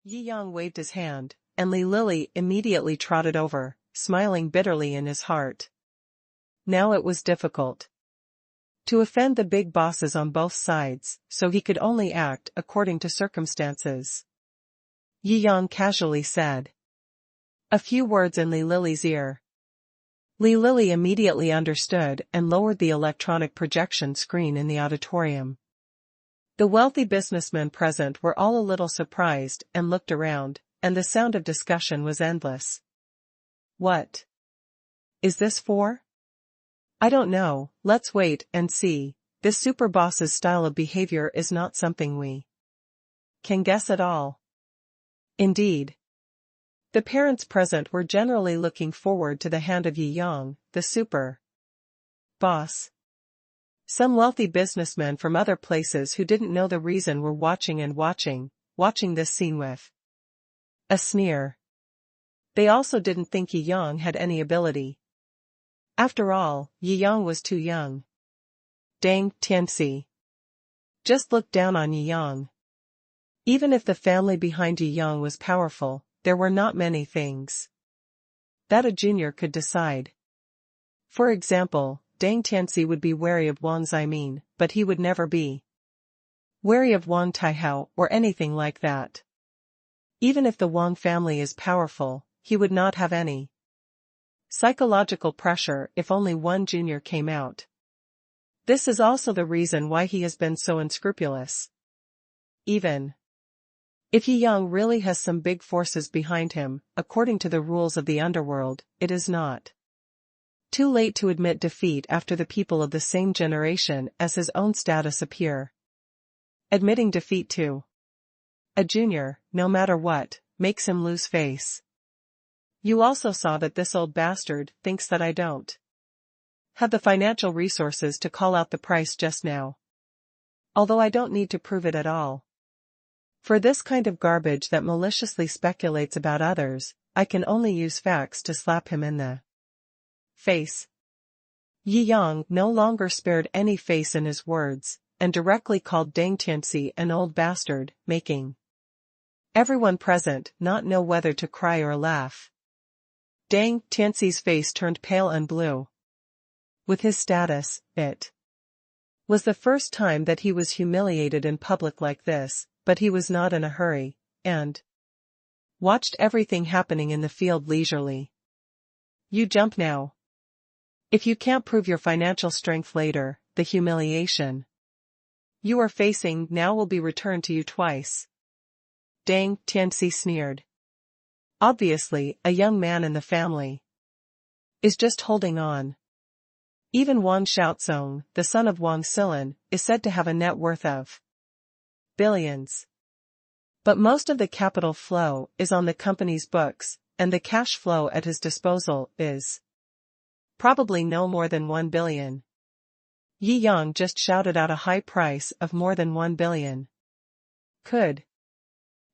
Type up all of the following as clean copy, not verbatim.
Yi Yang waved his hand, and Li Lily immediately trotted over, smiling bitterly in his heart. Now it was difficult to offend the big bosses on both sides, so he could only act according to circumstances. Yi Yang casually said a few words in Li Lily's ear. Li Lily immediately understood and lowered the electronic projection screen in the auditorium. The wealthy businessmen present were all a little surprised and looked around, and the sound of discussion was endless. What is this for? I don't know, let's wait and see. This super boss's style of behavior is not something we can guess at all. Indeed. The parents present were generally looking forward to the hand of Yi Yang, the super boss. Some wealthy businessmen from other places who didn't know the reason were watching this scene with a sneer. They also didn't think Yi Yang had any ability. After all, Yi Yang was too young. Deng Tianxi just looked down on Yi Yang. Even if the family behind Yi Yang was powerful, there were not many things that a junior could decide. For example, Deng Tianxi would be wary of Wang Ximin, but he would never be wary of Wang Taihao or anything like that. Even if the Wang family is powerful, he would not have any psychological pressure if only one junior came out. This is also the reason why he has been so unscrupulous. Even if Yi Yang really has some big forces behind him, according to the rules of the underworld, it is not too late to admit defeat after the people of the same generation as his own status appear. Admitting defeat to a junior, no matter what, makes him lose face. You also saw that this old bastard thinks that I don't have the financial resources to call out the price just now. Although I don't need to prove it at all. For this kind of garbage that maliciously speculates about others, I can only use facts to slap him in the face. Yi Yang no longer spared any face in his words, and directly called Deng Tianxi an old bastard, making everyone present not know whether to cry or laugh. Deng Tianxi's face turned pale and blue. With his status, it was the first time that he was humiliated in public like this, but he was not in a hurry, and watched everything happening in the field leisurely. You jump now. If you can't prove your financial strength later, the humiliation you are facing now will be returned to you twice. Deng Tianxi sneered. Obviously, a young man in the family is just holding on. Even Wang Xiaozong, the son of Wang Silin, is said to have a net worth of billions. But most of the capital flow is on the company's books, and the cash flow at his disposal is probably no more than 1 billion. Yi Yang just shouted out a high price of more than 1 billion. Could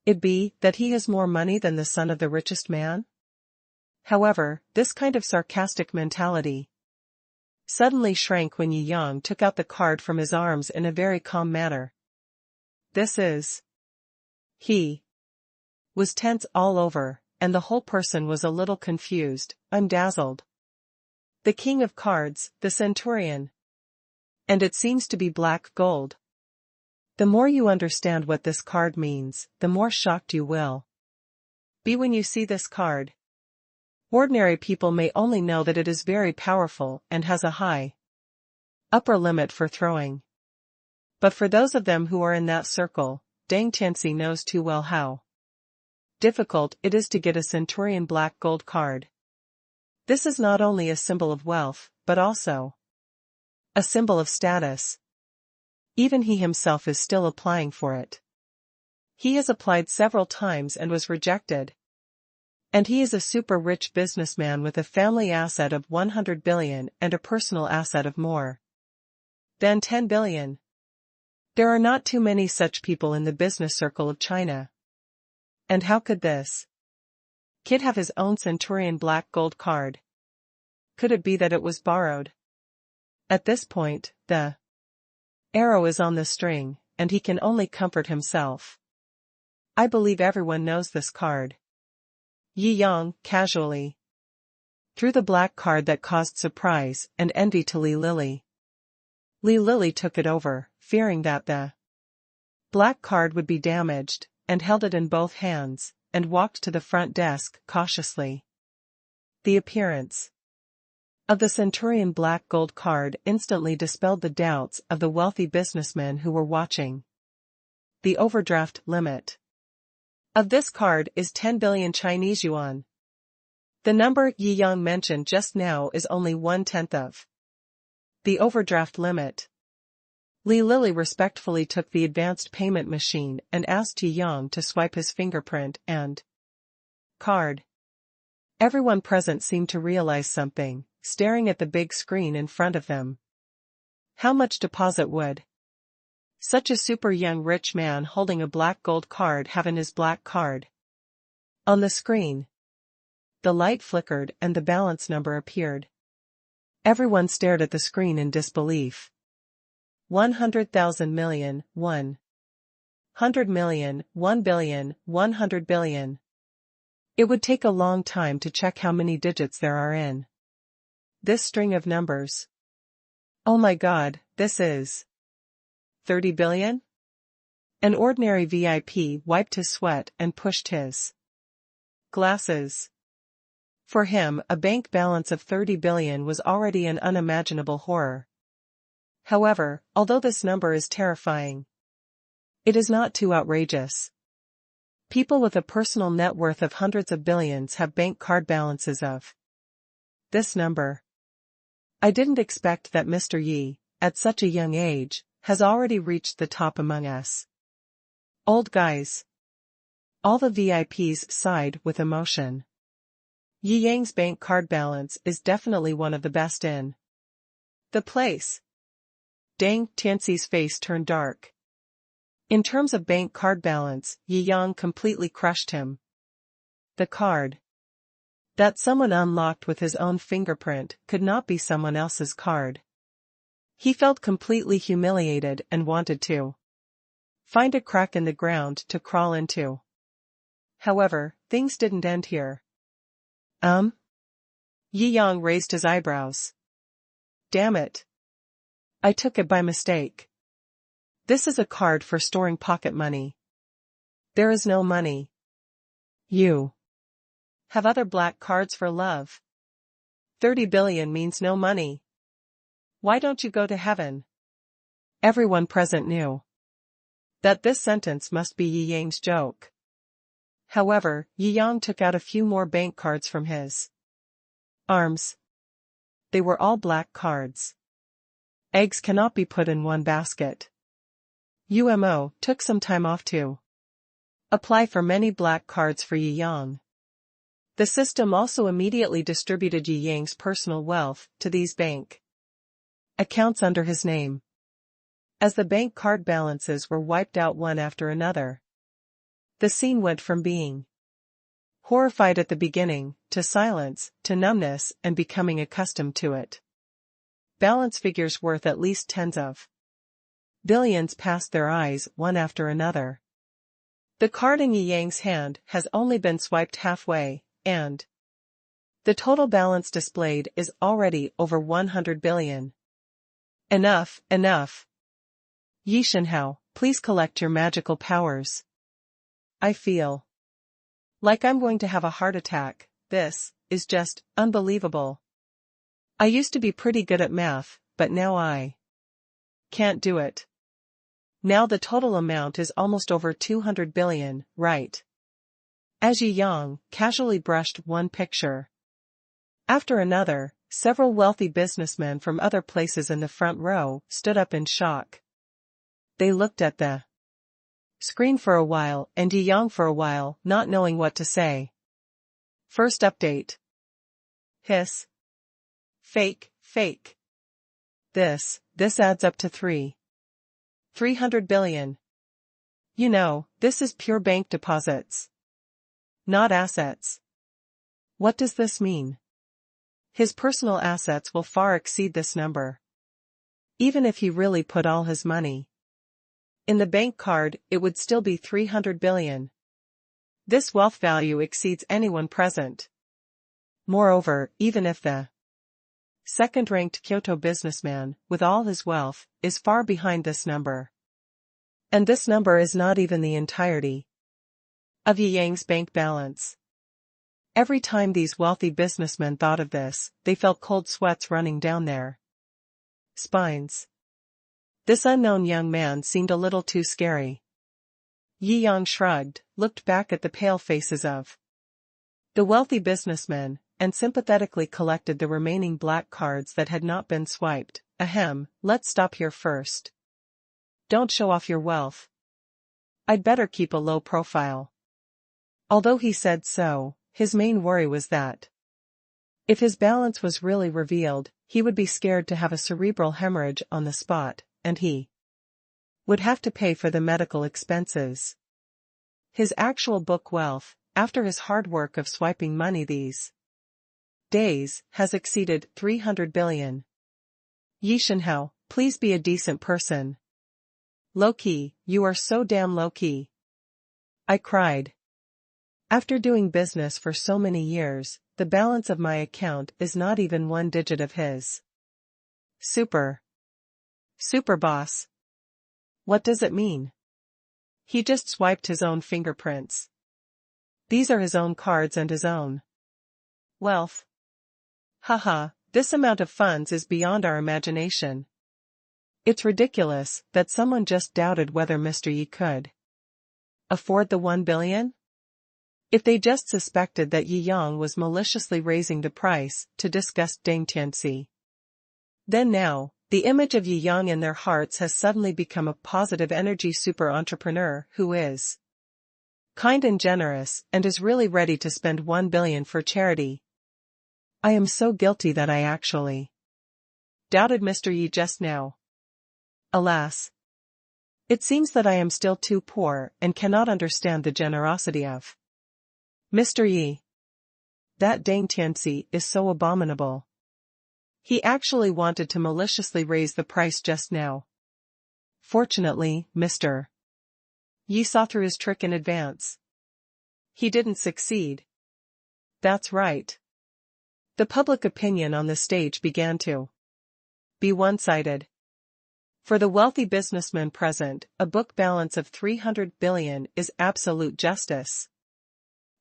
it be that he has more money than the son of the richest man? However, this kind of sarcastic mentality suddenly shrank when Yi Yang took out the card from his arms in a very calm manner. This is. He was tense all over, and the whole person was a little confused, dazzled. The king of cards, the centurion. And it seems to be black gold. The more you understand what this card means, the more shocked you will be when you see this card. Ordinary people may only know that it is very powerful and has a high upper limit for throwing. But for those of them who are in that circle, Deng Tianxi knows too well how difficult it is to get a centurion black gold card. This is not only a symbol of wealth, but also a symbol of status. Even he himself is still applying for it. He has applied several times and was rejected. And he is a super rich businessman with a family asset of 100 billion and a personal asset of more than 10 billion. There are not too many such people in the business circle of China. And how could this kid have his own centurion black gold card? Could it be that it was borrowed? At this point, the arrow is on the string, and he can only comfort himself. I believe everyone knows this card. Yi Yang, casually, threw the black card that caused surprise and envy to Li Lili. Li Lili took it over, fearing that the black card would be damaged, and held it in both hands, and walked to the front desk cautiously. The appearance of the Centurion black gold card instantly dispelled the doubts of the wealthy businessmen who were watching. The overdraft limit of this card is 10 billion Chinese yuan. The number Yi Yang mentioned just now is only 1/10 of the overdraft limit. Li Lili respectfully took the advanced payment machine and asked Yi Yang to swipe his fingerprint and card. Everyone present seemed to realize something, staring at the big screen in front of them. How much deposit would such a super young rich man holding a black gold card have in his black card? On the screen, the light flickered and the balance number appeared. Everyone stared at the screen in disbelief. 100,000 million, 100 million, 1 billion, 100 billion. It would take a long time to check how many digits there are in this string of numbers. Oh my God, this is 30 billion? An ordinary VIP wiped his sweat and pushed his glasses. For him, a bank balance of 30 billion was already an unimaginable horror. However, although this number is terrifying, it is not too outrageous. People with a personal net worth of hundreds of billions have bank card balances of this number. I didn't expect that Mr. Yi, at such a young age, has already reached the top among us old guys. All the VIPs sighed with emotion. Yi Yang's bank card balance is definitely one of the best in the place. Deng Tianxi's face turned dark. In terms of bank card balance, Yi Yang completely crushed him. The card that someone unlocked with his own fingerprint could not be someone else's card. He felt completely humiliated and wanted to find a crack in the ground to crawl into. However, things didn't end here. Yi Yang raised his eyebrows. Damn it. I took it by mistake. This is a card for storing pocket money. There is no money. You have other black cards for love. 30 billion means no money. Why don't you go to heaven? Everyone present knew that this sentence must be Yi Yang's joke. However, Yi Yang took out a few more bank cards from his arms. They were all black cards. Eggs cannot be put in one basket. UMO took some time off to apply for many black cards for Yi Yang. The system also immediately distributed Yi Yang's personal wealth to these bank accounts under his name. As the bank card balances were wiped out one after another, the scene went from being horrified at the beginning, to silence, to numbness and becoming accustomed to it. Balance figures worth at least tens of billions passed their eyes one after another. The card in Yi Yang's hand has only been swiped halfway, and the total balance displayed is already over 100 billion. Enough, enough. Yi Shenhao, please collect your magical powers. I feel like I'm going to have a heart attack. This is just unbelievable. I used to be pretty good at math, but now I can't do it. Now the total amount is almost over 200 billion, right? As Yi Yang casually brushed one picture after another, several wealthy businessmen from other places in the front row stood up in shock. They looked at the screen for a while and Yi Yang for a while, not knowing what to say. First update. Hiss. Fake, fake. This adds up to 300 billion. You know, this is pure bank deposits, not assets. What does this mean? His personal assets will far exceed this number. Even if he really put all his money in the bank card, it would still be 300 billion. This wealth value exceeds anyone present. Moreover, even if the second-ranked Kyoto businessman, with all his wealth, is far behind this number. And this number is not even the entirety of Yi Yang's bank balance. Every time these wealthy businessmen thought of this, they felt cold sweats running down their spines. This unknown young man seemed a little too scary. Yi Yang shrugged, looked back at the pale faces of the wealthy businessmen, and sympathetically collected the remaining black cards that had not been swiped. Ahem, let's stop here first. Don't show off your wealth. I'd better keep a low profile. Although he said so, his main worry was that if his balance was really revealed, he would be scared to have a cerebral hemorrhage on the spot, and he would have to pay for the medical expenses. His actual book wealth, after his hard work of swiping money these days, has exceeded 300 billion. Yi Shenhao, please be a decent person. Low-key, you are so damn low-key. I cried. After doing business for so many years, the balance of my account is not even one digit of his. Super boss. What does it mean? He just swiped his own fingerprints. These are his own cards and his own wealth. Haha, this amount of funds is beyond our imagination. It's ridiculous that someone just doubted whether Mr. Yi could afford the 1 billion? If they just suspected that Yi Yang was maliciously raising the price to disgust Deng Tianxi. Then now, the image of Yi Yang in their hearts has suddenly become a positive energy super entrepreneur who is kind and generous and is really ready to spend 1 billion for charity. I am so guilty that I actually doubted Mr. Yi just now. Alas. It seems that I am still too poor and cannot understand the generosity of Mr. Yi. That Deng Tianxi is so abominable. He actually wanted to maliciously raise the price just now. Fortunately, Mr. Yi saw through his trick in advance. He didn't succeed. That's right. The public opinion on the stage began to be one-sided. For the wealthy businessmen present, a book balance of 300 billion is absolute justice.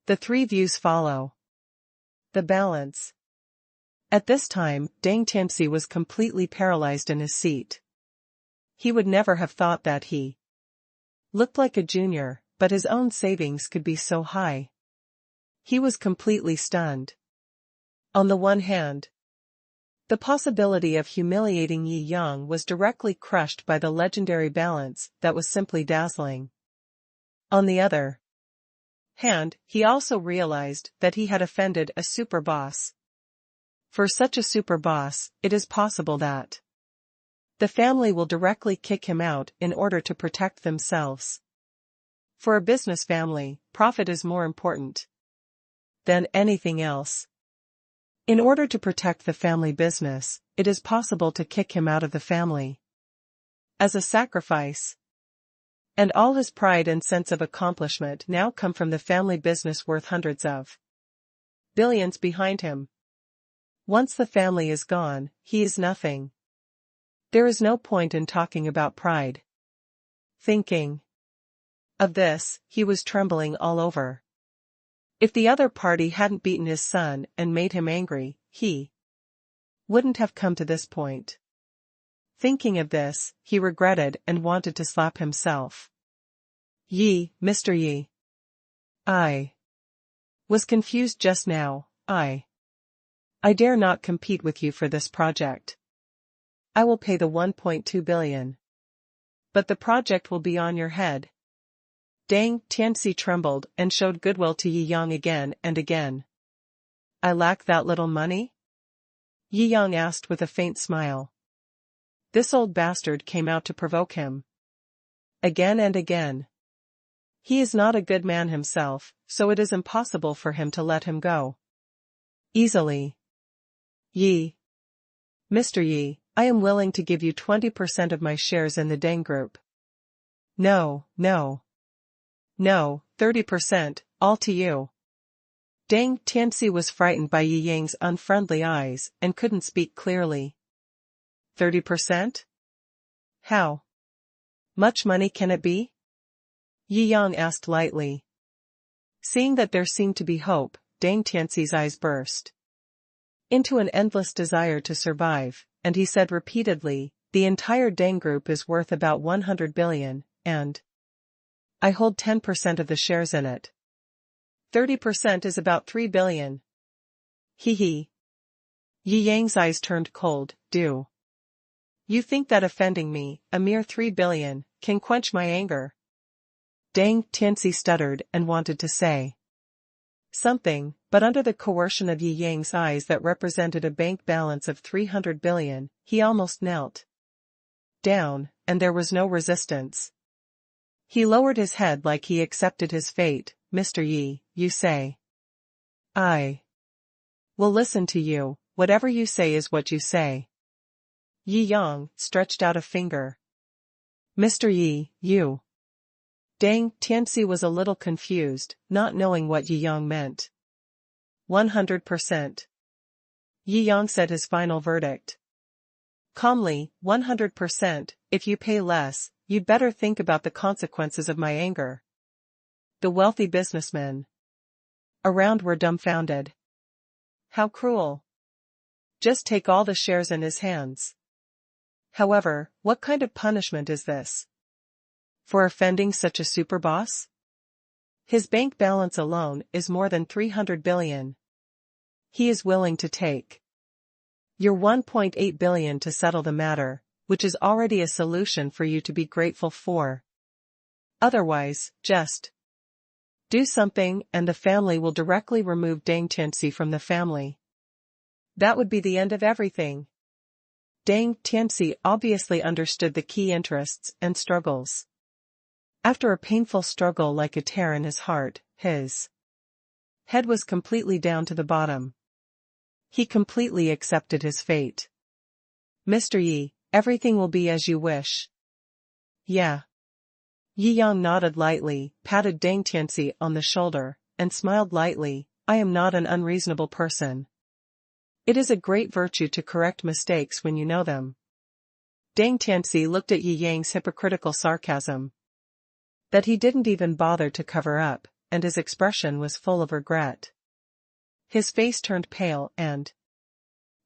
The three views follow. The balance. At this time, Deng Tianxi was completely paralyzed in his seat. He would never have thought that he looked like a junior, but his own savings could be so high. He was completely stunned. On the one hand, the possibility of humiliating Yi Yang was directly crushed by the legendary balance that was simply dazzling. On the other hand, he also realized that he had offended a super boss. For such a super boss, it is possible that the family will directly kick him out in order to protect themselves. For a business family, profit is more important than anything else. In order to protect the family business, it is possible to kick him out of the family as a sacrifice. And all his pride and sense of accomplishment now come from the family business worth hundreds of billions behind him. Once the family is gone, he is nothing. There is no point in talking about pride. Thinking of this, he was trembling all over. If the other party hadn't beaten his son and made him angry, he wouldn't have come to this point. Thinking of this, he regretted and wanted to slap himself. Mr. Yi. I was confused just now. I dare not compete with you for this project. I will pay the 1.2 billion. But the project will be on your head. Deng Tianxi trembled and showed goodwill to Yi Yang again and again. I lack that little money? Yi Yang asked with a faint smile. This old bastard came out to provoke him. Again and again. He is not a good man himself, so it is impossible for him to let him go easily. Mr. Yi, I am willing to give you 20% of my shares in the Deng Group. No, 30%, all to you. Deng Tianxi was frightened by Yi Yang's unfriendly eyes and couldn't speak clearly. 30%? How much money can it be? Yi Yang asked lightly. Seeing that there seemed to be hope, Deng Tianxi's eyes burst into an endless desire to survive, and he said repeatedly, the entire Deng Group is worth about 100 billion, and I hold 10% of the shares in it. 30% is about 3 billion. Hee. Yi Yang's eyes turned cold. Do you think that offending me, a mere 3 billion, can quench my anger? Deng Tianxi stuttered and wanted to say something, but under the coercion of Yi Yang's eyes that represented a bank balance of 300 billion, he almost knelt down, and there was no resistance. He lowered his head like he accepted his fate. Mr. Yi, you say I will listen to you, whatever you say is what you say. Yi Yang stretched out a finger. Mr. Yi, you. Deng Tianxi was a little confused, not knowing what Yi Yang meant. 100%. Yi Yang said his final verdict calmly, 100%, if you pay less, you'd better think about the consequences of my anger. The wealthy businessmen around were dumbfounded. How cruel. Just take all the shares in his hands. However, what kind of punishment is this? For offending such a superboss? His bank balance alone is more than 300 billion. He is willing to take your 1.8 billion to settle the matter, which is already a solution for you to be grateful for. Otherwise, just do something and the family will directly remove Deng Tianxi from the family. That would be the end of everything. Deng Tianxi obviously understood the key interests and struggles. After a painful struggle like a tear in his heart, his head was completely down to the bottom. He completely accepted his fate. Mr. Yi, everything will be as you wish. Yeah. Yi Yang nodded lightly, patted Deng Tianxi on the shoulder, and smiled lightly. I am not an unreasonable person. It is a great virtue to correct mistakes when you know them. Deng Tianxi looked at Yi Yang's hypocritical sarcasm that he didn't even bother to cover up, and his expression was full of regret. His face turned pale and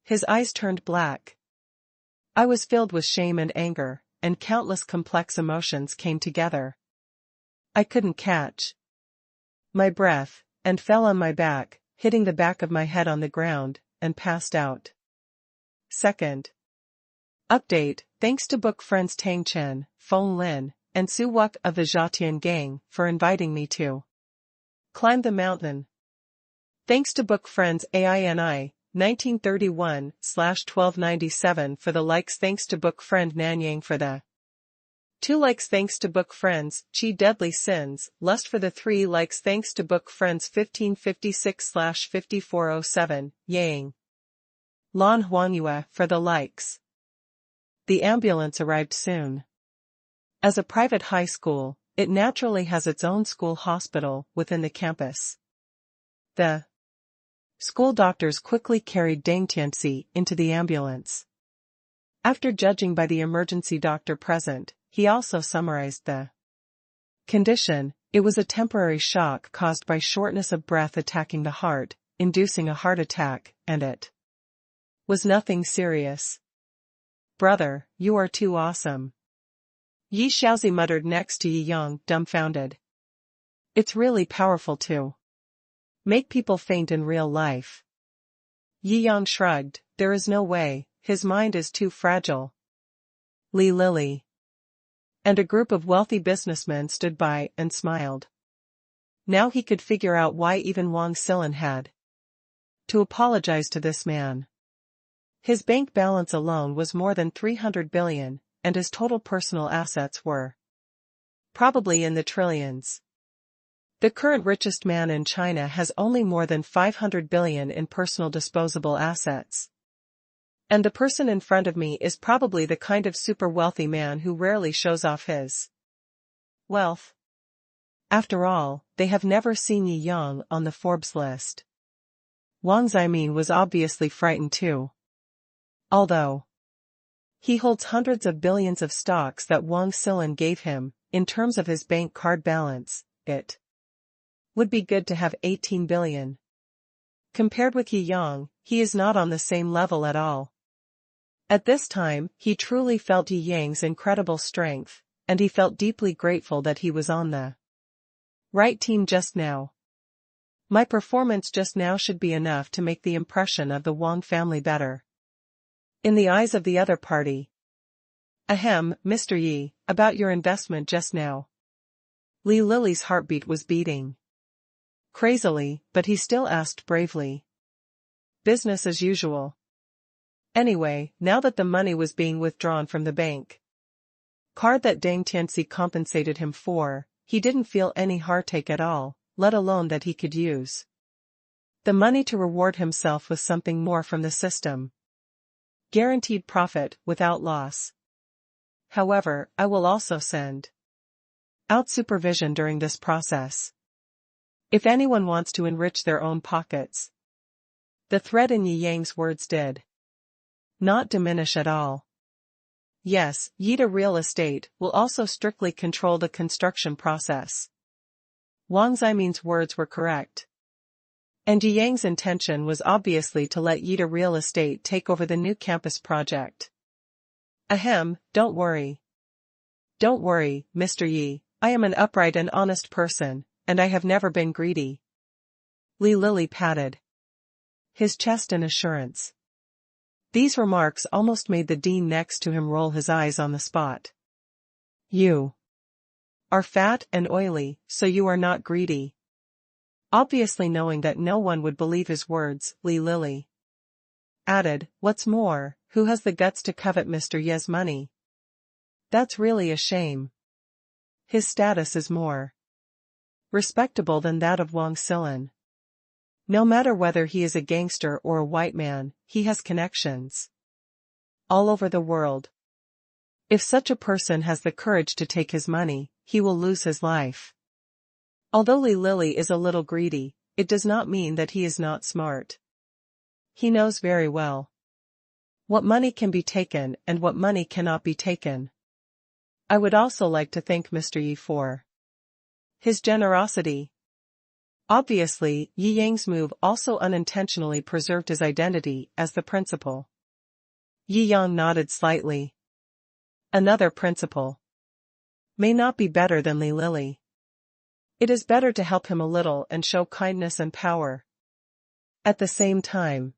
his eyes turned black. I was filled with shame and anger, and countless complex emotions came together. I couldn't catch my breath, and fell on my back, hitting the back of my head on the ground, and passed out. Second update, thanks to book friends Tang Chen, Feng Lin, and Su Wuk of the Zhatian gang for inviting me to climb the mountain. Thanks to book friends AINI, 1931/1297 for the likes. Thanks to book friend Nanyang for the 2 likes. Thanks to book friends Chi Deadly Sins, Lust for the 3 likes. Thanks to book friends 1556/5407, Yang Lan Huangyue for the likes. The ambulance arrived soon. As a private high school, it naturally has its own school hospital within the campus. The school doctors quickly carried Deng Tianxi into the ambulance. After judging by the emergency doctor present, he also summarized the condition. It was a temporary shock caused by shortness of breath attacking the heart, inducing a heart attack, and it was nothing serious. Brother, you are too awesome. Yi Xiaozi muttered next to Yi Yang, dumbfounded. It's really powerful to make people faint in real life. Yi Yang shrugged, there is no way, his mind is too fragile. Li Lily and a group of wealthy businessmen stood by and smiled. Now he could figure out why even Wang Xilin had to apologize to this man. His bank balance alone was more than 300 billion, and his total personal assets were probably in the trillions. The current richest man in China has only more than 500 billion in personal disposable assets. And the person in front of me is probably the kind of super wealthy man who rarely shows off his wealth. After all, they have never seen Yi Yang on the Forbes list. Wang Ximin was obviously frightened too. Although he holds hundreds of billions of stocks that Wang Xilin gave him, in terms of his bank card balance, it would be good to have 18 billion. Compared with Yi Yang, he is not on the same level at all. At this time, he truly felt Yi Yang's incredible strength, and he felt deeply grateful that he was on the right team just now. My performance just now should be enough to make the impression of the Wang family better in the eyes of the other party. Ahem, Mr. Yi, about your investment just now. Li Lily's heartbeat was beating crazily, but he still asked bravely. Business as usual. Anyway, now that the money was being withdrawn from the bank card that Deng Tianxi compensated him for, he didn't feel any heartache at all, let alone that he could use the money to reward himself with something more from the system. Guaranteed profit, without loss. However, I will also send out supervision during this process. If anyone wants to enrich their own pockets. The threat in Yi Yang's words did not diminish at all. Yes, Jiangjing Real Estate will also strictly control the construction process. Wang Ximin's words were correct. And Yi Yang's intention was obviously to let Jiangjing Real Estate take over the new campus project. Ahem, don't worry. Don't worry, Mr. Yi, I am an upright and honest person, and I have never been greedy. Li Lily patted his chest in assurance. These remarks almost made the dean next to him roll his eyes on the spot. You are fat and oily, so you are not greedy. Obviously knowing that no one would believe his words, Li Lily added, what's more, who has the guts to covet Mr. Ye's money? That's really a shame. His status is more respectable than that of Wang Xilin. No matter whether he is a gangster or a white man, he has connections all over the world. If such a person has the courage to take his money, he will lose his life. Although Li Lily is a little greedy, it does not mean that he is not smart. He knows very well what money can be taken and what money cannot be taken. I would also like to thank Mr. Yi for his generosity. Obviously, Yi Yang's move also unintentionally preserved his identity as the principal. Yi Yang nodded slightly. Another principal may not be better than Li Lily. It is better to help him a little and show kindness and power at the same time.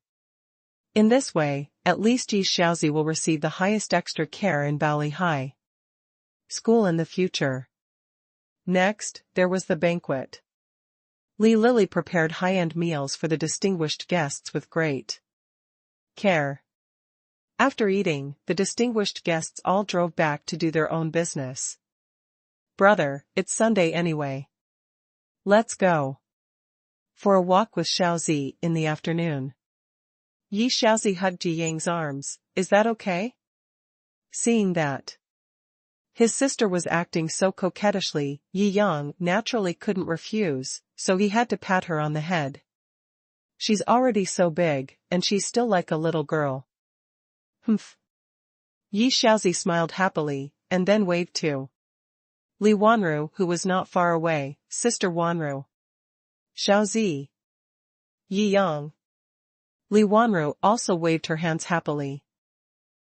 In this way, at least Yi Shaozi will receive the highest extra care in Bali High School in the future. Next, there was the banquet. Li Lily prepared high-end meals for the distinguished guests with great care. After eating, the distinguished guests all drove back to do their own business. Brother, it's Sunday anyway. Let's go for a walk with Shaozi in the afternoon. Yi Shaozi hugged Yi Yang's arms, is that okay? Seeing that his sister was acting so coquettishly, Yi Yang naturally couldn't refuse, so he had to pat her on the head. She's already so big, and she's still like a little girl. Humph. Yi Shaozi smiled happily, and then waved to Li Wanru, who was not far away. Sister Wanru. Shaozi. Yi Yang. Li Wanru also waved her hands happily.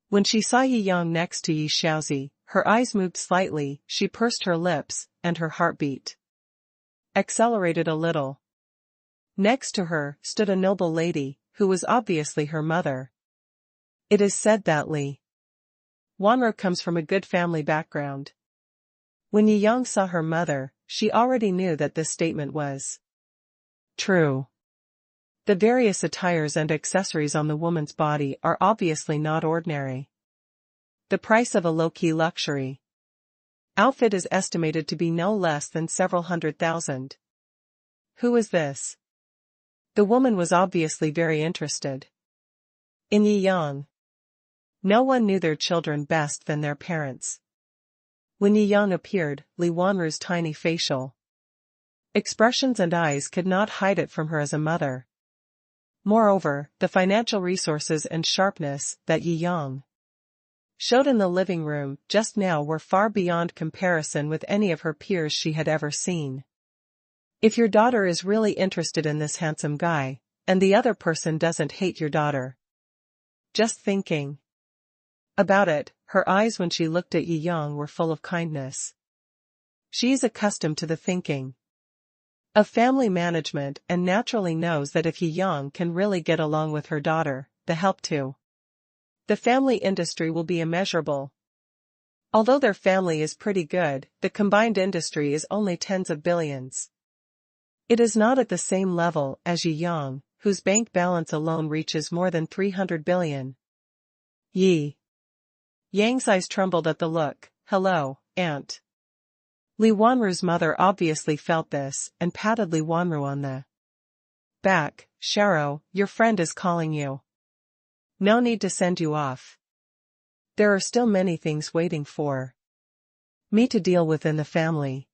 When she saw Yi Yang next to Yi Shaozi, her eyes moved slightly, she pursed her lips, and her heartbeat accelerated a little. Next to her stood a noble lady, who was obviously her mother. It is said that Li Wanru comes from a good family background. When Yi Yang saw her mother, she already knew that this statement was true. The various attires and accessories on the woman's body are obviously not ordinary. The price of a low-key luxury outfit is estimated to be no less than several $100,000. Who is this? The woman was obviously very interested in Yi Yang. No one knew their children best than their parents. When Yi Yang appeared, Li Wanru's tiny facial Expressions and eyes could not hide it from her as a mother. Moreover, the financial resources and sharpness that Yang showed in the living room just now were far beyond comparison with any of her peers she had ever seen. If your daughter is really interested in this handsome guy, and the other person doesn't hate your daughter. Just thinking about it, her eyes when she looked at Yang were full of kindness. She is accustomed to the thinking of family management and naturally knows that if Yang can really get along with her daughter, the help to the family industry will be immeasurable. Although their family is pretty good, the combined industry is only tens of billions. It is not at the same level as Yang, whose bank balance alone reaches more than 300 billion. Yang's eyes trembled at the look. Hello, Aunt. Li Wanru's mother obviously felt this and patted Li Wanru on the back. Shou, your friend is calling you. No need to send you off. There are still many things waiting for me to deal with in the family.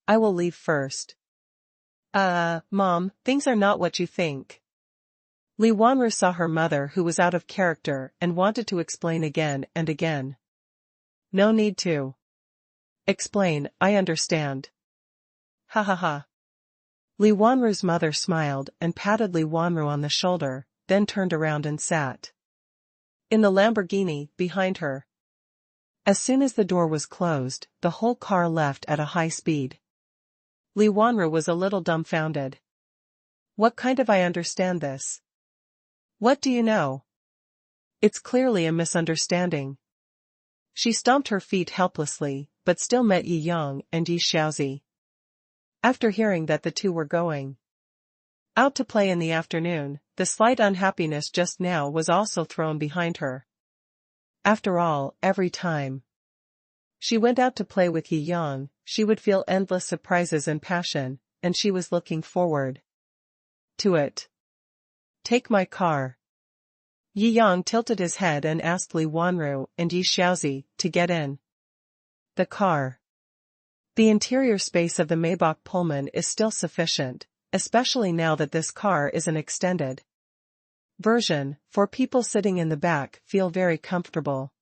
I will leave first. Mom, things are not what you think. Li Wanru saw her mother who was out of character and wanted to explain again and again. No need to explain, I understand. Ha ha ha. Li Wanru's mother smiled and patted Li Wanru on the shoulder, then turned around and sat in the Lamborghini behind her. As soon as the door was closed, the whole car left at a high speed. Li Wanru was a little dumbfounded. What kind of I understand this? What do you know? It's clearly a misunderstanding. She stomped her feet helplessly, but still met Yang and Yi Xiaozi. After hearing that the two were going out to play in the afternoon, the slight unhappiness just now was also thrown behind her. After all, every time she went out to play with Yang, she would feel endless surprises and passion, and she was looking forward to it. Take my car. Yang tilted his head and asked Li Wanru and Yi Xiaozi to get in the car. The interior space of the Maybach Pullman is still sufficient, especially now that this car is an extended version, for people sitting in the back feel very comfortable.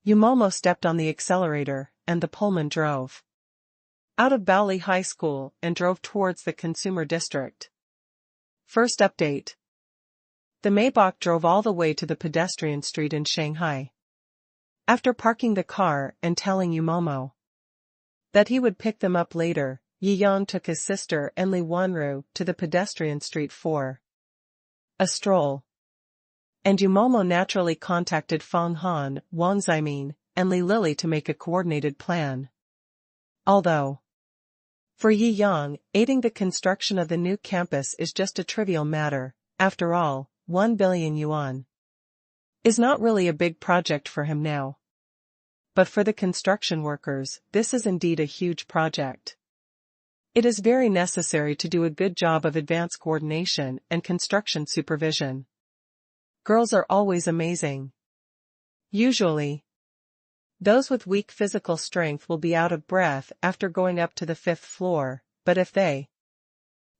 Yumomo stepped on the accelerator, and the Pullman drove out of Baoli High School and drove towards the consumer district. First update. The Maybach drove all the way to the pedestrian street in Shanghai. After parking the car and telling Yumomo that he would pick them up later, Yang took his sister and Li Wanru to the pedestrian street for a stroll. And Yumomo naturally contacted Feng Han, Wang Ximin, and Li Lili to make a coordinated plan. Although, for Yang, aiding the construction of the new campus is just a trivial matter, after all, 1 billion yuan is not really a big project for him now. But for the construction workers, this is indeed a huge project. It is very necessary to do a good job of advance coordination and construction supervision. Girls are always amazing. Usually, those with weak physical strength will be out of breath after going up to the 5th floor, but if they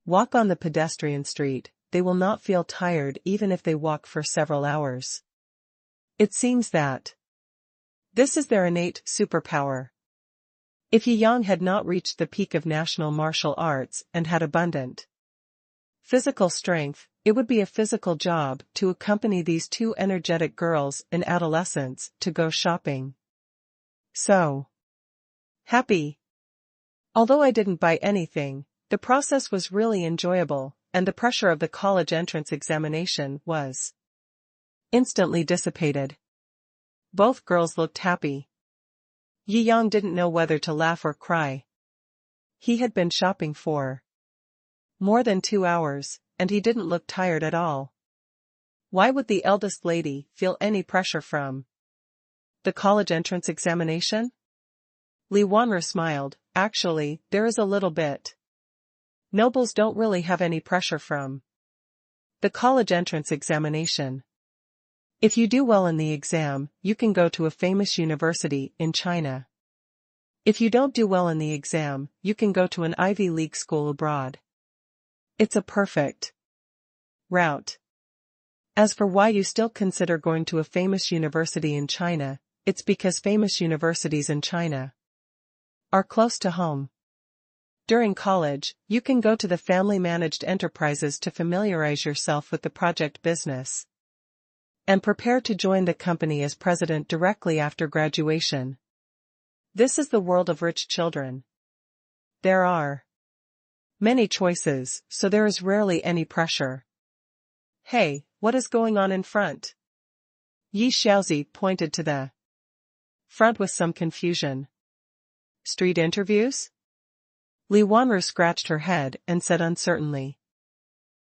walk on the pedestrian street, they will not feel tired even if they walk for several hours. It seems that this is their innate superpower. If Yang had not reached the peak of national martial arts and had abundant physical strength, it would be a physical job to accompany these two energetic girls in adolescence to go shopping. So happy. Although I didn't buy anything, the process was really enjoyable, and the pressure of the college entrance examination was instantly dissipated. Both girls looked happy. Yang didn't know whether to laugh or cry. He had been shopping for more than 2 hours, and he didn't look tired at all. Why would the eldest lady feel any pressure from the college entrance examination? Li Wanru smiled. Actually, there is a little bit. Nobles don't really have any pressure from the college entrance examination. If you do well in the exam, you can go to a famous university in China. If you don't do well in the exam, you can go to an Ivy League school abroad. It's a perfect route. As for why you still consider going to a famous university in China, it's because famous universities in China are close to home. During college, you can go to the family-managed enterprises to familiarize yourself with the project business and prepare to join the company as president directly after graduation. This is the world of rich children. There are many choices, so there is rarely any pressure. Hey, what is going on in front? Yi Xiaozi pointed to the front with some confusion. Street interviews? Li Wanru scratched her head and said uncertainly.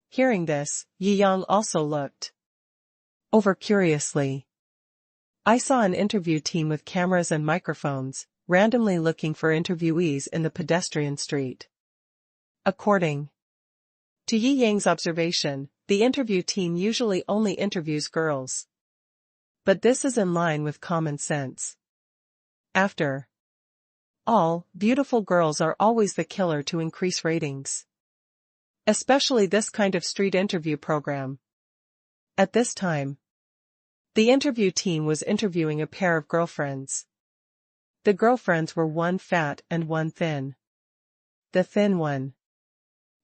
Hearing this, Yi Yang also looked over curiously. I saw an interview team with cameras and microphones, randomly looking for interviewees in the pedestrian street. According to Yi Yang's observation, the interview team usually only interviews girls. But this is in line with common sense. After all, beautiful girls are always the killer to increase ratings. Especially this kind of street interview program. At this time, the interview team was interviewing a pair of girlfriends. The girlfriends were one fat and one thin. The thin one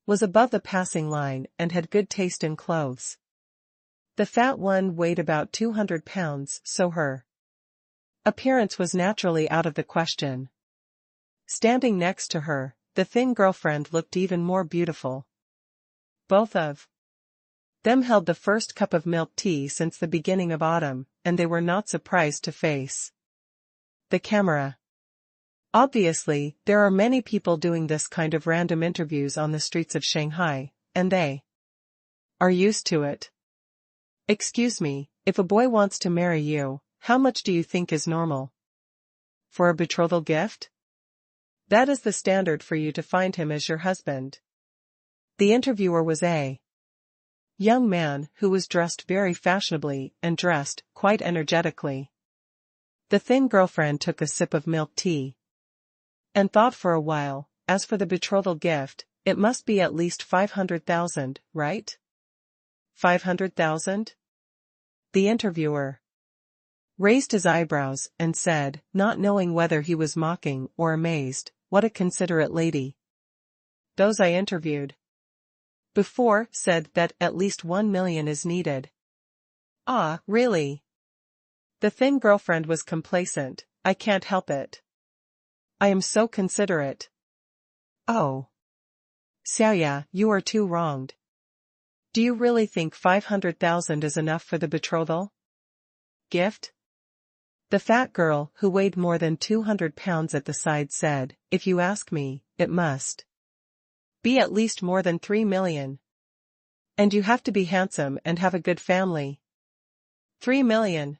was above the passing line and had good taste in clothes. The fat one weighed about 200 pounds, so her appearance was naturally out of the question. Standing next to her, the thin girlfriend looked even more beautiful. Both of them held the first cup of milk tea since the beginning of autumn, and they were not surprised to face the camera. Obviously, there are many people doing this kind of random interviews on the streets of Shanghai, and they are used to it. Excuse me, if a boy wants to marry you, how much do you think is normal? For a betrothal gift? That is the standard for you to find him as your husband. The interviewer was a young man who was dressed very fashionably and dressed quite energetically. The thin girlfriend took a sip of milk tea and thought for a while. As for the betrothal gift, it must be at least 500,000, right? 500,000? The interviewer raised his eyebrows and said, not knowing whether he was mocking or amazed, what a considerate lady. Those I interviewed before said that at least 1 million is needed. Ah, really? The thin girlfriend was complacent. I can't help it. I am so considerate. Oh. Xiaoya, you are too wronged. Do you really think 500,000 is enough for the betrothal gift? The fat girl, who weighed more than 200 pounds at the side, said, if you ask me, it must be at least more than 3 million. And you have to be handsome and have a good family. 3 million?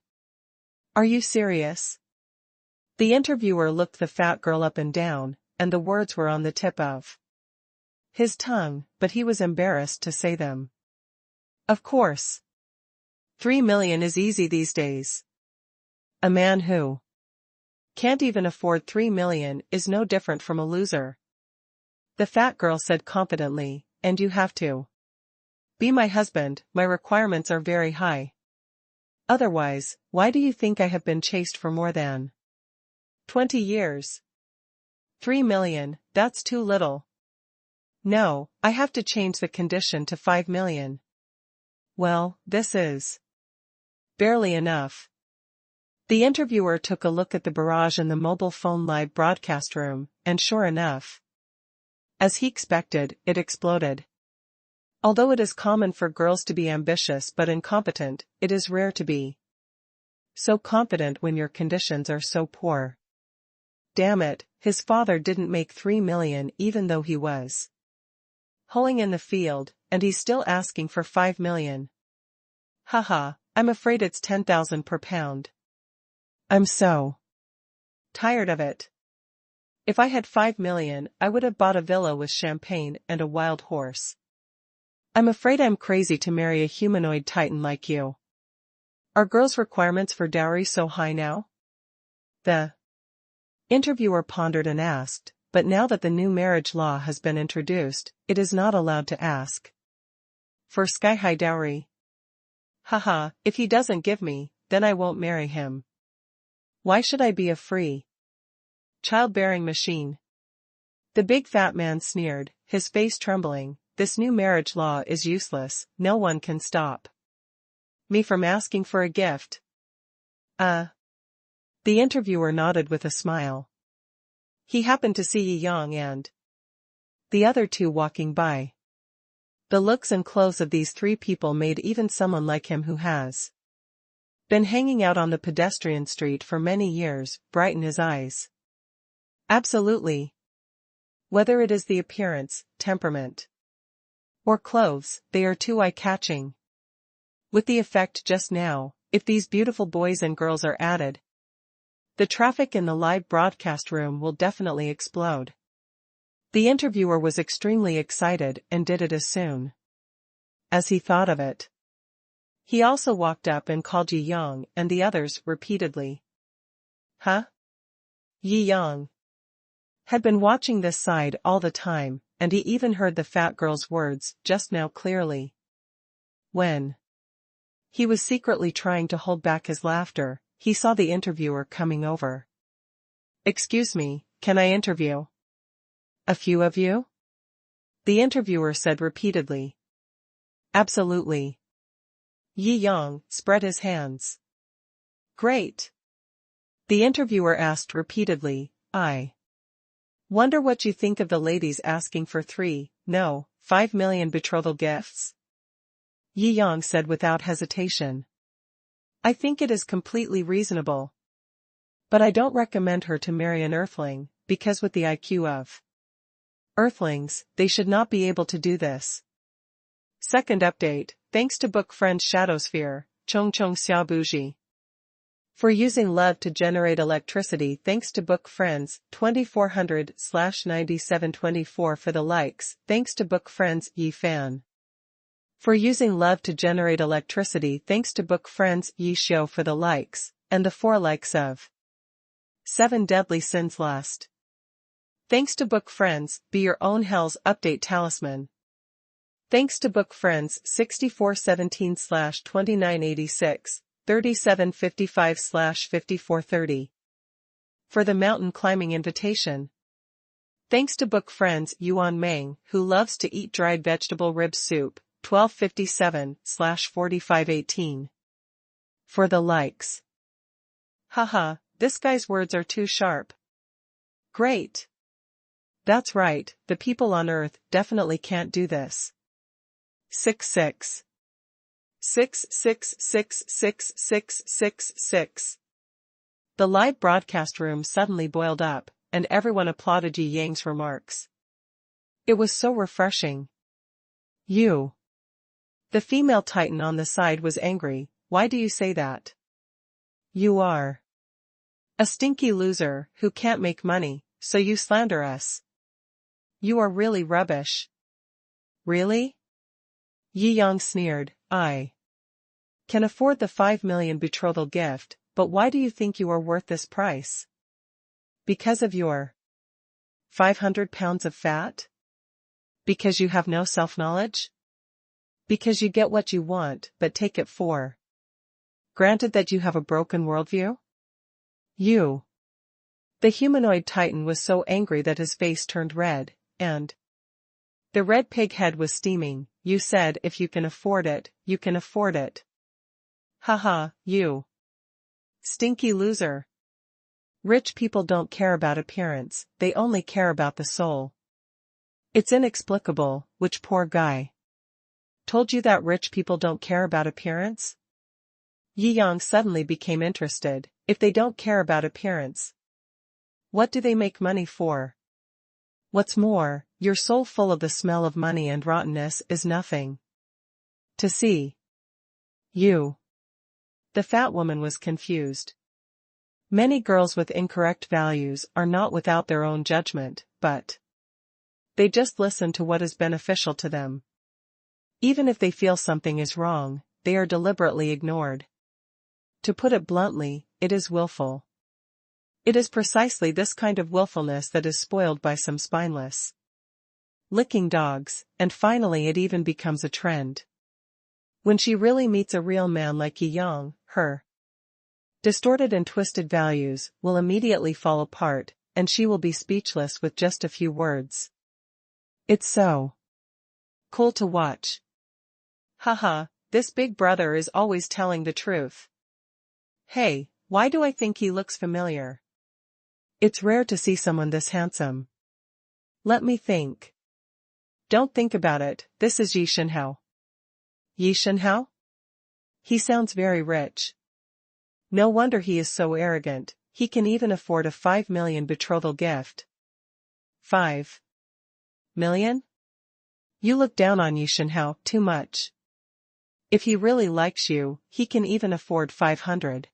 Are you serious? The interviewer looked the fat girl up and down, and the words were on the tip of his tongue, but he was embarrassed to say them. Of course. 3 million is easy these days. A man who can't even afford 3 million is no different from a loser. The fat girl said confidently, and you have to be my husband. My requirements are very high. Otherwise, why do you think I have been chaste for more than 20 years? 3 million, that's too little. No, I have to change the condition to 5 million. Well, this is barely enough. The interviewer took a look at the barrage in the mobile phone live broadcast room, and sure enough, as he expected, it exploded. Although it is common for girls to be ambitious but incompetent, it is rare to be so confident when your conditions are so poor. Damn it, his father didn't make 3 million even though he was hoeing in the field, and he's still asking for 5 million. Haha, I'm afraid it's 10,000 per pound. I'm so tired of it. If I had 5 million, I would have bought a villa with champagne and a wild horse. I'm afraid I'm crazy to marry a humanoid titan like you. Are girls' requirements for dowry so high now? The Interviewer pondered and asked, but now that the new marriage law has been introduced, it is not allowed to ask for sky-high dowry. Haha, if he doesn't give me, then I won't marry him. Why should I be a free childbearing machine? The big fat man sneered, his face trembling. This new marriage law is useless, no one can stop me from asking for a gift. The interviewer nodded with a smile. He happened to see Yi Yang and the other two walking by. The looks and clothes of these three people made even someone like him who has been hanging out on the pedestrian street for many years brighten his eyes. Absolutely. Whether it is the appearance, temperament, or clothes, they are too eye-catching. With the effect just now, if these beautiful boys and girls are added, the traffic in the live broadcast room will definitely explode. The interviewer was extremely excited and did it as soon as he thought of it. He also walked up and called Yi Yang and the others repeatedly. Huh? Yi Yang had been watching this side all the time, and he even heard the fat girl's words just now clearly. When he was secretly trying to hold back his laughter, he saw the interviewer coming over. Excuse me, can I interview a few of you? The interviewer said repeatedly. Absolutely. Yi Yang spread his hands. Great. The interviewer asked repeatedly, I wonder what you think of the ladies asking for 5 million betrothal gifts? Yi Yang said without hesitation. I think it is completely reasonable. But I don't recommend her to marry an earthling, because with the IQ of earthlings, they should not be able to do this. Second update, thanks to book friend Shadowsphere, Chong Xiao Bougie. For using love to generate electricity thanks to book friends, 2400/9724 for the likes, thanks to book friends Yi Fan. For using love to generate electricity thanks to book friends Yi Shou for the likes, and the 4 likes of 7 Deadly Sins Lust. Thanks to book friends, be your own hell's update talisman. Thanks to book friends 6417/2986, 3755/5430. For the mountain climbing invitation. Thanks to book friends Yuan Meng, who loves to eat dried vegetable rib soup, 1257/4518. For the likes. Haha, this guy's words are too sharp. Great. That's right, the people on Earth definitely can't do this. 66. 6666666. The live broadcast room suddenly boiled up, and everyone applauded Yi Yang's remarks. It was so refreshing. You. The female titan on the side was angry. Why do you say that? You are a stinky loser who can't make money, so you slander us. You are really rubbish. Really? Yi Yang sneered, I can afford the 5 million betrothal gift, but why do you think you are worth this price? Because of your 500 pounds of fat? Because you have no self-knowledge? Because you get what you want but take it for granted that you have a broken worldview? You. The humanoid titan was so angry that his face turned red, and the red pig head was steaming. You said if you can afford it, you can afford it. Haha, you stinky loser. Rich people don't care about appearance, they only care about the soul. It's inexplicable, which poor guy told you that rich people don't care about appearance? Yi Yang suddenly became interested. If they don't care about appearance, what do they make money for? What's more, your soul full of the smell of money and rottenness is nothing to see. You. The fat woman was confused. Many girls with incorrect values are not without their own judgment, but they just listen to what is beneficial to them. Even if they feel something is wrong, they are deliberately ignored. To put it bluntly, it is willful. It is precisely this kind of willfulness that is spoiled by some spineless, licking dogs, and finally it even becomes a trend. When she really meets a real man like Yang, her distorted and twisted values will immediately fall apart, and she will be speechless with just a few words. It's so cool to watch. Haha, this big brother is always telling the truth. Hey, why do I think he looks familiar? It's rare to see someone this handsome. Let me think. Don't think about it, this is Yi Shenhao. Yi Shenhao? He sounds very rich. No wonder he is so arrogant, he can even afford a 5 million betrothal gift. 5 million? You look down on Yi Shenhao too much. If he really likes you, he can even afford 500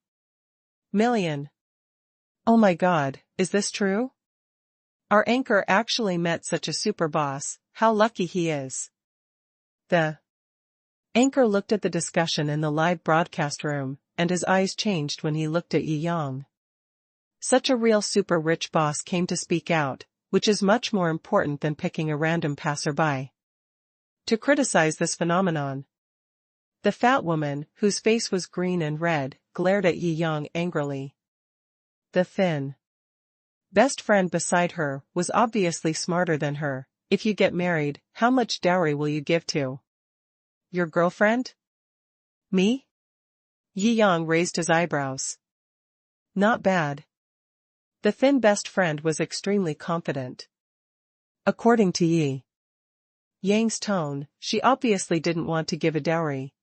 million. Oh my God, is this true? Our anchor actually met such a super boss, how lucky he is. The anchor looked at the discussion in the live broadcast room, and his eyes changed when he looked at Yi Yang. Such a real super rich boss came to speak out, which is much more important than picking a random passerby to criticize this phenomenon. The fat woman, whose face was green and red, glared at Yi Yang angrily. The thin best friend beside her was obviously smarter than her. If you get married, how much dowry will you give to your girlfriend? Me? Yi Yang raised his eyebrows. Not bad. The thin best friend was extremely confident. According to Yi Yang's tone, she obviously didn't want to give a dowry.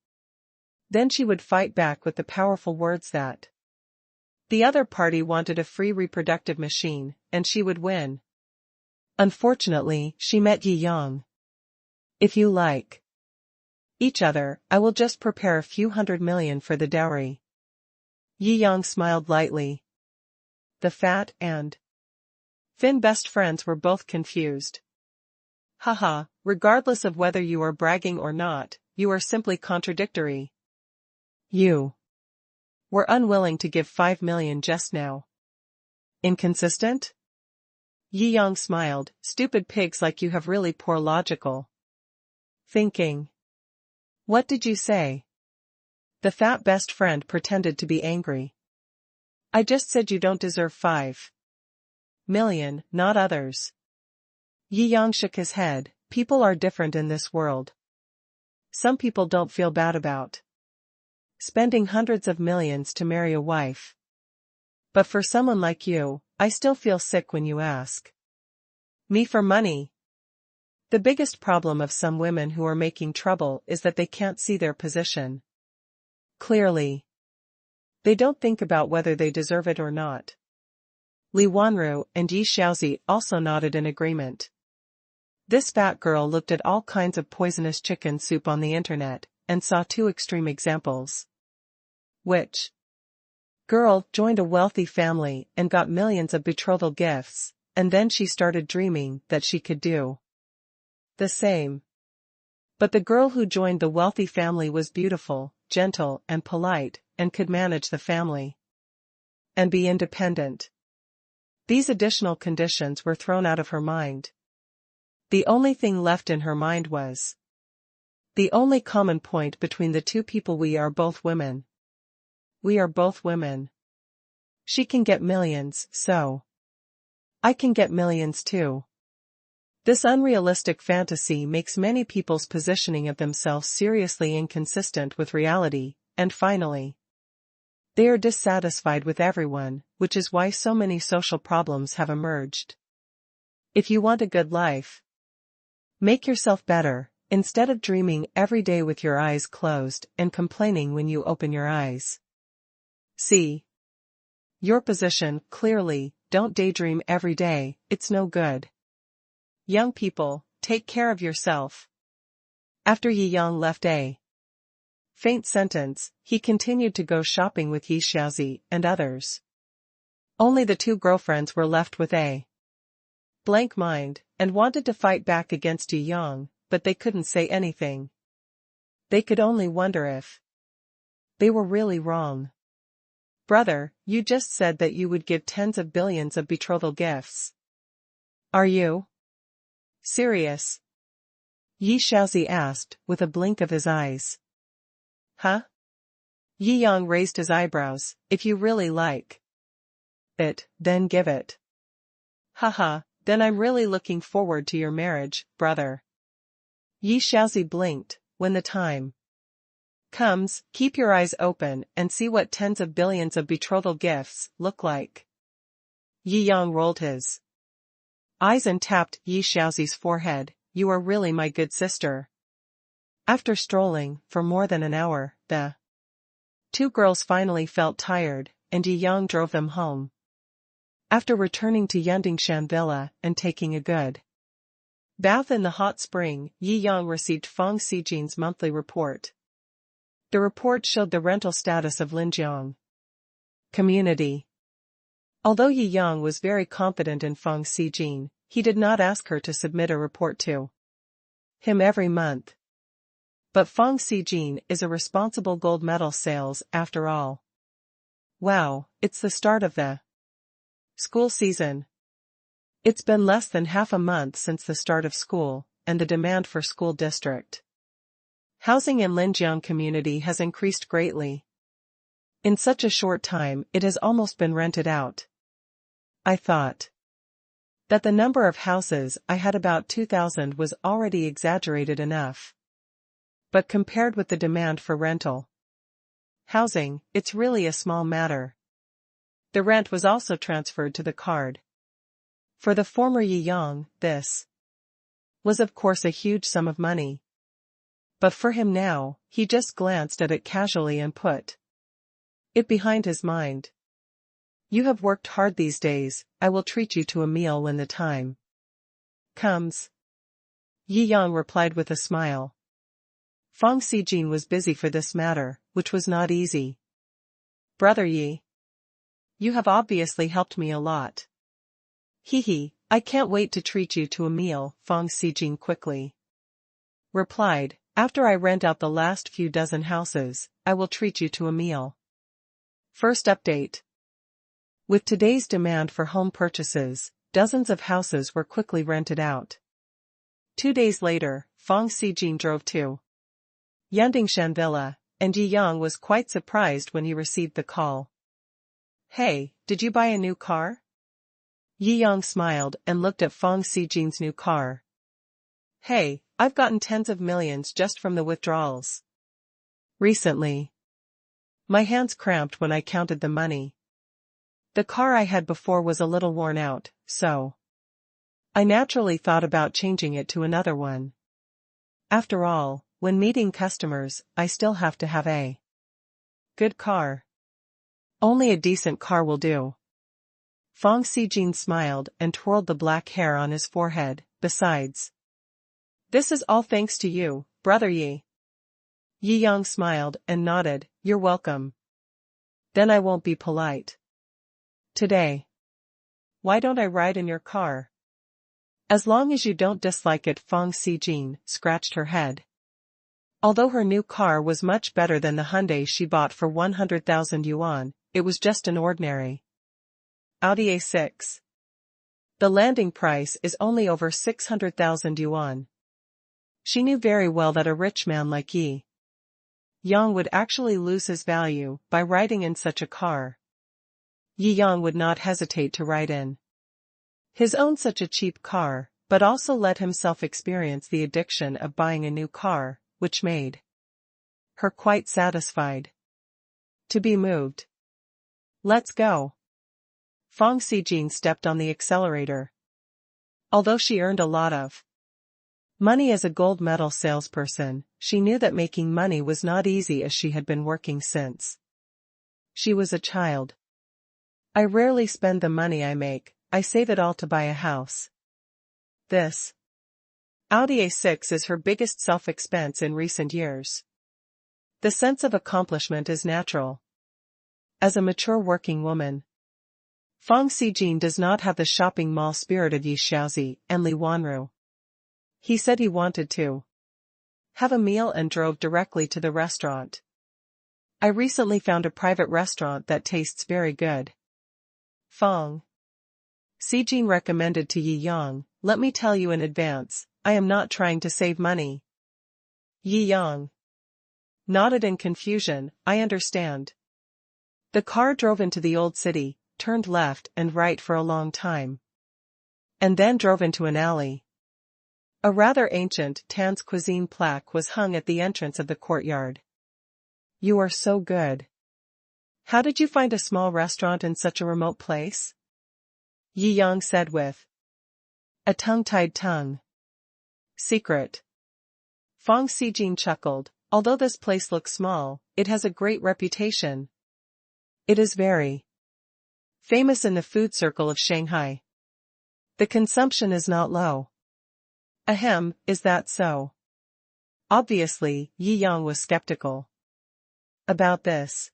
Then she would fight back with the powerful words that the other party wanted a free reproductive machine, and she would win. Unfortunately, she met Yi Yang. If you like each other, I will just prepare a few 100 million for the dowry. Yi Yang smiled lightly. The fat and thin best friends were both confused. Haha, regardless of whether you are bragging or not, you are simply contradictory. You were unwilling to give 5 million just now. Inconsistent? Yi Yang smiled. Stupid pigs like you have really poor logical thinking. What did you say? The fat best friend pretended to be angry. I just said you don't deserve 5 million, not others. Yi Yang shook his head. People are different in this world. Some people don't feel bad about spending hundreds of millions to marry a wife. But for someone like you, I still feel sick when you ask me for money. The biggest problem of some women who are making trouble is that they can't see their position clearly. They don't think about whether they deserve it or not. Li Wanru and Yi Xiaozi also nodded in agreement. This fat girl looked at all kinds of poisonous chicken soup on the internet, and saw 2 extreme examples. Which girl joined a wealthy family and got millions of betrothal gifts, and then she started dreaming that she could do the same. But the girl who joined the wealthy family was beautiful, gentle, and polite, and could manage the family and be independent. These additional conditions were thrown out of her mind. The only thing left in her mind was the only common point between the two people: we are both women. We are both women. She can get millions, so I can get millions too. This unrealistic fantasy makes many people's positioning of themselves seriously inconsistent with reality, and finally, they are dissatisfied with everyone, which is why so many social problems have emerged. If you want a good life, make yourself better, instead of dreaming every day with your eyes closed and complaining when you open your eyes. See your position clearly. Don't daydream every day, it's no good. Young people, take care of yourself. After Yi Yang left a faint sentence, he continued to go shopping with Yi Xiaozi and others. Only the 2 girlfriends were left with a blank mind, and wanted to fight back against Yi Yang, but they couldn't say anything. They could only wonder if they were really wrong. Brother, you just said that you would give tens of billions of betrothal gifts. Are you serious? Yi Shaozi asked, with a blink of his eyes. Huh? Yi Yang raised his eyebrows. If you really like it, then give it. Haha, then I'm really looking forward to your marriage, brother. Yi Shaozi blinked. When the time comes, keep your eyes open and see what tens of billions of betrothal gifts look like. Yi Yang rolled his eyes and tapped Yi Shaozi's forehead. You are really my good sister. After strolling for more than an hour, the two girls finally felt tired, and Yi Yang drove them home. After returning to Jiangjing Villa and taking a good bath in the hot spring, Yi Yang received Feng Xijin's monthly report. The report showed the rental status of Linjiang community. Although Yi Yang was very confident in Feng Xijin, he did not ask her to submit a report to him every month. But Feng Xijin is a responsible gold medal sales after all. Wow, it's the start of the school season. It's been less than half a month since the start of school, and the demand for school district housing in Linjiang community has increased greatly. In such a short time, it has almost been rented out. I thought that the number of houses I had, about 2,000, was already exaggerated enough. But compared with the demand for rental housing, it's really a small matter. The rent was also transferred to the card. For the former Yi Yang, this was of course a huge sum of money. But for him now, he just glanced at it casually and put it behind his mind. You have worked hard these days, I will treat you to a meal when the time comes. Yi Yang replied with a smile. Feng Xijin was busy for this matter, which was not easy. Brother Yi, you have obviously helped me a lot. Hee, I can't wait to treat you to a meal, Feng Xijin quickly replied. After I rent out the last few dozen houses, I will treat you to a meal. First update. With today's demand for home purchases, dozens of houses were quickly rented out. 2 days later, Feng Xijin drove to Jiangjing Villa, and Yi Yang was quite surprised when he received the call. Hey, did you buy a new car? Yi Yang smiled and looked at Feng Xijin's new car. Hey, I've gotten tens of millions just from the withdrawals recently. My hands cramped when I counted the money. The car I had before was a little worn out, so I naturally thought about changing it to another one. After all, when meeting customers, I still have to have a good car. Only a decent car will do. Feng Xijin smiled and twirled the black hair on his forehead. Besides, this is all thanks to you, brother Yi. Yi Yang smiled and nodded. You're welcome. Then I won't be polite today. Why don't I ride in your car? As long as you don't dislike it. Feng Xijin scratched her head. Although her new car was much better than the Hyundai she bought for 100,000 yuan, it was just an ordinary Audi A6. The landing price is only over 600,000 yuan. She knew very well that a rich man like Yi Yang would actually lose his value by riding in such a car. Yi Yang would not hesitate to ride in his own such a cheap car, but also let himself experience the addiction of buying a new car, which made her quite satisfied to be moved. Let's go. Feng Xijin stepped on the accelerator. Although she earned a lot of money as a gold medal salesperson, she knew that making money was not easy, as she had been working since she was a child. I rarely spend the money I make, I save it all to buy a house. This Audi A6 is her biggest self-expense in recent years. The sense of accomplishment is natural. As a mature working woman, Feng Xijin does not have the shopping mall spirit of Yi Shaozi and Li Wanru. He said he wanted to have a meal and drove directly to the restaurant. I recently found a private restaurant that tastes very good. Fong Xijin recommended to Yi Yang, let me tell you in advance, I am not trying to save money. Yi Yang nodded in confusion, I understand. The car drove into the old city, turned left and right for a long time. And then drove into an alley. A rather ancient Tan's cuisine plaque was hung at the entrance of the courtyard. You are so good. How did you find a small restaurant in such a remote place? Yi Yang said with a tongue-tied tongue. Secret. Fong Xijin chuckled, although this place looks small, it has a great reputation. It is very famous in the food circle of Shanghai. The consumption is not low. Ahem, is that so? Obviously, Yi Yang was skeptical about this.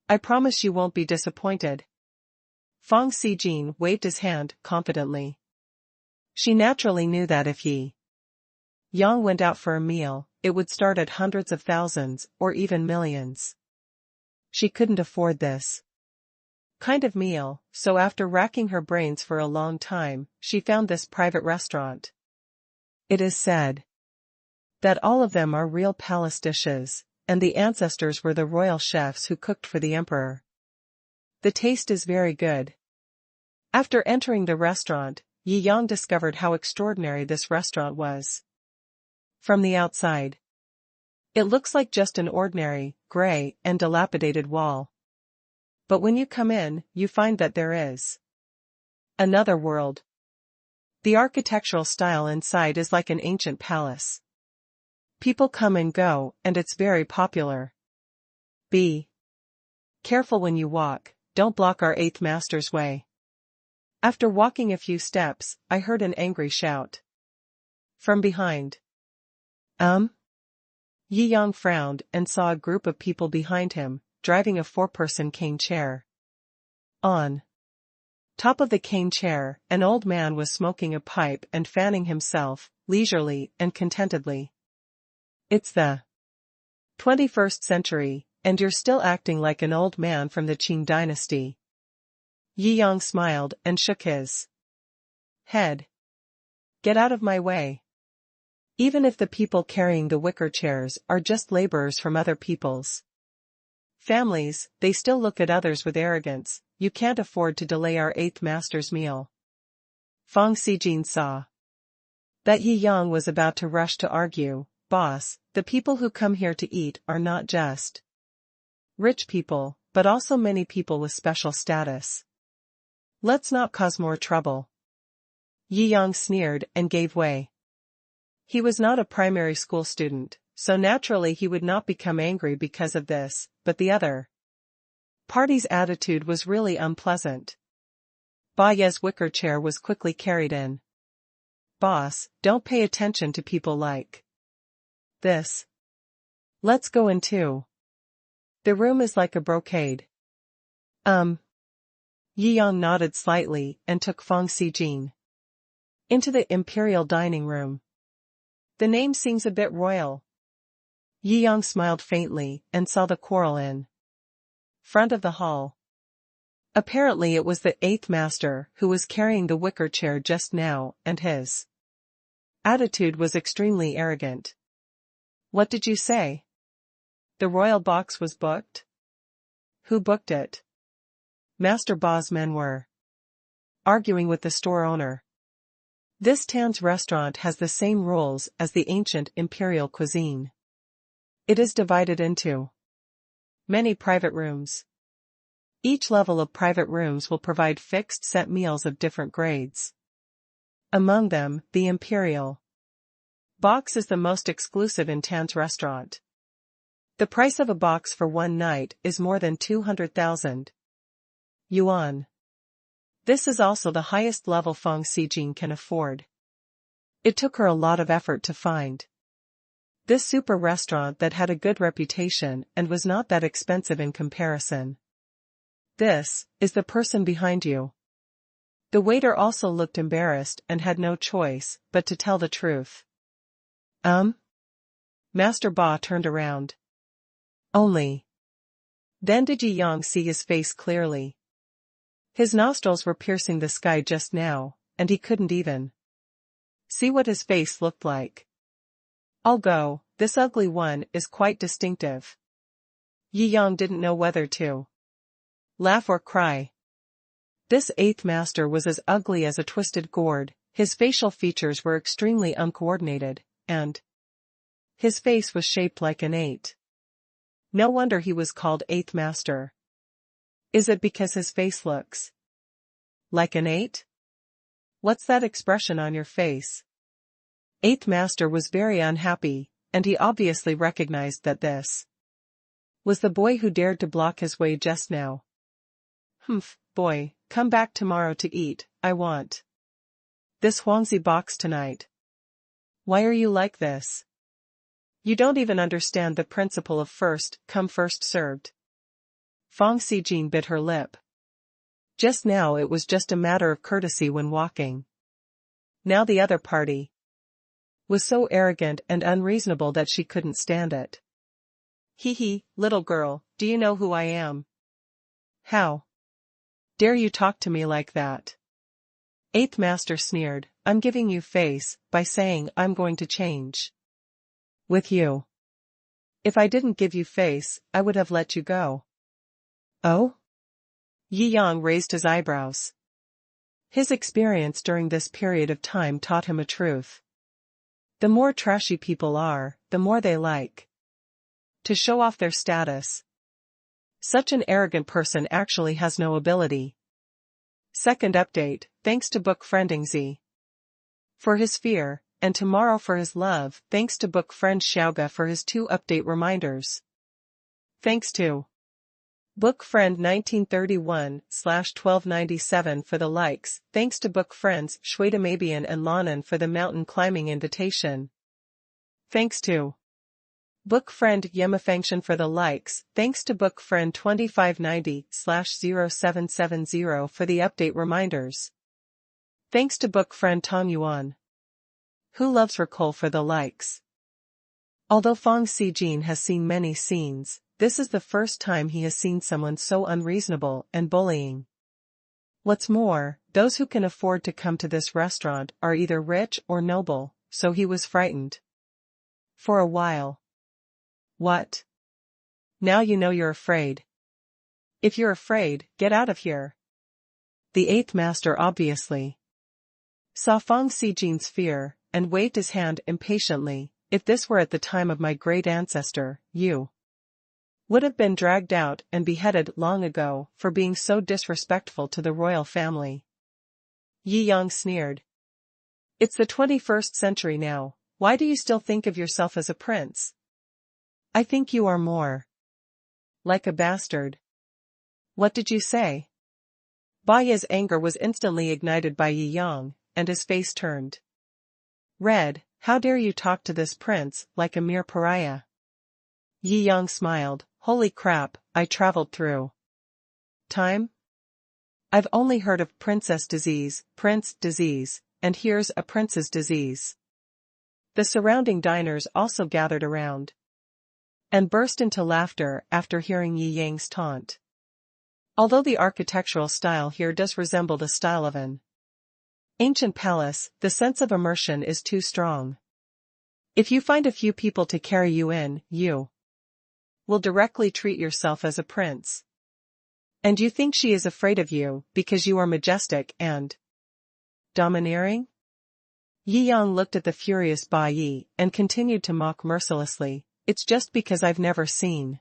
I promise you won't be disappointed. Fong Xijin waved his hand confidently. She naturally knew that if Yi Yang went out for a meal, it would start at hundreds of thousands, or even millions. She couldn't afford this kind of meal, so after racking her brains for a long time, she found this private restaurant. It is said that all of them are real palace dishes, and the ancestors were the royal chefs who cooked for the emperor. The taste is very good. After entering the restaurant, Yi Yang discovered how extraordinary this restaurant was. From the outside, it looks like just an ordinary, gray, and dilapidated wall. But when you come in, you find that there is another world. The architectural style inside is like an ancient palace. People come and go, and it's very popular. Be careful when you walk, don't block our eighth master's way. After walking a few steps, I heard an angry shout from behind. Yi Yang frowned and saw a group of people behind him, driving a four-person cane chair. On top of the cane chair, an old man was smoking a pipe and fanning himself, leisurely and contentedly. It's the 21st century, and you're still acting like an old man from the Qing dynasty. Yi Yang smiled and shook his head. Get out of my way. Even if the people carrying the wicker chairs are just laborers from other people's families, they still look at others with arrogance. You can't afford to delay our eighth master's meal. Fong Xijin saw that Yi Yang was about to rush to argue. Boss, the people who come here to eat are not just rich people, but also many people with special status. Let's not cause more trouble. Yi Yang sneered and gave way. He was not a primary school student, so naturally he would not become angry because of this, but the other party's attitude was really unpleasant. Ba Ye's wicker chair was quickly carried in. Boss, don't pay attention to people like this. Let's go in too. The room is like a brocade. Yi Yang nodded slightly and took Fong Xijin into the imperial dining room. The name seems a bit royal. Yi Yang smiled faintly and saw the quarrel in front of the hall. Apparently it was the eighth master who was carrying the wicker chair just now, and his attitude was extremely arrogant. What did you say? The royal box was booked? Who booked it? Master Ba's men were arguing with the store owner. This Tan's restaurant has the same rules as the ancient imperial cuisine. It is divided into many private rooms. Each level of private rooms will provide fixed set meals of different grades. Among them, the imperial box is the most exclusive in Tan's restaurant. The price of a box for one night is more than 200,000 yuan. This is also the highest level Fong Xijin can afford. It took her a lot of effort to find this super restaurant that had a good reputation and was not that expensive in comparison. This is the person behind you. The waiter also looked embarrassed and had no choice but to tell the truth. Master Ba turned around. Only Then did Yi Yang see his face clearly. His nostrils were piercing the sky just now, and he couldn't even see what his face looked like. I'll go, this ugly one is quite distinctive. Yi Yang didn't know whether to laugh or cry. This eighth master was as ugly as a twisted gourd, his facial features were extremely uncoordinated, and his face was shaped like an 8. No wonder he was called eighth master. Is it because his face looks like an 8? What's that expression on your face? Eighth master was very unhappy, and he obviously recognized that this was the boy who dared to block his way just now. Humph, boy, come back tomorrow to eat, I want this Huangzi box tonight. Why are you like this? You don't even understand the principle of first come first served. Fang Xijin bit her lip. Just now it was just a matter of courtesy when walking. Now the other party was so arrogant and unreasonable that she couldn't stand it. Hee, little girl, do you know who I am? How dare you talk to me like that? Eighth master sneered, I'm giving you face, by saying I'm going to change with you. If I didn't give you face, I would have let you go. Oh? Yi Yang raised his eyebrows. His experience during this period of time taught him a truth. The more trashy people are, the more they like to show off their status. Such an arrogant person actually has no ability. Second update, thanks to book friending Z for his fear, and tomorrow for his love, thanks to book friend Xiaoga for his 2 update reminders. Thanks to book friend 1931/1297 for the likes, thanks to book friends Shuidamabian and Lanan for the mountain climbing invitation. Thanks to book friend Yemafengxian for the likes, thanks to book friend 2590/0770 for the update reminders. Thanks to book friend Tong Yuan, who loves Ricole, for the likes. Although Fang Xijin has seen many scenes, this is the first time he has seen someone so unreasonable and bullying. What's more, those who can afford to come to this restaurant are either rich or noble, so he was frightened. For a while. What? Now you know you're afraid. If you're afraid, get out of here. The eighth master obviously saw Fang Xijin's fear, and waved his hand impatiently. If this were at the time of my great ancestor, you would have been dragged out and beheaded long ago for being so disrespectful to the royal family. Yi Yang sneered. It's the 21st century now, why do you still think of yourself as a prince? I think you are more like a bastard. What did you say? Ba Ye's anger was instantly ignited by Yi Yang, and his face turned red. How dare you talk to this prince like a mere pariah? Yi Yang smiled. Holy crap, I traveled through time? I've only heard of princess disease, prince disease, and here's a prince's disease. The surrounding diners also gathered around and burst into laughter after hearing Yi Yang's taunt. Although the architectural style here does resemble the style of an ancient palace, the sense of immersion is too strong. If you find a few people to carry you in, you will directly treat yourself as a prince. And you think she is afraid of you because you are majestic and domineering? Yi Yang looked at the furious Ba Yi and continued to mock mercilessly. It's just because I've never seen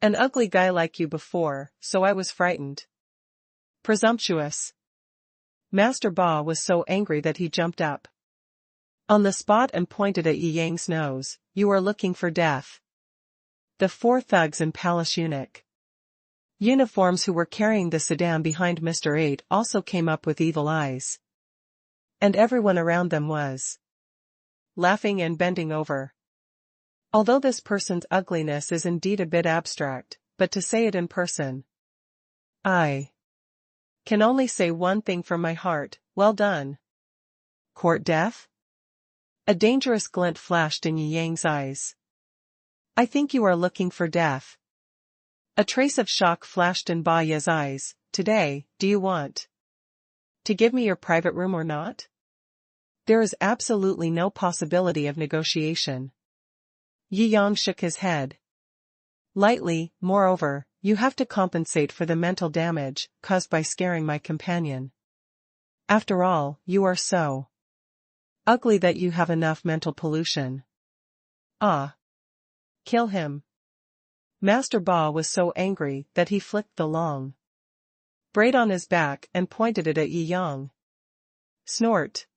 an ugly guy like you before, so I was frightened. Presumptuous. Master Ba was so angry that he jumped up on the spot and pointed at Yi Yang's nose. You are looking for death. The 4 thugs in palace uniforms who were carrying the sedan behind Mr. 8 also came up with evil eyes. And everyone around them was laughing and bending over. Although this person's ugliness is indeed a bit abstract, but to say it in person, I can only say one thing from my heart, well done. Court death? A dangerous glint flashed in Yi Yang's eyes. I think you are looking for death. A trace of shock flashed in Ba Ye's eyes. Today, do you want to give me your private room or not? There is absolutely no possibility of negotiation. Yi Yang shook his head. Lightly, moreover, you have to compensate for the mental damage caused by scaring my companion. After all, you are so ugly that you have enough mental pollution. Ah. Kill him. Master Ba was so angry that he flicked the long braid on his back and pointed it at Yi Yang. Snort.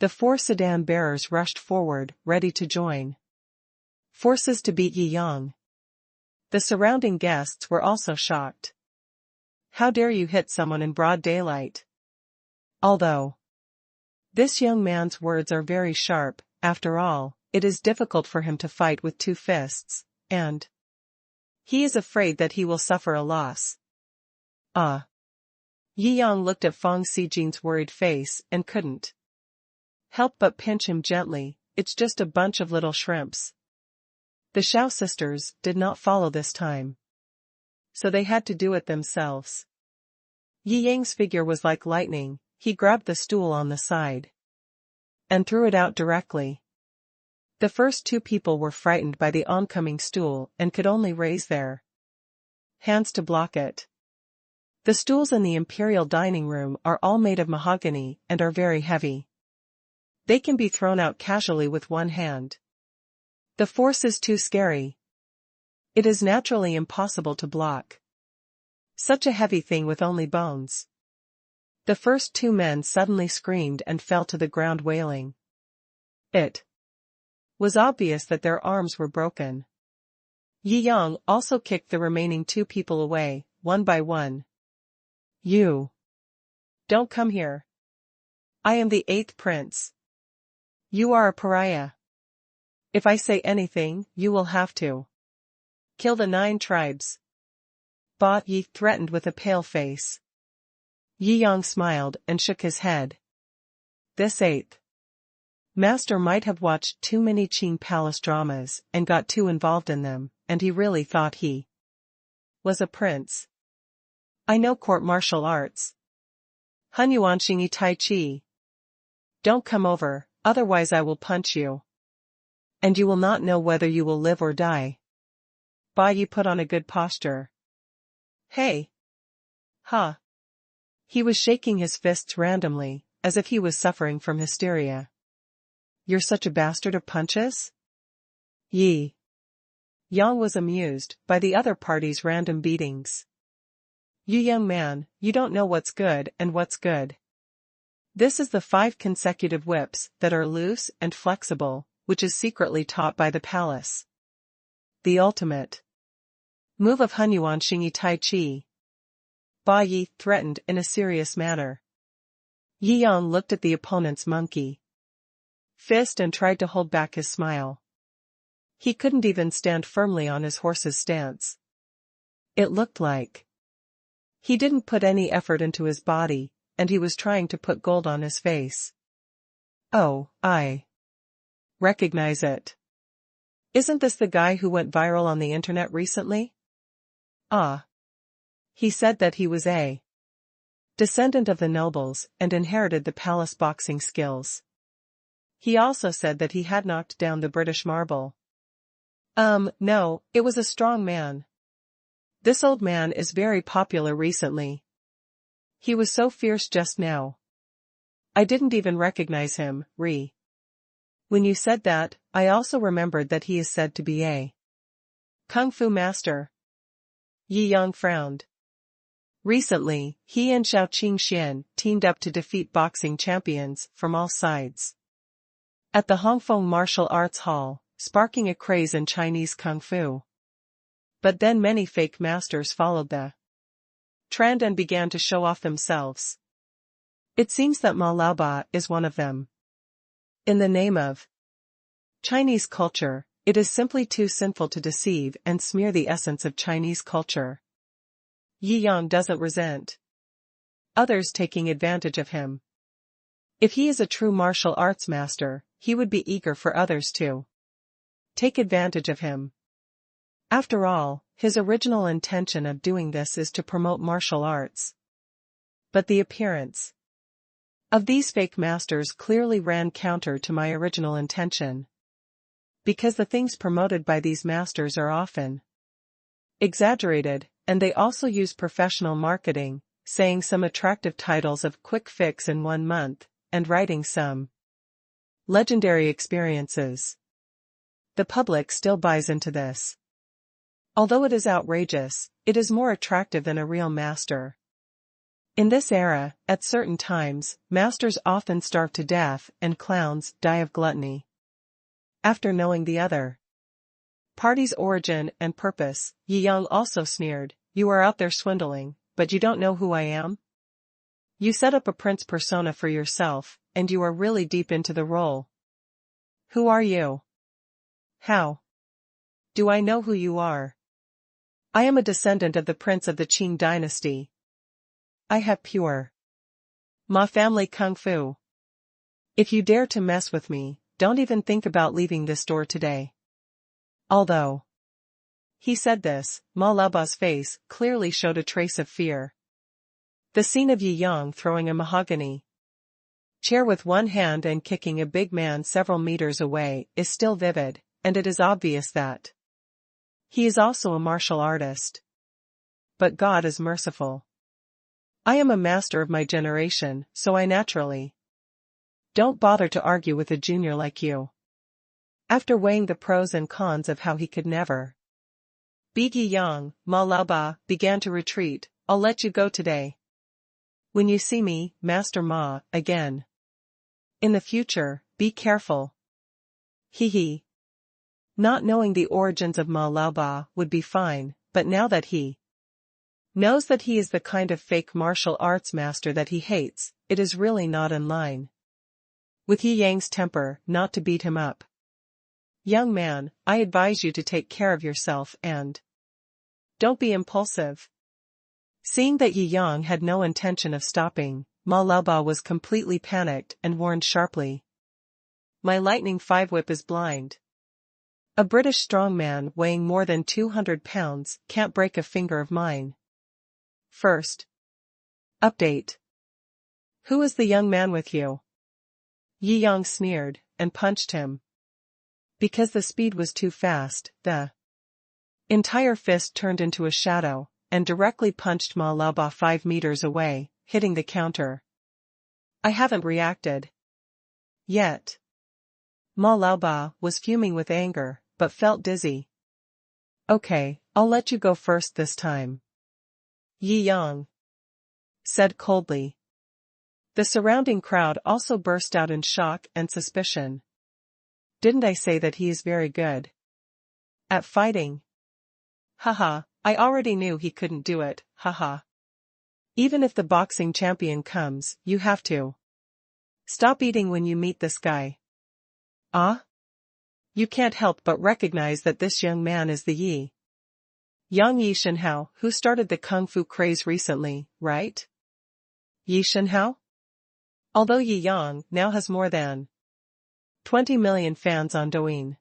The 4 sedan bearers rushed forward, ready to join forces to beat Yi Yang. The surrounding guests were also shocked. How dare you hit someone in broad daylight? Although this young man's words are very sharp, after all, it is difficult for him to fight with 2 fists, and he is afraid that he will suffer a loss. Ah. Yi Yang looked at Feng Xijin's worried face and couldn't help but pinch him gently. It's just a bunch of little shrimps. The Shou sisters did not follow this time, so they had to do it themselves. Yi Yang's figure was like lightning. He grabbed the stool on the side and threw it out directly. The first 2 people were frightened by the oncoming stool and could only raise their hands to block it. The stools in the imperial dining room are all made of mahogany and are very heavy. They can be thrown out casually with one hand. The force is too scary. It is naturally impossible to block such a heavy thing with only bones. The first 2 men suddenly screamed and fell to the ground wailing. It was obvious that their arms were broken. Yi Yang also kicked the remaining 2 people away, one by one. You don't come here. I am the 8th prince. You are a pariah. If I say anything, you will have to kill the 9 tribes. Ba Yi threatened with a pale face. Yi Yang smiled and shook his head. This 8th master might have watched too many Qing palace dramas and got too involved in them, and he really thought he was a prince. I know court martial arts. Hunyuan Xingyi Tai Chi. Don't come over, otherwise I will punch you. And you will not know whether you will live or die. Ba Yi put on a good posture. Hey. Ha. He was shaking his fists randomly, as if he was suffering from hysteria. You're such a bastard of punches? Yi Yang was amused by the other party's random beatings. You young man, you don't know what's good and what's good. This is the 5 consecutive whips that are loose and flexible, which is secretly taught by the palace. The ultimate move of Hunyuan Xingyi Tai Chi. Ba Yi threatened in a serious manner. Yi Yang looked at the opponent's monkey fist and tried to hold back his smile. He couldn't even stand firmly on his horse's stance. It looked like he didn't put any effort into his body, and he was trying to put gold on his face. Oh, I recognize it. Isn't this the guy who went viral on the internet recently? Ah. He said that he was a descendant of the nobles and inherited the palace boxing skills. He also said that he had knocked down the British marble. No, it was a strong man. This old man is very popular recently. He was so fierce just now. I didn't even recognize him, Ri. When you said that, I also remembered that he is said to be a kung fu master. Yi Yang frowned. Recently, he and Shou Qingxian teamed up to defeat boxing champions from all sides at the Hongfeng Martial Arts Hall, sparking a craze in Chinese kung fu. But then many fake masters followed the trend and began to show off themselves. It seems that Ma Laoba is one of them. In the name of Chinese culture, it is simply too sinful to deceive and smear the essence of Chinese culture. Yi Yang doesn't resent others taking advantage of him. If he is a true martial arts master, he would be eager for others to take advantage of him. After all, his original intention of doing this is to promote martial arts. But the appearance of these fake masters clearly ran counter to my original intention. Because the things promoted by these masters are often exaggerated, and they also use professional marketing, saying some attractive titles of quick fix in 1 month, and writing some legendary experiences. The public still buys into this. Although it is outrageous, it is more attractive than a real master. In this era, at certain times, masters often starve to death and clowns die of gluttony. After knowing the other party's origin and purpose, Yi Yang also sneered, "You are out there swindling, but you don't know who I am? You set up a prince persona for yourself, and you are really deep into the role. Who are you? How do I know who you are? I am a descendant of the prince of the Qing dynasty. I have pure Ma family kung fu. If you dare to mess with me, don't even think about leaving this door today." Although he said this, Ma Laoba's face clearly showed a trace of fear. The scene of Yi Yang throwing a mahogany chair with one hand and kicking a big man several meters away is still vivid, and it is obvious that he is also a martial artist. But God is merciful. I am a master of my generation, so I naturally don't bother to argue with a junior like you. After weighing the pros and cons of how he could never beat Yi Yang, Ma Laoba began to retreat. "I'll let you go today. When you see me, Master Ma, again in the future, be careful." He. Not knowing the origins of Ma Laoba would be fine, but now that he knows that he is the kind of fake martial arts master that he hates, it is really not in line with Yi Yang's temper not to beat him up. "Young man, I advise you to take care of yourself and don't be impulsive." Seeing that Yi Yang had no intention of stopping, Ma Laoba was completely panicked and warned sharply, "My lightning 5 whip is blind. A British strongman weighing more than 200 pounds can't break a finger of mine." First update. "Who is the young man with you?" Yi Yang sneered, and punched him. Because the speed was too fast, the entire fist turned into a shadow, and directly punched Ma Laoba 5 meters away, hitting the counter. "I haven't reacted yet." Ma Laoba was fuming with anger, but felt dizzy. "Okay, I'll let you go first this time," Yi Yang said coldly. The surrounding crowd also burst out in shock and suspicion. "Didn't I say that he is very good at fighting? Haha, I already knew he couldn't do it, haha. Even if the boxing champion comes, you have to stop eating when you meet this guy. Ah? You can't help but recognize that this young man is the Yi Yang Shenhao who started the kung fu craze recently, right? Yi Shenhao? Although Yi Yang now has more than 20 million fans on Douyin.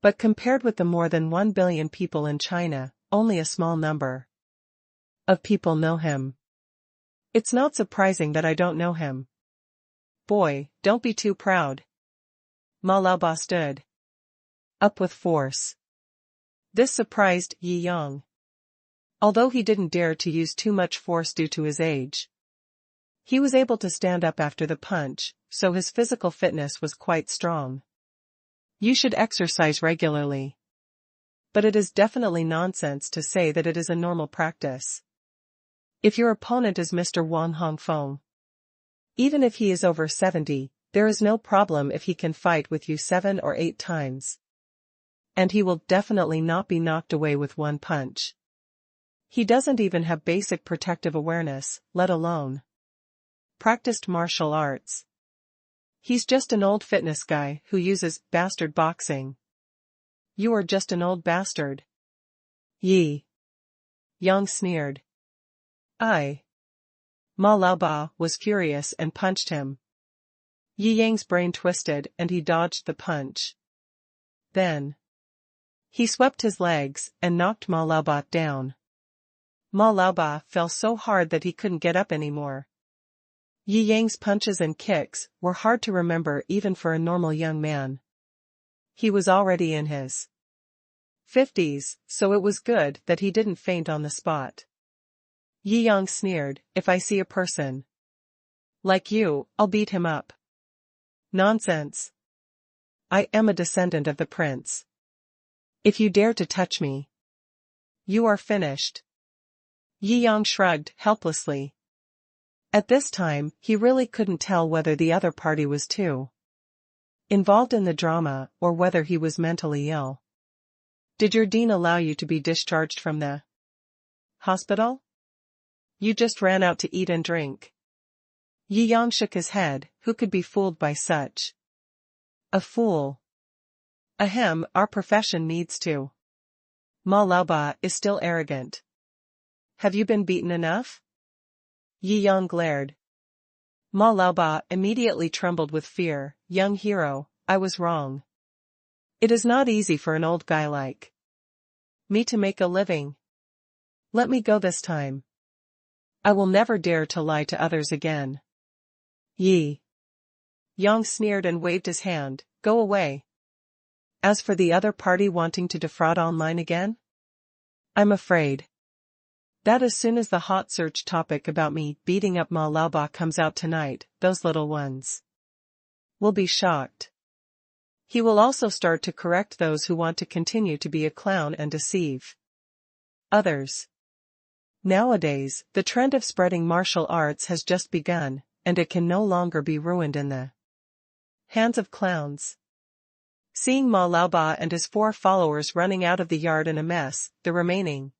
But compared with the more than 1 billion people in China, only a small number of people know him. It's not surprising that I don't know him." "Boy, don't be too proud." Ma Laoba stood up with force. This surprised Yi Yang. Although he didn't dare to use too much force due to his age, he was able to stand up after the punch, so his physical fitness was quite strong. "You should exercise regularly. But it is definitely nonsense to say that it is a normal practice. If your opponent is Mr. Wang Hongfeng, even if he is over 70, there is no problem if he can fight with you 7 or 8 times. And he will definitely not be knocked away with one punch. He doesn't even have basic protective awareness, let alone practiced martial arts. He's just an old fitness guy who uses bastard boxing. You are just an old bastard." Yi Yang sneered. "I." Ma Laoba was furious and punched him. Yi Yang's brain twisted and he dodged the punch. Then He swept his legs and knocked Ma Laoba down. Ma Laoba fell so hard that he couldn't get up anymore. Yi Yang's punches and kicks were hard to remember even for a normal young man. He was already in his 50s, so it was good that he didn't faint on the spot. Yi Yang sneered, "If I see a person like you, I'll beat him up." "Nonsense. I am a descendant of the prince. If you dare to touch me, you are finished." Yi Yang shrugged helplessly. At this time, he really couldn't tell whether the other party was too involved in the drama or whether he was mentally ill. "Did your dean allow you to be discharged from the hospital? You just ran out to eat and drink." Yi Yang shook his head. Who could be fooled by such a fool? Ahem, our profession needs to. Ma Laoba is still arrogant. Have you been beaten enough? Yi Yang glared. Ma Laoba immediately trembled with fear. "Young hero, I was wrong. It is not easy for an old guy like me to make a living. Let me go this time. I will never dare to lie to others again." Yi Yang sneered and waved his hand. "Go away. As for the other party wanting to defraud online again, I'm afraid that as soon as the hot search topic about me beating up Ma Laoba comes out tonight, those little ones will be shocked. He will also start to correct those who want to continue to be a clown and deceive others. Nowadays, the trend of spreading martial arts has just begun, and it can no longer be ruined in the hands of clowns." Seeing Ma Laoba and his 4 followers running out of the yard in a mess, the remaining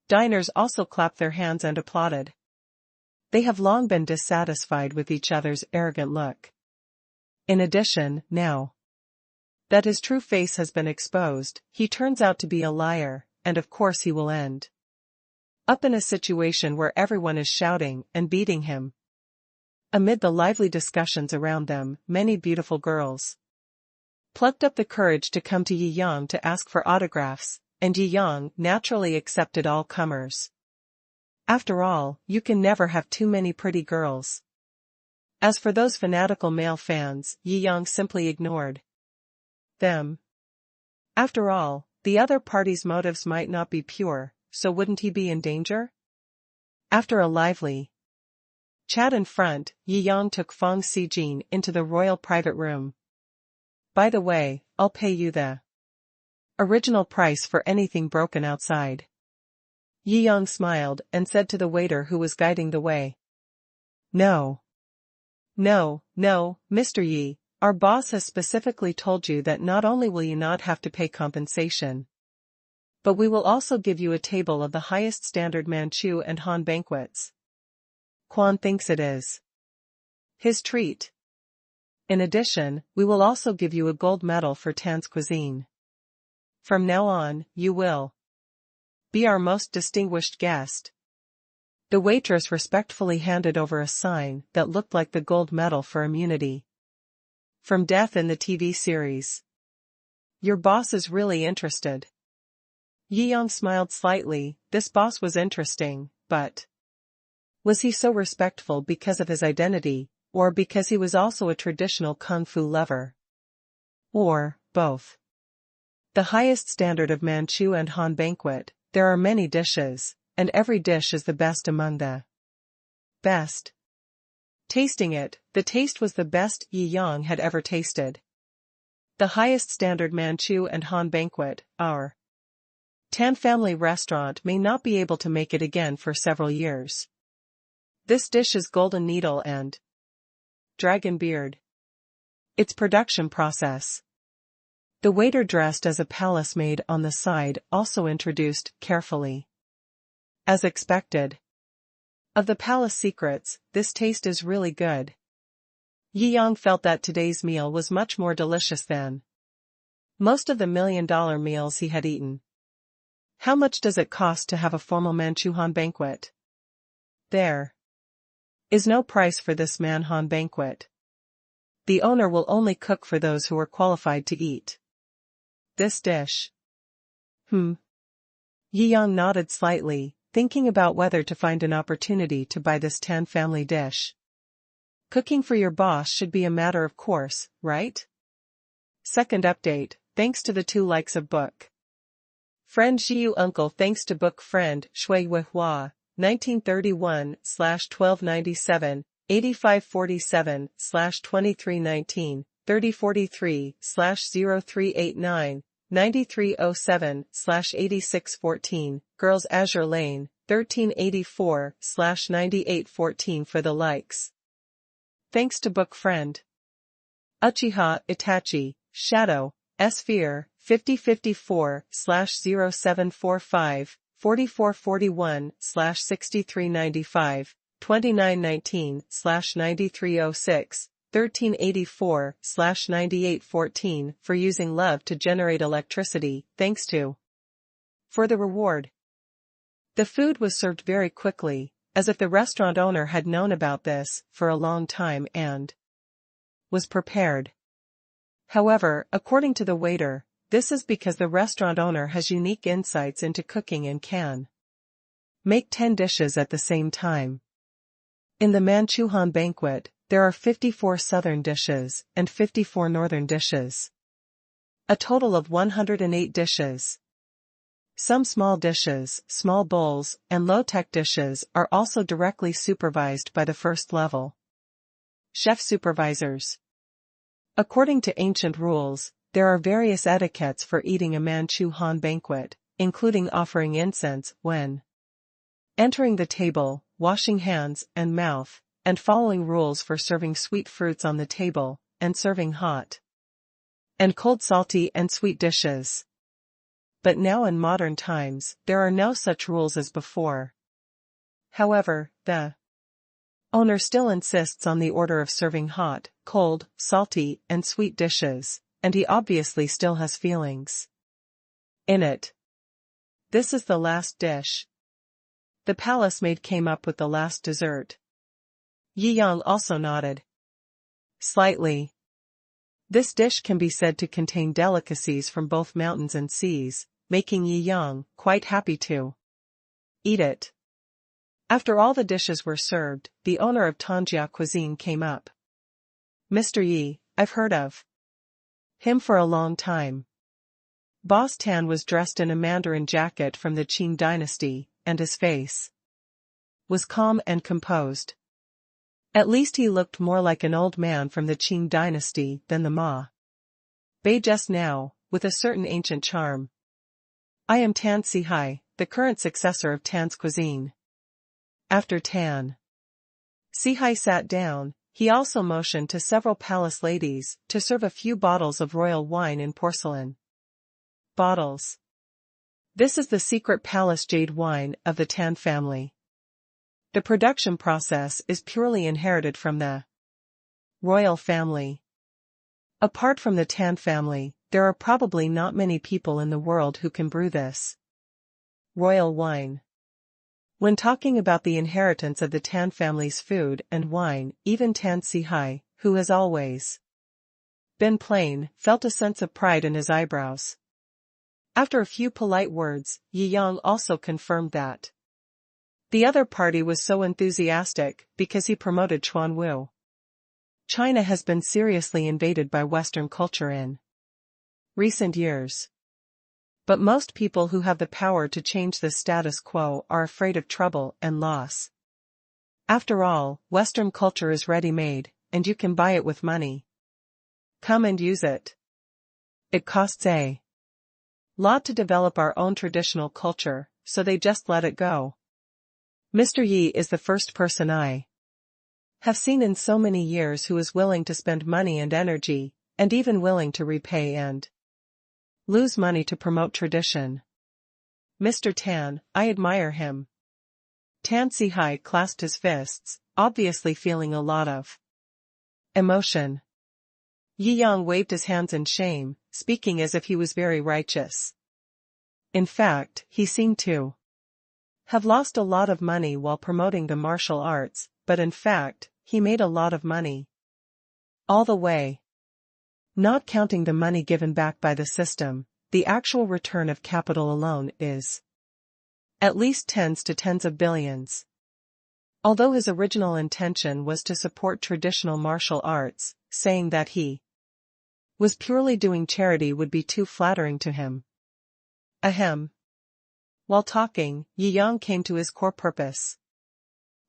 diners also clapped their hands and applauded. They have long been dissatisfied with each other's arrogant look. In addition, now that his true face has been exposed, he turns out to be a liar, and of course he will end up in a situation where everyone is shouting and beating him. Amid the lively discussions around them, many beautiful girls plucked up the courage to come to Yi Yang to ask for autographs, and Yi Yang naturally accepted all comers. After all, you can never have too many pretty girls. As for those fanatical male fans, Yi Yang simply ignored them. After all, the other party's motives might not be pure, so wouldn't he be in danger? After a lively chat in front, Yi Yang took Feng Xijin into the royal private room. "By the way, I'll pay you the original price for anything broken outside." Yi Yang smiled and said to the waiter who was guiding the way, No, Mr. Yi, our boss has specifically told you that not only will you not have to pay compensation, but we will also give you a table of the highest standard Manchu and Han banquets. Quan thinks it is his treat. In addition, we will also give you a gold medal for Tan's cuisine. From now on, you will be our most distinguished guest." The waitress respectfully handed over a sign that looked like the gold medal for immunity from death in the TV series. "Your boss is really interested." Yi Yang smiled slightly. This boss was interesting, but was he so respectful because of his identity, or because he was also a traditional kung fu lover? Or both? The highest standard of Manchu and Han banquet, there are many dishes, and every dish is the best among the best. Tasting it, the taste was the best Yi Yang had ever tasted. The highest standard Manchu and Han banquet, our Tan family restaurant may not be able to make it again for several years. This dish is golden needle and dragon beard. Its production process. The waiter dressed as a palace maid on the side also introduced carefully. As expected. Of the palace secrets, this taste is really good. Yi Yang felt that today's meal was much more delicious than most of the $1 million meals he had eaten. How much does it cost to have a formal Manchu Han banquet? There is no price for this Man Han banquet. The owner will only cook for those who are qualified to eat this dish. Yi Yang nodded slightly, thinking about whether to find an opportunity to buy this Tan family dish. Cooking for your boss should be a matter of course, right? Second update, thanks to the 2 likes of book. Friend Jiu Uncle thanks to book friend Shui Weihua, 1931/1297, 8547/2319, 3043/0389, 9307/8614, Girls Azure Lane, 1384/9814 for the likes. Thanks to book friend Uchiha Itachi, Shadow, Sphere, 5054/0745, 4441/6395, 2919/9306, 1384/9814 for using love to generate electricity, thanks to. For the reward. The food was served very quickly, as if the restaurant owner had known about this for a long time and was prepared. However, according to the waiter, this is because the restaurant owner has unique insights into cooking and can make 10 dishes at the same time. In the Manchuhan banquet, there are 54 southern dishes and 54 northern dishes. A total of 108 dishes. Some small dishes, small bowls, and low-tech dishes are also directly supervised by the first level chef supervisors. According to ancient rules, there are various etiquettes for eating a Manchu Han banquet, including offering incense when entering the table, washing hands and mouth, and following rules for serving sweet fruits on the table, and serving hot and cold salty and sweet dishes. But now in modern times, there are no such rules as before. However, the owner still insists on the order of serving hot, cold, salty, and sweet dishes, and he obviously still has feelings in it. This is the last dish. The palace maid came up with the last dessert. Yi Yang also nodded slightly. This dish can be said to contain delicacies from both mountains and seas, making Yi Yang quite happy to eat it. After all the dishes were served, the owner of Tanjia Cuisine came up. Mr. Yi, I've heard of him for a long time. Boss Tan was dressed in a Mandarin jacket from the Qing dynasty, and his face was calm and composed. At least he looked more like an old man from the Qing dynasty than the Ma Bei just now, with a certain ancient charm. I am Tan Sihai, the current successor of Tan's cuisine. After Tan Sihai sat down, he also motioned to several palace ladies to serve a few bottles of royal wine in porcelain bottles. This is the secret palace jade wine of the Tan family. The production process is purely inherited from the royal family. Apart from the Tan family, there are probably not many people in the world who can brew this royal wine. When talking about the inheritance of the Tan family's food and wine, even Tan Sihai, who has always been plain, felt a sense of pride in his eyebrows. After a few polite words, Yi Yang also confirmed that the other party was so enthusiastic because he promoted Chuan Wu. China has been seriously invaded by Western culture in recent years. But most people who have the power to change the status quo are afraid of trouble and loss. After all, Western culture is ready-made, and you can buy it with money. Come and use it. It costs a lot to develop our own traditional culture, so they just let it go. Mr. Yi is the first person I have seen in so many years who is willing to spend money and energy, and even willing to repay and lose money to promote tradition. Mr. Tan, I admire him. Tan Sihai clasped his fists, obviously feeling a lot of emotion. Yi Yang waved his hands in shame, speaking as if he was very righteous. In fact, he seemed to have lost a lot of money while promoting the martial arts, but in fact, he made a lot of money all the way. Not counting the money given back by the system, the actual return of capital alone is at least tens to tens of billions. Although his original intention was to support traditional martial arts, saying that he was purely doing charity would be too flattering to him. Ahem. While talking, Yi Yang came to his core purpose.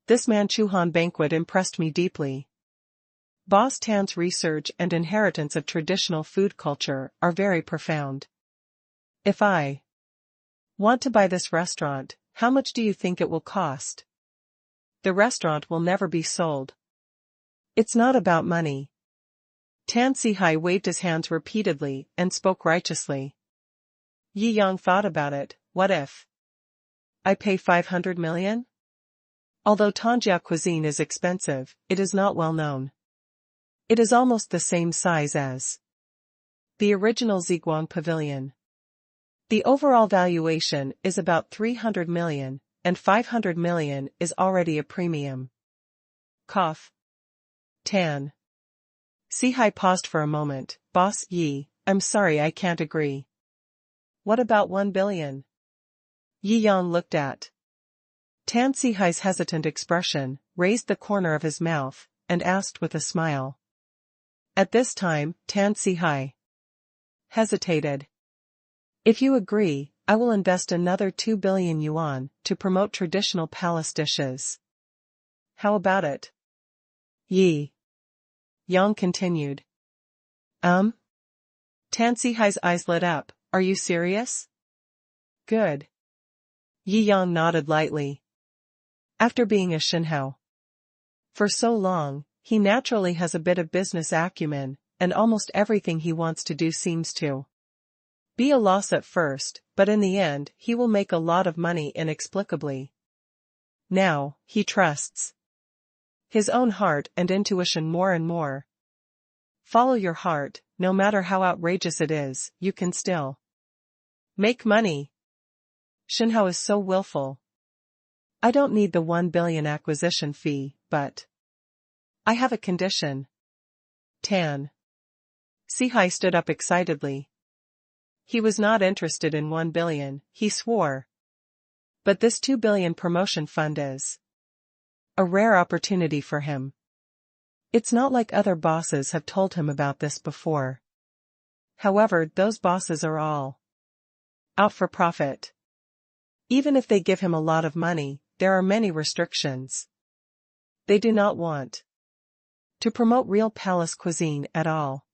This Manchuhan banquet impressed me deeply. Boss Tan's research and inheritance of traditional food culture are very profound. If I want to buy this restaurant, how much do you think it will cost? The restaurant will never be sold. It's not about money. Tan Sihai waved his hands repeatedly and spoke righteously. Yi Yang thought about it. What if I pay 500 million? Although Tanjia cuisine is expensive, it is not well known. It is almost the same size as the original Ziguang Pavilion. The overall valuation is about 300 million, and 500 million is already a premium. Cough. Tan Sihai paused for a moment. Boss Yi, I'm sorry I can't agree. What about 1 billion? Yi Yang looked at Tan Sihai's hesitant expression, raised the corner of his mouth, and asked with a smile. At this time, Tan Sihai hesitated. If you agree, I will invest another 2 billion yuan to promote traditional palace dishes. How about it? Yi Yang continued. Tan Sihai's eyes lit up. Are you serious? Good. Yi Yang nodded lightly. After being a Shinhao for so long, he naturally has a bit of business acumen, and almost everything he wants to do seems to be a loss at first, but in the end he will make a lot of money inexplicably. Now, he trusts his own heart and intuition more and more. Follow your heart, no matter how outrageous it is, you can still make money. Shinhao is so willful. I don't need the 1 billion acquisition fee, but I have a condition. Tan Sihai stood up excitedly. He was not interested in 1 billion, he swore. But this 2 billion promotion fund is a rare opportunity for him. It's not like other bosses have told him about this before. However, those bosses are all out for profit. Even if they give him a lot of money, there are many restrictions. They do not want to promote real palace cuisine at all.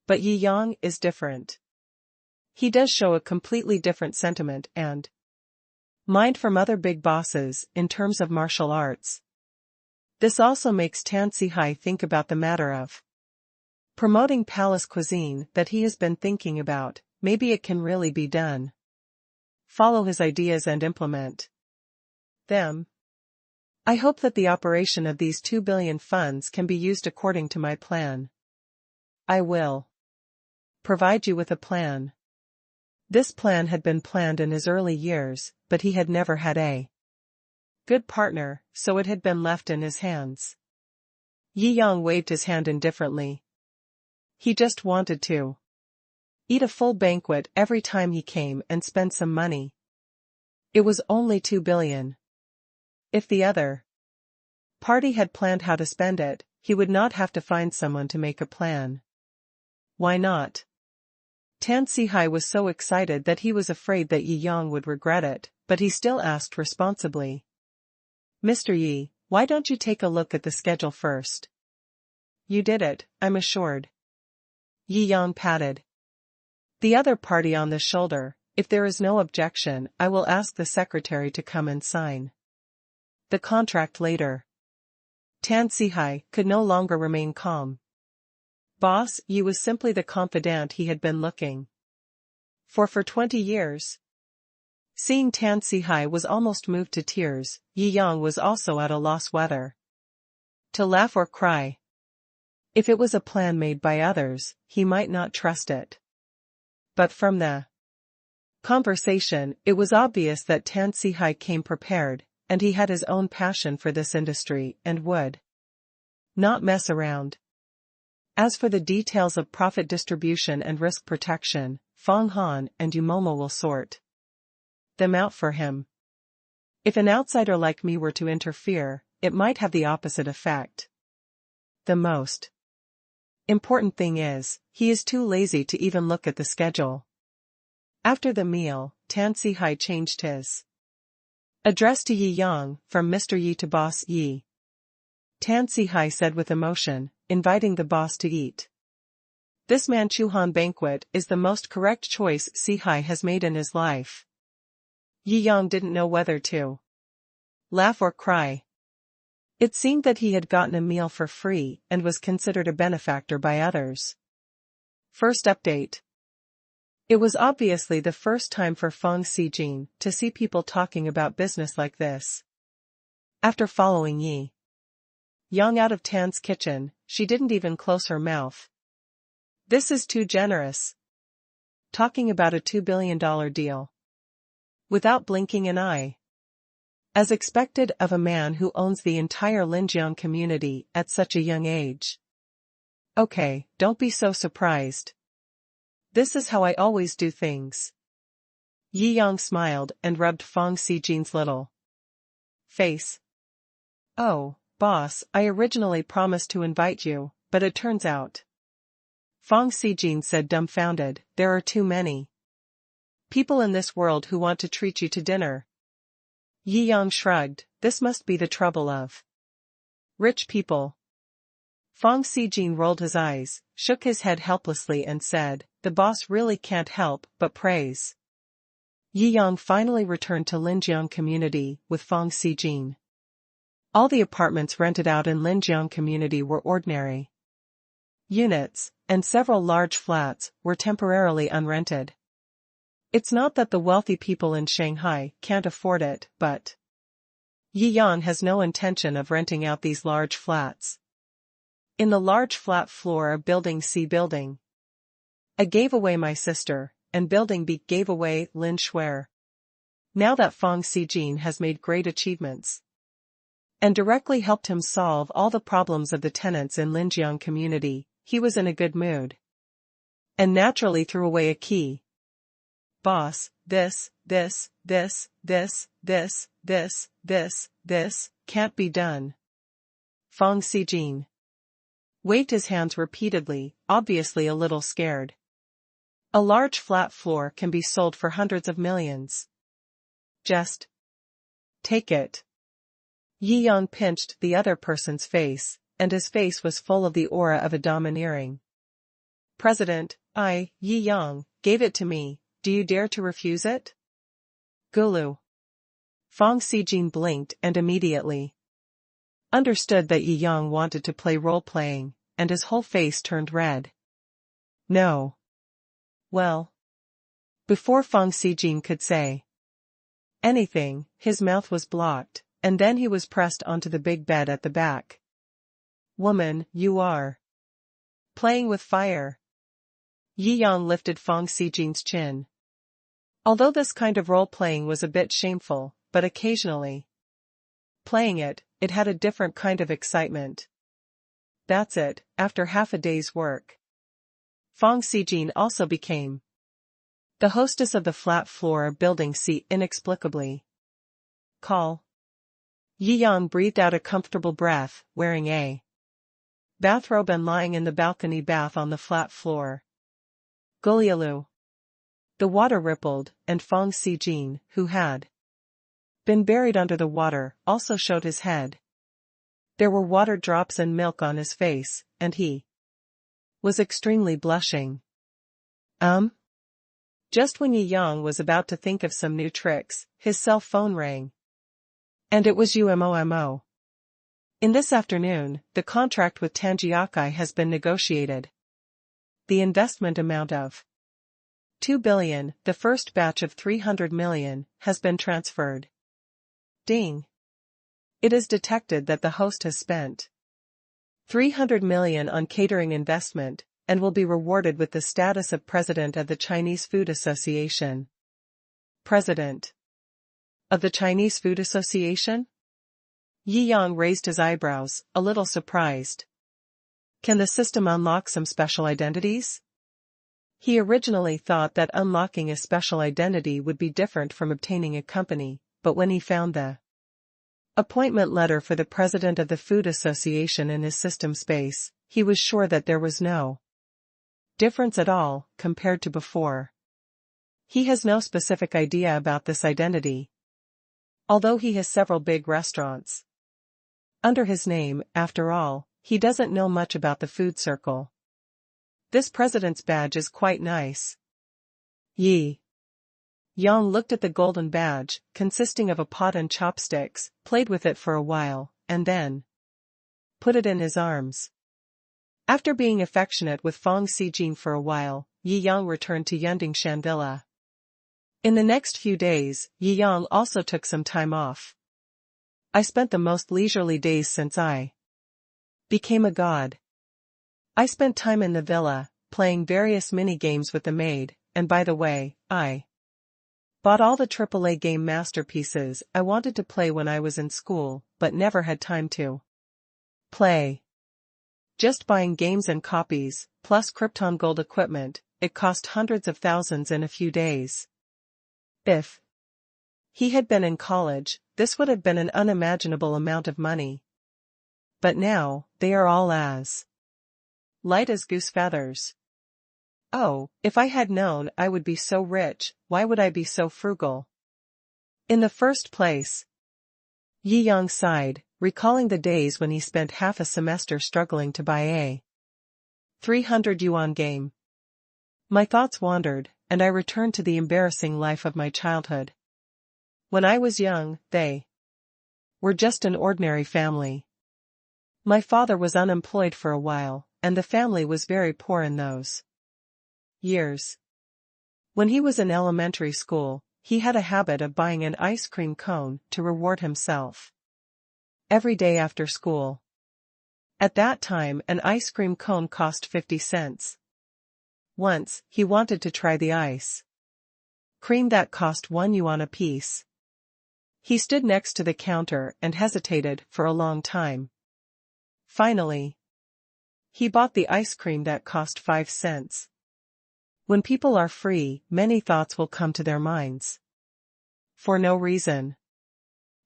But Yi Yang is different. He does show a completely different sentiment and mind from other big bosses in terms of martial arts. This also makes Tan Sihai think about the matter of promoting palace cuisine that he has been thinking about. Maybe it can really be done. Follow his ideas and implement them. I hope that the operation of these 2 billion funds can be used according to my plan. I will provide you with a plan. This plan had been planned in his early years, but he had never had a good partner, so it had been left in his hands. Yi Yang waved his hand indifferently. He just wanted to eat a full banquet every time he came and spend some money. It was only 2 billion. If the other party had planned how to spend it, he would not have to find someone to make a plan. Why not? Tan Sihai was so excited that he was afraid that Yi Yang would regret it, but he still asked responsibly. Mr. Yi, why don't you take a look at the schedule first? You did it, I'm assured. Yi Yang patted the other party on the shoulder. If there is no objection, I will ask the secretary to come and sign the contract later. Tan Sihai could no longer remain calm. Boss Yi was simply the confidant he had been looking for 20 years. Seeing Tan Sihai was almost moved to tears, Yi Yang was also at a loss whether to laugh or cry. If it was a plan made by others, he might not trust it. But from the conversation, it was obvious that Tan Sihai came prepared, and he had his own passion for this industry and would not mess around. As for the details of profit distribution and risk protection, Fong Han and Yumomo will sort them out for him. If an outsider like me were to interfere, it might have the opposite effect. The most important thing is, he is too lazy to even look at the schedule. After the meal, Tan Sihai changed his address to Yi Yang from Mr. Yi to Boss Yi. Tan Sihai said with emotion, inviting the boss to eat. This Manchuhan banquet is the most correct choice Sihai has made in his life. Yi Yang didn't know whether to laugh or cry. It seemed that he had gotten a meal for free and was considered a benefactor by others. First update. It was obviously the first time for Fong Sijin to see people talking about business like this. After following Yi Yang out of Tan's kitchen, she didn't even close her mouth. This is too generous. Talking about a $2 billion deal. Without blinking an eye. As expected of a man who owns the entire Linjiang community at such a young age. Okay, don't be so surprised. This is how I always do things. Yi Yang smiled and rubbed Fong Sijin's little face. Oh, boss, I originally promised to invite you, but it turns out. Fong Sijin said dumbfounded, there are too many people in this world who want to treat you to dinner. Yi Yang shrugged, this must be the trouble of rich people. Fong Sijin rolled his eyes, shook his head helplessly and said, the boss really can't help but praise. Yi Yang finally returned to Linjiang community with Fong Sijin. All the apartments rented out in Linjiang community were ordinary units, and several large flats were temporarily unrented. It's not that the wealthy people in Shanghai can't afford it, but Yi Yang has no intention of renting out these large flats. In the large flat floor of Building C building, I gave away my sister, and Building B gave away Lin Shuer. Now that Fong Sijin has made great achievements and directly helped him solve all the problems of the tenants in Linjiang community, he was in a good mood. And naturally threw away a key. Boss, this can't be done. Fong Sijin waved his hands repeatedly, obviously a little scared. A large flat floor can be sold for hundreds of millions. Just take it. Yi Yang pinched the other person's face, and his face was full of the aura of a domineering president. Yi Yang, gave it to me, do you dare to refuse it? Gulu. Fong Sijin blinked and immediately understood that Yi Yang wanted to play role-playing, and his whole face turned red. No. Well. Before Fong Sijin could say anything, his mouth was blocked, and then he was pressed onto the big bed at the back. Woman, you are playing with fire. Yi Yang lifted Fong Sijin's chin. Although this kind of role-playing was a bit shameful, but occasionally playing it had a different kind of excitement. That's it, after half a day's work. Fong Sijin also became the hostess of the flat floor Building C inexplicably. Call. Yi Yang breathed out a comfortable breath, wearing a bathrobe and lying in the balcony bath on the flat floor. Gulialu. The water rippled, and Fong Sijin, who had been buried under the water, also showed his head. There were water drops and milk on his face, and he was extremely blushing. Just when Yi Yang was about to think of some new tricks, his cell phone rang. And it was Umomo. In this afternoon, the contract with Tanjiakai has been negotiated. The investment amount of 2 billion, the first batch of 300 million, has been transferred. Ding. It is detected that the host has spent 300 million on catering investment, and will be rewarded with the status of President of the Chinese Food Association. President of the Chinese Food Association? Yi Yang raised his eyebrows, a little surprised. Can the system unlock some special identities? He originally thought that unlocking a special identity would be different from obtaining a company, but when he found the appointment letter for the president of the Food Association in his system space, he was sure that there was no difference at all, compared to before. He has no specific idea about this identity, although he has several big restaurants under his name. After all, he doesn't know much about the food circle. This president's badge is quite nice. Yi Yang looked at the golden badge, consisting of a pot and chopsticks, played with it for a while, and then put it in his arms. After being affectionate with Fong Sijin for a while, Yi Yang returned to Yundingshan Villa. In the next few days, Yi Yang also took some time off. I spent the most leisurely days since I became a god. I spent time in the villa, playing various mini-games with the maid, and by the way, I bought all the AAA game masterpieces I wanted to play when I was in school, but never had time to play. Just buying games and copies, plus Krypton Gold equipment, it cost hundreds of thousands in a few days. If he had been in college, this would have been an unimaginable amount of money. But now, they are all as light as goose feathers. Oh, if I had known I would be so rich, why would I be so frugal? In the first place, Yi Yang sighed, recalling the days when he spent half a semester struggling to buy a 300 yuan game. My thoughts wandered, and I returned to the embarrassing life of my childhood. When I was young, they were just an ordinary family. My father was unemployed for a while, and the family was very poor in those years. When he was in elementary school, he had a habit of buying an ice cream cone to reward himself every day after school. At that time, an ice cream cone cost 50 cents. Once, he wanted to try the ice cream that cost 1 yuan apiece. He stood next to the counter and hesitated for a long time. Finally, he bought the ice cream that cost 5 cents. When people are free, many thoughts will come to their minds. For no reason.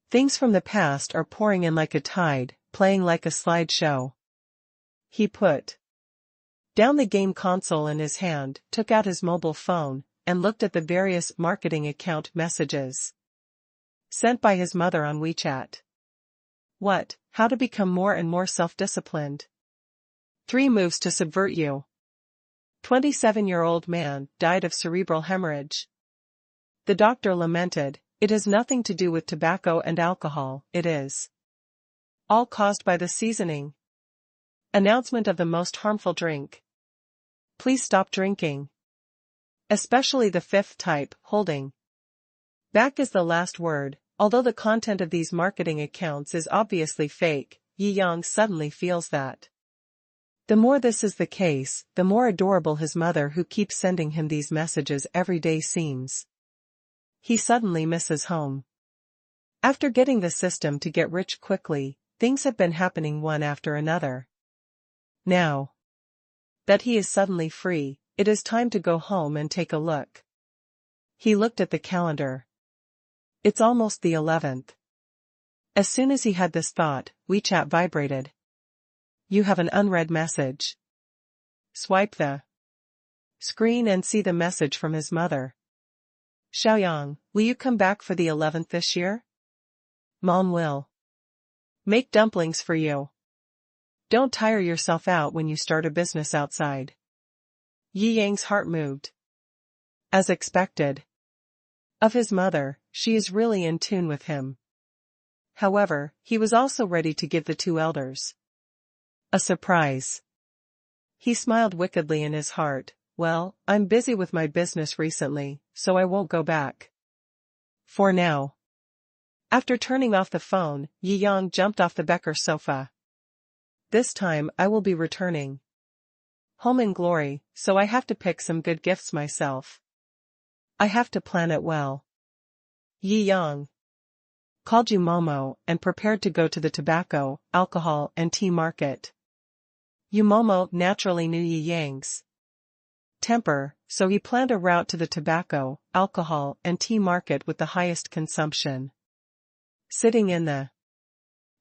Things from the past are pouring in like a tide, playing like a slideshow. He put down the game console in his hand, took out his mobile phone, and looked at the various marketing account messages sent by his mother on WeChat. What? How to become more and more self-disciplined. 3 moves to subvert you. 27-year-old man died of cerebral hemorrhage. The doctor lamented, it has nothing to do with tobacco and alcohol, it is all caused by the seasoning. Announcement of the most harmful drink. Please stop drinking. Especially the 5th type, holding back is the last word. Although the content of these marketing accounts is obviously fake, Yi Yang suddenly feels that the more this is the case, the more adorable his mother who keeps sending him these messages every day seems. He suddenly misses home. After getting the system to get rich quickly, things have been happening one after another. Now that he is suddenly free, it is time to go home and take a look. He looked at the calendar. It's almost the 11th. As soon as he had this thought, WeChat vibrated. You have an unread message. Swipe the screen and see the message from his mother. Xiaoyang, will you come back for the 11th this year? Mom will make dumplings for you. Don't tire yourself out when you start a business outside. Yi Yang's heart moved. As expected of his mother, she is really in tune with him. However, he was also ready to give the 2 elders a surprise. He smiled wickedly in his heart. Well, I'm busy with my business recently, so I won't go back for now. After turning off the phone, Yi Yang jumped off the Becker sofa. This time I will be returning home in glory, so I have to pick some good gifts myself. I have to plan it well. Yi Yang called Yu Momo and prepared to go to the tobacco, alcohol and tea market. Yu Momo naturally knew Yi Yang's temper, so he planned a route to the tobacco, alcohol, and tea market with the highest consumption. Sitting in the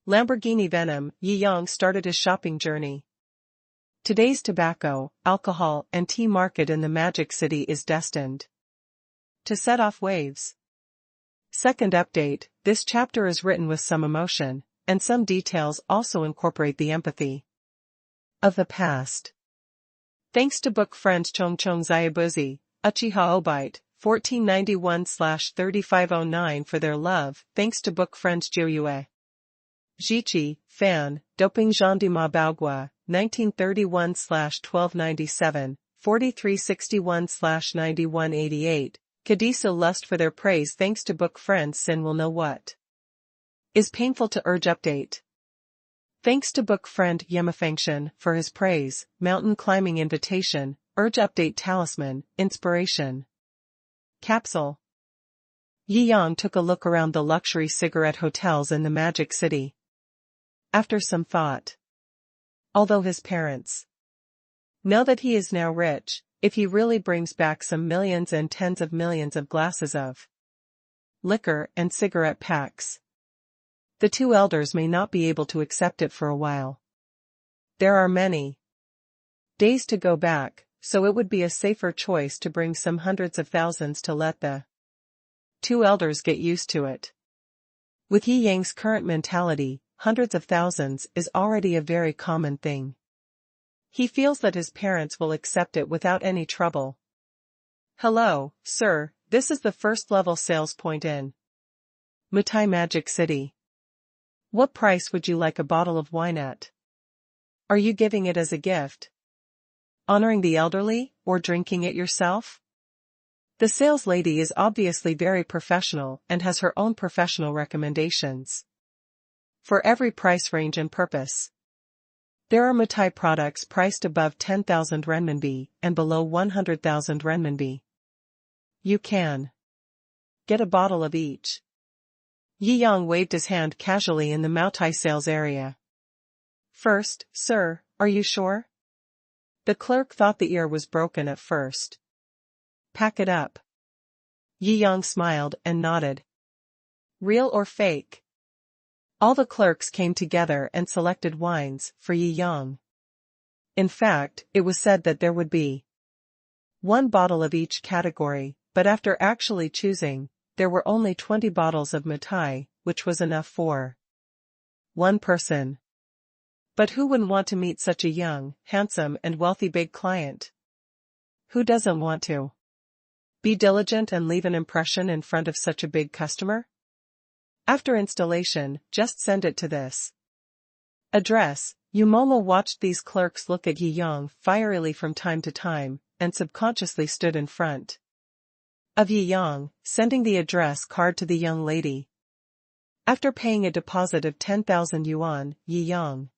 Lamborghini Venom, Jiangjing started his shopping journey. Today's tobacco, alcohol, and tea market in the Magic City is destined to set off waves. Second update, this chapter is written with some emotion, and some details also incorporate the empathy of the past. Thanks to book friend Chongchong Ziabuzi, Uchiha Obite, 1491/3509 for their love. Thanks to book friend Jiuyue Jiqi, fan, Doping Jean-Dima Baogua, 1931/1297, 4361/9188. Cadiso lust for their praise. Thanks to book friend Sin will know what is painful to urge update. Thanks to book friend Yemafengshan for his praise, mountain climbing invitation, urge update talisman, inspiration. Capsule. Jiangjing took a look around the luxury cigarette hotels in the Magic City. After some thought. Although his parents know that he is now rich, if he really brings back some millions and tens of millions of glasses of liquor and cigarette packs, the two elders may not be able to accept it for a while. There are many days to go back, so it would be a safer choice to bring some hundreds of thousands to let the two elders get used to it. With Jiangjing's current mentality, hundreds of thousands is already a very common thing. He feels that his parents will accept it without any trouble. Hello, sir, this is the first level sales point in Mutai Magic City. What price would you like a bottle of wine at? Are you giving it as a gift, honoring the elderly, or drinking it yourself? The sales lady is obviously very professional and has her own professional recommendations for every price range and purpose. There are Mutai products priced above 10,000 renminbi and below 100,000 renminbi. You can get a bottle of each. Jiangjing waved his hand casually in the Mutai sales area. First, sir, are you sure? The clerk thought the ear was broken at first. Pack it up. Jiangjing smiled and nodded. Real or fake? All the clerks came together and selected wines for Jiangjing. In fact, it was said that there would be one bottle of each category, but after actually choosing, there were only 20 bottles of Mutai, which was enough for one person. But who wouldn't want to meet such a young, handsome and wealthy big client? Who doesn't want to be diligent and leave an impression in front of such a big customer? After installation, just send it to this address. Yumomo watched these clerks look at Jiangjing fierily from time to time, and subconsciously stood in front of Jiangjing, sending the address card to the young lady. After paying a deposit of 10,000 yuan, Jiangjing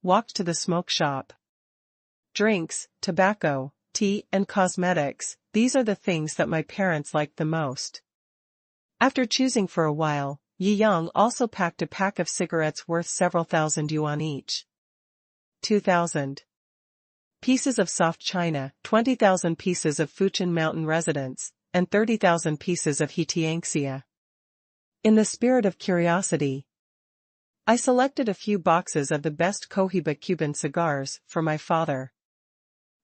walked to the smoke shop. Drinks, tobacco, tea, and cosmetics, these are the things that my parents liked the most. After choosing for a while, Jiangjing also packed a pack of cigarettes worth several thousand yuan each. 2,000 pieces of soft china, 20,000 pieces of Fujian mountain residence, and 30,000 pieces of Hetiangxia. In the spirit of curiosity, I selected a few boxes of the best Cohiba Cuban cigars for my father.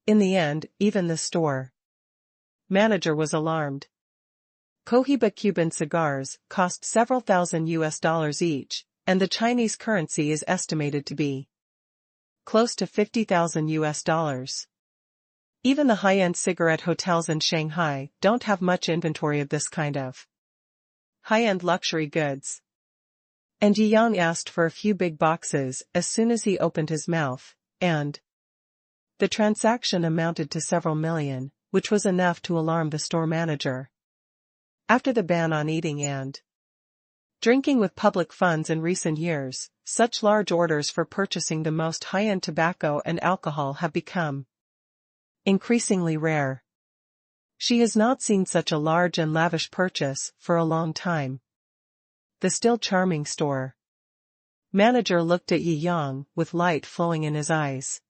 In the end, even the store manager was alarmed. Cohiba Cuban cigars cost several thousand US each, and the Chinese currency is estimated to be close to 50,000 US. Even the high-end cigarette hotels in Shanghai don't have much inventory of this kind of high-end luxury goods. And Jiangjing asked for a few big boxes as soon as he opened his mouth, and the transaction amounted to several million, which was enough to alarm the store manager. After the ban on eating and drinking with public funds in recent years, such large orders for purchasing the most high-end tobacco and alcohol have become increasingly rare. She has not seen such a large and lavish purchase for a long time. The still charming store manager looked at Jiangjing with light flowing in his eyes.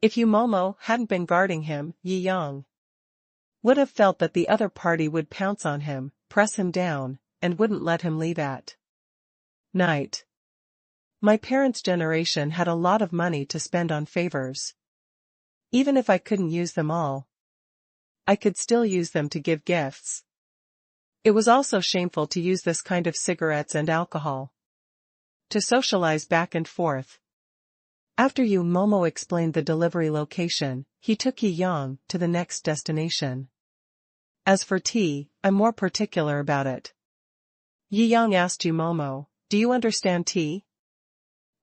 If Yumomo hadn't been guarding him, Jiangjing Would have felt that the other party would pounce on him, press him down, and wouldn't let him leave at night. My parents' generation had a lot of money to spend on favors. Even if I couldn't use them all, I could still use them to give gifts. It was also shameful to use this kind of cigarettes and alcohol to socialize back and forth. After Momo explained the delivery location, he took Yang to the next destination. As for tea, I'm more particular about it. Yang asked Momo, do you understand tea?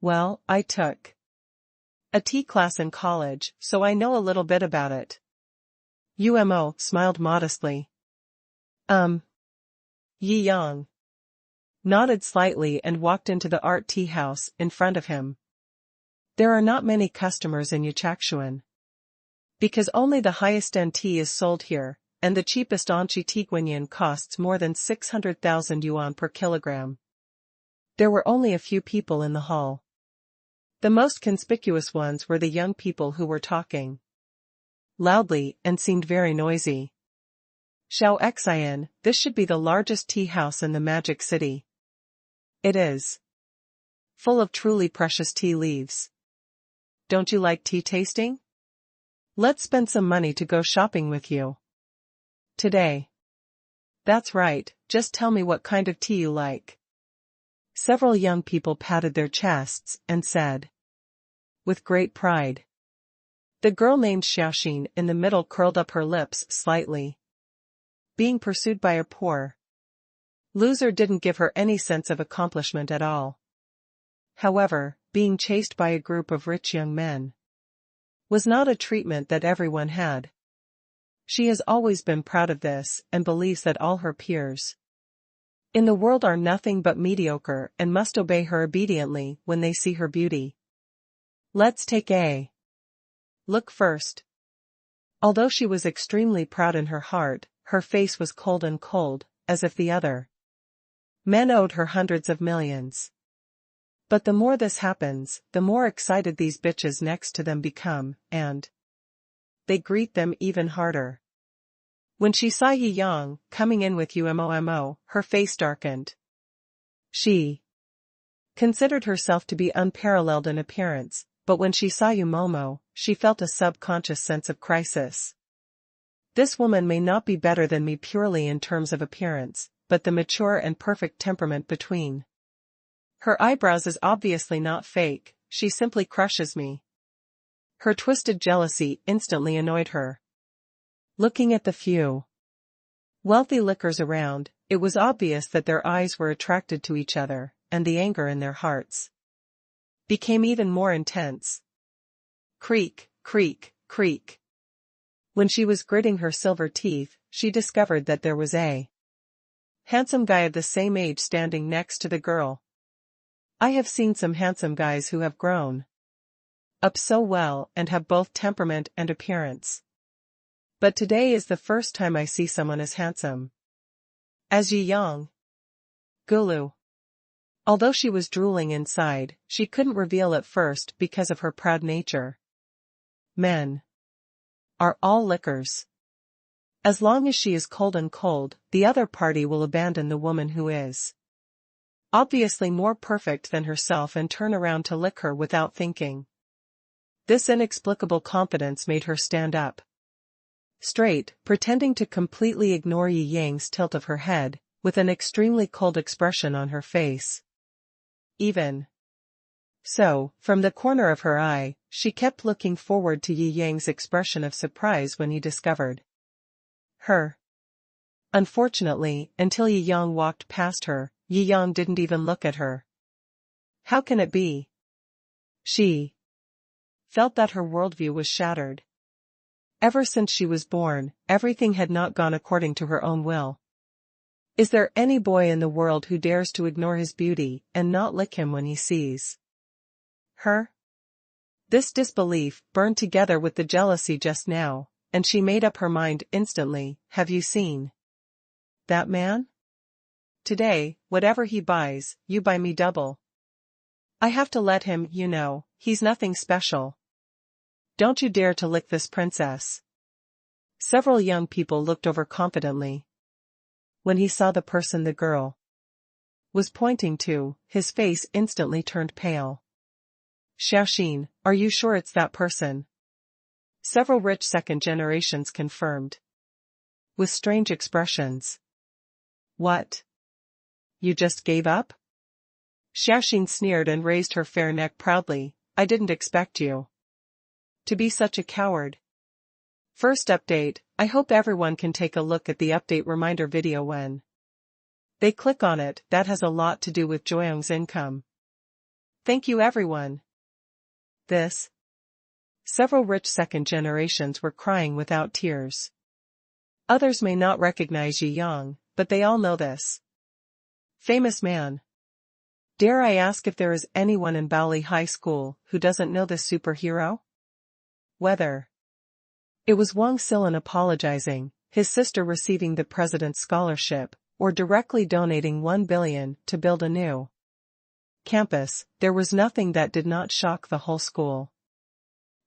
Well, I took a tea class in college, so I know a little bit about it. Momo smiled modestly. Yang nodded slightly and walked into the art tea house in front of him. There are not many customers in Yichangshuan, because only the highest-end tea is sold here, and the cheapest Anqi tea guanyin costs more than 600,000 yuan per kilogram. There were only a few people in the hall. The most conspicuous ones were the young people who were talking loudly and seemed very noisy. Shou Xian, this should be the largest tea house in the Magic City. It is full of truly precious tea leaves. Don't you like tea tasting? Let's spend some money to go shopping with you today. That's right, just tell me what kind of tea you like. Several young people patted their chests and said, with great pride. The girl named Xiaoxin in the middle curled up her lips slightly. Being pursued by a poor loser didn't give her any sense of accomplishment at all. However, being chased by a group of rich young men was not a treatment that everyone had. She has always been proud of this and believes that all her peers in the world are nothing but mediocre and must obey her obediently when they see her beauty. Let's take a look first. Although she was extremely proud in her heart, her face was cold, as if the other men owed her hundreds of millions. But the more this happens, the more excited these bitches next to them become, and they greet them even harder. When she saw Yang coming in with Umomo, her face darkened. She considered herself to be unparalleled in appearance, but when she saw Umomo, she felt a subconscious sense of crisis. This woman may not be better than me purely in terms of appearance, but the mature and perfect temperament between her eyebrows is obviously not fake, she simply crushes me. Her twisted jealousy instantly annoyed her. Looking at the few wealthy lickers around, it was obvious that their eyes were attracted to each other, and the anger in their hearts became even more intense. Creak, creak, creak. When she was gritting her silver teeth, she discovered that there was a handsome guy of the same age standing next to the girl. I have seen some handsome guys who have grown up so well and have both temperament and appearance. But today is the first time I see someone as handsome as Yang. Gulu. Although she was drooling inside, she couldn't reveal at first because of her proud nature. Men are all lickers. As long as she is cold, the other party will abandon the woman who is obviously more perfect than herself and turn around to lick her without thinking. This inexplicable confidence made her stand up straight, pretending to completely ignore Yi Yang's tilt of her head, with an extremely cold expression on her face. Even so, from the corner of her eye, she kept looking forward to Yi Yang's expression of surprise when he discovered her. Unfortunately, until Yi Yang walked past her, Yi Yang didn't even look at her. How can it be? She felt that her worldview was shattered. Ever since she was born, everything had not gone according to her own will. Is there any boy in the world who dares to ignore his beauty and not lick him when he sees her? This disbelief burned together with the jealousy just now, and she made up her mind instantly. Have you seen that man? Today, whatever he buys, you buy me double. I have to let him, he's nothing special. Don't you dare to lick this princess. Several young people looked over confidently. When he saw the person the girl was pointing to, his face instantly turned pale. Xiaoxin, are you sure it's that person? Several rich second generations confirmed. With strange expressions. What? You just gave up? Xiaoxin sneered and raised her fair neck proudly. I didn't expect you to be such a coward. First update, I hope everyone can take a look at the update reminder video when they click on it. That has a lot to do with Joyoung's income. Thank you everyone. Several rich second generations were crying without tears. Others may not recognize Yi Yang, but they all know this famous man. Dare I ask if there is anyone in Baoli High School who doesn't know this superhero? Whether it was Wang Silin apologizing, his sister receiving the president's scholarship, or directly donating 1 billion to build a new campus, there was nothing that did not shock the whole school.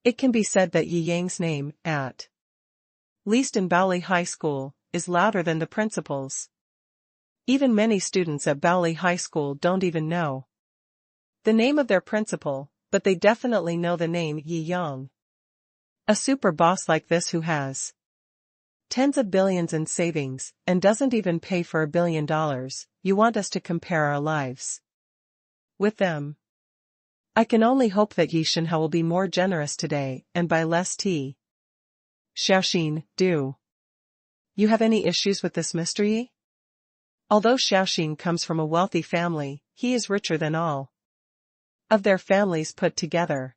It can be said that Yi Yang's name, at least in Baoli High School, is louder than the principal's. Even many students at Baoli High School don't even know the name of their principal, but they definitely know the name Yi Yang. A super boss like this who has tens of billions in savings, and doesn't even pay for $1 billion, you want us to compare our lives with them? I can only hope that Yi Shenhao will be more generous today, and buy less tea. Xiaoxin, do you have any issues with this mystery? Although Xiaoxin comes from a wealthy family, he is richer than all of their families put together.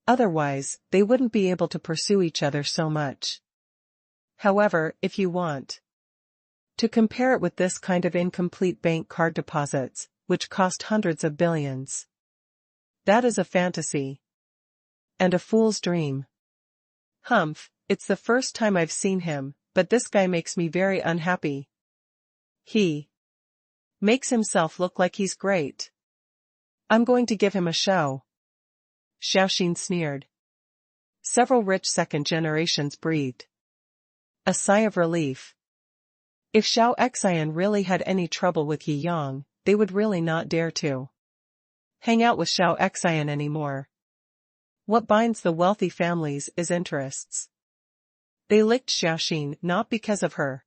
Otherwise, they wouldn't be able to pursue each other so much. However, if you want to compare it with this kind of incomplete bank card deposits, which cost hundreds of billions, that is a fantasy. And a fool's dream. Humph, it's the first time I've seen him, but this guy makes me very unhappy. He makes himself look like he's great. I'm going to give him a show. Xiaoxin sneered. Several rich second generations breathed a sigh of relief. If Shou Xian really had any trouble with Yi Yang, they would really not dare to hang out with Shou Xian anymore. What binds the wealthy families is interests. They licked Xiaoxin not because of her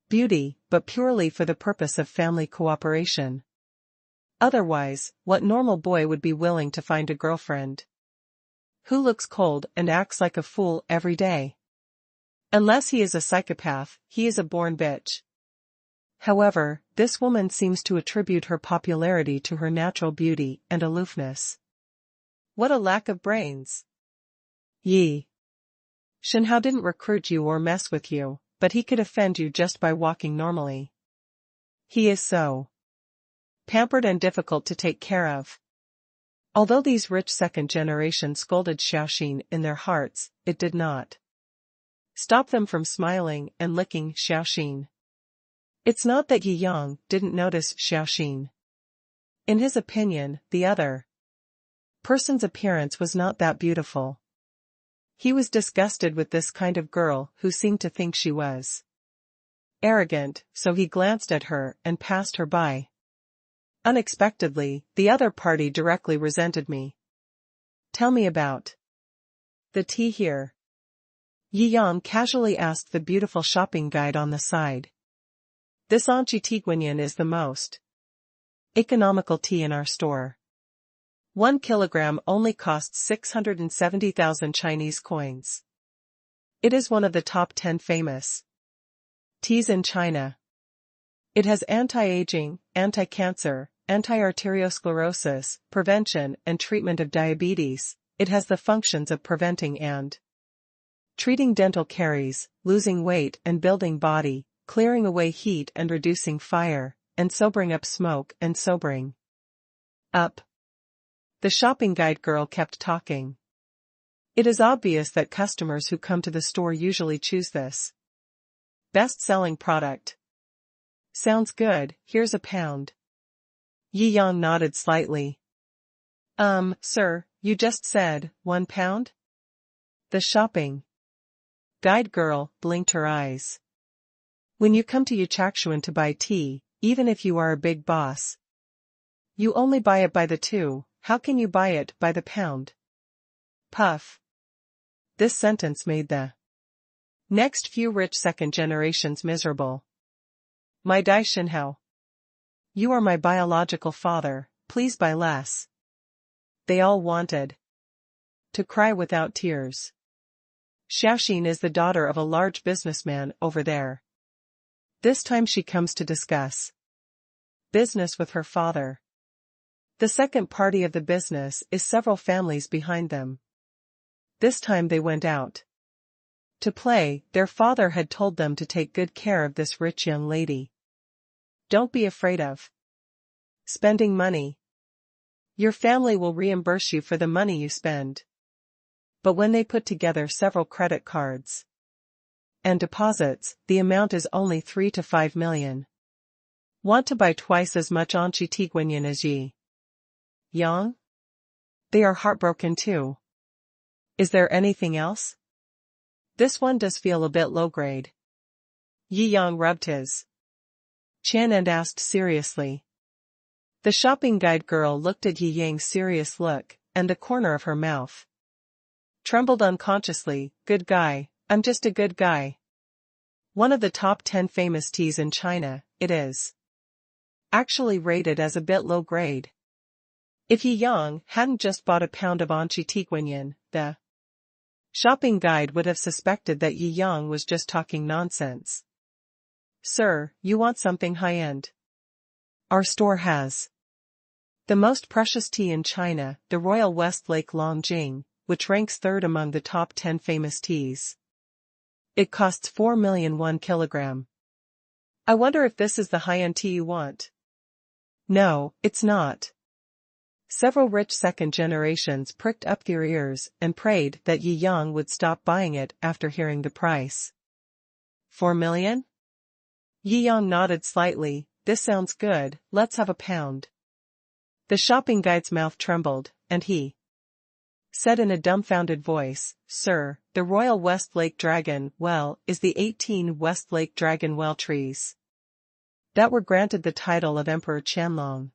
beauty, but purely for the purpose of family cooperation. Otherwise, what normal boy would be willing to find a girlfriend who looks cold and acts like a fool every day? Unless he is a psychopath, he is a born bitch. However, this woman seems to attribute her popularity to her natural beauty and aloofness. What a lack of brains. Yi Shenhao didn't recruit you or mess with you, but he could offend you just by walking normally. He is so pampered and difficult to take care of. Although these rich second generation scolded Xiaoxin in their hearts, it did not stop them from smiling and licking Xiaoxin. It's not that Yi Yang didn't notice Xiaoxin. In his opinion, the other person's appearance was not that beautiful. He was disgusted with this kind of girl who seemed to think she was arrogant, so he glanced at her and passed her by. Unexpectedly, the other party directly resented me. Tell me about the tea here. Yi Yang casually asked the beautiful shopping guide on the side. This Anchi tea Guanyin is the most economical tea in our store. 1 kilogram only costs 670,000 Chinese coins. It is one of the top 10 famous teas in China. It has anti-aging, anti-cancer, anti-arteriosclerosis, prevention and treatment of diabetes. It has the functions of preventing and treating dental caries, losing weight and building body, clearing away heat and reducing fire, and sobering up smoke and sobering up. The shopping guide girl kept talking. It is obvious that customers who come to the store usually choose this best-selling product. Sounds good, here's a pound. Yi Yang nodded slightly. Sir, you just said, 1 pound? The shopping Guide girl blinked her eyes. When you come to Yachakshuan to buy tea, even if you are a big boss, you only buy it by the two. How can you buy it by the pound? Puff. This sentence made the next few rich second generations miserable. My Dai Shinhao. You are my biological father, please buy less. They all wanted to cry without tears. Xiaoxin is the daughter of a large businessman over there. This time she comes to discuss business with her father. The second party of the business is several families behind them. This time they went out to play. Their father had told them to take good care of this rich young lady. Don't be afraid of spending money. Your family will reimburse you for the money you spend. But when they put together several credit cards and deposits, the amount is only 3 to 5 million. Want to buy twice as much Anchi Tiguanyan as Yi Yang? They are heartbroken too. Is there anything else? This one does feel a bit low grade. Yi Yang rubbed his chin and asked seriously. The shopping guide girl looked at Yi Yang's serious look, and the corner of her mouth trembled unconsciously. Good guy, I'm just a good guy. One of the top 10 famous teas in China, it is actually rated as a bit low grade. If Yi Yang hadn't just bought a pound of Anchi Tiguanyan, the shopping guide would have suspected that Yi Yang was just talking nonsense. Sir, you want something high-end? Our store has the most precious tea in China, the Royal Westlake Longjing, which ranks third among the top 10 famous teas. It costs 4 million 1 kilogram. I wonder if this is the high-end tea you want. No, it's not. Several rich second generations pricked up their ears and prayed that Yi Yang would stop buying it after hearing the price. 4 million? Yi Yang nodded slightly. This sounds good, let's have a pound. The shopping guide's mouth trembled, and he said in a dumbfounded voice, Sir, the Royal Westlake Dragon Well is the 18 Westlake Dragon Well trees that were granted the title of Emperor Qianlong.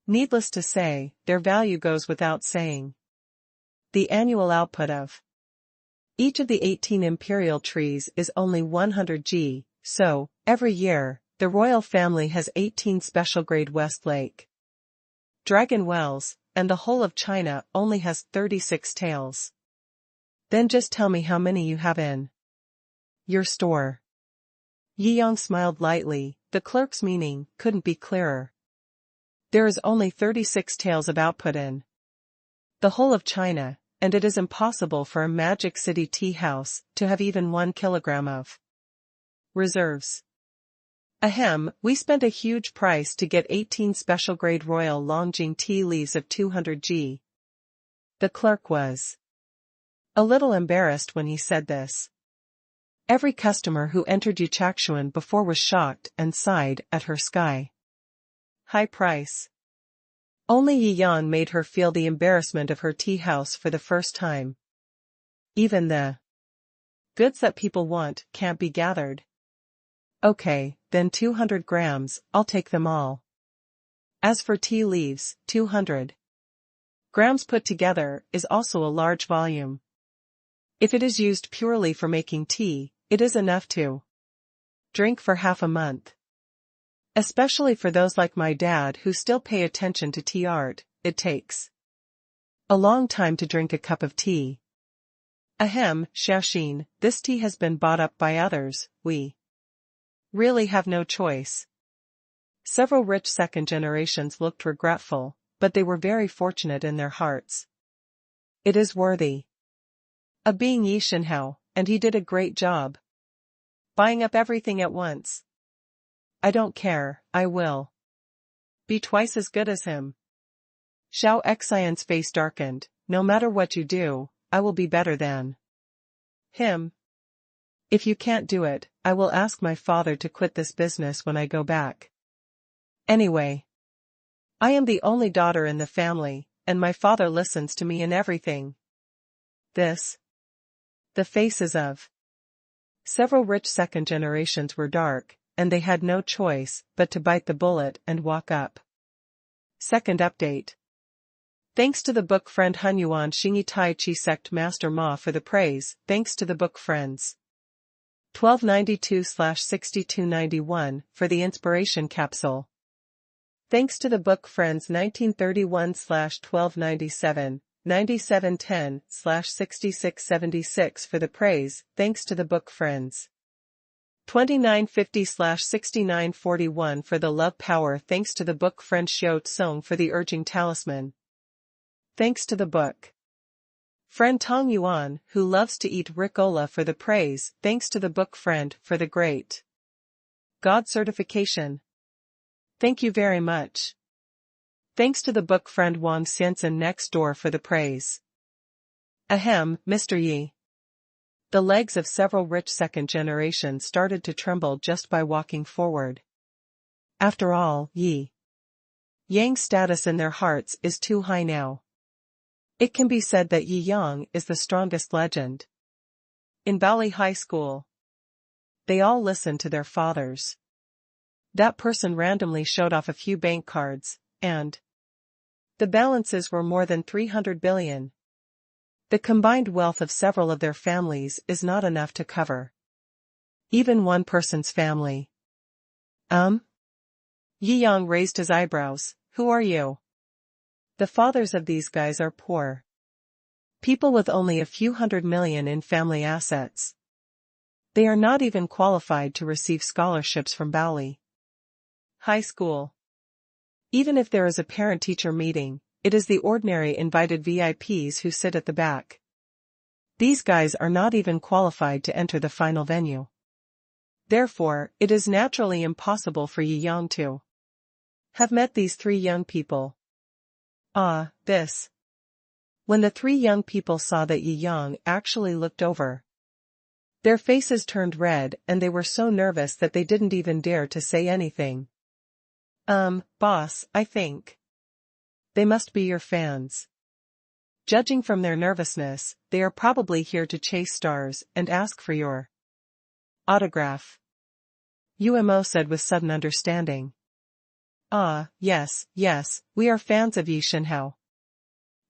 Needless to say, their value goes without saying. The annual output of each of the 18 imperial trees is only 100 g, so, every year, the royal family has 18 special-grade Westlake Dragon Wells, and the whole of China only has 36 tails. Then just tell me how many you have in your store. Yi Yang smiled lightly. The clerk's meaning couldn't be clearer. There is only 36 taels of output in the whole of China, and it is impossible for a Magic City tea house to have even 1 kilogram of reserves. Ahem, we spent a huge price to get 18 special-grade Royal Longjing tea leaves of 200 g. The clerk was a little embarrassed when he said this. Every customer who entered Yachakshuan before was shocked and sighed at her sky high price. Only Yi Yang made her feel the embarrassment of her tea house for the first time. Even the goods that people want can't be gathered. Okay, then 200 grams, I'll take them all. As for tea leaves, 200 grams put together is also a large volume. If it is used purely for making tea, it is enough to drink for half a month. Especially for those like my dad who still pay attention to tea art, it takes a long time to drink a cup of tea. Ahem, Xiaoxin, this tea has been bought up by others, we really have no choice. Several rich second generations looked regretful, but they were very fortunate in their hearts. It is worthy of being Yi Shinhao, and he did a great job buying up everything at once. I don't care, I will be twice as good as him. Shou Xian's face darkened. No matter what you do, I will be better than him. If you can't do it, I will ask my father to quit this business when I go back. Anyway, I am the only daughter in the family, and my father listens to me in everything. The faces of Several rich second generations were dark, and they had no choice but to bite the bullet and walk up. Second update. Thanks to the book friend Hunyuan Xingyi Tai Chi Sect Master Ma for the praise, thanks to the book friends. 1292/6291 for the inspiration capsule. Thanks to the book friends 1931/1297, 9710/6676 for the praise, thanks to the book friends. 2950/6941 for the love power, thanks to the book friend Shou for the urging talisman. Thanks to the book friend Tong Yuan, who loves to eat Ricola for the praise, thanks to the book friend for the great God certification. Thank you very much. Thanks to the book friend Wang Xianzhen next door for the praise. Ahem, Mr. Yi. The legs of several rich second generations started to tremble just by walking forward. After all, Yi Yang's status in their hearts is too high now. It can be said that Yi Yang is the strongest legend. In Bali High School, they all listened to their fathers. That person randomly showed off a few bank cards, and the balances were more than 300 billion. The combined wealth of several of their families is not enough to cover even one person's family. Yi Yang raised his eyebrows. Who are you? The fathers of these guys are poor people with only a few hundred million in family assets. They are not even qualified to receive scholarships from Bali High School. Even if there is a parent-teacher meeting, it is the ordinary invited VIPs who sit at the back. These guys are not even qualified to enter the final venue. Therefore, it is naturally impossible for Yi Yang to have met these three young people. This. When the three young people saw that Yi Yang actually looked over, their faces turned red and they were so nervous that they didn't even dare to say anything. Boss, I think they must be your fans. Judging from their nervousness, they are probably here to chase stars and ask for your autograph. UMO said with sudden understanding. Yes, we are fans of Yi Shenhao.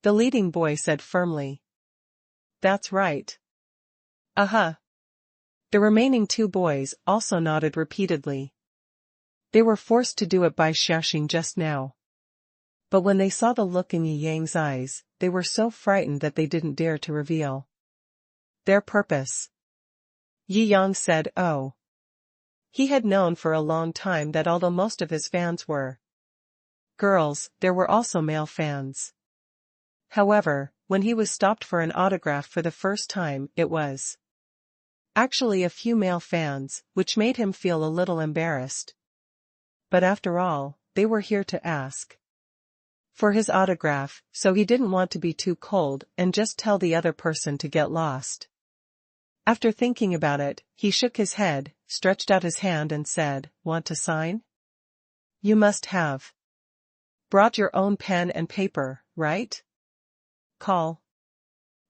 The leading boy said firmly. That's right. The remaining two boys also nodded repeatedly. They were forced to do it by Xiaxing just now. But when they saw the look in Yi Yang's eyes, they were so frightened that they didn't dare to reveal their purpose. Yi Yang said, oh. He had known for a long time that although most of his fans were girls, there were also male fans. However, when he was stopped for an autograph for the first time, it was actually a few male fans, which made him feel a little embarrassed. But after all, they were here to ask for his autograph, so he didn't want to be too cold and just tell the other person to get lost. After thinking about it, he shook his head, stretched out his hand and said, "Want to sign? You must have brought your own pen and paper, right? Call."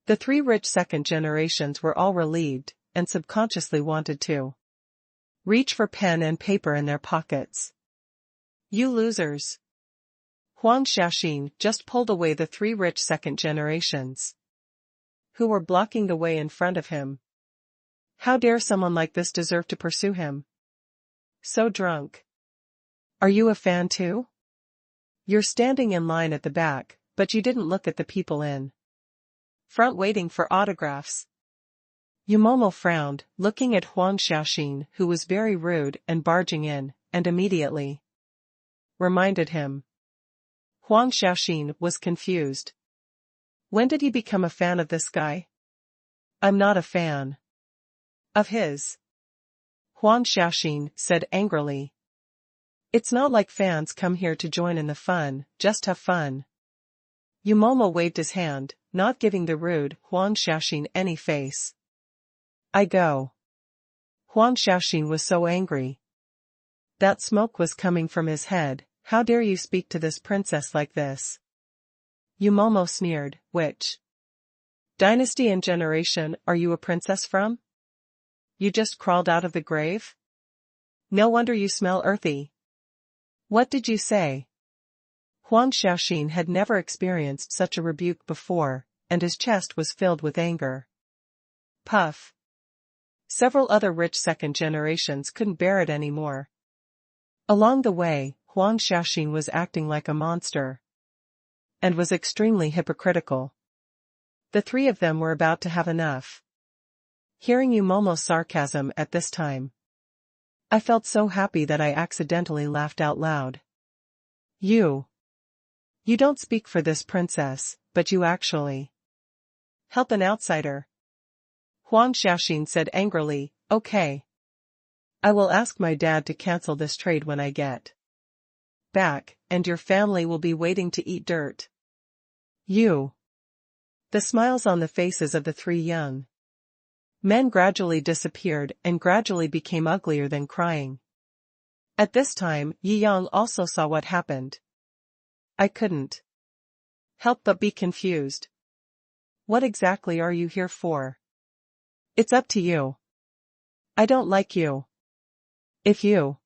The three rich second generations were all relieved, and subconsciously wanted to reach for pen and paper in their pockets. You losers. Huang Xiaxin just pulled away the three rich second generations who were blocking the way in front of him. How dare someone like this deserve to pursue him? So drunk. Are you a fan too? You're standing in line at the back, but you didn't look at the people in front waiting for autographs. Yumomo frowned, looking at Huang Xiaxin, who was very rude and barging in, and immediately reminded him. Huang Xiaxin was confused. When did he become a fan of this guy? I'm not a fan of his. Huang Xiaxin said angrily. It's not like fans come here to join in the fun, just have fun. Yumomo waved his hand, not giving the rude Huang Xiaxin any face. I go. Huang Xiaxin was so angry. That smoke was coming from his head. How dare you speak to this princess like this? Yumomo sneered. Which dynasty and generation are you a princess from? You just crawled out of the grave? No wonder you smell earthy. What did you say? Huang Xiaoxin had never experienced such a rebuke before, and his chest was filled with anger. Puff. Several other rich second generations couldn't bear it anymore. Along the way, Huang Xiaoxin was acting like a monster. And was extremely hypocritical. The three of them were about to have enough. Hearing Yumomo's sarcasm at this time, I felt so happy that I accidentally laughed out loud. You don't speak for this princess, but you actually help an outsider. Huang Xiaoxin said angrily, okay. I will ask my dad to cancel this trade when I get back, and your family will be waiting to eat dirt. You. The smiles on the faces of the three young men gradually disappeared and gradually became uglier than crying. At this time, Yi Yang also saw what happened. I couldn't help but be confused. What exactly are you here for? It's up to you. I don't like you. If you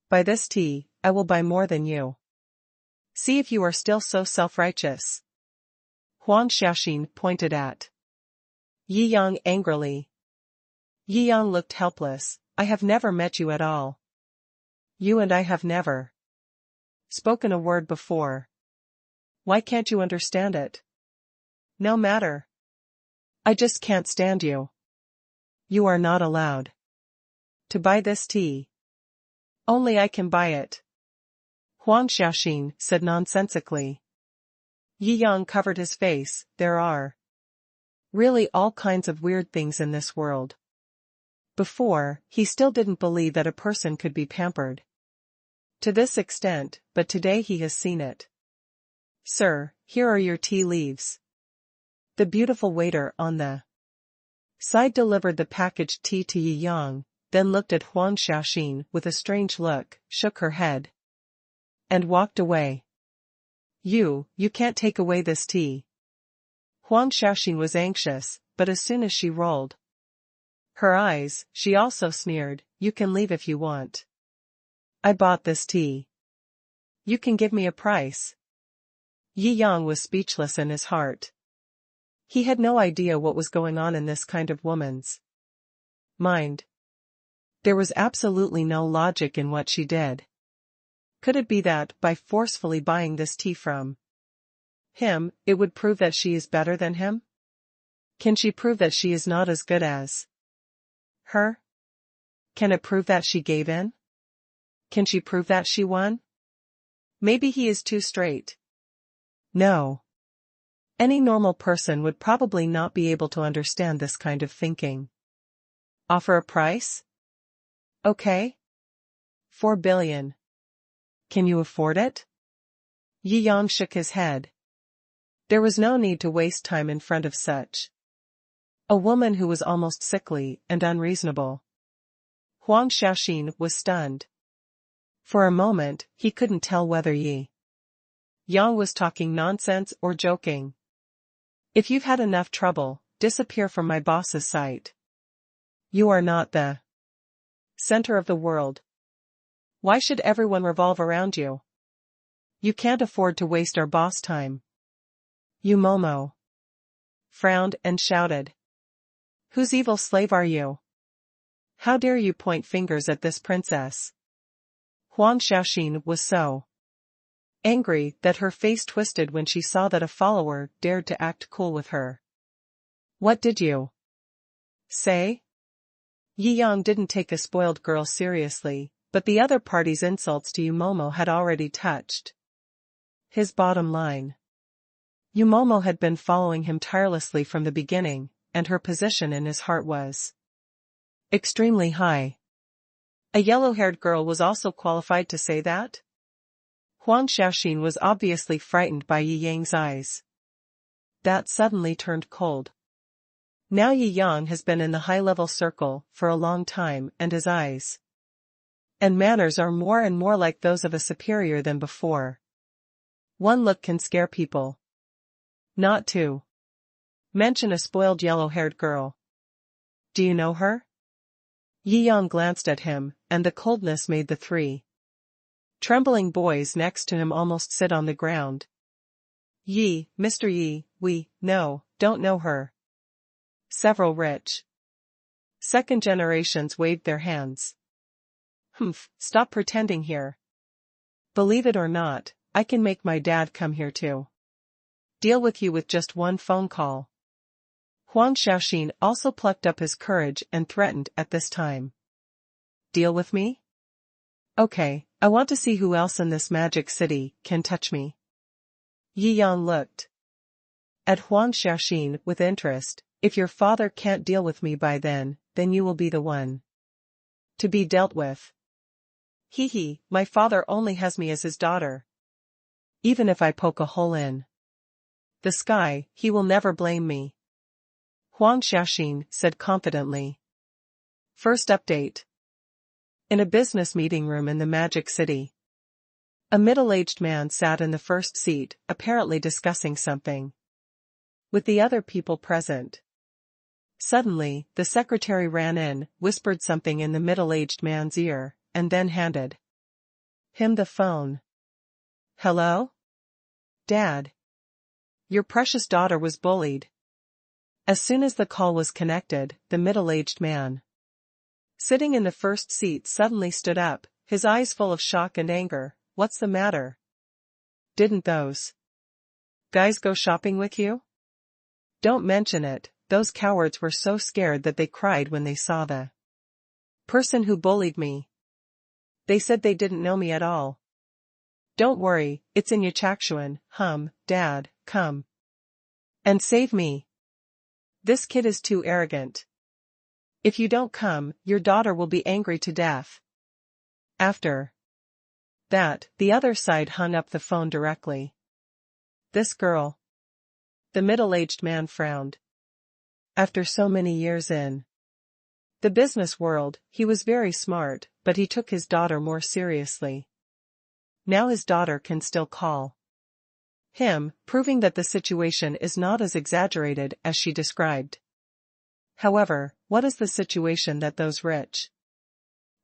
buy this tea, I will buy more than you. See if you are still so self-righteous. Huang Xiaoxin pointed at Yi Yang angrily. Yi Yang looked helpless. I have never met you at all. You and I have never spoken a word before. Why can't you understand it? No matter. I just can't stand you. You are not allowed to buy this tea. Only I can buy it. Huang Xiaoxin said nonsensically. Yi Yang covered his face. There are really all kinds of weird things in this world. Before, he still didn't believe that a person could be pampered to this extent, but today he has seen it. Sir, here are your tea leaves. The beautiful waiter on the side delivered the packaged tea to Yi Yang, then looked at Huang Xiaoxin with a strange look, shook her head, and walked away. You can't take away this tea. Huang Xiaoxin was anxious, but as soon as she rolled her eyes, she also sneered, you can leave if you want. I bought this tea. You can give me a price. Yi Yang was speechless in his heart. He had no idea what was going on in this kind of woman's mind. There was absolutely no logic in what she did. Could it be that, by forcefully buying this tea from him, it would prove that she is better than him? Can she prove that she is not as good as her? Can it prove that she gave in? Can she prove that she won? Maybe he is too straight. No. Any normal person would probably not be able to understand this kind of thinking. Offer a price? Okay. 4 billion. Can you afford it? Yi Yang shook his head. There was no need to waste time in front of such a woman who was almost sickly and unreasonable. Huang Xiaoxin was stunned. For a moment, he couldn't tell whether Yi Yang was talking nonsense or joking. If you've had enough trouble, disappear from my boss's sight. You are not the center of the world. Why should everyone revolve around you? You can't afford to waste our boss time. Yumomo frowned and shouted. Whose evil slave are you? How dare you point fingers at this princess? Huang Xiaoxin was so angry that her face twisted when she saw that a follower dared to act cool with her. What did you say? Yi Yang didn't take a spoiled girl seriously, but the other party's insults to Yumomo had already touched his bottom line. Yumomo had been following him tirelessly from the beginning, and her position in his heart was extremely high. A yellow-haired girl was also qualified to say that? Huang Xiaoxin was obviously frightened by Yi Yang's eyes. That suddenly turned cold. Now Yi Yang has been in the high-level circle for a long time, and his eyes and manners are more and more like those of a superior than before. One look can scare people. Not to mention a spoiled yellow-haired girl. Do you know her? Yi Yang glanced at him, and the coldness made the three trembling boys next to him almost sit on the ground. Yi, Mr. Yi, don't know her. Several rich second generations waved their hands. Humph, stop pretending here. Believe it or not, I can make my dad come here too. Deal with you with just one phone call. Huang Xiaoxin also plucked up his courage and threatened at this time. Deal with me? Okay, I want to see who else in this magic city can touch me. Yi Yang looked at Huang Xiaoxin with interest. If your father can't deal with me by then you will be the one to be dealt with. Hee, my father only has me as his daughter. Even if I poke a hole in the sky, he will never blame me. Huang Xiaoxin said confidently. First update. In a business meeting room in the Magic City, a middle-aged man sat in the first seat, apparently discussing something with the other people present. Suddenly, the secretary ran in, whispered something in the middle-aged man's ear, and then handed him the phone. Hello? Dad. Your precious daughter was bullied. As soon as the call was connected, the middle-aged man sitting in the first seat suddenly stood up, his eyes full of shock and anger. What's the matter? Didn't those guys go shopping with you? Don't mention it, those cowards were so scared that they cried when they saw the person who bullied me. They said they didn't know me at all. Don't worry, it's in Yachakshuan. Dad, come and save me. This kid is too arrogant. If you don't come, your daughter will be angry to death. After that, the other side hung up the phone directly. This girl. The middle-aged man frowned. After so many years in the business world, he was very smart, but he took his daughter more seriously. Now his daughter can still call him, proving that the situation is not as exaggerated as she described. However, what is the situation that those rich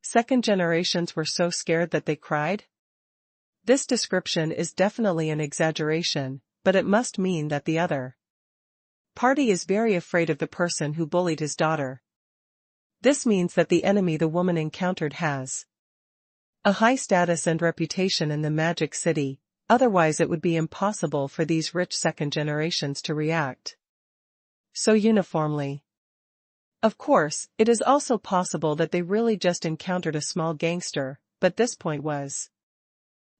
second generations were so scared that they cried? This description is definitely an exaggeration, but it must mean that the other party is very afraid of the person who bullied his daughter. This means that the enemy the woman encountered has a high status and reputation in the Magic City, otherwise it would be impossible for these rich second generations to react so uniformly. Of course, it is also possible that they really just encountered a small gangster, but this point was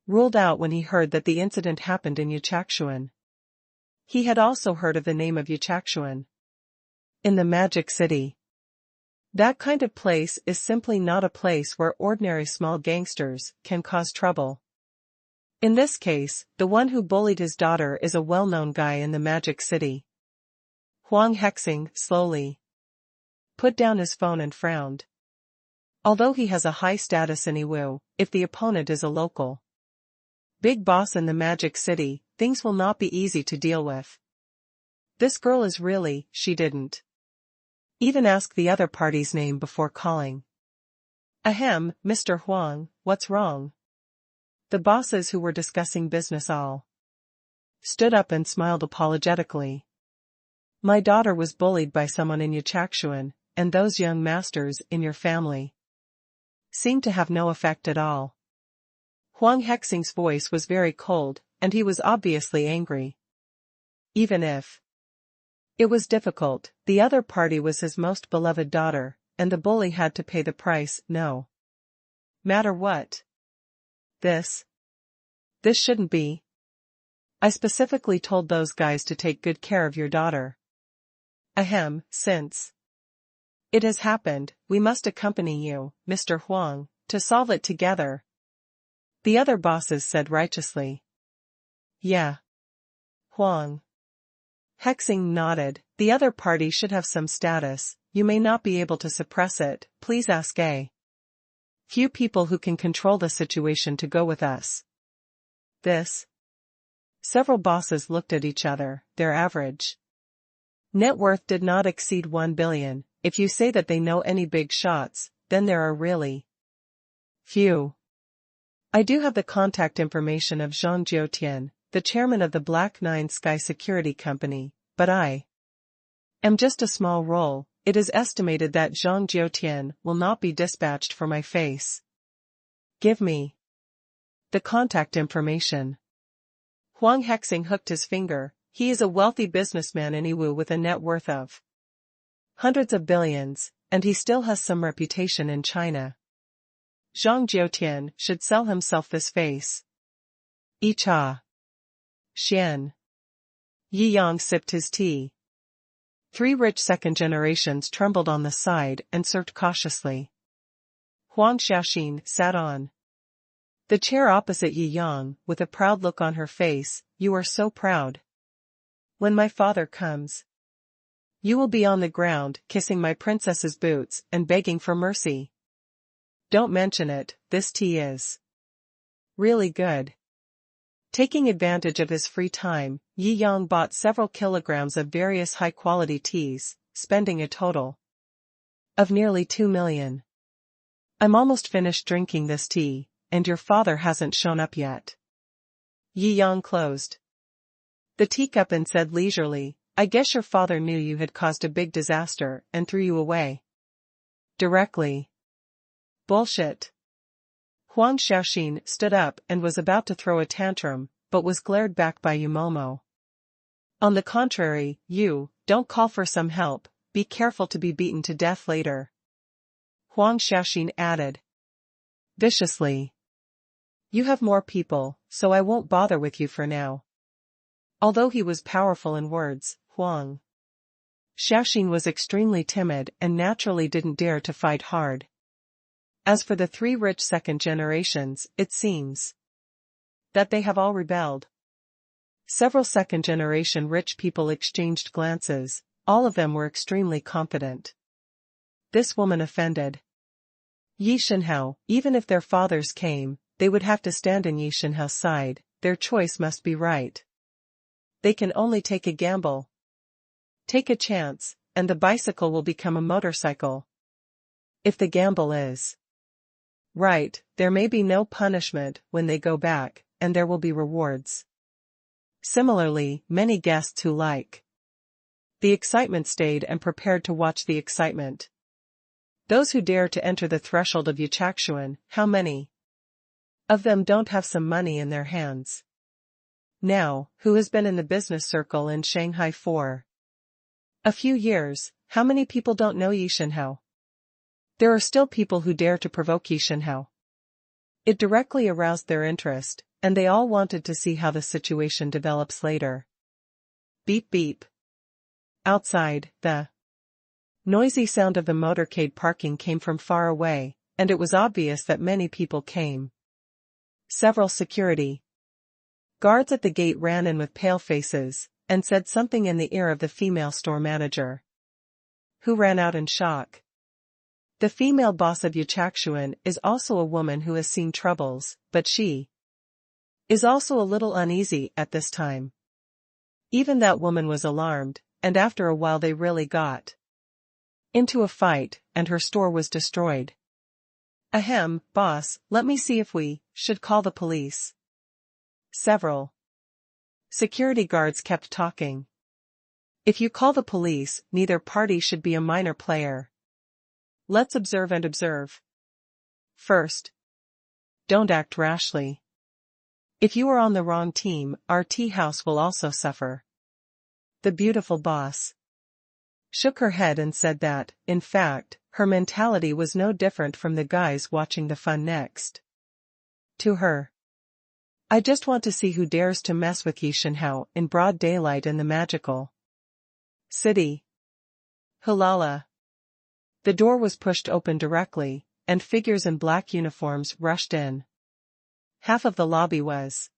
ruled out when he heard that the incident happened in Yachakshuan. He had also heard of the name of Yachakshuan in the Magic City. That kind of place is simply not a place where ordinary small gangsters can cause trouble. In this case, the one who bullied his daughter is a well-known guy in the Magic City. Huang Hexing slowly put down his phone and frowned. Although he has a high status in Iwu, if the opponent is a local big boss in the Magic City, things will not be easy to deal with. This girl is really, she didn't even ask the other party's name before calling. Ahem, Mr. Huang, what's wrong? The bosses who were discussing business all stood up and smiled apologetically. My daughter was bullied by someone in Yachakshuan, and those young masters in your family seemed to have no effect at all. Huang Hexing's voice was very cold, and he was obviously angry. Even if it was difficult, the other party was his most beloved daughter, and the bully had to pay the price, no matter what. This shouldn't be. I specifically told those guys to take good care of your daughter. Ahem, since it has happened, we must accompany you, Mr. Huang, to solve it together. The other bosses said righteously. Yeah. Huang Hexing nodded. The other party should have some status. You may not be able to suppress it. Please ask a few people who can control the situation to go with us. Several bosses looked at each other. Their average net worth did not exceed 1 billion. If you say that they know any big shots, then there are really few. I do have the contact information of Zhang Jiutian, the chairman of the Black Nine Sky Security Company, but I am just a small role. It is estimated that Zhang Jiutian will not be dispatched for my face. Give me the contact information. Huang Hexing hooked his finger. He is a wealthy businessman in Yiwu with a net worth of hundreds of billions, and he still has some reputation in China. Zhang Jiutian should sell himself this face. Icha. Xian. Yi Yang sipped his tea. 3 rich second generations trembled on the side and served cautiously. Huang Xiaoxin sat on the chair opposite Yi Yang, with a proud look on her face. You are so proud. When my father comes, you will be on the ground, kissing my princess's boots and begging for mercy. Don't mention it, this tea is really good. Taking advantage of his free time, Yi Yang bought several kilograms of various high-quality teas, spending a total of nearly 2 million. I'm almost finished drinking this tea, and your father hasn't shown up yet. Yi Yang closed the teacup and said leisurely, I guess your father knew you had caused a big disaster and threw you away directly. Bullshit. Huang Xiaoxin stood up and was about to throw a tantrum, but was glared back by Yumomo. On the contrary, you, don't call for some help, be careful to be beaten to death later. Huang Xiaoxin added viciously. You have more people, so I won't bother with you for now. Although he was powerful in words, Huang Xiaoxin was extremely timid and naturally didn't dare to fight hard. As for the 3 rich second generations, it seems that they have all rebelled. Several second-generation rich people exchanged glances. All of them were extremely confident. This woman offended Yi Shenhao. Even if their fathers came, they would have to stand on Yi Shenhao's side. Their choice must be right. They can only take a gamble. Take a chance, and the bicycle will become a motorcycle. If the gamble is right, there may be no punishment when they go back, and there will be rewards. Similarly, many guests who like the excitement stayed and prepared to watch the excitement. Those who dare to enter the threshold of Yichakshuan, how many of them don't have some money in their hands? Now, who has been in the business circle in Shanghai for a few years, how many people don't know Yi Shenhao? There are still people who dare to provoke Yi Shenhao. It directly aroused their interest, and they all wanted to see how the situation develops later. Beep beep. Outside, the noisy sound of the motorcade parking came from far away, and it was obvious that many people came. Several security guards at the gate ran in with pale faces, and said something in the ear of the female store manager, who ran out in shock. The female boss of Yichakshuan is also a woman who has seen troubles, but she is also a little uneasy at this time. Even that woman was alarmed, and after a while they really got into a fight, and her store was destroyed. Ahem, boss, let me see if we should call the police. Several security guards kept talking. If you call the police, neither party should be a minor player. Let's observe and observe. First, don't act rashly. If you are on the wrong team, our tea house will also suffer. The beautiful boss shook her head and said that, in fact, her mentality was no different from the guys watching the fun next to her. I just want to see who dares to mess with Yi Shenhao in broad daylight in the magical city. Halala. The door was pushed open directly, and figures in black uniforms rushed in. Half of the lobby was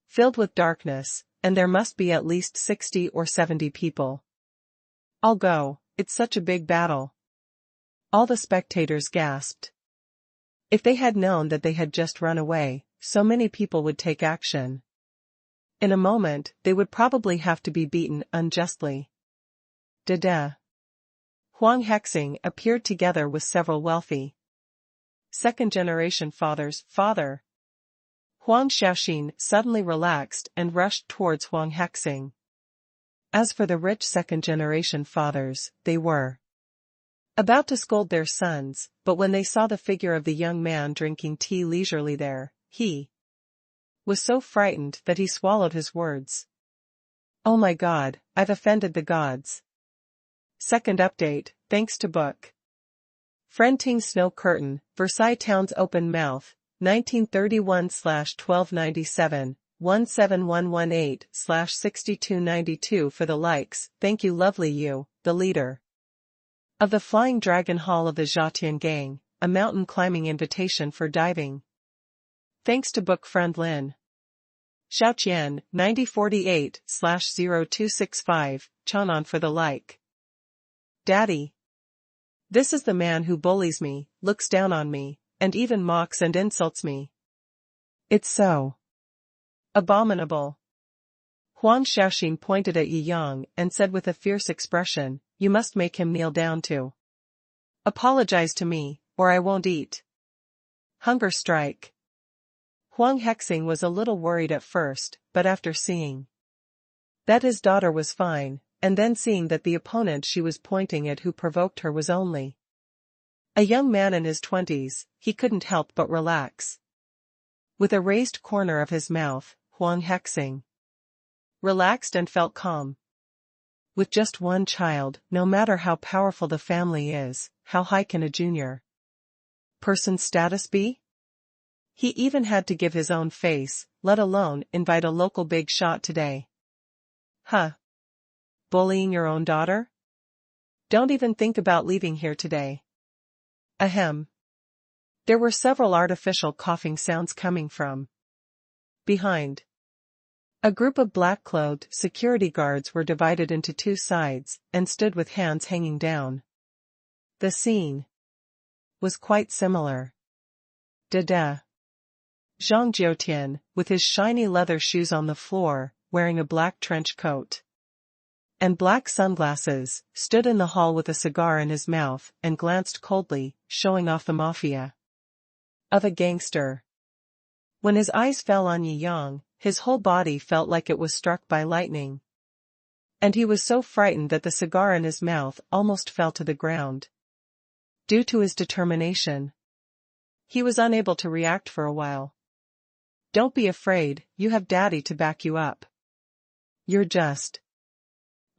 filled with darkness, and there must be at least 60 or 70 people. I'll go, it's such a big battle. All the spectators gasped. If they had known that they had just run away, so many people would take action. In a moment, they would probably have to be beaten unjustly. Da-da. Huang Hexing appeared together with several wealthy second-generation fathers. Father Huang Xiaoxin suddenly relaxed and rushed towards Huang Hexing. As for the rich second-generation fathers, they were about to scold their sons, but when they saw the figure of the young man drinking tea leisurely there, he was so frightened that he swallowed his words. Oh my God, I've offended the gods. Second update, thanks to book. Friend Ting Snow Curtain, Versailles Town's Open Mouth, 1931/1297, 17118/6292 for the likes. Thank you lovely you, the leader of the Flying Dragon Hall of the Jiangjing Gang, a mountain climbing invitation for diving. Thanks to book friend Lin Xiaoqian, 9048/0265, Chanan for the like. Daddy. This is the man who bullies me, looks down on me, and even mocks and insults me. It's so abominable. Huang Xiaoxin pointed at Yi Yang and said with a fierce expression, you must make him kneel down to apologize to me, or I won't eat. Hunger strike. Huang Hexing was a little worried at first, but after seeing that his daughter was fine, and then seeing that the opponent she was pointing at who provoked her was only a young man in his 20s, he couldn't help but relax. With a raised corner of his mouth, Huang Hexing relaxed and felt calm. With just one child, no matter how powerful the family is, how high can a junior person's status be? He even had to give his own face, let alone invite a local big shot today. Huh? Bullying your own daughter? Don't even think about leaving here today. Ahem. There were several artificial coughing sounds coming from behind. A group of black-clothed security guards were divided into two sides and stood with hands hanging down. The scene was quite similar. Da-da. Zhang Jiutian, with his shiny leather shoes on the floor, wearing a black trench coat and black sunglasses, stood in the hall with a cigar in his mouth and glanced coldly, showing off the mafia of a gangster. When his eyes fell on Yi Yang, his whole body felt like it was struck by lightning. And he was so frightened that the cigar in his mouth almost fell to the ground. Due to his determination, he was unable to react for a while. Don't be afraid, you have Daddy to back you up. You're just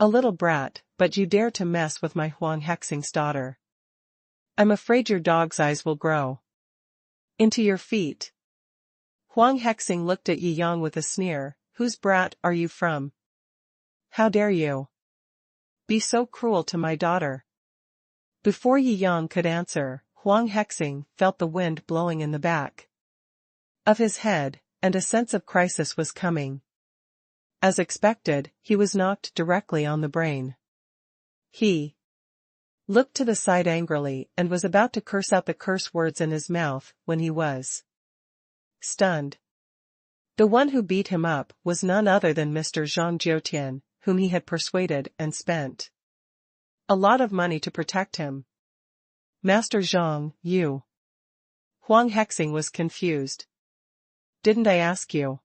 a little brat, but you dare to mess with my Huang Hexing's daughter. I'm afraid your dog's eyes will grow into your feet. Huang Hexing looked at Yi Yang with a sneer, whose brat are you from? How dare you be so cruel to my daughter? Before Yi Yang could answer, Huang Hexing felt the wind blowing in the back of his head, and a sense of crisis was coming. As expected, he was knocked directly on the brain. He looked to the side angrily and was about to curse out the curse words in his mouth when he was stunned. The one who beat him up was none other than Mr. Zhang Jiutian, whom he had persuaded and spent a lot of money to protect him. Master Zhang, you. Huang Hexing was confused. Didn't I ask you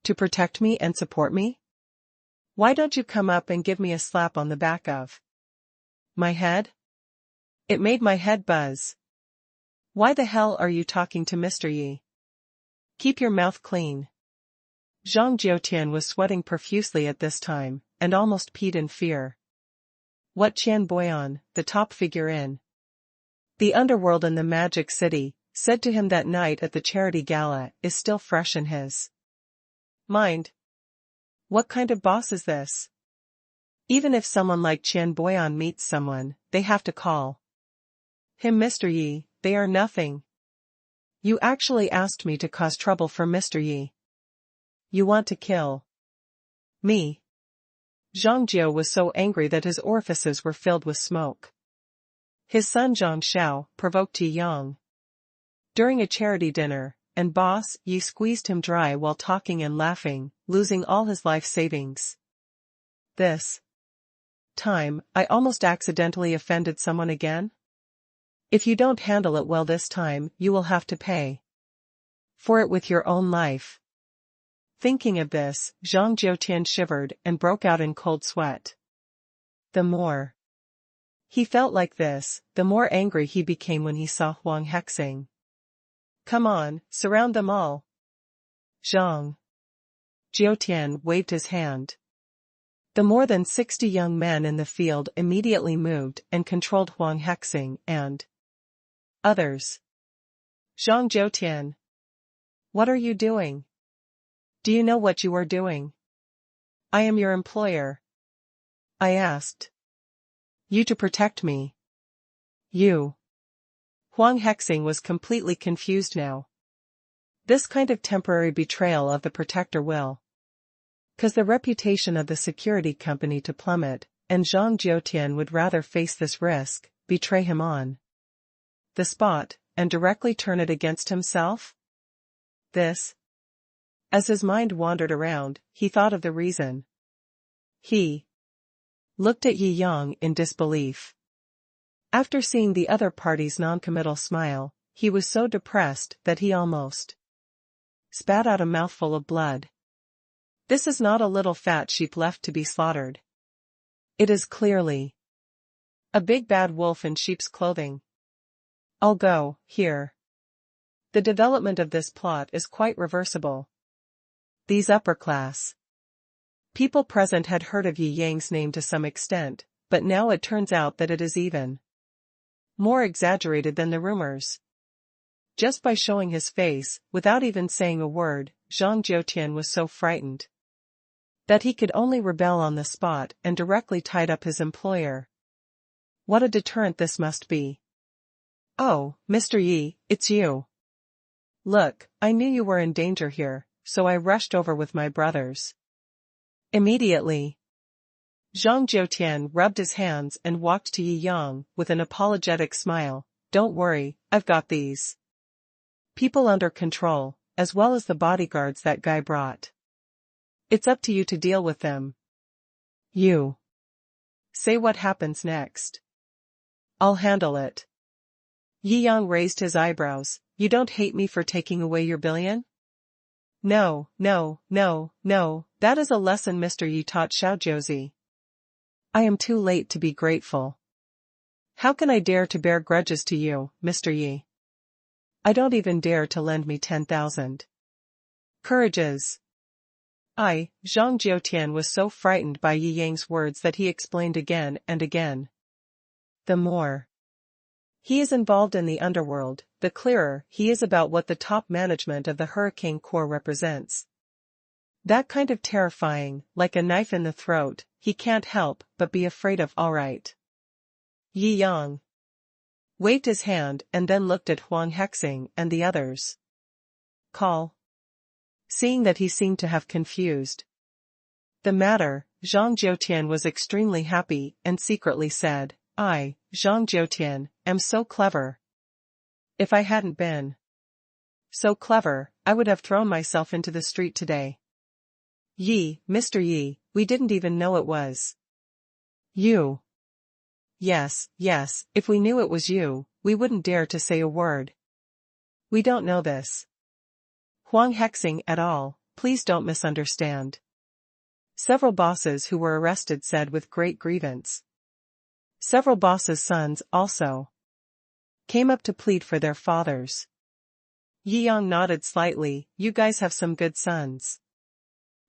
to protect me and support me? Why don't you come up and give me a slap on the back of my head? It made my head buzz. Why the hell are you talking to Mr. Yi? Keep your mouth clean. Zhang Jiutian was sweating profusely at this time, and almost peed in fear. What Qian Boyan, the top figure in the underworld in the Magic City, said to him that night at the charity gala is still fresh in his mind. What kind of boss is this? Even if someone like Qian Boyan meets someone, they have to call him Mr. Yi. They are nothing. You actually asked me to cause trouble for Mr. Yi. You want to kill me? Zhang Jiu was so angry that his orifices were filled with smoke. His son Zhang Shou provoked Yi Yang during a charity dinner, and boss Yi squeezed him dry while talking and laughing, losing all his life savings. This time, I almost accidentally offended someone again? If you don't handle it well this time, you will have to pay for it with your own life. Thinking of this, Zhang Jiutian shivered and broke out in cold sweat. The more he felt like this, the more angry he became when he saw Huang Hexing. Come on, surround them all. Zhang Jiutian waved his hand. The more than 60 young men in the field immediately moved and controlled Huang Hexing and others. Zhang Jiutian. What are you doing? Do you know what you are doing? I am your employer. I asked you to protect me. You. Huang Hexing was completely confused now. This kind of temporary betrayal of the protector will cause the reputation of the security company to plummet, and Zhang Jiutian would rather face this risk, betray him on the spot, and directly turn it against himself? This. As his mind wandered around, he thought of the reason. He looked at Yi Yang in disbelief. After seeing the other party's non-committal smile, he was so depressed that he almost spat out a mouthful of blood. This is not a little fat sheep left to be slaughtered. It is clearly a big bad wolf in sheep's clothing. I'll go, here. The development of this plot is quite reversible. These upper-class people present had heard of Yi Yang's name to some extent, but now it turns out that it is even more exaggerated than the rumors. Just by showing his face, without even saying a word, Zhang Jiutian was so frightened that he could only rebel on the spot and directly tied up his employer. What a deterrent this must be. Oh, Mr. Yi, it's you. Look, I knew you were in danger here, so I rushed over with my brothers. Immediately, Zhang Jiutian rubbed his hands and walked to Yi Yang with an apologetic smile. Don't worry, I've got these people under control, as well as the bodyguards that guy brought. It's up to you to deal with them. You say what happens next. I'll handle it. Yi Yang raised his eyebrows. You don't hate me for taking away your billion? No, no, no, no, that is a lesson Mr. Yi taught Xiaojiuzi. I am too late to be grateful. How can I dare to bear grudges to you, Mr. Yi? I don't even dare to lend me 10,000 courages. Zhang Jiutian was so frightened by Yi Yang's words that he explained again and again. The more he is involved in the underworld, the clearer he is about what the top management of the Hurricane Corps represents. That kind of terrifying, like a knife in the throat, he can't help but be afraid of. All right. Yi Yang waved his hand and then looked at Huang Hexing and the others. Call. Seeing that he seemed to have confused the matter, Zhang Jiutian was extremely happy and secretly said, I, Zhang Jiutian, am so clever. If I hadn't been so clever, I would have thrown myself into the street today. Yi, Mr. Yi, we didn't even know it was you. Yes, if we knew it was you, we wouldn't dare to say a word. We don't know this Huang Hexing at all, please don't misunderstand. Several bosses who were arrested said with great grievance. Several bosses' sons also came up to plead for their fathers. Yi Yang nodded slightly. You guys have some good sons.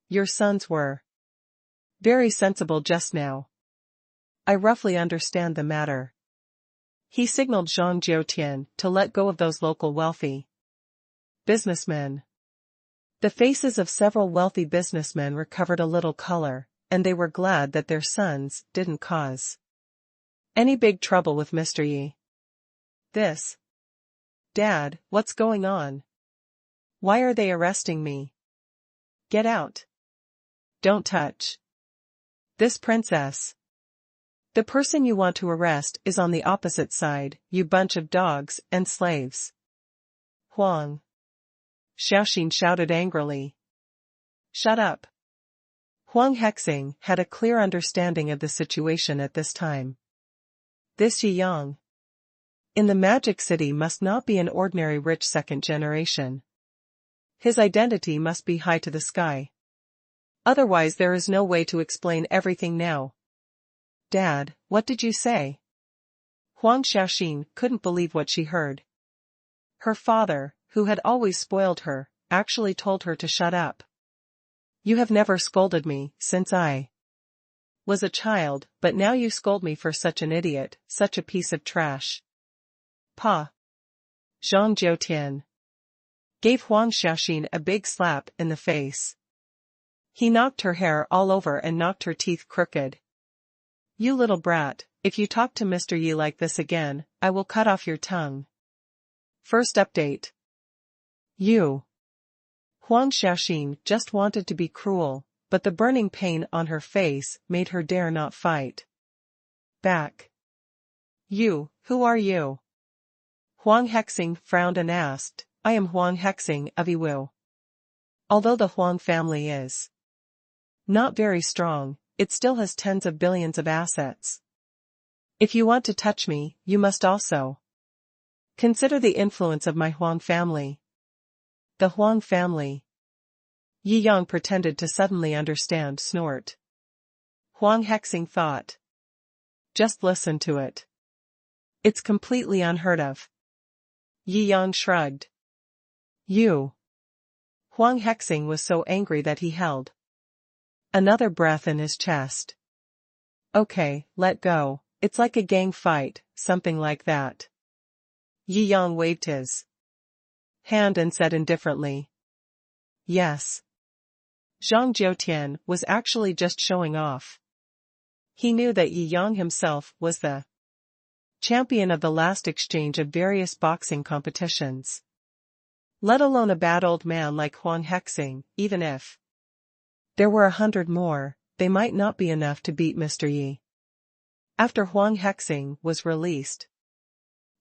Your sons were very sensible just now. I roughly understand the matter. He signaled Zhang Jiutian to let go of those local wealthy businessmen. The faces of several wealthy businessmen recovered a little color, and they were glad that their sons didn't cause any big trouble with Mr. Yi. This. Dad, what's going on? Why are they arresting me? Get out. Don't touch this princess. The person you want to arrest is on the opposite side, you bunch of dogs and slaves. Huang Xiaoxin shouted angrily. Shut up. Huang Hexing had a clear understanding of the situation at this time. This Yi Yang in the Magic City must not be an ordinary rich second generation. His identity must be high to the sky. Otherwise there is no way to explain everything now. Dad, what did you say? Huang Xiaoxin couldn't believe what she heard. Her father, who had always spoiled her, actually told her to shut up. You have never scolded me since I was a child, but now you scold me for such an idiot, such a piece of trash. Pa. Zhang Jiutian gave Huang Xiaoxin a big slap in the face. He knocked her hair all over and knocked her teeth crooked. You little brat, if you talk to Mr. Yi like this again, I will cut off your tongue. First update. You. Huang Xiaoxin just wanted to be cruel, but the burning pain on her face made her dare not fight back. You, who are you? Huang Hexing frowned and asked, I am Huang Hexing of Yiwu. Although the Huang family is not very strong, it still has tens of billions of assets. If you want to touch me, you must also consider the influence of my Huang family. The Huang family. Yi Yang pretended to suddenly understand. Snort. Huang Hexing thought. Just listen to it. It's completely unheard of. Yi Yang shrugged. You. Huang Hexing was so angry that he held another breath in his chest. Okay, let go, it's like a gang fight, something like that. Yi Yang waved his hand and said indifferently. Yes. Zhang Jiutian was actually just showing off. He knew that Yi Yang himself was the champion of the last exchange of various boxing competitions. Let alone a bad old man like Huang Hexing, even if there were 100 more, they might not be enough to beat Mr. Yi. After Huang Hexing was released,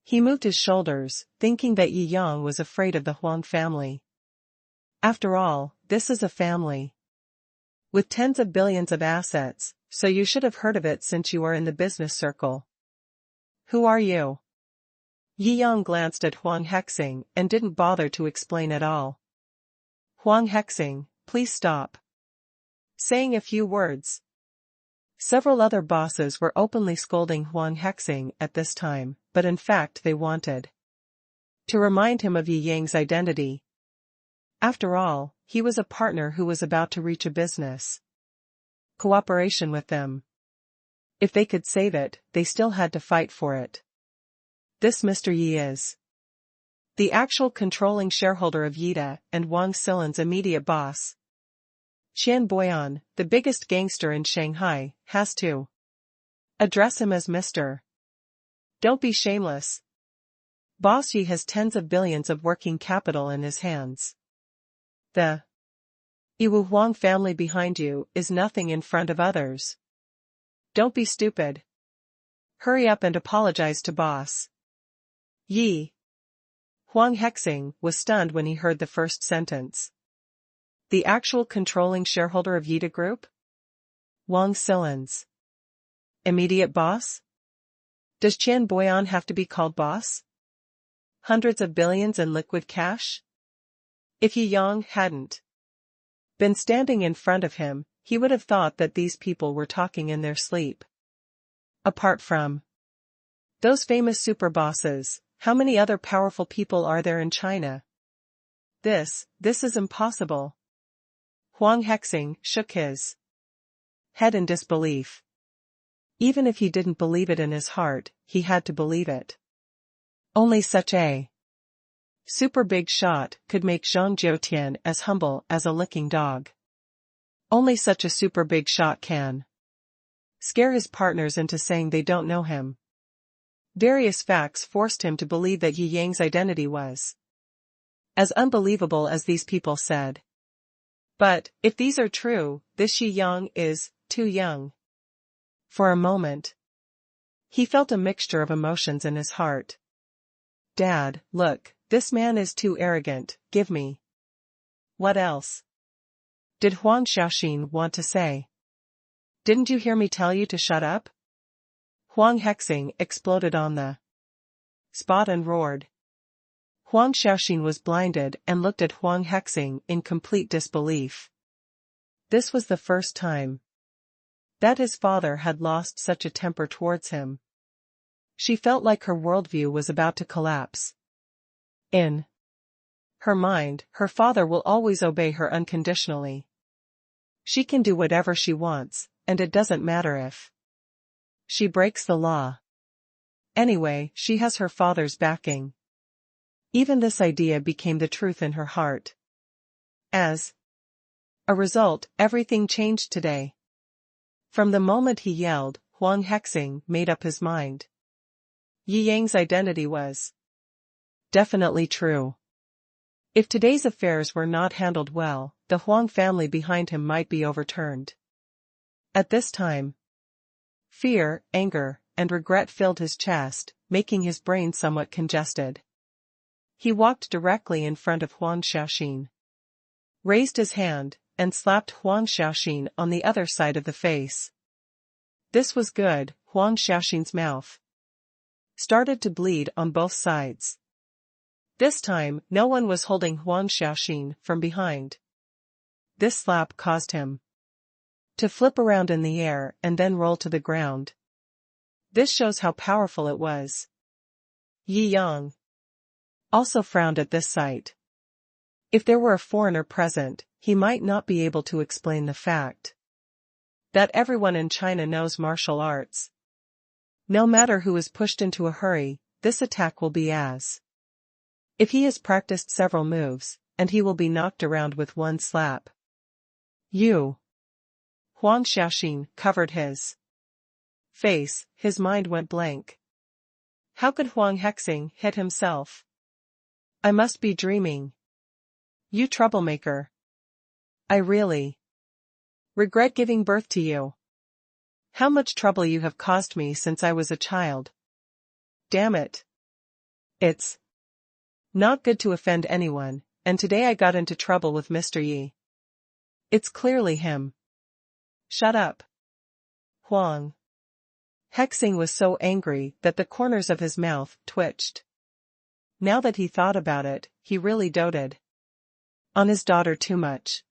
he moved his shoulders, thinking that Yi Yang was afraid of the Huang family. After all, this is a family with tens of billions of assets, so you should have heard of it since you are in the business circle. Who are you? Yi Yang glanced at Huang Hexing and didn't bother to explain at all. Huang Hexing, please stop saying a few words. Several other bosses were openly scolding Huang Hexing at this time, but in fact they wanted to remind him of Yi Yang's identity. After all, he was a partner who was about to reach a business cooperation with them. If they could save it, they still had to fight for it. This Mr. Yi is the actual controlling shareholder of Yida and Wang Silan's immediate boss. Qian Boyan, the biggest gangster in Shanghai, has to address him as Mr. Don't be shameless. Boss Yi has tens of billions of working capital in his hands. The Yiwu Huang family behind you is nothing in front of others. Don't be stupid. Hurry up and apologize to boss Yi. Huang Hexing was stunned when he heard the first sentence. The actual controlling shareholder of Yida Group? Wang Silan's immediate boss? Does Qian Boyan have to be called boss? Hundreds of billions in liquid cash? If Yi Yang hadn't been standing in front of him, he would have thought that these people were talking in their sleep. Apart from those famous super bosses, how many other powerful people are there in China? This is impossible. Huang Hexing shook his head in disbelief. Even if he didn't believe it in his heart, he had to believe it. Only such a super big shot could make Zhang Jiutian as humble as a licking dog. Only such a super big shot can scare his partners into saying they don't know him. Various facts forced him to believe that Yi Yang's identity was as unbelievable as these people said. But, if these are true, this Yi Yang is too young. For a moment, he felt a mixture of emotions in his heart. Dad, look, this man is too arrogant, give me. What else? did Huang Xiaoxin want to say. Didn't you hear me tell you to shut up? Huang Hexing exploded on the spot and roared. Huang Xiaoxin was blinded and looked at Huang Hexing in complete disbelief. This was the first time that his father had lost such a temper towards him. She felt like her worldview was about to collapse. In her mind, her father will always obey her unconditionally. She can do whatever she wants, and it doesn't matter if she breaks the law. Anyway, she has her father's backing. Even this idea became the truth in her heart. As a result, everything changed today. From the moment he yelled, Huang Hexing made up his mind. Yi Yang's identity was definitely true. If today's affairs were not handled well, the Huang family behind him might be overturned. At this time, fear, anger, and regret filled his chest, making his brain somewhat congested. He walked directly in front of Huang Xiaoxin, raised his hand, and slapped Huang Xiaoxin on the other side of the face. This was good. Huang Xiaoxin's mouth started to bleed on both sides. This time, no one was holding Huang Xiaoxin from behind. This slap caused him to flip around in the air and then roll to the ground. This shows how powerful it was. Yi Yang also frowned at this sight. If there were a foreigner present, he might not be able to explain the fact that everyone in China knows martial arts. No matter who is pushed into a hurry, this attack will be as if he has practiced several moves, and he will be knocked around with one slap. Huang Xiaoxin covered his face, his mind went blank. How could Huang Hexing hit himself? I must be dreaming. You troublemaker. I really regret giving birth to you. How much trouble you have caused me since I was a child. Damn it. It's not good to offend anyone, and today I got into trouble with Mr. Yi. It's clearly him. Shut up. Huang Hexing was so angry that the corners of his mouth twitched. Now that he thought about it, he really doted on his daughter too much.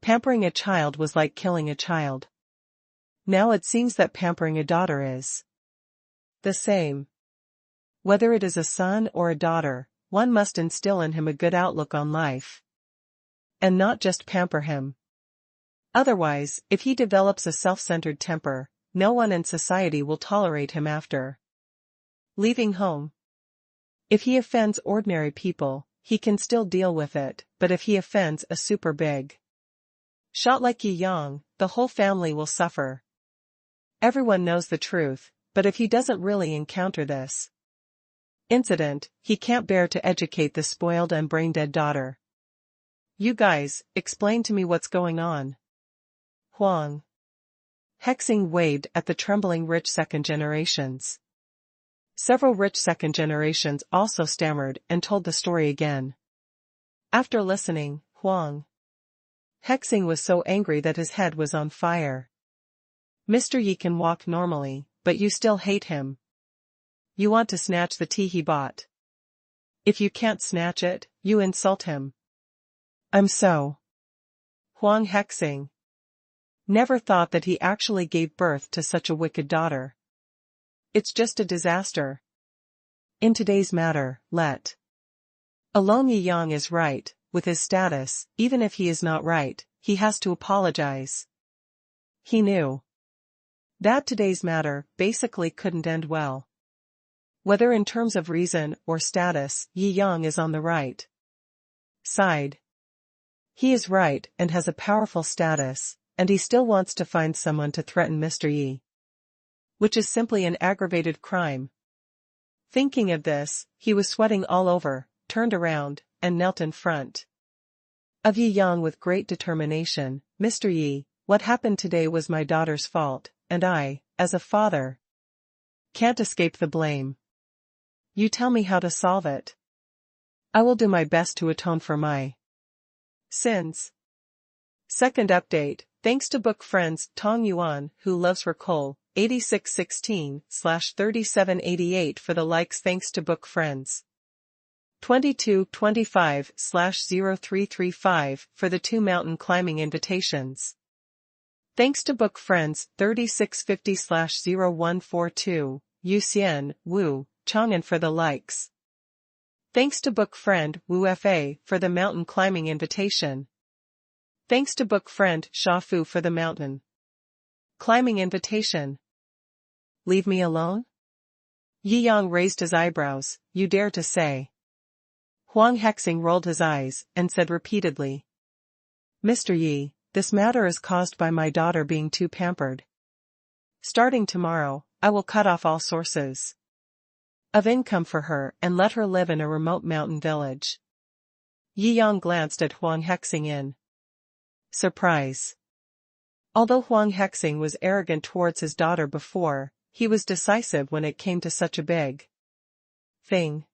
Pampering a child was like killing a child. Now it seems that pampering a daughter is the same. Whether it is a son or a daughter, one must instill in him a good outlook on life, and not just pamper him. Otherwise, if he develops a self-centered temper, no one in society will tolerate him after leaving home. If he offends ordinary people, he can still deal with it, but if he offends a super big shot like Yi Yang, the whole family will suffer. Everyone knows the truth, but if he doesn't really encounter this incident, he can't bear to educate the spoiled and brain-dead daughter. You guys, explain to me what's going on. Huang Hexing waved at the trembling rich second generations. Several rich second generations also stammered and told the story again. After listening, Huang Hexing was so angry that his head was on fire. Mr. Yi can walk normally, but you still hate him. You want to snatch the tea he bought. If you can't snatch it, you insult him. I'm so. Huang Hexing never thought that he actually gave birth to such a wicked daughter. It's just a disaster. In today's matter, let alone Yi Yang is right, with his status, even if he is not right, he has to apologize. He knew that today's matter basically couldn't end well. Whether in terms of reason or status, Yi Yang is on the right side. He is right and has a powerful status, and he still wants to find someone to threaten Mr. Yi, which is simply an aggravated crime. Thinking of this, he was sweating all over, turned around, and knelt in front of Yi Yang with great determination. Mr. Yi, what happened today was my daughter's fault, and I, as a father, can't escape the blame. You tell me how to solve it. I will do my best to atone for my sins. Second update, thanks to book friends Tong Yuan who loves Ricole, 8616/3788 for the likes. Thanks to book friends 2225/0335 for the 2 mountain climbing invitations. Thanks to book friends 3650/0142, Yuxian, Wu, Chang'an for the likes. Thanks to book friend Wu Fa for the mountain climbing invitation. Thanks to book friend Shou for the mountain climbing invitation. Leave me alone? Yi Yang raised his eyebrows. You dare to say? Huang Hexing rolled his eyes and said repeatedly, Mr. Yi, this matter is caused by my daughter being too pampered. Starting tomorrow, I will cut off all sources of income for her and let her live in a remote mountain village. Yi Yang glanced at Huang Hexing in surprise. Although Huang Hexing was arrogant towards his daughter before, he was decisive when it came to such a big thing.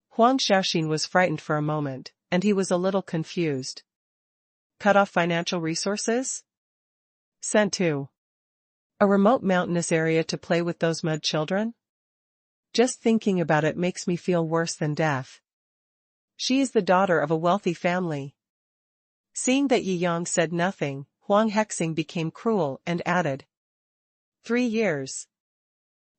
Huang Xiaoxin was frightened for a moment, and he was a little confused. Cut off financial resources? Sent to a remote mountainous area to play with those mud children? Just thinking about it makes me feel worse than death. She is the daughter of a wealthy family. Seeing that Yi Yang said nothing, Huang Hexing became cruel and added, 3 years.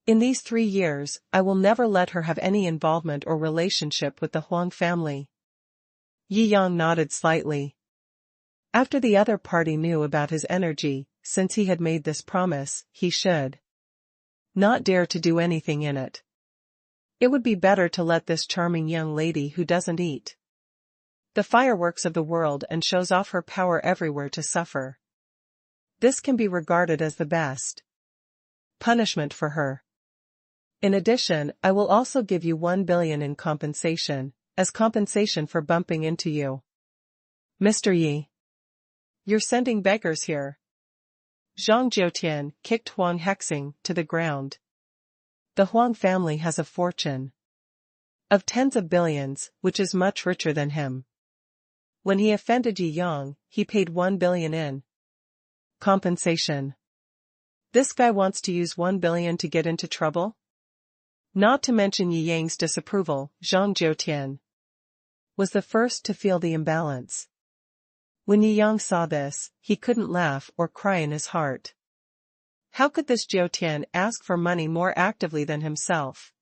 In these 3 years, I will never let her have any involvement or relationship with the Huang family. Yi Yang nodded slightly. After the other party knew about his energy, since he had made this promise, he should not dare to do anything in it. It would be better to let this charming young lady who doesn't eat the fireworks of the world and shows off her power everywhere to suffer. This can be regarded as the best punishment for her. In addition, I will also give you 1 billion in compensation, as compensation for bumping into you. Mr. Yi. You're sending beggars here. Zhang Jiutian kicked Huang Hexing to the ground. The Huang family has a fortune of tens of billions, which is much richer than him. When he offended Yi Yang, he paid 1 billion in compensation. This guy wants to use 1 billion to get into trouble? Not to mention Yi Yang's disapproval, Zhang Jiutian was the first to feel the imbalance. When Yi Yang saw this, he couldn't laugh or cry in his heart. How could this Jiutian ask for money more actively than himself?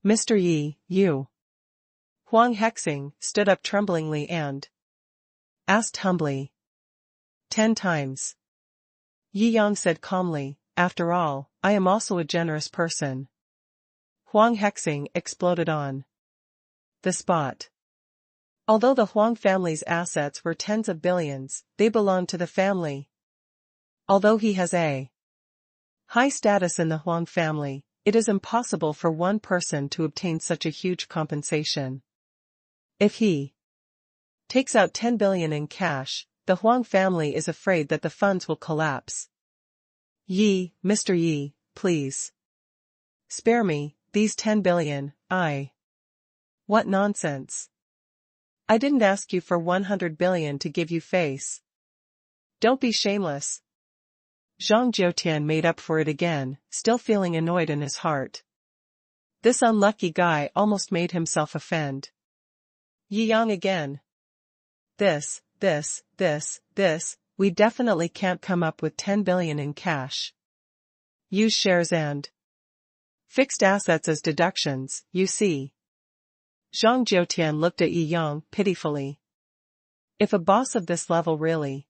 Mr. Yi, you. Huang Hexing stood up tremblingly and asked humbly. 10 times. Yi Yang said calmly, after all, I am also a generous person. Huang Hexing exploded on the spot. Although the Huang family's assets were tens of billions, they belonged to the family. Although he has a high status in the Huang family, it is impossible for one person to obtain such a huge compensation. If he takes out 10 billion in cash, the Huang family is afraid that the funds will collapse. Yi, Mr. Yi, please. Spare me, these 10 billion, What nonsense. I didn't ask you for 100 billion to give you face. Don't be shameless. Zhang Jiutian made up for it again, still feeling annoyed in his heart. This unlucky guy almost made himself offend Yi Yang again. This, we definitely can't come up with 10 billion in cash. Use shares and fixed assets as deductions, you see. Zhang Jiutian looked at Yi Yang pitifully. If a boss of this level really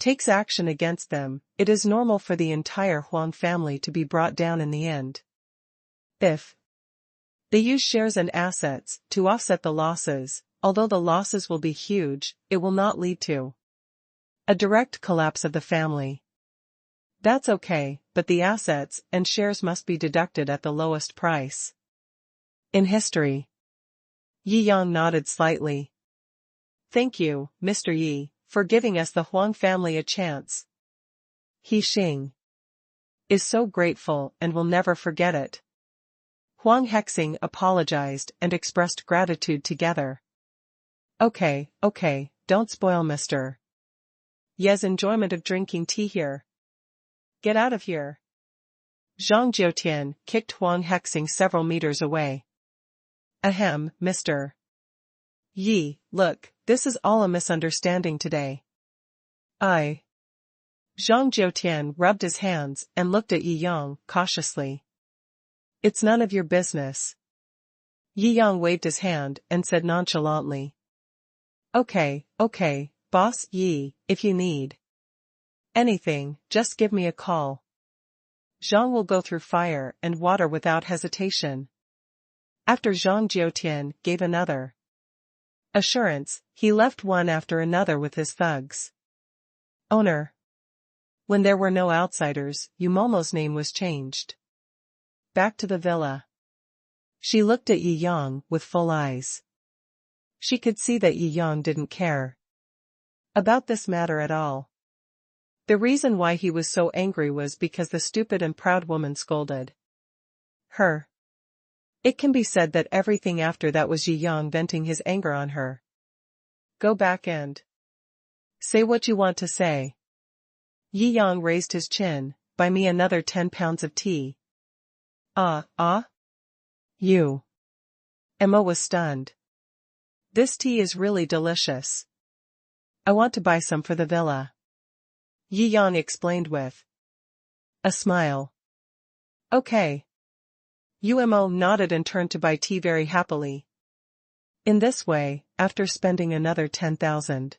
takes action against them, it is normal for the entire Huang family to be brought down in the end. If they use shares and assets to offset the losses, although the losses will be huge, it will not lead to a direct collapse of the family. That's okay, but the assets and shares must be deducted at the lowest price in history. Yi Yang nodded slightly. Thank you, Mr. Yi, for giving us the Huang family a chance. He Xing is so grateful and will never forget it. Huang Hexing apologized and expressed gratitude together. Okay, don't spoil Mr. Ye's enjoyment of drinking tea here. Get out of here. Zhang Jiutian kicked Huang Hexing several meters away. Ahem, Mr. Yi, look, this is all a misunderstanding today. Zhang Jiutian rubbed his hands and looked at Yi Yang cautiously. It's none of your business. Yi Yang waved his hand and said nonchalantly. Okay, boss Yi, if you need anything, just give me a call. Zhang will go through fire and water without hesitation. After Zhang Jiutian gave another assurance, he left one after another with his thugs. Owner. When there were no outsiders, Yumomo's name was changed. Back to the villa. She looked at Yi Yang with full eyes. She could see that Yi Yang didn't care about this matter at all. The reason why he was so angry was because the stupid and proud woman scolded her. It can be said that everything after that was Yi Yang venting his anger on her. Go back and say what you want to say. Yi Yang raised his chin. Buy me another 10 pounds of tea. You. Emma was stunned. This tea is really delicious. I want to buy some for the villa. Yi Yang explained with a smile. Okay. Umo nodded and turned to buy tea very happily. In this way, after spending another 10,000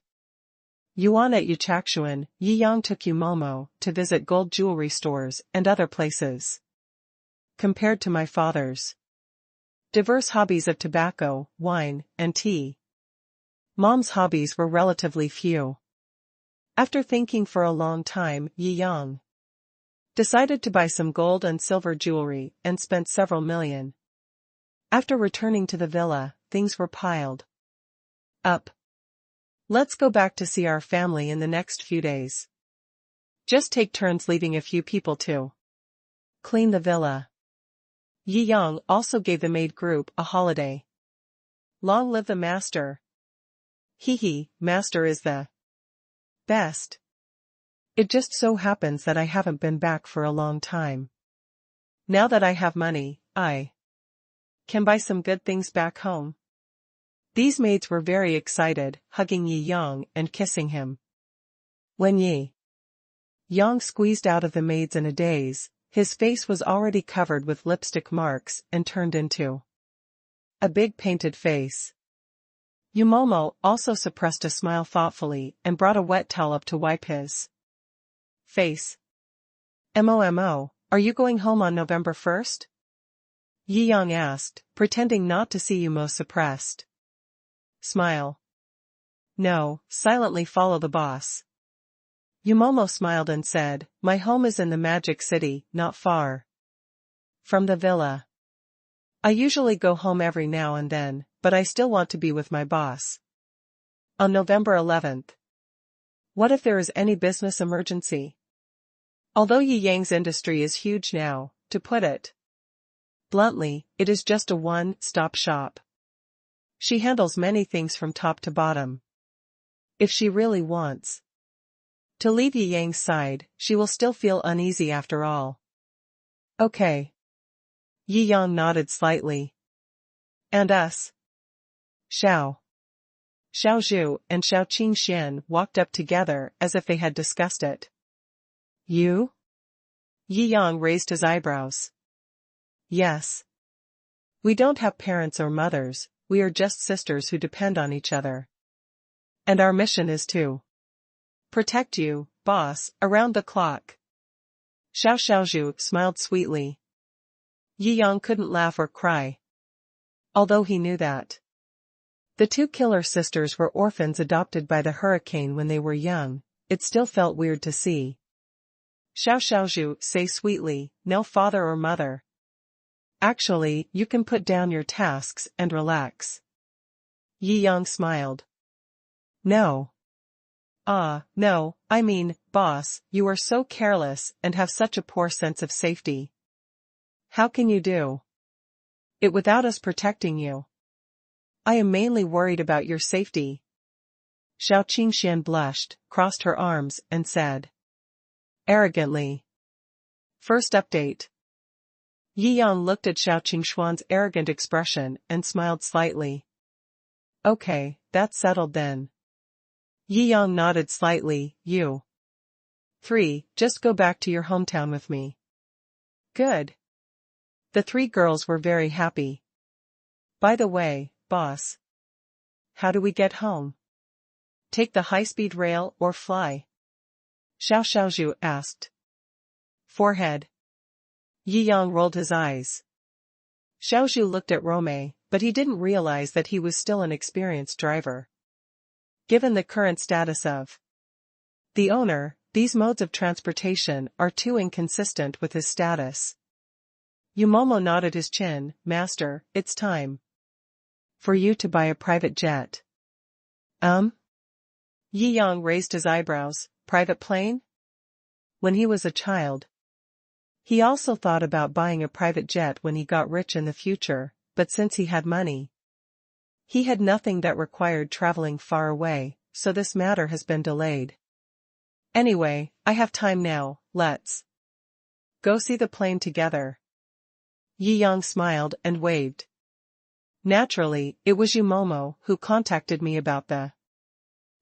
yuan at Yuchakshuan, Yi Yang took Umomo to visit gold jewelry stores and other places. Compared to my father's diverse hobbies of tobacco, wine, and tea, Mom's hobbies were relatively few. After thinking for a long time, Yi Yang decided to buy some gold and silver jewelry and spent several million. After returning to the villa, things were piled up. Let's go back to see our family in the next few days. Just take turns leaving a few people to clean the villa. Yi Yang also gave the maid group a holiday. Long live the master. Master is the best. It just so happens that I haven't been back for a long time. Now that I have money, I can buy some good things back home. These maids were very excited, hugging Yi Yang and kissing him. When Yi Yang squeezed out of the maids in a daze, his face was already covered with lipstick marks and turned into a big painted face. Yumomo also suppressed a smile thoughtfully and brought a wet towel up to wipe his face. Mo, are you going home on November 1st? Yi Yang asked, pretending not to see Yumo's suppressed smile. No, silently follow the boss. Yumomo smiled and said, my home is in the Magic City, not far from the villa. I usually go home every now and then, but I still want to be with my boss. On November 11th. What if there is any business emergency? Although Yi Yang's industry is huge now, to put it bluntly, it is just a one-stop shop. She handles many things from top to bottom. If she really wants to leave Yi Yang's side, she will still feel uneasy after all. Okay. Yi Yang nodded slightly. And us? Shou Zhu and Shou Qingxian walked up together as if they had discussed it. You? Yi Yang raised his eyebrows. Yes. We don't have parents or mothers, we are just sisters who depend on each other. And our mission is to protect you, boss, around the clock. Shou Zhu smiled sweetly. Yi Yang couldn't laugh or cry. Although he knew that the two killer sisters were orphans adopted by the hurricane when they were young, it still felt weird to see Shou Zhu say sweetly, no father or mother. Actually, you can put down your tasks and relax. Yi Yang smiled. No. No, I mean, boss, you are so careless and have such a poor sense of safety. How can you do it without us protecting you? I am mainly worried about your safety. Xiao Qingshan blushed, crossed her arms, and said arrogantly. First update. Yi Yang looked at Xiao Qingshuan's arrogant expression and smiled slightly. Okay, that's settled then. Yi Yang nodded slightly. You 3, just go back to your hometown with me. Good. The 3 girls were very happy. By the way, boss. How do we get home? Take the high-speed rail or fly? Xiao Xiaozhu asked. Forehead. Yi Yang rolled his eyes. Xiaozhu looked at Rome, but he didn't realize that he was still an experienced driver. Given the current status of the owner, these modes of transportation are too inconsistent with his status. Yumomo nodded his chin. Master, it's time for you to buy a private jet. Yi Yang raised his eyebrows. Private plane? When he was a child, he also thought about buying a private jet when he got rich in the future, but since he had money, he had nothing that required traveling far away, so this matter has been delayed. Anyway, I have time now, let's go see the plane together. Yi Yang smiled and waved. Naturally, it was Yumomo who contacted me about the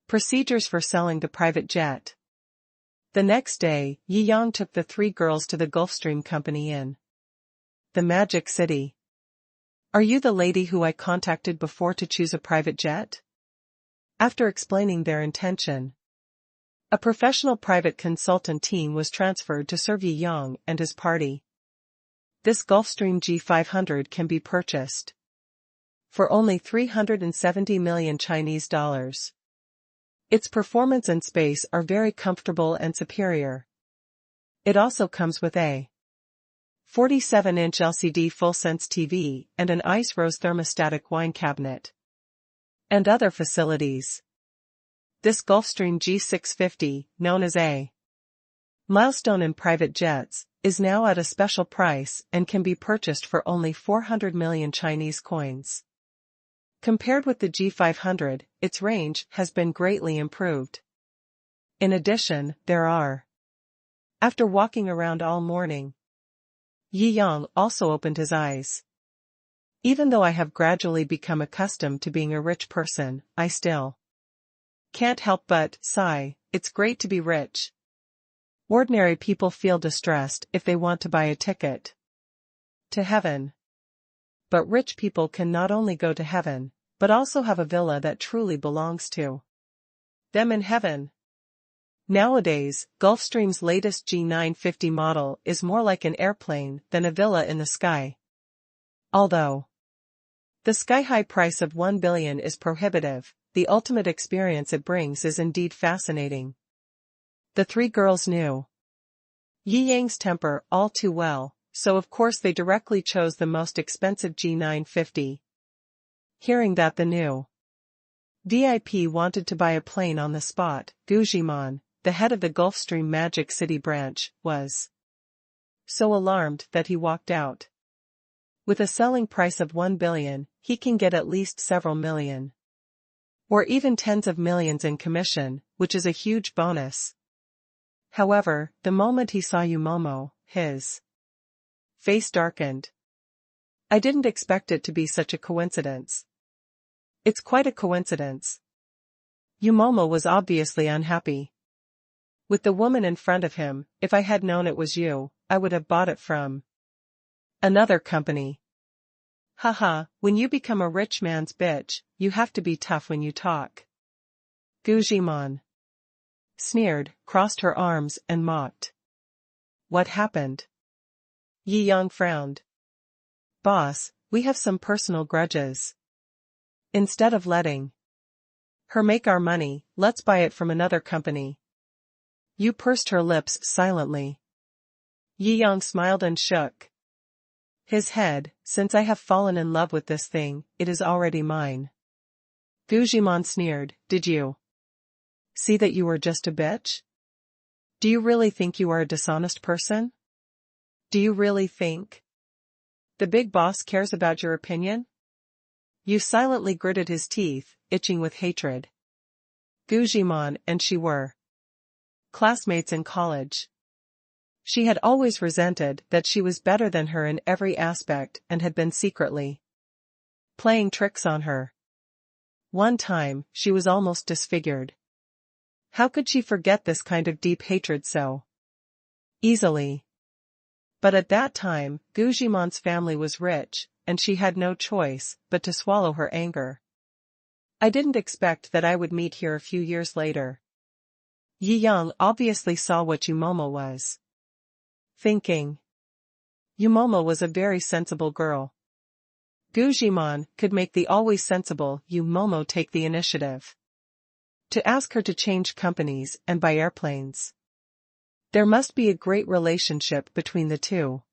procedures for selling the private jet. The next day, Yi Yang took the 3 girls to the Gulfstream Company in the Magic City. Are you the lady who I contacted before to choose a private jet? After explaining their intention, a professional private consultant team was transferred to serve Yi Yang and his party. This Gulfstream G500 can be purchased for only 370 million Chinese dollars. Its performance and space are very comfortable and superior. It also comes with a 47-inch LCD full-sense TV and an ice rose thermostatic wine cabinet and other facilities. This Gulfstream G650, known as a milestone in private jets, is now at a special price and can be purchased for only 400 million Chinese coins. Compared with the G500, its range has been greatly improved. In addition, there are. After walking around all morning, Yi Yang also opened his eyes. Even though I have gradually become accustomed to being a rich person, I still can't help but sigh. It's great to be rich. Ordinary people feel distressed if they want to buy a ticket to heaven. But rich people can not only go to heaven, but also have a villa that truly belongs to them in heaven. Nowadays, Gulfstream's latest G950 model is more like an airplane than a villa in the sky. Although the sky-high price of 1 billion is prohibitive, the ultimate experience it brings is indeed fascinating. The 3 girls knew Yi Yang's temper all too well, so of course they directly chose the most expensive G950. Hearing that the new VIP wanted to buy a plane on the spot, Gu Zhiman, the head of the Gulfstream Magic City branch, was so alarmed that he walked out. With a selling price of 1 billion, he can get at least several million. Or even tens of millions in commission, which is a huge bonus. However, the moment he saw Yumomo, his face darkened. I didn't expect it to be such a coincidence. It's quite a coincidence. Yumomo was obviously unhappy with the woman in front of him. If I had known it was you, I would have bought it from another company. Haha, when you become a rich man's bitch, you have to be tough when you talk. Gu Zhiman sneered, crossed her arms and mocked. What happened? Yi Yang frowned. Boss, we have some personal grudges. Instead of letting her make our money, let's buy it from another company. Yu pursed her lips silently. Yi Yang smiled and shook his head. Since I have fallen in love with this thing, it is already mine. Gu Zhiman sneered. Did you see that you were just a bitch? Do you really think you are a dishonest person? Do you really think the big boss cares about your opinion? Yu silently gritted his teeth, itching with hatred. Gu Zhimon and she were classmates in college. She had always resented that she was better than her in every aspect and had been secretly playing tricks on her. One time, she was almost disfigured. How could she forget this kind of deep hatred so easily? But at that time, Gu Zhimon's family was rich, and she had no choice but to swallow her anger. I didn't expect that I would meet here a few years later. Yi Yang obviously saw what Yu Momo was thinking. Yu Momo was a very sensible girl. Gu Zhimon could make the always sensible Yu Momo take the initiative to ask her to change companies and buy airplanes. There must be a great relationship between the two.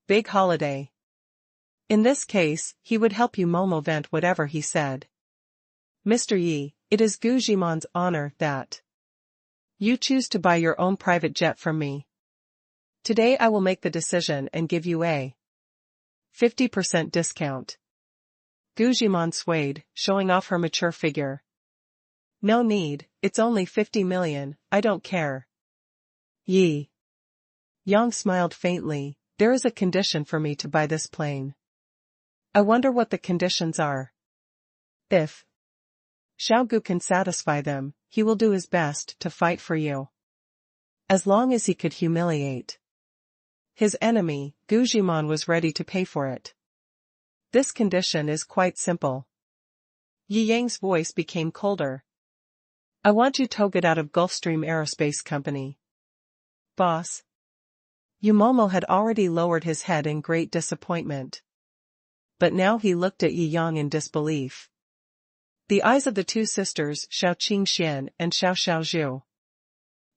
Big holiday. In this case, he would help Yu Momo vent whatever he said. Mr. Yi, it is Gu Zhimon's honor that you choose to buy your own private jet from me. Today I will make the decision and give you a 50% discount. Gu Zhimon swayed, showing off her mature figure. No need, it's only 50 million, I don't care. Yi Yang smiled faintly, there is a condition for me to buy this plane. I wonder what the conditions are. If Xiaogu can satisfy them, he will do his best to fight for you. As long as he could humiliate his enemy, Gu Zhimon was ready to pay for it. This condition is quite simple. Yi Yang's voice became colder. I want you to get out of Gulfstream Aerospace Company. Boss. Yu Momo had already lowered his head in great disappointment. But now he looked at Yi Yang in disbelief. The eyes of the two sisters, Shou Qingxian and Shou Xiaozhu,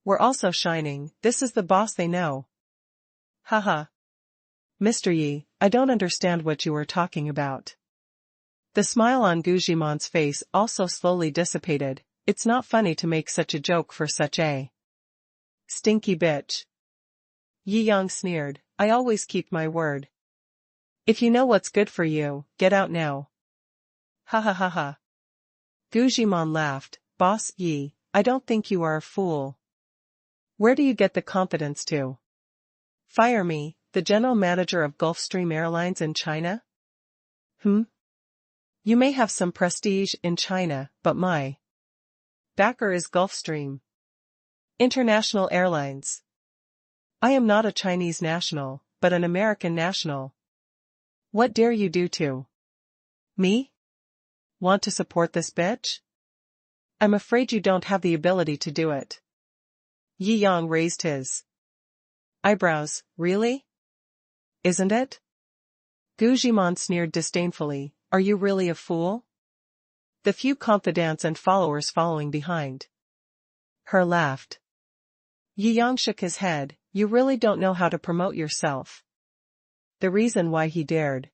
were also shining. This is the boss they know. Haha. Mr. Yi, I don't understand what you are talking about. The smile on Gu Zhimon's face also slowly dissipated. It's not funny to make such a joke for such a stinky bitch. Yi Yang sneered, I always keep my word. If you know what's good for you, get out now. Ha ha ha ha. Gu Zhimon laughed, Boss Yi, I don't think you are a fool. Where do you get the confidence to fire me, the general manager of Gulfstream Airlines in China? You may have some prestige in China, but my backer is Gulfstream International Airlines. I am not a Chinese national, but an American national. What dare you do to me? Want to support this bitch? I'm afraid you don't have the ability to do it. Yi Yang raised his eyebrows, really? Isn't it? Gu Zhimon sneered disdainfully, are you really a fool? The few confidants and followers following behind her laughed. Yi Yang shook his head, you really don't know how to promote yourself. The reason why he dared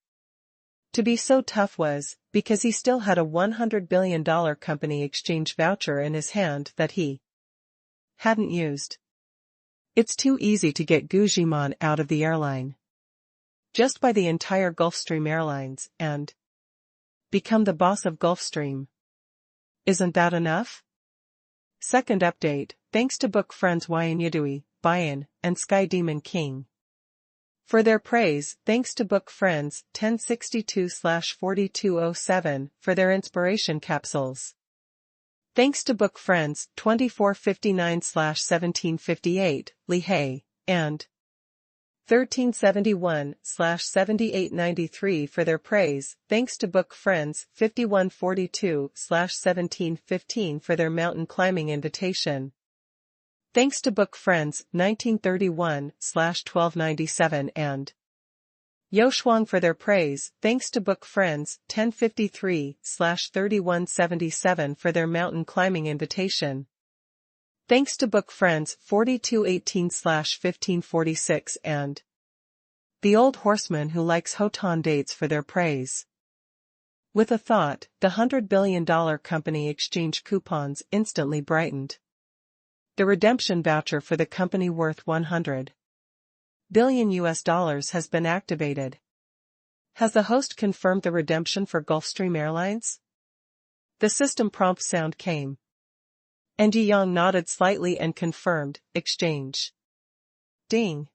to be so tough was because he still had a $100 billion company exchange voucher in his hand that he hadn't used. It's too easy to get Gu Zhimon out of the airline. Just buy the entire Gulfstream Airlines and become the boss of Gulfstream. Isn't that enough? Second update, thanks to book friends Yan Yadui, Bayan, and Sky Demon King for their praise, thanks to book friends 1062/4207 for their inspiration capsules. Thanks to book friends 2459/1758, Li Hei, and 1371/7893 for their praise, thanks to book friends 5142/1715 for their mountain climbing invitation. Thanks to book friends 1931/1297 and Yo Shuang for their praise, thanks to book friends 1053/3177 for their mountain climbing invitation. Thanks to book friends 4218/1546 and The Old Horseman Who Likes Hotan Dates for their praise. With a thought, the $100 billion company exchange coupons instantly brightened. The redemption voucher for the company worth $100 billion has been activated. Has the host confirmed the redemption for Gulfstream Airlines? The system prompt sound came. And Yi Yang nodded slightly and confirmed, exchange. Ding.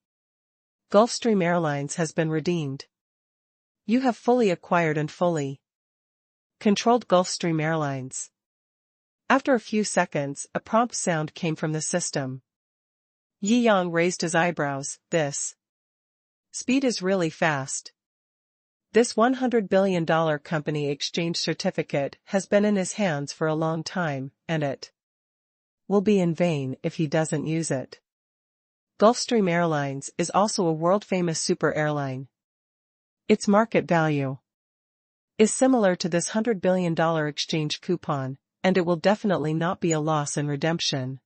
Gulfstream Airlines has been redeemed. You have fully acquired and fully controlled Gulfstream Airlines. After a few seconds, a prompt sound came from the system. Yi Yang raised his eyebrows. This speed is really fast. This $100 billion company exchange certificate has been in his hands for a long time, and it will be in vain if he doesn't use it. Gulfstream Airlines is also a world-famous super airline. Its market value is similar to this $100 billion exchange coupon, and it will definitely not be a loss in redemption.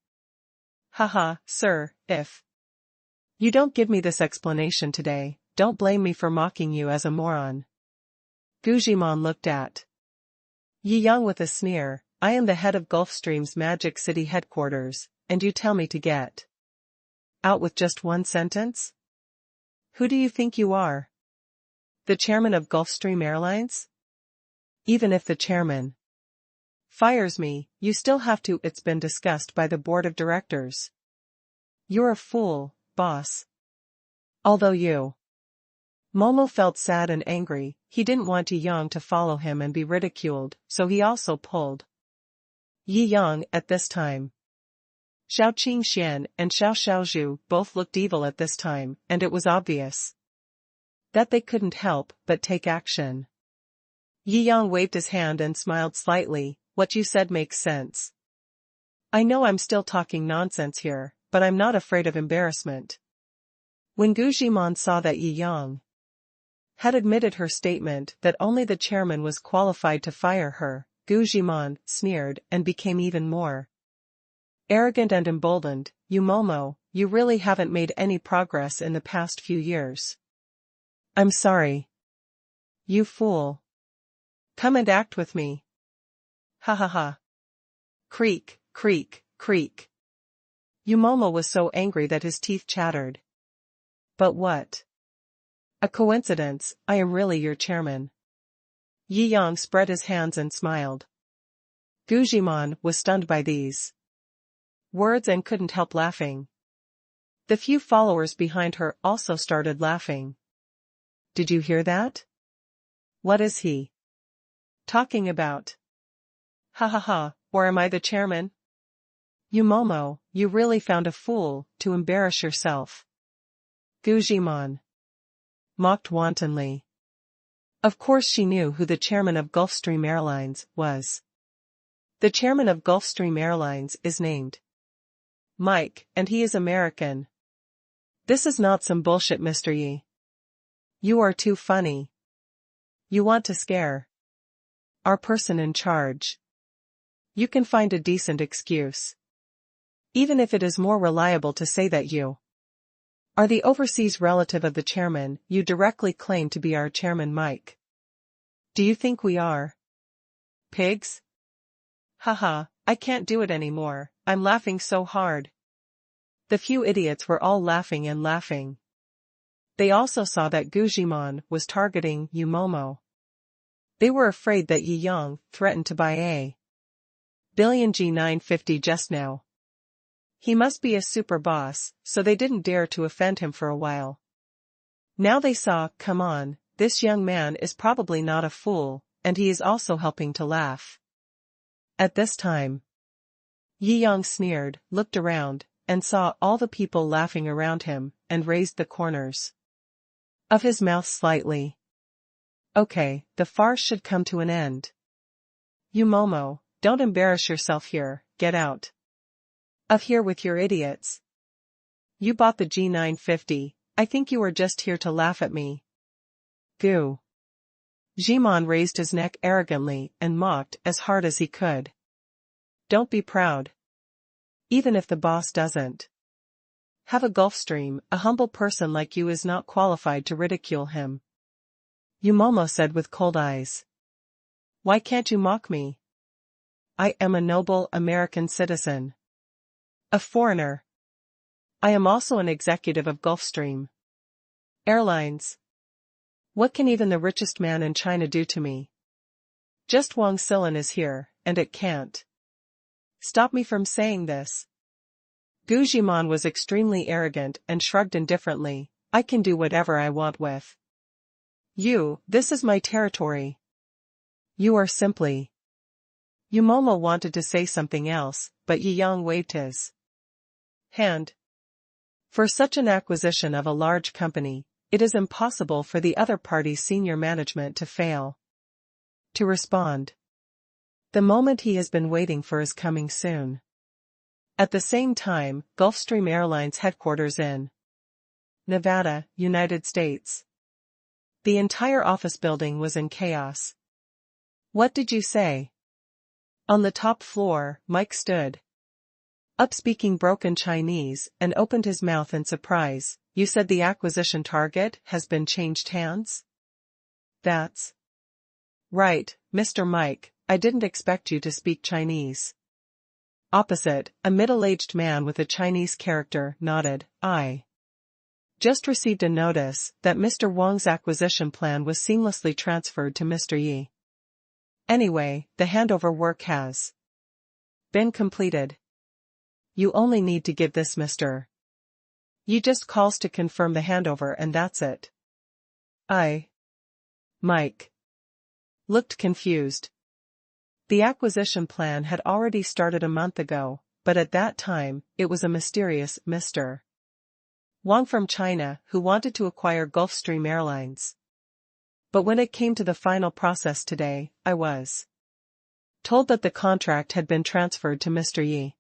Haha, sir, if you don't give me this explanation today, don't blame me for mocking you as a moron. Guzman looked at Yi Yang with a sneer. I am the head of Gulfstream's Magic City headquarters, and you tell me to get out with just one sentence? Who do you think you are? The chairman of Gulfstream Airlines? Even if the chairman fires me, you still have to. It's been discussed by the board of directors. You're a fool, boss. Although you. Momo felt sad and angry. He didn't want Yi Yang to follow him and be ridiculed, so he also pulled Yi Yang at this time. Shou Qingxian and Xiao Xiaozhu both looked evil at this time, and it was obvious that they couldn't help but take action. Yi Yang waved his hand and smiled slightly. What you said makes sense. I know I'm still talking nonsense here, but I'm not afraid of embarrassment. When Guzman saw that Yi Yang had admitted her statement that only the chairman was qualified to fire her, Guzman sneered and became even more arrogant and emboldened. You Momo, you really haven't made any progress in the past few years. I'm sorry. You fool. Come and act with me. Ha ha ha. Creak, creak, creak. Momo was so angry that his teeth chattered. But what? A coincidence, I am really your chairman. Yi Yang spread his hands and smiled. Guzman was stunned by these words and couldn't help laughing. The few followers behind her also started laughing. Did you hear that? What is he talking about? Ha ha ha, or am I the chairman? Momo, you really found a fool to embarrass yourself. Guzman mocked wantonly. Of course she knew who the chairman of Gulfstream Airlines was. The chairman of Gulfstream Airlines is named Mike, and he is American. This is not some bullshit, Mr. Yi. You are too funny. You want to scare our person in charge. You can find a decent excuse. Even if it is more reliable to say that you are the overseas relative of the chairman you directly claim to be our chairman Mike. Do you think we are pigs? Haha, I can't do it anymore, I'm laughing so hard. The few idiots were all laughing and laughing. They also saw that Guzman was targeting Momo. They were afraid that Yi Yang threatened to buy a billion G950 just now. He must be a super boss, so they didn't dare to offend him for a while. Now they saw, come on, this young man is probably not a fool, and he is also helping to laugh. At this time, Yi Yang sneered, looked around, and saw all the people laughing around him, and raised the corners of his mouth slightly. Okay, the farce should come to an end. Momo, don't embarrass yourself here, get out of here with your idiots. You bought the G950, I think you were just here to laugh at me. Goo. Jimon raised his neck arrogantly and mocked as hard as he could. Don't be proud. Even if the boss doesn't have a Gulfstream, a humble person like you is not qualified to ridicule him. Momo said with cold eyes. Why can't you mock me? I am a noble American citizen. A foreigner. I am also an executive of Gulfstream Airlines. What can even the richest man in China do to me? Just Wang Silin is here, and it can't stop me from saying this. Gu Zhiman was extremely arrogant and shrugged indifferently. I can do whatever I want with you, this is my territory. You are simply. Yu Momo wanted to say something else, but Yi Yang waved his hand. For such an acquisition of a large company, it is impossible for the other party's senior management to fail to respond. The moment he has been waiting for is coming soon. At the same time, Gulfstream Airlines headquarters in Nevada, United States. The entire office building was in chaos. What did you say? On the top floor, Mike stood up speaking broken Chinese and opened his mouth in surprise. You said the acquisition target has been changed hands? That's right, Mr. Mike, I didn't expect you to speak Chinese. Opposite, a middle-aged man with a Chinese character nodded. I just received a notice that Mr. Wang's acquisition plan was seamlessly transferred to Mr. Yi. Anyway, the handover work has been completed. You only need to give this Mr. Yi just calls to confirm the handover and that's it. Mike looked confused. The acquisition plan had already started a month ago, but at that time, it was a mysterious Mr. Wang from China who wanted to acquire Gulfstream Airlines. But when it came to the final process today, I was told that the contract had been transferred to Mr. Yi.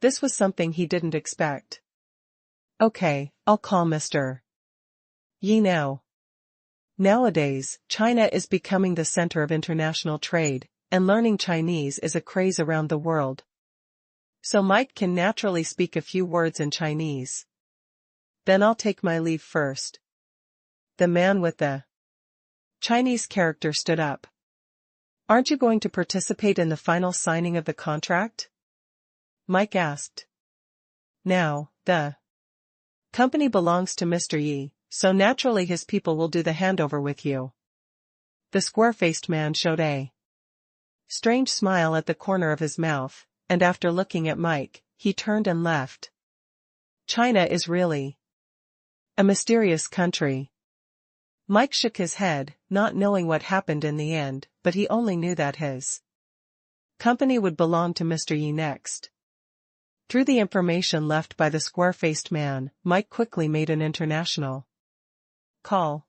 This was something he didn't expect. Okay, I'll call Mr. Yi now. Nowadays, China is becoming the center of international trade, and learning Chinese is a craze around the world. So Mike can naturally speak a few words in Chinese. Then I'll take my leave first. The man with the Chinese character stood up. Aren't you going to participate in the final signing of the contract? Mike asked. Now, the company belongs to Mr. Yi, so naturally his people will do the handover with you. The square-faced man showed a strange smile at the corner of his mouth, and after looking at Mike, he turned and left. China is really a mysterious country. Mike shook his head, not knowing what happened in the end, but he only knew that his company would belong to Mr. Yi next. Through the information left by the square-faced man, Mike quickly made an international call.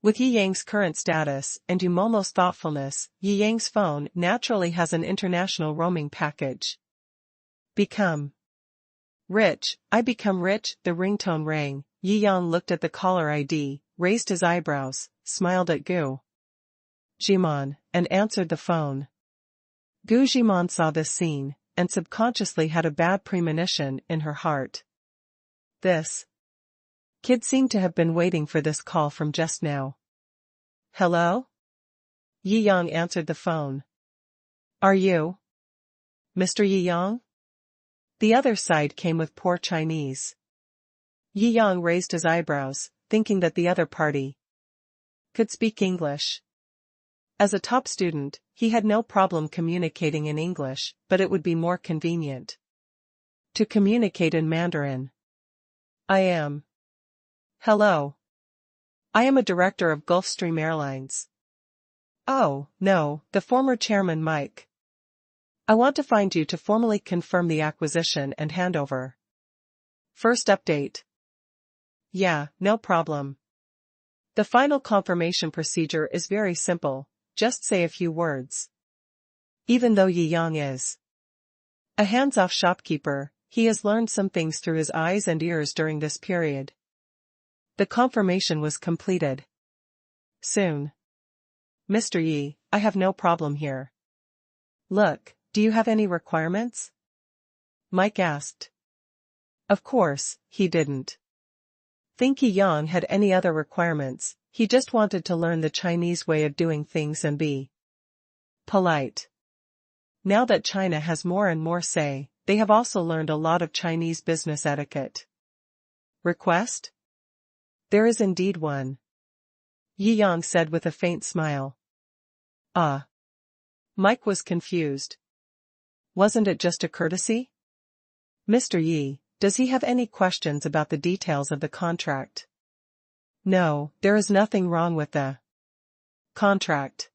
With Yi Yang's current status and Yu Momo's thoughtfulness, Yi Yang's phone naturally has an international roaming package. Become rich, I become rich, the ringtone rang. Yi Yang looked at the caller ID, raised his eyebrows, smiled at Gu Zhiman, and answered the phone. Gu Zhiman saw this scene, and subconsciously had a bad premonition in her heart. This kid seemed to have been waiting for this call from just now. Hello? Yi Yang answered the phone. Are you Mr. Yi Yang? The other side came with poor Chinese. Yi Yang raised his eyebrows, thinking that the other party could speak English. As a top student, he had no problem communicating in English, but it would be more convenient to communicate in Mandarin. I am. Hello. I am a director of Gulfstream Airlines. Oh, no, the former chairman Mike. I want to find you to formally confirm the acquisition and handover. First update. Yeah, no problem. The final confirmation procedure is very simple, just say a few words. Even though Yi Yang is a hands-off shopkeeper, he has learned some things through his eyes and ears during this period. The confirmation was completed soon. Mr. Yi, I have no problem here. Look, do you have any requirements? Mike asked. Of course, he didn't think Yi Yang had any other requirements, he just wanted to learn the Chinese way of doing things and be polite. Now that China has more and more say, they have also learned a lot of Chinese business etiquette. Request? There is indeed one. Yi Yang said with a faint smile. Ah. Mike was confused. Wasn't it just a courtesy? Mr. Yi, does he have any questions about the details of the contract? No, there is nothing wrong with the contract.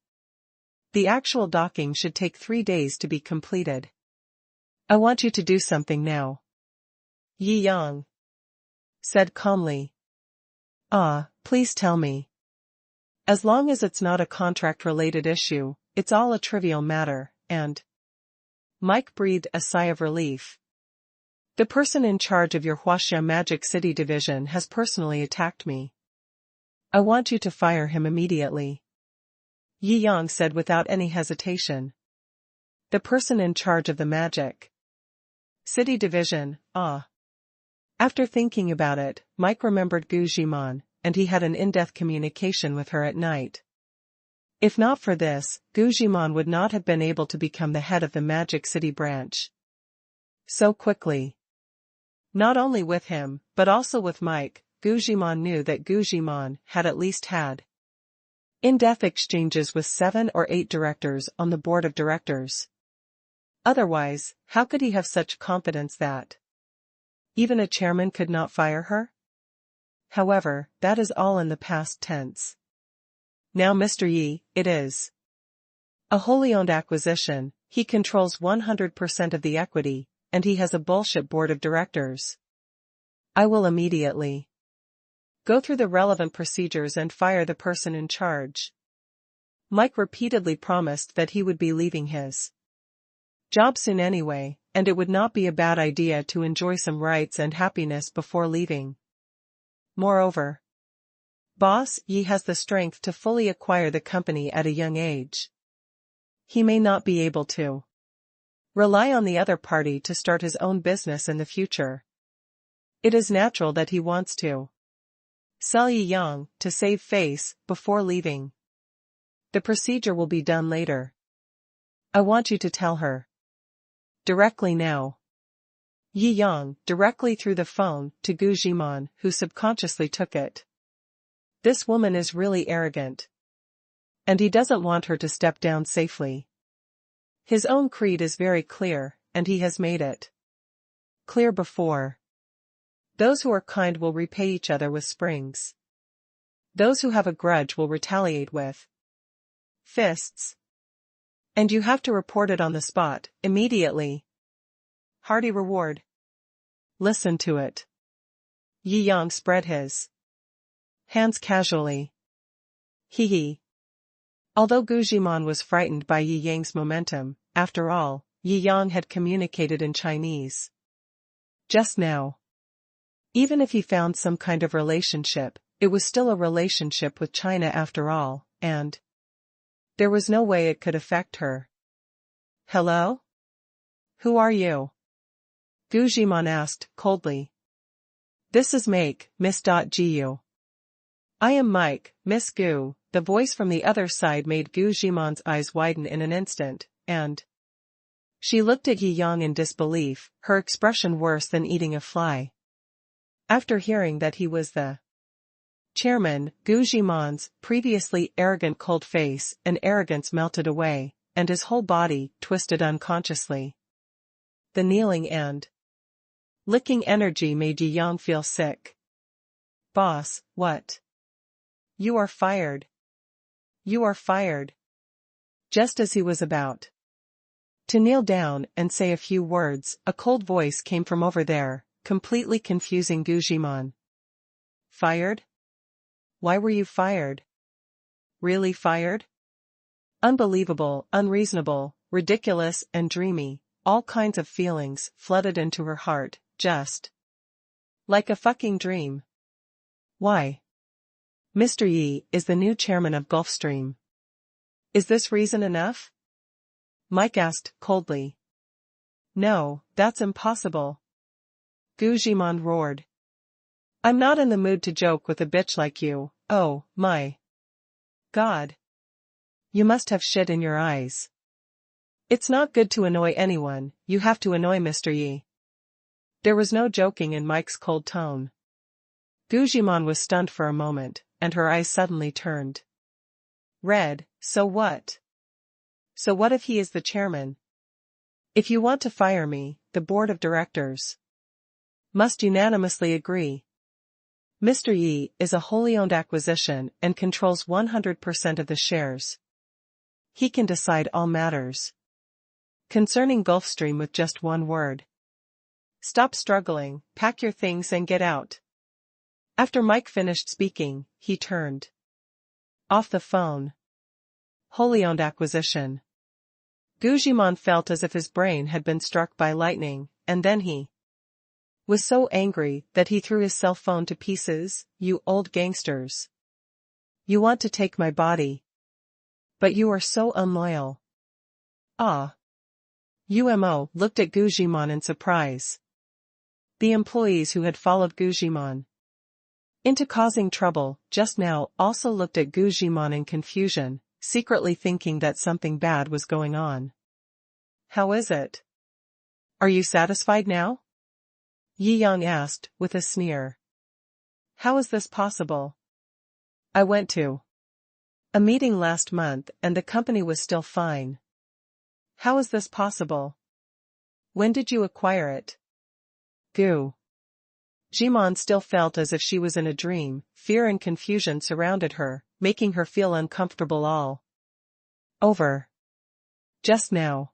The actual docking should take 3 days to be completed. I want you to do something now. Yi Yang said calmly. Please tell me. As long as it's not a contract-related issue, it's all a trivial matter, and… Mike breathed a sigh of relief. The person in charge of your Huaxia Magic City division has personally attacked me. I want you to fire him immediately. Yi Yang said without any hesitation. The person in charge of the Magic City division, After thinking about it, Mike remembered Gu Zhiman, and he had an in-depth communication with her at night. If not for this, Gu Zhiman would not have been able to become the head of the Magic City branch so quickly. Not only with him, but also with Mike, Gu Zhiman knew that Gu Zhiman had at least had in-depth exchanges with 7 or 8 directors on the board of directors. Otherwise, how could he have such confidence that even a chairman could not fire her? However, that is all in the past tense. Now Mr. Yi, it is a wholly owned acquisition, he controls 100% of the equity, and he has a bullshit board of directors. I will immediately go through the relevant procedures and fire the person in charge. Mike repeatedly promised that he would be leaving his job soon anyway, and it would not be a bad idea to enjoy some rights and happiness before leaving. Moreover, Boss Yi has the strength to fully acquire the company at a young age. He may not be able to rely on the other party to start his own business in the future. It is natural that he wants to sell Yi Yang to save face before leaving. The procedure will be done later. I want you to tell her directly now. Yi Yang directly threw the phone to Gu Zhiman, who subconsciously took it. This woman is really arrogant. And he doesn't want her to step down safely. His own creed is very clear, and he has made it clear before. Those who are kind will repay each other with springs. Those who have a grudge will retaliate with fists. And you have to report it on the spot, immediately. Hearty reward. Listen to it. Yi Yang spread his hands casually. Hee. Although Gu Zhiman was frightened by Yi Yang's momentum, after all, Yi Yang had communicated in Chinese just now. Even if he found some kind of relationship, it was still a relationship with China after all, and there was no way it could affect her. Hello? Who are you? Gu Zhiman asked, coldly. This is Mike, Miss Gu. I am Mike, Miss Gu. The voice from the other side made Gu Zhiman's eyes widen in an instant, and she looked at Yi Yang in disbelief, her expression worse than eating a fly. After hearing that he was the chairman, Gu Zhiman's previously arrogant cold face and arrogance melted away, and his whole body twisted unconsciously. The kneeling and licking energy made Yi Yang feel sick. Boss, what? You are fired. You are fired. Just as he was about to kneel down and say a few words, a cold voice came from over there, completely confusing Gu Zhiman. Fired? Why were you fired? Really fired? Unbelievable, unreasonable, ridiculous and dreamy, all kinds of feelings flooded into her heart, just like a fucking dream. Why? Mr. Yi is the new chairman of Gulfstream. Is this reason enough? Mike asked, coldly. No, that's impossible. Gu Zhiman roared. I'm not in the mood to joke with a bitch like you, oh, my God. You must have shit in your eyes. It's not good to annoy anyone, you have to annoy Mr. Yi. There was no joking in Mike's cold tone. Gu Zhiman was stunned for a moment, and her eyes suddenly turned red. So what? So what if he is the chairman? If you want to fire me, the board of directors must unanimously agree. Mr. Yi is a wholly owned acquisition and controls 100% of the shares. He can decide all matters concerning Gulfstream with just one word. Stop struggling, pack your things and get out. After Mike finished speaking, he turned off the phone. Wholly owned acquisition. Gujimon felt as if his brain had been struck by lightning, and then he was so angry that he threw his cell phone to pieces. You old gangsters. You want to take my body. But you are so unloyal. Ah. Umo looked at Gujimon in surprise. The employees who had followed Gujimon into causing trouble just now also looked at Gujimon in confusion, secretly thinking that something bad was going on. How is it? Are you satisfied now? Yi Yang asked, with a sneer. How is this possible? I went to a meeting last month and the company was still fine. How is this possible? When did you acquire it? Gu. Jimon still felt as if she was in a dream. Fear and confusion surrounded her, making her feel uncomfortable all over. Just now.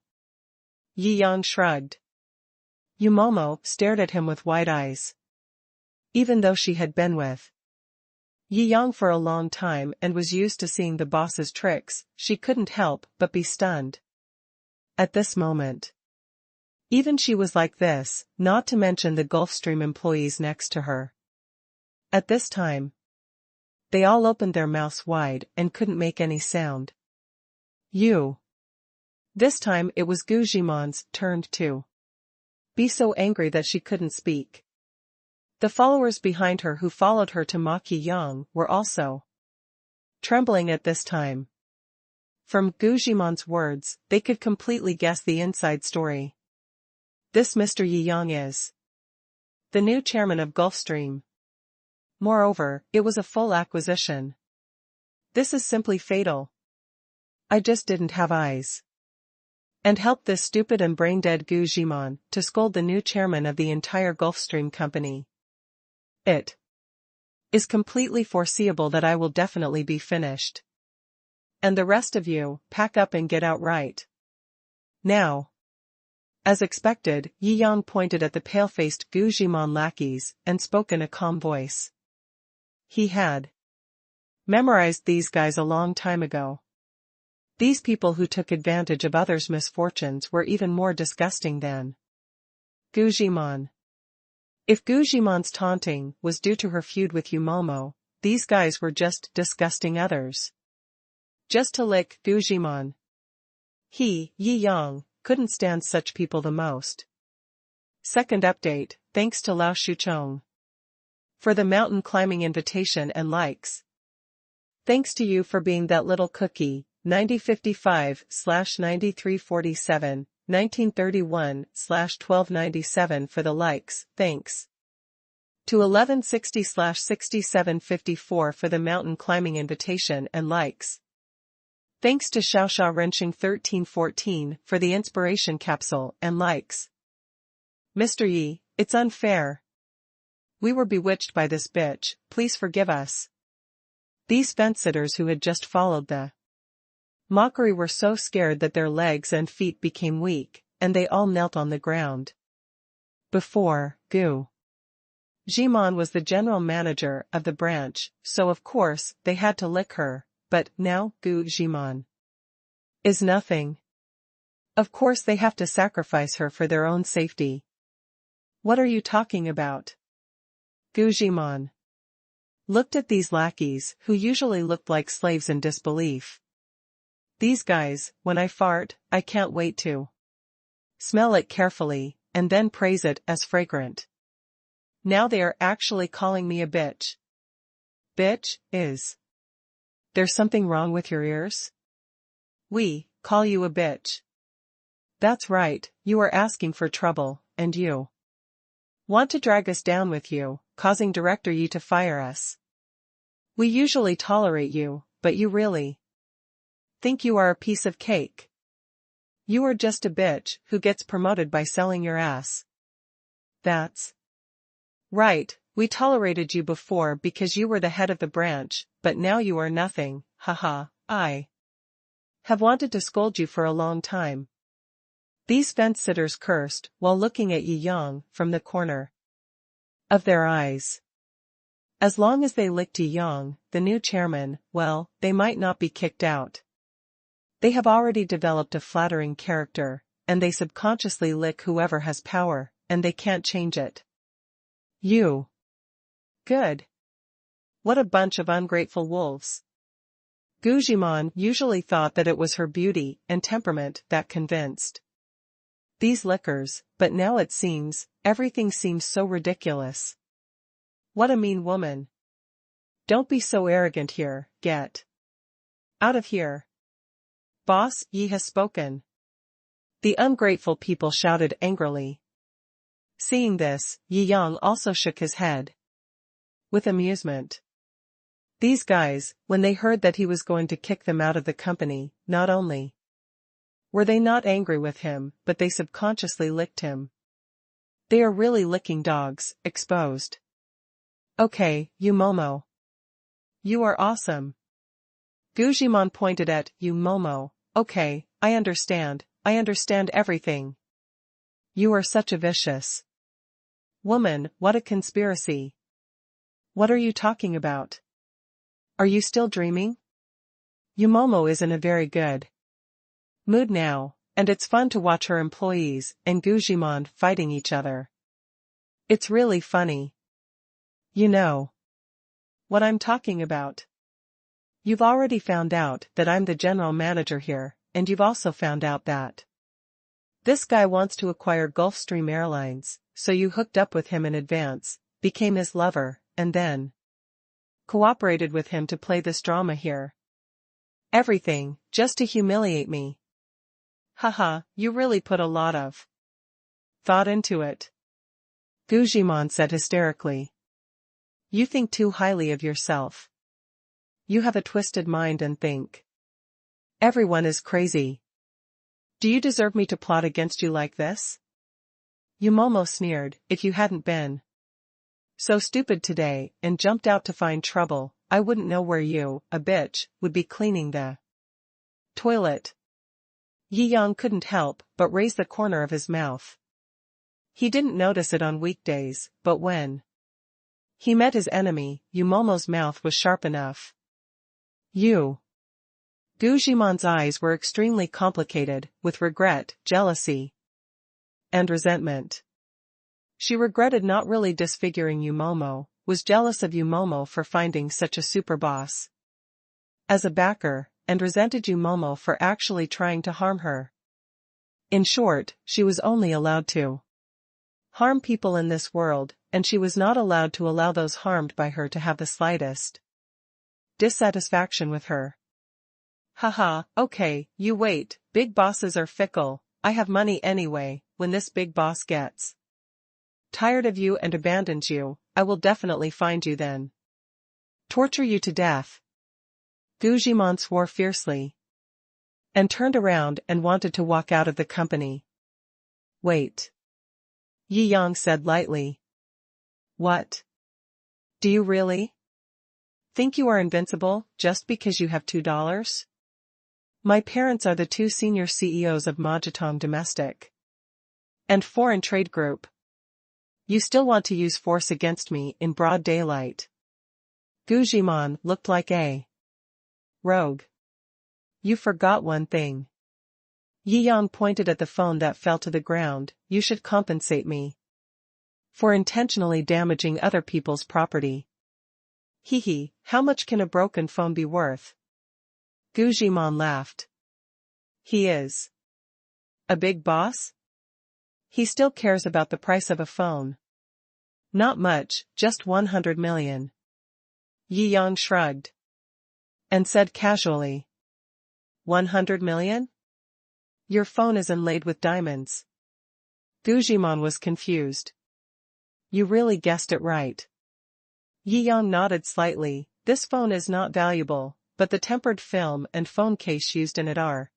Yi Yang shrugged. Yumomo stared at him with wide eyes. Even though she had been with Yi Yang for a long time and was used to seeing the boss's tricks, she couldn't help but be stunned. At this moment. Even she was like this, not to mention the Gulfstream employees next to her. At this time, they all opened their mouths wide and couldn't make any sound. You. This time it was Gujimon's turn to be so angry that she couldn't speak. The followers behind her who followed her to Maki Yang were also trembling at this time. From Gujimon's words, they could completely guess the inside story. This Mr. Yi Yang is the new chairman of Gulfstream. Moreover, it was a full acquisition. This is simply fatal. I just didn't have eyes. And helped this stupid and brain-dead Gujimon to scold the new chairman of the entire Gulfstream company. It is completely foreseeable that I will definitely be finished. And the rest of you, pack up and get out right now. As expected, Yi Yang pointed at the pale-faced Gujimon lackeys and spoke in a calm voice. He had memorized these guys a long time ago. These people who took advantage of others' misfortunes were even more disgusting than Gujimon. If Gujimon's taunting was due to her feud with Yumomo, these guys were just disgusting others. Just to lick Gujimon. He, Yi Yang, couldn't stand such people the most. Second update, thanks to Lao Shuchong for the mountain climbing invitation and likes. Thanks to you for being that little cookie. 9055/9347, 1931/1297 for the likes, thanks. To 1160/6754 for the mountain climbing invitation and likes. Thanks to Shou Wrenching 1314 for the inspiration capsule and likes. Mr. Yi, it's unfair. We were bewitched by this bitch, please forgive us. These fence-sitters who had just followed the mockery were so scared that their legs and feet became weak, and they all knelt on the ground. Before, Gu Jimon was the general manager of the branch, so of course, they had to lick her, but now, Gu Jimon is nothing. Of course they have to sacrifice her for their own safety. What are you talking about? Gu Jimon looked at these lackeys, who usually looked like slaves in disbelief. These guys, when I fart, I can't wait to smell it carefully, and then praise it as fragrant. Now they are actually calling me a bitch. Bitch, is there something wrong with your ears? We call you a bitch. That's right, you are asking for trouble, and you want to drag us down with you, causing Director Yi to fire us. We usually tolerate you, but you really think you are a piece of cake. You are just a bitch who gets promoted by selling your ass. That's right, we tolerated you before because you were the head of the branch, but now you are nothing, haha, I have wanted to scold you for a long time. These fence-sitters cursed while looking at Yi Yang from the corner of their eyes. As long as they licked Yi Yang, the new chairman, well, they might not be kicked out. They have already developed a flattering character, and they subconsciously lick whoever has power, and they can't change it. You. Good. What a bunch of ungrateful wolves. Gujimon usually thought that it was her beauty and temperament that convinced these lickers, but now it seems, everything seems so ridiculous. What a mean woman. Don't be so arrogant here, get out of here. Boss, Yi has spoken. The ungrateful people shouted angrily. Seeing this, Yi Yang also shook his head with amusement. These guys, when they heard that he was going to kick them out of the company, not only were they not angry with him, but they subconsciously licked him. They are really licking dogs, exposed. Okay, you Momo. You are awesome. Gujimon pointed at you Momo. Okay, I understand everything. You are such a vicious woman, what a conspiracy. What are you talking about? Are you still dreaming? Yumomo is in a very good mood now, and it's fun to watch her employees and Gujimon fighting each other. It's really funny. You know what I'm talking about. You've already found out that I'm the general manager here, and you've also found out that this guy wants to acquire Gulfstream Airlines, so you hooked up with him in advance, became his lover, and then cooperated with him to play this drama here. Everything, just to humiliate me. Haha, you really put a lot of thought into it. Gujimon said hysterically. You think too highly of yourself. You have a twisted mind and think everyone is crazy. Do you deserve me to plot against you like this? Yumomo sneered, if you hadn't been so stupid today and jumped out to find trouble, I wouldn't know where you, a bitch, would be cleaning the toilet. Yi Yang couldn't help but raise the corner of his mouth. He didn't notice it on weekdays, but when he met his enemy, Yumomo's mouth was sharp enough. You. Gujimon's eyes were extremely complicated, with regret, jealousy, and resentment. She regretted not really disfiguring Yumomo, was jealous of Yumomo for finding such a super boss as a backer, and resented Yumomo for actually trying to harm her. In short, she was only allowed to harm people in this world, and she was not allowed to allow those harmed by her to have the slightest dissatisfaction with her. Haha, okay, you wait, big bosses are fickle, I have money anyway, when this big boss gets tired of you and abandons you, I will definitely find you then. Torture you to death. Gujimon swore fiercely and turned around and wanted to walk out of the company. Wait. Yi Yang said lightly. What? Do you really think you are invincible just because you have $2? My parents are the two senior CEOs of Majitong Domestic and Foreign Trade Group. You still want to use force against me in broad daylight. Gujimon looked like a rogue. You forgot one thing. Yi Yang pointed at the phone that fell to the ground. You should compensate me for intentionally damaging other people's property. Hee, how much can a broken phone be worth? Gujimon laughed. He is a big boss? He still cares about the price of a phone. Not much, just 100 million. Yi Yang shrugged and said casually. 100 million? Your phone is inlaid with diamonds. Gujimon was confused. You really guessed it right. Yi Yang nodded slightly. This phone is not valuable, but the tempered film and phone case used in it are.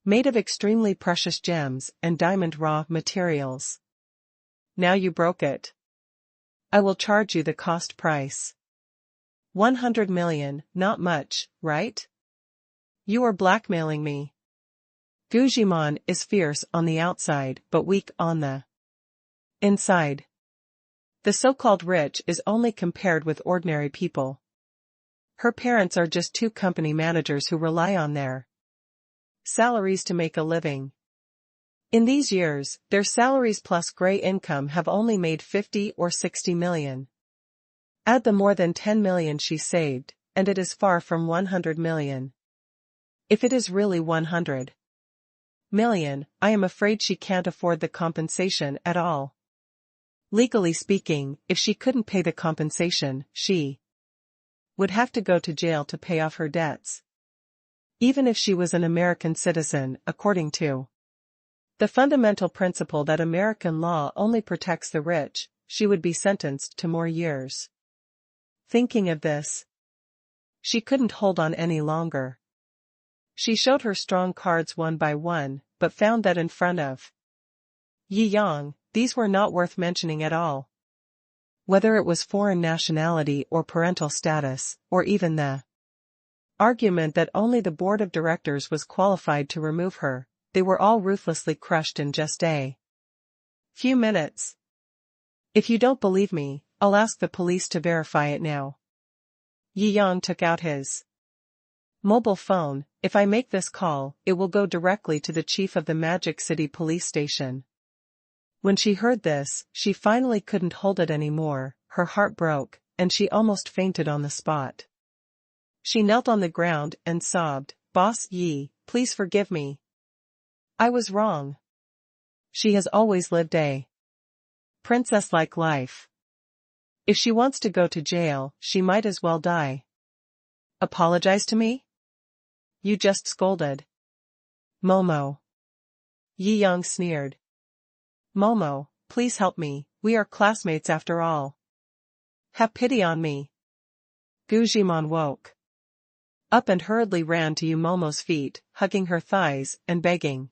Made of extremely precious gems and diamond raw materials. Now you broke it. I will charge you the cost price. 100 million, not much, right? You are blackmailing me. Guzman is fierce on the outside but weak on the inside. The so-called rich is only compared with ordinary people. Her parents are just two company managers who rely on their salaries to make a living. In these years, their salaries plus gray income have only made 50 or 60 million. Add the more than 10 million she saved, and it is far from 100 million. If it is really 100 million, I am afraid she can't afford the compensation at all. Legally speaking, if she couldn't pay the compensation, she would have to go to jail to pay off her debts. Even if she was an American citizen, according to the fundamental principle that American law only protects the rich, she would be sentenced to more years. Thinking of this, she couldn't hold on any longer. She showed her strong cards one by one, but found that in front of Yi Yang, these were not worth mentioning at all. Whether it was foreign nationality or parental status, or even the argument that only the board of directors was qualified to remove her, they were all ruthlessly crushed in just a few minutes. If you don't believe me, I'll ask the police to verify it now. Yi Yang took out his mobile phone. If I make this call, it will go directly to the chief of the Magic City police station. When she heard this, she finally couldn't hold it anymore, her heart broke, and she almost fainted on the spot. She knelt on the ground and sobbed, "Boss Yi, please forgive me. I was wrong. She has always lived a princess-like life. If she wants to go to jail, she might as well die. Apologize to me? You just scolded Momo." Yi Yang sneered. "Momo, please help me, we are classmates after all. Have pity on me." Guzman woke up and hurriedly ran to Yumomo's feet, hugging her thighs and begging.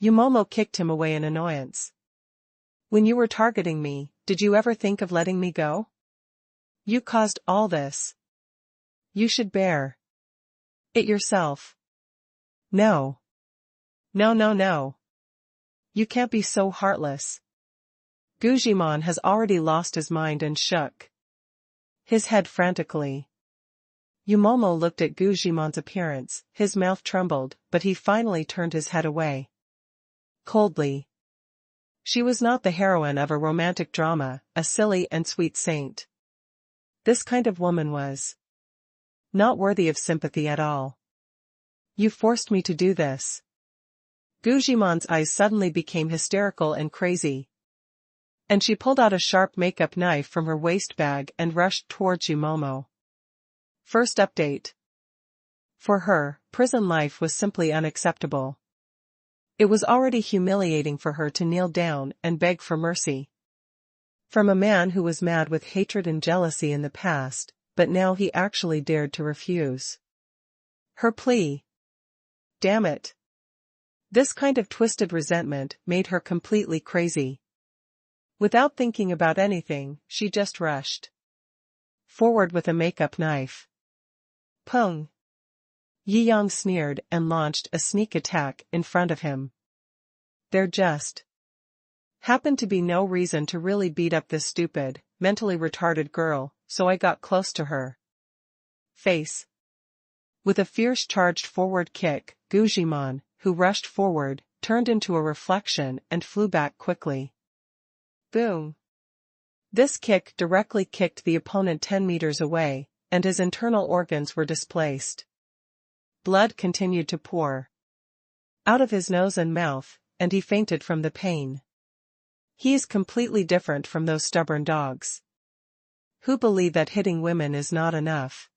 Yumomo kicked him away in annoyance. "When you were targeting me, did you ever think of letting me go? You caused all this. You should bear it yourself." "No. No, no, no. You can't be so heartless." Guzman has already lost his mind and shook his head frantically. Yumomo looked at Guzman's appearance, his mouth trembled, but he finally turned his head away. Coldly. She was not the heroine of a romantic drama, a silly and sweet saint. This kind of woman was not worthy of sympathy at all. "You forced me to do this." Guzman's eyes suddenly became hysterical and crazy, and she pulled out a sharp makeup knife from her waist bag and rushed towards Yumomo. First update. For her, prison life was simply unacceptable. It was already humiliating for her to kneel down and beg for mercy from a man who was mad with hatred and jealousy in the past, but now he actually dared to refuse her plea. Damn it. This kind of twisted resentment made her completely crazy. Without thinking about anything, she just rushed forward with a makeup knife. Pung! Yi Yang sneered and launched a sneak attack in front of him. There just happened to be no reason to really beat up this stupid, mentally retarded girl, so I got close to her face. With a fierce charged forward kick, Guzman, who rushed forward, turned into a reflection and flew back quickly. Boom! This kick directly kicked the opponent 10 meters away, and his internal organs were displaced. Blood continued to pour out of his nose and mouth, and he fainted from the pain. He is completely different from those stubborn dogs who believe that hitting women is not enough.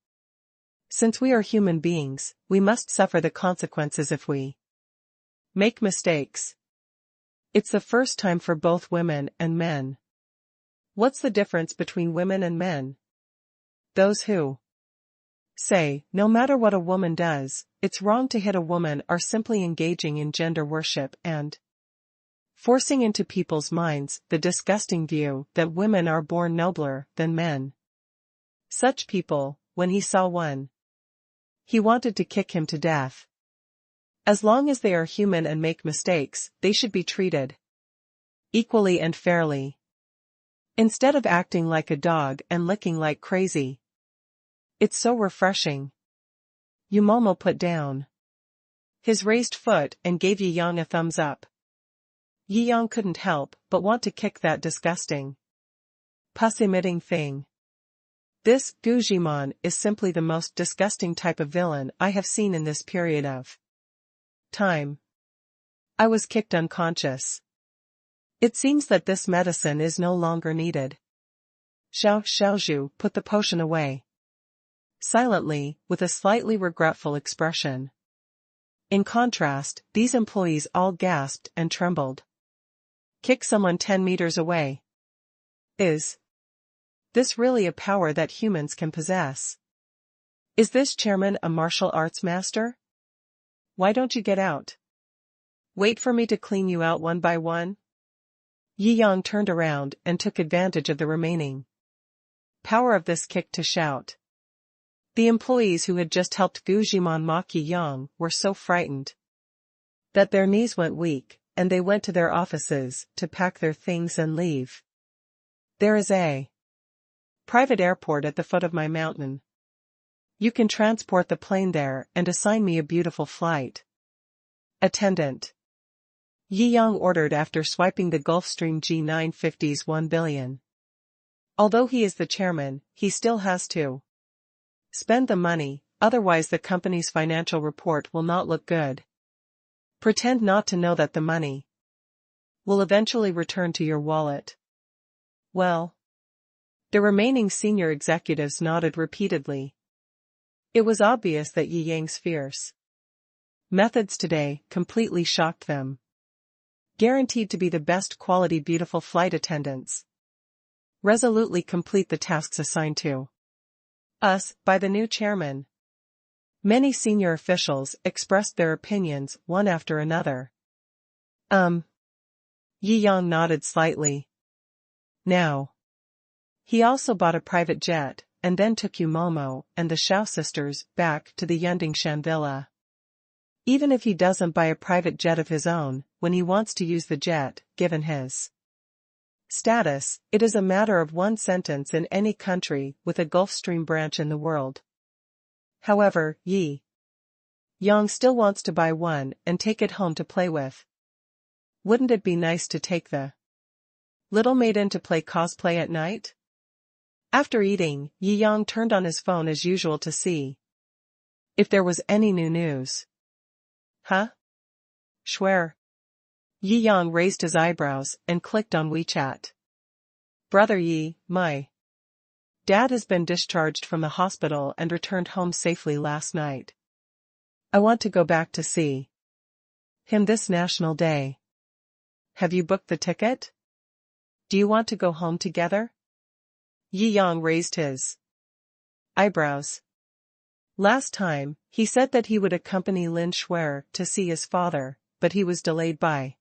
Since we are human beings, we must suffer the consequences if we make mistakes. It's the first time for both women and men. What's the difference between women and men? Those who Say, no matter what a woman does, it's wrong to hit a woman or simply engaging in gender worship and forcing into people's minds the disgusting view that women are born nobler than men. Such people, when he saw one, he wanted to kick him to death. As long as they are human and make mistakes, they should be treated equally and fairly, instead of acting like a dog and licking like crazy. It's so refreshing. Momo put down his raised foot and gave Yi Yang a thumbs up. Yi Yang couldn't help but want to kick that disgusting, pus-emitting thing. This Gujimon is simply the most disgusting type of villain I have seen in this period of time. I was kicked unconscious. It seems that this medicine is no longer needed. Xiaozhu put the potion away silently, with a slightly regretful expression. In contrast, these employees all gasped and trembled. Kick someone 10 meters away. Is this really a power that humans can possess? Is this chairman a martial arts master? Why don't you get out? Wait for me to clean you out one by one? Yi Yang turned around and took advantage of the remaining power of this kick to shout. The employees who had just helped Gujimon mock Yi Yang were so frightened that their knees went weak, and they went to their offices to pack their things and leave. There is a private airport at the foot of my mountain. You can transport the plane there and assign me a beautiful flight attendant. Yi Yang ordered after swiping the Gulfstream G950's 1 billion. Although he is the chairman, he still has to spend the money, otherwise the company's financial report will not look good. Pretend not to know that the money will eventually return to your wallet. Well, the remaining senior executives nodded repeatedly. It was obvious that Yi Yang's fierce methods today completely shocked them. Guaranteed to be the best quality beautiful flight attendants. Resolutely complete the tasks assigned to us by the new chairman. Many senior officials expressed their opinions one after another. Yi Yang nodded slightly. Now. He also bought a private jet, and then took Momo and the Shou sisters back to the Yundingshan villa. Even if he doesn't buy a private jet of his own, when he wants to use the jet, given his status, it is a matter of one sentence in any country with a Gulfstream branch in the world. However, Yi Yang still wants to buy one and take it home to play with. Wouldn't it be nice to take the little maiden to play cosplay at night? After eating, Yi Yang turned on his phone as usual to see if there was any new news. Huh? Schwer. Yi Yang raised his eyebrows and clicked on WeChat. Brother Yi, my dad has been discharged from the hospital and returned home safely last night. I want to go back to see him this National Day. Have you booked the ticket? Do you want to go home together? Yi Yang raised his eyebrows. Last time, he said that he would accompany Lin Schwer to see his father, but he was delayed by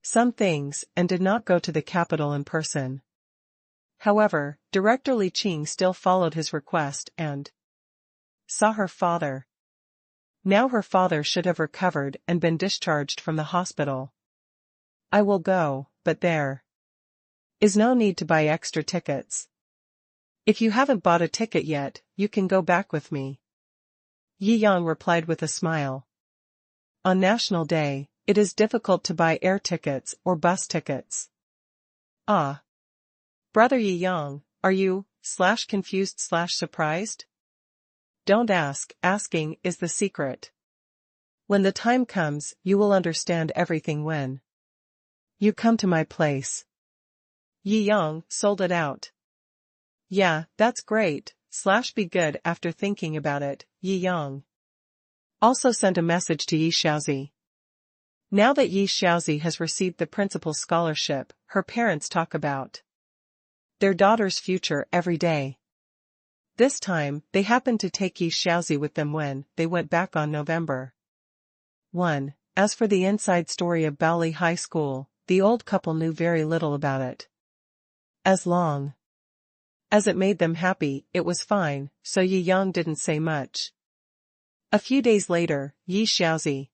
some things and did not go to the capital in person. However, Director Li Qing still followed his request and saw her father. Now her father should have recovered and been discharged from the hospital. I will go, but there is no need to buy extra tickets. If you haven't bought a ticket yet, you can go back with me. Yi Yang replied with a smile. On National Day, it is difficult to buy air tickets or bus tickets. Ah. Brother Yi Yang, are you confused/surprised? Don't ask, asking is the secret. When the time comes, you will understand everything when you come to my place. Yi Yang sold it out. Yeah, that's great, be good after thinking about it, Yi Yang. Also sent a message to Yi Xiaozi. Now that Yi Xiaozi has received the principal scholarship, her parents talk about their daughter's future every day. This time, they happened to take Yi Xiaozi with them when they went back on November 1. As for the inside story of Baoli High School, the old couple knew very little about it. As long as it made them happy, it was fine, so Yi Yang didn't say much. A few days later, Yi Xiaozi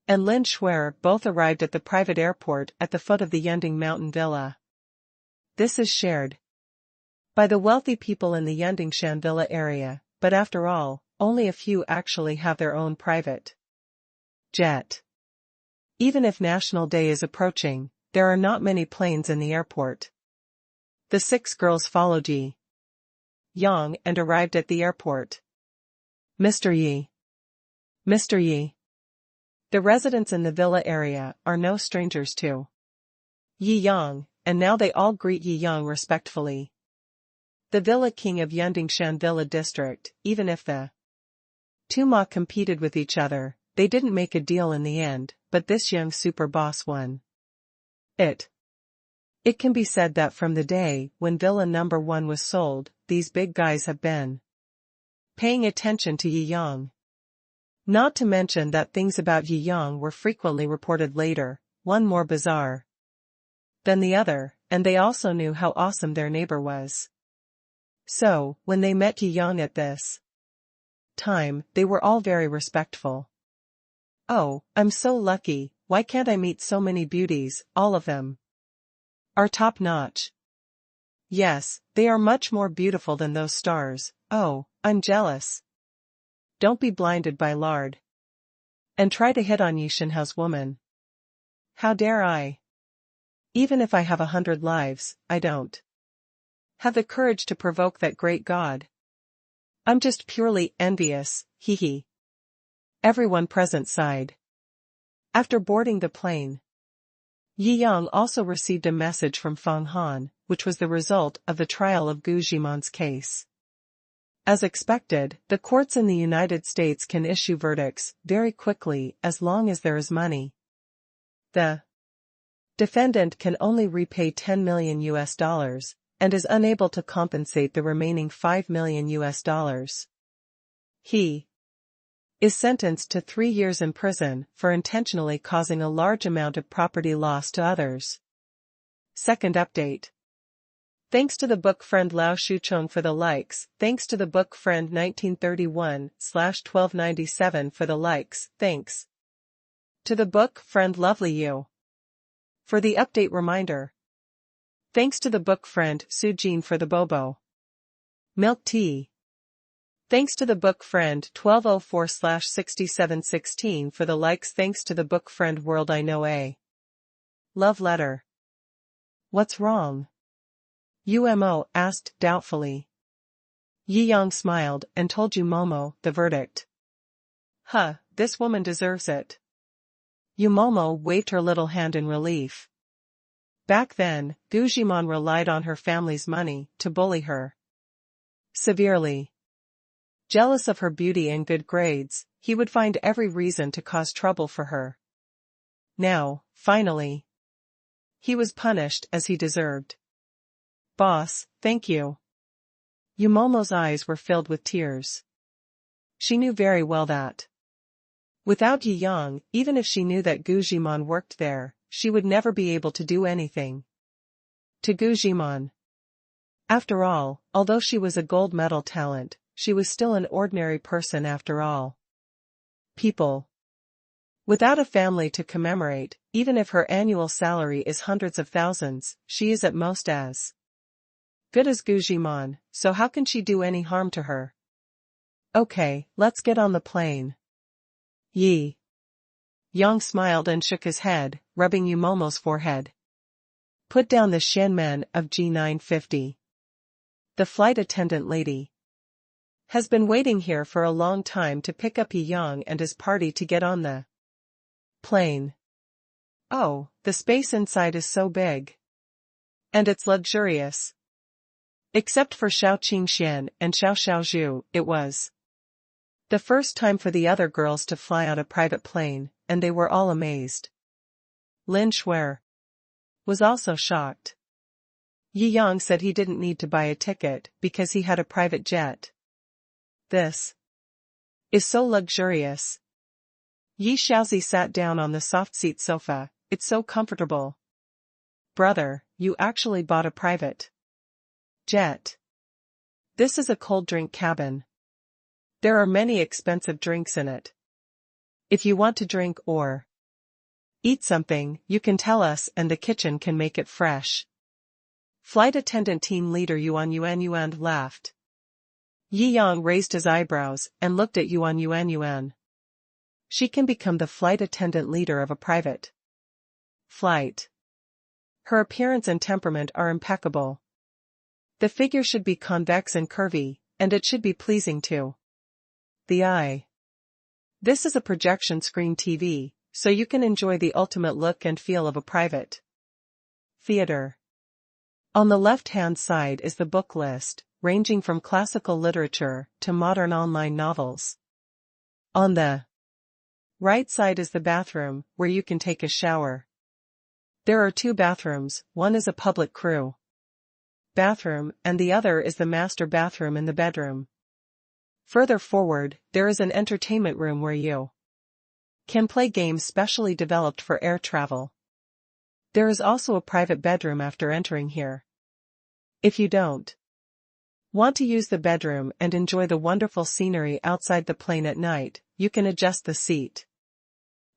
and Lin Shuer both arrived at the private airport at the foot of the Yunding Mountain Villa. This is shared by the wealthy people in the Yundingshan Villa area, but after all, only a few actually have their own private jet. Even if National Day is approaching, there are not many planes in the airport. The 6 girls followed Yi Yang and arrived at the airport. Mr. Yi. Mr. Yi. The residents in the villa area are no strangers to Yi Yang, and now they all greet Yi Yang respectfully. The villa king of Yundingshan Villa District, even if the two Ma competed with each other, they didn't make a deal in the end, but this young super boss won it. It can be said that from the day when Villa number 1 was sold, these big guys have been paying attention to Yi Yang. Not to mention that things about Yi Yang were frequently reported later, one more bizarre than the other, and they also knew how awesome their neighbor was. So, when they met Yi Yang at this time, they were all very respectful. Oh, I'm so lucky, why can't I meet so many beauties, all of them are top-notch. Yes, they are much more beautiful than those stars. Oh, I'm jealous. Don't be blinded by lard and try to hit on Yi Shenhao's woman. How dare I? Even if I have 100 lives, I don't have the courage to provoke that great god. I'm just purely envious, hee hee. Everyone present sighed. After boarding the plane, Yi Yang also received a message from Feng Han, which was the result of the trial of Gu Jimon's case. As expected, the courts in the United States can issue verdicts very quickly as long as there is money. The defendant can only repay $10 million and is unable to compensate the remaining $5 million. He is sentenced to 3 years in prison for intentionally causing a large amount of property loss to others. Second update. Thanks to the book friend Lao Shuchong for the likes, thanks to the book friend 1931/1297 for the likes, thanks to the book friend Lovely You for the update reminder. Thanks to the book friend Su Jin for the bobo milk tea. Thanks to the book friend 1204/6716 for the likes. Thanks to the book friend World I Know A love letter. What's wrong? Umo asked doubtfully. Yi Yang smiled and told Momo the verdict. Huh, this woman deserves it. Momo waved her little hand in relief. Back then, Gu Jimon relied on her family's money to bully her severely. Jealous of her beauty and good grades, he would find every reason to cause trouble for her. Now, finally, he was punished as he deserved. Boss, thank you. Momo's eyes were filled with tears. She knew very well that without Yi Yang, even if she knew that Gu Jimon worked there, she would never be able to do anything to Gu Jimon. After all, although she was a gold medal talent, she was still an ordinary person after all. People without a family to commemorate, even if her annual salary is hundreds of thousands, she is at most as good as Gu Jimon, so how can she do any harm to her? Okay, let's get on the plane. Yi Yang smiled and shook his head, rubbing Momo's forehead. Put down the Shenmen of G950. The flight attendant lady has been waiting here for a long time to pick up Yi Yang and his party to get on the plane. Oh, the space inside is so big. And it's luxurious. Except for Shao Qingxian and Xiao Xiaozhu, it was the first time for the other girls to fly on a private plane, and they were all amazed. Lin Shuer was also shocked. Yi Yang said he didn't need to buy a ticket because he had a private jet. This is so luxurious. Yi Xiaozi sat down on the soft-seat sofa. It's so comfortable. Brother, you actually bought a private jet. This is a cold drink cabin. There are many expensive drinks in it. If you want to drink or eat something, you can tell us and the kitchen can make it fresh. Flight attendant team leader Yuan laughed. Yi Yang raised his eyebrows and looked at Yuan. She can become the flight attendant leader of a private flight. Her appearance and temperament are impeccable. The figure should be convex and curvy, and it should be pleasing to the eye. This is a projection screen TV, so you can enjoy the ultimate look and feel of a private theater. On the left-hand side is the book list, ranging from classical literature to modern online novels. On the right side is the bathroom, where you can take a shower. There are 2 bathrooms, one is a public crew bathroom and the other is the master bathroom in the bedroom. Further forward, there is an entertainment room where you can play games specially developed for air travel. There is also a private bedroom after entering here. If you don't want to use the bedroom and enjoy the wonderful scenery outside the plane at night, you can adjust the seat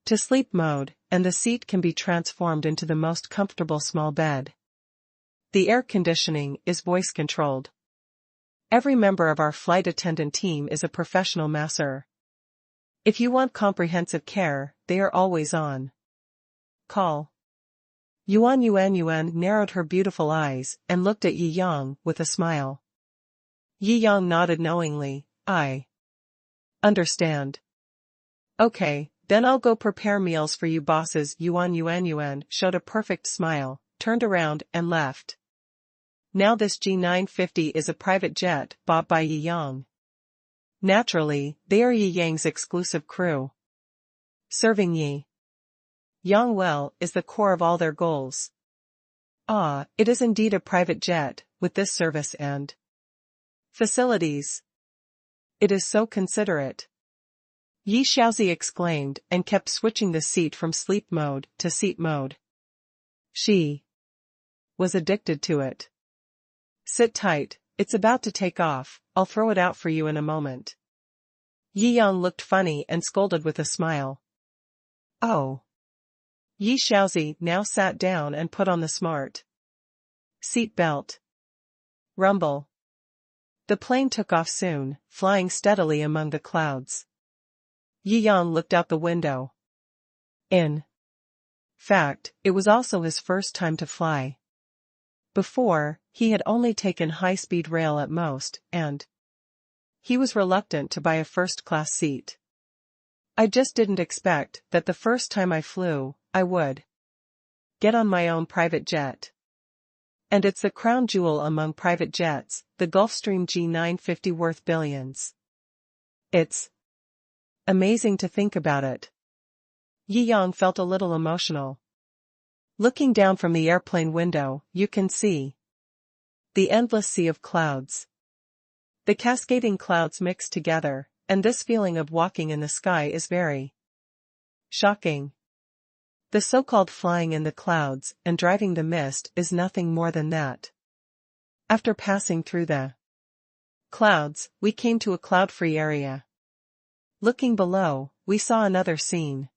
to sleep mode, and the seat can be transformed into the most comfortable small bed. The air conditioning is voice-controlled. Every member of our flight attendant team is a professional masseur. If you want comprehensive care, they are always on call. Yuan narrowed her beautiful eyes and looked at Yi Yang with a smile. Yi Yang nodded knowingly. I understand. Okay, then I'll go prepare meals for you bosses. Yuan showed a perfect smile, turned around and left. Now this G950 is a private jet bought by Yi Yang. Naturally, they are Yi Yang's exclusive crew. Serving Yi Yang well is the core of all their goals. Ah, it is indeed a private jet, with this service and facilities. It is so considerate. Yi Xiaozi exclaimed and kept switching the seat from sleep mode to seat mode. She was addicted to it. Sit tight, it's about to take off, I'll throw it out for you in a moment. Yi Yang looked funny and scolded with a smile. Oh. Yi Xiaozi now sat down and put on the smart seat belt. Rumble. The plane took off soon, flying steadily among the clouds. Yi Yang looked out the window. In fact, it was also his first time to fly. Before, he had only taken high-speed rail at most, and he was reluctant to buy a first-class seat. I just didn't expect that the first time I flew, I would get on my own private jet. And it's the crown jewel among private jets, the Gulfstream G950 worth billions. It's amazing to think about it. Yi Yang felt a little emotional. Looking down from the airplane window, you can see the endless sea of clouds. The cascading clouds mix together, and this feeling of walking in the sky is very shocking. The so-called flying in the clouds and driving the mist is nothing more than that. After passing through the clouds, we came to a cloud-free area. Looking below, we saw another scene.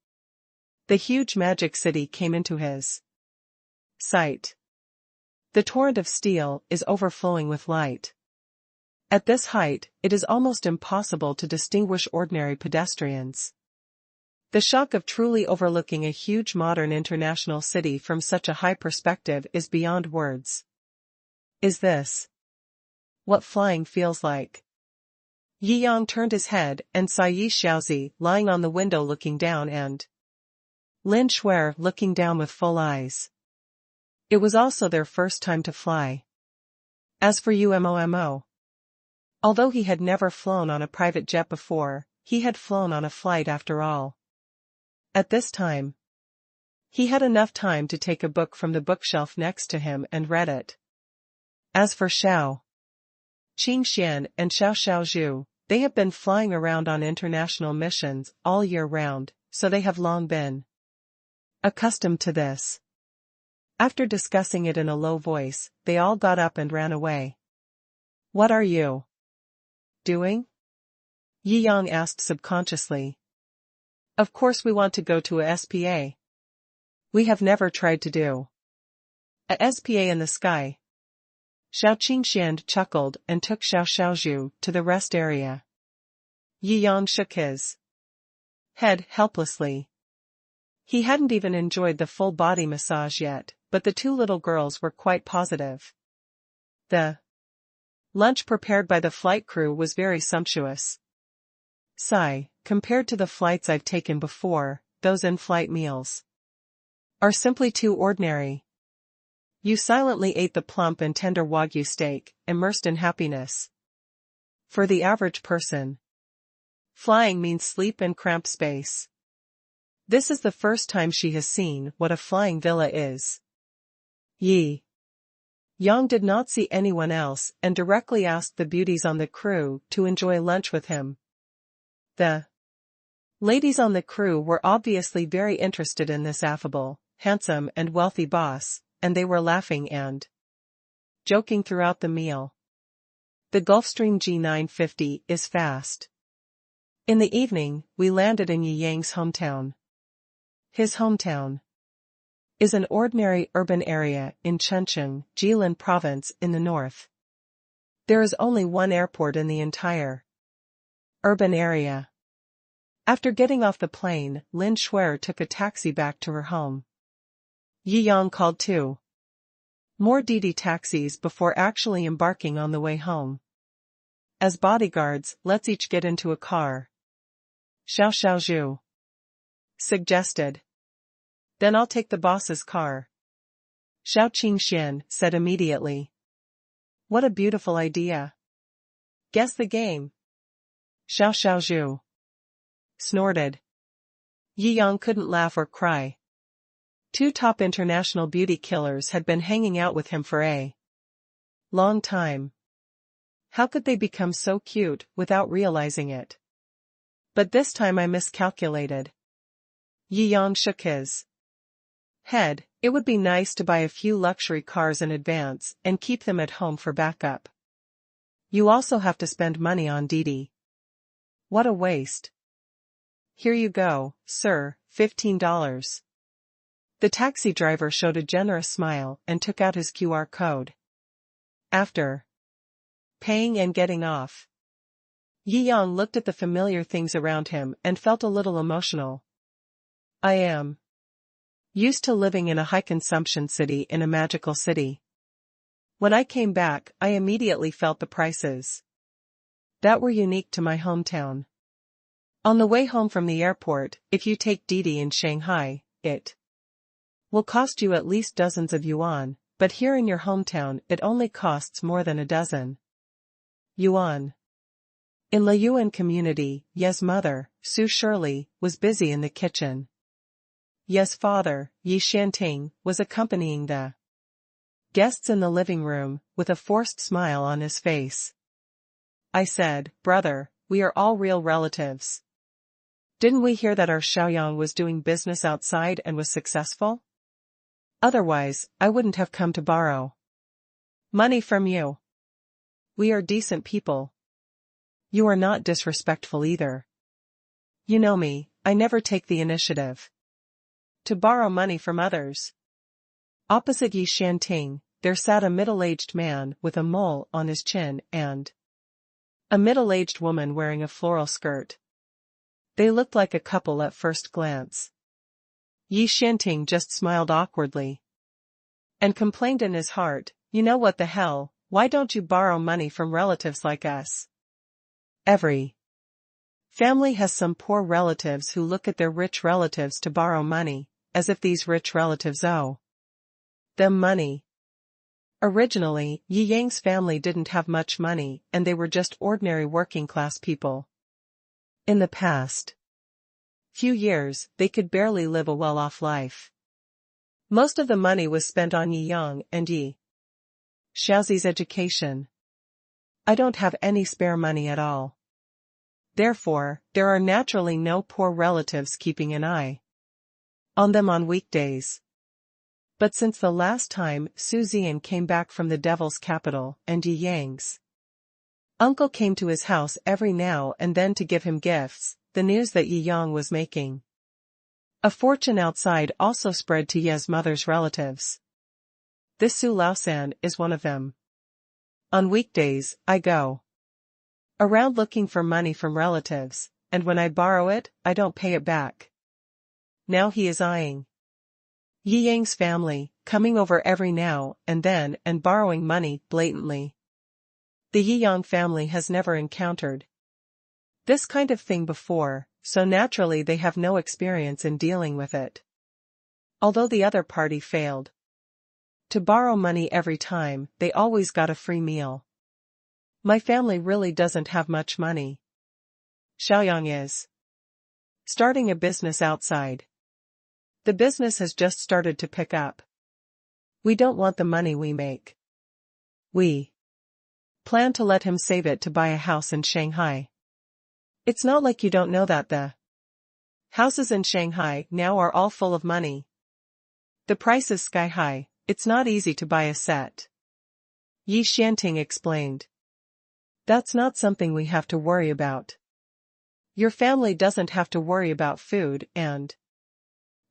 The huge magic city came into his sight. The torrent of steel is overflowing with light. At this height, it is almost impossible to distinguish ordinary pedestrians. The shock of truly overlooking a huge modern international city from such a high perspective is beyond words. Is this what flying feels like? Yi Yang turned his head and saw Yi Xiaozi lying on the window looking down and Lin Shuer looking down with full eyes. It was also their first time to fly. As for Umomo, although he had never flown on a private jet before, he had flown on a flight after all. At this time, he had enough time to take a book from the bookshelf next to him and read it. As for Shou Qingxian and Shou Zhu, they have been flying around on international missions all year round, so they have long been accustomed to this. After discussing it in a low voice, they all got up and ran away. What are you doing? Yi Yang asked subconsciously. Of course we want to go to a SPA. We have never tried to do a SPA in the sky. Shou Qingxian chuckled and took Shou Zhu to the rest area. Yi Yang shook his head helplessly. He hadn't even enjoyed the full body massage yet, but the two little girls were quite positive. The lunch prepared by the flight crew was very sumptuous. Sigh, compared to the flights I've taken before, those in-flight meals are simply too ordinary. You silently ate the plump and tender Wagyu steak, immersed in happiness. For the average person, flying means sleep and cramped space. This is the first time she has seen what a flying villa is. Yi Yang did not see anyone else and directly asked the beauties on the crew to enjoy lunch with him. The ladies on the crew were obviously very interested in this affable, handsome and wealthy boss, and they were laughing and joking throughout the meal. The Gulfstream G950 is fast. In the evening, we landed in Yi Yang's hometown. His hometown is an ordinary urban area in Chengcheng, Jilin province in the north. There is only one airport in the entire urban area. After getting off the plane, Lin Shuer took a taxi back to her home. Yi Yang called 2 more Didi taxis before actually embarking on the way home. As bodyguards, let's each get into a car, Shou Zhu suggested. Then I'll take the boss's car, Shou Qingxian said immediately. What a beautiful idea. Guess the game, Shou Zhu snorted. Yi Yang couldn't laugh or cry. 2 top international beauty killers had been hanging out with him for a long time. How could they become so cute without realizing it? But this time I miscalculated. Yi Yang shook his head. It would be nice to buy a few luxury cars in advance and keep them at home for backup. You also have to spend money on Didi. What a waste. Here you go, sir, $15. The taxi driver showed a generous smile and took out his QR code. After paying and getting off, Yi Yang looked at the familiar things around him and felt a little emotional. I am used to living in a high-consumption city in a magical city. When I came back, I immediately felt the prices that were unique to my hometown. On the way home from the airport, if you take Didi in Shanghai, it will cost you at least dozens of yuan, but here in your hometown it only costs more than a dozen yuan. In the Yuan community, Ye's mother, Su Shirley, was busy in the kitchen. Ye's father, Yi Shanting, was accompanying the guests in the living room, with a forced smile on his face. I said, brother, we are all real relatives. Didn't we hear that our Xiaoyang was doing business outside and was successful? Otherwise, I wouldn't have come to borrow money from you. We are decent people. You are not disrespectful either. You know me, I never take the initiative to borrow money from others. Opposite Yi Shanting, there sat a middle-aged man with a mole on his chin and a middle-aged woman wearing a floral skirt. They looked like a couple at first glance. Yi Shanting just smiled awkwardly and complained in his heart, you know what the hell, why don't you borrow money from relatives like us? Every family has some poor relatives who look at their rich relatives to borrow money, as if these rich relatives owe them money. Originally, Yi Yang's family didn't have much money and they were just ordinary working-class people. In the past few years, they could barely live a well-off life. Most of the money was spent on Yi Yang and Yi Xiaozi's education. I don't have any spare money at all. Therefore, there are naturally no poor relatives keeping an eye on them on weekdays. But since the last time Su Zian came back from the devil's capital and Yi Yang's uncle came to his house every now and then to give him gifts, the news that Yi Yang was making a fortune outside also spread to Ye's mother's relatives. This Su Laosan is one of them. On weekdays, I go around looking for money from relatives, and when I borrow it, I don't pay it back. Now he is eyeing Yi Yang's family, coming over every now and then and borrowing money blatantly. The Yi Yang family has never encountered this kind of thing before, so naturally they have no experience in dealing with it. Although the other party failed to borrow money every time, they always got a free meal. My family really doesn't have much money. Xiaoyang is starting a business outside. The business has just started to pick up. We don't want the money we make. We plan to let him save it to buy a house in Shanghai. It's not like you don't know that the houses in Shanghai now are all full of money. The price is sky high, it's not easy to buy a set. Yi Xianting explained. That's not something we have to worry about. Your family doesn't have to worry about food and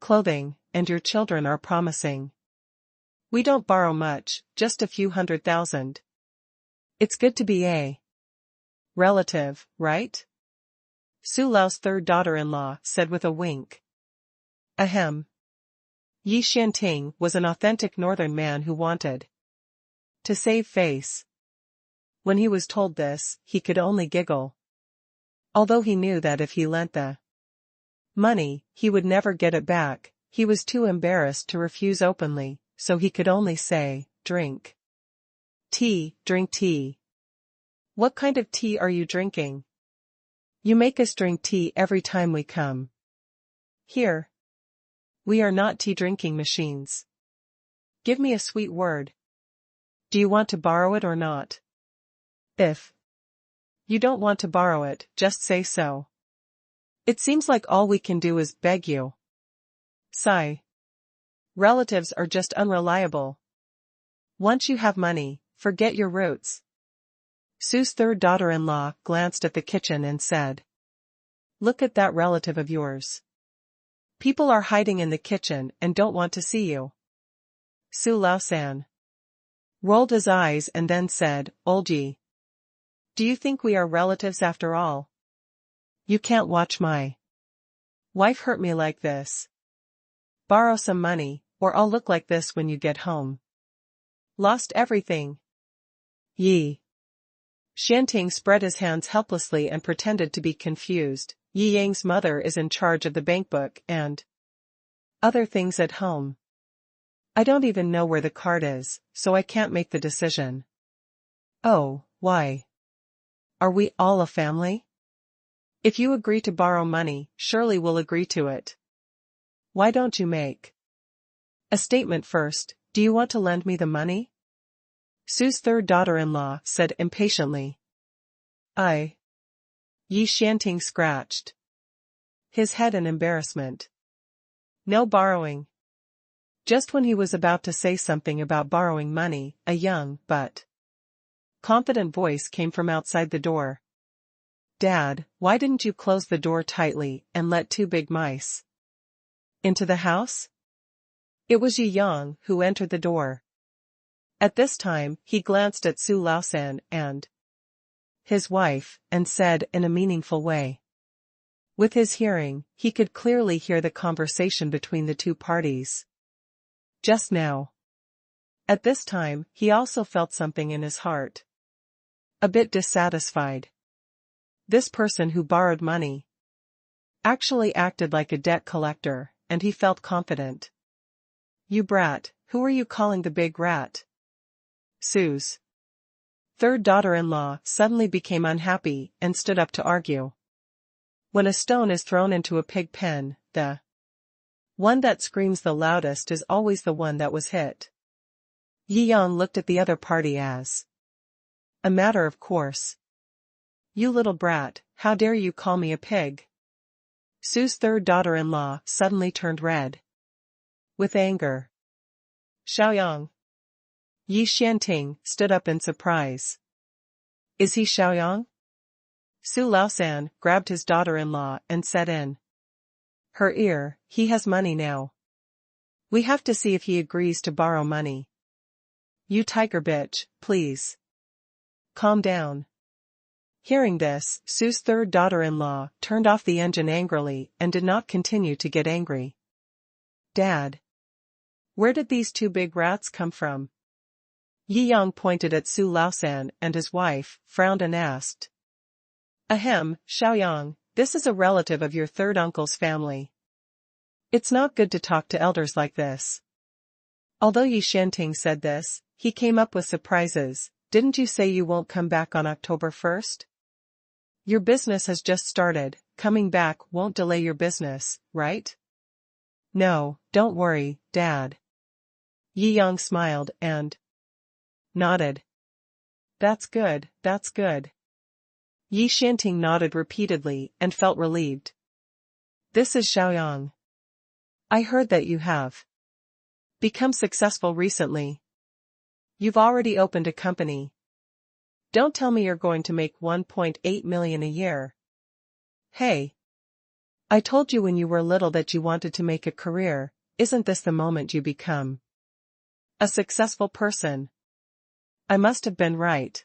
clothing, and your children are promising. We don't borrow much, just a few 100,000. It's good to be a relative, right? Su Lao's third daughter-in-law said with a wink. Ahem. Yi Xianting was an authentic northern man who wanted to save face. When he was told this, he could only giggle. Although he knew that if he lent the money, he would never get it back, he was too embarrassed to refuse openly, so he could only say, drink tea, drink tea. What kind of tea are you drinking? You make us drink tea every time we come here. We are not tea-drinking machines. Give me a sweet word. Do you want to borrow it or not? If you don't want to borrow it, just say so. It seems like all we can do is beg you. Sigh. Relatives are just unreliable. Once you have money, forget your roots. Su's third daughter-in-law glanced at the kitchen and said, Look at that relative of yours. People are hiding in the kitchen and don't want to see you. Su Laosan rolled his eyes and then said, Old Yi, do you think we are relatives after all? You can't watch my wife hurt me like this. Borrow some money, or I'll look like this when you get home. Lost everything. Yi Xianting spread his hands helplessly and pretended to be confused. Yi Yang's mother is in charge of the bankbook and other things at home. I don't even know where the card is, so I can't make the decision. Oh, why? Are we all a family? If you agree to borrow money, surely we'll agree to it. Why don't you make a statement first? Do you want to lend me the money? Su's third daughter-in-law said impatiently. Yi Xianting scratched his head in embarrassment. No borrowing. Just when he was about to say something about borrowing money, a young but confident voice came from outside the door. Dad, why didn't you close the door tightly and let two big mice into the house? It was Yi Yang who entered the door. At this time, he glanced at Su Laosan and his wife, and said in a meaningful way. With his hearing, he could clearly hear the conversation between the two parties. Just now. At this time, he also felt something in his heart. A bit dissatisfied. This person who borrowed money actually acted like a debt collector, and he felt confident. You brat, who are you calling the big rat? Su's third daughter-in-law suddenly became unhappy and stood up to argue. When a stone is thrown into a pig pen, the one that screams the loudest is always the one that was hit. Yi Yang looked at the other party as a matter of course. You little brat, how dare you call me a pig? Shou's third daughter-in-law suddenly turned red with anger. Xiaoyang. Yi Xianting stood up in surprise. Is he Xiaoyang? Su Laosan grabbed his daughter-in-law and said in her ear, he has money now. We have to see if he agrees to borrow money. You tiger bitch, please. Calm down. Hearing this, Su's third daughter-in-law turned off the engine angrily and did not continue to get angry. Dad. Where did these two big rats come from? Yi Yang pointed at Su Laosan and his wife, frowned and asked. Ahem, Xiaoyang, this is a relative of your third uncle's family. It's not good to talk to elders like this. Although Yi Xianting said this, he came up with surprises. Didn't you say you won't come back on October 1st? Your business has just started, coming back won't delay your business, right? No, don't worry, Dad. Yi Yang smiled and nodded. That's good, that's good. Yi Xianting nodded repeatedly and felt relieved. This is Xiaoyang. I heard that you have become successful recently. You've already opened a company. Don't tell me you're going to make 1.8 million a year. Hey. I told you when you were little that you wanted to make a career. Isn't this the moment you become a successful person? I must have been right.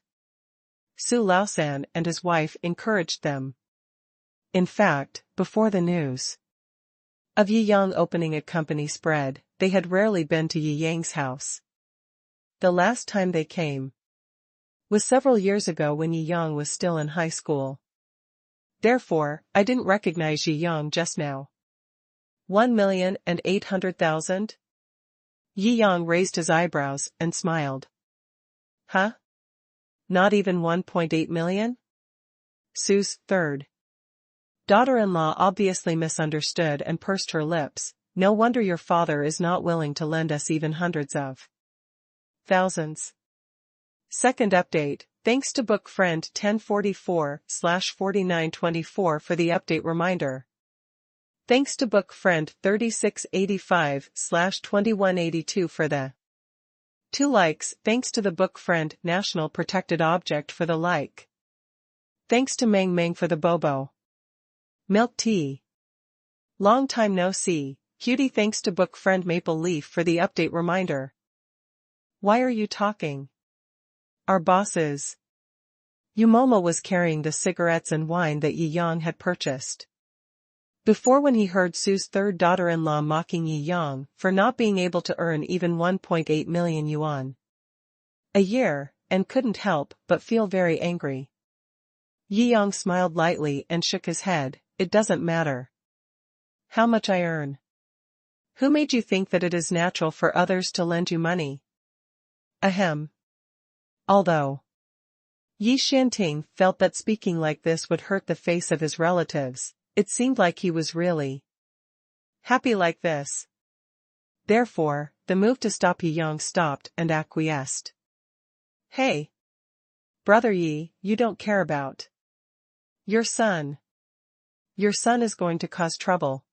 Su Laosan and his wife encouraged them. In fact, before the news of Yi Yang opening a company spread, they had rarely been to Yi Yang's house. The last time they came was several years ago when Yi Yang was still in high school. Therefore, I didn't recognize Yi Yang just now. 1,800,000? Yi Yang raised his eyebrows and smiled. Huh? Not even 1.8 million? Su's third daughter-in-law obviously misunderstood and pursed her lips. No wonder your father is not willing to lend us even hundreds of thousands. Second update, thanks to book friend 1044/4924 for the update reminder. Thanks to book friend 3685/2182 for the 2 likes. Thanks to the book friend National Protected Object for the like. Thanks to Mang Mang for the bobo. Milk tea. Long time no see, cutie. Thanks to book friend Maple Leaf for the update reminder. Why are you talking? Our boss is. Yumomo was carrying the cigarettes and wine that Yi Yang had purchased before when he heard Su's third daughter-in-law mocking Yi Yang for not being able to earn even 1.8 million yuan a year, and couldn't help but feel very angry. Yi Yang smiled lightly and shook his head. It doesn't matter how much I earn. Who made you think that it is natural for others to lend you money? Ahem. Although Yi Xianting felt that speaking like this would hurt the face of his relatives, it seemed like he was really happy like this. Therefore, the move to stop Yi Yang stopped and acquiesced. Hey! Brother Yi, you don't care about your son. Your son is going to cause trouble.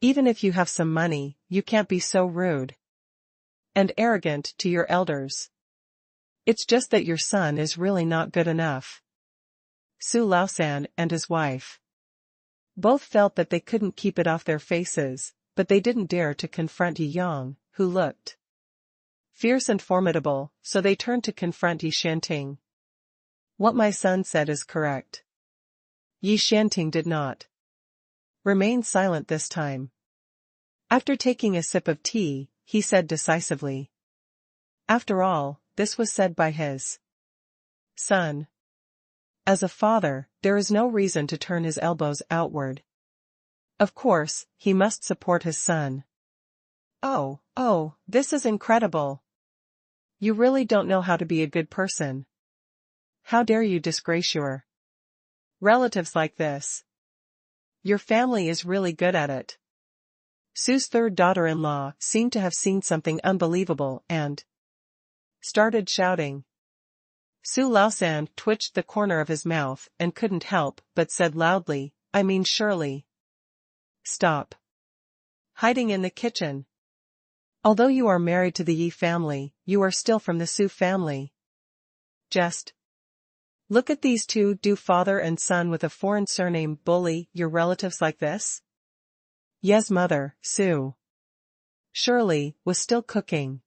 Even if you have some money, you can't be so rude and arrogant to your elders. It's just that your son is really not good enough. Su Laosan and his wife both felt that they couldn't keep it off their faces, but they didn't dare to confront Yi Yang, who looked fierce and formidable, so they turned to confront Yi Xianting. What my son said is correct. Yi Xianting did not remain silent this time. After taking a sip of tea, he said decisively. After all, this was said by his son. As a father, there is no reason to turn his elbows outward. Of course, he must support his son. Oh, this is incredible. You really don't know how to be a good person. How dare you disgrace your relatives like this? Your family is really good at it. Su's third daughter-in-law seemed to have seen something unbelievable and started shouting. Su Laosan twitched the corner of his mouth and couldn't help but said loudly, I mean surely. Stop. Hiding in the kitchen. Although you are married to the Yi family, you are still from the Su family. Just. Look at these two, do father and son with a foreign surname bully your relatives like this? Yes, mother, Su. Shirley was still cooking.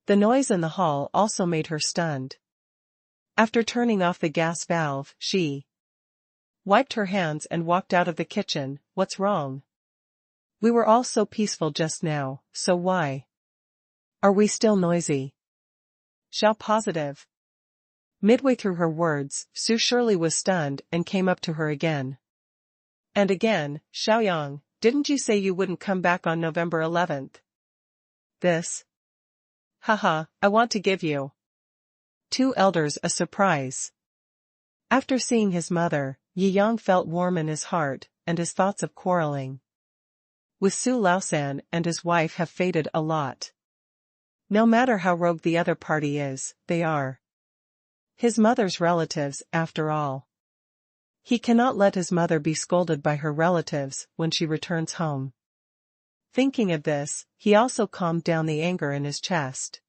The noise in the hall also made her stunned. After turning off the gas valve, she wiped her hands and walked out of the kitchen. What's wrong? We were all so peaceful just now, so why are we still noisy? Shou positive. Midway through her words, Su Shirley was stunned and came up to her again. And again, Xiaoyang, didn't you say you wouldn't come back on November 11th? This? Haha, I want to give you two elders a surprise. After seeing his mother, Yi Yang felt warm in his heart, and his thoughts of quarreling with Su Laosan and his wife have faded a lot. No matter how rogue the other party is, they are his mother's relatives, after all. He cannot let his mother be scolded by her relatives when she returns home. Thinking of this, he also calmed down the anger in his chest.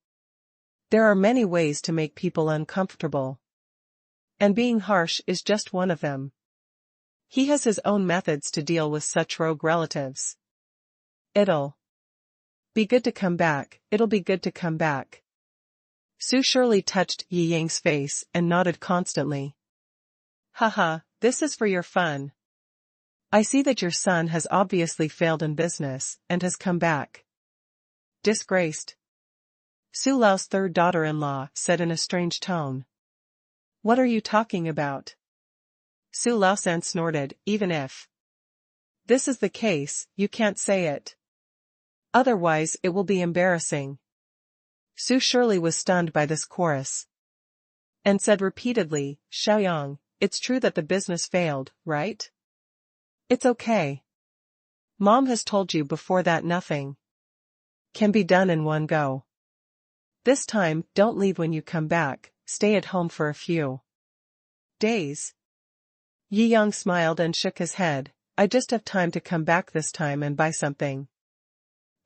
There are many ways to make people uncomfortable. And being harsh is just one of them. He has his own methods to deal with such rogue relatives. It'll be good to come back, it'll be good to come back. Su Shirley touched Yi Yang's face and nodded constantly. Haha, this is for your fun. I see that your son has obviously failed in business and has come back disgraced. Su Lao's third daughter-in-law said in a strange tone. What are you talking about? Su Laosan snorted, even if this is the case, you can't say it. Otherwise it will be embarrassing. Su Shirley was stunned by this chorus. And said repeatedly, Xiaoyang, it's true that the business failed, right? It's okay. Mom has told you before that nothing can be done in one go. This time, don't leave when you come back, stay at home for a few days. Yi Yang smiled and shook his head. I just have time to come back this time and buy something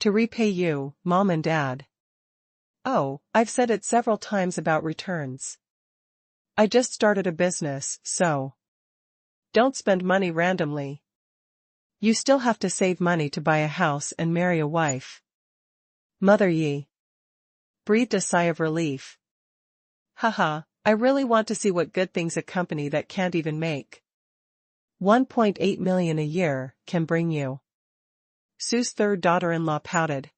to repay you, Mom and Dad. Oh, I've said it several times about returns. I just started a business, so don't spend money randomly. You still have to save money to buy a house and marry a wife. Mother Yi breathed a sigh of relief. Haha, I really want to see what good things a company that can't even make 1.8 million a year can bring you. Su's third daughter-in-law pouted.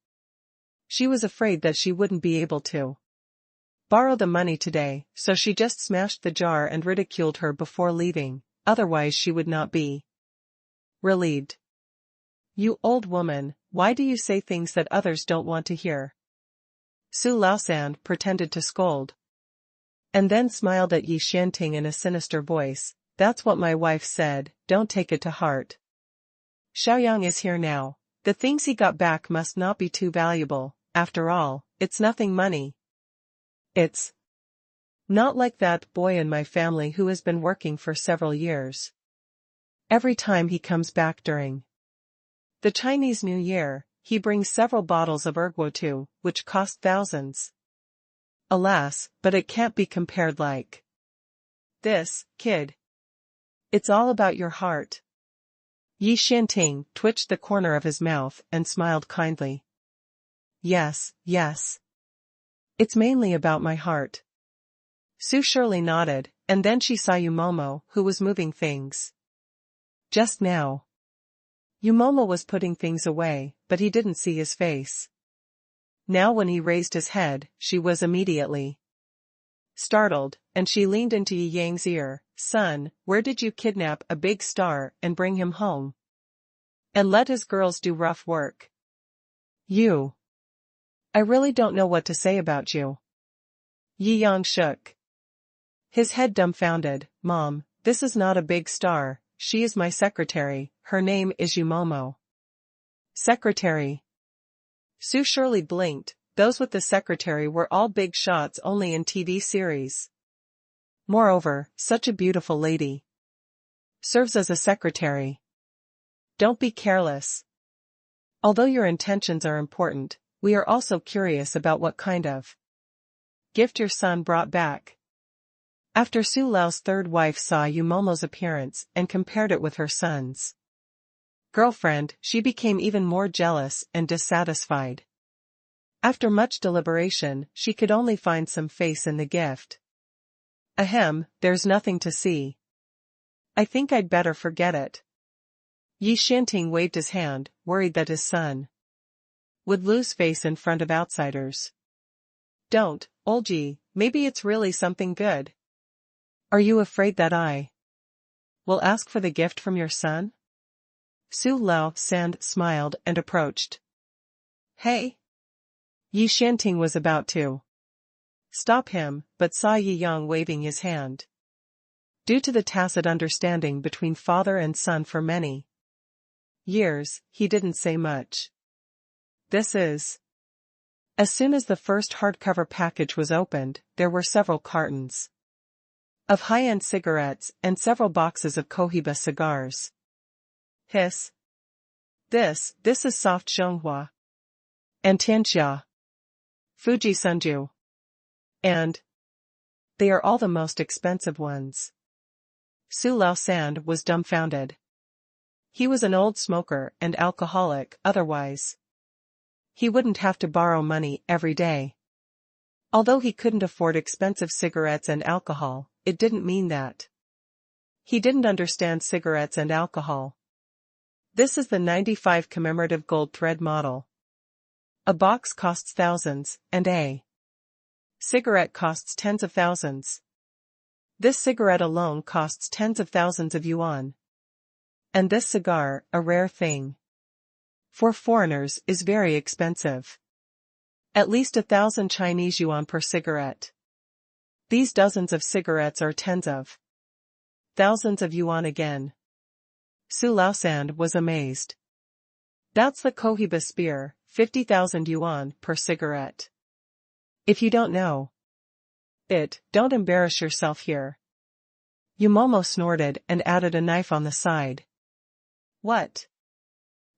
She was afraid that she wouldn't be able to borrow the money today, so she just smashed the jar and ridiculed her before leaving, otherwise she would not be relieved. You old woman, why do you say things that others don't want to hear? Su Laosan pretended to scold. And then smiled at Yi Xianting in a sinister voice. That's what my wife said, don't take it to heart. Xiaoyang is here now. The things he got back must not be too valuable, after all, it's nothing money. It's not like that boy in my family who has been working for several years. Every time he comes back during the Chinese New Year, he brings several bottles of erguo, which cost thousands. Alas, but it can't be compared like this, kid. It's all about your heart. Yi Xianting twitched the corner of his mouth and smiled kindly. Yes, yes. It's mainly about my heart. Su Shirley nodded, and then she saw Yumomo, who was moving things. Just now. Yumomo was putting things away, but he didn't see his face. Now when he raised his head, she was immediately startled, and she leaned into Yi Yang's ear. Son, where did you kidnap a big star and bring him home? And let his girls do rough work? You. I really don't know what to say about you. Yi Yang shook his head dumbfounded. Mom, this is not a big star, she is my secretary, her name is Yumomo. Secretary. Su Shirley blinked, those with the secretary were all big shots only in TV series. Moreover, such a beautiful lady serves as a secretary. Don't be careless. Although your intentions are important, we are also curious about what kind of gift your son brought back. After Su Lao's third wife saw Yu Momo's appearance and compared it with her son's girlfriend, she became even more jealous and dissatisfied. After much deliberation, she could only find some face in the gift. Ahem, there's nothing to see. I think I'd better forget it. Yi Xianting waved his hand, worried that his son would lose face in front of outsiders. Don't, old Yi, maybe it's really something good. Are you afraid that I will ask for the gift from your son? Su Lao San smiled and approached. Hey! Yi Xianting was about to stop him, but saw Yi Yang waving his hand. Due to the tacit understanding between father and son for many years, he didn't say much. This is. As soon as the first hardcover package was opened, there were several cartons of high-end cigarettes and several boxes of Cohiba cigars. Hiss. This is soft Zhonghua. And Tianxia. Fuji Sunju. And they are all the most expensive ones. Su Lao San was dumbfounded. He was an old smoker and alcoholic, otherwise he wouldn't have to borrow money every day. Although he couldn't afford expensive cigarettes and alcohol, it didn't mean that he didn't understand cigarettes and alcohol. This is the 95 commemorative gold thread model. A box costs thousands, and a cigarette costs tens of thousands. This cigarette alone costs tens of thousands of yuan. And this cigar, a rare thing for foreigners, is very expensive. At least 1,000 Chinese yuan per cigarette. These dozens of cigarettes are tens of thousands of yuan again. Su Laosand was amazed. That's the Cohiba spear, 50,000 yuan per cigarette. If you don't know it, don't embarrass yourself here. Yumomo snorted and added a knife on the side. What?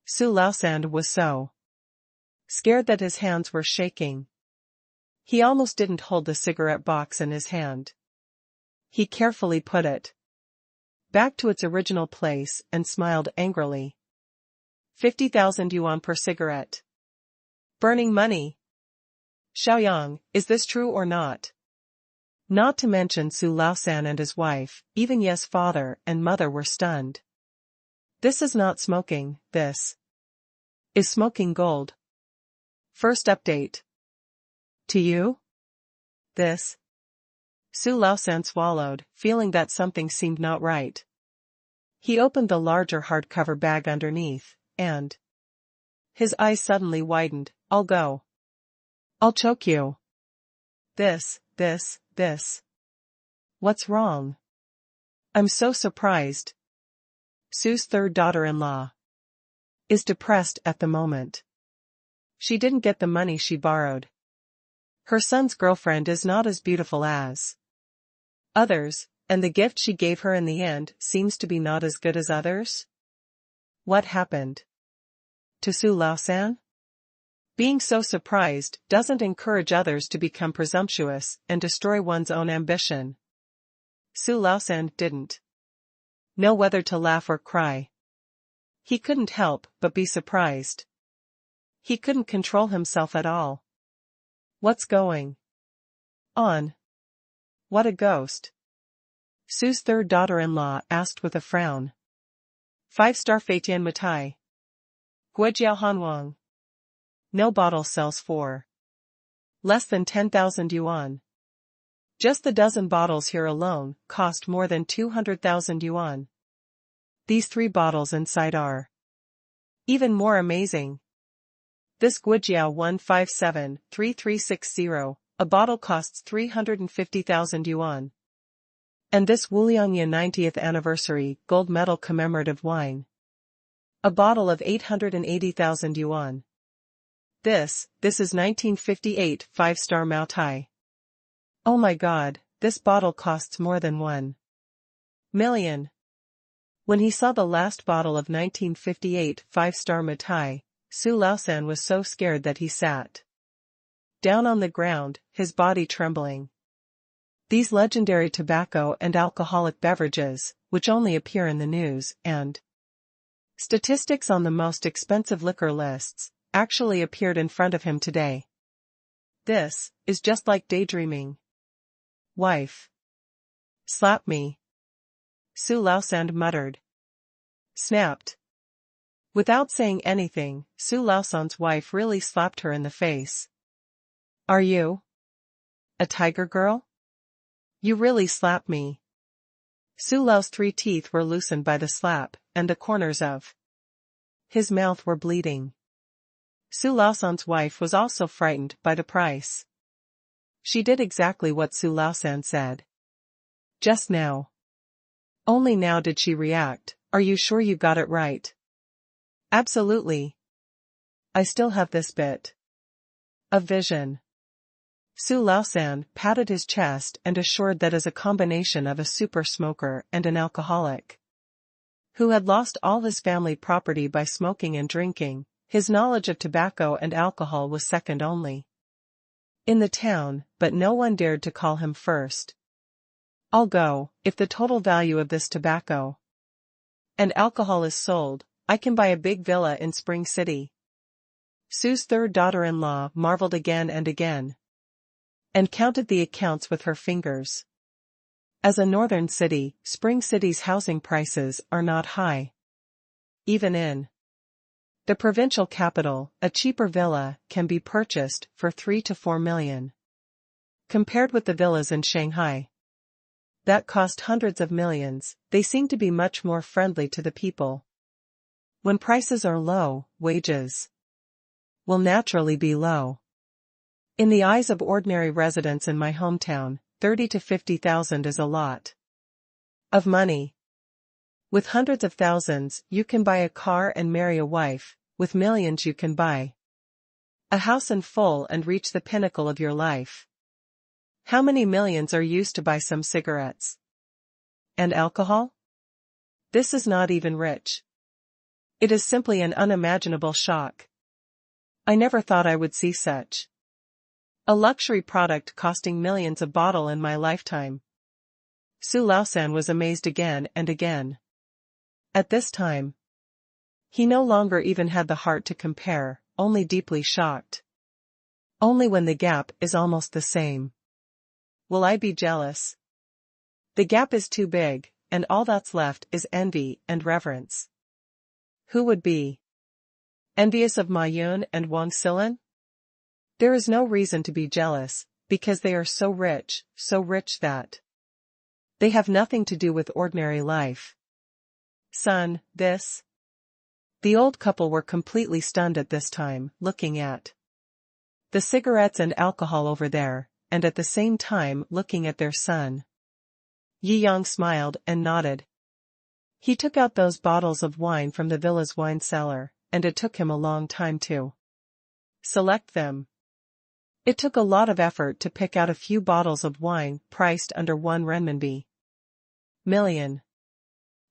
Su Laosand was so scared that his hands were shaking. He almost didn't hold the cigarette box in his hand. He carefully put it back to its original place and smiled angrily. 50,000 yuan per cigarette. Burning money. Xiaoyang, is this true or not? Not to mention Su Laosan and his wife, even Ye's father and mother were stunned. This is not smoking, this is smoking gold. First update. To you? This. Su Laosan swallowed, feeling that something seemed not right. He opened the larger hardcover bag underneath, and his eyes suddenly widened. I'll go. I'll choke you. This. What's wrong? I'm so surprised. Su's third daughter-in-law is depressed at the moment. She didn't get the money she borrowed. Her son's girlfriend is not as beautiful as others, and the gift she gave her in the end seems to be not as good as others. What happened to Su Laosan? Being so surprised doesn't encourage others to become presumptuous and destroy one's own ambition. Su Laosan didn't know whether to laugh or cry. He couldn't help but be surprised. He couldn't control himself at all. What's going on? What a ghost. Su's third daughter-in-law asked with a frown. 5-star Feitian Mitai. Guijiao Hanwang. No bottle sells for less than 10,000 yuan. Just the dozen bottles here alone cost more than 200,000 yuan. These 3 bottles inside are even more amazing. This Guijiao 157-3360, a bottle costs 350,000 yuan. And this Wuliangya 90th anniversary gold medal commemorative wine, a bottle of 880,000 yuan. This is 1958 5-star Moutai. Oh my god, this bottle costs more than 1 million. When he saw the last bottle of 1958 5-star Moutai, Su Laosan was so scared that he sat down on the ground, his body trembling. These legendary tobacco and alcoholic beverages, which only appear in the news and statistics on the most expensive liquor lists, actually appeared in front of him today. This is just like daydreaming. Wife. Slap me. Su Laosan muttered. Snapped. Without saying anything, Su Laosan's wife really slapped her in the face. Are you a tiger girl? You really slapped me. Su Lao's 3 teeth were loosened by the slap, and the corners of his mouth were bleeding. Su Laosan's wife was also frightened by the price. She did exactly what Su Laosan said. Just now. Only now did she react. Are you sure you got it right? Absolutely. I still have this bit of vision. Su Laosan patted his chest and assured that as a combination of a super smoker and an alcoholic who had lost all his family property by smoking and drinking, his knowledge of tobacco and alcohol was second only in the town, but no one dared to call him first. I'll go, if the total value of this tobacco and alcohol is sold, I can buy a big villa in Spring City. Su's third daughter-in-law marveled again and counted the accounts with her fingers. As a northern city, Spring City's housing prices are not high. Even in the provincial capital, a cheaper villa can be purchased for 3 to 4 million. Compared with the villas in Shanghai that cost hundreds of millions, they seem to be much more friendly to the people. When prices are low, wages will naturally be low. In the eyes of ordinary residents in my hometown, 30 to 50,000 is a lot of money. With hundreds of thousands, you can buy a car and marry a wife. With millions you can buy a house in full and reach the pinnacle of your life. How many millions are used to buy some cigarettes and alcohol? This is not even rich. It is simply an unimaginable shock. I never thought I would see such a luxury product costing millions a bottle in my lifetime. Su Laosan was amazed again and again. At this time, he no longer even had the heart to compare, only deeply shocked. Only when the gap is almost the same. Will I be jealous? The gap is too big, and all that's left is envy and reverence. Who would be envious of Ma Yun and Wang Silan? There is no reason to be jealous, because they are so rich that they have nothing to do with ordinary life. Son, this. The old couple were completely stunned at this time, looking at the cigarettes and alcohol over there, and at the same time looking at their son. Yi Yang smiled and nodded. He took out those bottles of wine from the villa's wine cellar, and it took him a long time to select them. It took a lot of effort to pick out a few bottles of wine priced under 1 renminbi million.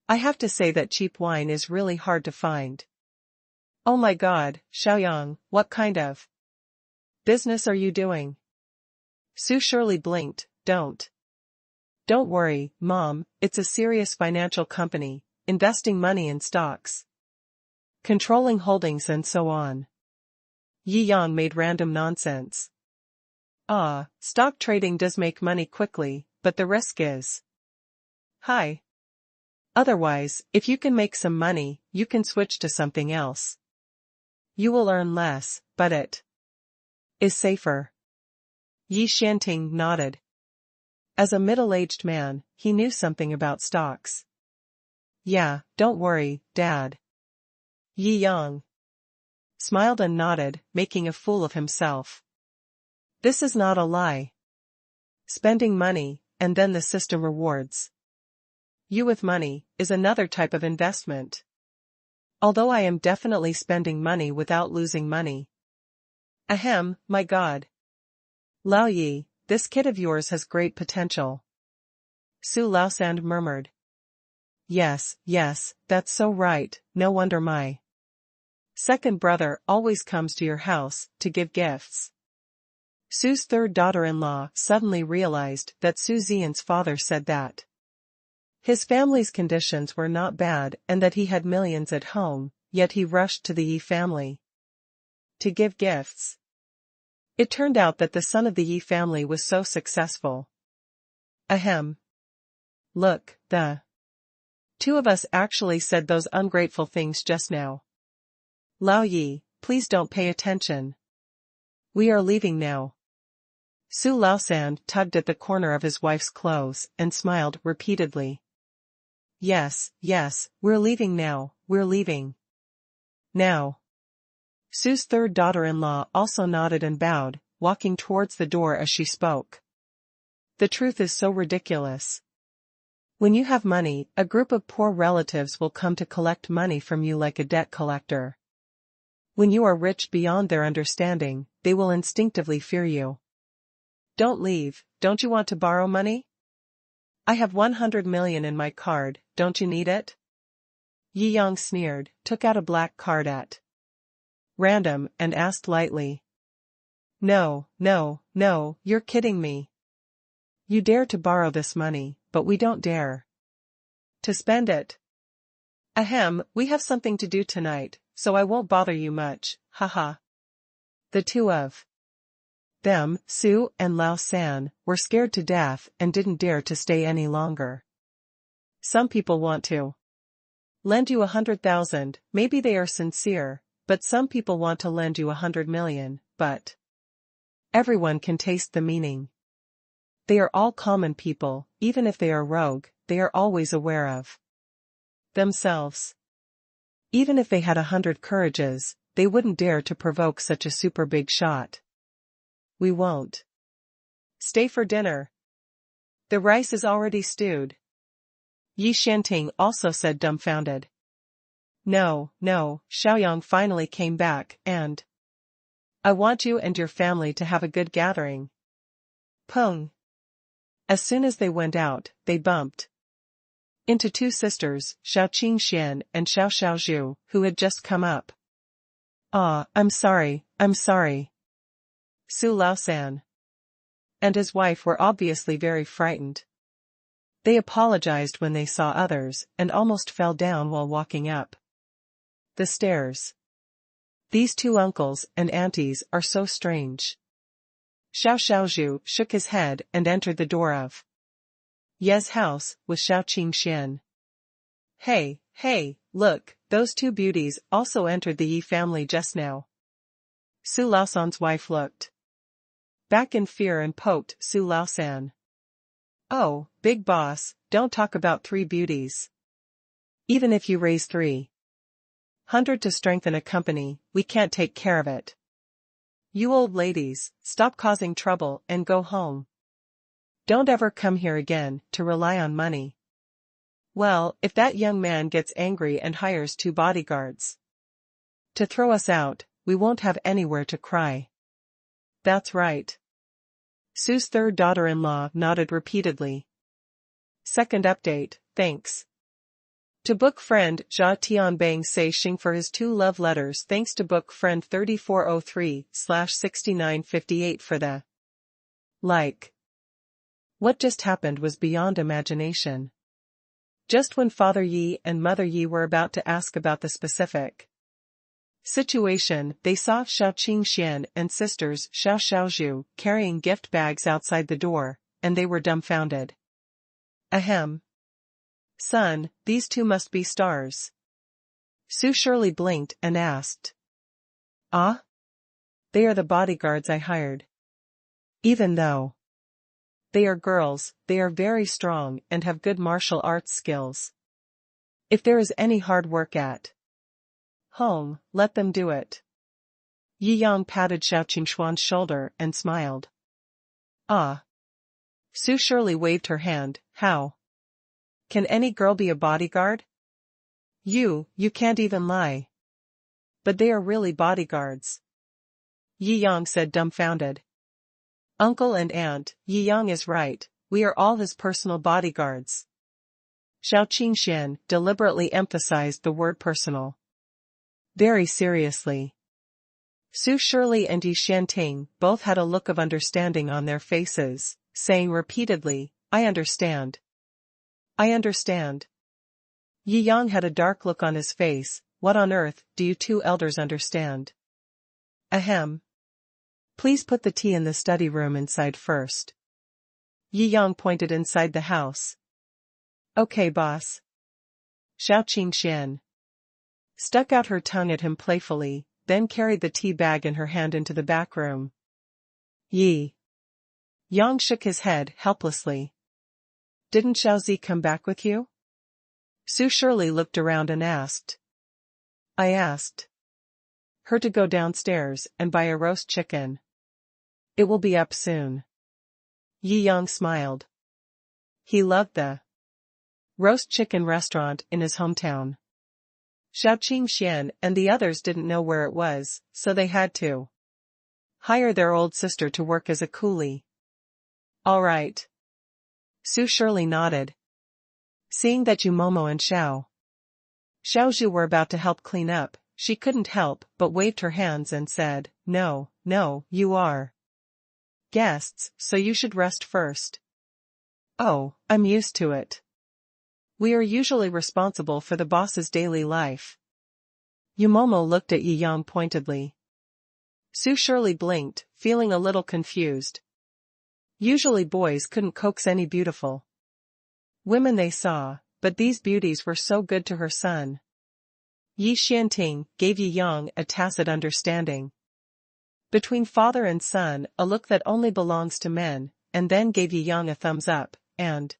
I have to say that cheap wine is really hard to find. Oh my god, Xiaoyang, what kind of business are you doing? Su surely blinked. Don't worry, Mom, it's a serious financial company, investing money in stocks, controlling holdings and so on. Yi Yang made random nonsense. Stock trading does make money quickly, but the risk is high. Otherwise, if you can make some money, you can switch to something else. You will earn less, but it is safer. Yi Xianting nodded. As a middle-aged man, he knew something about stocks. Yeah, don't worry, Dad. Yi Yang smiled and nodded, making a fool of himself. This is not a lie. Spending money, and then the system rewards you with money, is another type of investment. Although I am definitely spending money without losing money. Ahem, my god. Lao Yi, this kid of yours has great potential. Su Laosand murmured. Yes, that's so right, no wonder my second brother always comes to your house to give gifts. Su's third daughter-in-law suddenly realized that Su Zian's father said that his family's conditions were not bad and that he had millions at home, yet he rushed to the Yi family to give gifts. It turned out that the son of the Yi family was so successful. Ahem. Look, the two of us actually said those ungrateful things just now. Lao Yi, please don't pay attention. We are leaving now. Su Laosand tugged at the corner of his wife's clothes and smiled repeatedly. Yes, we're leaving now, we're leaving. Now. Su's third daughter-in-law also nodded and bowed, walking towards the door as she spoke. The truth is so ridiculous. When you have money, a group of poor relatives will come to collect money from you like a debt collector. When you are rich beyond their understanding, they will instinctively fear you. Don't leave, don't you want to borrow money? I have 100 million in my card, don't you need it? Yi Yang sneered, took out a black card at random, and asked lightly. No, you're kidding me. You dare to borrow this money, but we don't dare to spend it. Ahem, we have something to do tonight, so I won't bother you much, haha. The two of them, Su and Lao San, were scared to death and didn't dare to stay any longer. Some people want to lend you 100,000, maybe they are sincere, but some people want to lend you 100 million, but everyone can taste the meaning. They are all common people, even if they are rogue, they are always aware of themselves. Even if they had 100 courages, they wouldn't dare to provoke such a super big shot. We won't stay for dinner. The rice is already stewed. Yi Shanting also said dumbfounded. No, Xiaoyang finally came back, and I want you and your family to have a good gathering. Peng. As soon as they went out, they bumped into two sisters, Shao Qingxian and Xiao Xiaozhu, who had just come up. I'm sorry. Su Laosan and his wife were obviously very frightened. They apologized when they saw others, and almost fell down while walking up the stairs. These two uncles and aunties are so strange. Xiao Xiaozhu shook his head and entered the door of Ye's house with Shao Qingxian. Hey, look, those two beauties also entered the Yi family just now. Su Laosan's wife looked back in fear and poked Su Laosan. Oh, big boss, don't talk about three beauties. Even if you raise 300 to strengthen a company, we can't take care of it. You old ladies, stop causing trouble and go home. Don't ever come here again to rely on money. Well, if that young man gets angry and hires 2 bodyguards to throw us out, we won't have anywhere to cry. That's right. Su's third daughter-in-law nodded repeatedly. Second update, thanks to book friend Jia Tianbang Sei Xing for his 2 love letters. Thanks to book friend 3403/6958 for the like. What just happened was beyond imagination. Just when Father Yi and Mother Yi were about to ask about the specific situation, they saw Shao Qingxian and sisters Xiao Xiaozhu carrying gift bags outside the door, and they were dumbfounded. Ahem. Son, these two must be stars. Su surely blinked and asked. Ah? They are the bodyguards I hired. Even though they are girls, they are very strong and have good martial arts skills. If there is any hard work at home, let them do it. Yi Yang patted Xiao Qingshuan's shoulder and smiled. Ah. Su surely waved her hand. How can any girl be a bodyguard? You can't even lie. But they are really bodyguards. Yi Yang said dumbfounded. Uncle and aunt, Yi Yang is right, we are all his personal bodyguards. Shou Qingxian deliberately emphasized the word personal. Very seriously. Su Shirley and Yi Xianting both had a look of understanding on their faces, saying repeatedly, I understand. I understand. Yi Yang had a dark look on his face. What on earth do you two elders understand? Ahem. Please put the tea in the study room inside first. Yi Yang pointed inside the house. Okay, boss. Shou Qingxian stuck out her tongue at him playfully, then carried the tea bag in her hand into the back room. Yi Yang shook his head helplessly. Didn't Xiaozi come back with you? Su Shirley looked around and asked. I asked her to go downstairs and buy a roast chicken. It will be up soon. Yi Yang smiled. He loved the roast chicken restaurant in his hometown. Shou Qingxian and the others didn't know where it was, so they had to hire their old sister to work as a coolie. All right. Su Shirley nodded. Seeing that Yu Momo and Xiaozhu were about to help clean up, she couldn't help but waved her hands and said, No, you are guests, so you should rest first. Oh, I'm used to it. We are usually responsible for the boss's daily life. Yu Momo looked at Yi Yang pointedly. Su Shirley blinked, feeling a little confused. Usually boys couldn't coax any beautiful women they saw, but these beauties were so good to her son. Yi Xianting gave Yi Yang a tacit understanding. Between father and son, a look that only belongs to men, and then gave Yi Yang a thumbs up, and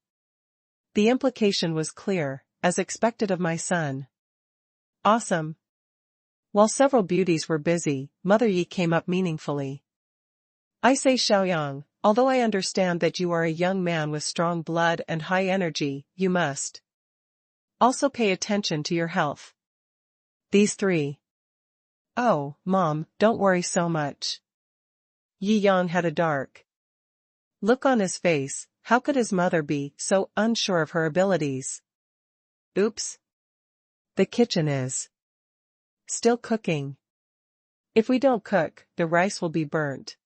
the implication was clear, as expected of my son. Awesome. While several beauties were busy, Mother Yi came up meaningfully. I say Xiaoyang, although I understand that you are a young man with strong blood and high energy, you must also pay attention to your health. These three. Oh, Mom, don't worry so much. Yi Yang had a dark look on his face. How could his mother be so unsure of her abilities? Oops. The kitchen is still cooking. If we don't cook, the rice will be burnt.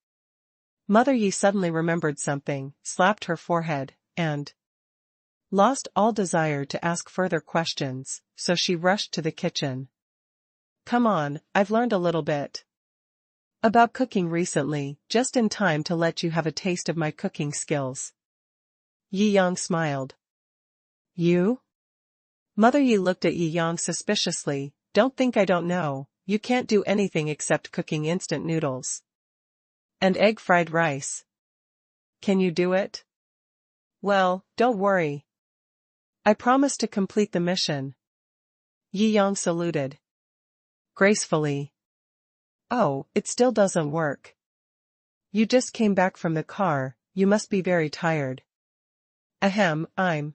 Mother Yi suddenly remembered something, slapped her forehead, and lost all desire to ask further questions, so she rushed to the kitchen. Come on, I've learned a little bit about cooking recently, just in time to let you have a taste of my cooking skills. Yi Yang smiled. You? Mother Yi looked at Yi Yang suspiciously. Don't think I don't know, you can't do anything except cooking instant noodles and egg fried rice. Can you do it? Well, don't worry. I promise to complete the mission. Yi Yang saluted gracefully. Oh, it still doesn't work. You just came back from the car, you must be very tired. Ahem, I'm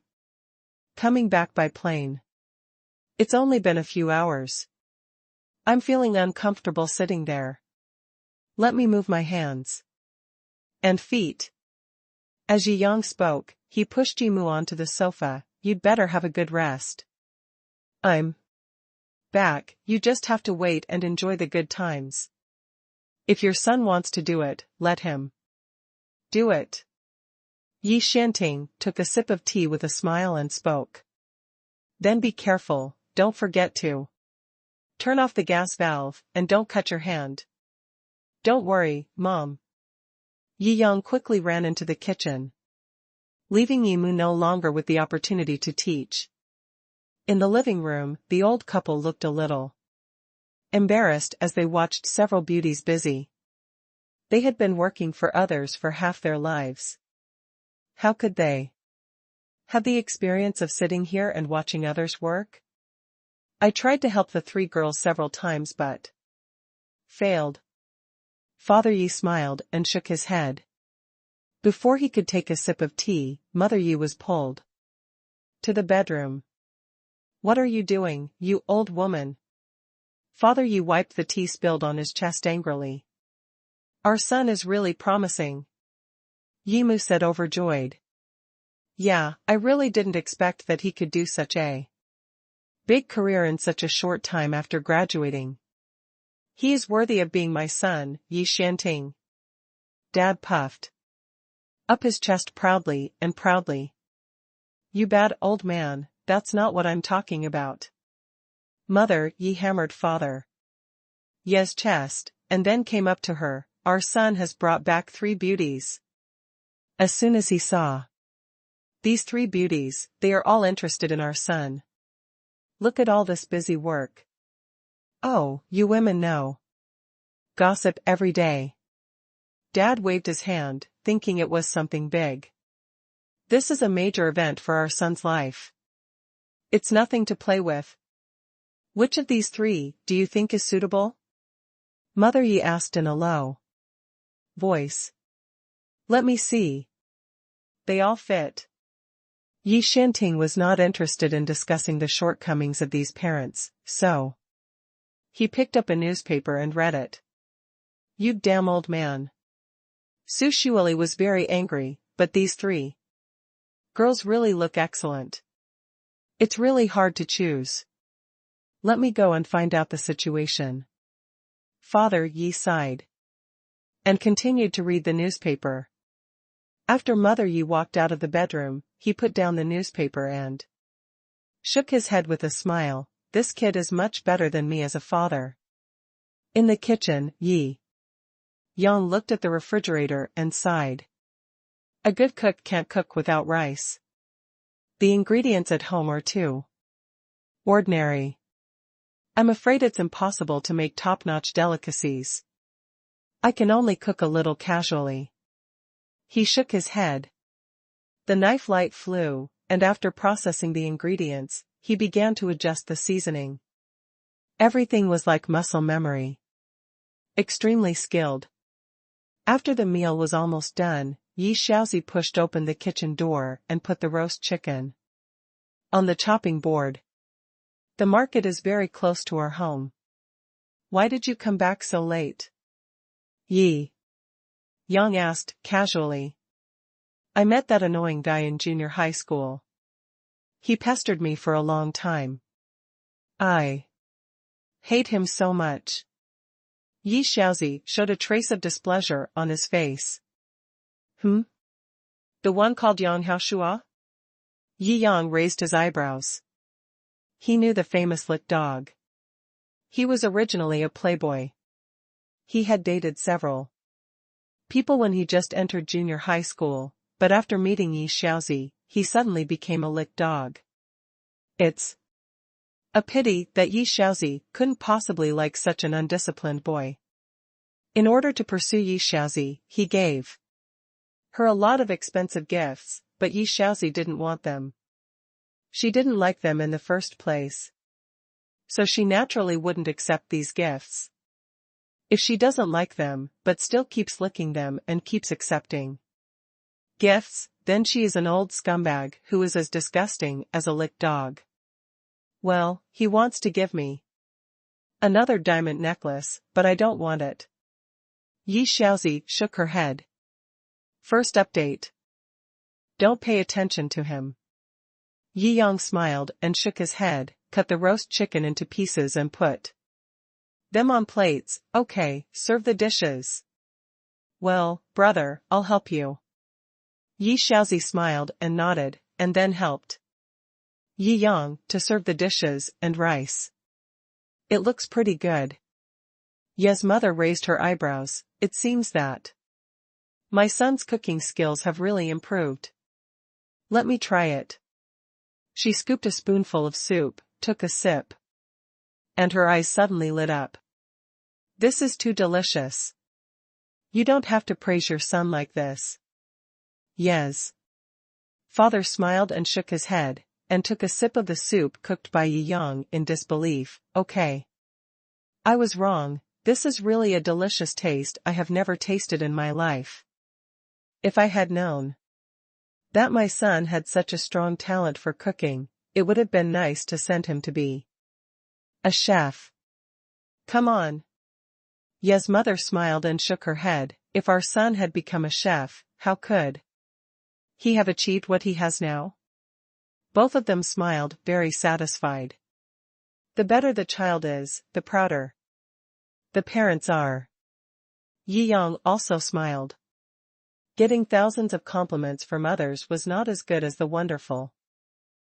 coming back by plane. It's only been a few hours. I'm feeling uncomfortable sitting there. Let me move my hands and feet. As Yi Yang spoke, he pushed Yimu onto the sofa. You'd better have a good rest. I'm back, you just have to wait and enjoy the good times. If your son wants to do it, let him do it. Yi Xianting took a sip of tea with a smile and spoke. Then be careful, don't forget to turn off the gas valve, and don't cut your hand. Don't worry, Mom. Yi Yang quickly ran into the kitchen, leaving Yimu no longer with the opportunity to teach. In the living room, the old couple looked a little embarrassed as they watched several beauties busy. They had been working for others for half their lives. How could they have the experience of sitting here and watching others work? I tried to help the three girls several times but failed. Father Yi smiled and shook his head. Before he could take a sip of tea, Mother Yi was pulled to the bedroom. What are you doing, you old woman? Father Yi wiped the tea spilled on his chest angrily. Our son is really promising. Yimu said overjoyed. Yeah, I really didn't expect that he could do such a big career in such a short time after graduating. He is worthy of being my son, Yi Shanting. Dad puffed up his chest proudly and proudly. You bad old man, that's not what I'm talking about. Mother, Yi hammered father Ye's chest, and then came up to her. Our son has brought back 3 beauties. As soon as he saw these 3 beauties, they are all interested in our son. Look at all this busy work. Oh, you women know. Gossip every day. Dad waved his hand, thinking it was something big. This is a major event for our son's life. It's nothing to play with. Which of these 3 do you think is suitable? Mother Yi asked in a low voice. Let me see. They all fit. Yi Shanting was not interested in discussing the shortcomings of these parents, so he picked up a newspaper and read it. You damn old man. Su Shuili was very angry, but these 3 girls really look excellent. It's really hard to choose. Let me go and find out the situation. Father Yi sighed and continued to read the newspaper. After Mother Yi walked out of the bedroom, he put down the newspaper and shook his head with a smile. This kid is much better than me as a father. In the kitchen, Yi Yang looked at the refrigerator and sighed. A good cook can't cook without rice. The ingredients at home are too ordinary. I'm afraid it's impossible to make top-notch delicacies. I can only cook a little casually. He shook his head. The knife light flew, and after processing the ingredients, he began to adjust the seasoning. Everything was like muscle memory. Extremely skilled. After the meal was almost done, Yi Xiaozi pushed open the kitchen door and put the roast chicken on the chopping board. The market is very close to our home. Why did you come back so late? Yi Yang asked, casually. I met that annoying guy in junior high school. He pestered me for a long time. I hate him so much. Yi Xiaozi showed a trace of displeasure on his face. The one called Yang Haoshua? Yi Yang raised his eyebrows. He knew the famous lick dog. He was originally a playboy. He had dated several people when he just entered junior high school, but after meeting Yi Xiaozi, he suddenly became a lick dog. It's a pity that Yi Xiaozi couldn't possibly like such an undisciplined boy. In order to pursue Yi Xiaozi, he gave her a lot of expensive gifts, but Yi Xiaozi didn't want them. She didn't like them in the first place. So she naturally wouldn't accept these gifts. If she doesn't like them, but still keeps licking them and keeps accepting gifts, then she is an old scumbag who is as disgusting as a lick dog. Well, he wants to give me another diamond necklace, but I don't want it. Yi Xiaozi shook her head. First update. Don't pay attention to him. Yi Yang smiled and shook his head, cut the roast chicken into pieces and put them on plates. Okay, serve the dishes. Well, brother, I'll help you. Yi Xiaozi smiled and nodded, and then helped Yi Yang to serve the dishes and rice. It looks pretty good. Ye's mother raised her eyebrows. It seems that my son's cooking skills have really improved. Let me try it. She scooped a spoonful of soup, took a sip, and her eyes suddenly lit up. This is too delicious. You don't have to praise your son like this. Yes. Father smiled and shook his head, and took a sip of the soup cooked by Yi Yang in disbelief. Okay. I was wrong, this is really a delicious taste I have never tasted in my life. If I had known that my son had such a strong talent for cooking, it would have been nice to send him to be a chef. Come on. Ye's mother smiled and shook her head. If our son had become a chef, how could he have achieved what he has now? Both of them smiled, very satisfied. The better the child is, the prouder the parents are. Yi Yang also smiled. Getting thousands of compliments from others was not as good as the wonderful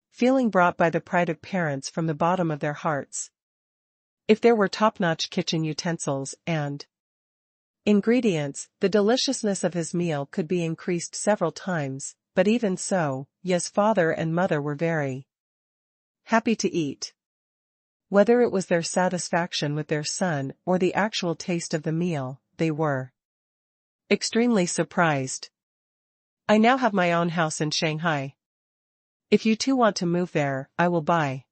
feeling brought by the pride of parents from the bottom of their hearts. If there were top-notch kitchen utensils and ingredients, the deliciousness of his meal could be increased several times, but even so, Ye's father and mother were very happy to eat. Whether it was their satisfaction with their son or the actual taste of the meal, they were extremely surprised. I now have my own house in Shanghai. If you two want to move there, I will buy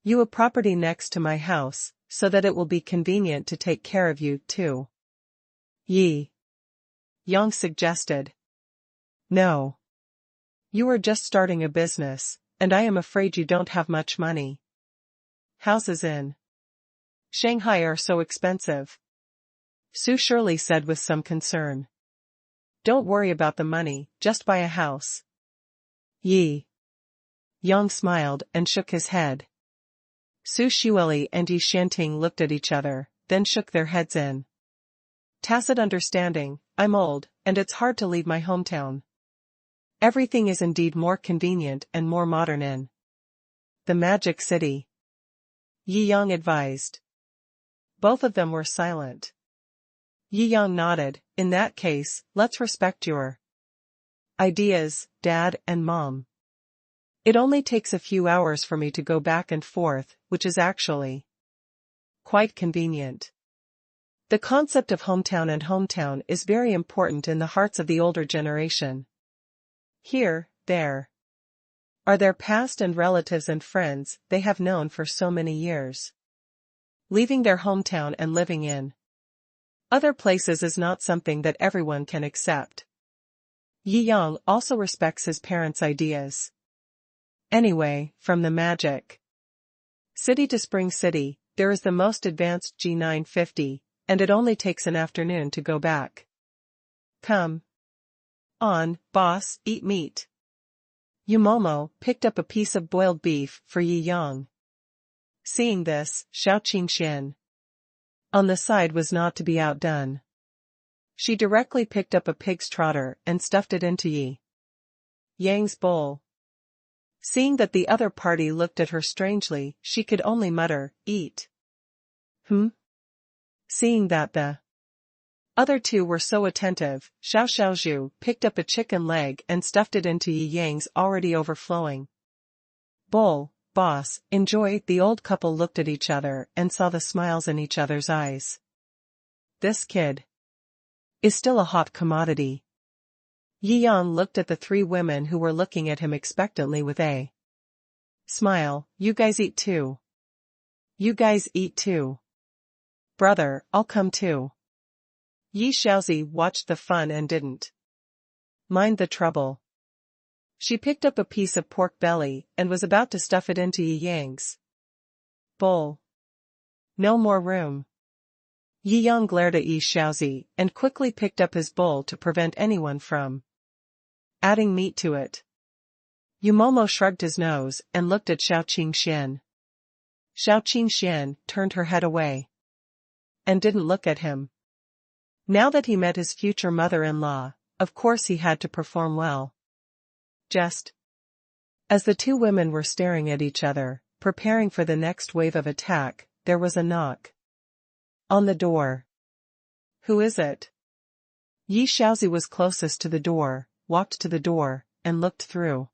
you a property next to my house, so that it will be convenient to take care of you, too. Yi Yang suggested. No. You are just starting a business, and I am afraid you don't have much money. Houses in Shanghai are so expensive, Shou surely said with some concern. Don't worry about the money, just buy a house. Yi Yang smiled and shook his head. Su Shueli and Yi Shanting looked at each other, then shook their heads in tacit understanding. I'm old, and it's hard to leave my hometown. Everything is indeed more convenient and more modern in the Magic City, Yi Yang advised. Both of them were silent. Yi Yang nodded. In that case, let's respect your ideas, Dad and Mom. It only takes a few hours for me to go back and forth, which is actually quite convenient. The concept of hometown is very important in the hearts of the older generation. Here, there are their past and relatives and friends they have known for so many years. Leaving their hometown and living in other places is not something that everyone can accept. Yi Yang also respects his parents' ideas. Anyway, from the Magic City to Spring City, there is the most advanced G950, and it only takes an afternoon to go back. Come on, boss, eat meat. Yumomo picked up a piece of boiled beef for Yi Yang. Seeing this, Shou Qingxian on the side was not to be outdone. She directly picked up a pig's trotter and stuffed it into Yi Yang's bowl. Seeing that the other party looked at her strangely, she could only mutter, "Eat." Seeing that the other two were so attentive, Xiao Xiaozhu picked up a chicken leg and stuffed it into Yi Yang's already overflowing bowl. Boss, enjoy. The old couple looked at each other and saw the smiles in each other's eyes. This kid is still a hot commodity. Yi Yang looked at the three women who were looking at him expectantly with a smile. You guys eat too. You guys eat too. Brother, I'll come too. Yi Xiaozi watched the fun and didn't mind the trouble. She picked up a piece of pork belly and was about to stuff it into Yi Yang's bowl. No more room. Yi Yang glared at Yi Xiaozi and quickly picked up his bowl to prevent anyone from adding meat to it. Yumomo shrugged his nose and looked at Shou Qingxian. Shou Qingxian turned her head away and didn't look at him. Now that he met his future mother-in-law, of course he had to perform well. Just as the two women were staring at each other, preparing for the next wave of attack, there was a knock on the door. Who is it? Yi Xiaozi was closest to the door, walked to the door, and looked through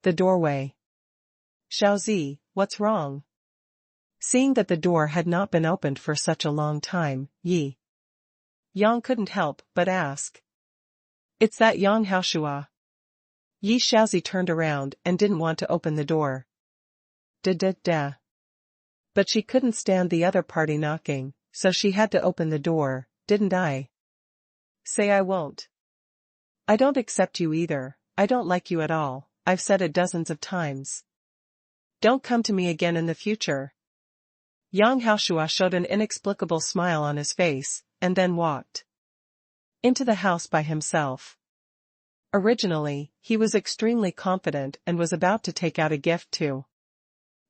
the doorway. Xiaozi, what's wrong? Seeing that the door had not been opened for such a long time, Yi Yang couldn't help but ask. It's that Yang Haoshua. Yi Xiaozi turned around and didn't want to open the door. Da. But she couldn't stand the other party knocking, so she had to open the door. Didn't I say I won't? I don't accept you either. I don't like you at all. I've said it dozens of times. Don't come to me again in the future. Yang Haoshua showed an inexplicable smile on his face, and then walked into the house by himself. Originally, he was extremely confident and was about to take out a gift to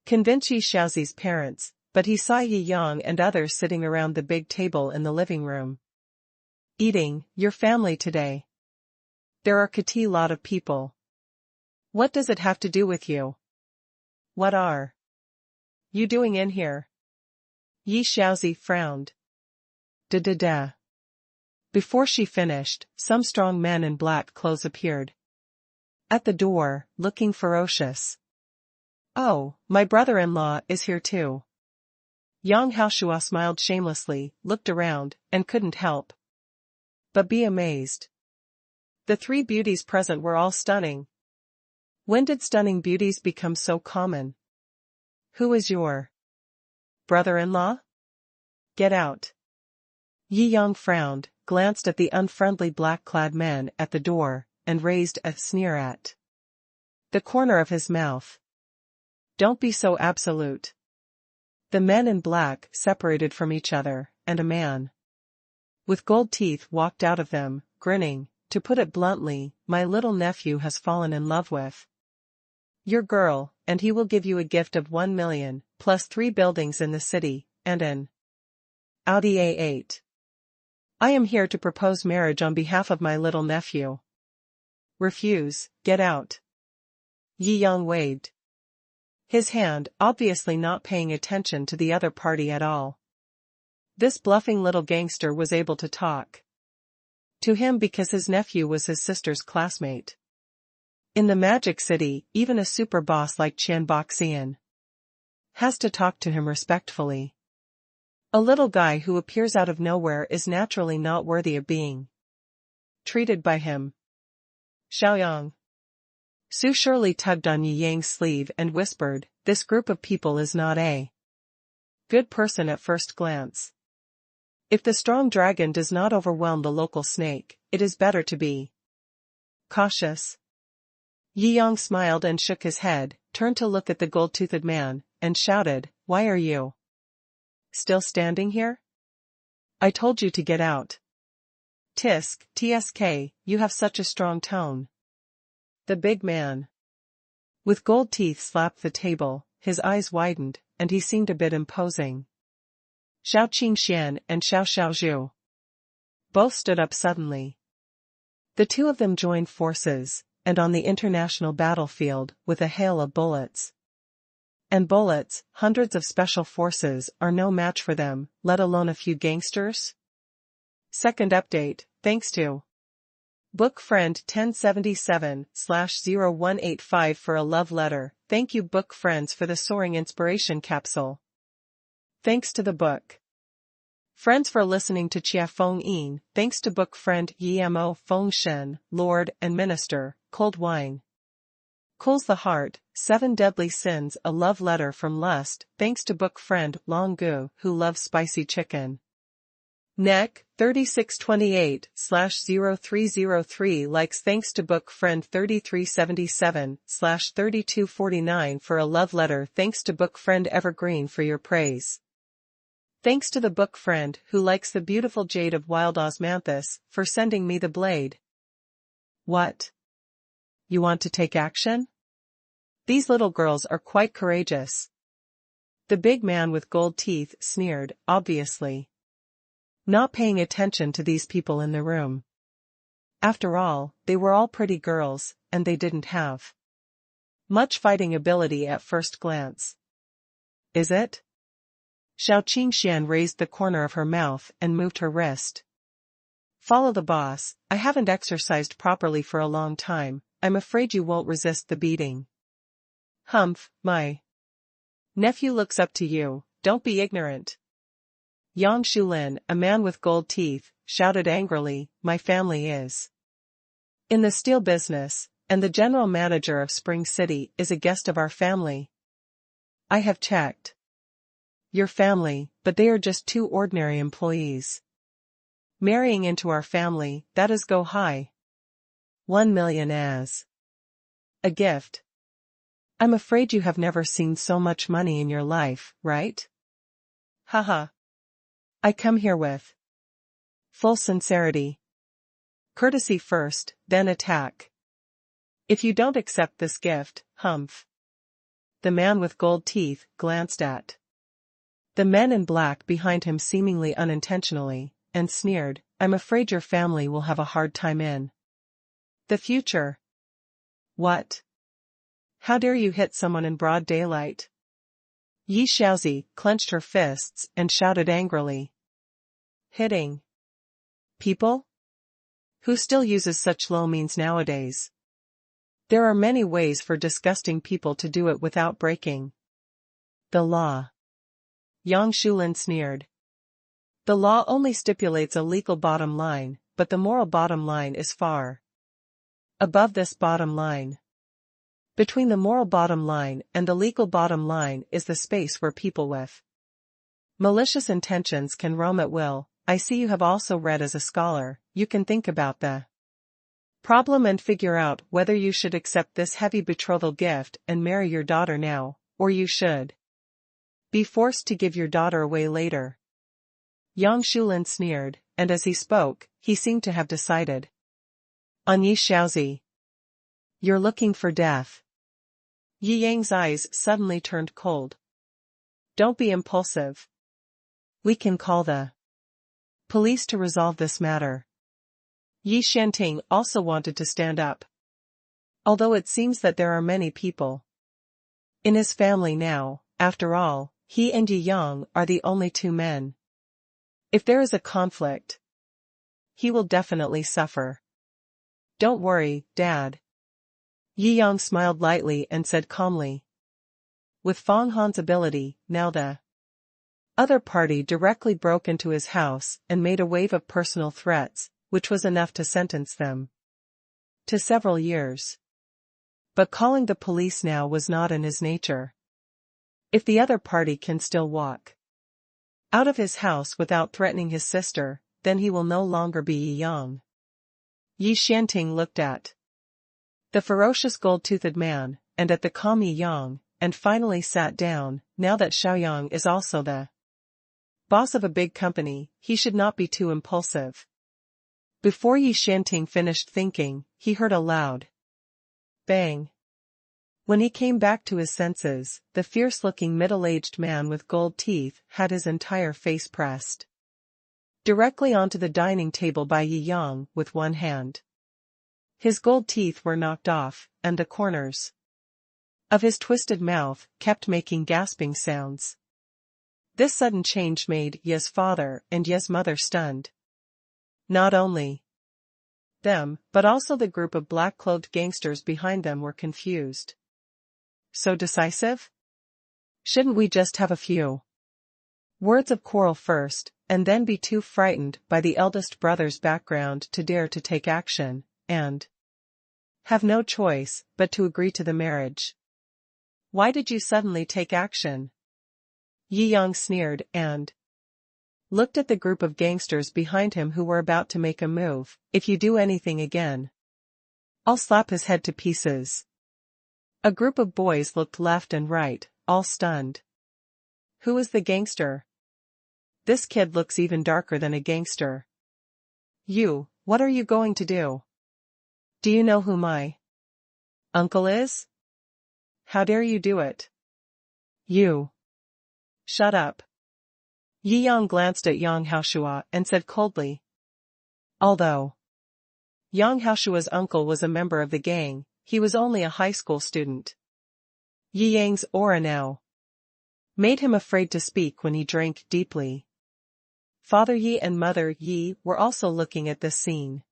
convince Yi Xiaozi's parents, but he saw Yi Yang and others sitting around the big table in the living room. Eating, your family today. There are a lot of people. What does it have to do with you? What are you doing in here? Yi Xiaozi frowned. Da. Before she finished, some strong men in black clothes appeared at the door, looking ferocious. Oh, my brother-in-law is here too. Yang Haoshua smiled shamelessly, looked around, and couldn't help but be amazed. The three beauties present were all stunning. When did stunning beauties become so common? Who is your brother-in-law? Get out. Yi Yang frowned, glanced at the unfriendly black-clad man at the door, and raised a sneer at the corner of his mouth. Don't be so absolute. The men in black separated from each other, and a man with gold teeth walked out of them, grinning. To put it bluntly, my little nephew has fallen in love with your girl, and he will give you a gift of 1 million, plus 3 buildings in the city, and an Audi A8. I am here to propose marriage on behalf of my little nephew. Refuse, get out. Yi Yang waved his hand, obviously not paying attention to the other party at all. This bluffing little gangster was able to talk to him because his nephew was his sister's classmate. In the Magic City, even a super boss like Qian Boxian has to talk to him respectfully. A little guy who appears out of nowhere is naturally not worthy of being treated by him. Xiaoyang. Su surely tugged on Yi Yang's sleeve and whispered, this group of people is not a good person at first glance. If the strong dragon does not overwhelm the local snake, it is better to be cautious. Yi Yang smiled and shook his head, turned to look at the gold-toothed man, and shouted, why are you still standing here? I told you to get out. Tsk, you have such a strong tone. The big man with gold teeth slapped the table, his eyes widened, and he seemed a bit imposing. Shao Qingxian and Xiao Xiaozhu both stood up suddenly. The two of them joined forces, and on the international battlefield, with a hail of bullets. And bullets, hundreds of special forces, are no match for them, let alone a few gangsters? Second update, thanks to Book Friend 1077/0185 for a love letter. Thank you Book Friends for the soaring inspiration capsule. Thanks to the book Friends for listening to Chia Feng Yin. Thanks to Book Friend Yimo Feng Shen, Lord and Minister. Cold wine cools the heart. 7 deadly sins. A love letter from lust. Thanks to Book Friend Long Gu, who loves spicy chicken. Neck 3628/0303 likes. Thanks to Book Friend 3377/3249 for a love letter. Thanks to Book Friend Evergreen for your praise. Thanks to the book friend who likes the beautiful jade of wild osmanthus for sending me the blade. What? You want to take action? These little girls are quite courageous. The big man with gold teeth sneered, obviously not paying attention to these people in the room. After all, they were all pretty girls, and they didn't have much fighting ability at first glance. Is it? Shao Qingxian raised the corner of her mouth and moved her wrist. Follow the boss. I haven't exercised properly for a long time. I'm afraid you won't resist the beating. Humph, my nephew looks up to you. Don't be ignorant. Yang Shulin, a man with gold teeth, shouted angrily, my family is in the steel business, and the general manager of Spring City is a guest of our family. I have checked your family, but they are just 2 ordinary employees. Marrying into our family, that is go high. 1 million as a gift. I'm afraid you have never seen so much money in your life, right? Haha. I come here with full sincerity. Courtesy first, then attack. If you don't accept this gift, humph. The man with gold teeth glanced at the men in black behind him seemingly unintentionally, and sneered, I'm afraid your family will have a hard time in the future. What? How dare you hit someone in broad daylight? Yi Xiaozi clenched her fists and shouted angrily. Hitting people? Who still uses such low means nowadays? There are many ways for disgusting people to do it without breaking the law. Yang Shulin sneered. The law only stipulates a legal bottom line, but the moral bottom line is far above this bottom line. Between the moral bottom line and the legal bottom line is the space where people with malicious intentions can roam at will. I see you have also read as a scholar. You can think about the problem and figure out whether you should accept this heavy betrothal gift and marry your daughter now, or you should be forced to give your daughter away later. Yang Shulin sneered, and as he spoke, he seemed to have decided on Yi Xiaozi. You're looking for death. Yi Yang's eyes suddenly turned cold. Don't be impulsive. We can call the police to resolve this matter. Yi Shanting also wanted to stand up. Although it seems that there are many people in his family now, after all, he and Yi Yang are the only two men. If there is a conflict, he will definitely suffer. Don't worry, Dad. Yi Yang smiled lightly and said calmly. With Fang Han's ability, now the other party directly broke into his house and made a wave of personal threats, which was enough to sentence them to several years. But calling the police now was not in his nature. If the other party can still walk out of his house without threatening his sister, then he will no longer be Yi Yang. Yi Shanting looked at the ferocious gold-toothed man, and at the calm Yi Yang, and finally sat down. Now that Xiaoyang is also the boss of a big company, he should not be too impulsive. Before Yi Shanting finished thinking, he heard a loud bang. When he came back to his senses, the fierce-looking middle-aged man with gold teeth had his entire face pressed directly onto the dining table by Yi Yang with one hand. His gold teeth were knocked off, and the corners of his twisted mouth kept making gasping sounds. This sudden change made Ye's father and Ye's mother stunned. Not only them, but also the group of black-clothed gangsters behind them were confused. So decisive? Shouldn't we just have a few words of quarrel first, and then be too frightened by the eldest brother's background to dare to take action, and have no choice but to agree to the marriage? Why did you suddenly take action? Yi Yang sneered and looked at the group of gangsters behind him who were about to make a move. If you do anything again, I'll slap his head to pieces. A group of boys looked left and right, all stunned. Who is the gangster? This kid looks even darker than a gangster. You, what are you going to do? Do you know who my uncle is? How dare you do it? You. Shut up. Yi Yang glanced at Yang Haoshua and said coldly. Although Yang Haoshua's uncle was a member of the gang, he was only a high school student. Yi Yang's aura now made him afraid to speak when he drank deeply. Father Yi and Mother Yi were also looking at this scene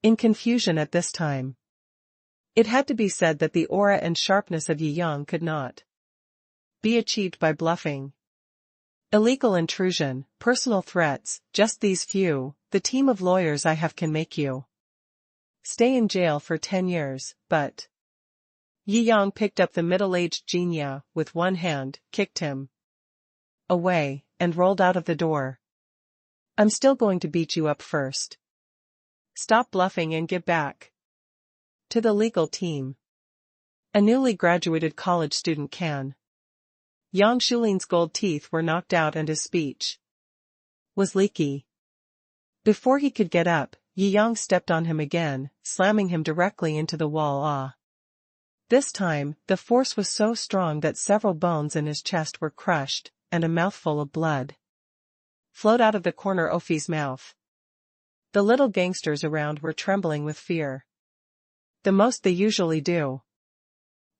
in confusion at this time. It had to be said that the aura and sharpness of Yi Yang could not be achieved by bluffing. Illegal intrusion, personal threats, just these few, the team of lawyers I have can make you stay in jail for 10 years, but Yi Yang picked up the middle-aged Jinya with one hand, kicked him away, and rolled out of the door. I'm still going to beat you up first. Stop bluffing and get back to the legal team. A newly graduated college student can Yang Shulin's gold teeth were knocked out and his speech was leaky. Before he could get up, Yi Yang stepped on him again, slamming him directly into the wall. This time, the force was so strong that several bones in his chest were crushed, and a mouthful of blood flowed out of the corner of his mouth. The little gangsters around were trembling with fear. The most they usually do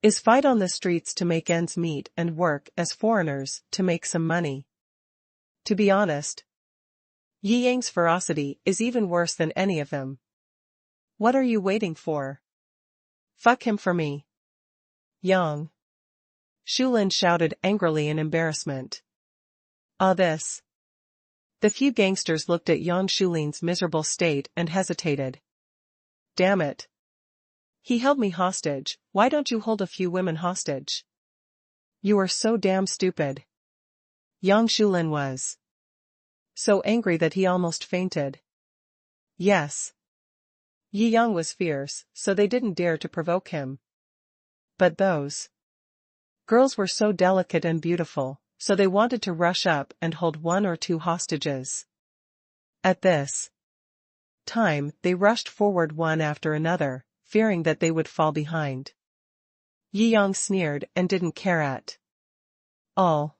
is fight on the streets to make ends meet and work as foreigners to make some money. To be honest, Yi Yang's ferocity is even worse than any of them. What are you waiting for? Fuck him for me. Yang Shulin shouted angrily in embarrassment. This. The few gangsters looked at Yang Shulin's miserable state and hesitated. Damn it. He held me hostage, why don't you hold a few women hostage? You are so damn stupid. Yang Shulin was so angry that he almost fainted. Yes. Yi Yang was fierce, so they didn't dare to provoke him. But those girls were so delicate and beautiful, so they wanted to rush up and hold one or two hostages. At this time, they rushed forward one after another, fearing that they would fall behind. Yi Yang sneered and didn't care at all.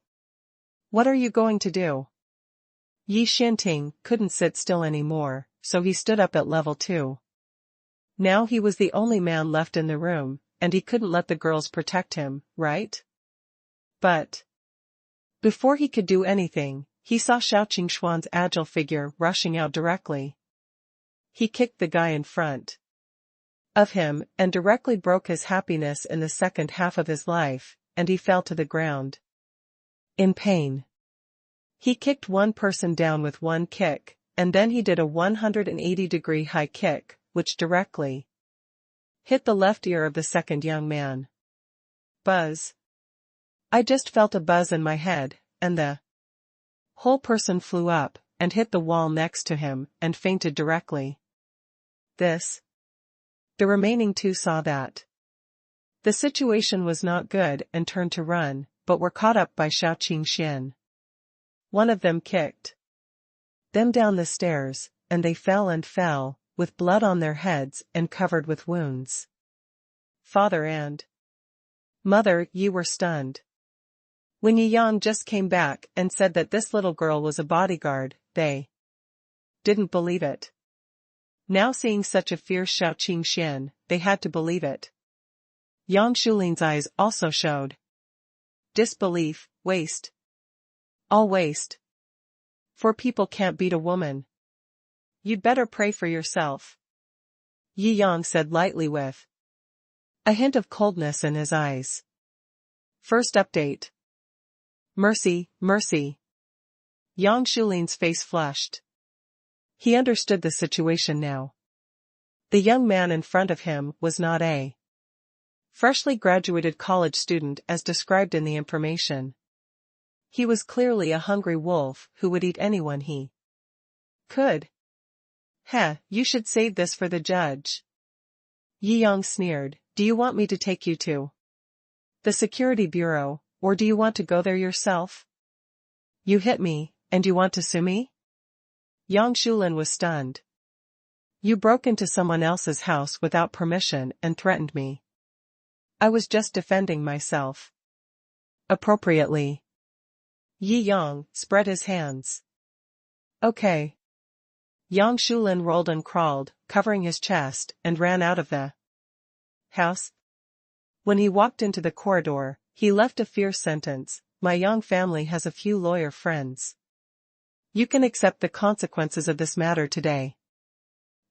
What are you going to do? Yi Xinting couldn't sit still anymore, so he stood up at level 2. Now he was the only man left in the room, and he couldn't let the girls protect him, right? But before he could do anything, he saw Shou Qingxuan's agile figure rushing out directly. He kicked the guy in front of him and directly broke his happiness in the second half of his life, and he fell to the ground in pain. He kicked one person down with one kick, and then he did a 180-degree high kick, which directly hit the left ear of the second young man. Buzz. I just felt a buzz in my head, and the whole person flew up, and hit the wall next to him, and fainted directly. The remaining two saw that the situation was not good and turned to run, but were caught up by Shou Qingxian. One of them kicked them down the stairs, and they fell, with blood on their heads and covered with wounds. Father and Mother Yi were stunned. When Yi Yang just came back and said that this little girl was a bodyguard, they didn't believe it. Now seeing such a fierce Shou Qingxian, they had to believe it. Yang Shulin's eyes also showed disbelief. Waste. All waste. 4 people can't beat a woman. You'd better pray for yourself. Yi Yang said lightly with a hint of coldness in his eyes. First update. Mercy, mercy. Yang Shulin's face flushed. He understood the situation now. The young man in front of him was not a freshly graduated college student as described in the information. He was clearly a hungry wolf who would eat anyone he could. You should save this for the judge. Yi Yang sneered, do you want me to take you to the security bureau, or do you want to go there yourself? You hit me, and you want to sue me? Yang Shulin was stunned. You broke into someone else's house without permission and threatened me. I was just defending myself. Appropriately. Yi Yang spread his hands. Okay. Yang Shulin rolled and crawled, covering his chest, and ran out of the house. When he walked into the corridor, he left a fierce sentence, my young family has a few lawyer friends. You can accept the consequences of this matter today.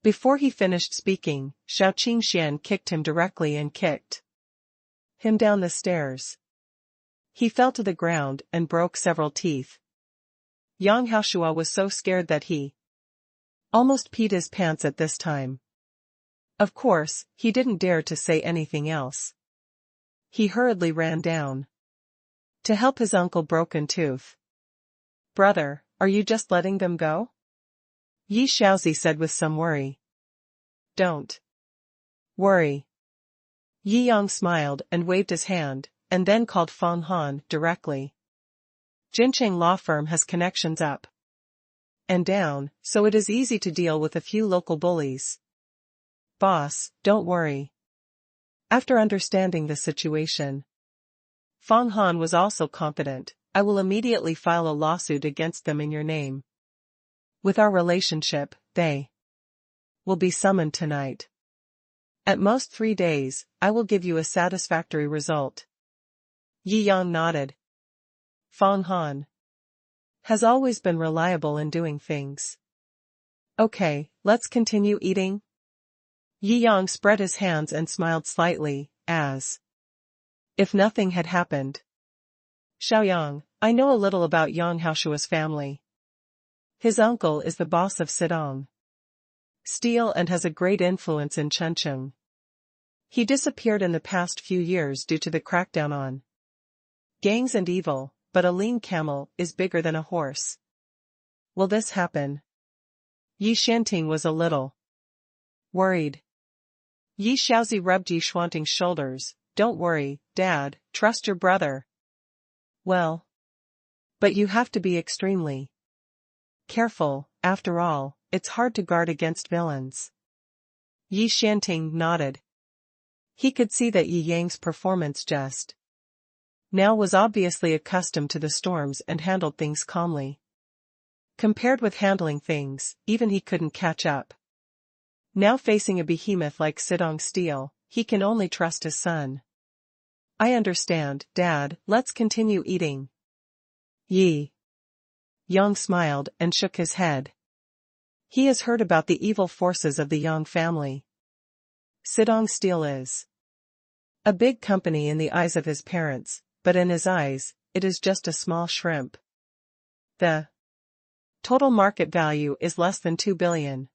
Before he finished speaking, Shou Qingxian kicked him directly and kicked him down the stairs. He fell to the ground and broke several teeth. Yang Haoshua was so scared that he almost peed his pants at this time. Of course, he didn't dare to say anything else. He hurriedly ran down to help his uncle Broken Tooth. Brother, are you just letting them go? Yi Shaozi said with some worry. Don't worry. Yi Yang smiled and waved his hand, and then called Fang Han directly. Jincheng law firm has connections up and down, so it is easy to deal with a few local bullies. Boss, don't worry. After understanding the situation, Fang Han was also confident. I will immediately file a lawsuit against them in your name. With our relationship, they will be summoned tonight. At most 3 days, I will give you a satisfactory result. Yi Yang nodded. Fang Han has always been reliable in doing things. Okay, let's continue eating. Yi Yang spread his hands and smiled slightly, as if nothing had happened. Xiaoyang, I know a little about Yang Haoshua's family. His uncle is the boss of Sidong Steel and has a great influence in Chengcheng. He disappeared in the past few years due to the crackdown on gangs and evil, but a lean camel is bigger than a horse. Will this happen? Yi Shanting was a little worried. Yi Shaozi rubbed Yi Xuanting's shoulders. Don't worry, Dad, trust your brother. Well, but you have to be extremely careful, after all, it's hard to guard against villains. Yi Shanting nodded. He could see that Yi Yang's performance just now was obviously accustomed to the storms and handled things calmly. Compared with handling things, even he couldn't catch up. Now facing a behemoth like Sidong Steel, he can only trust his son. I understand, Dad, let's continue eating. Yi Yang smiled and shook his head. He has heard about the evil forces of the Yang family. Sidong Steel is a big company in the eyes of his parents, but in his eyes, it is just a small shrimp. The total market value is less than 2 billion.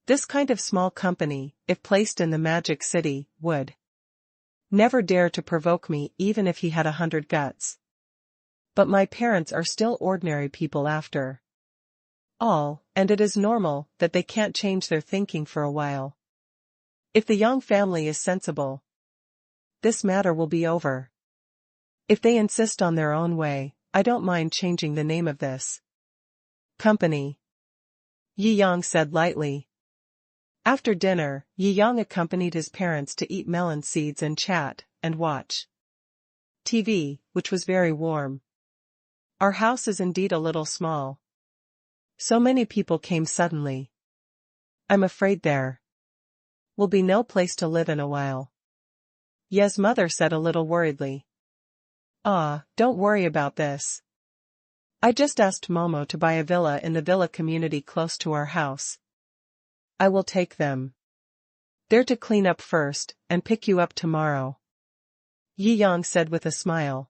This kind of small company, if placed in the Magic City, would never dare to provoke me even if he had 100 guts. But my parents are still ordinary people after all, and it is normal that they can't change their thinking for a while. If the Yang family is sensible, this matter will be over. If they insist on their own way, I don't mind changing the name of this company. Yi Yang said lightly. After dinner, Yi Yang accompanied his parents to eat melon seeds and chat, and watch TV, which was very warm. Our house is indeed a little small. So many people came suddenly. I'm afraid there will be no place to live in a while. Ye's mother said a little worriedly. Don't worry about this. I just asked Momo to buy a villa in the villa community close to our house. I will take them there to clean up first, and pick you up tomorrow. Yi Yang said with a smile.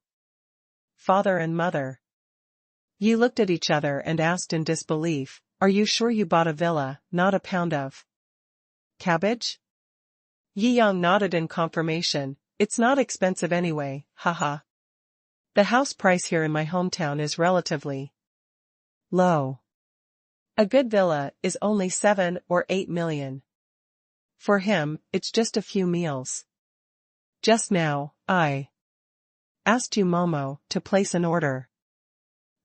Father and mother Yi looked at each other and asked in disbelief, are you sure you bought a villa, not a pound of cabbage? Yi Yang nodded in confirmation. It's not expensive anyway, haha. The house price here in my hometown is relatively low. A good villa is only 7 or 8 million. For him, it's just a few meals. Just now, I asked you, Momo, to place an order.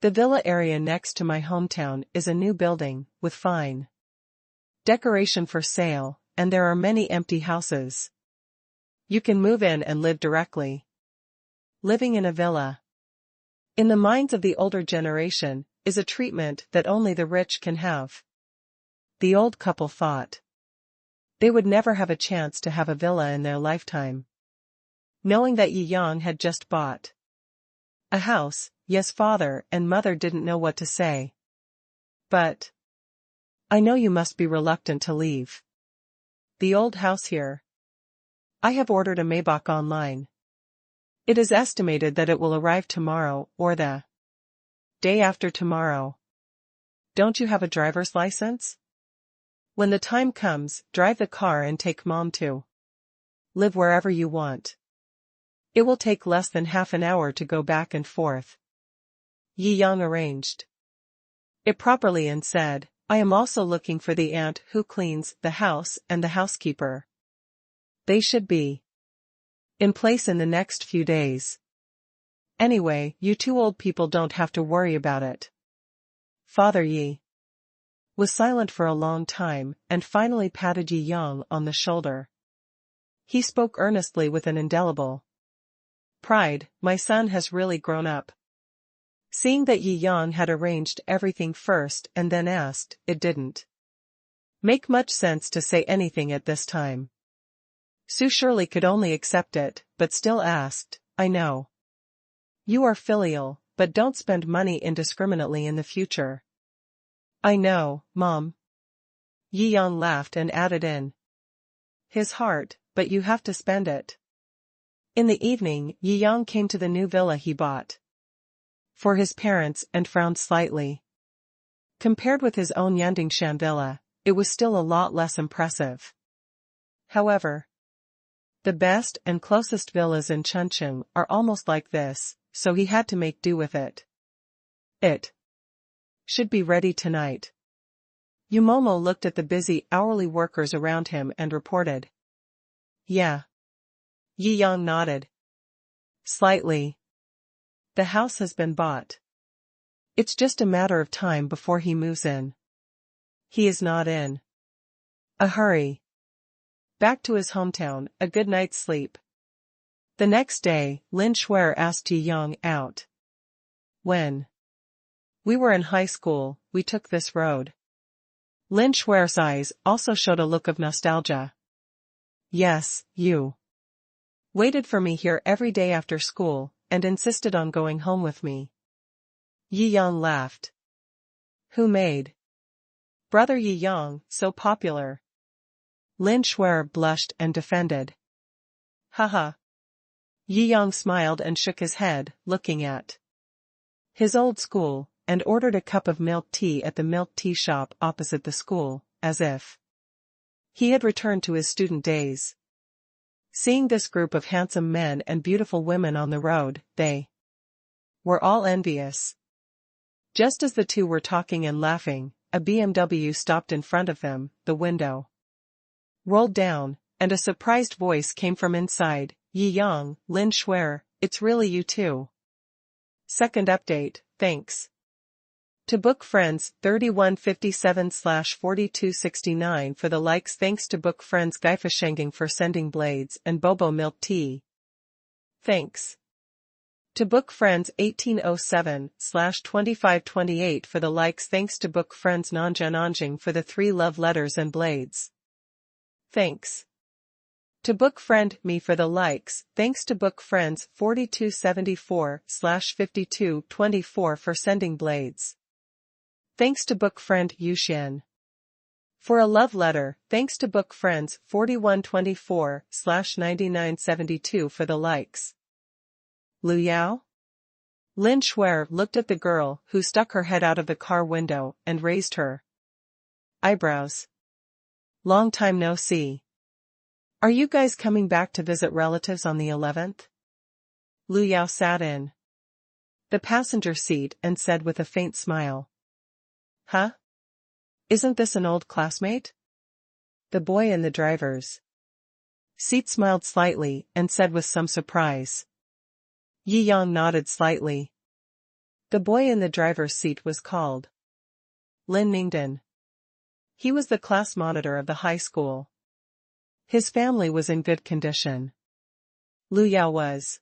The villa area next to my hometown is a new building, with fine decoration for sale, and there are many empty houses. You can move in and live directly. Living in a villa, in the minds of the older generation, is a treatment that only the rich can have. The old couple thought they would never have a chance to have a villa in their lifetime. Knowing that Yi Yang had just bought a house, Ye's father and mother didn't know what to say. But I know you must be reluctant to leave the old house here. I have ordered a Maybach online. It is estimated that it will arrive tomorrow or the day after tomorrow. Don't you have a driver's license? When the time comes, drive the car and take Mom to live wherever you want. It will take less than half an hour to go back and forth. Yi Yang arranged it properly and said, I am also looking for the aunt who cleans the house and the housekeeper. They should be in place in the next few days. Anyway, you two old people don't have to worry about it. Father Yi was silent for a long time and finally patted Yi Yang on the shoulder. He spoke earnestly with an indelible pride, my son has really grown up. Seeing that Yi Yang had arranged everything first and then asked, it didn't make much sense to say anything at this time. Shou surely could only accept it, but still asked, I know you are filial, but don't spend money indiscriminately in the future. I know, Mom. Yi Yang laughed and added in his heart, but you have to spend it. In the evening, Yi Yang came to the new villa he bought for his parents and frowned slightly. Compared with his own Jiangjing villa, it was still a lot less impressive. However, the best and closest villas in Chongqing are almost like this, so he had to make do with it. It should be ready tonight. Yumomo looked at the busy hourly workers around him and reported. Yeah. Yi Yang nodded slightly. The house has been bought. It's just a matter of time before he moves in. He is not in a hurry. Back to his hometown, a good night's sleep. The next day, Lin Shuer asked Yi Yang out. When we were in high school, we took this road. Lin Shuer's eyes also showed a look of nostalgia. Yes, you waited for me here every day after school, and insisted on going home with me. Yi Yang laughed. Who made brother Yi Yang so popular? Lin Shuer blushed and defended. Haha. Yi Yang smiled and shook his head, looking at his old school, and ordered a cup of milk tea at the milk tea shop opposite the school, as if he had returned to his student days. Seeing this group of handsome men and beautiful women on the road, they were all envious. Just as the two were talking and laughing, a BMW stopped in front of them, the window rolled down, and a surprised voice came from inside. Yi Yang, Lin Shuer, it's really you two. Second update, thanks to Book Friends 3157/4269 for the likes. Thanks to Book Friends Gaifashenging for sending blades and Bobo milk tea. Thanks to Book Friends 1807/2528 for the likes. Thanks to Book Friends Nanjananjing for the 3 love letters and blades. Thanks to Book Friend Me for the likes. Thanks to Book Friends 4274/5224 for sending blades. Thanks to Book Friend Yuxian for a love letter. Thanks to Book Friends 4124/9972 for the likes. Lu Yao? Lin Shuer looked at the girl who stuck her head out of the car window and raised her eyebrows. Long time no see. Are you guys coming back to visit relatives on the 11th? Lu Yao sat in the passenger seat and said with a faint smile. Huh? Isn't this an old classmate? The boy in the driver's seat smiled slightly and said with some surprise. Yi Yang nodded slightly. The boy in the driver's seat was called Lin Ningdan. He was the class monitor of the high school. His family was in good condition. Lu Yao was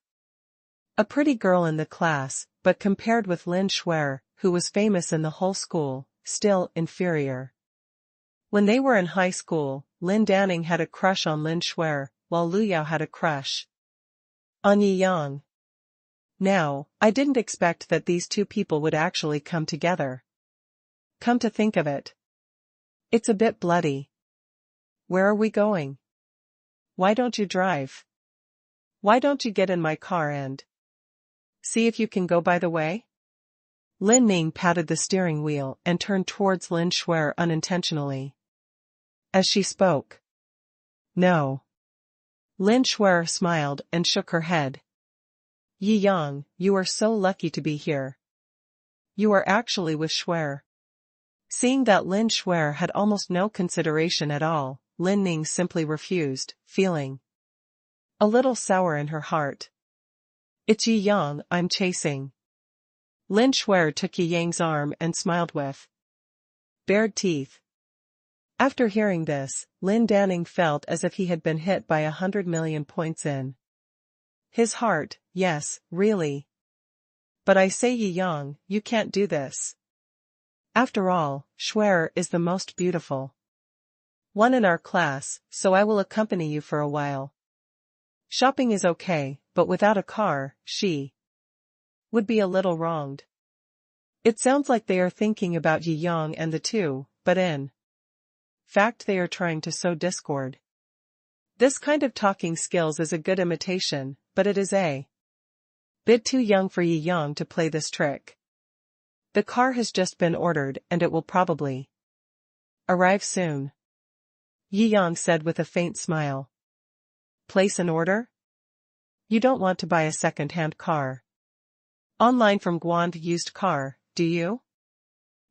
a pretty girl in the class, but compared with Lin Shuer, who was famous in the whole school, still inferior. When they were in high school, Lin Danning had a crush on Lin Shuer, while Lu Yao had a crush on Yi Yang. Now, I didn't expect that these two people would actually come together. Come to think of it, it's a bit bloody. Where are we going? Why don't you drive? Why don't you get in my car and see if you can go by the way? Lin Ning patted the steering wheel and turned towards Lin Shuer unintentionally as she spoke. No. Lin Shuer smiled and shook her head. Yi Yang, you are so lucky to be here. You are actually with Shuer. Seeing that Lin Shuer had almost no consideration at all, Lin Ning simply refused, feeling a little sour in her heart. It's Yi Yang I'm chasing. Lin Shuer took Yi Yang's arm and smiled with bared teeth. After hearing this, Lin Danning felt as if he had been hit by 100 million points in his heart. Yes, really. But I say Yi Yang, you can't do this. After all, Shuer is the most beautiful one in our class, so I will accompany you for a while. Shopping is okay, but without a car, she would be a little wronged. It sounds like they are thinking about Yi Yang and the two, but in fact they are trying to sow discord. This kind of talking skills is a good imitation, but it is a bit too young for Yi Yang to play this trick. The car has just been ordered and it will probably arrive soon. Yi Yang said with a faint smile. Place an order? You don't want to buy a second-hand car online from Guan used car, do you?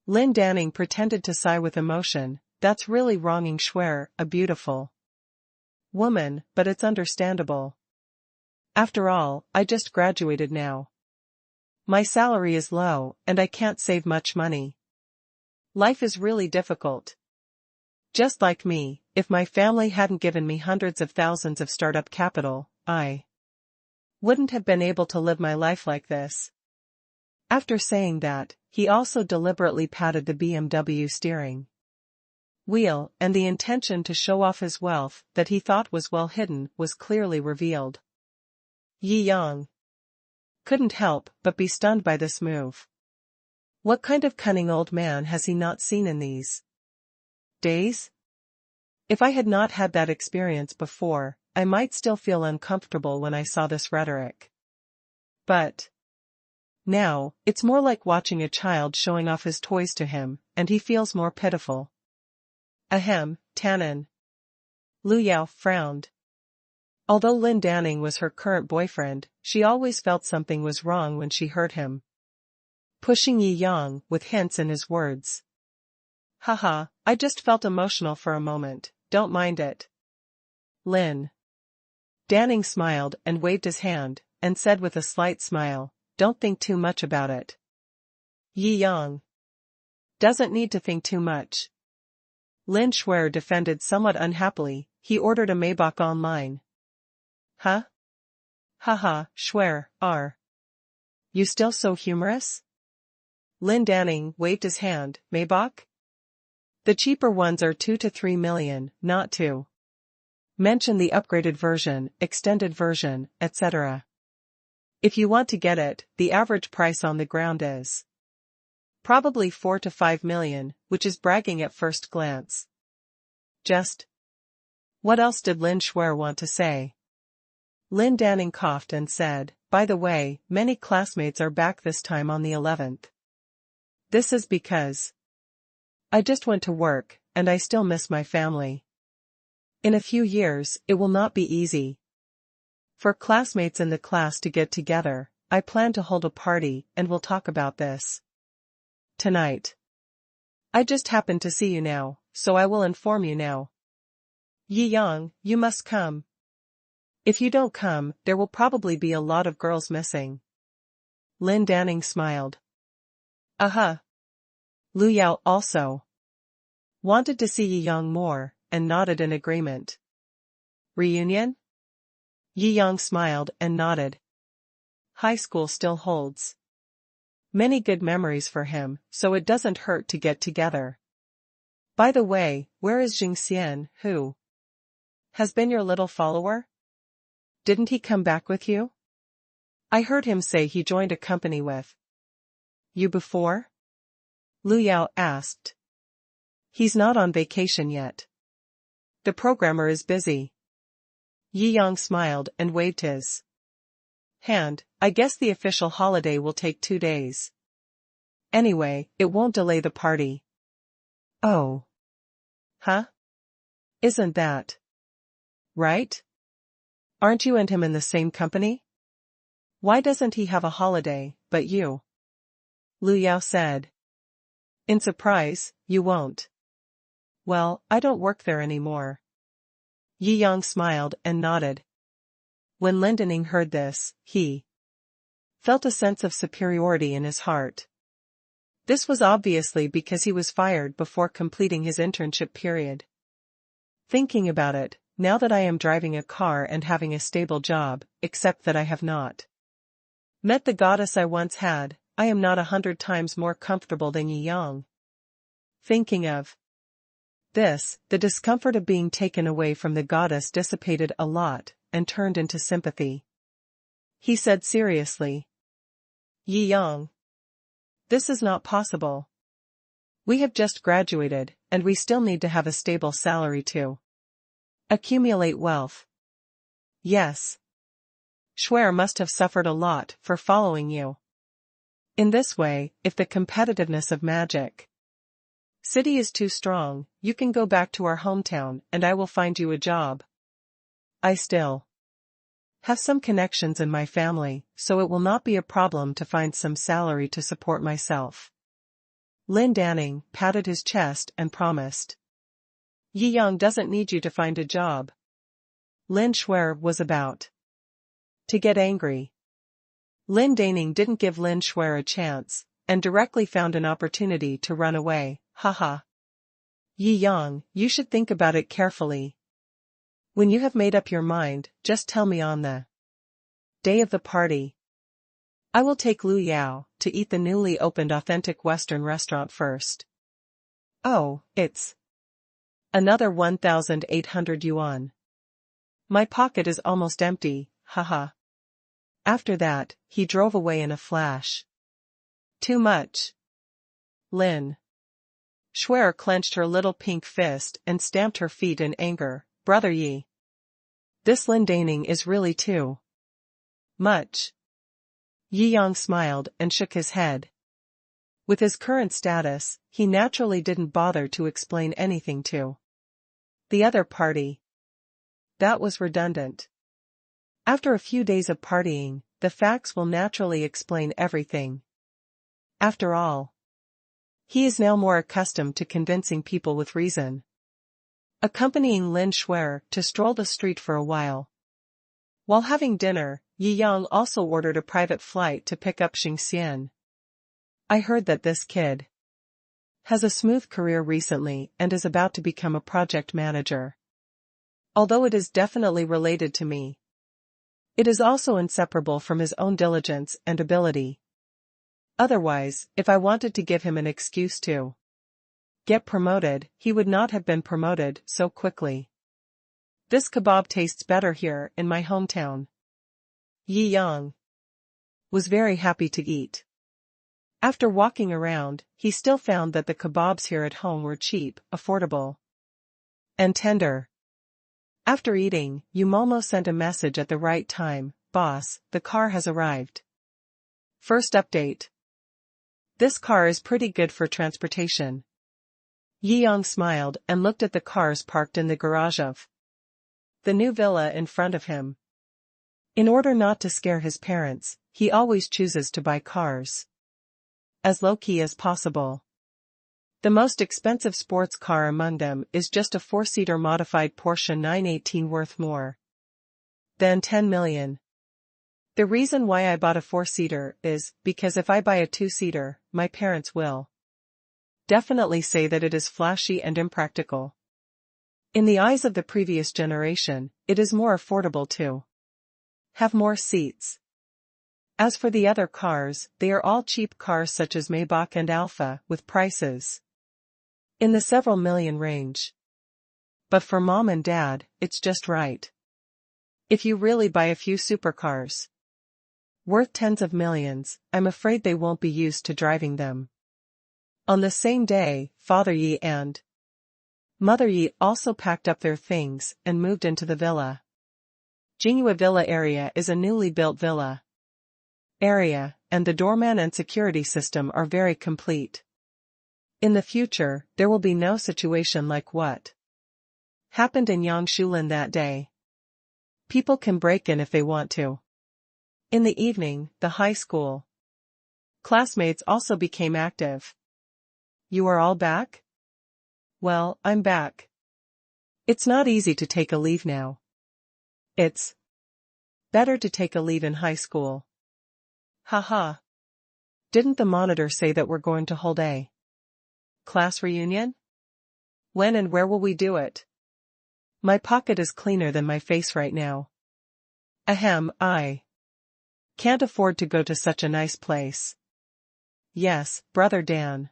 Lin Danning pretended to sigh with emotion. That's really wronging Shuer, a beautiful woman, but it's understandable. After all, I just graduated now. My salary is low, and I can't save much money. Life is really difficult. Just like me, if my family hadn't given me hundreds of thousands of startup capital, I wouldn't have been able to live my life like this. After saying that, he also deliberately patted the BMW steering wheel, and the intention to show off his wealth that he thought was well hidden was clearly revealed. Yi Yang couldn't help but be stunned by this move. What kind of cunning old man has he not seen in these days? If I had not had that experience before, I might still feel uncomfortable when I saw this rhetoric. But now, it's more like watching a child showing off his toys to him, and he feels more pitiful. Ahem, Tannen. Lu Yao frowned. Although Lin Danning was her current boyfriend, she always felt something was wrong when she heard him pushing Yi Yang with hints in his words. Haha, I just felt emotional for a moment, don't mind it. Lin Danning smiled and waved his hand, and said with a slight smile, don't think too much about it. Yi Yang doesn't need to think too much. Lin Shuer defended somewhat unhappily. He ordered a Maybach online. Huh? Haha, Shuer, are you still so humorous? Lin Danning waved his hand. Maybach? The cheaper ones are 2 to 3 million, not to mention the upgraded version, extended version, etc. If you want to get it, the average price on the ground is probably 4 to 5 million, which is bragging at first glance. Just what else did Lin Shuer want to say? Lin Danning coughed and said, by the way, many classmates are back this time on the 11th. This is because I just went to work, and I still miss my family. In a few years, it will not be easy for classmates in the class to get together. I plan to hold a party, and we'll talk about this tonight. I just happened to see you now, so I will inform you now. Yi Yang, you must come. If you don't come, there will probably be a lot of girls missing. Lin Danning smiled. Uh-huh. Lu Yao also wanted to see Yi Yang more, and nodded in agreement. Reunion? Yi Yang smiled and nodded. High school still holds many good memories for him, so it doesn't hurt to get together. By the way, where is Jingxian, who has been your little follower? Didn't he come back with you? I heard him say he joined a company with you before? Lu Yao asked. He's not on vacation yet. The programmer is busy. Yi Yang smiled and waved his hand. I guess the official holiday will take 2 days. Anyway, it won't delay the party. Oh. Huh? Isn't that right? Aren't you and him in the same company? Why doesn't he have a holiday, but you? Lu Yao said. In surprise, you won't. Well, I don't work there anymore. Yi Yang smiled and nodded. When Lindening heard this, he felt a sense of superiority in his heart. This was obviously because he was fired before completing his internship period. Thinking about it, now that I am driving a car and having a stable job, except that I have not met the goddess I once had, I am not 100 times more comfortable than Yi Yang. Thinking of this, the discomfort of being taken away from the goddess dissipated a lot, and turned into sympathy. He said seriously, "Yi Yang, this is not possible. We have just graduated, and we still need to have a stable salary to accumulate wealth." Yes. Shou must have suffered a lot for following you. In this way, if the competitiveness of Magic City is too strong, you can go back to our hometown and I will find you a job. I still have some connections in my family, so it will not be a problem to find some salary to support myself. Lin Danning patted his chest and promised. Yi Yang doesn't need you to find a job. Lin Shou was about to get angry. Lin Danning didn't give Lin Shou a chance, and directly found an opportunity to run away. Haha. Yi Yang, you should think about it carefully. When you have made up your mind, just tell me on the day of the party. I will take Lu Yao to eat the newly opened authentic Western restaurant first. Oh, it's another 1,800 yuan. My pocket is almost empty, haha. After that, he drove away in a flash. Too much. Lin Shou clenched her little pink fist and stamped her feet in anger. Brother Yi. This Lin Danning is really too much. Yi Yang smiled and shook his head. With his current status, he naturally didn't bother to explain anything to the other party. That was redundant. After a few days of partying, the facts will naturally explain everything. After all, he is now more accustomed to convincing people with reason. Accompanying Lin Shou to stroll the street for a while. While having dinner, Yi Yang also ordered a private flight to pick up Xingxian. I heard that this kid has a smooth career recently and is about to become a project manager. Although it is definitely related to me, it is also inseparable from his own diligence and ability. Otherwise, if I wanted to give him an excuse to get promoted, he would not have been promoted so quickly. This kebab tastes better here in my hometown. Yi Yang was very happy to eat. After walking around, he still found that the kebabs here at home were cheap, affordable, and tender. After eating, Yumomo sent a message at the right time. Boss, the car has arrived. First update. This car is pretty good for transportation. Yi Yang smiled and looked at the cars parked in the garage of the new villa in front of him. In order not to scare his parents, he always chooses to buy cars as low-key as possible. The most expensive sports car among them is just a 4-seater modified Porsche 918 worth more than 10 million. The reason why I bought a 4-seater is because if I buy a 2-seater, my parents will definitely say that it is flashy and impractical. In the eyes of the previous generation, it is more affordable to have more seats. As for the other cars, they are all cheap cars such as Maybach and Alfa, with prices in the several million range. But for mom and dad, it's just right. If you really buy a few supercars worth tens of millions, I'm afraid they won't be used to driving them. On the same day, Father Yi and Mother Yi also packed up their things and moved into the villa. Jingyue Villa area is a newly built villa area, and the doorman and security system are very complete. In the future, there will be no situation like what happened in Yangshulan that day. People can break in if they want to. In the evening, the high school classmates also became active. You are all back? Well, I'm back. It's not easy to take a leave now. It's Better to take a leave in high school. Haha. Didn't the monitor say that we're going to hold a class reunion? When and where will we do it? My pocket is cleaner than my face right now. Ahem, I can't afford to go to such a nice place. Yes, Brother Dan.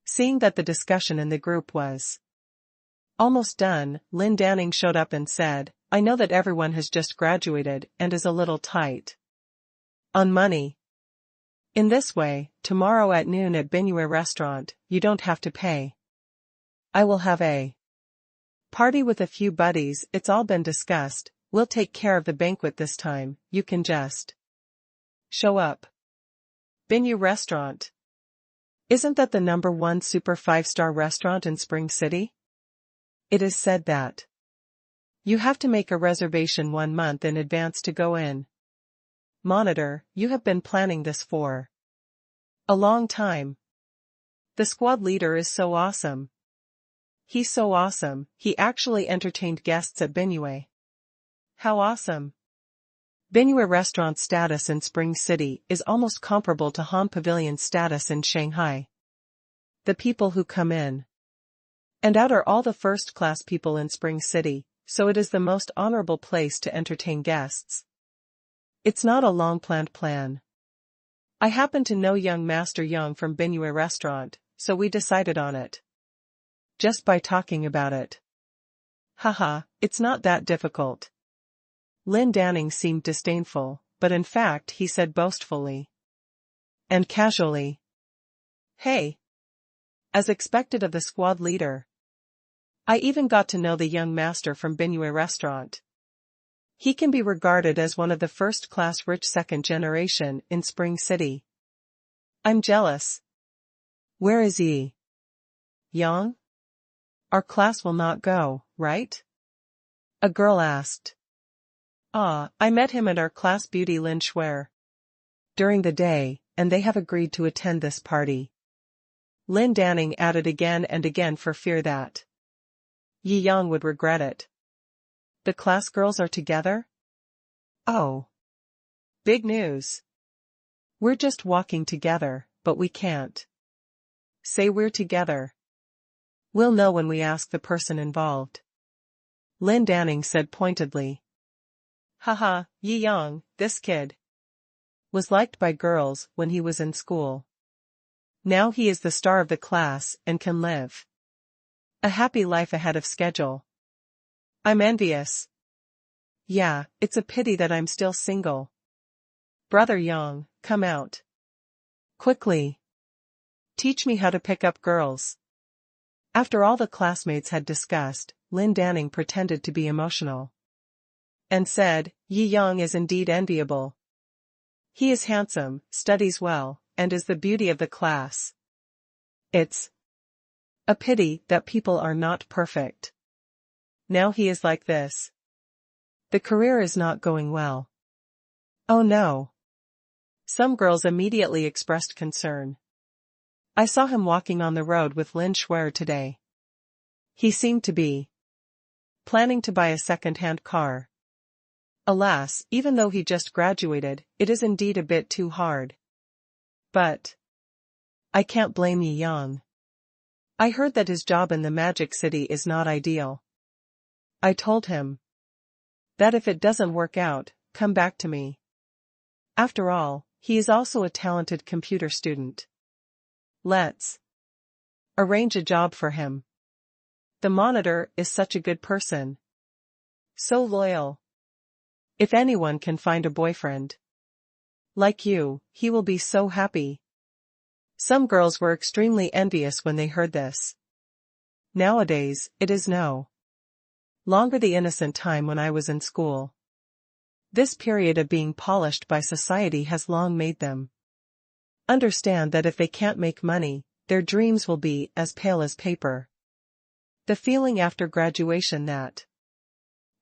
Seeing that the discussion in the group was almost done, Lynn Danning showed up and said, I know that everyone has just graduated and is a little tight on money. In this way, tomorrow at noon at Binyue restaurant, you don't have to pay. I will have a party with a few buddies, it's all been discussed, we'll take care of the banquet this time, you can just show up. Binyue restaurant. Isn't that the #1 super 5-star restaurant in Spring City? It is said that you have to make a reservation 1 month in advance to go in. Monitor, you have been planning this for a long time. The squad leader is so awesome. He's so awesome, he actually entertained guests at Binyue. How awesome. Binyue restaurant status in Spring City is almost comparable to Han Pavilion's status in Shanghai. The people who come in and out are all the first-class people in Spring City, so it is the most honorable place to entertain guests. It's not a long-planned plan. I happen to know young Master Young from Binyue restaurant, so we decided on it. Just by talking about it. Haha, it's not that difficult. Lynn Danning seemed disdainful, but in fact he said boastfully and casually, hey. As expected of the squad leader. I even got to know the young master from Binyue restaurant. He can be regarded as one of the first-class rich second generation in Spring City. I'm jealous. Where is he? Yang? Our class will not go, right? A girl asked. Ah, I met him at our class beauty Lin Shuer during the day, and they have agreed to attend this party. Lynn Danning added again and again for fear that Yi Yang would regret it. The class girls are together? Oh. Big news. We're just walking together, but we can't say we're together. We'll know when we ask the person involved. Lynn Danning said pointedly. Haha, Yi Yang, this kid was liked by girls when he was in school. Now he is the star of the class and can live a happy life ahead of schedule. I'm envious. Yeah, it's a pity that I'm still single. Brother Yang, come out. Quickly. Teach me how to pick up girls. After all the classmates had discussed, Lynn Danning pretended to be emotional and said, Yi Yang is indeed enviable. He is handsome, studies well, and is the beauty of the class. It's a pity that people are not perfect. Now he is like this. The career is not going well. Oh no. Some girls immediately expressed concern. I saw him walking on the road with Lin Shuer today. He seemed to be planning to buy a second-hand car. Alas, even though he just graduated, it is indeed a bit too hard. But I can't blame Yi Yang. I heard that his job in the Magic City is not ideal. I told him that if it doesn't work out, come back to me. After all, he is also a talented computer student. Let's arrange a job for him. The monitor is such a good person. So loyal. If anyone can find a boyfriend like you, he will be so happy. Some girls were extremely envious when they heard this. Nowadays, it is no longer the innocent time when I was in school. This period of being polished by society has long made them understand that if they can't make money, their dreams will be as pale as paper. The feeling after graduation that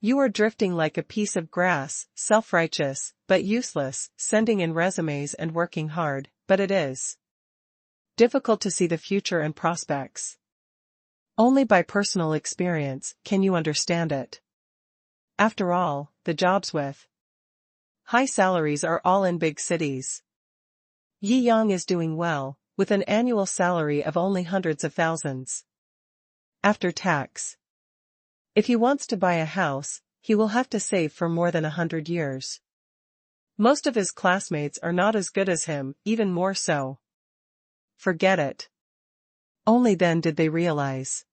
you are drifting like a piece of grass, self-righteous, but useless, sending in resumes and working hard, but it is difficult to see the future and prospects. Only by personal experience can you understand it. After all, the jobs with High salaries are all in big cities. Yi Yang is doing well, with an annual salary of only hundreds of thousands. After tax. If he wants to buy a house, he will have to save for more than 100 years. Most of his classmates are not as good as him, even more so. Forget it. Only then did they realize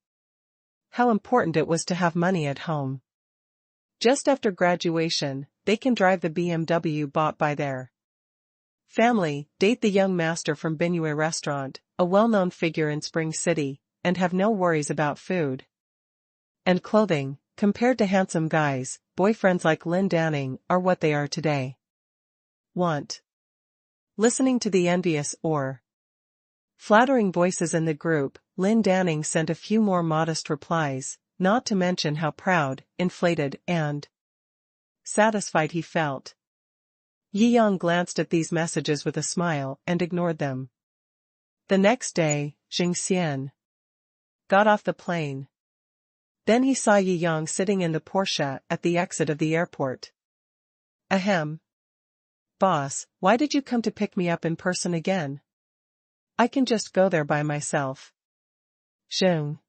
how important it was to have money at home. Just after graduation, they can drive the BMW bought by their family, date the young master from Binyue Restaurant, a well-known figure in Spring City, and have no worries about food and clothing. Compared to handsome guys, boyfriends like Lin Danning are what they are today. Want. Listening to the envious or flattering voices in the group, Lin Danning sent a few more modest replies, not to mention how proud, inflated, and satisfied he felt. Yi Yang glanced at these messages with a smile and ignored them. The next day, Jingxian got off the plane. Then he saw Yi Yang sitting in the Porsche at the exit of the airport. Ahem. Boss, why did you come to pick me up in person again? I can just go there by myself. Xiang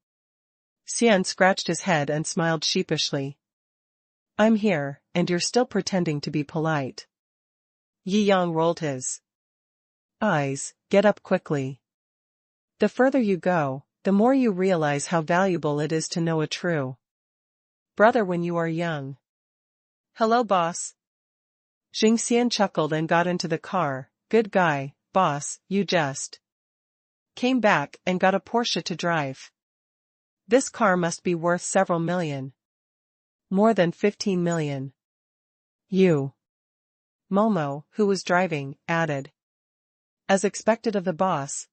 Xian scratched his head and smiled sheepishly. I'm here, and you're still pretending to be polite. Yi Yang rolled his eyes. Get up quickly. The further you go, the more you realize how valuable it is to know a true brother when you are young. Hello, boss. Jingxian chuckled and got into the car. Good guy, boss, you just came back and got a Porsche to drive. This car must be worth several million. More than 15 million. You. Momo, who was driving, added. As expected of the boss.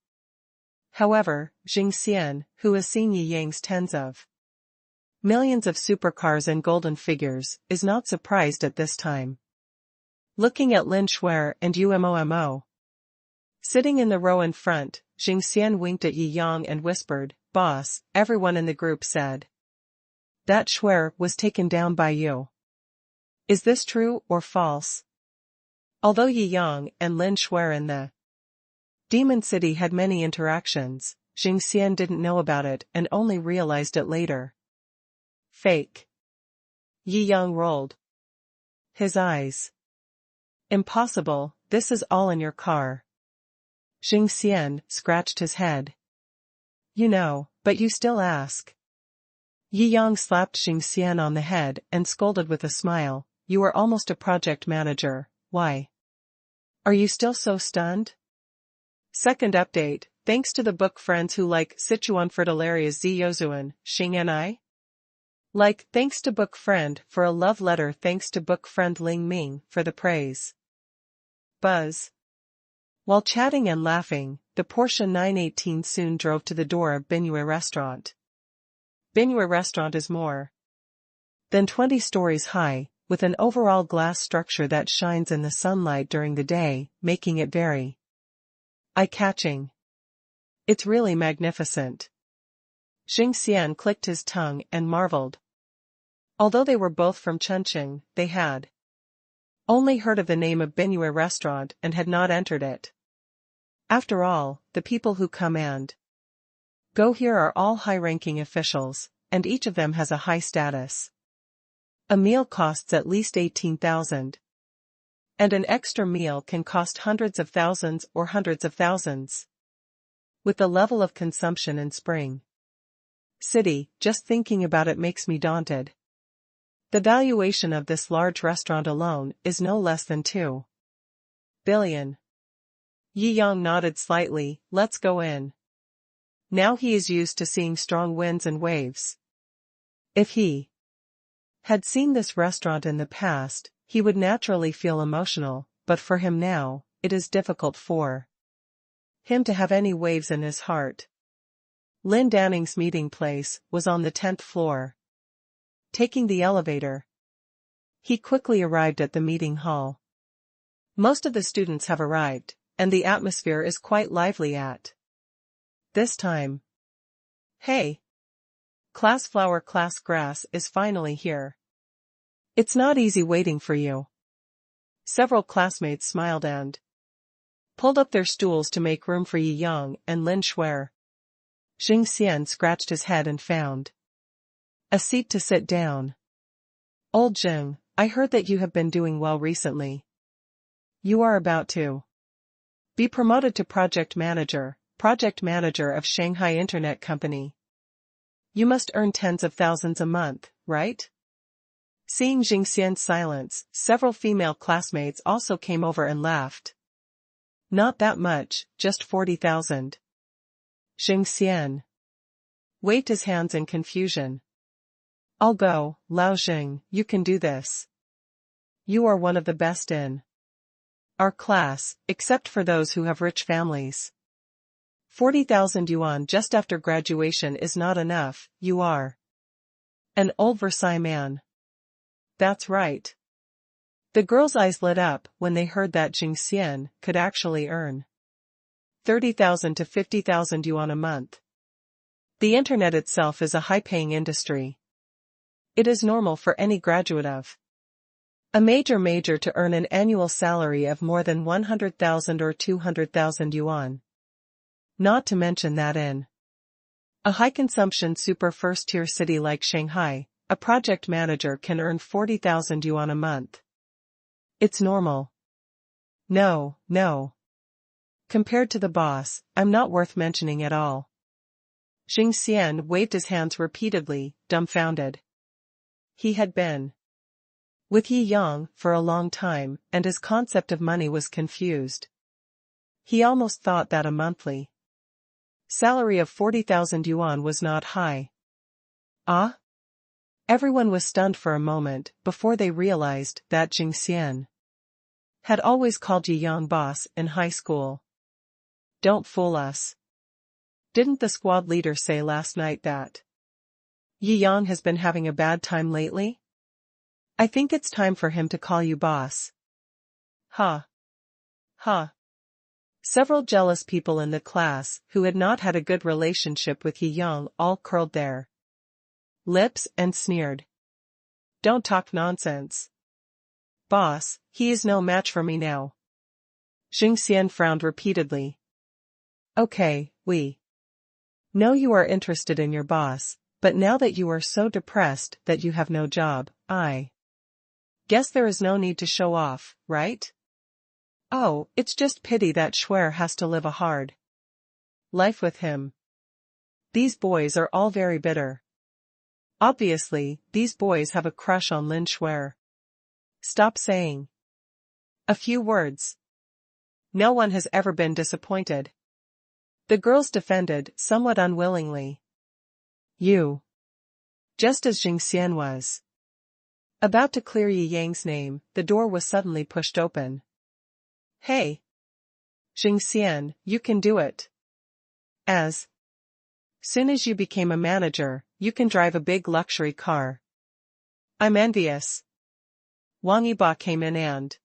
However, Jingxian, who has seen Yi Yang's tens of millions of supercars and golden figures, is not surprised at this time. Looking at Lin Shuer and Umomo sitting in the row in front, Jingxian winked at Yi Yang and whispered, Boss, everyone in the group said that Shuer was taken down by you. Is this true or false? Although Yi Yang and Lin Shuer in the Demon City had many interactions, Jingxian didn't know about it and only realized it later. Fake. Yi Yang rolled his eyes. Impossible, this is all in your car. Jingxian scratched his head. You know, but you still ask. Yi Yang slapped Jingxian on the head and scolded with a smile, you are almost a project manager, why are you still so stunned? Second update, thanks to the book friends who like Sichuan Fertilaria's Ziyozuan, Xing and I. Like, thanks to book friend for a love letter, thanks to book friend Ling Ming for the praise. Buzz. While chatting and laughing, the Porsche 918 soon drove to the door of Binyue Restaurant. Binyue Restaurant is more than 20 stories high, with an overall glass structure that shines in the sunlight during the day, making it very eye-catching. It's really magnificent. Jingxian clicked his tongue and marveled. Although they were both from Chengqing, they had only heard of the name of Binyue Restaurant and had not entered it. After all, the people who come and go here are all high-ranking officials, and each of them has a high status. A meal costs at least 18,000. And an extra meal can cost hundreds of thousands or hundreds of thousands. With the level of consumption in Spring City, just thinking about it makes me daunted. The valuation of this large restaurant alone is no less than 2 billion. Yi Yang nodded slightly, let's go in. Now he is used to seeing strong winds and waves. If he had seen this restaurant in the past, he would naturally feel emotional, but for him now, it is difficult for him to have any waves in his heart. Lin Danning's meeting place was on the 10th floor. Taking the elevator, he quickly arrived at the meeting hall. Most of the students have arrived, and the atmosphere is quite lively at this time. Hey! Class flower class grass is finally here. It's not easy waiting for you. Several classmates smiled and pulled up their stools to make room for Yi Yang and Lin Shuer. Jing Xian scratched his head and found a seat to sit down. Old Jing, I heard that you have been doing well recently. You are about to be promoted to project manager of Shanghai Internet Company. You must earn tens of thousands a month, right? Seeing Jing Xian's silence, several female classmates also came over and laughed. Not that much, just 40,000. Jing Xian waved his hands in confusion. I'll go, Lao Jing, you can do this. You are one of the best in our class, except for those who have rich families. 40,000 yuan just after graduation is not enough, you are an old Versailles man. That's right. The girls' eyes lit up when they heard that Jing Xian could actually earn 30,000 to 50,000 yuan a month. The internet itself is a high-paying industry. It is normal for any graduate of a major to earn an annual salary of more than 100,000 or 200,000 yuan. Not to mention that in a high-consumption super first-tier city like Shanghai, a project manager can earn 40,000 yuan a month. It's normal. No. Compared to the boss, I'm not worth mentioning at all. Jing Xian waved his hands repeatedly, dumbfounded. He had been with Yi Yang for a long time, and his concept of money was confused. He almost thought that a monthly salary of 40,000 yuan was not high. Ah? Everyone was stunned for a moment before they realized that Jing Xian had always called Yi Yang boss in high school. Don't fool us. Didn't the squad leader say last night that Yi Yang has been having a bad time lately? I think it's time for him to call you boss. Ha. Several jealous people in the class who had not had a good relationship with Yi Yang all curled their lips and sneered. Don't talk nonsense. Boss, he is no match for me now. Jing Xian frowned repeatedly. Okay, we know you are interested in your boss, but now that you are so depressed that you have no job, I guess there is no need to show off, right? Oh, it's just pity that Shuer has to live a hard life with him. These boys are all very bitter. Obviously, these boys have a crush on Lin Shuer. Stop saying a few words. No one has ever been disappointed. The girls defended, somewhat unwillingly. You. Just as Jing Xian was about to clear Yi Yang's name, the door was suddenly pushed open. Hey! Jing Xian, you can do it. As soon as you became a manager, you can drive a big luxury car. I'm envious. Wang Yiba came in and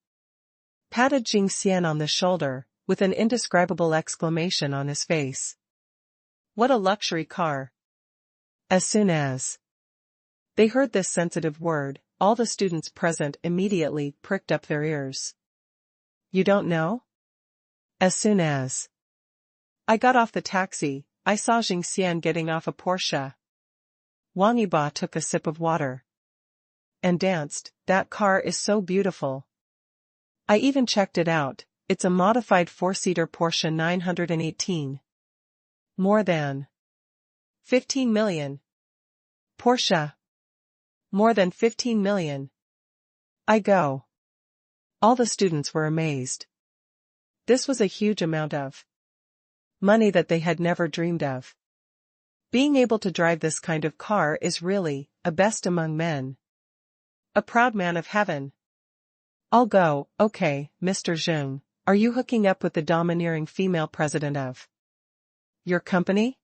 patted Jing Xian on the shoulder, with an indescribable exclamation on his face. What a luxury car! As soon as they heard this sensitive word, all the students present immediately pricked up their ears. You don't know? As soon as I got off the taxi, I saw Jing Xian getting off a Porsche. Wang Yiba took a sip of water and danced. That car is so beautiful. I even checked it out. It's a modified four-seater Porsche 918. More than 15 million. Porsche. More than 15 million. I go. All the students were amazed. This was a huge amount of money that they had never dreamed of. Being able to drive this kind of car is really a best among men. A proud man of heaven. I'll go. Okay, Mr. Zheng, are you hooking up with the domineering female president of your company?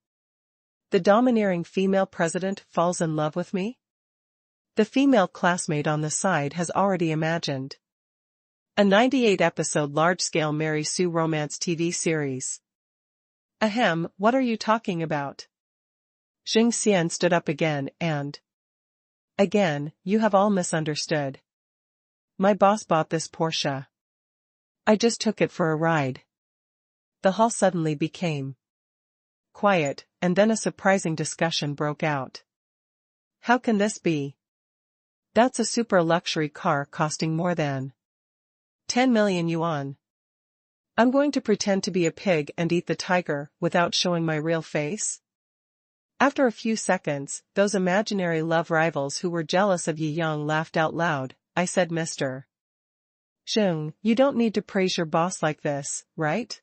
The domineering female president falls in love with me? The female classmate on the side has already imagined a 98-episode large-scale Mary Sue romance TV series. Ahem, what are you talking about? Jing Xian stood up again and again, you have all misunderstood. My boss bought this Porsche I just took it for a ride. The hall suddenly became quiet, and then a surprising discussion broke out. How can this be? That's a super luxury car costing more than 10 million yuan. I'm going to pretend to be a pig and eat the tiger without showing my real face? After a few seconds, those imaginary love rivals who were jealous of Yi Yang laughed out loud. I said, Mr. Shou, you don't need to praise your boss like this, right?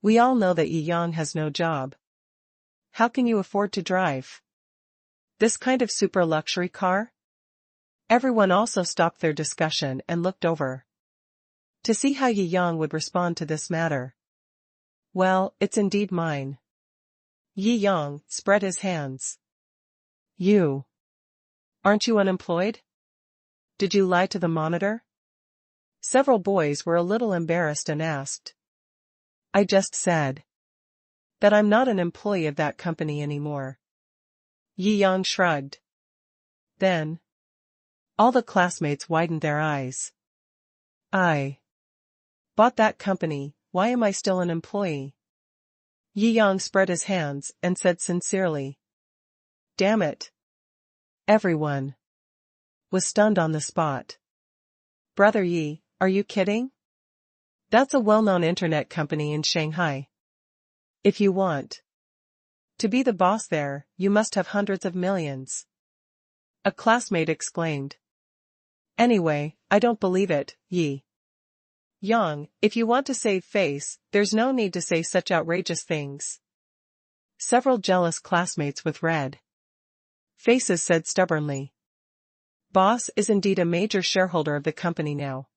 We all know that Yi Yang has no job. How can you afford to drive this kind of super luxury car? Everyone also stopped their discussion and looked over to see how Yi Yang would respond to this matter. Well, it's indeed mine. Yi Yang spread his hands. You. Aren't you unemployed? Did you lie to the monitor? Several boys were a little embarrassed and asked. I just said that I'm not an employee of that company anymore. Yi Yang shrugged. Then all the classmates widened their eyes. I bought that company, why am I still an employee? Yi Yang spread his hands and said sincerely. Damn it. Everyone was stunned on the spot. Brother Yi, are you kidding? That's a well-known internet company in Shanghai. If you want to be the boss there, you must have hundreds of millions. A classmate exclaimed. Anyway, I don't believe it, Yi Yang, if you want to save face, there's no need to say such outrageous things. Several jealous classmates with red faces said stubbornly. Boss is indeed a major shareholder of the company now.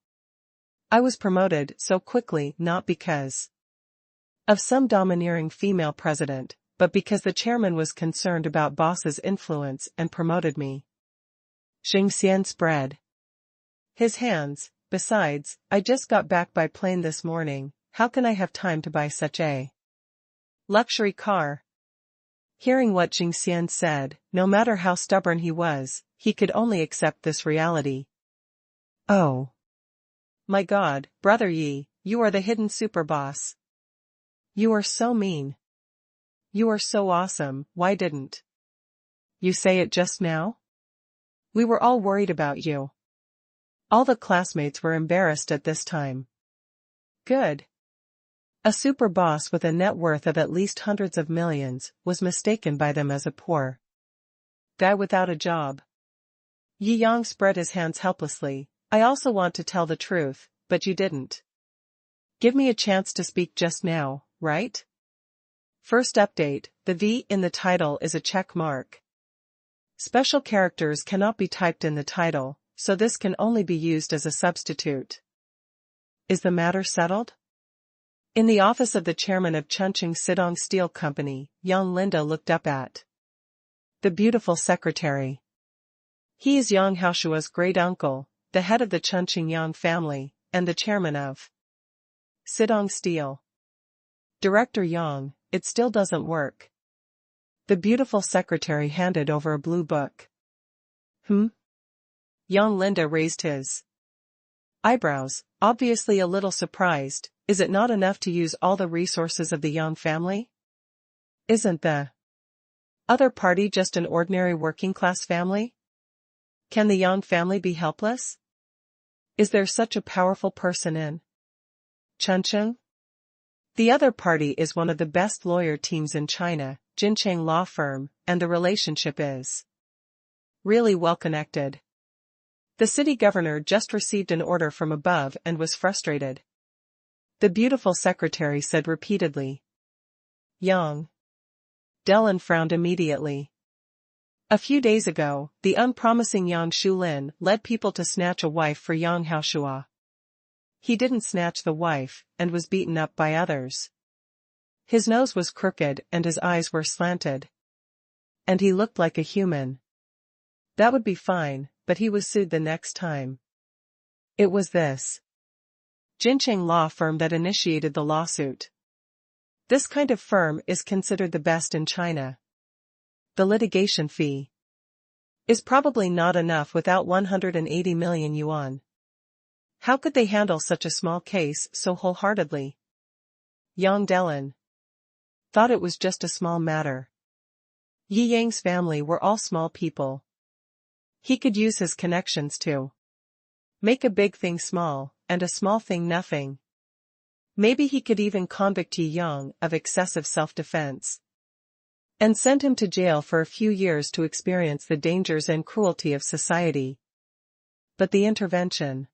I was promoted so quickly not because of some domineering female president, but because the chairman was concerned about boss's influence and promoted me. Xing Xian spread his hands. Besides, I just got back by plane this morning, how can I have time to buy such a luxury car? Hearing what Xing Xian said, no matter how stubborn he was, he could only accept this reality. Oh. My God, Brother Yi, you are the hidden super boss. You are so mean. You are so awesome, why didn't you say it just now? We were all worried about you. All the classmates were embarrassed at this time. Good. A super boss with a net worth of at least hundreds of millions was mistaken by them as a poor guy without a job. Yi Yang spread his hands helplessly. I also want to tell the truth, but you didn't give me a chance to speak just now, right? First update, the V in the title is a check mark. Special characters cannot be typed in the title, so this can only be used as a substitute. Is the matter settled? In the office of the chairman of Chongqing Sidong Steel Company, young Linda looked up at the beautiful secretary. He is Yang Haoshua's great uncle, the head of the Chongqing Yang family, and the chairman of Sidong Steel. Director Yang, it still doesn't work. The beautiful secretary handed over a blue book. Young Linda raised his eyebrows, obviously a little surprised. Is it not enough to use all the resources of the Yang family? Isn't the other party just an ordinary working-class family? Can the Yang family be helpless? Is there such a powerful person in Chongqing? The other party is one of the best lawyer teams in China, Jiangjing law firm, and the relationship is really well connected. The city governor just received an order from above and was frustrated. The beautiful secretary said repeatedly. Yang. Dellen frowned immediately. A few days ago, the unpromising Yang Shulin led people to snatch a wife for Yang Haoshua. He didn't snatch the wife, and was beaten up by others. His nose was crooked and his eyes were slanted. And he looked like a human. That would be fine, but he was sued the next time. It was this Jiangjing law firm that initiated the lawsuit. This kind of firm is considered the best in China. The litigation fee is probably not enough without 180 million yuan. How could they handle such a small case so wholeheartedly? Yang Delin thought it was just a small matter. Yi Yang's family were all small people. He could use his connections to make a big thing small, and a small thing nothing. Maybe he could even convict Yi Yang of excessive self-defense and send him to jail for a few years to experience the dangers and cruelty of society. But the intervention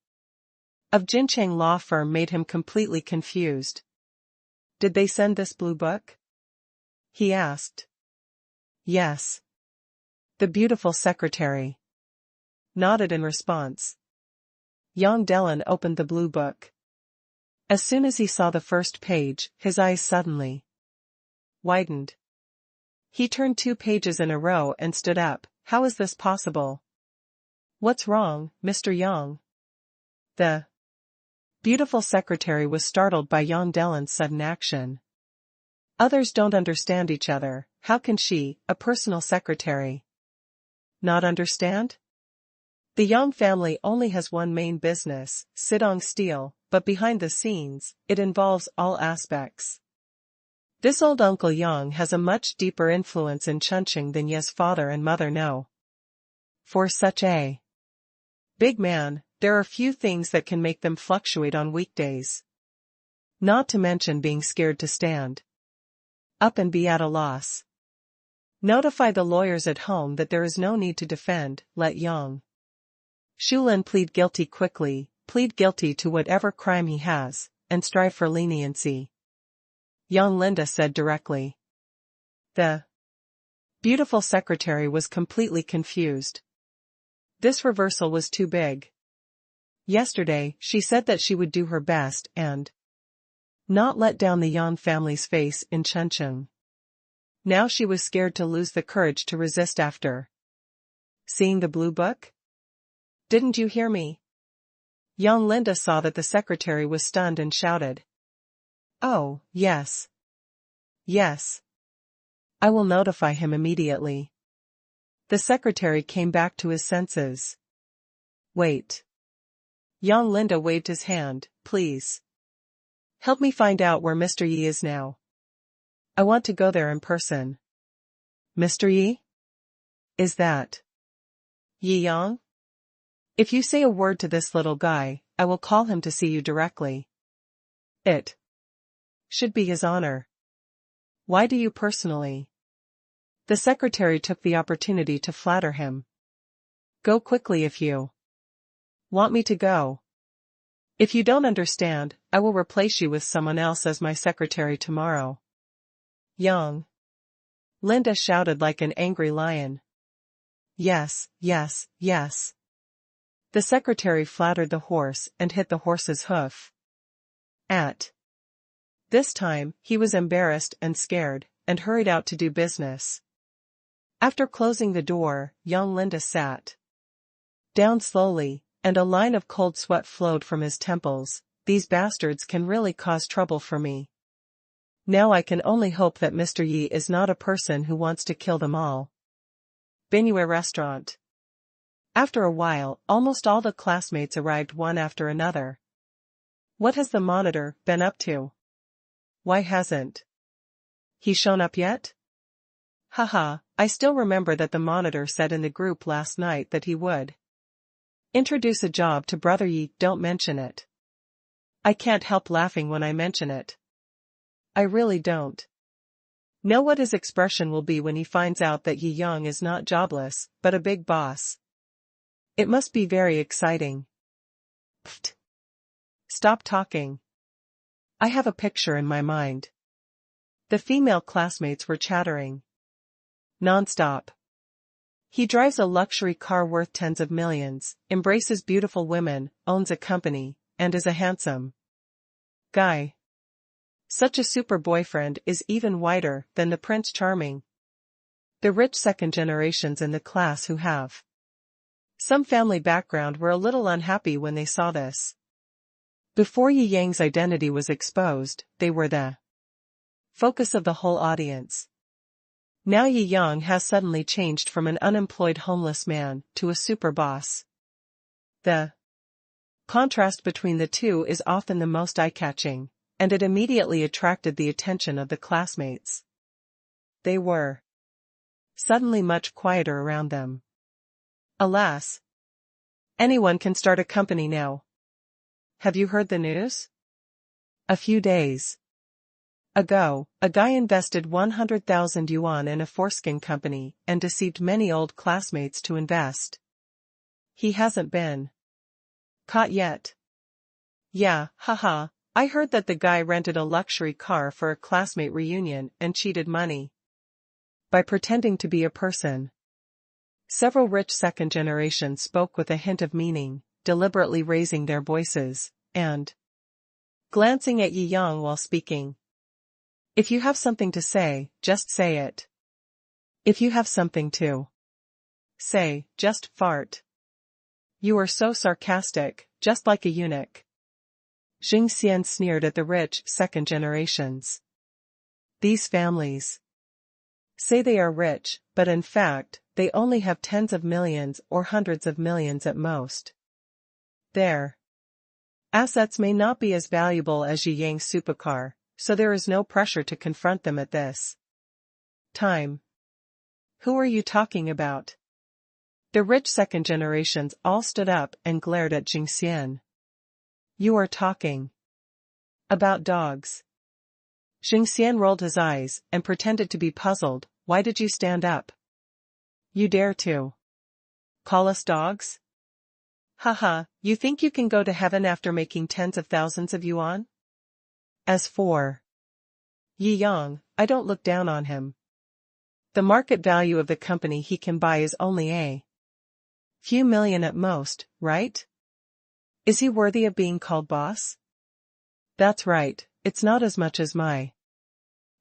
of Jincheng law firm made him completely confused. Did they send this blue book? He asked. Yes. The beautiful secretary nodded in response. Yang Delin opened the blue book. As soon as he saw the first page, his eyes suddenly widened. He turned 2 pages in a row and stood up. How is this possible? What's wrong, Mr. Yang? The beautiful secretary was startled by Yang Delin's sudden action. Others don't understand each other. How can she, a personal secretary, not understand? The Yang family only has one main business, Sidong Steel, but behind the scenes, it involves all aspects. This old Uncle Yang has a much deeper influence in Chunqing than Ye's father and mother know. For such a big man, there are few things that can make them fluctuate on weekdays. Not to mention being scared to stand up and be at a loss. Notify the lawyers at home that there is no need to defend, let Yang Shulin plead guilty quickly, plead guilty to whatever crime he has, and strive for leniency. Young Linda said directly. The beautiful secretary was completely confused. This reversal was too big. Yesterday, she said that she would do her best and not let down the Yan family's face in Chunqing. Now she was scared to lose the courage to resist after seeing the blue book. Didn't you hear me? Young Linda saw that the secretary was stunned and shouted. Oh, yes. Yes. I will notify him immediately. The secretary came back to his senses. Wait. Young Linda waved his hand, please. Help me find out where Mr. Yi is now. I want to go there in person. Mr. Yi? Is that Yi Yang? If you say a word to this little guy, I will call him to see you directly. It should be his honor. Why do you personally? The secretary took the opportunity to flatter him. Go quickly if you want me to go. If you don't understand, I will replace you with someone else as my secretary tomorrow. Young Linda shouted like an angry lion. Yes, yes, yes. The secretary flattered the horse and hit the horse's hoof. At this time, he was embarrassed and scared, and hurried out to do business. After closing the door, young Linda sat down slowly, and a line of cold sweat flowed from his temples. These bastards can really cause trouble for me. Now I can only hope that Mr. Yi is not a person who wants to kill them all. Binyue Restaurant. After a while, almost all the classmates arrived one after another. What has the monitor been up to? Why hasn't he shown up yet? Haha, I still remember that the monitor said in the group last night that he would introduce a job to Brother Yi. Don't mention it. I can't help laughing when I mention it. I really don't know what his expression will be when he finds out that Yi Yang is not jobless, but a big boss. It must be very exciting. Pfft. Stop talking. I have a picture in my mind. The female classmates were chattering non-stop. He drives a luxury car worth tens of millions, embraces beautiful women, owns a company, and is a handsome guy. Such a super boyfriend is even whiter than the Prince Charming. The rich second generations in the class who have some family background were a little unhappy when they saw this. Before Yi Yang's identity was exposed, they were the focus of the whole audience. Now Yi Yang has suddenly changed from an unemployed homeless man to a super boss. The Contrast between the two is often the most eye-catching, and it immediately attracted the attention of the classmates. They were suddenly much quieter around them. Alas! Anyone can start a company now. Have you heard the news? A few days ago, a guy invested 100,000 yuan in a foreskin company and deceived many old classmates to invest. He hasn't been caught yet. Yeah, haha, I heard that the guy rented a luxury car for a classmate reunion and cheated money by pretending to be a person. Several rich second generations spoke with a hint of meaning, deliberately raising their voices, and glancing at Yi Yang while speaking. If you have something to say, just say it. If you have something to say, just fart. You are so sarcastic, just like a eunuch. Jingxian sneered at the rich second generations. These families say they are rich, but in fact, they only have tens of millions or hundreds of millions at most. Their assets may not be as valuable as Yi Yang's supercar, so there is no pressure to confront them at this time. Who are you talking about? The rich second generations all stood up and glared at Jingxian. You are talking about dogs. Jingxian rolled his eyes and pretended to be puzzled. Why did you stand up? You dare to call us dogs? Haha, you think you can go to heaven after making tens of thousands of yuan? As for Yi Yang, I don't look down on him. The market value of the company he can buy is only a few million at most, right? Is he worthy of being called boss? That's right, it's not as much as my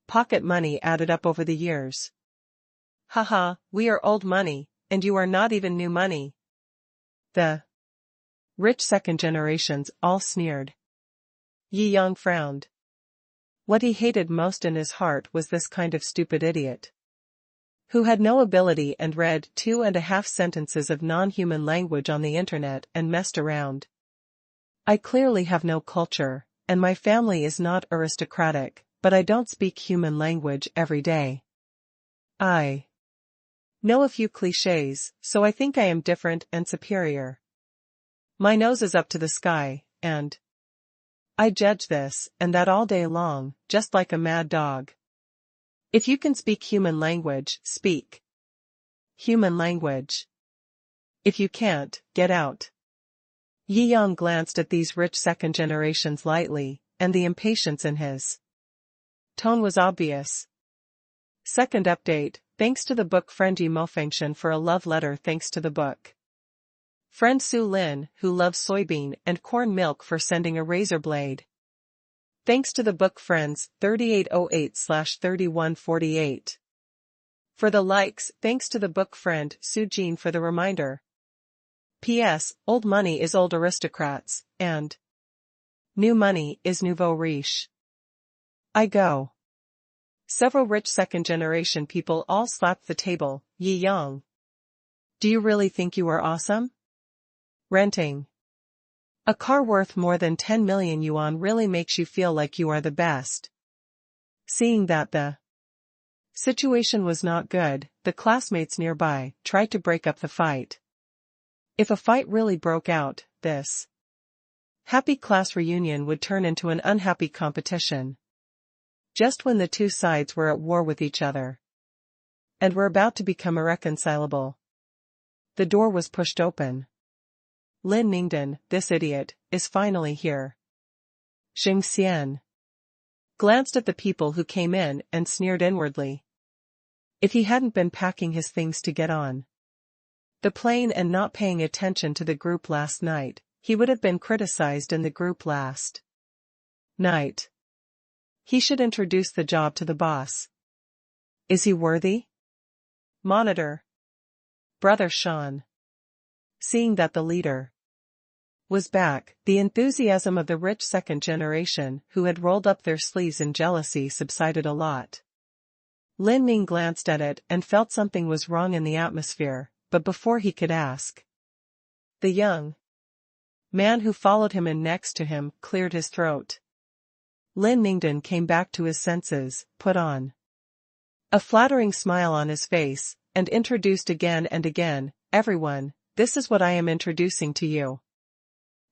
pocket money added up over the years. Haha, we are old money, and you are not even new money. The rich second generations all sneered. Yi Yang frowned. What he hated most in his heart was this kind of stupid idiot, who had no ability and read 2.5 sentences of non-human language on the internet and messed around. I clearly have no culture, and my family is not aristocratic, but I don't speak human language every day. I know a few clichés, so I think I am different and superior. My nose is up to the sky, and I judge this and that all day long, just like a mad dog. If you can speak human language, speak human language. If you can't, get out. Yi Yang glanced at these rich second generations lightly, and the impatience in his tone was obvious. Second update, thanks to the book friend Yi Mofengshan for a love letter. Thanks to the book friend Su Lin, who loves soybean and corn milk, for sending a razor blade. Thanks to the book friends 3808/3148 for the likes. Thanks to the book friend Su Jin for the reminder. P.S. Old money is old aristocrats, and new money is nouveau riche. I go. Several rich second-generation people all slapped the table. Yi Yang, do you really think you are awesome? Renting a car worth more than 10 million yuan really makes you feel like you are the best. Seeing that the situation was not good, the classmates nearby tried to break up the fight. If a fight really broke out, this happy class reunion would turn into an unhappy competition. Just when the two sides were at war with each other and were about to become irreconcilable, the door was pushed open. Lin Ningdan, this idiot, is finally here. Jingxian glanced at the people who came in and sneered inwardly. If he hadn't been packing his things to get on the plane and not paying attention to the group last night, he would have been criticized in the group last night. He should introduce the job to the boss. Is he worthy? Monitor. Brother Sean. Seeing that the leader was back, the enthusiasm of the rich second generation, who had rolled up their sleeves in jealousy, subsided a lot. Lin Ning glanced at it and felt something was wrong in the atmosphere, but before he could ask, the young Man who followed him in next to him cleared his throat. Lin Ningdan came back to his senses, put on a flattering smile on his face, and introduced again and again, "Everyone, this is what I am introducing to you.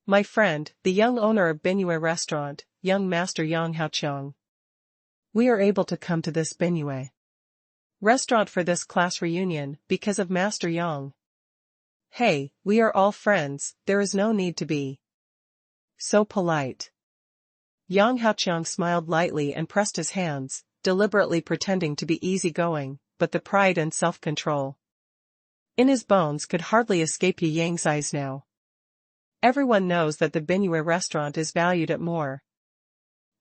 My friend, the young owner of Beignet restaurant, young master Yang Haoqiang. We are able to come to this Beignet restaurant for this class reunion because of Master Yang. Hey, we are all friends, there is no need to be so polite." Yang Haoqiang smiled lightly and pressed his hands, deliberately pretending to be easygoing, but the pride and self-control in his bones could hardly escape Yi Yang's eyes now. Everyone knows that the Beignet restaurant is valued at more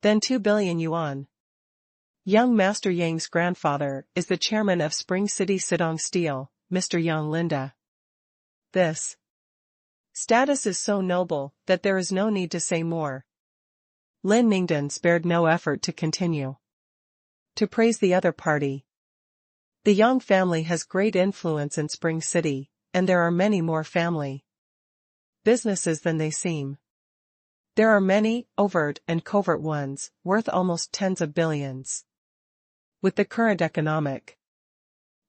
than 2 billion yuan. Young Master Yang's grandfather is the chairman of Spring City Sidong Steel, Mr. Yang Linda. This status is so noble that there is no need to say more. Lin Ningdan spared no effort to continue to praise the other party. The Yang family has great influence in Spring City, and there are many more family businesses than they seem. There are many, overt and covert ones, worth almost tens of billions. With the current economic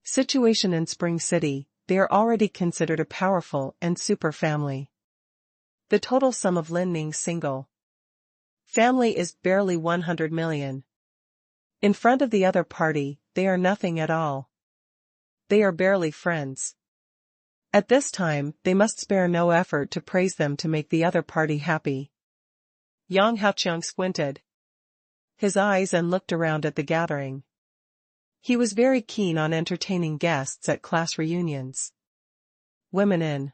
situation in Spring City, they are already considered a powerful and super family. The total sum of Lin Ning's single family is barely 100 million. In front of the other party, they are nothing at all. They are barely friends. At this time, they must spare no effort to praise them to make the other party happy. Yang Haoqiang squinted his eyes and looked around at the gathering. He was very keen on entertaining guests at class reunions. Women in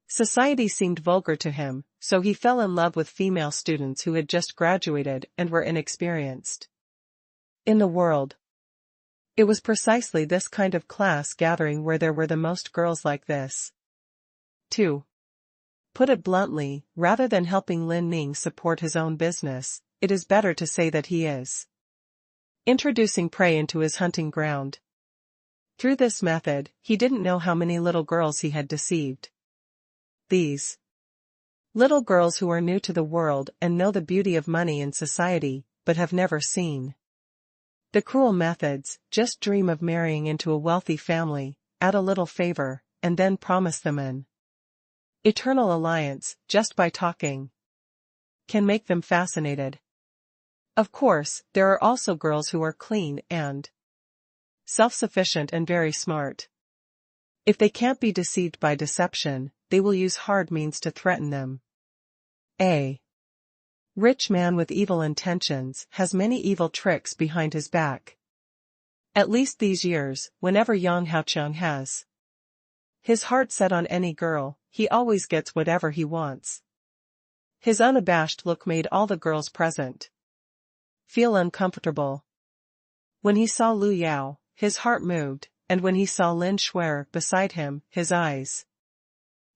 society seemed vulgar to him, so he fell in love with female students who had just graduated and were inexperienced in the world. It was precisely this kind of class gathering where there were the most girls like this. To put it bluntly, rather than helping Lin Ning support his own business, it is better to say that he is introducing prey into his hunting ground. Through this method, he didn't know how many little girls he had deceived. These little girls who are new to the world and know the beauty of money in society, but have never seen the cruel methods, just dream of marrying into a wealthy family, add a little favor, and then promise them an eternal alliance, just by talking can make them fascinated. Of course, there are also girls who are clean and self-sufficient and very smart. If they can't be deceived by deception, they will use hard means to threaten them. A rich man with evil intentions has many evil tricks behind his back. At least these years, whenever Yang Haoqiang has his heart set on any girl, he always gets whatever he wants. His unabashed look made all the girls present feel uncomfortable. When he saw Lu Yao, his heart moved, and when he saw Lin Shuer beside him, his eyes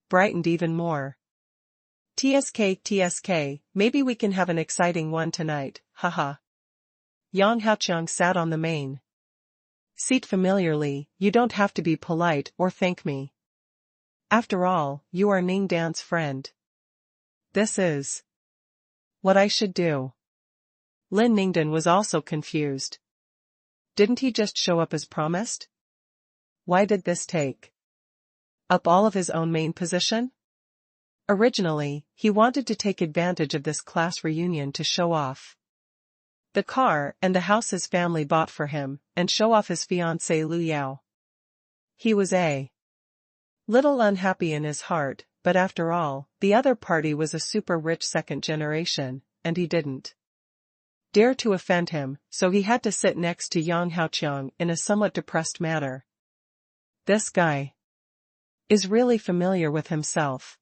brightened even more. TSK, maybe we can have an exciting one tonight, haha. Yang Haoqiang sat on the main seat familiarly. You don't have to be polite or thank me. After all, you are Ning Dan's friend. This is what I should do. Lin Ningdan was also confused. Didn't he just show up as promised? Why did this take up all of his own main position? Originally, he wanted to take advantage of this class reunion to show off the car and the house his family bought for him, and show off his fiancée Lu Yao. He was a little unhappy in his heart, but after all, the other party was a super rich second generation, and he didn't dare to offend him, so he had to sit next to Yang Haoqiang in a somewhat depressed manner. This guy is really familiar with himself.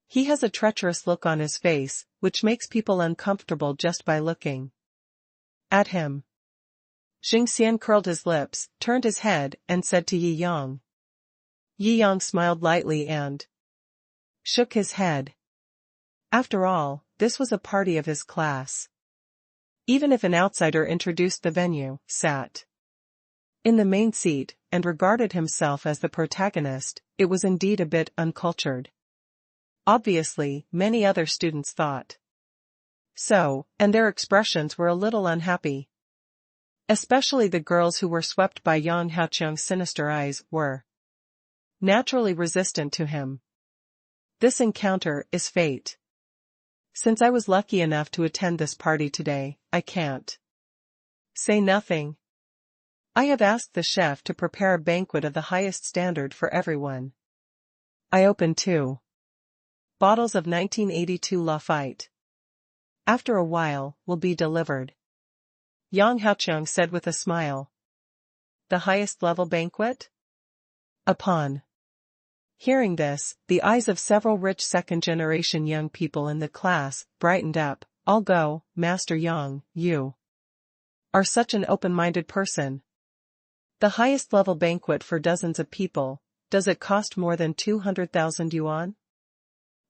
He has a treacherous look on his face, which makes people uncomfortable just by looking at him. Xing Xian curled his lips, turned his head, and said to Yi Yang. Yi Yang smiled lightly and shook his head. After all, this was a party of his class. Even if an outsider introduced the venue, sat in the main seat, and regarded himself as the protagonist, it was indeed a bit uncultured. obviously, many other students thought so, and their expressions were a little unhappy. Especially the girls who were swept by Yang Haoqiang's sinister eyes were naturally resistant to him. This encounter is fate. Since I was lucky enough to attend this party today, I can't say nothing. I have asked the chef to prepare a banquet of the highest standard for everyone. I opened 2 bottles of 1982 Lafite. After a while, will be delivered. Yang Haoqiang said with a smile. The highest level banquet? Upon hearing this, the eyes of several rich second-generation young people in the class brightened up. I'll go, Master Yang, you are such an open-minded person. The highest level banquet for dozens of people, does it cost more than 200,000 yuan?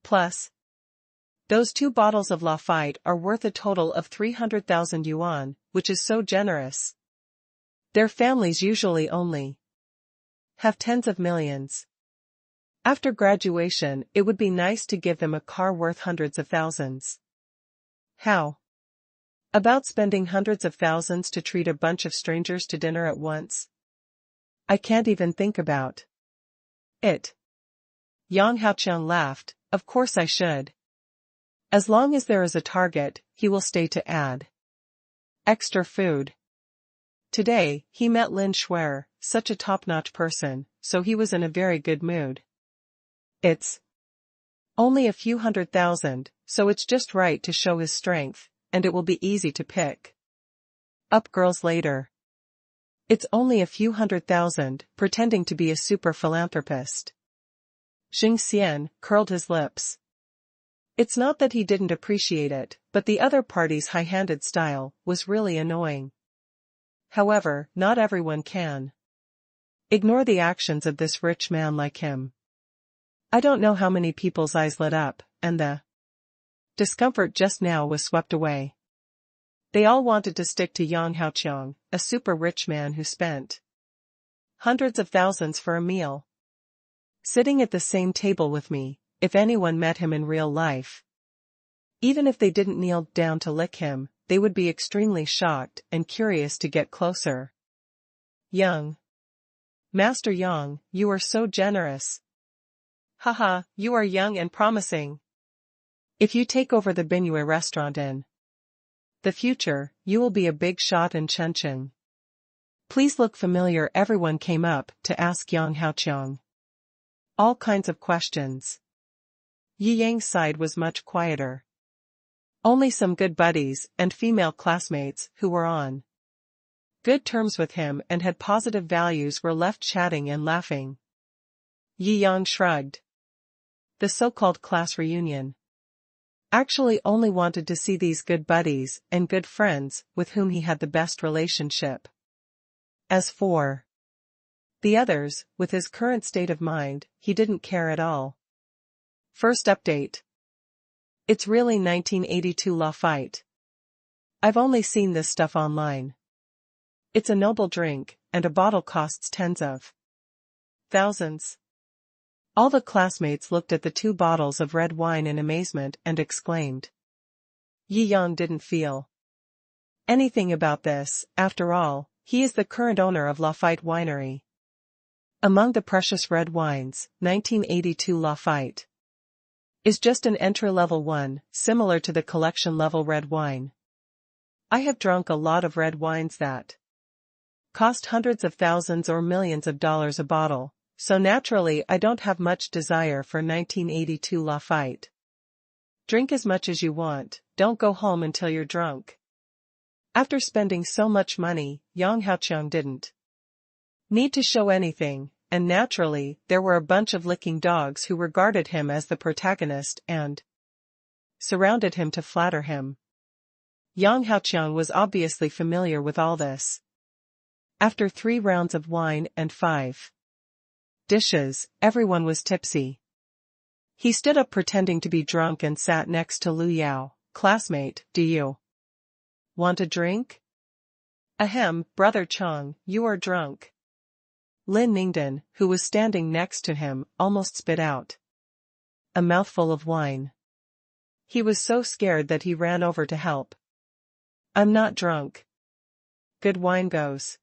Plus, those 2 bottles of Lafite are worth a total of 300,000 yuan, which is so generous. Their families usually only have tens of millions. After graduation, it would be nice to give them a car worth hundreds of thousands. How about spending hundreds of thousands to treat a bunch of strangers to dinner at once? I can't even think about it. Yang Haoqiang laughed. Of course I should. As long as there is a target, he will stay to add extra food. Today, he met Lin Shuer, such a top-notch person, so he was in a very good mood. It's only a few 100,000, so it's just right to show his strength, and it will be easy to pick up girls later. It's only a few 100,000, pretending to be a super philanthropist. Xing Xian curled his lips. It's not that he didn't appreciate it, but the other party's high-handed style was really annoying. However, not everyone can ignore the actions of this rich man like him. I don't know how many people's eyes lit up, and the discomfort just now was swept away. They all wanted to stick to Yang Haoqiang, a super rich man who spent hundreds of thousands for a meal. Sitting at the same table with me, if anyone met him in real life. Even if they didn't kneel down to lick him, they would be extremely shocked and curious to get closer. Master Yang, you are so generous. Haha, you are young and promising. If you take over the Binyue restaurant in the future, you will be a big shot in Chengcheng. Please look familiar. Everyone came up to ask Yang Haoqiang all kinds of questions. Yi Yang's side was much quieter. Only some good buddies and female classmates who were on good terms with him and had positive values were left chatting and laughing. Yi Yang shrugged. The so-called class reunion actually only wanted to see these good buddies and good friends with whom he had the best relationship. As for the others, with his current state of mind, he didn't care at all. First update. It's really 1982 Lafite. I've only seen this stuff online. It's a noble drink, and a bottle costs tens of thousands. All the classmates looked at the 2 bottles of red wine in amazement and exclaimed. Yi Yang didn't feel anything about this. After all, he is the current owner of Lafite Winery. Among the precious red wines, 1982 Lafite is just an entry-level one, similar to the collection-level red wine. I have drunk a lot of red wines that cost hundreds of thousands or millions of dollars a bottle, so naturally I don't have much desire for 1982 Lafite. Drink as much as you want, don't go home until you're drunk. After spending so much money, Yang Haoqiang didn't need to show anything, and naturally, there were a bunch of licking dogs who regarded him as the protagonist and surrounded him to flatter him. Yang Haoqiang was obviously familiar with all this. After 3 rounds of wine and 5 dishes, everyone was tipsy. He stood up pretending to be drunk and sat next to Lu Yao. Classmate, do you want a drink? Ahem, Brother Chang, you are drunk. Lin Ningdan, who was standing next to him, almost spit out. a mouthful of wine. He was so scared that he ran over to help. I'm not drunk. Good wine goes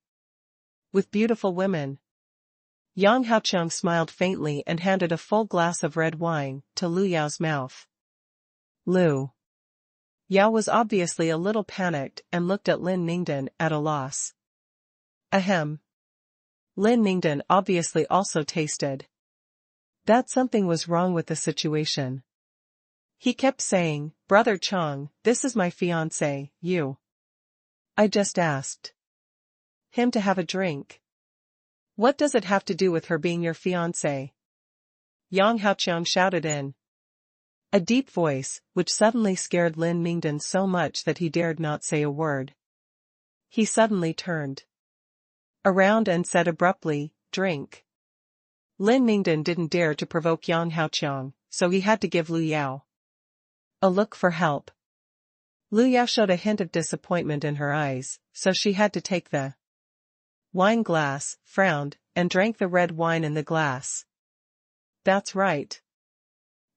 with beautiful women. Yang Haoqiang smiled faintly and handed a full glass of red wine to Lu Yao's mouth. Lu Yao was obviously a little panicked and looked at Lin Ningdan at a loss. Ahem. Lin Ningdan obviously also tasted that something was wrong with the situation. He kept saying, Brother Chong, this is my fiancé, you. I just asked him to have a drink. What does it have to do with her being your fiancé? Yang Haoqiang shouted in a deep voice, which suddenly scared Lin Ningdan so much that he dared not say a word. He suddenly turned around and said abruptly, drink. Lin Ningdan didn't dare to provoke Yang Haoqiang, so he had to give Lu Yao a look for help. Lu Yao showed a hint of disappointment in her eyes, so she had to take the wine glass, frowned, and drank the red wine in the glass. That's right.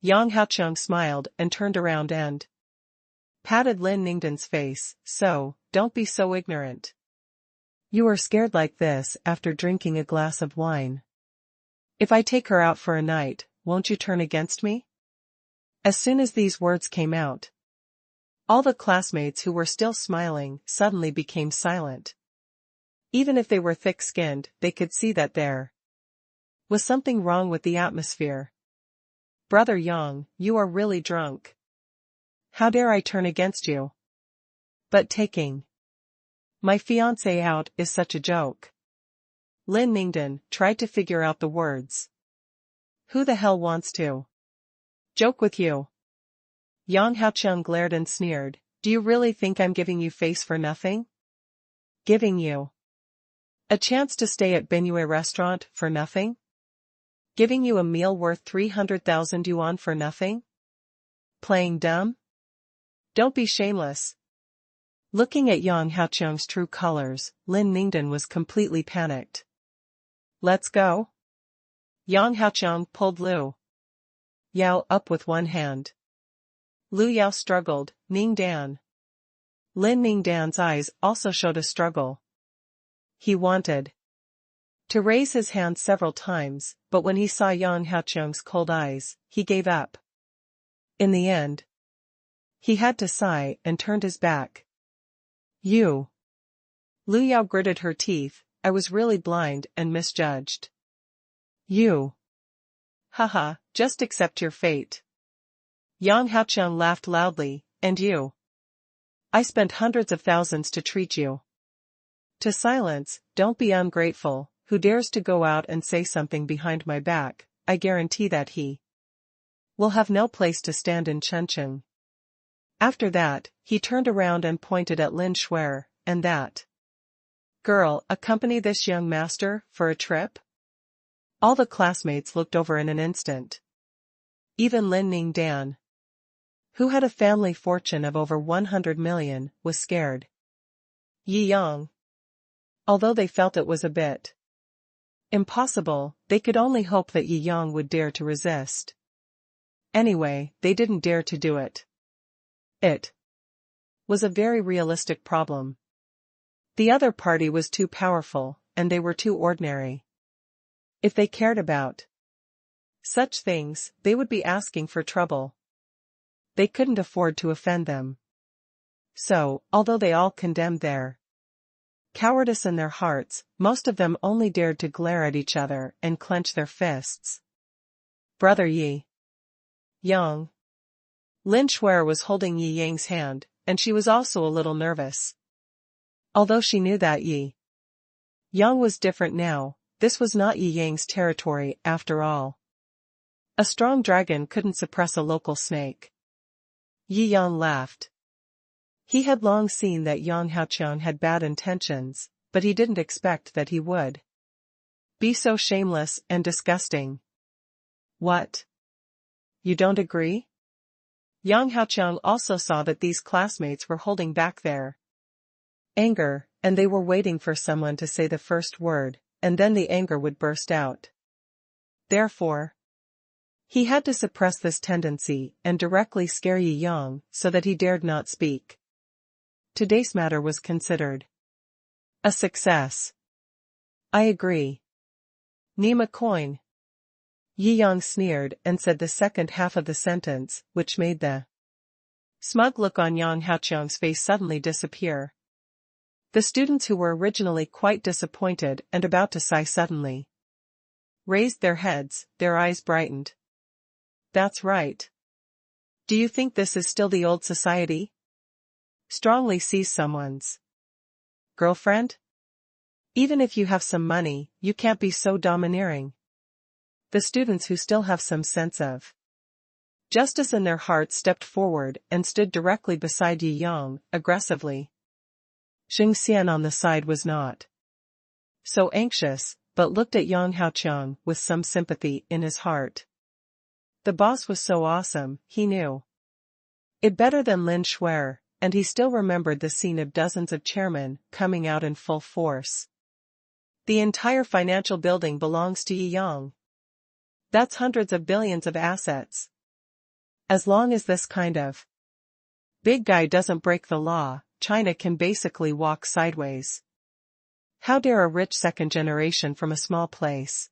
Yang Haoqiang smiled and turned around and patted Lin Ningdan's face, so, don't be so ignorant. You are scared like this after drinking a glass of wine. If I take her out for a night, won't you turn against me? As soon as these words came out, all the classmates who were still smiling suddenly became silent. Even if they were thick-skinned, they could see that there was something wrong with the atmosphere. Brother Yang, you are really drunk. How dare I turn against you? But taking my fiancé out is such a joke. Lin Ningdan tried to figure out the words. Who the hell wants to joke with you? Yang Haoqiang glared and sneered, do you really think I'm giving you face for nothing? Giving you a chance to stay at Benyue restaurant for nothing? Giving you a meal worth 300,000 yuan for nothing? Playing dumb? Don't be shameless. Looking at Yang Haoqiang's true colors, Lin Ningdan was completely panicked. Let's go. Yang Haoqiang pulled Lu Yao up with one hand. Lu Yao struggled, Ningdan. Lin Ningdan's eyes also showed a struggle. He wanted to raise his hand several times, but when he saw Yang Haoqiang's cold eyes, he gave up. In the end, he had to sigh and turned his back. You. Lu Yao gritted her teeth, I was really blind and misjudged. You. Haha, just accept your fate. Yang Haoqiang laughed loudly, and you. I spent hundreds of thousands to treat you to silence, don't be ungrateful. Who dares to go out and say something behind my back, I guarantee that he will have no place to stand in Chengcheng. After that, he turned around and pointed at Lin Shuer, and that girl accompany this young master for a trip? All the classmates looked over in an instant. Even Lin Ningdan, who had a family fortune of over 100 million, was scared. Yi Yang. Although they felt it was a bit impossible, they could only hope that Yi Yang would dare to resist. Anyway, they didn't dare to do it. It was a very realistic problem. The other party was too powerful, and they were too ordinary. If they cared about such things, they would be asking for trouble. They couldn't afford to offend them. So, although they all condemned their cowardice in their hearts, most of them only dared to glare at each other and clench their fists. Brother Yi Yang. Lin Shuer was holding Yi Yang's hand, and she was also a little nervous. Although she knew that Yi Yang was different now, this was not Yi Yang's territory after all. A strong dragon couldn't suppress a local snake. Yi Yang laughed. He had long seen that Yang Haoqiang had bad intentions, but he didn't expect that he would be so shameless and disgusting. What? You don't agree? Yang Haoqiang also saw that these classmates were holding back their anger, and they were waiting for someone to say the first word, and then the anger would burst out. Therefore, He had to suppress this tendency and directly scare Yi Yang so that he dared not speak. Today's matter was considered a success. I agree. Name a coin. Yi Yang sneered and said the second half of the sentence, which made the smug look on Yang Haoqiang's face suddenly disappear. The students who were originally quite disappointed and about to sigh suddenly raised their heads, their eyes brightened. That's right. Do you think this is still the old society? Strongly seize someone's girlfriend? Even if you have some money, you can't be so domineering. The students who still have some sense of justice in their hearts stepped forward and stood directly beside Yi Yang, aggressively. Xing Xian on the side was not so anxious, but looked at Yang Haoqiang with some sympathy in his heart. The boss was so awesome, he knew it better than Lin Shuer, and he still remembered the scene of dozens of chairmen coming out in full force. The entire financial building belongs to Yi Yang. That's hundreds of billions of assets. As long as this kind of big guy doesn't break the law, China can basically walk sideways. How dare a rich second generation from a small place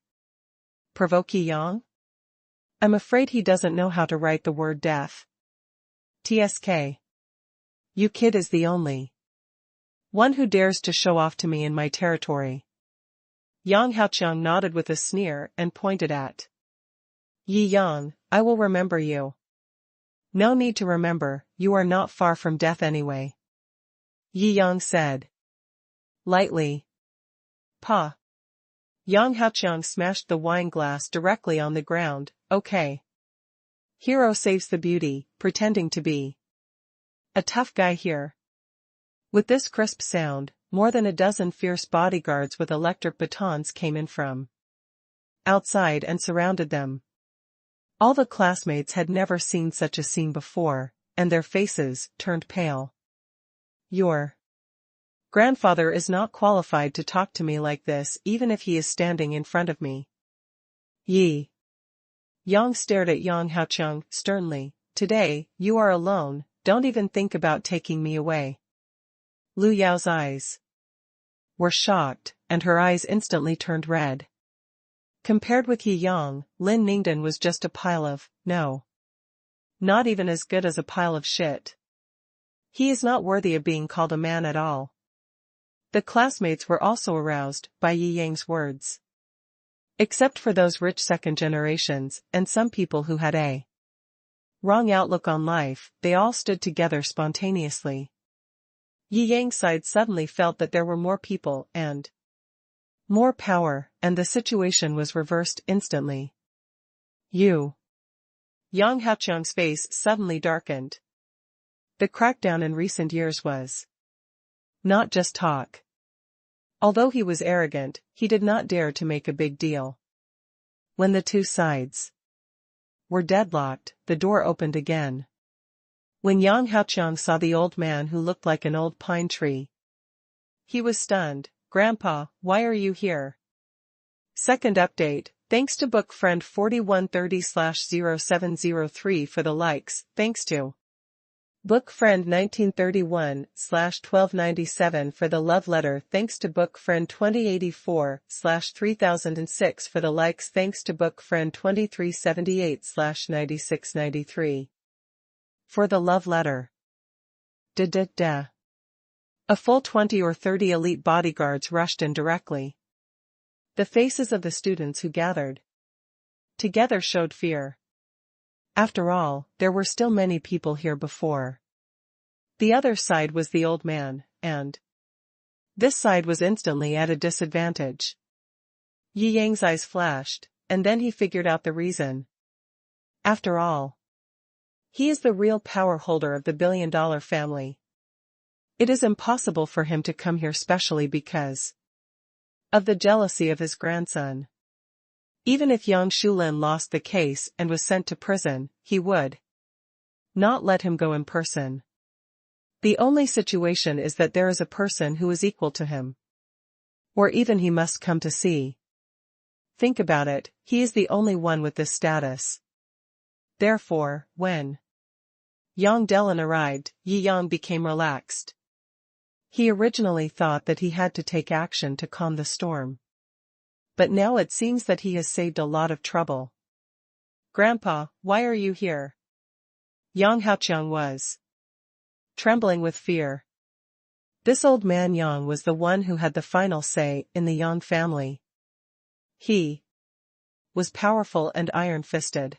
provoke Yi Yang? I'm afraid he doesn't know how to write the word death. TSK. You kid is the only one who dares to show off to me in my territory. Yang Haoqiang nodded with a sneer and pointed at Yi Yang. I will remember you. No need to remember, you are not far from death anyway. Yi Yang said lightly. Pa. Yang Haoqiang smashed the wine glass directly on the ground. Okay. Hero saves the beauty, pretending to be a tough guy here. With this crisp sound, more than a dozen fierce bodyguards with electric batons came in from outside and surrounded them. All the classmates had never seen such a scene before, and their faces turned pale. Your grandfather is not qualified to talk to me like this even if he is standing in front of me. Yi Yang stared at Yang Haoqiang sternly. Today, you are alone, don't even think about taking me away. Lu Yao's eyes were shocked, and her eyes instantly turned red. Compared with Yi Yang, Lin Ningdan was just a pile of, no. Not even as good as a pile of shit. He is not worthy of being called a man at all. The classmates were also aroused by Yi Yang's words. Except for those rich second generations, and some people who had a wrong outlook on life, they all stood together spontaneously. Yi Yang's side suddenly felt that there were more people and more power, and the situation was reversed instantly. You. Yang Haoqiang's face suddenly darkened. The crackdown in recent years was not just talk. Although he was arrogant, he did not dare to make a big deal. When the two sides were deadlocked, the door opened again. When Yang Haoqiang saw the old man who looked like an old pine tree, he was stunned. Grandpa, why are you here? Second update, thanks to book friend 4130/0703 for the likes, thanks to book friend 1931/1297 for the love letter, thanks to book friend 2084/3006 for the likes, thanks to book friend 2378/9693 for the love letter. A full 20 or 30 elite bodyguards rushed in directly. The faces of the students who gathered together showed fear. After all, there were still many people here before. The other side was the old man, and this side was instantly at a disadvantage. Yi Yang's eyes flashed, and then he figured out the reason. After all, he is the real power holder of the billion-dollar family. It is impossible for him to come here specially because of the jealousy of his grandson. Even if Yang Shulin lost the case and was sent to prison, he would not let him go in person. The only situation is that there is a person who is equal to him. Or even he must come to see. Think about it, he is the only one with this status. Therefore, when Yang Delin arrived, Yi Yang became relaxed. He originally thought that he had to take action to calm the storm. But now it seems that he has saved a lot of trouble. "Grandpa, why are you here?" Yang Haoqiang was trembling with fear. This old man Yang was the one who had the final say in the Yang family. He was powerful and iron-fisted.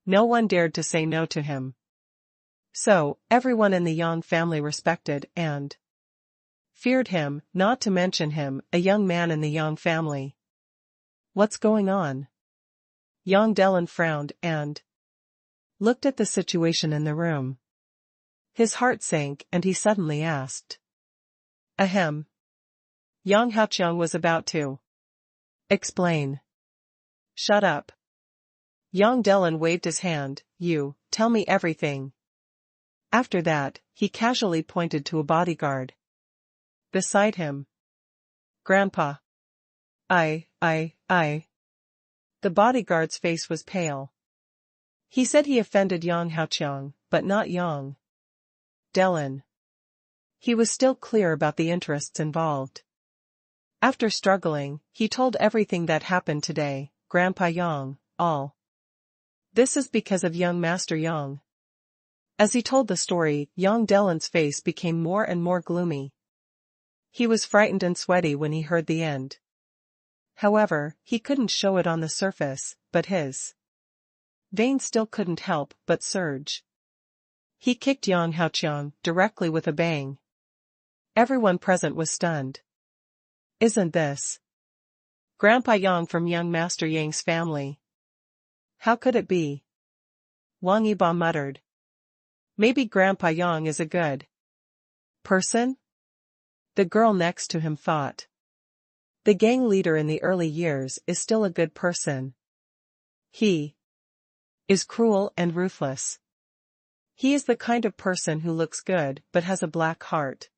No one dared to say no to him. So, everyone in the Yang family respected and feared him, not to mention him, a young man in the Yang family. "What's going on?" Yang Delin frowned and looked at the situation in the room. His heart sank and he suddenly asked. Ahem. Yang Haoqiang was about to explain. "Shut up." Yang Delin waved his hand. "You, tell me everything." After that, he casually pointed to a bodyguard beside him. "Grandpa." I. The bodyguard's face was pale. He said he offended Yang Haoqiang, but not Yang Delin. He was still clear about the interests involved. After struggling, he told everything that happened today. "Grandpa Yang, all this is because of young Master Yang." As he told the story, Yang Delin's face became more and more gloomy. He was frightened and sweaty when he heard the end. However, he couldn't show it on the surface, but his veins still couldn't help but surge. He kicked Yang Haoqiang directly with a bang. Everyone present was stunned. "Isn't this Grandpa Yang from young Master Yang's family? How could it be?" Wang Yiba muttered. "Maybe Grandpa Yang is a good person?" The girl next to him thought. "The gang leader in the early years is still a good person. He is cruel and ruthless. He is the kind of person who looks good but has a black heart."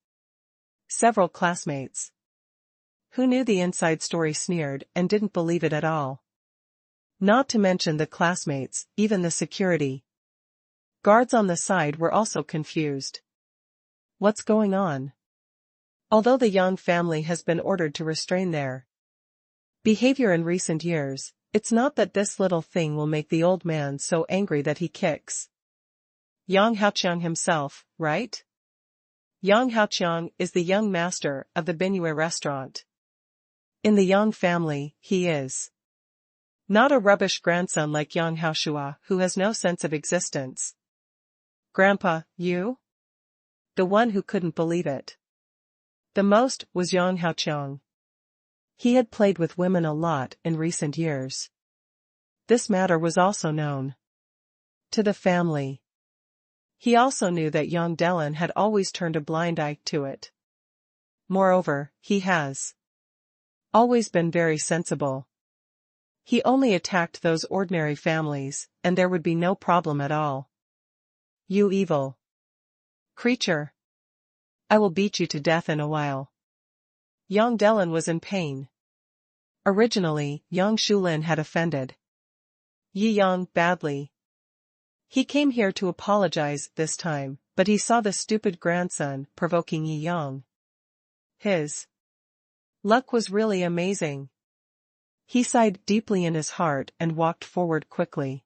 Several classmates who knew the inside story sneered and didn't believe it at all. Not to mention the classmates, even the security guards on the side were also confused. What's going on? Although the Yang family has been ordered to restrain their behavior in recent years, it's not that this little thing will make the old man so angry that he kicks Yang Haoqiang himself, right? Yang Haoqiang is the young master of the Binyue restaurant. In the Yang family, he is not a rubbish grandson like Yang Haoshua, who has no sense of existence. "Grandpa, you?" The one who couldn't believe it the most was Yang Haoqiang. He had played with women a lot in recent years. This matter was also known to the family. He also knew that Yang Delin had always turned a blind eye to it. Moreover, he has always been very sensible. He only attacked those ordinary families, and there would be no problem at all. "You evil creature. I will beat you to death in a while." Yang Delin was in pain. Originally, Yang Shulin had offended Yi Yang badly. He came here to apologize this time, but he saw the stupid grandson provoking Yi Yang. His luck was really amazing. He sighed deeply in his heart and walked forward quickly.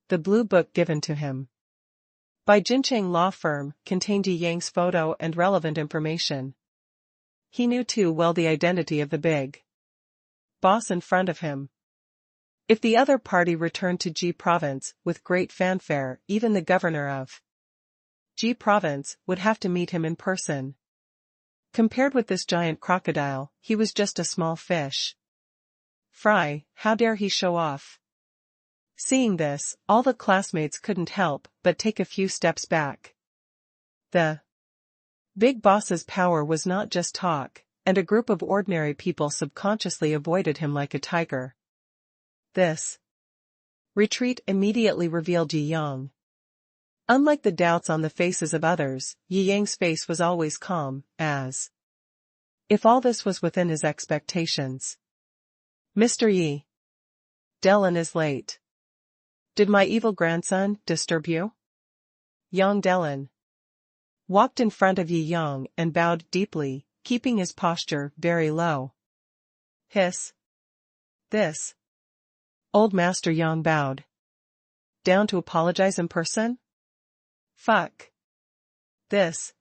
The blue book given to him by Jincheng Law Firm contained Yi Yang's photo and relevant information. He knew too well the identity of the big boss in front of him. If the other party returned to Ji Province with great fanfare, even the governor of Ji Province would have to meet him in person. Compared with this giant crocodile, he was just a small fish. Fry, how dare he show off? Seeing this, all the classmates couldn't help but take a few steps back. The big boss's power was not just talk, and a group of ordinary people subconsciously avoided him like a tiger. This retreat immediately revealed Yi Yang. Unlike the doubts on the faces of others, Yi Yang's face was always calm, as if all this was within his expectations. "Mr. Yi Delin is late." Did my evil grandson disturb you? Yang Delin walked in front of Yi Yang and bowed deeply, keeping his posture very low. Hiss. This. Old Master Yang bowed down to apologize in person? Fuck. This.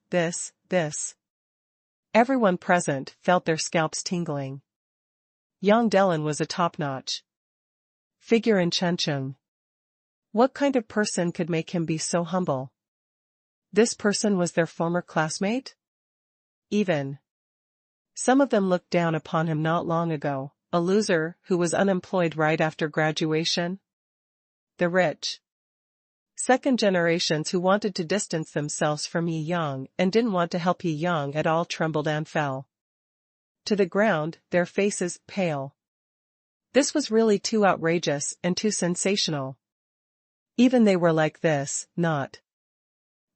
Everyone present felt their scalps tingling. Yang Delin was a top-notch figure in Chengcheng. What kind of person could make him be so humble? This person was their former classmate? Even some of them looked down upon him not long ago, a loser who was unemployed right after graduation. The rich second generations who wanted to distance themselves from Yi Yang and didn't want to help Yi Yang at all trembled and fell to the ground, their faces pale. This was really too outrageous and too sensational. Even they were like this, not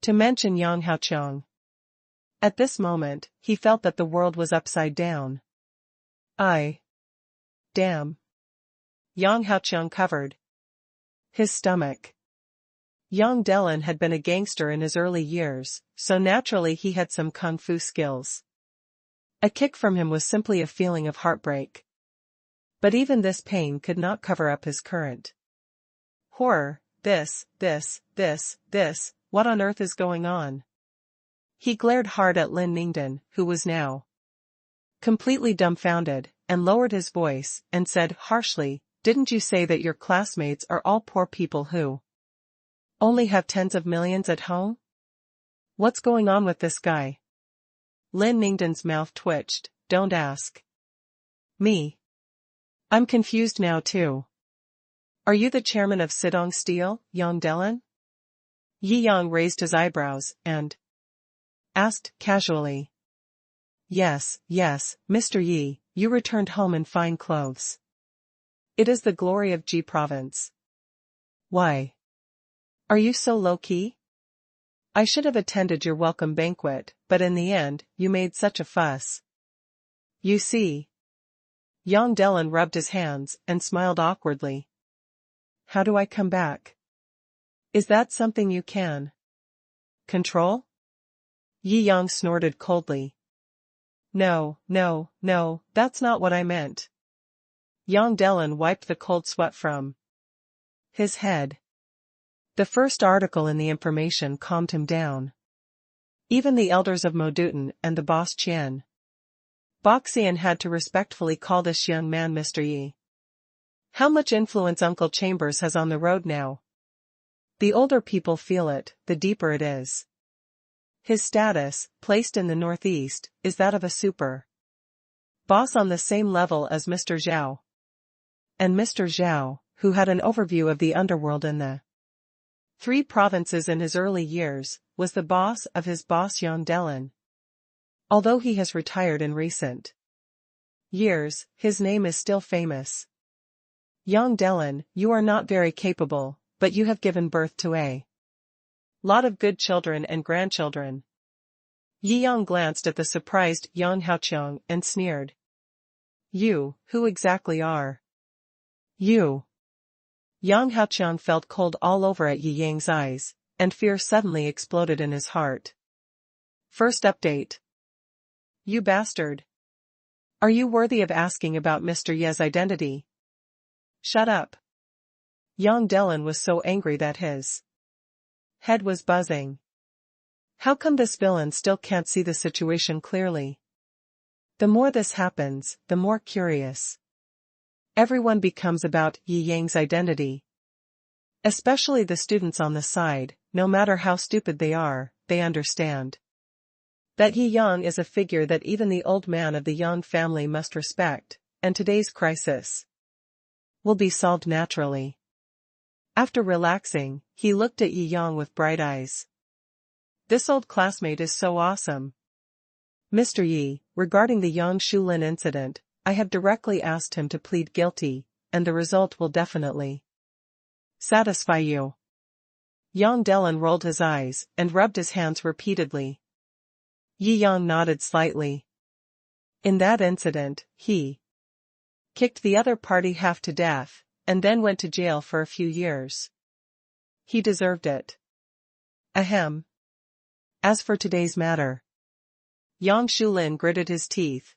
to mention Yang Haoqiang. At this moment, he felt that the world was upside down. Damn. Yang Haoqiang covered his stomach. Yang Delin had been a gangster in his early years, so naturally he had some kung fu skills. A kick from him was simply a feeling of heartbreak. But even this pain could not cover up his current horror. This, what on earth is going on? He glared hard at Lin Ningden, who was now completely dumbfounded, and lowered his voice, and said harshly, "Didn't you say that your classmates are all poor people who only have tens of millions at home? What's going on with this guy?" Lin Ningden's mouth twitched. "Don't ask me. I'm confused now too. Are you the chairman of Sidong Steel, Yang Delin?" Yi Yang raised his eyebrows, and asked casually. Yes, Mr. Yi, you returned home in fine clothes. It is the glory of Ji province. Why are you so low-key? I should have attended your welcome banquet, but in the end, you made such a fuss. You see. Yang Delin rubbed his hands and smiled awkwardly. How do I come back? Is that something you can control? Yi Yang snorted coldly. No, that's not what I meant. Yang Delin wiped the cold sweat from his head. The first article in the information calmed him down. Even the elders of Moduten and the boss Qian Boxian had to respectfully call this young man Mr. Yi. How much influence Uncle Chambers has on the road now? The older people feel it, the deeper it is. His status, placed in the northeast, is that of a super boss on the same level as Mr. Zhao. And Mr. Zhao, who had an overview of the underworld in the 3 provinces in his early years, was the boss of his boss Yang Delin. Although he has retired in recent years, his name is still famous. Yang Delin, you are not very capable, but you have given birth to a lot of good children and grandchildren. Yi Yang glanced at the surprised Yang Haoqiang and sneered. You, who exactly are you? Yang Haoqiang felt cold all over at Yi Yang's eyes, and fear suddenly exploded in his heart. First update. You bastard. Are you worthy of asking about Mr. Ye's identity? Shut up. Yang Delin was so angry that his head was buzzing. How come this villain still can't see the situation clearly? The more this happens, the more curious everyone becomes about Yi Yang's identity. Especially the students on the side, no matter how stupid they are, they understand that Yi Yang is a figure that even the old man of the Yang family must respect, and today's crisis will be solved naturally. After relaxing, he looked at Yi Yang with bright eyes. This old classmate is so awesome. Mr. Yi, regarding the Yang Shulin incident, I have directly asked him to plead guilty, and the result will definitely satisfy you. Yang Delin rolled his eyes and rubbed his hands repeatedly. Yi Yang nodded slightly. In that incident, he kicked the other party half to death, and then went to jail for a few years. He deserved it. Ahem. As for today's matter. Yang Shulin gritted his teeth.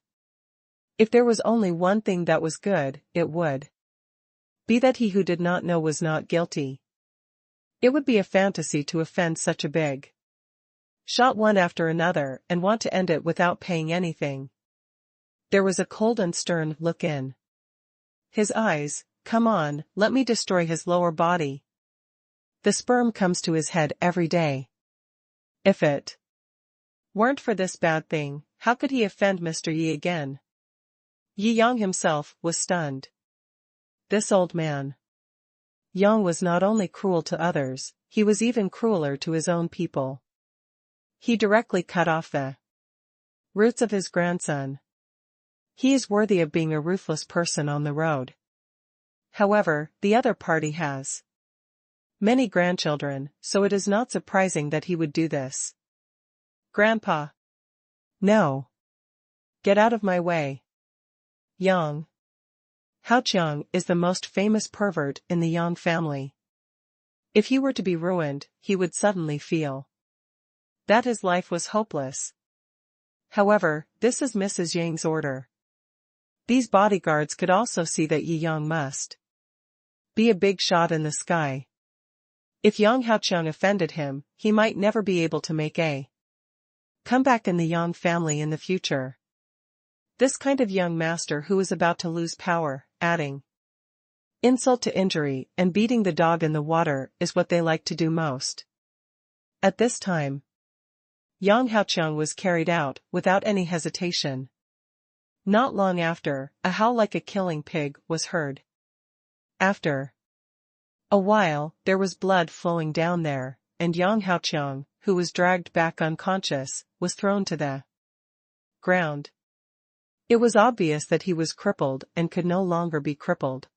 If there was only one thing that was good, it would be that he who did not know was not guilty. It would be a fantasy to offend such a big shot one after another and want to end it without paying anything. There was a cold and stern look in his eyes. Come on, let me destroy his lower body. The sperm comes to his head every day. If it weren't for this bad thing, how could he offend Mr. Yi again? Yi Yang himself was stunned. This old man. Yang was not only cruel to others, he was even crueler to his own people. He directly cut off the roots of his grandson. He is worthy of being a ruthless person on the road. However, the other party has many grandchildren, so it is not surprising that he would do this. Grandpa. No. Get out of my way. Yang Haoqiang is the most famous pervert in the Yang family. If he were to be ruined, he would suddenly feel that his life was hopeless. However, this is Mrs. Yang's order. These bodyguards could also see that Yi Yang must be a big shot in the sky. If Yang Haoqiang offended him, he might never be able to make a comeback in the Yang family in the future. This kind of young master who is about to lose power, adding insult to injury and beating the dog in the water is what they like to do most. At this time, Yang Haoqiang was carried out without any hesitation. Not long after, a howl like a killing pig was heard. After a while, there was blood flowing down there, and Yang Haoqiang, who was dragged back unconscious, was thrown to the ground. It was obvious that he was crippled and could no longer be crippled.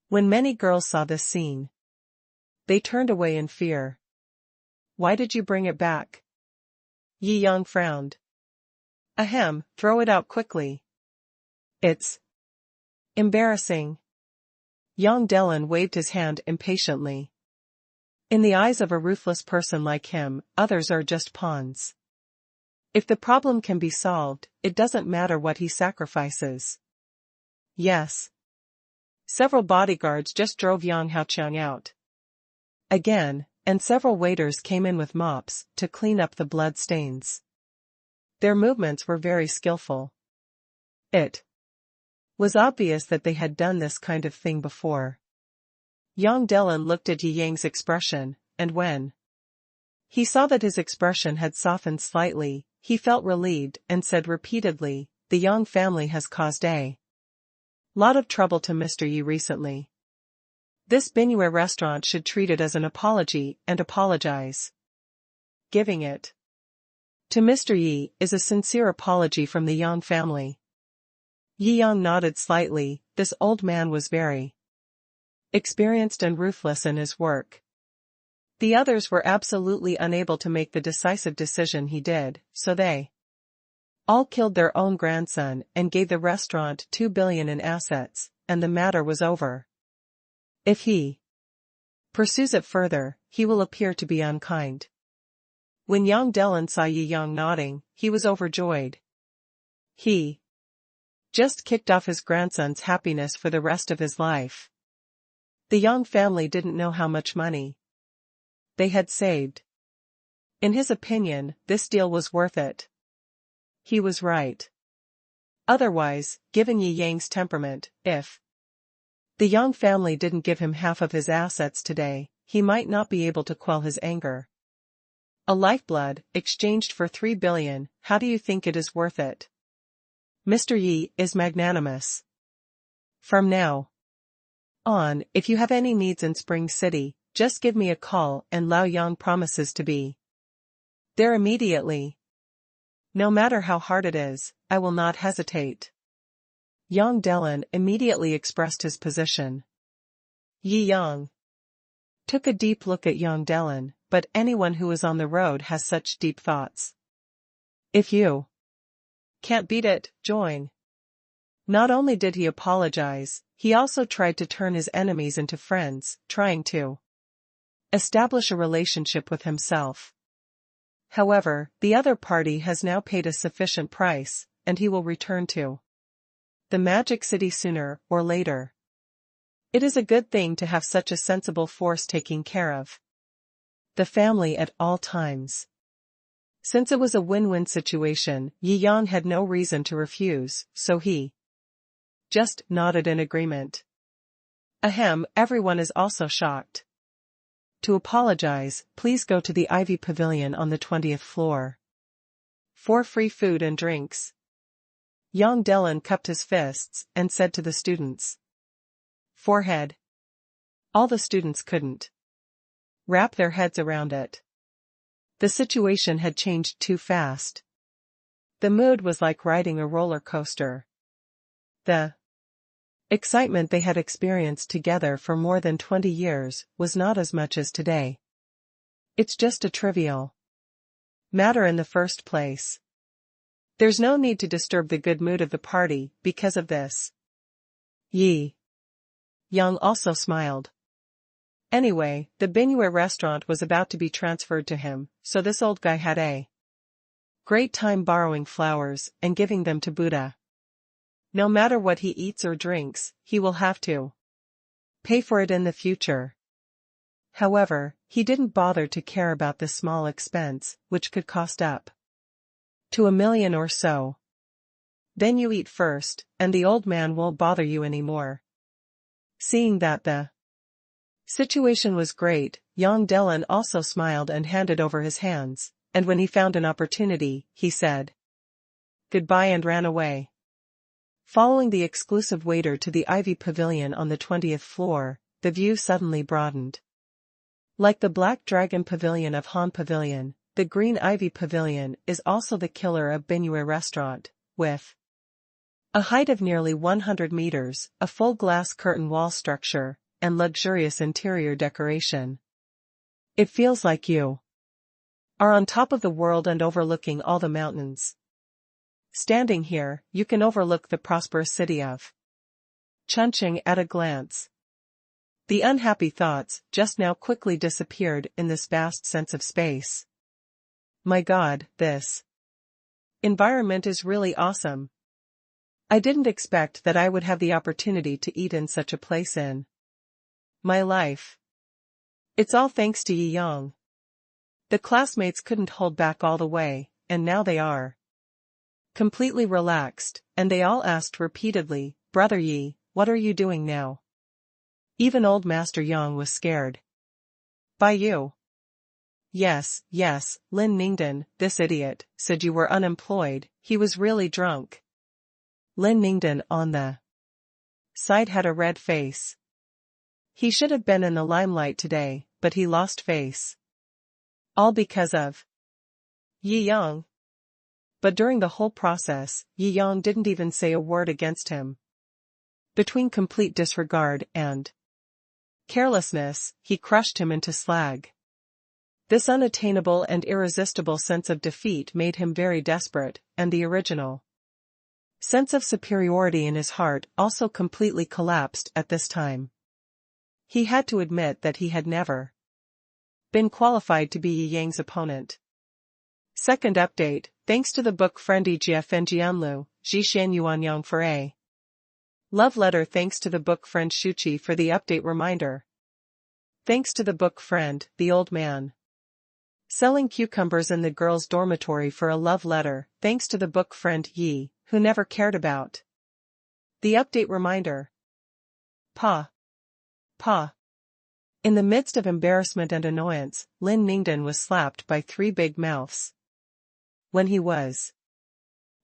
When many girls saw this scene, they turned away in fear. Why did you bring it back? Yi Yang frowned. Ahem, throw it out quickly. It's embarrassing. Yang Delin waved his hand impatiently. In the eyes of a ruthless person like him, others are just pawns. If the problem can be solved, it doesn't matter what he sacrifices. Yes. Several bodyguards just drove Yang Haoqiang out again, and several waiters came in with mops to clean up the blood stains. Their movements were very skillful. It was obvious that they had done this kind of thing before. Yang Delin looked at Yi Yang's expression, and when he saw that his expression had softened slightly, he felt relieved and said repeatedly, the Yang family has caused a lot of trouble to Mr. Yi recently. This Binuet restaurant should treat it as an apology and apologize. Giving it to Mr. Yi is a sincere apology from the Yang family. Yi Yang nodded slightly. This old man was very experienced and ruthless in his work. The others were absolutely unable to make the decisive decision he did, so they all killed their own grandson and gave the restaurant 2 billion in assets, and the matter was over. If he pursues it further, he will appear to be unkind. When Yang Delin saw Yi Yang nodding, he was overjoyed. He just kicked off his grandson's happiness for the rest of his life. The Yang family didn't know how much money they had saved. In his opinion, this deal was worth it. He was right. Otherwise, given Yi Yang's temperament, if the Yang family didn't give him half of his assets today, he might not be able to quell his anger. A lifeblood, exchanged for 3 billion, how do you think it is worth it? Mr. Yi is magnanimous. From now on, if you have any needs in Spring City, just give me a call and Lao Yang promises to be there immediately. No matter how hard it is, I will not hesitate. Yang Delin immediately expressed his position. Yi Yang took a deep look at Yang Delin, but anyone who is on the road has such deep thoughts. If you can't beat it, join. Not only did he apologize, he also tried to turn his enemies into friends, trying to establish a relationship with himself. However, the other party has now paid a sufficient price, and he will return to the Magic City sooner or later. It is a good thing to have such a sensible force taking care of the family at all times. Since it was a win-win situation, Yi Yang had no reason to refuse, so he just nodded in agreement. Ahem, everyone is also shocked. To apologize, please go to the Ivy Pavilion on the 20th floor. For free food and drinks. Yang Delin cupped his fists and said to the students. Forehead. All the students couldn't wrap their heads around it. The situation had changed too fast. The mood was like riding a roller coaster. The excitement they had experienced together for more than 20 years was not as much as today. It's just a trivial matter in the first place. There's no need to disturb the good mood of the party because of this. Yi Yang also smiled. Anyway, the Binyue restaurant was about to be transferred to him, so this old guy had a great time borrowing flowers and giving them to Buddha. No matter what he eats or drinks, he will have to pay for it in the future. However, he didn't bother to care about this small expense, which could cost up to $1 million or so. Then you eat first, and the old man won't bother you anymore. Seeing that the situation was great, Yang Delin also smiled and handed over his hands, and when he found an opportunity, he said goodbye and ran away. Following the exclusive waiter to the Ivy Pavilion on the 20th floor, the view suddenly broadened. Like the Black Dragon Pavilion of Han Pavilion, the Green Ivy Pavilion is also the killer of Binyue restaurant, with a height of nearly 100 meters, a full glass curtain wall structure, and luxurious interior decoration. It feels like you are on top of the world and overlooking all the mountains. Standing here, you can overlook the prosperous city of Chongqing at a glance. The unhappy thoughts just now quickly disappeared in this vast sense of space. My God, this environment is really awesome. I didn't expect that I would have the opportunity to eat in such a place in my life. It's all thanks to Yi Yang. The classmates couldn't hold back all the way, and now they are completely relaxed, and they all asked repeatedly, Brother Yi, what are you doing now? Even old Master Yang was scared. By you? Yes, Lin Ningdan, this idiot, said you were unemployed, he was really drunk. Lin Ningdan on the side had a red face. He should have been in the limelight today, but he lost face. All because of Yi Yang. But during the whole process, Yi Yang didn't even say a word against him. Between complete disregard and carelessness, he crushed him into slag. This unattainable and irresistible sense of defeat made him very desperate, and the original sense of superiority in his heart also completely collapsed at this time. He had to admit that he had never been qualified to be Yi Yang's opponent. Second update, thanks to the book friend Jiafen Jianlu, Zhishan Yuanyang for a love letter. Thanks to the book friend Shuqi for the update reminder. Thanks to the book friend, the old man selling cucumbers in the girls' dormitory for a love letter. Thanks to the book friend Yi, who never cared about the update reminder. Pa. In the midst of embarrassment and annoyance, Lin Ningdan was slapped by 3 big mouths. When he was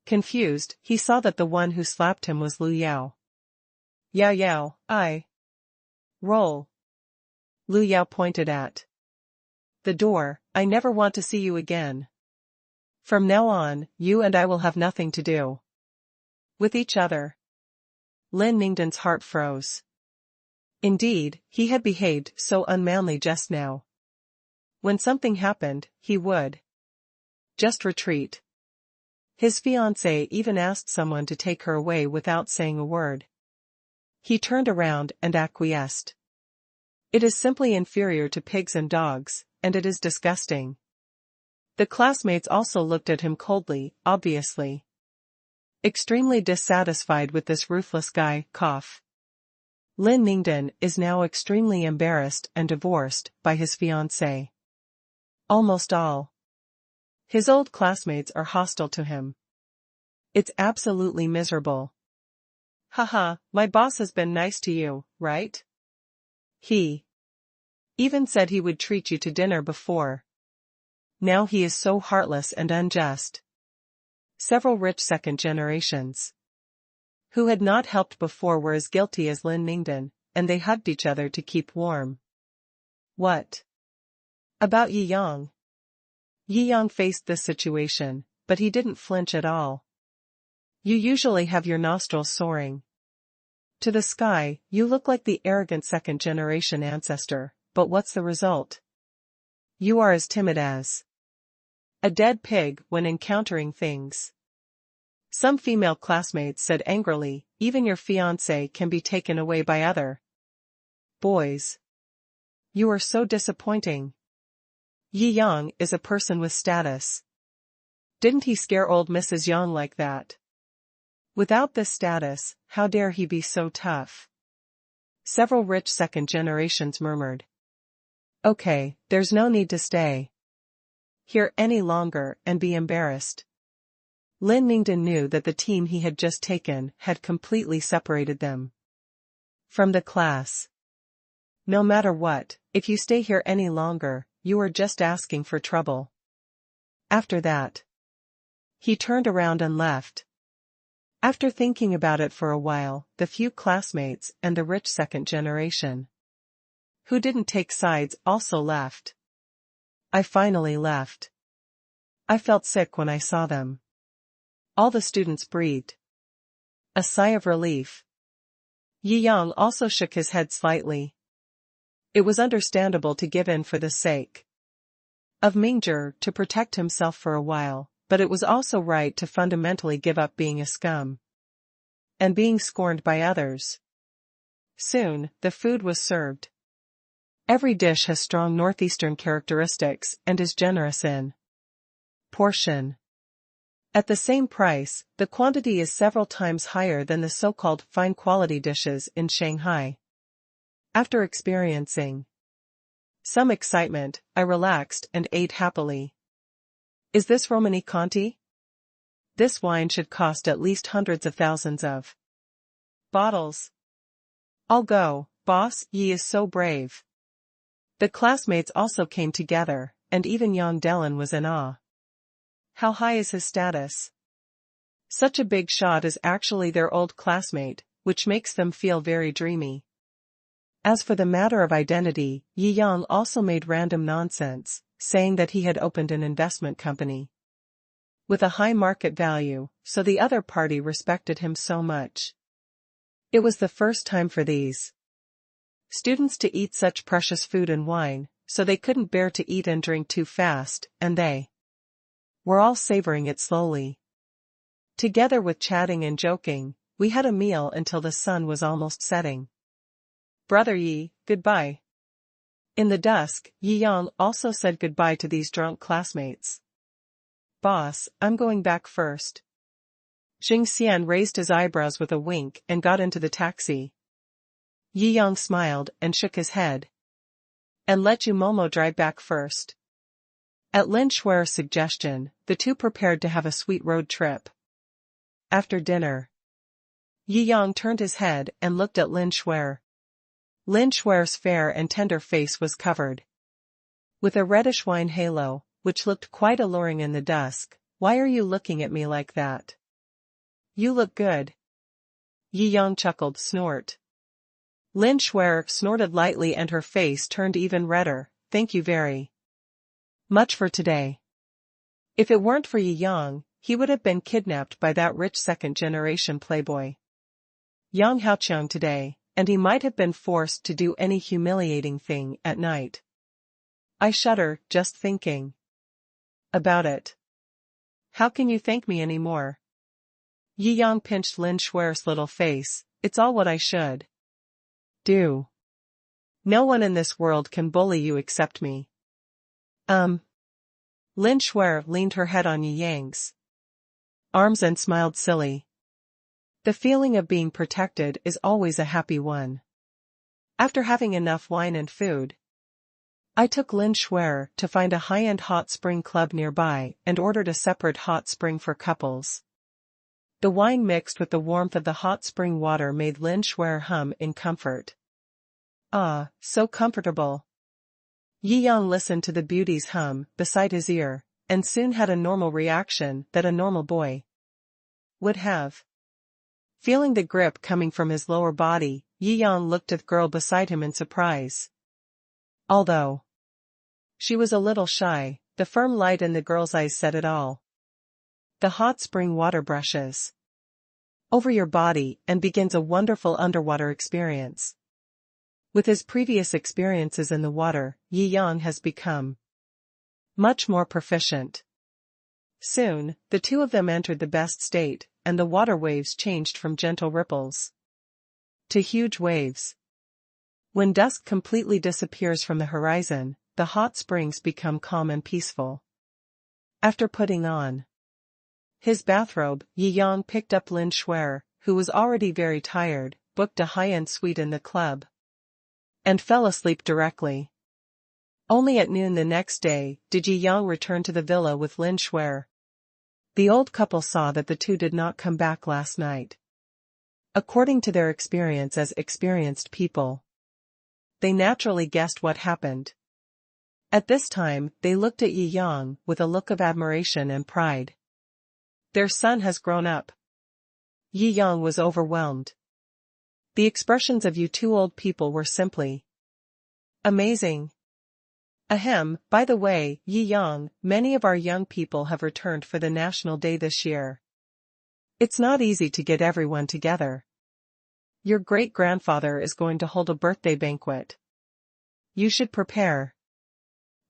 confused, he saw that the one who slapped him was Lu Yao. Yao, I roll. Lu Yao pointed at the door. I never want to see you again. From now on, you and I will have nothing to do with each other. Lin Ningdan's heart froze. Indeed, he had behaved so unmanly just now. When something happened, he would just retreat. His fiancée even asked someone to take her away without saying a word. He turned around and acquiesced. It is simply inferior to pigs and dogs, and it is disgusting. The classmates also looked at him coldly, obviously extremely dissatisfied with this ruthless guy. Lin Ningden is now extremely embarrassed and divorced by his fiancée. Almost all his old classmates are hostile to him. It's absolutely miserable. Haha, my boss has been nice to you, right? He even said he would treat you to dinner before. Now he is so heartless and unjust. Several rich second generations who had not helped before were as guilty as Lin Ningden, and they hugged each other to keep warm. What about Yi Yang? Yi Yang faced this situation, but he didn't flinch at all. You usually have your nostrils soaring to the sky, you look like the arrogant second-generation ancestor, but what's the result? You are as timid as a dead pig when encountering things. Some female classmates said angrily, even your fiancé can be taken away by other boys. You are so disappointing. Yi Yang is a person with status. Didn't he scare old Mrs. Yang like that? Without this status, how dare he be so tough? Several rich second generations murmured. Okay, there's no need to stay here any longer and be embarrassed. Lin Ningden knew that the team he had just taken had completely separated them from the class. No matter what, if you stay here any longer, you are just asking for trouble. After that, he turned around and left. After thinking about it for a while, the few classmates and the rich second generation who didn't take sides also left. I finally left. I felt sick when I saw them. All the students breathed a sigh of relief. Yi Yang also shook his head slightly. It was understandable to give in for the sake of Mingzhi to protect himself for a while, but it was also right to fundamentally give up being a scum and being scorned by others. Soon, the food was served. Every dish has strong northeastern characteristics and is generous in portion. At the same price, the quantity is several times higher than the so-called fine-quality dishes in Shanghai. After experiencing some excitement, I relaxed and ate happily. Is this Romani Conti? This wine should cost at least hundreds of thousands of bottles. I'll go, boss, Yi is so brave. The classmates also came together, and even Yang Delin was in awe. How high is his status? Such a big shot is actually their old classmate, which makes them feel very dreamy. As for the matter of identity, Yi Yang also made random nonsense, saying that he had opened an investment company with a high market value, so the other party respected him so much. It was the first time for these students to eat such precious food and wine, so they couldn't bear to eat and drink too fast, and they were all savoring it slowly. Together with chatting and joking, we had a meal until the sun was almost setting. Brother Yi, goodbye. In the dusk, Yi Yang also said goodbye to these drunk classmates. Boss, I'm going back first. Jing Xian raised his eyebrows with a wink and got into the taxi. Yi Yang smiled and shook his head. And let you Momo drive back first. At Lin Shuer's suggestion, the two prepared to have a sweet road trip. After dinner, Yi Yang turned his head and looked at Lin Shuer. Lin Shuer's fair and tender face was covered with a reddish wine halo, which looked quite alluring in the dusk. Why are you looking at me like that? You look good. Yi Yang chuckled, snort. Lin Shuer snorted lightly and her face turned even redder. Thank you very much for today. If it weren't for Yi Yang, he would have been kidnapped by that rich second-generation playboy Yang Haoqiang today, and he might have been forced to do any humiliating thing at night. I shudder just thinking about it. How can you thank me anymore? Yi Yang pinched Lin Shuer's little face. It's all what I should do. No one in this world can bully you except me. Lin Shuer leaned her head on Yi Yang's arms and smiled silly. The feeling of being protected is always a happy one. After having enough wine and food, I took Lin Shuer to find a high-end hot spring club nearby and ordered a separate hot spring for couples. The wine mixed with the warmth of the hot spring water made Lin Shuer hum in comfort. Ah, so comfortable. Yi Yang listened to the beauty's hum beside his ear, and soon had a normal reaction that a normal boy would have. Feeling the grip coming from his lower body, Yi Yang looked at the girl beside him in surprise. Although she was a little shy, the firm light in the girl's eyes said it all. The hot spring water brushes over your body and begins a wonderful underwater experience. With his previous experiences in the water, Yi Yang has become much more proficient. Soon, the two of them entered the best state, and the water waves changed from gentle ripples to huge waves. When dusk completely disappears from the horizon, the hot springs become calm and peaceful. After putting on his bathrobe, Yi Yang picked up Lin Shuer, who was already very tired, booked a high-end suite in the club, and fell asleep directly. Only at noon the next day did Yi Yang return to the villa with Lin Shuer. The old couple saw that the two did not come back last night. According to their experience as experienced people, they naturally guessed what happened. At this time, they looked at Yi Yang with a look of admiration and pride. Their son has grown up. Yi Yang was overwhelmed. The expressions of you two old people were simply amazing. Ahem, by the way, Yi Yang, many of our young people have returned for the National Day this year. It's not easy to get everyone together. Your great-grandfather is going to hold a birthday banquet. You should prepare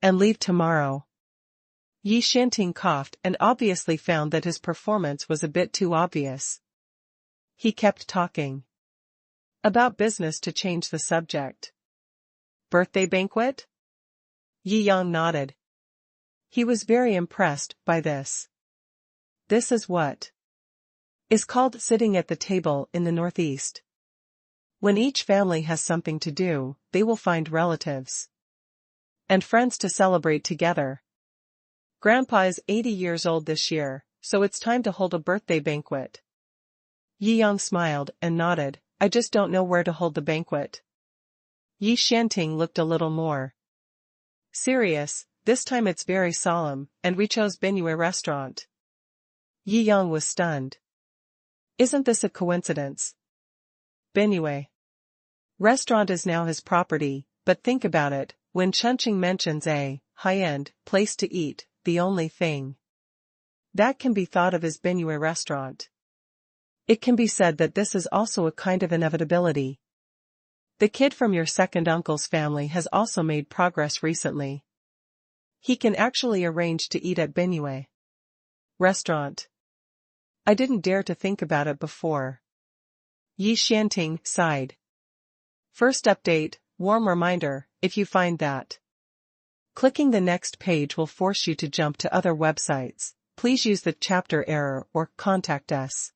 and leave tomorrow. Yi Shanting coughed and obviously found that his performance was a bit too obvious. He kept talking about business to change the subject. Birthday banquet? Yi Yang nodded. He was very impressed by this. This is what is called sitting at the table in the Northeast. When each family has something to do, they will find relatives and friends to celebrate together. Grandpa is 80 years old this year, so it's time to hold a birthday banquet. Yi Yang smiled and nodded. I just don't know where to hold the banquet. Yi Shanting looked a little more serious. This time it's very solemn, and we chose Benyue restaurant. Yi Yang was stunned. Isn't this a coincidence? Benyue restaurant is now his property, but think about it, when Chunqing mentions a high-end place to eat, the only thing that can be thought of is Benyue restaurant. It can be said that this is also a kind of inevitability. The kid from your second uncle's family has also made progress recently. He can actually arrange to eat at Benyue restaurant. I didn't dare to think about it before. Yi Shanting sighed. First update, warm reminder, if you find that clicking the next page will force you to jump to other websites, please use the chapter error or contact us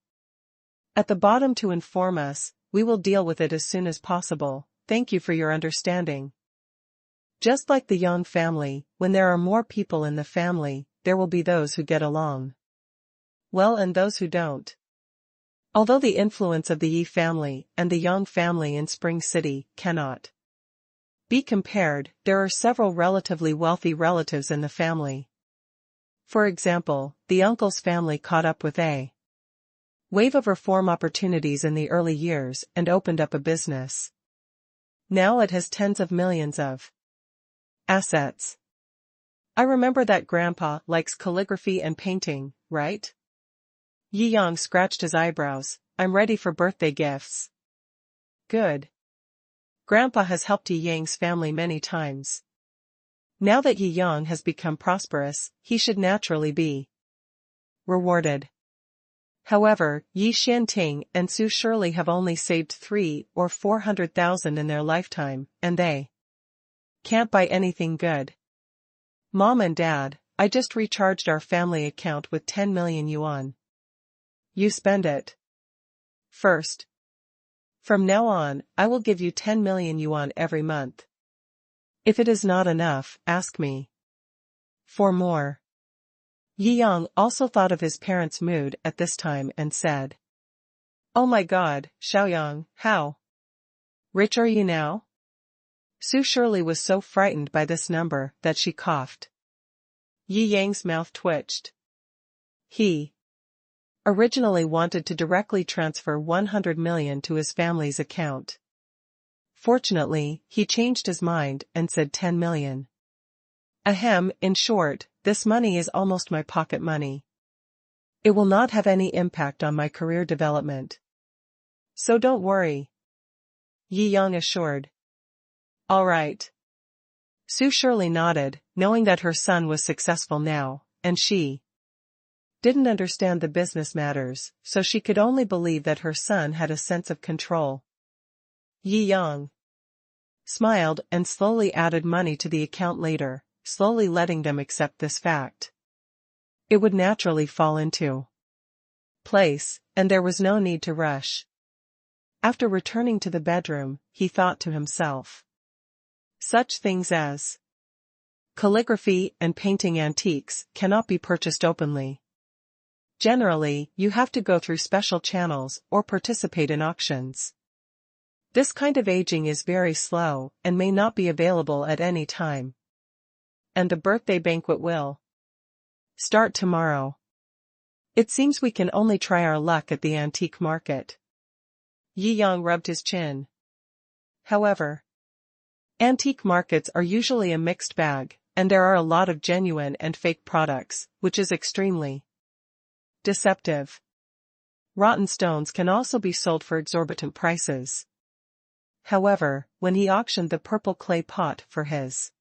at the bottom to inform us. We will deal with it as soon as possible. Thank you for your understanding. Just like the Yang family, when there are more people in the family, there will be those who get along well and those who don't. Although the influence of the Yi family and the Yang family in Spring City cannot be compared, there are several relatively wealthy relatives in the family. For example, the uncle's family caught up with a wave of reform opportunities in the early years and opened up a business. Now it has tens of millions of assets. I remember that Grandpa likes calligraphy and painting, right? Yi Yang scratched his eyebrows. I'm ready for birthday gifts. Good. Grandpa has helped Yi Yang's family many times. Now that Yi Yang has become prosperous, he should naturally be rewarded. However, Yi Shanting and Su surely have only saved 300,000 or 400,000 in their lifetime, and they Can't buy anything good. Mom and Dad, I just recharged our family account with 10 million yuan. You spend it. First. From now on, I will give you 10 million yuan every month. If it is not enough, ask me for more. Yi Yang also thought of his parents' mood at this time and said, "Oh my God, Xiaoyang, how rich are you now?" Su Shirley was so frightened by this number that she coughed. Yi Yang's mouth twitched. He originally wanted to directly transfer 100 million to his family's account. Fortunately, he changed his mind and said 10 million. Ahem, in short, this money is almost my pocket money. It will not have any impact on my career development. So don't worry. Yi Yang assured. All right. Su Shirley nodded, knowing that her son was successful now, and she didn't understand the business matters, so she could only believe that her son had a sense of control. Yi Yang smiled and slowly added money to the account later, slowly letting them accept this fact. It would naturally fall into place, and there was no need to rush. After returning to the bedroom, he thought to himself. Such things as calligraphy and painting antiques cannot be purchased openly. Generally, you have to go through special channels or participate in auctions. This kind of aging is very slow and may not be available at any time. And the birthday banquet will start tomorrow. It seems we can only try our luck at the antique market. Yi Yang rubbed his chin. However, antique markets are usually a mixed bag, and there are a lot of genuine and fake products, which is extremely deceptive. Rotten stones can also be sold for exorbitant prices. However, when he auctioned the purple clay pot for his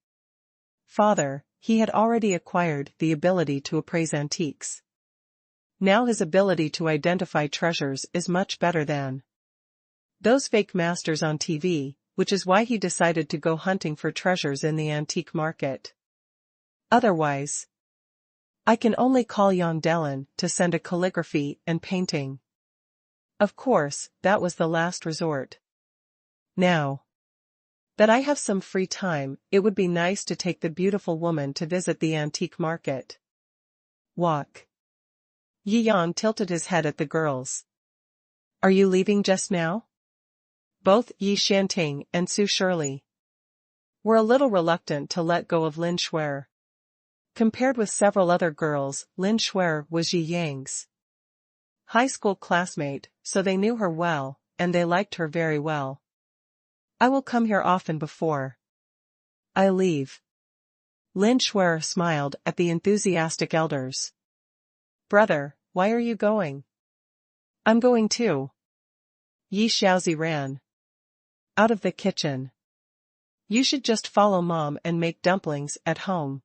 father, he had already acquired the ability to appraise antiques. Now his ability to identify treasures is much better than those fake masters on TV, which is why he decided to go hunting for treasures in the antique market. Otherwise, I can only call Yang Delin to send a calligraphy and painting. Of course, that was the last resort. Now that I have some free time, it would be nice to take the beautiful woman to visit the antique market. Walk. Yi Yang tilted his head at the girls. Are you leaving just now? Both Yi Shanting and Su Shirley were a little reluctant to let go of Lin Shuer. Compared with several other girls, Lin Shuer was Yi Yang's high school classmate, so they knew her well, and they liked her very well. I will come here often before I leave. Lin Shuer smiled at the enthusiastic elders. Brother, why are you going? I'm going too. Yi Xiaozi ran out of the kitchen. You should just follow Mom and make dumplings at home.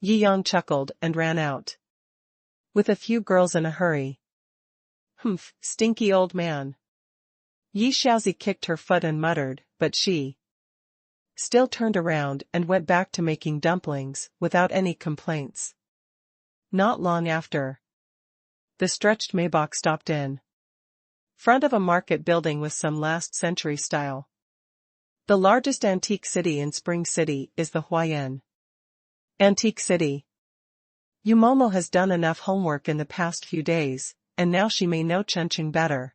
Yi Yang chuckled and ran out with a few girls in a hurry. Humph, stinky old man. Yi Xiaozi kicked her foot and muttered, but she still turned around and went back to making dumplings without any complaints. Not long after, the stretched Maybach stopped in front of a market building with some last-century style. The largest antique city in Spring City is the Huayan Antique City. Yumomo has done enough homework in the past few days, and now she may know Chengqing better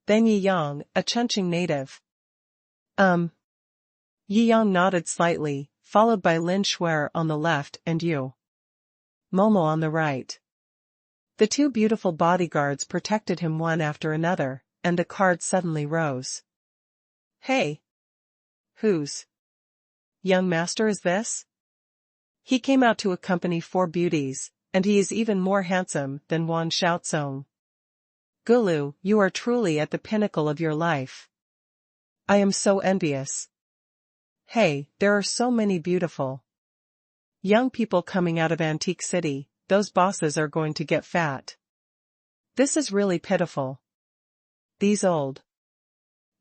than Yi Yang, a Chengqing native. Yi Yang nodded slightly, followed by Lin Shuer on the left and Yu Momo on the right. The two beautiful bodyguards protected him one after another, and the card suddenly rose. Hey! Whose young master is this? He came out to accompany 4 beauties, and he is even more handsome than Wan Xiaocong. Gulu, you are truly at the pinnacle of your life. I am so envious. Hey, there are so many beautiful young people coming out of Antique City. Those bosses are going to get fat. This is really pitiful. These old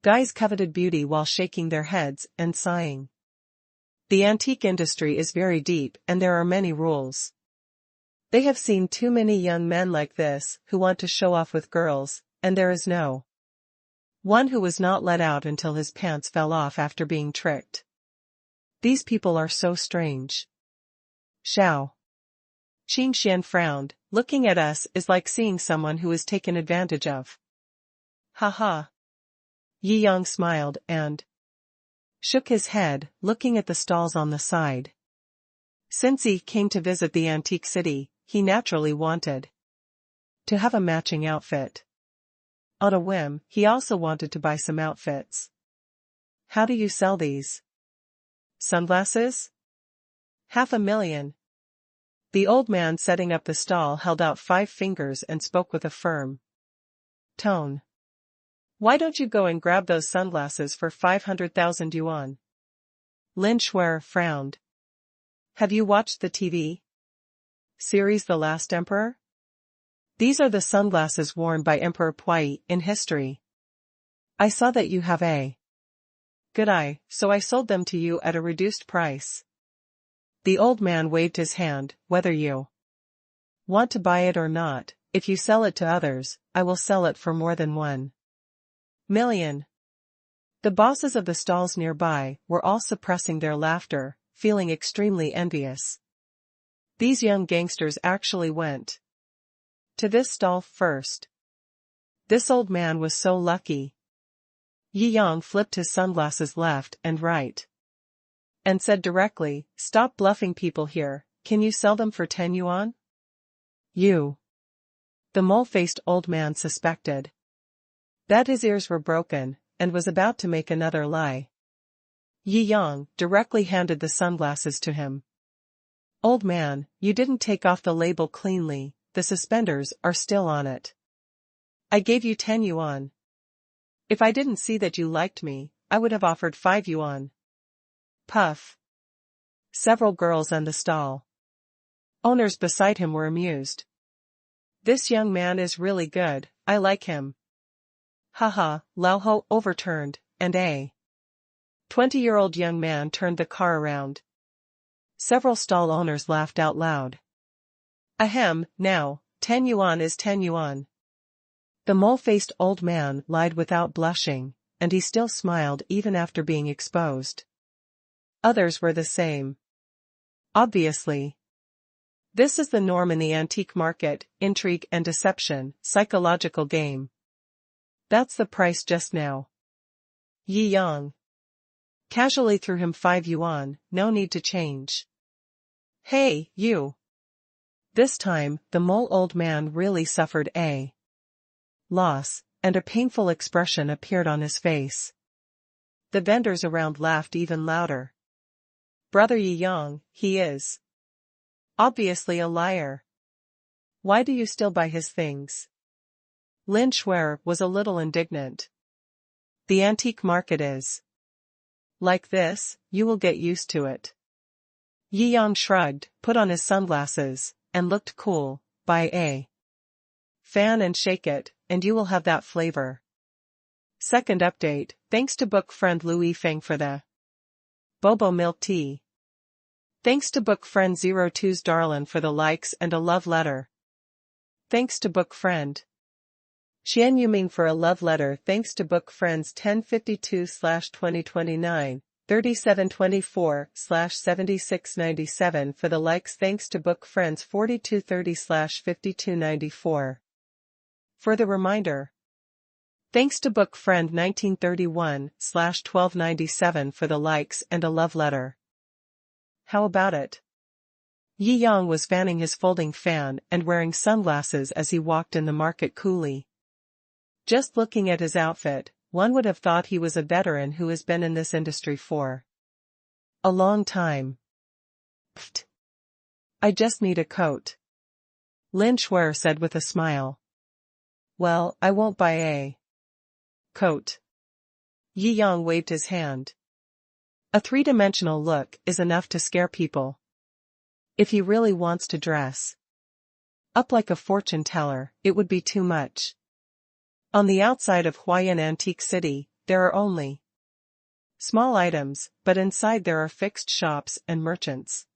guys coveted beauty while shaking their heads and sighing. The antique industry is very deep and there are many rules. They have seen too many young men like this who want to show off with girls, and there is no one who was not let out until his pants fell off after being tricked. These people are so strange. Shou. Qingxian frowned. Looking at us is like seeing someone who is taken advantage of. Ha. Yi Yang smiled and shook his head, looking at the stalls on the side. Since he came to visit the antique city, he naturally wanted to have a matching outfit. On a whim, he also wanted to buy some outfits. How do you sell these? Sunglasses? 500,000. The old man setting up the stall held out 5 fingers and spoke with a firm tone. Why don't you go and grab those sunglasses for 500,000 yuan? Lin Shuer frowned. Have you watched the TV series The Last Emperor? These are the sunglasses worn by Emperor Puyi in history. I saw that you have a good eye, so I sold them to you at a reduced price. The old man waved his hand. Whether you want to buy it or not, if you sell it to others, I will sell it for more than 1 million. The bosses of the stalls nearby were all suppressing their laughter, feeling extremely envious. These young gangsters actually went to this stall first. This old man was so lucky. Yi Yang flipped his sunglasses left and right and said directly, stop bluffing people here, can you sell them for 10 yuan? You. The mole-faced old man suspected that his ears were broken, and was about to make another lie. Yi Yang directly handed the sunglasses to him. Old man, you didn't take off the label cleanly, the suspenders are still on it. I gave you 10 yuan. If I didn't see that you liked me, I would have offered 5 yuan. Puff. Several girls and the stall owners beside him were amused. This young man is really good, I like him. Haha, Lao Ho overturned, and a 20-year-old young man turned the car around. Several stall owners laughed out loud. Ahem, now, 10 yuan is 10 yuan. The mole-faced old man lied without blushing, and he still smiled even after being exposed. Others were the same. Obviously. This is the norm in the antique market, intrigue and deception, psychological game. That's the price just now. Yi Yang casually threw him 5 yuan, no need to change. Hey, you. This time, the mole old man really suffered a loss, and a painful expression appeared on his face. The vendors around laughed even louder. Brother Yi Yang, he is obviously a liar. Why do you still buy his things? Lin Shuer was a little indignant. The antique market is like this, you will get used to it. Yi Yang shrugged, put on his sunglasses, and looked cool. Buy a fan and shake it, and you will have that flavor. Second update, thanks to book friend Louis Feng for the Bobo milk tea. Thanks to book friend 02's Darlin for the likes and a love letter. Thanks to book friend Xian Yuming for a love letter. Thanks to book friends 1052/2029, 3724/7697 for the likes. Thanks to book friends 4230/5294 for the reminder. Thanks to book friend 1931/1297 for the likes and a love letter. How about it? Yi Yang was fanning his folding fan and wearing sunglasses as he walked in the market coolly. Just looking at his outfit, one would have thought he was a veteran who has been in this industry for a long time. Pfft. I just need a coat. Lin Shuer said with a smile. Well, I won't buy a coat. Yi Yang waved his hand. A three-dimensional look is enough to scare people. If he really wants to dress up like a fortune teller, it would be too much. On the outside of Huayan Antique City, there are only Small items, but inside there are fixed shops and merchants.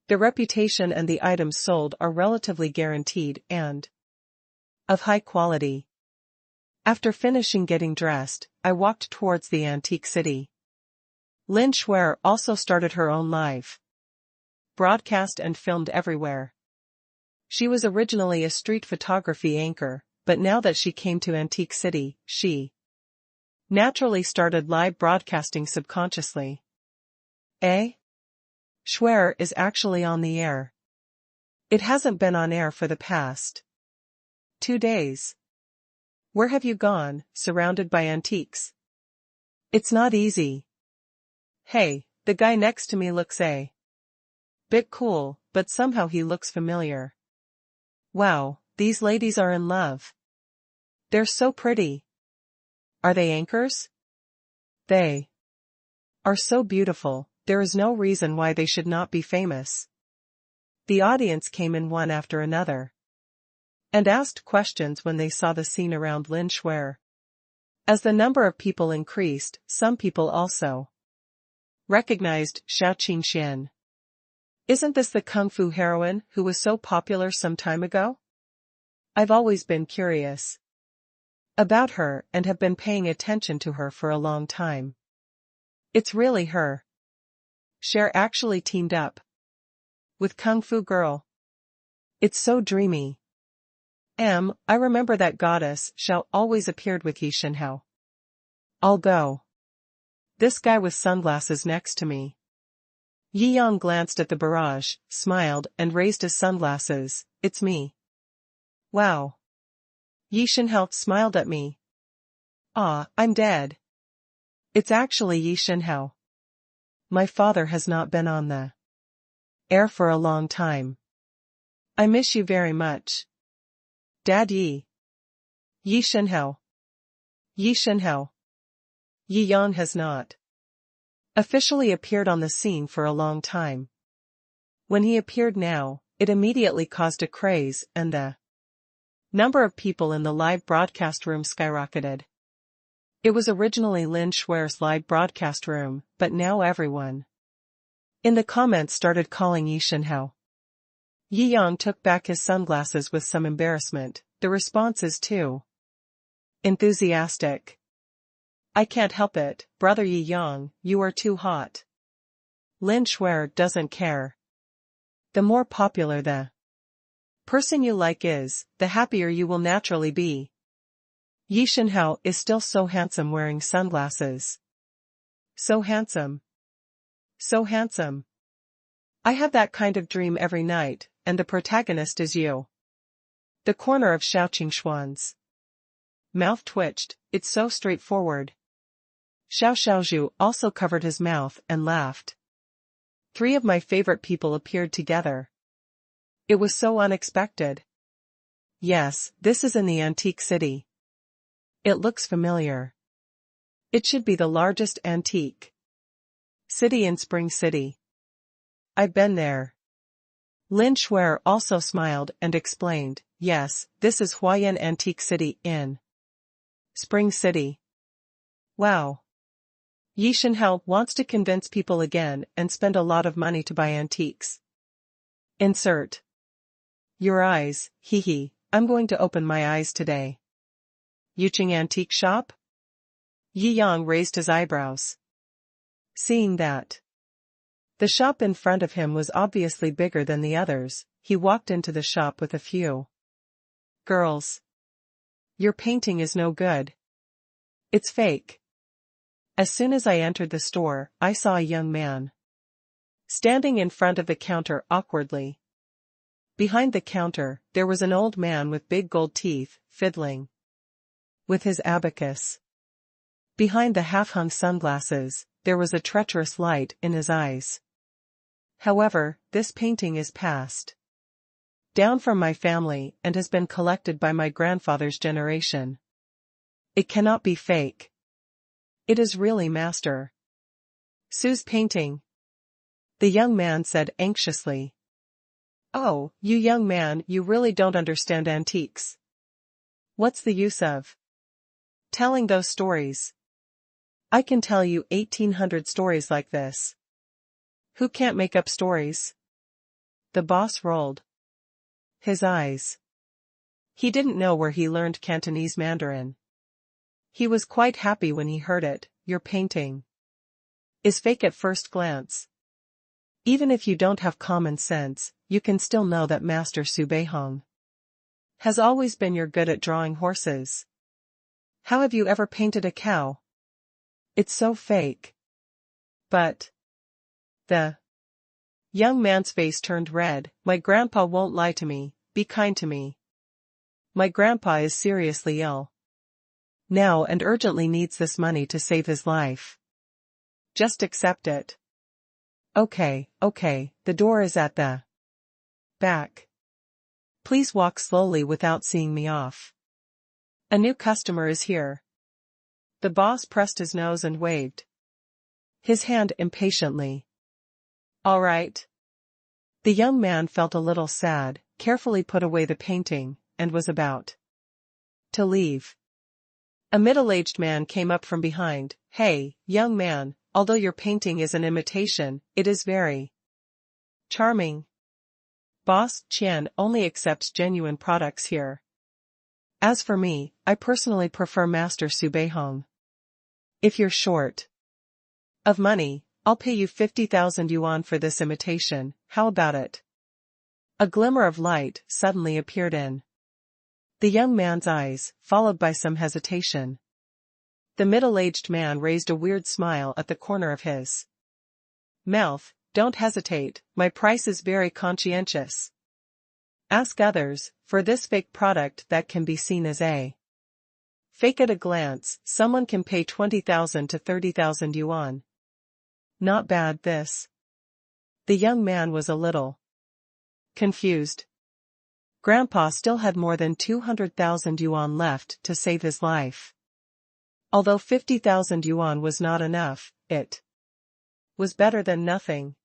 The reputation and the items sold are relatively guaranteed and of high quality. After finishing getting dressed, I walked towards the antique city. Lin Shuer also started her own live broadcast and filmed everywhere. She was originally a street photography anchor, but now that she came to Antique City, she naturally started live broadcasting subconsciously. Shuer is actually on the air. It hasn't been on air for the past 2 days. Where have you gone, surrounded by antiques? It's not easy. Hey, the guy next to me looks a bit cool, but somehow he looks familiar. Wow, these ladies are in love. They're so pretty. Are they anchors? They are so beautiful, there is no reason why they should not be famous. The audience came in one after another and asked questions when they saw the scene around Lin Shuer. As the number of people increased, some people also recognized Shou Qingxian. Isn't this the kung fu heroine who was so popular some time ago? I've always been curious about her and have been paying attention to her for a long time. It's really her. Cher actually teamed up with Kung Fu Girl. It's so dreamy. I remember that goddess Shou always appeared with Yi Shenhao. I'll go. This guy with sunglasses next to me. Yi Yang glanced at the barrage, smiled, and raised his sunglasses. It's me. Wow. Yi Shenhao smiled at me. Ah, I'm dead. It's actually Yi Shenhao. My father has not been on the air for a long time. I miss you very much. Dad Yi. Yi Shenhao. Yi Shenhao. Yi Yang has not officially appeared on the scene for a long time. When he appeared now, it immediately caused a craze and the number of people in the live broadcast room skyrocketed. It was originally Lin Shuer's live broadcast room, but now everyone in the comments started calling Yi Shenhao. Yi Yang took back his sunglasses with some embarrassment. The response is too enthusiastic. I can't help it, brother Yi Yang, you are too hot. Lin Shuer doesn't care. The more popular the person you like is, the happier you will naturally be. Yi Shenhao is still so handsome wearing sunglasses. So handsome. So handsome. I have that kind of dream every night, and the protagonist is you. The corner of Shou Qingxuan's mouth twitched. It's so straightforward. Xiao Xiaozhu also covered his mouth and laughed. 3 of my favorite people appeared together. It was so unexpected. Yes, this is in the antique city. It looks familiar. It should be the largest antique city in Spring City. I've been there. Lin Shuer also smiled and explained, yes, this is Huayan Antique City in Spring City. Wow. Yi Shenhao wants to convince people again and spend a lot of money to buy antiques. Insert your eyes, hee hee, I'm going to open my eyes today. Yuqing Antique Shop? Yi Yang raised his eyebrows. Seeing that the shop in front of him was obviously bigger than the others, he walked into the shop with a few girls. Your painting is no good. It's fake. As soon as I entered the store, I saw a young man standing in front of the counter awkwardly. Behind the counter, there was an old man with big gold teeth, fiddling with his abacus. Behind the half-hung sunglasses, there was a treacherous light in his eyes. However, this painting is passed down from my family and has been collected by my grandfather's generation. It cannot be fake. It is really Master Su's painting. The young man said anxiously. Oh, you young man, you really don't understand antiques. What's the use of telling those stories? I can tell you 1800 stories like this. Who can't make up stories? The boss rolled his eyes. He didn't know where he learned Cantonese Mandarin. He was quite happy when he heard it. Your painting is fake at first glance. Even if you don't have common sense, you can still know that Master Shou has always been your good at drawing horses. How have you ever painted a cow? It's so fake. But the young man's face turned red. My grandpa won't lie to me. Be kind to me. My grandpa is seriously ill now and urgently needs this money to save his life. Just accept it. Okay, the door is at the back. Please walk slowly without seeing me off. A new customer is here. The boss pressed his nose and waved his hand impatiently. All right. The young man felt a little sad, carefully put away the painting, and was about to leave. A middle-aged man came up from behind. Hey, young man, although your painting is an imitation, it is very charming. Boss Qian only accepts genuine products here. As for me, I personally prefer Master Shou. If you're short of money, I'll pay you 50,000 yuan for this imitation. How about it? A glimmer of light suddenly appeared in the young man's eyes, followed by some hesitation. The middle-aged man raised a weird smile at the corner of his mouth. Don't hesitate, my price is very conscientious. Ask others, for this fake product that can be seen as a fake at a glance, someone can pay 20,000 to 30,000 yuan. Not bad this. The young man was a little confused. Grandpa still had more than 200,000 yuan left to save his life. Although 50,000 yuan was not enough, it was better than nothing.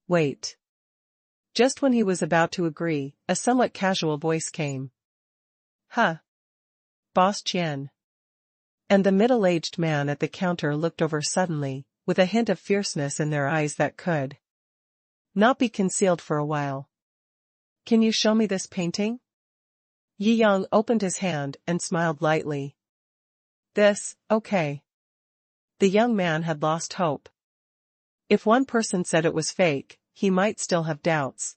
Wait. Just when he was about to agree, a somewhat casual voice came. Huh. Boss Qian. And the middle-aged man at the counter looked over suddenly, with a hint of fierceness in their eyes that could not be concealed for a while. Can you show me this painting? Yi Yang opened his hand and smiled lightly. This, okay. The young man had lost hope. If one person said it was fake, he might still have doubts.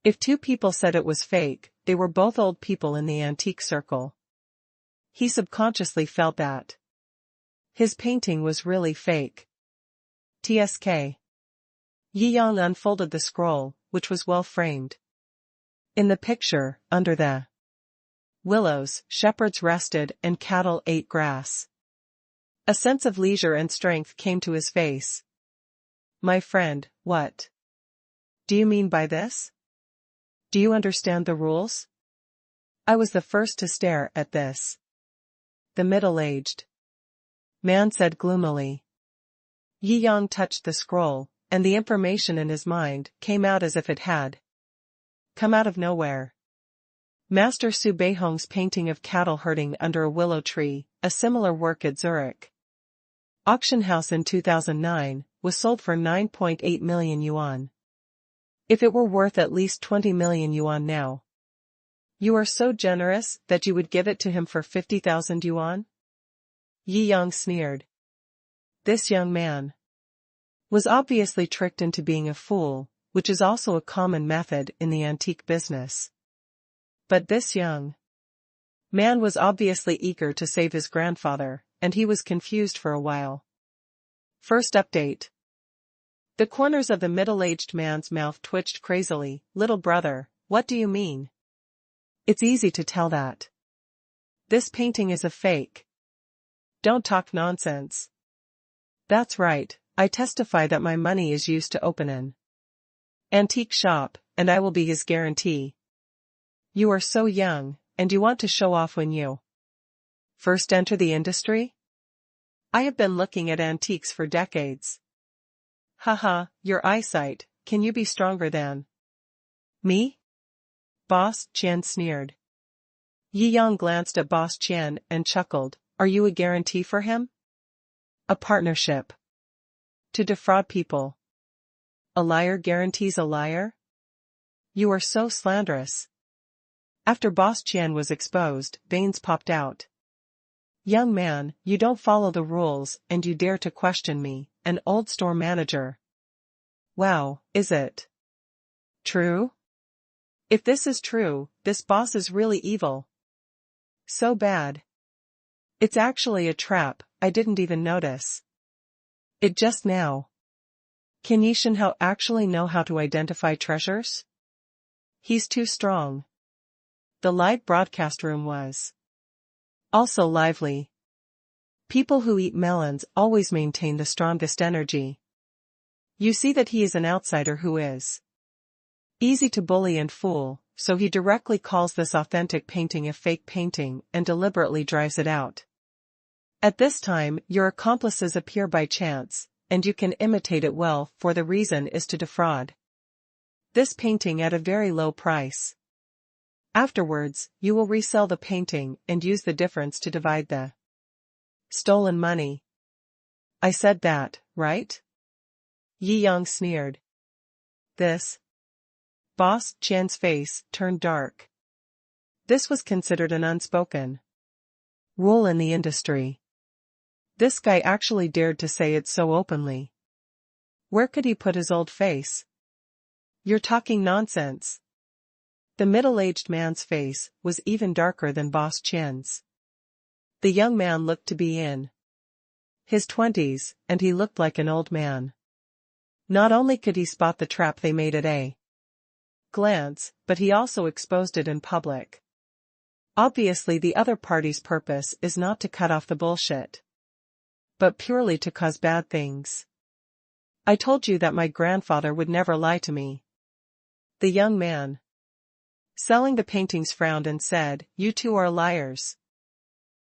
If two people said it was fake, they were both old people in the antique circle. He subconsciously felt that his painting was really fake. TSK. Yi Yang unfolded the scroll, which was well framed. In the picture, under the willows, shepherds rested and cattle ate grass. A sense of leisure and strength came to his face. My friend, what do you mean by this? Do you understand the rules? I was the first to stare at this. The middle-aged man said gloomily. Yi Yang touched the scroll, and the information in his mind came out as if it had come out of nowhere. Master Shou Beihong's painting of cattle herding under a willow tree, a similar work at Zurich auction house in 2009, was sold for 9.8 million yuan. If it were worth at least 20 million yuan now. You are so generous that you would give it to him for 50,000 yuan? Yi Yang sneered. This young man was obviously tricked into being a fool, which is also a common method in the antique business. But this young man was obviously eager to save his grandfather, and he was confused for a while. First update. The corners of the middle-aged man's mouth twitched crazily. Little brother, what do you mean? It's easy to tell that this painting is a fake. Don't talk nonsense. That's right, I testify that my money is used to open an antique shop, and I will be his guarantee. You are so young, and you want to show off when you first enter the industry? I have been looking at antiques for decades. Haha, your eyesight, can you be stronger than me? Boss Qian sneered. Yi Yang glanced at Boss Qian and chuckled. Are you a guarantee for him? A partnership. To defraud people. A liar guarantees a liar? You are so slanderous. After Boss Qian was exposed, veins popped out. Young man, you don't follow the rules and you dare to question me, an old store manager. Wow, is it true? If this is true, this boss is really evil. So bad. It's actually a trap, I didn't even notice it just now. Can Yi Shenhao actually know how to identify treasures? He's too strong. The live broadcast room was also lively. People who eat melons always maintain the strongest energy. You see that he is an outsider who is easy to bully and fool, so he directly calls this authentic painting a fake painting and deliberately drives it out. At this time, your accomplices appear by chance, and you can imitate it well, for the reason is to defraud this painting at a very low price. Afterwards, you will resell the painting and use the difference to divide the stolen money. I said that, right? Yi Yang sneered. This? Boss Qian's face turned dark. This was considered an unspoken rule in the industry. This guy actually dared to say it so openly. Where could he put his old face? You're talking nonsense. The middle-aged man's face was even darker than Boss Qian's. The young man looked to be in his 20s, and he looked like an old man. Not only could he spot the trap they made at a glance, but he also exposed it in public. Obviously the other party's purpose is not to cut off the bullshit, but purely to cause bad things. I told you that my grandfather would never lie to me. The young man selling the paintings frowned and said, you two are liars.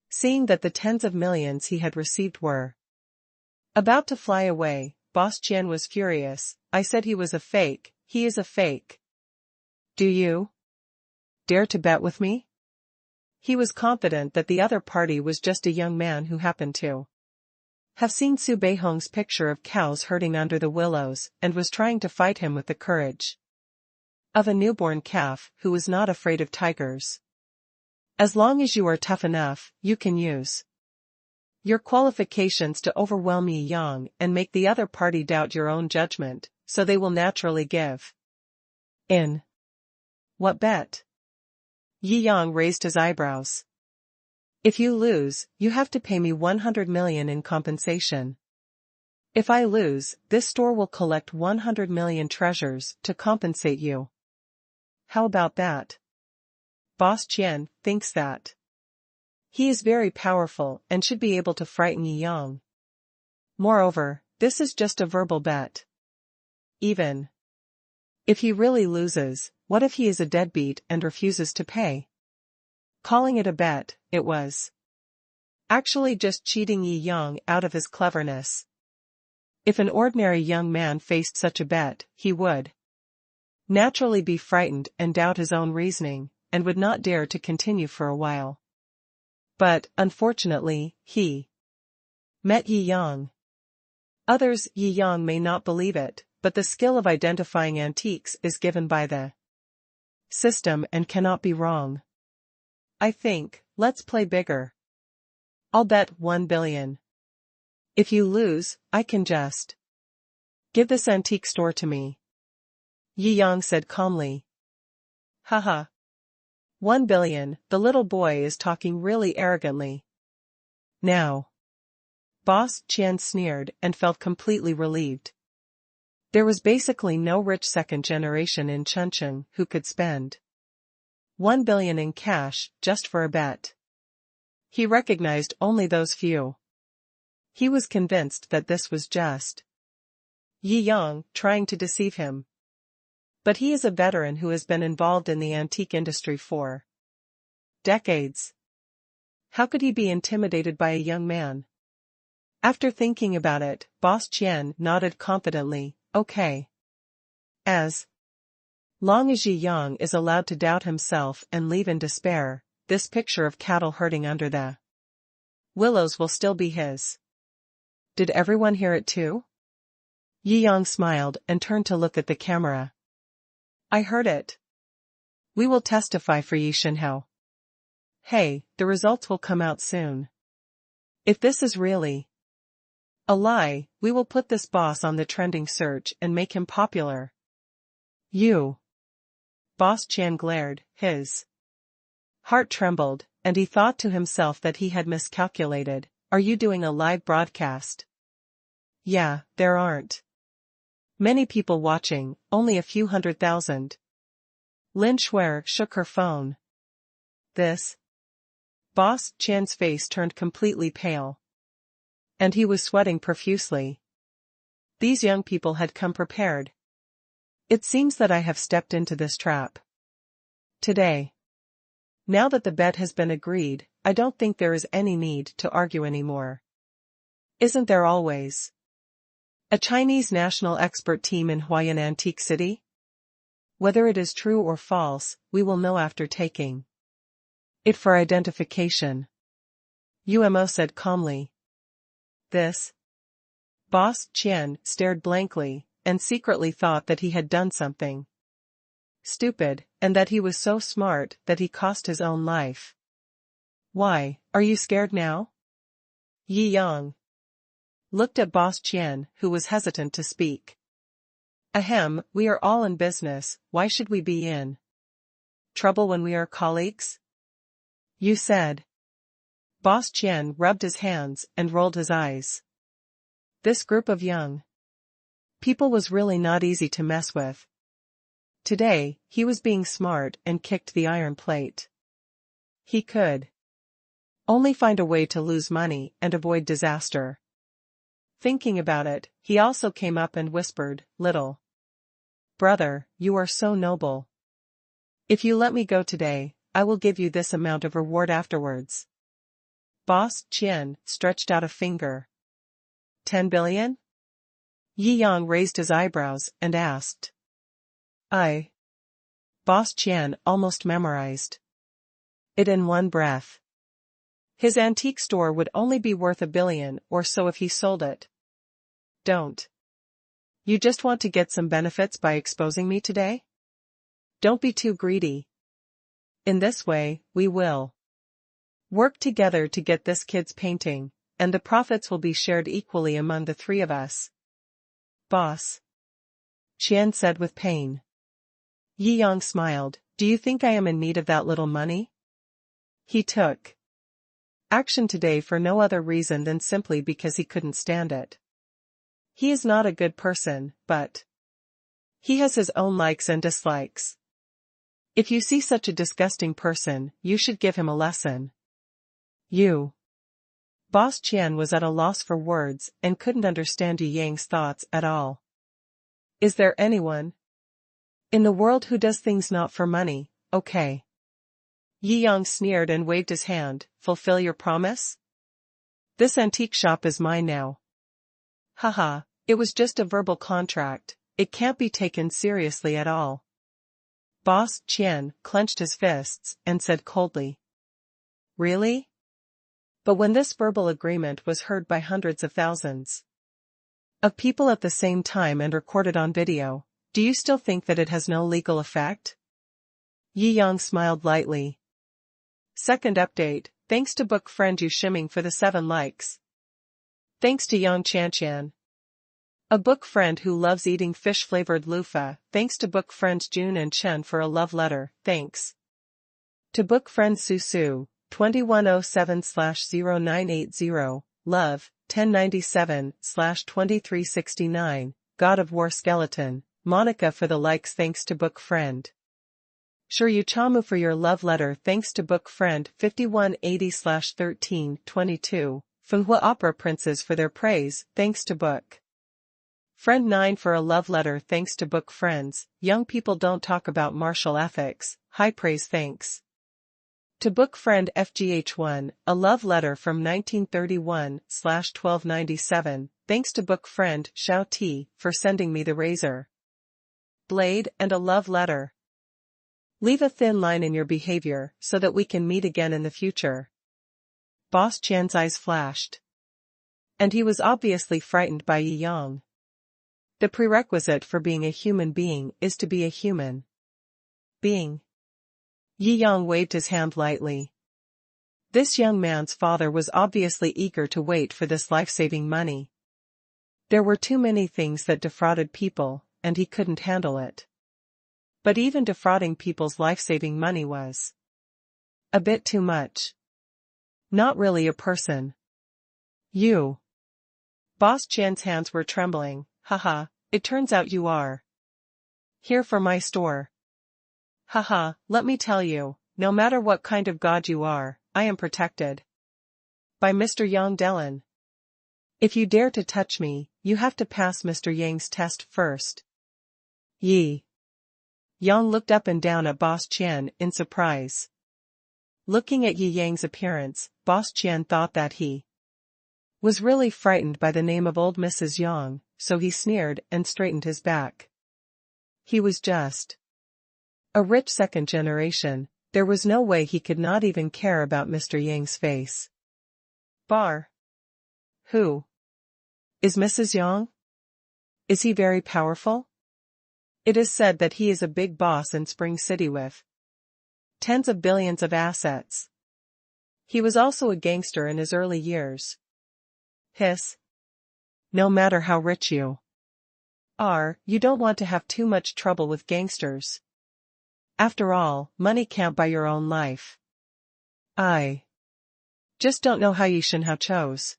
Seeing that the tens of millions he had received were about to fly away, Boss Qian was furious. I said he was a fake, he is a fake. Do you dare to bet with me? He was confident that the other party was just a young man who happened to have seen Su Beihong's picture of cows herding under the willows and was trying to fight him with the courage of a newborn calf who was not afraid of tigers. As long as you are tough enough, you can use your qualifications to overwhelm Yi Yang and make the other party doubt your own judgment, so they will naturally give in. What bet? Yi Yang raised his eyebrows. If you lose, you have to pay me 100 million in compensation. If I lose, this store will collect 100 million treasures to compensate you. How about that? Boss Qian thinks that he is very powerful and should be able to frighten Yi Yang. Moreover, this is just a verbal bet. Even if he really loses, what if he is a deadbeat and refuses to pay? Calling it a bet, it was actually just cheating Yi Yang out of his cleverness. If an ordinary young man faced such a bet, he would naturally be frightened and doubt his own reasoning, and would not dare to continue for a while. But, unfortunately, he met Yi Yang. Others, Yi Yang may not believe it, but the skill of identifying antiques is given by the system and cannot be wrong. I think, let's play bigger. I'll bet 1 billion. If you lose, I can just give this antique store to me. Yi Yang said calmly. Haha. 1 billion, the little boy is talking really arrogantly. Now. Boss Qian sneered and felt completely relieved. There was basically no rich second generation in Chengcheng who could spend 1 billion in cash just for a bet. He recognized only those few. He was convinced that this was just Yi Yang trying to deceive him. But he is a veteran who has been involved in the antique industry for decades. How could he be intimidated by a young man? After thinking about it, Boss Qian nodded confidently, okay. As long as Yi Yang is allowed to doubt himself and leave in despair, this picture of cattle herding under the willows will still be his. Did everyone hear it too? Yi Yang smiled and turned to look at the camera. I heard it. We will testify for Yi Shenhao. Hey, the results will come out soon. If this is really a lie, we will put this boss on the trending search and make him popular. You. Boss Qian glared, his heart trembled, and he thought to himself that he had miscalculated. Are you doing a live broadcast? Yeah, there aren't many people watching, only a few 100,000. Lin Shuer shook her phone. This? Boss Qian's face turned completely pale. And he was sweating profusely. These young people had come prepared. It seems that I have stepped into this trap. Today. Now that the bet has been agreed, I don't think there is any need to argue anymore. Isn't there always a Chinese national expert team in Huayan Antique City? Whether it is true or false, we will know after taking it for identification. UMO said calmly. This? Boss Qian stared blankly, and secretly thought that he had done something stupid, and that he was so smart that he cost his own life. Why, are you scared now? Yi Yang looked at Boss Qian, who was hesitant to speak. Ahem, we are all in business, why should we be in trouble when we are colleagues? You said. Boss Qian rubbed his hands and rolled his eyes. This group of young people was really not easy to mess with. Today, he was being smart and kicked the iron plate. He could only find a way to lose money and avoid disaster. Thinking about it, he also came up and whispered, Little brother, you are so noble. If you let me go today, I will give you this amount of reward afterwards. Boss Qian stretched out a finger. 10 billion? Yi Yang raised his eyebrows and asked. Boss Qian almost memorized it in one breath. His antique store would only be worth 1 billion or so if he sold it. Don't you just want to get some benefits by exposing me today? Don't be too greedy. In this way, we will work together to get this kid's painting, and the profits will be shared equally among the three of us. Boss Qian said with pain. Yi Yang smiled. Do you think I am in need of that little money? He took action today for no other reason than simply because he couldn't stand it. He is not a good person, but he has his own likes and dislikes. If you see such a disgusting person, you should give him a lesson. You. Boss Qian was at a loss for words and couldn't understand Yi Yang's thoughts at all. Is there anyone in the world who does things not for money? Okay. Yi Yang sneered and waved his hand. Fulfill your promise? This antique shop is mine now. Haha, it was just a verbal contract, it can't be taken seriously at all. Boss Qian clenched his fists and said coldly. Really? But when this verbal agreement was heard by hundreds of thousands of people at the same time and recorded on video, do you still think that it has no legal effect? Yi Yang smiled lightly. Second update, thanks to book friend Yu Shiming for the 7 likes. Thanks to Yang Chanchan, a book friend who loves eating fish-flavored loofah. Thanks to book friends Jun and Chen for a love letter. Thanks to book friend Su 2107/0980, love, 1097/2369, God of War Skeleton, Monica for the likes. Thanks to book friend Shou Chamu for your love letter. Thanks to book friend 5180/1322, Fenghua Opera Princes for their praise. Thanks to book friend 9 for a love letter. Thanks to book friends, young people don't talk about martial ethics, high praise. Thanks to book friend FGH1, a love letter from 1931/1297. Thanks to book friend Shao T for sending me the razor blade and a love letter. Leave a thin line in your behavior so that we can meet again in the future. Boss Qian's eyes flashed. And he was obviously frightened by Yi Yang. The prerequisite for being a human being is to be a human being. Yi Yang waved his hand lightly. This young man's father was obviously eager to wait for this life-saving money. There were too many things that defrauded people, and he couldn't handle it. But even defrauding people's life-saving money was a bit too much. Not really a person. You. Boss Qian's hands were trembling. Haha, it turns out you are here for my store. Haha, let me tell you, no matter what kind of god you are, I am protected by Mr. Yang Delin. If you dare to touch me, you have to pass Mr. Yang's test first. Yi. Yang looked up and down at Boss Qian in surprise. Looking at Yi Yang's appearance, Boss Qian thought that he was really frightened by the name of old Mrs. Yang, so he sneered and straightened his back. He was just a rich second generation. There was no way he could not even care about Mr. Yang's face. Bar. Who is Mrs. Yang? Is he very powerful? It is said that he is a big boss in Spring City with tens of billions of assets. He was also a gangster in his early years. Hiss. No matter how rich you are, you don't want to have too much trouble with gangsters. After all, money can't buy your own life. I just don't know how Yi Shenhao chose.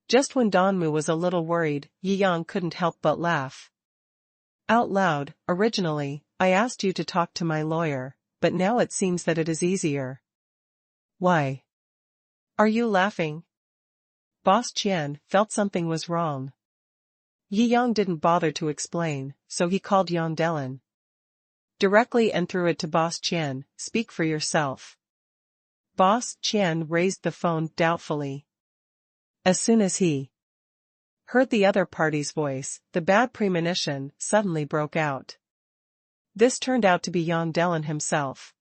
Just when Donmu was a little worried, Yi Yang couldn't help but laugh out loud. Originally, I asked you to talk to my lawyer, but now it seems that it is easier. Why are you laughing? Boss Qian felt something was wrong. Yi Yang didn't bother to explain, so he called Yang Delin directly and threw it to Boss Qian. Speak for yourself. Boss Qian raised the phone doubtfully. As soon as he heard the other party's voice, the bad premonition suddenly broke out. This turned out to be Yang Delin himself.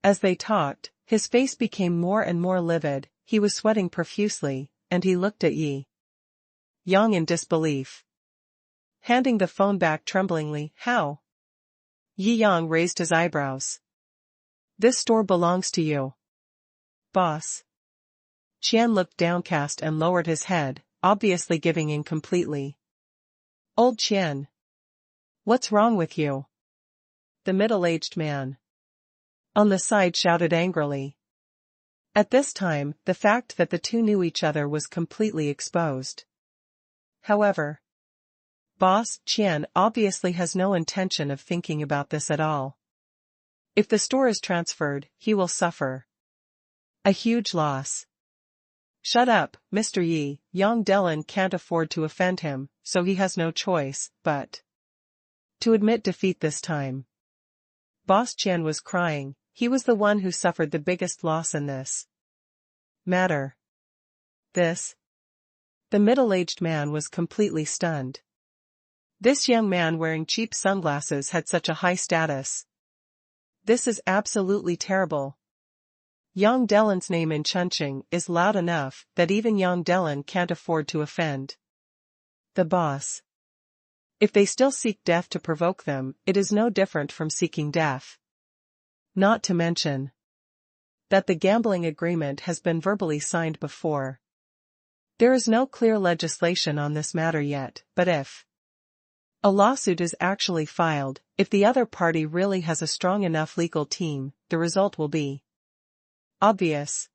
As they talked, his face became more and more livid, he was sweating profusely, and he looked at Yi Yang in disbelief. Handing the phone back tremblingly, how? Yi Yang raised his eyebrows. This store belongs to you, boss. Qian looked downcast and lowered his head, obviously giving in completely. Old Qian. What's wrong with you? The middle-aged man on the side shouted angrily. At this time, the fact that the two knew each other was completely exposed. However, Boss Qian obviously has no intention of thinking about this at all. If the store is transferred, he will suffer a huge loss. Shut up, Mr. Yi. Yang Delin can't afford to offend him, so he has no choice but to admit defeat this time. Boss Qian was crying. He was the one who suffered the biggest loss in this matter. The middle-aged man was completely stunned. This young man wearing cheap sunglasses had such a high status. This is absolutely terrible. Yang Delin's name in Chunqing is loud enough that even Yang Delin can't afford to offend the boss. If they still seek death to provoke them, it is no different from seeking death. Not to mention that the gambling agreement has been verbally signed before. There is no clear legislation on this matter yet, but if a lawsuit is actually filed, if the other party really has a strong enough legal team, the result will be obvious.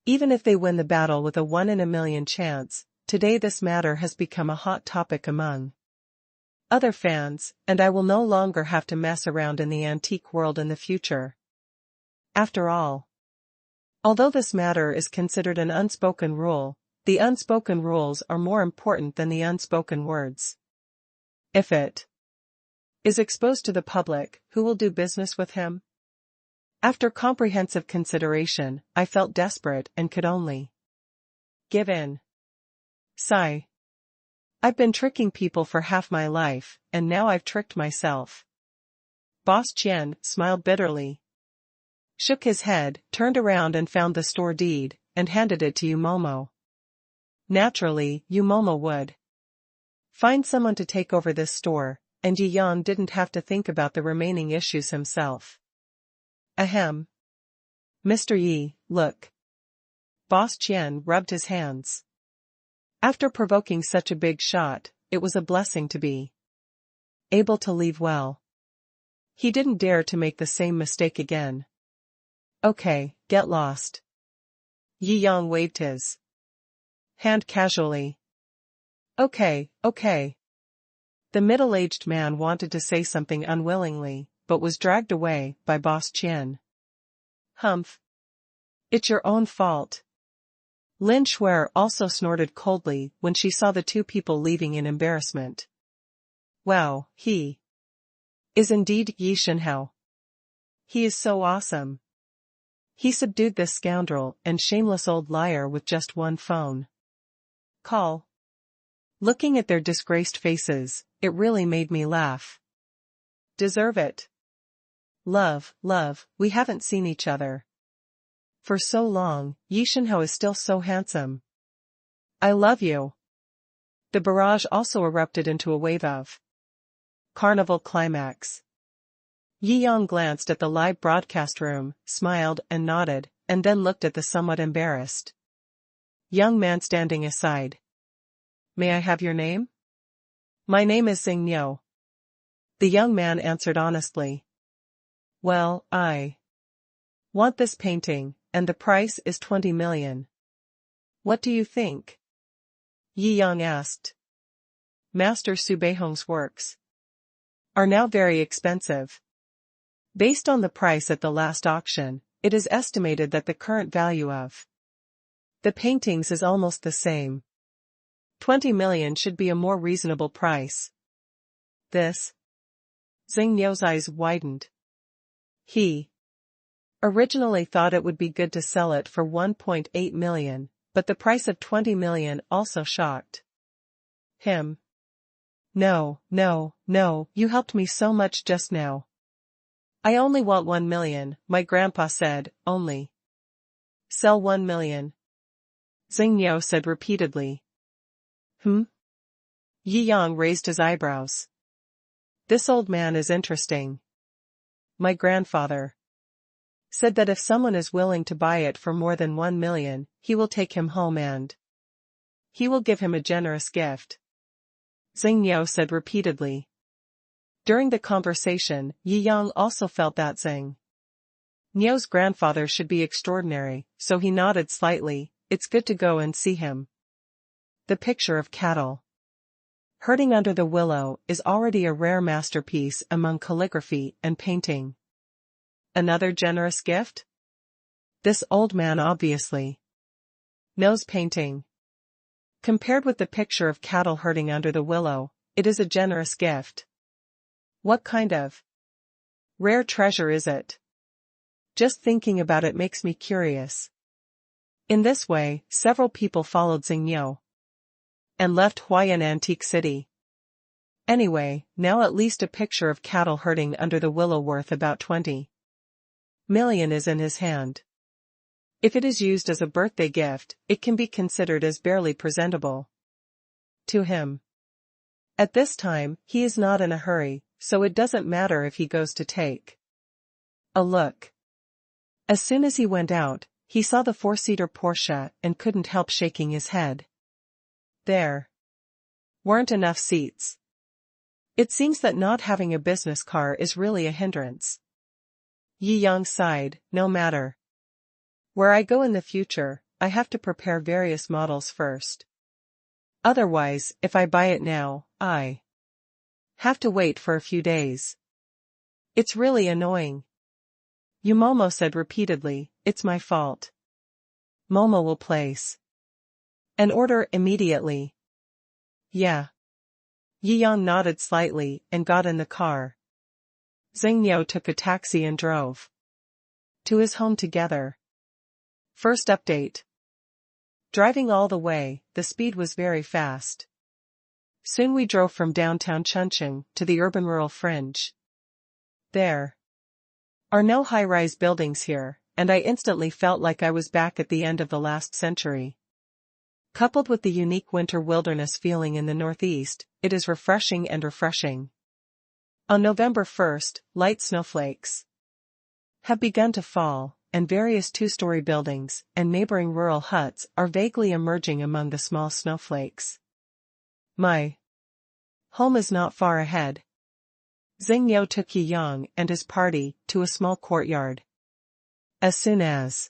Even if they win the battle with a 1 in a million chance, today this matter has become a hot topic among other fans, and I will no longer have to mess around in the antique world in the future. After all, although this matter is considered an unspoken rule, the unspoken rules are more important than the unspoken words. If it is exposed to the public, who will do business with him? After comprehensive consideration, I felt desperate and could only give in. Sigh. I've been tricking people for half my life, and now I've tricked myself. Boss Qian smiled bitterly, shook his head, turned around and found the store deed, and handed it to Yu Momo. Naturally, Momo would find someone to take over this store, and Jiang didn't have to think about the remaining issues himself. Ahem. Mr. Yi, look. Boss Qian rubbed his hands. After provoking such a big shot, it was a blessing to be able to leave well. He didn't dare to make the same mistake again. Okay, get lost. Yi Yang waved his hand casually. Okay. The middle-aged man wanted to say something unwillingly, but was dragged away by Boss Qian. Humph. It's your own fault. Lin Shuer also snorted coldly when she saw the two people leaving in embarrassment. Wow, he is indeed Yi Shenhao. He is so awesome. He subdued this scoundrel and shameless old liar with just one phone call. Looking at their disgraced faces, it really made me laugh. Deserve it. Love, we haven't seen each other for so long. Yi Shenhao is still so handsome. I love you. The barrage also erupted into a wave of carnival climax. Yi Yang glanced at the live broadcast room, smiled and nodded, and then looked at the somewhat embarrassed young man standing aside. May I have your name? My name is Xing Niu. The young man answered honestly. Well, I want this painting, and the price is 20 million. What do you think? Yi Yang asked. Master Su Beihong's works are now very expensive. Based on the price at the last auction, it is estimated that the current value of the paintings is almost the same. 20 million should be a more reasonable price. This? Xing Niu's eyes widened. He originally thought it would be good to sell it for 1.8 million, but the price of 20 million also shocked him. No, you helped me so much just now. I only want 1 million, my grandpa said, only sell 1 million. Xing Niu said repeatedly. Yi Yang raised his eyebrows. This old man is interesting. My grandfather said that if someone is willing to buy it for more than 1 million, he will take him home and he will give him a generous gift. Xing Niu said repeatedly. During the conversation, Yi Yang also felt that Xing Niu's grandfather should be extraordinary, so he nodded slightly. It's good to go and see him. The picture of cattle herding under the willow is already a rare masterpiece among calligraphy and painting. Another generous gift? This old man obviously knows painting. Compared with the picture of cattle herding under the willow, it is a generous gift. What kind of rare treasure is it? Just thinking about it makes me curious. In this way, several people followed Xing Niu and left Huayan Antique City. Anyway, now at least a picture of cattle herding under the willow worth about 20 million is in his hand. If it is used as a birthday gift, it can be considered as barely presentable to him. At this time, he is not in a hurry, so it doesn't matter if he goes to take a look. As soon as he went out, he saw the four-seater Porsche and couldn't help shaking his head. There weren't enough seats. It seems that not having a business car is really a hindrance. Yi Yang sighed. No matter where I go in the future, I have to prepare various models first. Otherwise, if I buy it now, I have to wait for a few days. It's really annoying. Momo said repeatedly, it's my fault. Momo will place an order immediately. Yeah. Yi Yang nodded slightly and got in the car. Xing Niu took a taxi and drove to his home together. First update. Driving all the way, the speed was very fast. Soon we drove from downtown Chuncheon to the urban-rural fringe. There are no high-rise buildings here, and I instantly felt like I was back at the end of the last century. Coupled with the unique winter wilderness feeling in the northeast, it is refreshing and refreshing. On November 1st, light snowflakes have begun to fall, and various two-story buildings and neighboring rural huts are vaguely emerging among the small snowflakes. My home is not far ahead. Xing Yao took Yi Yang and his party to a small courtyard. As soon as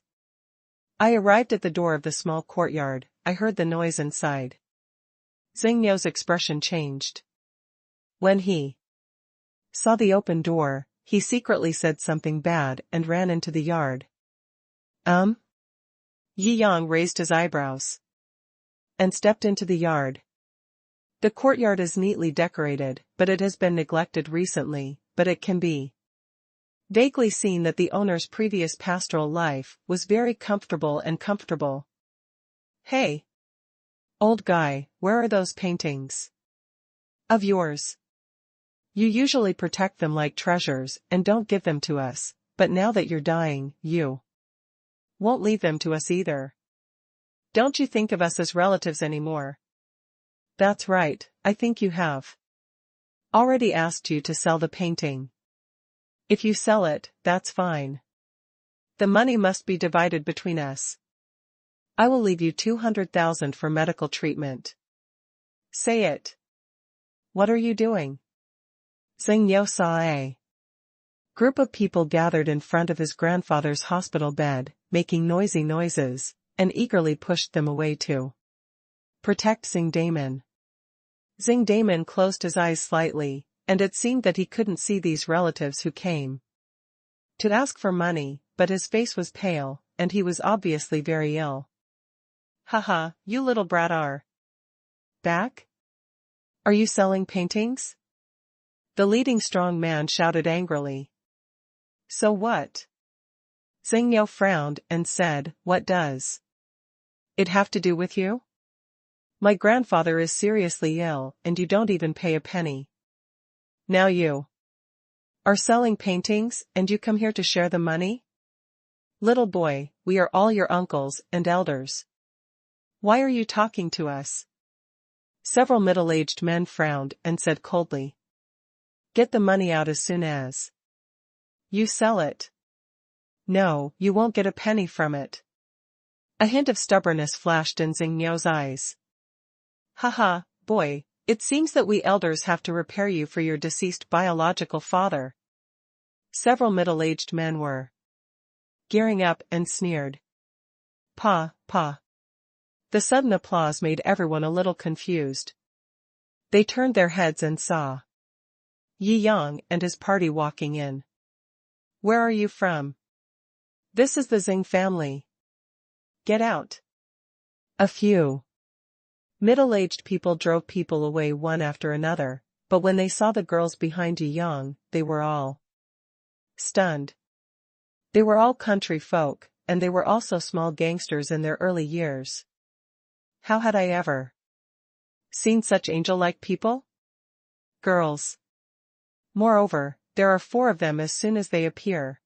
I arrived at the door of the small courtyard, I heard the noise inside. Xing Yao's expression changed. When he saw the open door, he secretly said something bad and ran into the yard. Yi Yang raised his eyebrows and stepped into the yard. The courtyard is neatly decorated, but it has been neglected recently, but it can be vaguely seen that the owner's previous pastoral life was very comfortable. Hey! Old guy, where are those paintings of yours? You usually protect them like treasures and don't give them to us, but now that you're dying, you won't leave them to us either. Don't you think of us as relatives anymore? That's right, I think you have already asked you to sell the painting. If you sell it, that's fine. The money must be divided between us. I will leave you 200,000 for medical treatment. Say it. What are you doing? Xing Yao saw a group of people gathered in front of his grandfather's hospital bed, making noisy noises, and eagerly pushed them away to protect Xing Damon. Xing Damon closed his eyes slightly, and it seemed that he couldn't see these relatives who came to ask for money, but his face was pale, and he was obviously very ill. Haha, you little brat are back? Are you selling paintings? The leading strong man shouted angrily. So what? Xing Yao frowned and said, what does it have to do with you? My grandfather is seriously ill, and you don't even pay a penny. Now you are selling paintings, and you come here to share the money? Little boy, we are all your uncles and elders. Why are you talking to us? Several middle-aged men frowned and said coldly. Get the money out as soon as you sell it. No, you won't get a penny from it. A hint of stubbornness flashed in Xing Yao's eyes. Haha, boy, it seems that we elders have to repair you for your deceased biological father. Several middle-aged men were gearing up and sneered. Pa. The sudden applause made everyone a little confused. They turned their heads and saw Yi Yang and his party walking in. Where are you from? This is the Xing family. Get out. A few middle-aged people drove people away one after another, but when they saw the girls behind Yi Yang, they were all stunned. They were all country folk, and they were also small gangsters in their early years. How had I ever seen such angel-like people? Girls. Moreover, there are 4 of them as soon as they appear.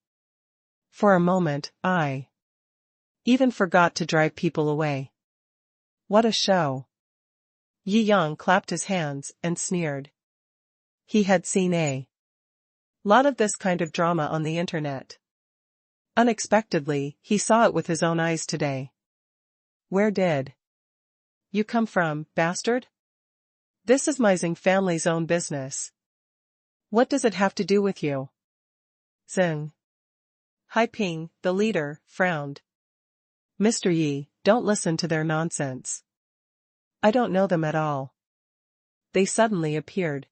For a moment, I even forgot to drive people away. What a show. Yi Yang clapped his hands and sneered. He had seen a lot of this kind of drama on the internet. Unexpectedly, he saw it with his own eyes today. Where did you come from, bastard? This is my Xing family's own business. What does it have to do with you? Xing Haiping, the leader, frowned. Mr. Yi, don't listen to their nonsense. I don't know them at all. They suddenly appeared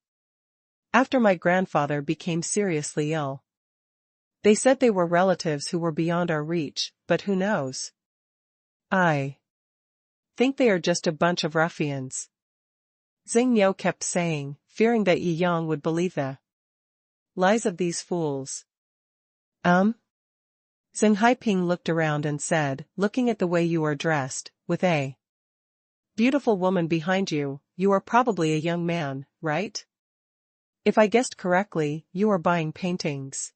after my grandfather became seriously ill. They said they were relatives who were beyond our reach, but who knows? I think they are just a bunch of ruffians. Xing Yao kept saying, fearing that Yi Yang would believe the lies of these fools. Xing Haiping looked around and said, looking at the way you are dressed, with a beautiful woman behind you, you are probably a young man, right? If I guessed correctly, you are buying paintings.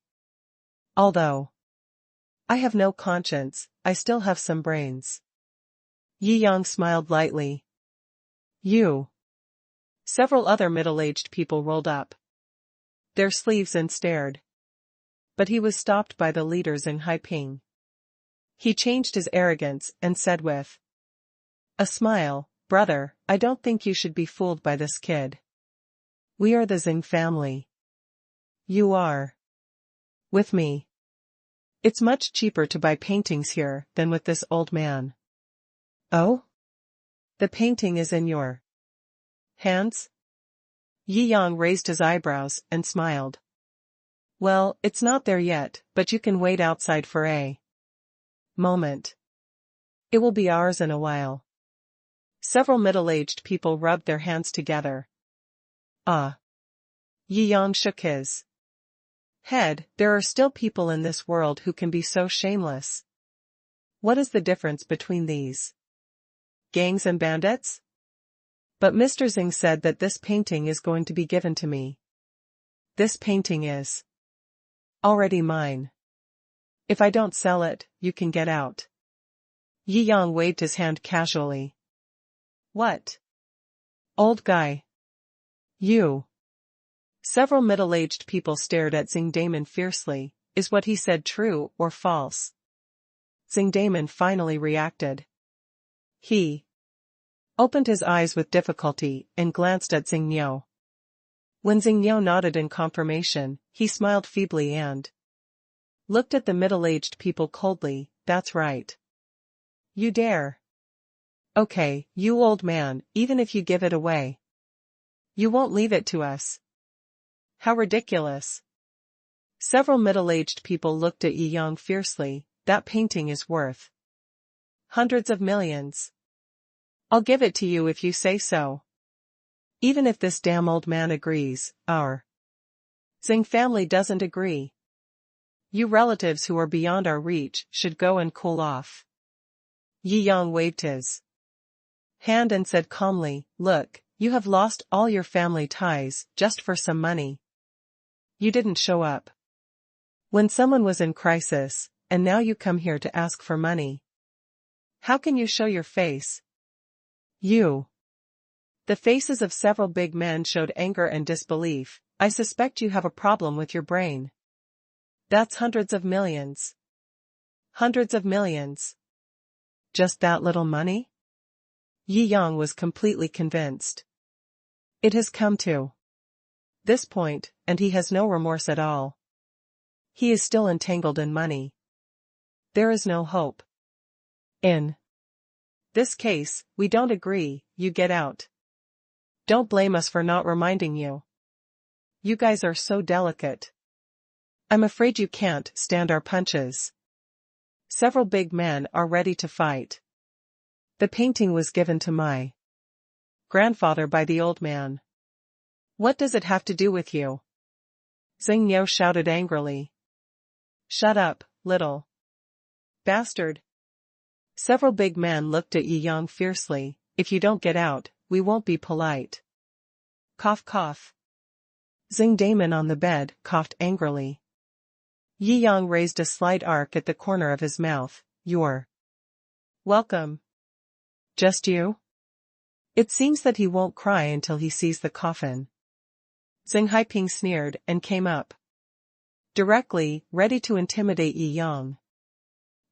Although I have no conscience, I still have some brains. Yi Yang smiled lightly. You. Several other middle-aged people rolled up their sleeves and stared. But he was stopped by the leader Xing Haiping. He changed his arrogance and said with a smile, "Brother, I don't think you should be fooled by this kid. We are the Xing family. You are with me. It's much cheaper to buy paintings here than with this old man." "Oh? The painting is in your hands?" Yi Yang raised his eyebrows and smiled. "Well, it's not there yet, but you can wait outside for a moment. It will be ours in a while." Several middle-aged people rubbed their hands together. Ah. Yi Yang shook his head. There are still people in this world who can be so shameless. What is the difference between these gangs and bandits? But Mr. Xing said that this painting is going to be given to me. This painting is already mine. If I don't sell it, you can get out. Yi Yang waved his hand casually. What? Old guy. You. Several middle-aged people stared at Xing Damon fiercely. Is what he said true or false? Xing Damon finally reacted. He opened his eyes with difficulty and glanced at Xing Niu. When Xing Niu nodded in confirmation, he smiled feebly and looked at the middle-aged people coldly. That's right. You dare. Okay, you old man, even if you give it away, you won't leave it to us. How ridiculous. Several middle-aged people looked at Yi Yang fiercely. That painting is worth hundreds of millions. I'll give it to you if you say so. Even if this damn old man agrees, our Xing family doesn't agree. You relatives who are beyond our reach should go and cool off. Yi Yang waved his hand and said calmly, Look, you have lost all your family ties just for some money. You didn't show up when someone was in crisis, and now you come here to ask for money. How can you show your face? You. The faces of several big men showed anger and disbelief. I suspect you have a problem with your brain. That's hundreds of millions. Hundreds of millions. Just that little money? Yi Yang was completely convinced. It has come to this point, and he has no remorse at all. He is still entangled in money. There is no hope. In this case, we don't agree, you get out. Don't blame us for not reminding you. You guys are so delicate. I'm afraid you can't stand our punches. Several big men are ready to fight. The painting was given to my grandfather by the old man. What does it have to do with you? Xing Niu shouted angrily. Shut up, little bastard. Several big men looked at Yi Yang fiercely. If you don't get out, we won't be polite. Cough cough. Xing Damon on the bed coughed angrily. Yi Yang raised a slight arc at the corner of his mouth. You're welcome. Just you? It seems that he won't cry until he sees the coffin. Xing Haiping sneered and came up directly, ready to intimidate Yi Yang.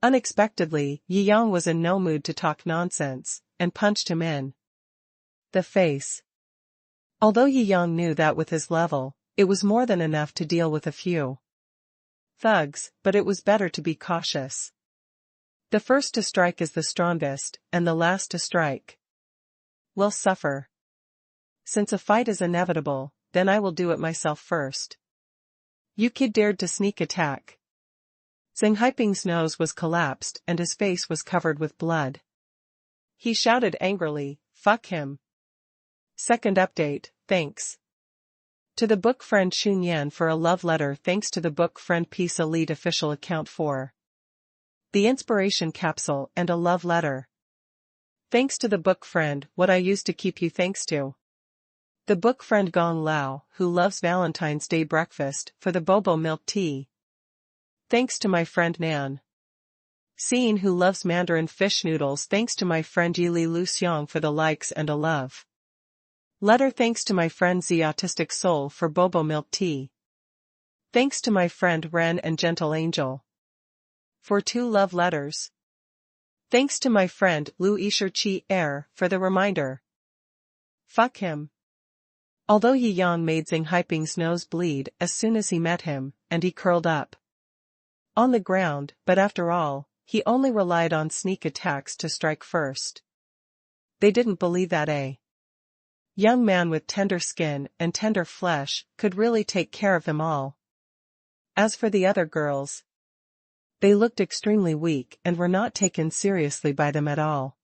Unexpectedly, Yi Yang was in no mood to talk nonsense, and punched him in the face. Although Yi Yang knew that with his level, it was more than enough to deal with a few thugs, but it was better to be cautious. The first to strike is the strongest, and the last to strike will suffer. Since a fight is inevitable, then I will do it myself first. You kid dared to sneak attack. Xing Haiping's nose was collapsed and his face was covered with blood. He shouted angrily, Fuck him. Second update, thanks to the book friend Xun Yan for a love letter. Thanks to the book friend Peace Elite official account for the inspiration capsule and a love letter. Thanks to the book friend What I Used to Keep You. Thanks to the book friend Gong Lao, who loves Valentine's Day breakfast, for the bobo milk tea. Thanks to my friend Nan Seeing who loves Mandarin fish noodles. Thanks to my friend Yili Lu Xiang for the likes and a love letter. Thanks to my friend Z Autistic Soul for Bobo Milk Tea. Thanks to my friend Ren and Gentle Angel for 2 love letters. Thanks to my friend Lu Isher Chi Air for the reminder. Fuck him. Although Yi Yang made Xing Haiping's nose bleed as soon as he met him, and he curled up on the ground, but after all, he only relied on sneak attacks to strike first. They didn't believe that a young man with tender skin and tender flesh could really take care of them all. As for the other girls, they looked extremely weak and were not taken seriously by them at all.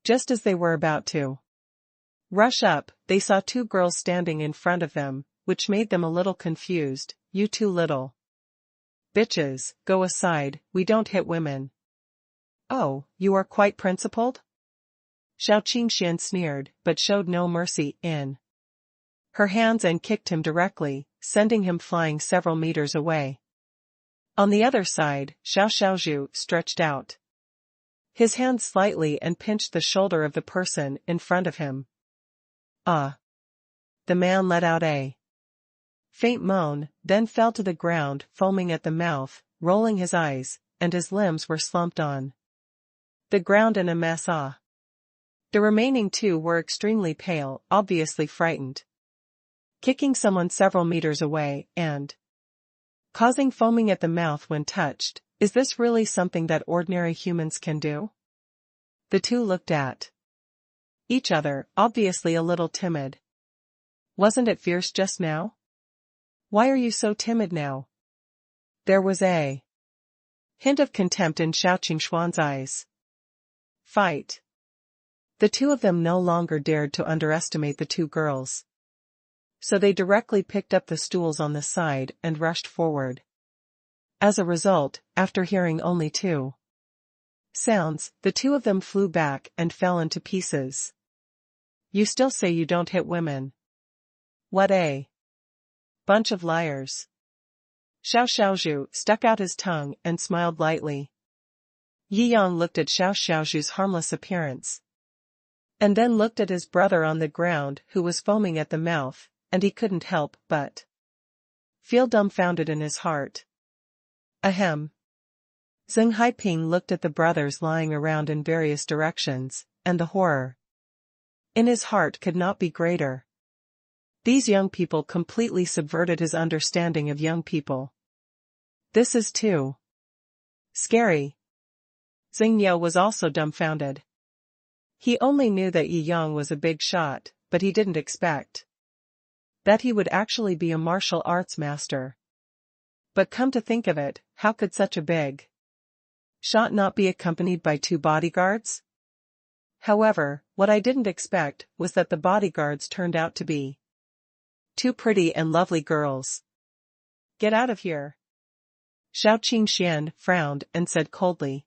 Just as they were about to rush up, they saw 2 girls standing in front of them, which made them a little confused. You 2 little bitches, go aside, we don't hit women. Oh, you are quite principled? Shou Qingxian sneered, but showed no mercy in her hands and kicked him directly, sending him flying several meters away. On the other side, Xiao Xiaozhu stretched out his hand slightly and pinched the shoulder of the person in front of him. Ah! The man let out a faint moan, then fell to the ground, foaming at the mouth, rolling his eyes, and his limbs were slumped on the ground in a mess. The remaining 2 were extremely pale, obviously frightened. Kicking someone several meters away, and causing foaming at the mouth when touched, is this really something that ordinary humans can do? The 2 looked at each other, obviously a little timid. Wasn't it fierce just now? Why are you so timid now? There was a hint of contempt in Shou Qingshuan's eyes. Fight. The 2 of them no longer dared to underestimate the 2 girls. So they directly picked up the stools on the side and rushed forward. As a result, after hearing only 2 sounds, the 2 of them flew back and fell into pieces. You still say you don't hit women? What a bunch of liars. Xiao Xiaozhu stuck out his tongue and smiled lightly. Yi Yang looked at Xiao Xiaozhu's harmless appearance, and then looked at his brother on the ground who was foaming at the mouth, and he couldn't help but feel dumbfounded in his heart. Ahem. Xing Haiping looked at the brothers lying around in various directions, and the horror in his heart could not be greater. These young people completely subverted his understanding of young people. This is too scary. Xing Yao was also dumbfounded. He only knew that Yi Yang was a big shot, but he didn't expect that he would actually be a martial arts master. But come to think of it, how could such a big shot not be accompanied by 2 bodyguards? However, what I didn't expect was that the bodyguards turned out to be 2 pretty and lovely girls. Get out of here. Shou Qingxian frowned and said coldly.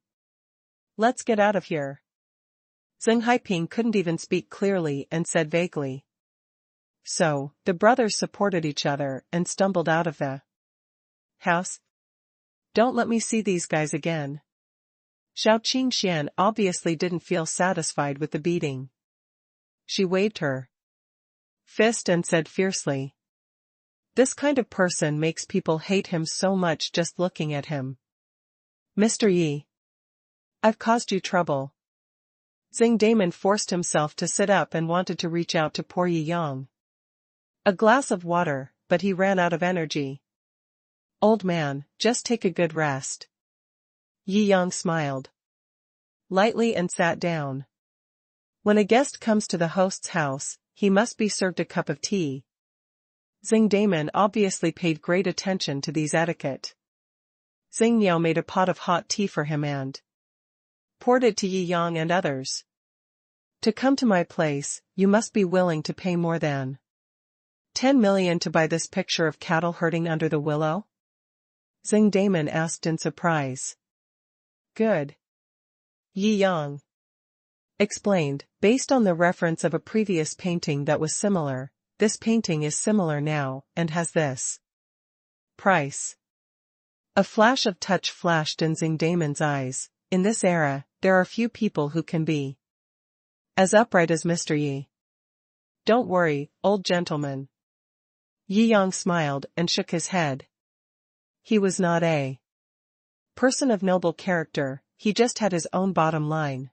Let's get out of here. Xing Haiping couldn't even speak clearly and said vaguely. So, the brothers supported each other and stumbled out of the house. Don't let me see these guys again. Shou Qingxian obviously didn't feel satisfied with the beating. She waved her fist and said fiercely. This kind of person makes people hate him so much just looking at him. Mr. Yi, I've caused you trouble. Xing Damon forced himself to sit up and wanted to reach out to poor Yi Yang a glass of water, but he ran out of energy. Old man, just take a good rest. Yi Yang smiled lightly and sat down. When a guest comes to the host's house, he must be served a cup of tea. Xing Damon obviously paid great attention to these etiquette. Xing Yao made a pot of hot tea for him and poured it to Yi Yang and others. To come to my place, you must be willing to pay more than 10 million to buy this picture of cattle herding under the willow? Xing Damon asked in surprise. Good. Yi Yang explained, based on the reference of a previous painting that was similar, this painting is similar now, and has this price. A flash of touch flashed in Xing Damon's eyes. In this era, there are few people who can be as upright as Mr. Yi. Don't worry, old gentleman. Yi Yang smiled and shook his head. He was not a person of noble character, he just had his own bottom line.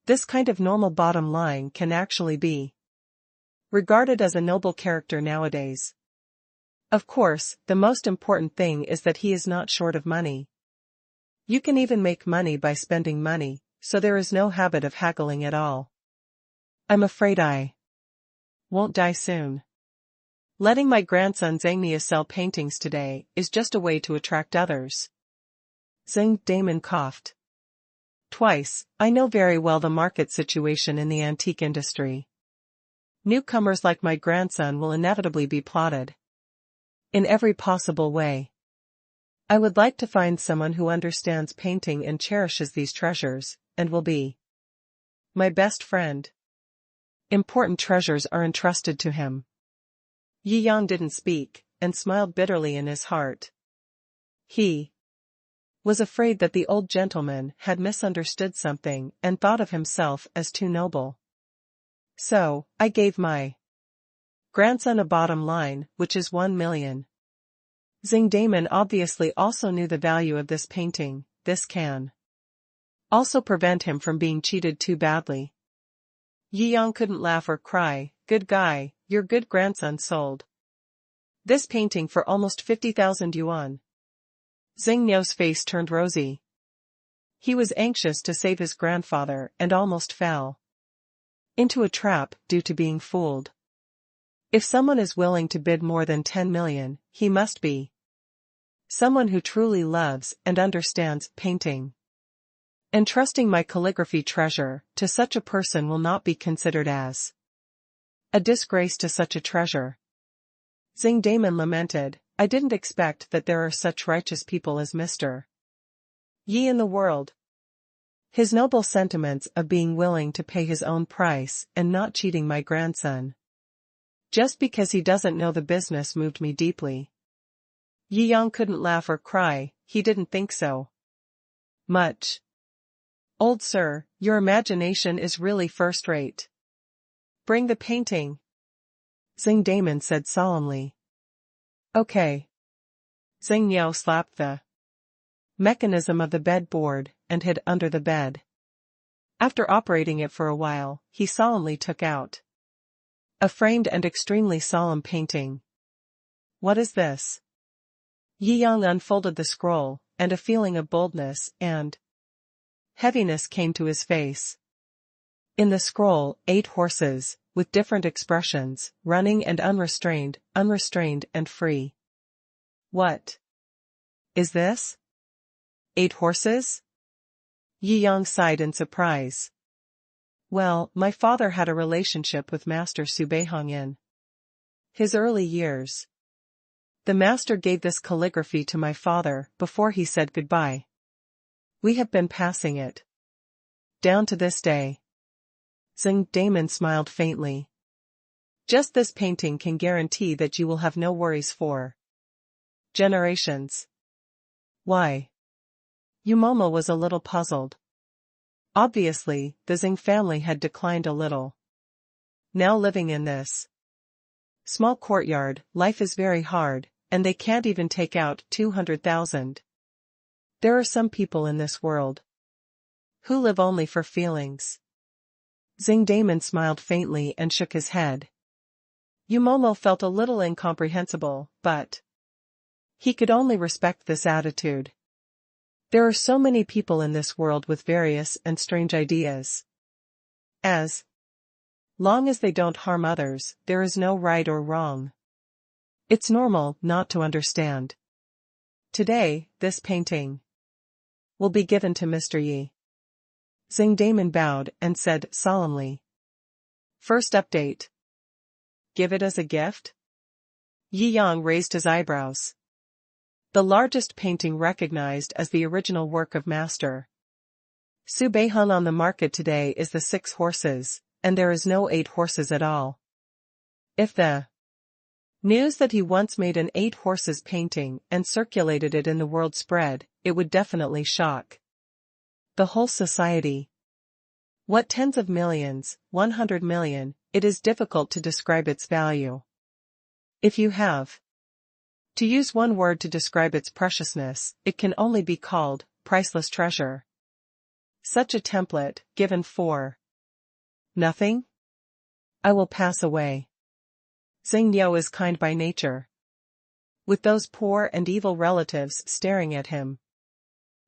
This kind of normal bottom line can actually be regarded as a noble character nowadays. Of course, the most important thing is that he is not short of money. You can even make money by spending money, so there is no habit of haggling at all. I'm afraid I won't die soon. Letting my grandson Zhang sell paintings today is just a way to attract others. Xing Damon coughed. Twice, I know very well the market situation in the antique industry. Newcomers like my grandson will inevitably be plotted in every possible way. I would like to find someone who understands painting and cherishes these treasures, and will be my best friend. Important treasures are entrusted to him. Yi Yang didn't speak, and smiled bitterly in his heart. He was afraid that the old gentleman had misunderstood something and thought of himself as too noble. So, I gave my grandson a bottom line, which is 1 million. Xing Damon obviously also knew the value of this painting. This can also prevent him from being cheated too badly. Yi Yang couldn't laugh or cry. Good guy, your good grandson sold this painting for almost 50,000 yuan. Xing Niu's face turned rosy. He was anxious to save his grandfather and almost fell into a trap due to being fooled. If someone is willing to bid more than 10 million, he must be someone who truly loves and understands painting. Entrusting my calligraphy treasure to such a person will not be considered as a disgrace to such a treasure. Xing Damon lamented, I didn't expect that there are such righteous people as Mr. Yi in the world. His noble sentiments of being willing to pay his own price and not cheating my grandson just because he doesn't know the business moved me deeply. Yi Yang couldn't laugh or cry, he didn't think so much. Old sir, your imagination is really first-rate. Bring the painting, Xing Damon said solemnly. Okay. Xing Niu slapped the mechanism of the bedboard and hid under the bed. After operating it for a while, he solemnly took out a framed and extremely solemn painting. What is this? Yi Yang unfolded the scroll, and a feeling of boldness and heaviness came to his face. In the scroll, 8 horses, with different expressions, running and unrestrained and free. What is this? 8 horses? Yi Yang sighed in surprise. Well, my father had a relationship with Master Su Beihong in his early years. The master gave this calligraphy to my father before he said goodbye. We have been passing it down to this day. Xing Damon smiled faintly. Just this painting can guarantee that you will have no worries for generations. Why? Yumomo was a little puzzled. Obviously, the Xing family had declined a little. Now living in this small courtyard, life is very hard, and they can't even take out 200,000. There are some people in this world who live only for feelings. Xing Damon smiled faintly and shook his head. Yumomo felt a little incomprehensible, but he could only respect this attitude. There are so many people in this world with various and strange ideas. As long as they don't harm others, there is no right or wrong. It's normal not to understand. Today, this painting will be given to Mr. Yi. Xing Damon bowed and said solemnly. First update. Give it as a gift? Yi Yang raised his eyebrows. The largest painting recognized as the original work of Master Su Beihong on the market today is the 6 horses, and there is no 8 horses at all. If the News that he once made an 8-horses painting and circulated it in the world spread, it would definitely shock the whole society. What tens of millions, 100 million, it is difficult to describe its value. If you have to use one word to describe its preciousness, it can only be called priceless treasure. Such a template, given for nothing? I will pass away. Xing Niu is kind by nature. With those poor and evil relatives staring at him,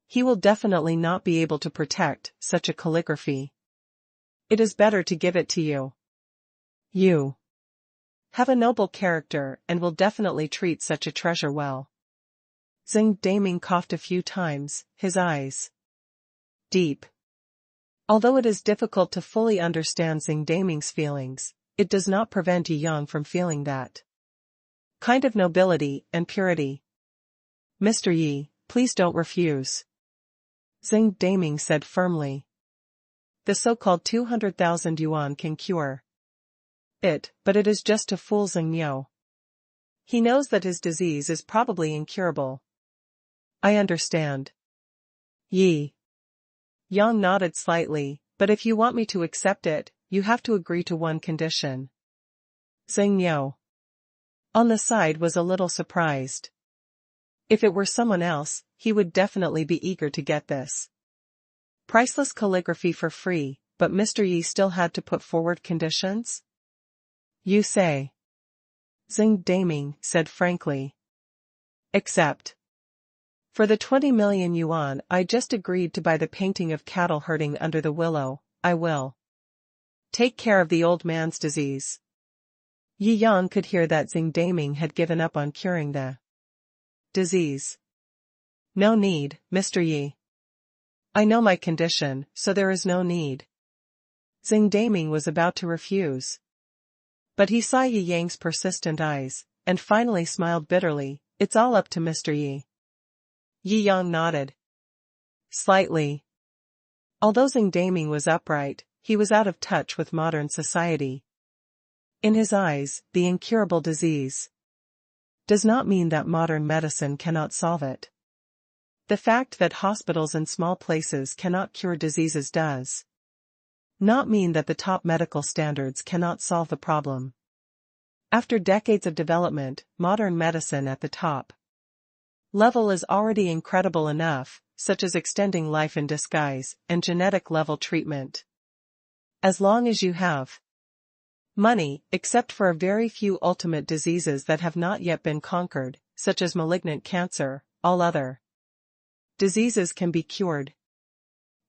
he will definitely not be able to protect such a calligraphy. It is better to give it to you. You have a noble character and will definitely treat such a treasure well. Xing Daming coughed a few times, his eyes deep. Although it is difficult to fully understand Xing Daming's feelings, it does not prevent Yi Yang from feeling that kind of nobility and purity. Mr. Yi, please don't refuse. Xing Daming said firmly. The so-called 200,000 yuan can cure it, but it is just to fool Xing Niu. He knows that his disease is probably incurable. I understand. Yi Yang nodded slightly, but if you want me to accept it, you have to agree to one condition. Xing Niu, on the side, was a little surprised. If it were someone else, he would definitely be eager to get this priceless calligraphy for free, but Mr. Yi still had to put forward conditions? You say. Xing Daming said frankly. Except for the 20 million yuan I just agreed to buy the painting of cattle herding under the willow, I will take care of the old man's disease. Yi Yang could hear that Xing Daming had given up on curing the disease. No need, Mr. Yi. I know my condition, so there is no need. Xing Daming was about to refuse, but he saw Yi Yang's persistent eyes, and finally smiled bitterly. It's all up to Mr. Yi. Yi Yang nodded slightly. Although Xing Daming was upright, he was out of touch with modern society. In his eyes, the incurable disease does not mean that modern medicine cannot solve it. The fact that hospitals in small places cannot cure diseases does not mean that the top medical standards cannot solve the problem. After decades of development, modern medicine at the top level is already incredible enough, such as extending life in disguise and genetic level treatment. As long as you have money, except for a very few ultimate diseases that have not yet been conquered, such as malignant cancer, all other diseases can be cured.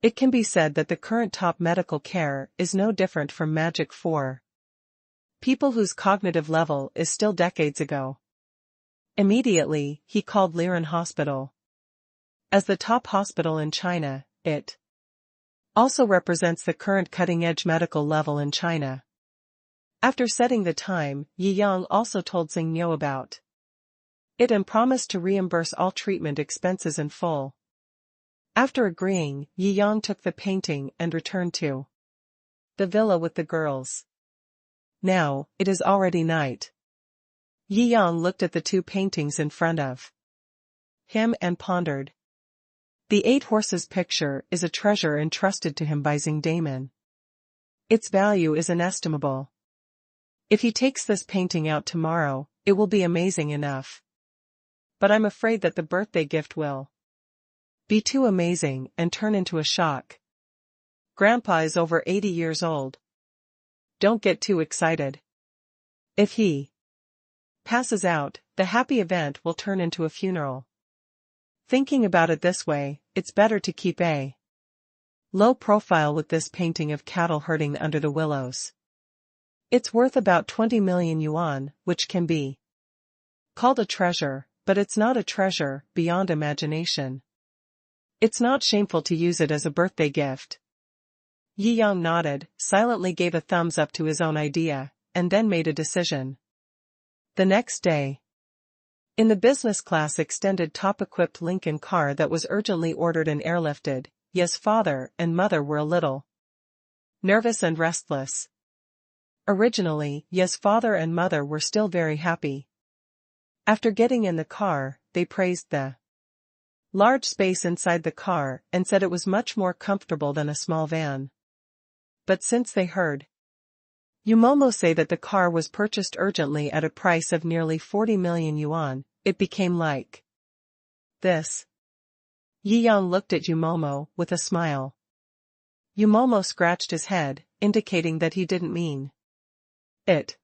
It can be said that the current top medical care is no different from magic for people whose cognitive level is still decades ago. Immediately, he called Liren Hospital as the top hospital in China. It also represents the current cutting-edge medical level in China. After setting the time, Yi Yang also told Xing Niu about it and promised to reimburse all treatment expenses in full. After agreeing, Yi Yang took the painting and returned to the villa with the girls. Now, it is already night. Yi Yang looked at the two paintings in front of him and pondered. The 8-horses picture is a treasure entrusted to him by Xing Daming. Its value is inestimable. If he takes this painting out tomorrow, it will be amazing enough. But I'm afraid that the birthday gift will be too amazing and turn into a shock. Grandpa is over 80 years old. Don't get too excited. If he passes out, the happy event will turn into a funeral. Thinking about it this way, it's better to keep a low profile with this painting of cattle herding under the willows. It's worth about 20 million yuan, which can be called a treasure, but it's not a treasure beyond imagination. It's not shameful to use it as a birthday gift. Yi Yang nodded, silently gave a thumbs up to his own idea, and then made a decision. The next day, in the business class extended top-equipped Lincoln car that was urgently ordered and airlifted, Ye's father and mother were a little nervous and restless. Originally, Ye's father and mother were still very happy, After getting in the car, they praised the large space inside the car and said it was much more comfortable than a small van. But since they heard Yumomo say that the car was purchased urgently at a price of nearly 40 million yuan, it became like this. Yi Yang looked at Yumomo with a smile. Yumomo scratched his head, indicating that he didn't mean it.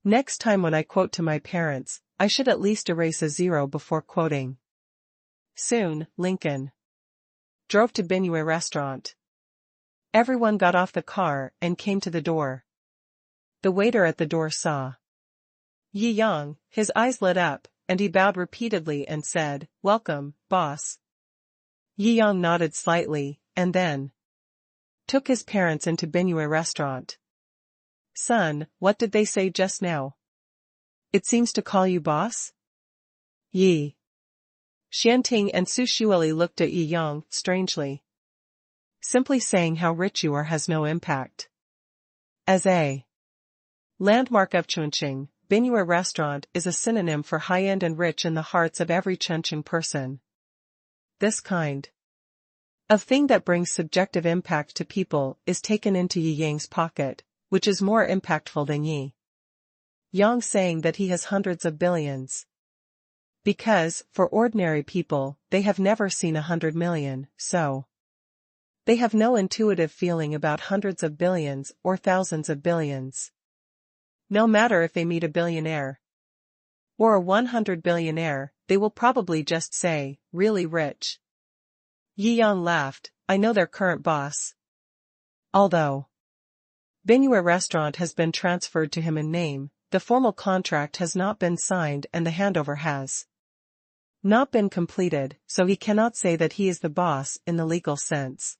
Next time when I quote to my parents, I should at least erase a zero before quoting. Soon, Lincoln drove to Binyue restaurant. Everyone got off the car and came to the door. The waiter at the door saw Yi Yang, his eyes lit up, and he bowed repeatedly and said, "Welcome, boss." Yi Yang nodded slightly, and then took his parents into Binyue restaurant. "Son, what did they say just now? It seems to call you boss?" Yi Xianting and Su Shuili looked at Yi Yang strangely. Simply saying how rich you are has no impact. As a landmark of Chongqing, Binyue restaurant is a synonym for high-end and rich in the hearts of every Chongqing person. This kind of thing that brings subjective impact to people is taken into Yi Yang's pocket, which is more impactful than Yi Yang saying that he has hundreds of billions. Because, for ordinary people, they have never seen 100 million, so they have no intuitive feeling about hundreds of billions or thousands of billions. No matter if they meet a billionaire or a 100 billionaire, they will probably just say, "Really rich." Yi Yang laughed, "I know their current boss. Although Binyue restaurant has been transferred to him in name, the formal contract has not been signed and the handover has not been completed, so he cannot say that he is the boss in the legal sense.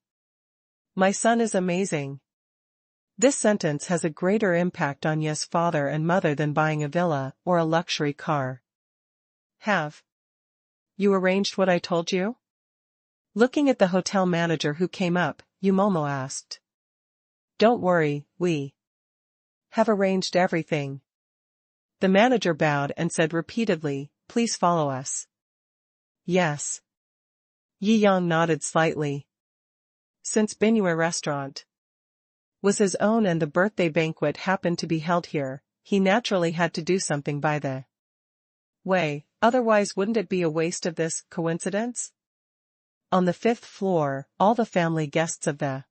My son is amazing." This sentence has a greater impact on Ye's father and mother than buying a villa or a luxury car. Have you arranged what I told you? Looking at the hotel manager who came up, Yumomo asked. "Don't worry, we have arranged everything." The manager bowed and said repeatedly, "Please follow us." Yes. Yi Yang nodded slightly. Since Binyue restaurant was his own and the birthday banquet happened to be held here, he naturally had to do something by the way, otherwise wouldn't it be a waste of this coincidence? On the 5th floor, all the family guests of the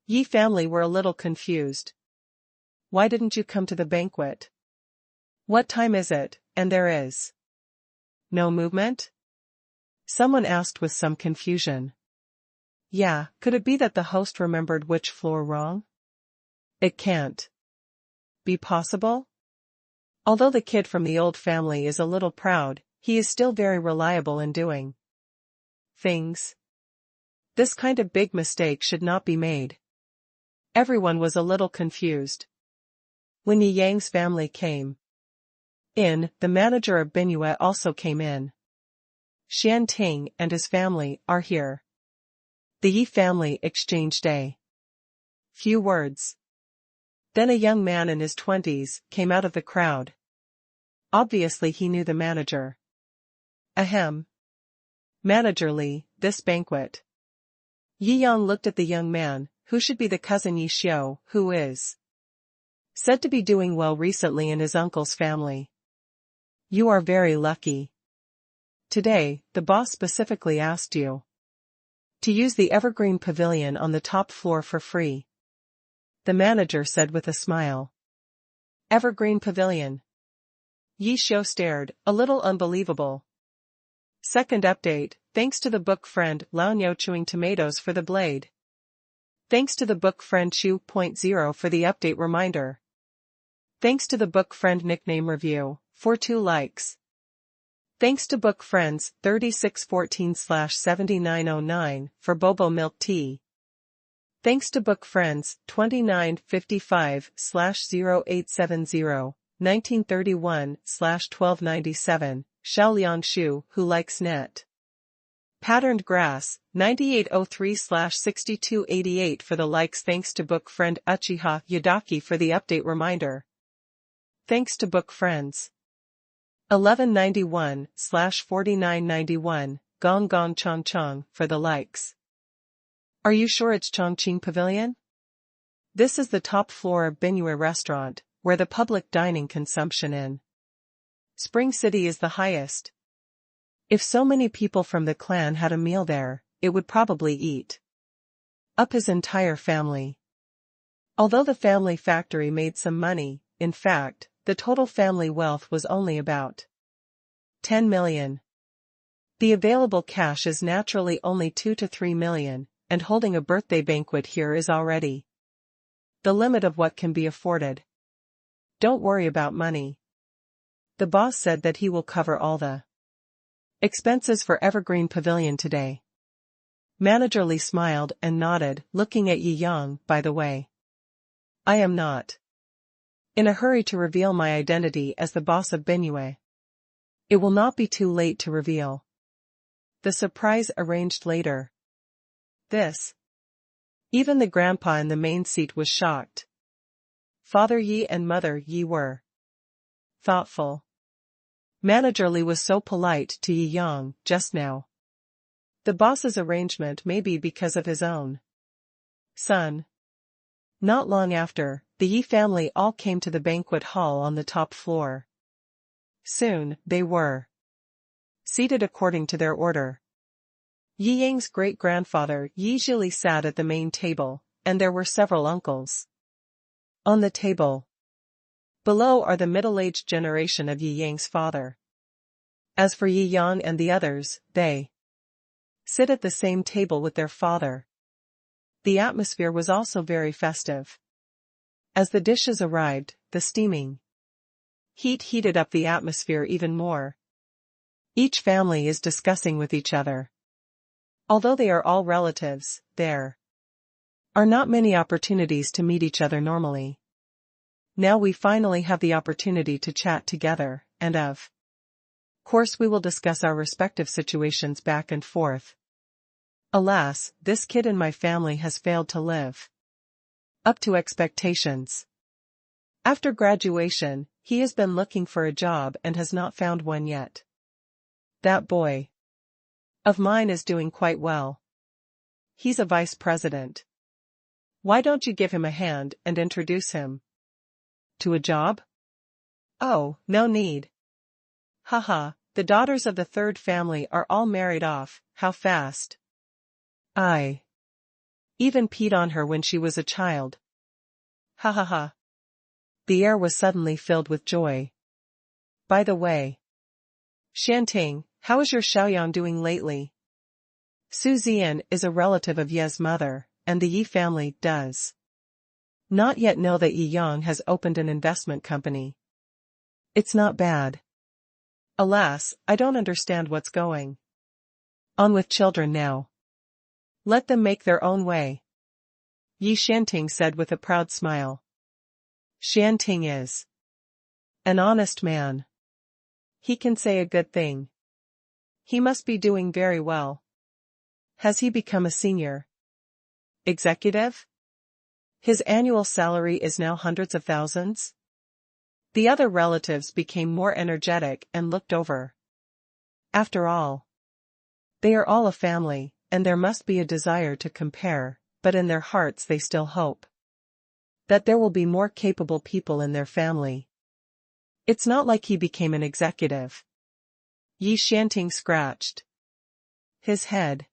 Yi family were a little confused. "Why didn't you come to the banquet? What time is it, and there is no movement?" Someone asked with some confusion. Yeah, could it be that the host remembered which floor wrong? It can't be possible. Although the kid from the old family is a little proud, he is still very reliable in doing things. This kind of big mistake should not be made. Everyone was a little confused. When Yi Yang's family came in, the manager of Binyue also came in. Xianting and his family are here. The Yi family exchanged a few words. Then a young man in his 20s came out of the crowd. Obviously he knew the manager. Ahem. Manager Li, this banquet. Yi Yang looked at the young man, who should be the cousin Yi Shou, who is said to be doing well recently in his uncle's family. You are very lucky. Today, the boss specifically asked you to use the Evergreen Pavilion on the top floor for free. The manager said with a smile. Evergreen Pavilion. Yi Shou stared, a little unbelievable. Second update, thanks to the book friend Lao Niao chewing tomatoes for the blade. Thanks to the book friend Chew.0 for the update reminder. Thanks to the book friend nickname review, for 2 likes. Thanks to book friends 3614/7909 for Bobo Milk Tea. Thanks to book friends 2955/0870, 1931/1297, Xiaoliang Shu who likes net. Patterned Grass, 9803/6288 for the likes. Thanks to book friend Uchiha Yadaki for the update reminder. Thanks to book friends 1191/4991, gong gong chong chong, for the likes. Are you sure it's Chongqing Pavilion? This is the top floor of Binyue restaurant, where the public dining consumption in Spring City is the highest. If so many people from the clan had a meal there, it would probably eat up his entire family. Although the family factory made some money, in fact, the total family wealth was only about 10 million. The available cash is naturally only 2 to 3 million, and holding a birthday banquet here is already the limit of what can be afforded. Don't worry about money. The boss said that he will cover all the expenses for Evergreen Pavilion today. Manager Li smiled and nodded, looking at Yi Yang. By the way, I am not in a hurry to reveal my identity as the boss of Binyue. It will not be too late to reveal the surprise arranged later. This. Even the grandpa in the main seat was shocked. Father Yi and Mother Yi were thoughtful. Manager Li was so polite to Yi Yang just now. The boss's arrangement may be because of his own son. Not long after, the Yi family all came to the banquet hall on the top floor. Soon, they were seated according to their order. Yi Yang's great-grandfather Yi Zhili sat at the main table, and there were several uncles on the table. Below are the middle-aged generation of Yi Yang's father. As for Yi Yang and the others, they sit at the same table with their father. The atmosphere was also very festive. As the dishes arrived, the steaming heat heated up the atmosphere even more. Each family is discussing with each other. Although they are all relatives, there are not many opportunities to meet each other normally. Now we finally have the opportunity to chat together, and of course we will discuss our respective situations back and forth. Alas, this kid in my family has failed to live up to expectations. After graduation, he has been looking for a job and has not found one yet. That boy of mine is doing quite well. He's a vice president. Why don't you give him a hand and introduce him to a job? Oh, no need. Haha, the daughters of the third family are all married off. How fast. I even peed on her when she was a child. Ha ha ha. The air was suddenly filled with joy. By the way, Shanting, how is your Xiaoyang doing lately? Su Zian is a relative of Ye's mother, and the Yi family does not yet know that Yi Yang has opened an investment company. It's not bad. Alas, I don't understand what's going on with children now. Let them make their own way. Yi Shanting said with a proud smile. Shanting is an honest man. He can say a good thing. He must be doing very well. Has he become a senior executive? His annual salary is now hundreds of thousands? The other relatives became more energetic and looked over. After all, they are all a family, and there must be a desire to compare, but in their hearts they still hope that there will be more capable people in their family. It's not like he became an executive. Yi Shanting scratched his head.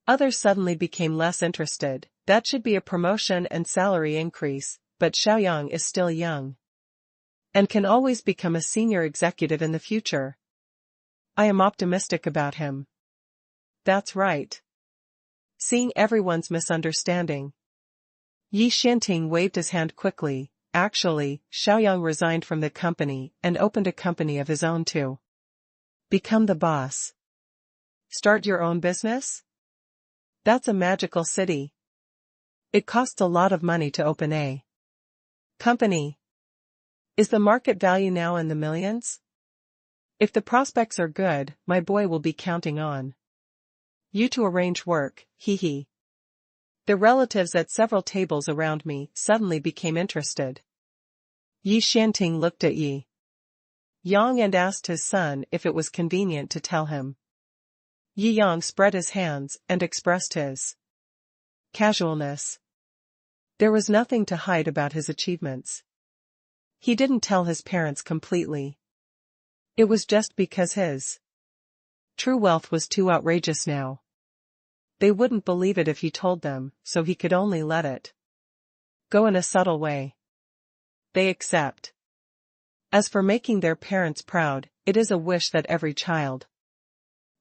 Others suddenly became less interested. That should be a promotion and salary increase, but Xiaoyang is still young and can always become a senior executive in the future. I am optimistic about him. That's right. Seeing everyone's misunderstanding, Yi Shanting waved his hand quickly. Actually, Xiaoyang resigned from the company and opened a company of his own to become the boss. Start your own business? That's a magical city. It costs a lot of money to open a company. Is the market value now in the millions? If the prospects are good, my boy will be counting on you to arrange work, hee hee. The relatives at several tables around me suddenly became interested. Yi Shanting looked at Yi Yang and asked his son if it was convenient to tell him. Yi Yang spread his hands and expressed his casualness. There was nothing to hide about his achievements. He didn't tell his parents completely. It was just because his true wealth was too outrageous now. They wouldn't believe it if he told them, so he could only let it go in a subtle way. They accept. As for making their parents proud, it is a wish that every child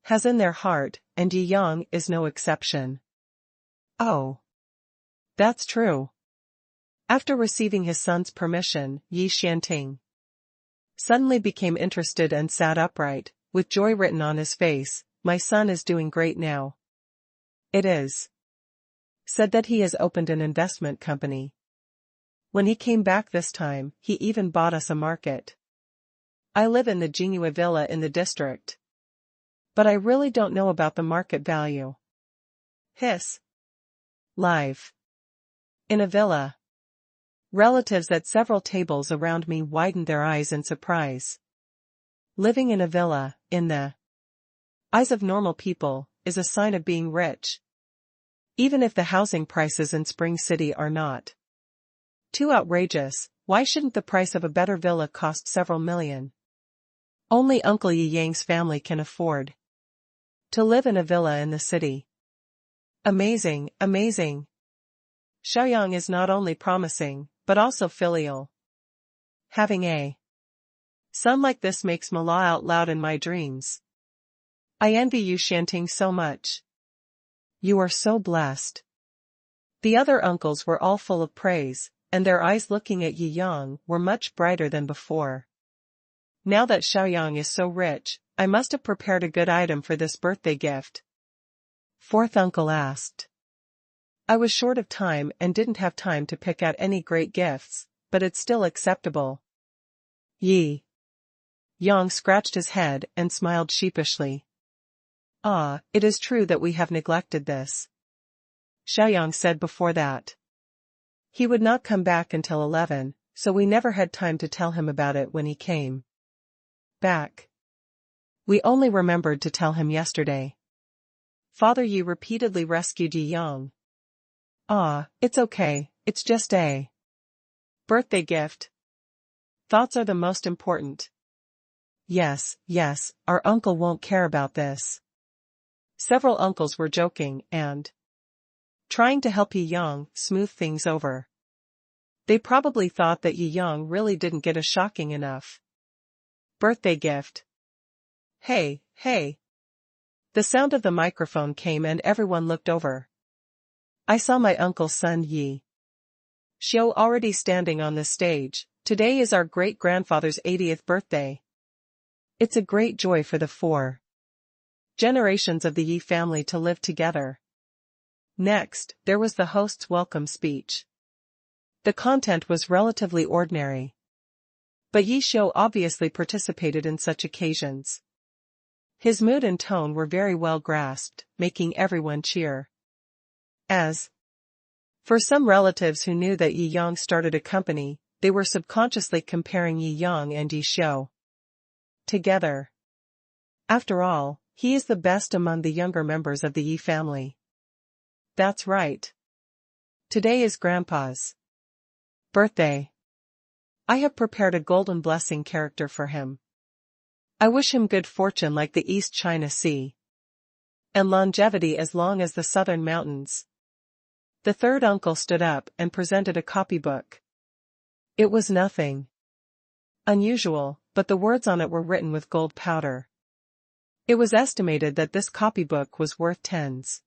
has in their heart, and Yi Yang is no exception. Oh. That's true. After receiving his son's permission, Yi Xianting suddenly became interested and sat upright, with joy written on his face. My son is doing great now. It is said that he has opened an investment company. When he came back this time, he even bought us a market. I live in the Jingyue villa in the district. But I really don't know about the market value. Hiss. Live. In a villa. Relatives at several tables around me widened their eyes in surprise. Living in a villa, in the eyes of normal people, is a sign of being rich. Even if the housing prices in Spring City are not too outrageous, why shouldn't the price of a better villa cost several million? Only Uncle Yi Yang's family can afford to live in a villa in the city. Amazing, amazing. Shaoyang is not only promising, but also filial. Having a son like this makes me laugh out loud in my dreams. I envy you, Shanting, so much. You are so blessed. The other uncles were all full of praise, and their eyes looking at Yi Yang were much brighter than before. Now that Shaoyang is so rich, I must have prepared a good item for this birthday gift. Fourth uncle asked. I was short of time and didn't have time to pick out any great gifts, but it's still acceptable. Yi Yang scratched his head and smiled sheepishly. Ah, it is true that we have neglected this. Shaoyang said before that he would not come back until 11, so we never had time to tell him about it when he came back. We only remembered to tell him yesterday. Father Yi repeatedly rescued Yi Yang. Ah, it's okay, it's just a birthday gift. Thoughts are the most important. Yes, our uncle won't care about this. Several uncles were joking and trying to help Yi Yang smooth things over. They probably thought that Yi Yang really didn't get a shocking enough birthday gift. Hey. The sound of the microphone came and everyone looked over. I saw my uncle's son Yi Shou already standing on the stage. Today is our great-grandfather's 80th birthday. It's a great joy for the 4 generations of the Yi family to live together. Next, there was the host's welcome speech. The content was relatively ordinary. But Yi Shou obviously participated in such occasions. His mood and tone were very well grasped, making everyone cheer. As for some relatives who knew that Yi Yang started a company, they were subconsciously comparing Yi Yang and Yi Shou together. After all, he is the best among the younger members of the Yi family. That's right. Today is Grandpa's birthday. I have prepared a golden blessing character for him. I wish him good fortune like the East China Sea, and longevity as long as the southern mountains. The third uncle stood up and presented a copybook. It was nothing unusual, but the words on it were written with gold powder. It was estimated that this copybook was worth tens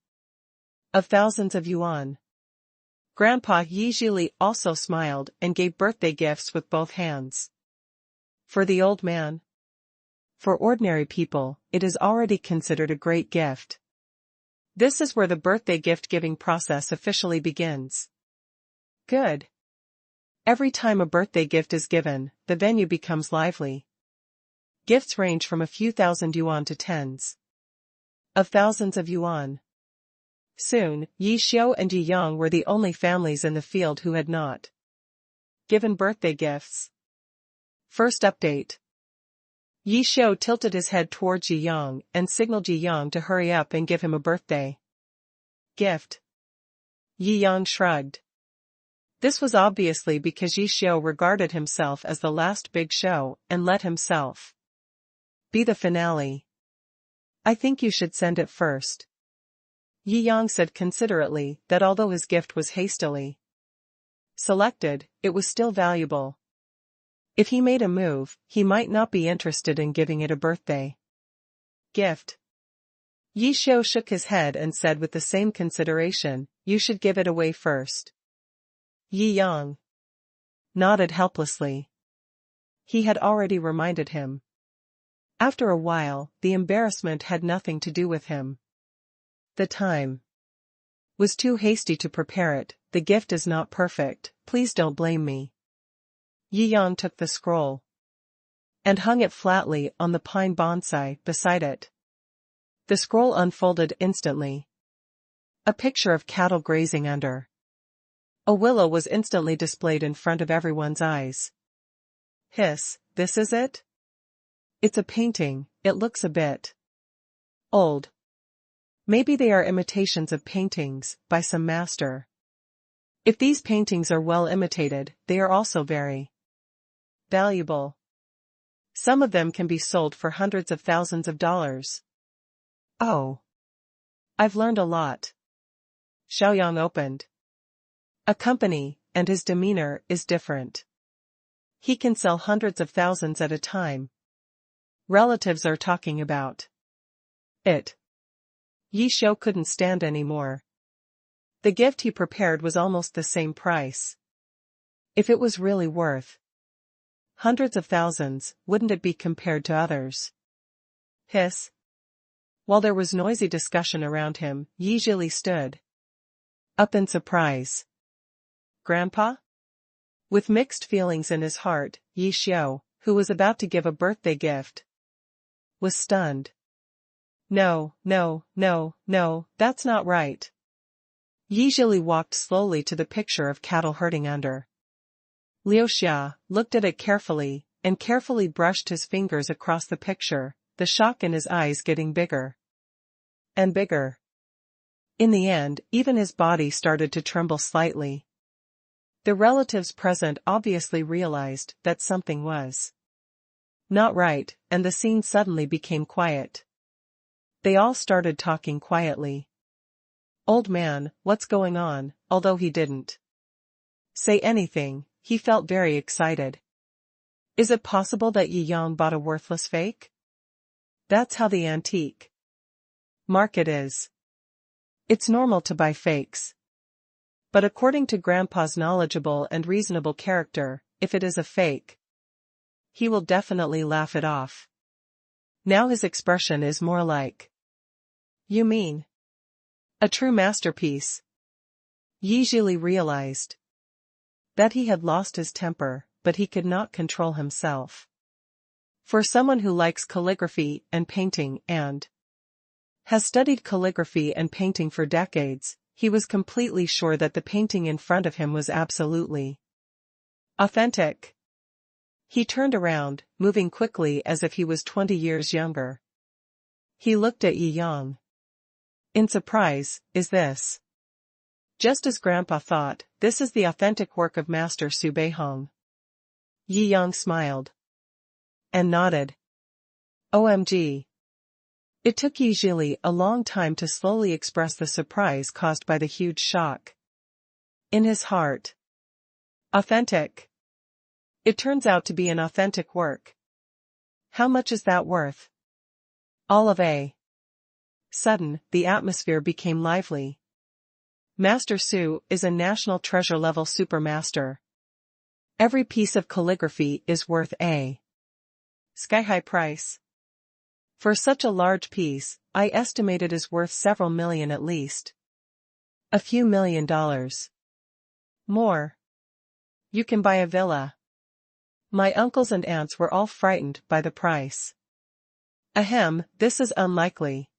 of thousands of yuan. Grandpa Yi Zhili also smiled and gave birthday gifts with both hands. For the old man, for ordinary people, it is already considered a great gift. This is where the birthday gift-giving process officially begins. Good. Every time a birthday gift is given, the venue becomes lively. Gifts range from a few thousand yuan to tens of thousands of yuan. Soon, Yi Shou and Yi Yang were the only families in the field who had not given birthday gifts. First update. Shou tilted his head towards Yi Yang and signaled Yi Yang to hurry up and give him a birthday gift. Yi Yang shrugged. This was obviously because Shou regarded himself as the last big show and let himself be the finale. I think you should send it first. Yi Yang said considerately that although his gift was hastily selected, it was still valuable. If he made a move, he might not be interested in giving it a birthday gift. Shou shook his head and said with the same consideration, you should give it away first. Yi Yang nodded helplessly. He had already reminded him. After a while, the embarrassment had nothing to do with him. The time was too hasty to prepare it. The gift is not perfect, please don't blame me. Yi Yang took the scroll and hung it flatly on the pine bonsai beside it. The scroll unfolded instantly. A picture of cattle grazing under a willow was instantly displayed in front of everyone's eyes. Hiss, this is it? It's a painting, it looks a bit old. Maybe they are imitations of paintings by some master. If these paintings are well imitated, they are also very valuable. Some of them can be sold for hundreds of thousands of dollars. Oh. I've learned a lot. Xiaoyang opened a company, and his demeanor is different. He can sell hundreds of thousands at a time. Relatives are talking about it. Shou couldn't stand anymore. The gift he prepared was almost the same price. If it was really worth hundreds of thousands, wouldn't it be compared to others? Hiss. While there was noisy discussion around him, Yi Zhili stood up in surprise. Grandpa? With mixed feelings in his heart, Yi Shou, who was about to give a birthday gift, was stunned. No, that's not right. Yi Zhili walked slowly to the picture of cattle herding under. Liu Xia looked at it carefully, and carefully brushed his fingers across the picture, the shock in his eyes getting bigger and bigger. In the end, even his body started to tremble slightly. The relatives present obviously realized that something was not right, and the scene suddenly became quiet. They all started talking quietly. Old man, what's going on? Although he didn't say anything, he felt very excited. Is it possible that Yi Yang bought a worthless fake? That's how the antique market is. It's normal to buy fakes. But according to Grandpa's knowledgeable and reasonable character, if it is a fake, he will definitely laugh it off. Now his expression is more like, you mean a true masterpiece? Yi Zhili realized that he had lost his temper, but he could not control himself. For someone who likes calligraphy and painting and has studied calligraphy and painting for decades, he was completely sure that the painting in front of him was absolutely authentic. He turned around, moving quickly as if he was 20 years younger. He looked at Yi Yang in surprise. Is this? Just as Grandpa thought, this is the authentic work of Master Su Beihong. Yi Yang smiled and nodded. OMG. It took Yi Zhili a long time to slowly express the surprise caused by the huge shock in his heart. Authentic. It turns out to be an authentic work. How much is that worth? All of a sudden, the atmosphere became lively. Master Su is a national treasure-level supermaster. Every piece of calligraphy is worth a sky-high price. For such a large piece, I estimate it is worth several million at least. A few $1,000,000. More. You can buy a villa. My uncles and aunts were all frightened by the price. Ahem, this is unlikely.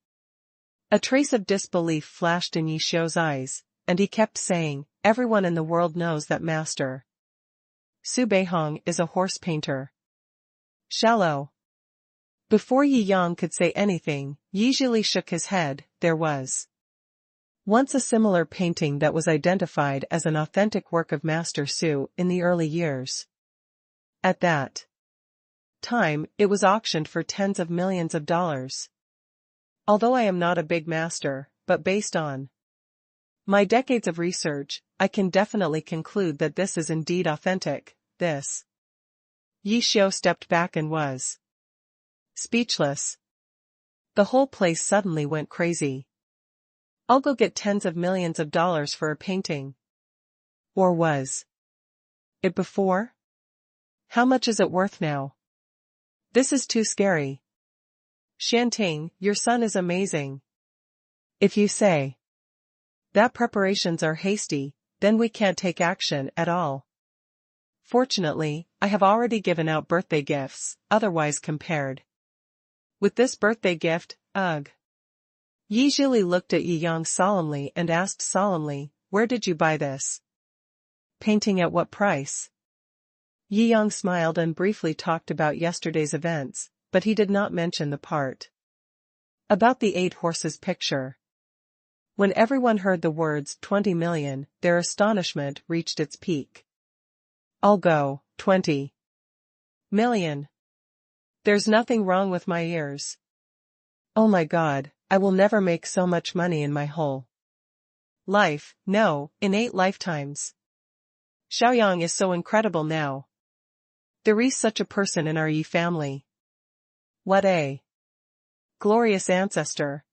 A trace of disbelief flashed in Yi Shou's eyes, and he kept saying, everyone in the world knows that Master Su Beihong is a horse painter. Shallow. Before Yi Yang could say anything, Yi Zhili shook his head. There was once a similar painting that was identified as an authentic work of Master Shou in the early years. At that time, it was auctioned for tens of millions of dollars. Although I am not a big master, but based on my decades of research, I can definitely conclude that this is indeed authentic. This. Yi Xiu stepped back and was speechless. The whole place suddenly went crazy. I'll go get tens of millions of dollars for a painting. Or was it before? How much is it worth now? This is too scary. Shanting, your son is amazing. If you say that preparations are hasty, then we can't take action at all. Fortunately, I have already given out birthday gifts, otherwise compared with this birthday gift, ugh. Yi Zhili looked at Yi Yang solemnly and asked solemnly, where did you buy this painting, at what price? Yi Yang smiled and briefly talked about yesterday's events, but he did not mention the part about the 8 horses picture. When everyone heard the words 20 million, their astonishment reached its peak. I'll go, 20 million. There's nothing wrong with my ears. Oh my God, I will never make so much money in my whole life, no, in 8 lifetimes. Xiaoyang is so incredible now. There is such a person in our Yi family. What a glorious ancestor.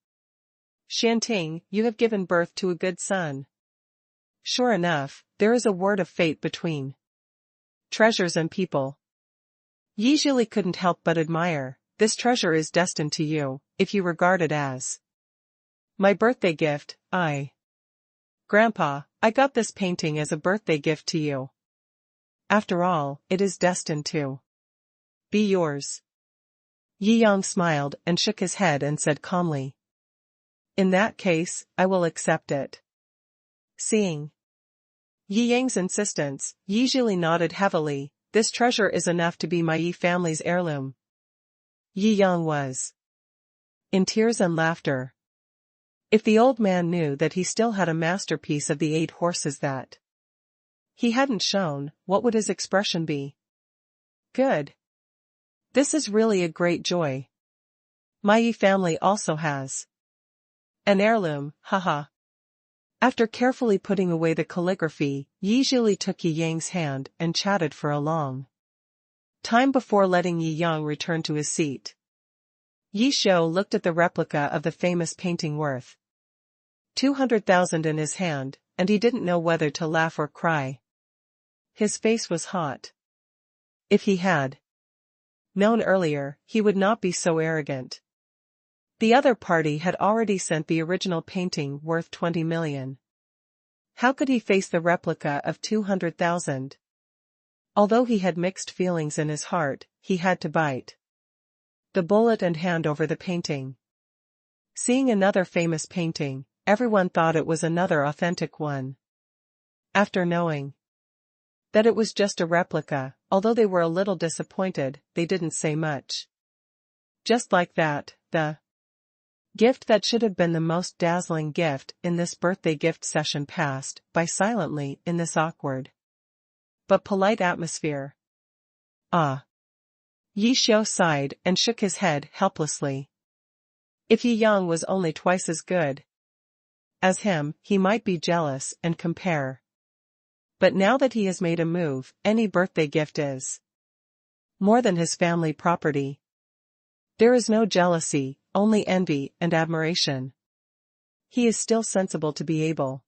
Shanting, you have given birth to a good son. Sure enough, there is a word of fate between treasures and people. Yi Zhili couldn't help but admire. This treasure is destined to you, if you regard it as my birthday gift. Grandpa, I got this painting as a birthday gift to you. After all, it is destined to be yours. Yi Yang smiled and shook his head and said calmly, in that case, I will accept it. Seeing Yi Yang's insistence, Yi Zhili nodded heavily. This treasure is enough to be my Yi family's heirloom. Yi Yang was in tears and laughter. If the old man knew that he still had a masterpiece of the 8 horses that he hadn't shown, what would his expression be? Good. This is really a great joy. My Yi family also has an heirloom, haha. After carefully putting away the calligraphy, Yi Zhili took Yi Yang's hand and chatted for a long time before letting Yi Yang return to his seat. Yi Xiu looked at the replica of the famous painting worth 200,000 in his hand, and he didn't know whether to laugh or cry. His face was hot. If he had known earlier, he would not be so arrogant. The other party had already sent the original painting worth 20 million. How could he face the replica of 200,000? Although he had mixed feelings in his heart, he had to bite the bullet and hand over the painting. Seeing another famous painting, everyone thought it was another authentic one. After knowing that it was just a replica, although they were a little disappointed, they didn't say much. Just like that, the gift that should have been the most dazzling gift in this birthday gift session passed by silently in this awkward but polite atmosphere. Ah. Yi Xiu sighed and shook his head helplessly. If Yi Yang was only twice as good as him, he might be jealous and compare. But now that he has made a move, any birthday gift is more than his family property. There is no jealousy, only envy and admiration. He is still sensible to be able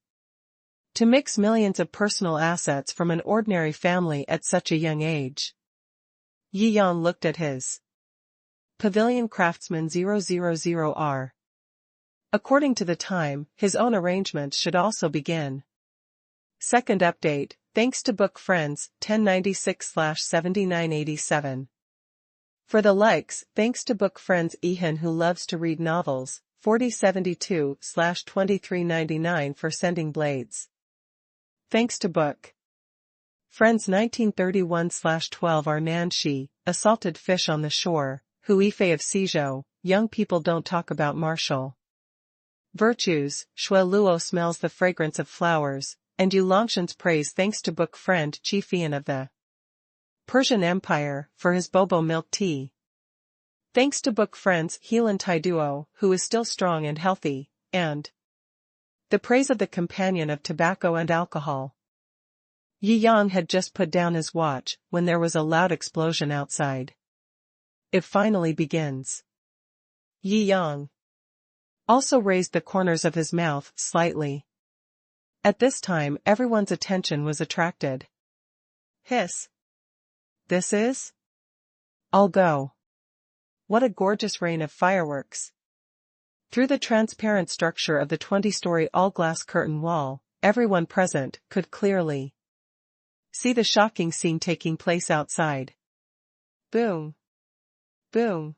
to mix millions of personal assets from an ordinary family at such a young age. Yi Yang looked at his pavilion craftsman 000R. According to the time, his own arrangements should also begin. Second update, thanks to Book Friends, 1096/7987. For the likes, thanks to Book Friends Ihan who loves to read novels, 4072/2399 for sending blades. Thanks to Book Friends 1931/12 Arnan Shi, assaulted fish on the shore, Huifei of Shou, young people don't talk about martial virtues. Shui Luo smells the fragrance of flowers, and Yu Longshan's praise thanks to book friend Qi Fian of the Persian Empire for his bobo milk tea. Thanks to book friends Helan Taiduo, who is still strong and healthy, and the praise of the companion of tobacco and alcohol. Yi Yang had just put down his watch when there was a loud explosion outside. It finally begins. Yi Yang also raised the corners of his mouth slightly. At this time everyone's attention was attracted. Hiss. This is? I'll go. What a gorgeous rain of fireworks. Through the transparent structure of the 20-story all-glass curtain wall, everyone present could clearly see the shocking scene taking place outside. Boom. Boom.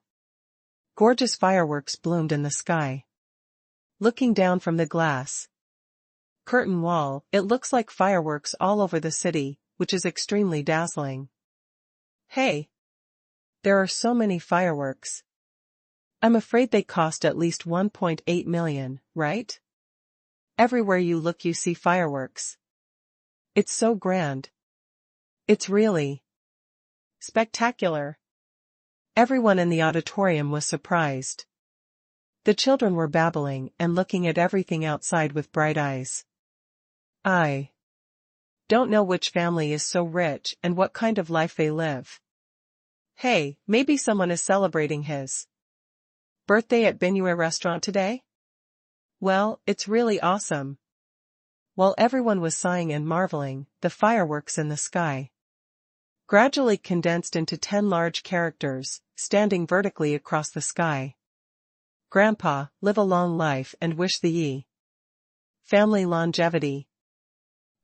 Gorgeous fireworks bloomed in the sky. Looking down from the glass curtain wall, it looks like fireworks all over the city, which is extremely dazzling. Hey! There are so many fireworks. I'm afraid they cost at least 1.8 million, right? Everywhere you look you see fireworks. It's so grand. It's really spectacular. Everyone in the auditorium was surprised. The children were babbling and looking at everything outside with bright eyes. I don't know which family is so rich and what kind of life they live. Hey, maybe someone is celebrating his birthday at Binyue restaurant today? Well, it's really awesome. While everyone was sighing and marveling, the fireworks in the sky gradually condensed into 10 large characters, standing vertically across the sky. Grandpa, live a long life and wish the Yi family longevity.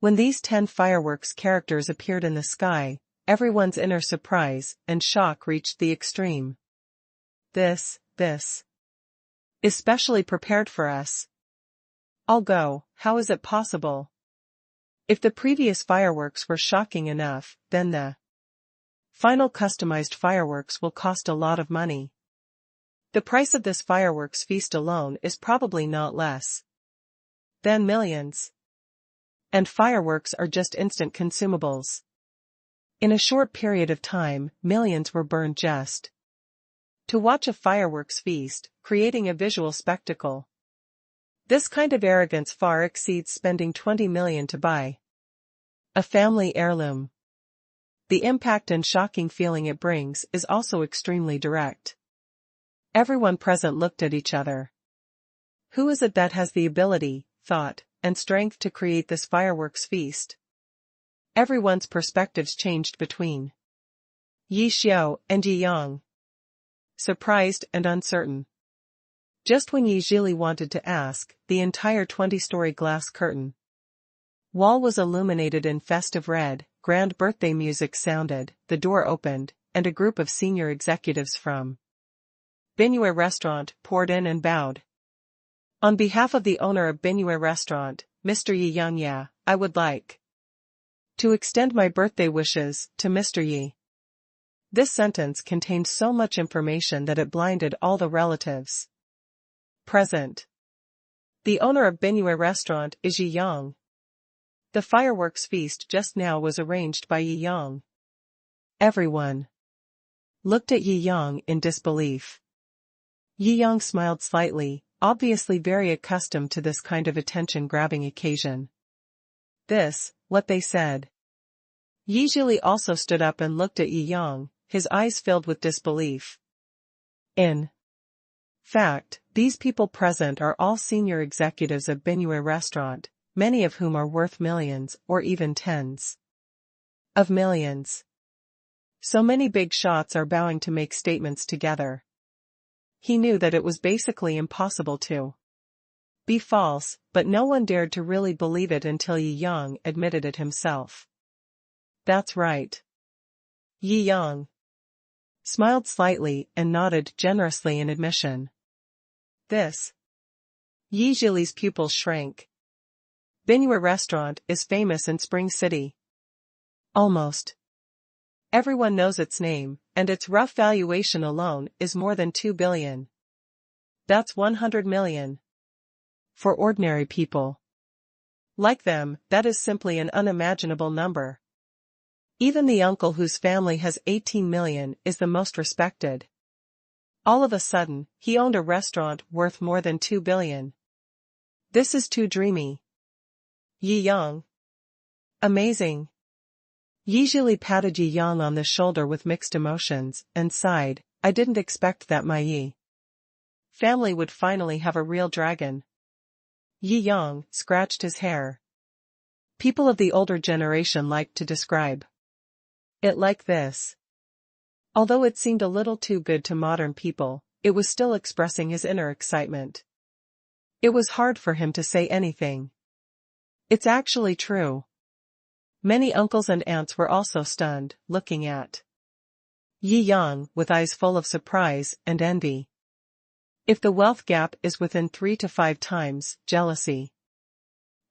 When these 10 fireworks characters appeared in the sky, everyone's inner surprise and shock reached the extreme. This is specially prepared for us. I'll go, how is it possible? If the previous fireworks were shocking enough, then the final customized fireworks will cost a lot of money. The price of this fireworks feast alone is probably not less than millions. And fireworks are just instant consumables. In a short period of time, millions were burned just to watch a fireworks feast, creating a visual spectacle. This kind of arrogance far exceeds spending 20 million to buy a family heirloom. The impact and shocking feeling it brings is also extremely direct. Everyone present looked at each other. Who is it that has the ability, thought, and strength to create this fireworks feast? Everyone's perspectives changed between Yi Xiao and Yi Yang. Surprised and uncertain. Just when Yi Zhili wanted to ask, the entire 20-story glass curtain wall was illuminated in festive red, grand birthday music sounded, the door opened, and a group of senior executives from Binyue Restaurant poured in and bowed. On behalf of the owner of Binyue Restaurant, Mr. Yi Yang, I would like to extend my birthday wishes to Mr. Yi. This sentence contained so much information that it blinded all the relatives present. The owner of Binyue Restaurant is Yi Yang. The fireworks feast just now was arranged by Yi Yang. Everyone looked at Yi Yang in disbelief. Yi Yang smiled slightly, obviously very accustomed to this kind of attention-grabbing occasion. This, what they said. Yi Zhili also stood up and looked at Yi Yang, his eyes filled with disbelief. In fact, these people present are all senior executives of Binyue Restaurant, many of whom are worth millions or even tens of millions. So many big shots are bowing to make statements together. He knew that it was basically impossible to be false, but no one dared to really believe it until Yi Yang admitted it himself. That's right. Yi Yang smiled slightly and nodded generously in admission. This. Yi Zhili's pupils shrank. Binyue Restaurant is famous in Spring City. Almost everyone knows its name, and its rough valuation alone is more than 2 billion. That's 100 million. For ordinary people like them, that is simply an unimaginable number. Even the uncle whose family has 18 million is the most respected. All of a sudden, he owned a restaurant worth more than 2 billion. This is too dreamy. Yi Yang. Amazing. Yi Zhili patted Yi Yang on the shoulder with mixed emotions, and sighed, I didn't expect that my Yi family would finally have a real dragon. Yi Yang scratched his hair. People of the older generation liked to describe it like this. Although it seemed a little too good to modern people, it was still expressing his inner excitement. It was hard for him to say anything. It's actually true. Many uncles and aunts were also stunned, looking at Yi Yang with eyes full of surprise and envy. If the wealth gap is within 3 to 5 times, jealousy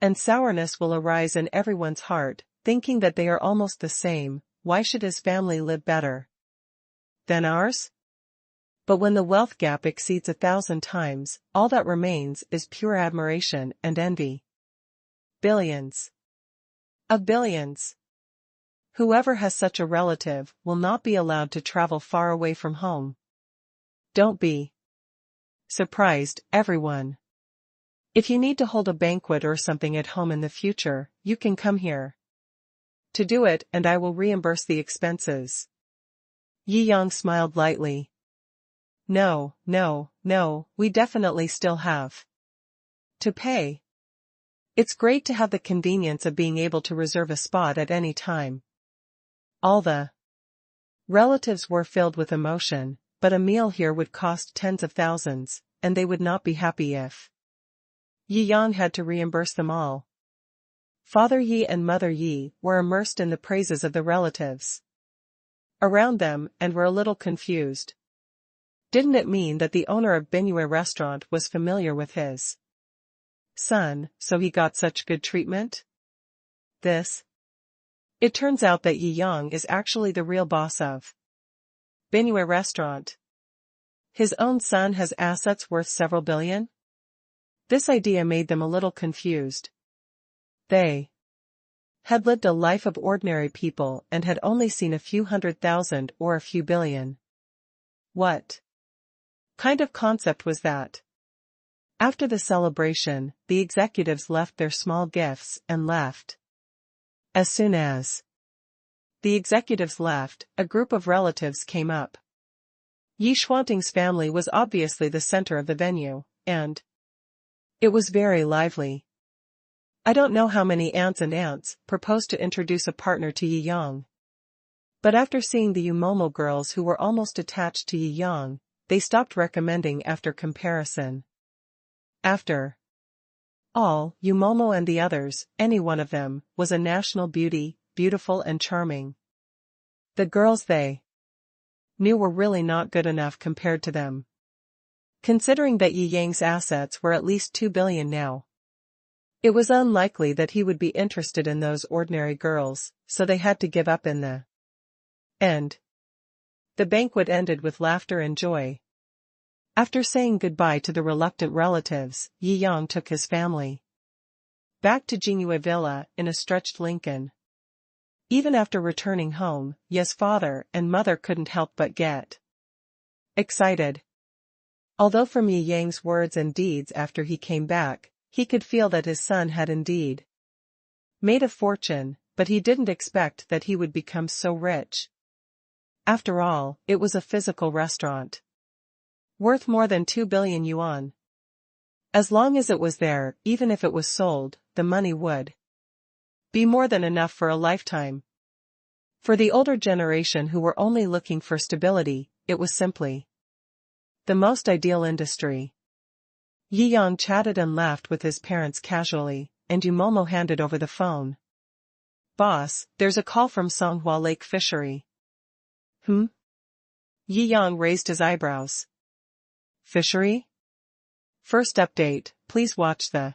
and sourness will arise in everyone's heart, thinking that they are almost the same. Why should his family live better than ours? But when the wealth gap exceeds 1,000 times, all that remains is pure admiration and envy. Billions of billions. Whoever has such a relative will not be allowed to travel far away from home. Don't be surprised, everyone. If you need to hold a banquet or something at home in the future, you can come here to do it, and I will reimburse the expenses. Yi Yang smiled lightly. No, we definitely still have to pay. It's great to have the convenience of being able to reserve a spot at any time. All the relatives were filled with emotion, but a meal here would cost tens of thousands, and they would not be happy if Yi Yang had to reimburse them all. Father Yi and Mother Yi were immersed in the praises of the relatives around them and were a little confused. Didn't it mean that the owner of Bingyue restaurant was familiar with his son, so he got such good treatment? It turns out that Yi Yang is actually the real boss of Bingyue restaurant. His own son has assets worth several billion? This idea made them a little confused. They had lived a life of ordinary people and had only seen a few 100,000 or a few billion. What kind of concept was that? After the celebration, the executives left their small gifts and left. As soon as the executives left, a group of relatives came up. Yi Xuanting's family was obviously the center of the venue, and it was very lively. I don't know how many aunts proposed to introduce a partner to Yi Yang. But after seeing the Yumomo girls who were almost attached to Yi Yang, they stopped recommending after comparison. After all, Yumomo and the others, any one of them, was a national beauty, beautiful and charming. The girls they knew were really not good enough compared to them. Considering that Yi Yang's assets were at least 2 billion now, it was unlikely that he would be interested in those ordinary girls, so they had to give up in the end. The banquet ended with laughter and joy. After saying goodbye to the reluctant relatives, Yi Yang took his family back to Jingyue Villa in a stretched Lincoln. Even after returning home, Yi's father and mother couldn't help but get excited. Although from Yi Yang's words and deeds after he came back, he could feel that his son had indeed made a fortune, but he didn't expect that he would become so rich. After all, it was a physical restaurant, worth more than 2 billion yuan. As long as it was there, even if it was sold, the money would be more than enough for a lifetime. For the older generation who were only looking for stability, it was simply the most ideal industry. Yi Yang chatted and laughed with his parents casually, and Yumomo handed over the phone. Boss, there's a call from Songhua Lake Fishery. Yi Yang raised his eyebrows. Fishery? First update, please watch the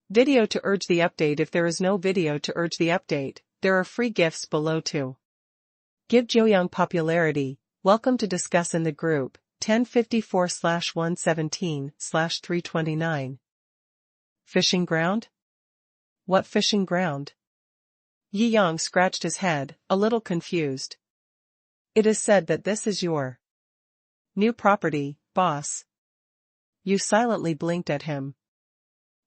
video to urge the update. If there is no video to urge the update, there are free gifts below too. Give Joyoung popularity. Welcome to discuss in the group, 1054/117/329. Fishing ground? What fishing ground? Yi Yang scratched his head, a little confused. It is said that this is your new property, boss. Yu silently blinked at him.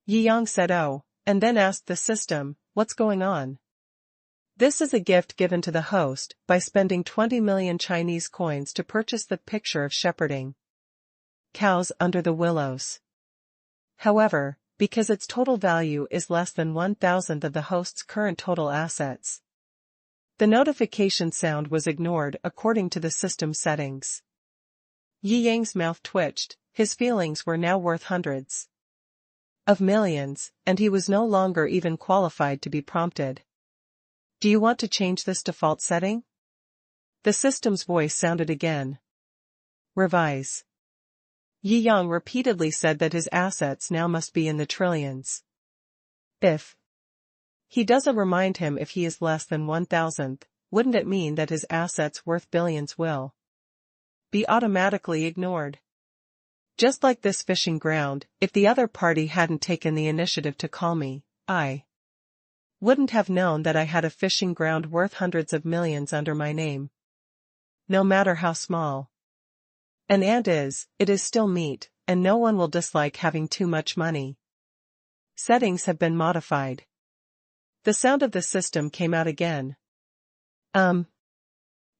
Yi Yang said oh, and then asked the system, what's going on? This is a gift given to the host by spending 20 million Chinese coins to purchase the picture of shepherding cows under the willows. However, because its total value is less than 1,000th of the host's current total assets, the notification sound was ignored according to the system settings. Yi Yang's mouth twitched, his feelings were now worth hundreds of millions, and he was no longer even qualified to be prompted. Do you want to change this default setting? The system's voice sounded again. Revise. Yi Yang repeatedly said that his assets now must be in the trillions. If he doesn't remind him if he is less than 1,000th, wouldn't it mean that his assets worth billions will be automatically ignored? Just like this fishing ground, if the other party hadn't taken the initiative to call me, I wouldn't have known that I had a fishing ground worth hundreds of millions under my name. No matter how small an ant is, it is still meat, and no one will dislike having too much money. Settings have been modified. The sound of the system came out again. Yi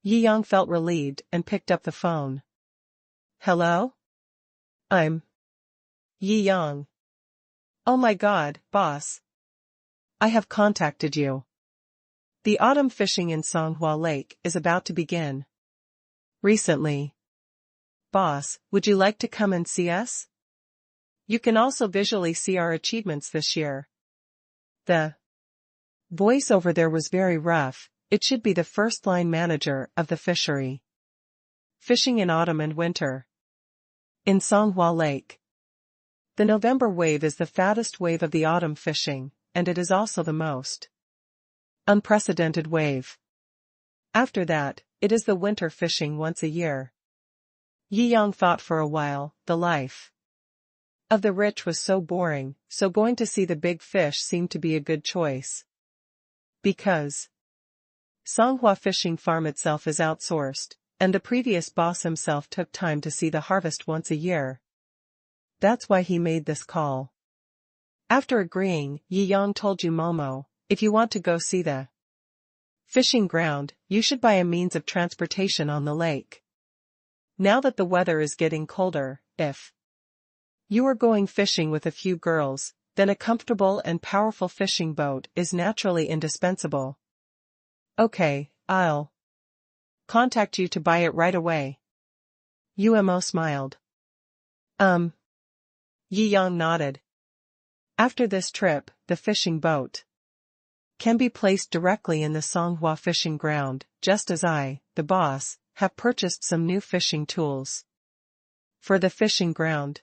Yang felt relieved and picked up the phone. Hello? I'm Yi Yang. Oh my God, boss. I have contacted you. The autumn fishing in Songhua Lake is about to begin. Recently. Boss, would you like to come and see us? You can also visually see our achievements this year. The voice over there was very rough. It should be the first-line manager of the fishery. Fishing in autumn and winter. In Songhua Lake. The November wave is the fattest wave of the autumn fishing, and it is also the most unprecedented wave. After that, it is the winter fishing once a year. Yi Yang thought for a while. The life of the rich was so boring, so going to see the big fish seemed to be a good choice. Because Songhua Fishing Farm itself is outsourced, and the previous boss himself took time to see the harvest once a year. That's why he made this call. After agreeing, Yi Yang told Yu Momo, if you want to go see the fishing ground, you should buy a means of transportation on the lake. Now that the weather is getting colder, if you are going fishing with a few girls, then a comfortable and powerful fishing boat is naturally indispensable. Okay, I'll contact you to buy it right away. Umo smiled. Yi Yang nodded. After this trip, the fishing boat can be placed directly in the Songhua fishing ground, just as I, the boss, have purchased some new fishing tools for the fishing ground.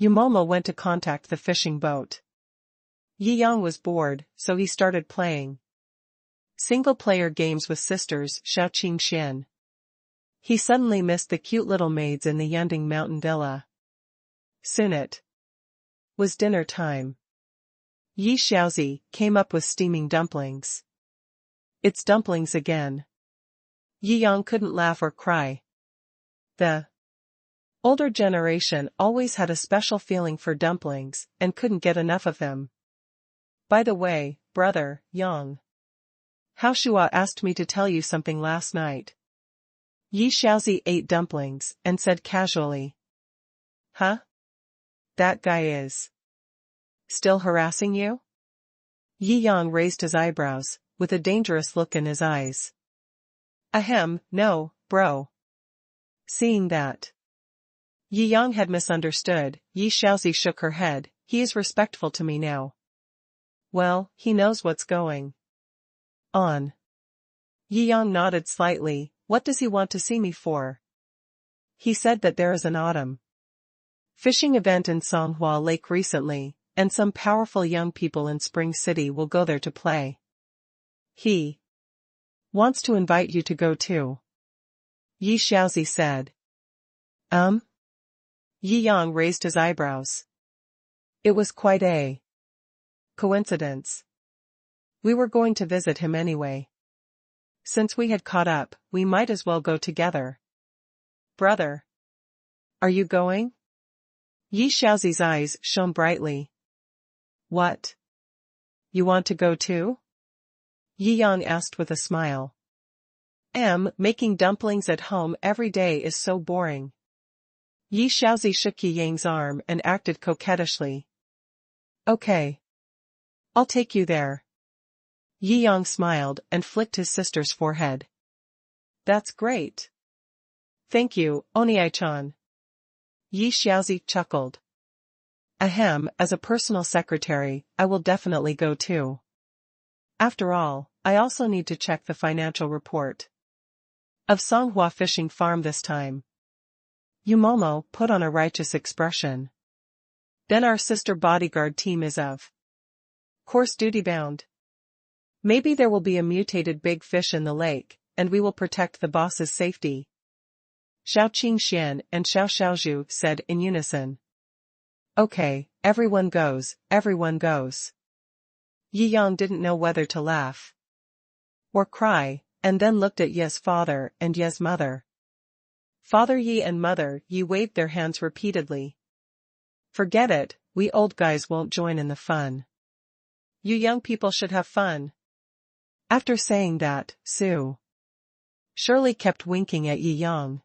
Yumomo went to contact the fishing boat. Yi Yang was bored, so he started playing single-player games with sisters Shou Xian. He suddenly missed the cute little maids in the Yunding Mountain Villa. Soon it was dinner time. Yi Xiaozi came up with steaming dumplings. It's dumplings again. Yi Yang couldn't laugh or cry. The older generation always had a special feeling for dumplings and couldn't get enough of them. By the way, brother, Yang, Hao Shua asked me to tell you something last night. Yi Xiaozi ate dumplings and said casually. Huh? That guy is still harassing you? Yi Yang raised his eyebrows, with a dangerous look in his eyes. Ahem, no, bro. Seeing that Yi Yang had misunderstood, Yi Xiaozi shook her head. He is respectful to me now. Well, he knows what's going on. Yi Yang nodded slightly. What does he want to see me for? He said that there is an autumn fishing event in Songhua Lake recently, and some powerful young people in Spring City will go there to play. He Wants to invite you to go too. Yi Xiaozi said. Yi Yang raised his eyebrows. It was quite a coincidence. We were going to visit him anyway. Since we had caught up, we might as well go together. Brother. Are you going? Yi Xiaozi's eyes shone brightly. What? You want to go too? Yi Yang asked with a smile. Making dumplings at home every day is so boring. Yi Xiaozi shook Yi Yang's arm and acted coquettishly. Okay. I'll take you there. Yi Yang smiled and flicked his sister's forehead. That's great. Thank you, Oniai-chan. Yi Xiaozi chuckled. As a personal secretary, I will definitely go too. After all, I also need to check the financial report of Songhua Fishing Farm this time. Yumomo put on a righteous expression. Then our sister bodyguard team is of course duty-bound. Maybe there will be a mutated big fish in the lake, and we will protect the boss's safety. Xiao Qingxian and Xiao Xiaozhu said in unison. Okay, everyone goes, everyone goes. Yi Yang didn't know whether to laugh or cry, and then looked at Ye's father and Ye's mother. Father Yi and Mother Yi waved their hands repeatedly. Forget it, we old guys won't join in the fun. You young people should have fun. After saying that, Su Shirley kept winking at Yi Yang.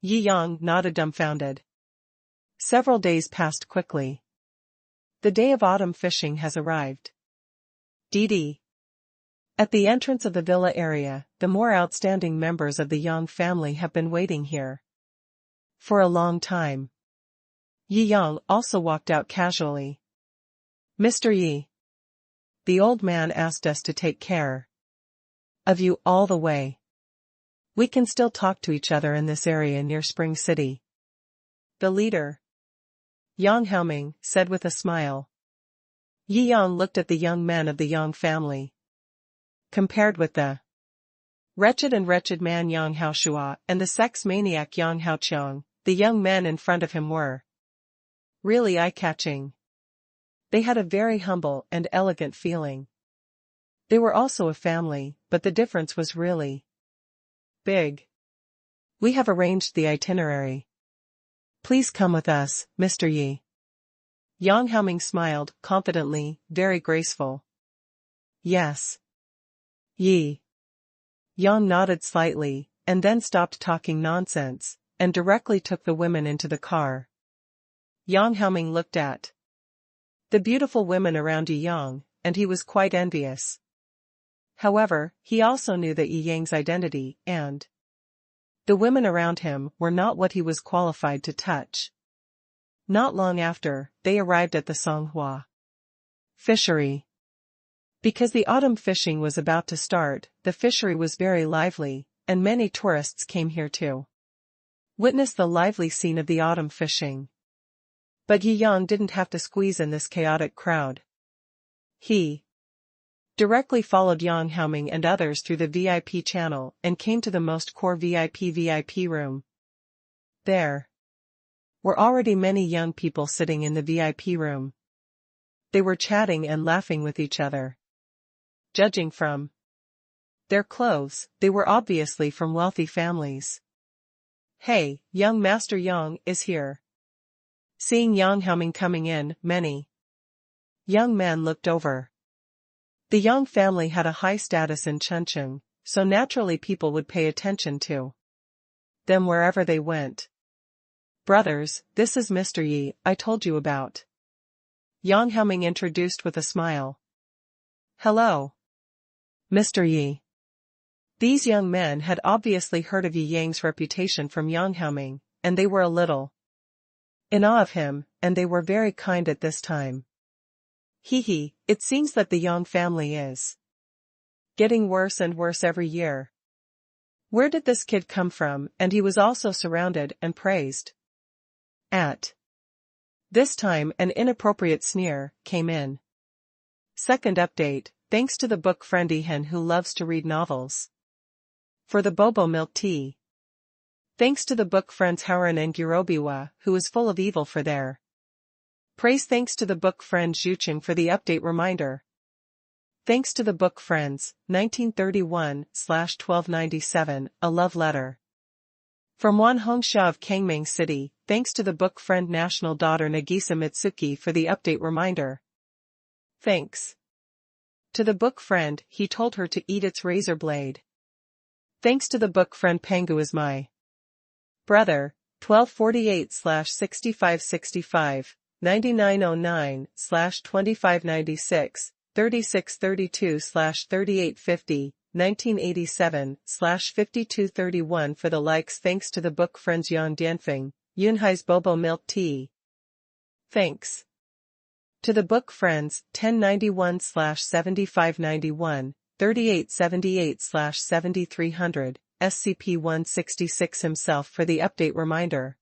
Yi Yang nodded dumbfounded. Several days passed quickly. The day of autumn fishing has arrived. Didi. At the entrance of the villa area, the more outstanding members of the Yang family have been waiting here for a long time. Yi Yang also walked out casually. Mr. Yi. The old man asked us to take care of you all the way. We can still talk to each other in this area near Spring City. The leader, Yang Haoming, said with a smile. Yi Yang looked at the young men of the Yang family. Compared with the wretched man Yang Haoshua and the sex maniac Yang Haoqiang, the young men in front of him were really eye-catching. They had a very humble and elegant feeling. They were also a family, but the difference was really big. We have arranged the itinerary. Please come with us, Mr. Yi. Yang Haoming smiled, confidently, very graceful. Yes. Yi. Yang nodded slightly, and then stopped talking nonsense, and directly took the women into the car. Yang Haoming looked at the beautiful women around Yi Yang, and he was quite envious. However, he also knew that Yi Yang's identity and the women around him were not what he was qualified to touch. Not long after, they arrived at the Songhua fishery. Because the autumn fishing was about to start, the fishery was very lively, and many tourists came here to witness the lively scene of the autumn fishing. But Yi Yang didn't have to squeeze in this chaotic crowd. He directly followed Yang Haoming and others through the VIP channel and came to the most core VIP room. There were already many young people sitting in the VIP room. They were chatting and laughing with each other. Judging from their clothes, they were obviously from wealthy families. Hey, young Master Yang is here. Seeing Yang Haoming coming in, many young men looked over. The Yang family had a high status in Chengcheng, so naturally people would pay attention to them wherever they went. Brothers, this is Mr. Yi, I told you about. Yang Haoming introduced with a smile. Hello. Mr. Yi. These young men had obviously heard of Yi Yang's reputation from Yang Haoming, and they were a little in awe of him, and they were very kind at this time. Hee, it seems that the Yang family is getting worse and worse every year. Where did this kid come from? And he was also surrounded and praised. At this time an inappropriate sneer came in. Second update, thanks to the book friendly hen who loves to read novels. For the bobo milk tea. Thanks to the book friends Hauran and Girobiwa, who is full of evil for their praise. Thanks to the book friend Jiangjing for the update reminder. Thanks to the book friends, 1931/1297, a love letter. From Wan Hongsha of Kangming City, thanks to the book friend national daughter Nagisa Mitsuki for the update reminder. Thanks to the book friend, he told her to eat its razor blade. Thanks to the book friend Pangu is my brother, 1248/6565, 9909/2596, 3632/3850, 1987/5231 for the likes. Thanks to the book friends Yan Dianfeng, Yunhai's Bobo Milk Tea. Thanks to the book friends, 1091/7591, 3878/7300, SCP-166 himself for the update reminder.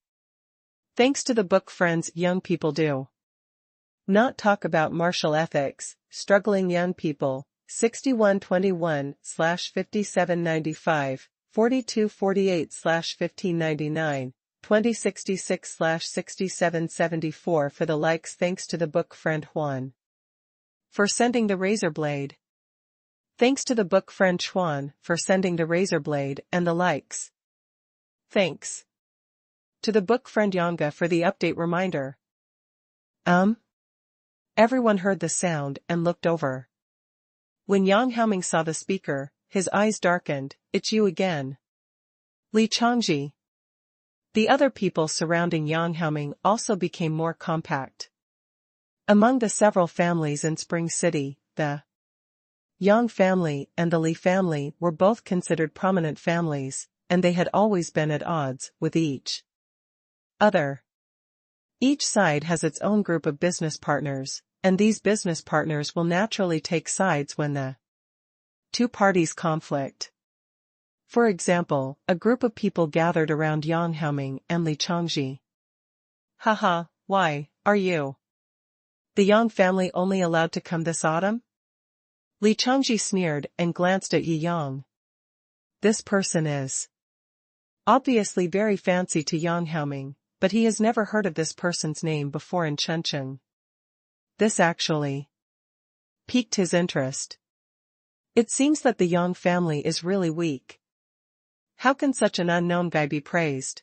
Thanks to the book friends, young people do not talk about martial ethics, struggling young people, 6121/5795, 4248/1599, 2066/6774 for the likes. Thanks to the book friend Juan for sending the razor blade. Thanks to the book friend Chuan for sending the razor blade and the likes. Thanks to the book friend Yanga for the update reminder. Everyone heard the sound and looked over. When Yang Haoming saw the speaker, his eyes darkened. It's you again, Li Changji. The other people surrounding Yang Haoming also became more compact. Among the several families in Spring City, the Yang family and the Li family were both considered prominent families, and they had always been at odds with each other. Each side has its own group of business partners, and these business partners will naturally take sides when the two parties conflict. For example, a group of people gathered around Yang Haoming and Li Changji. Haha, why are you, the Yang family, only allowed to come this autumn? Li Changji sneered and glanced at Yi Yang. This person is obviously very fancy to Yang Haoming, but he has never heard of this person's name before in Chengcheng. This actually piqued his interest. It seems that the Yang family is really weak. How can such an unknown guy be praised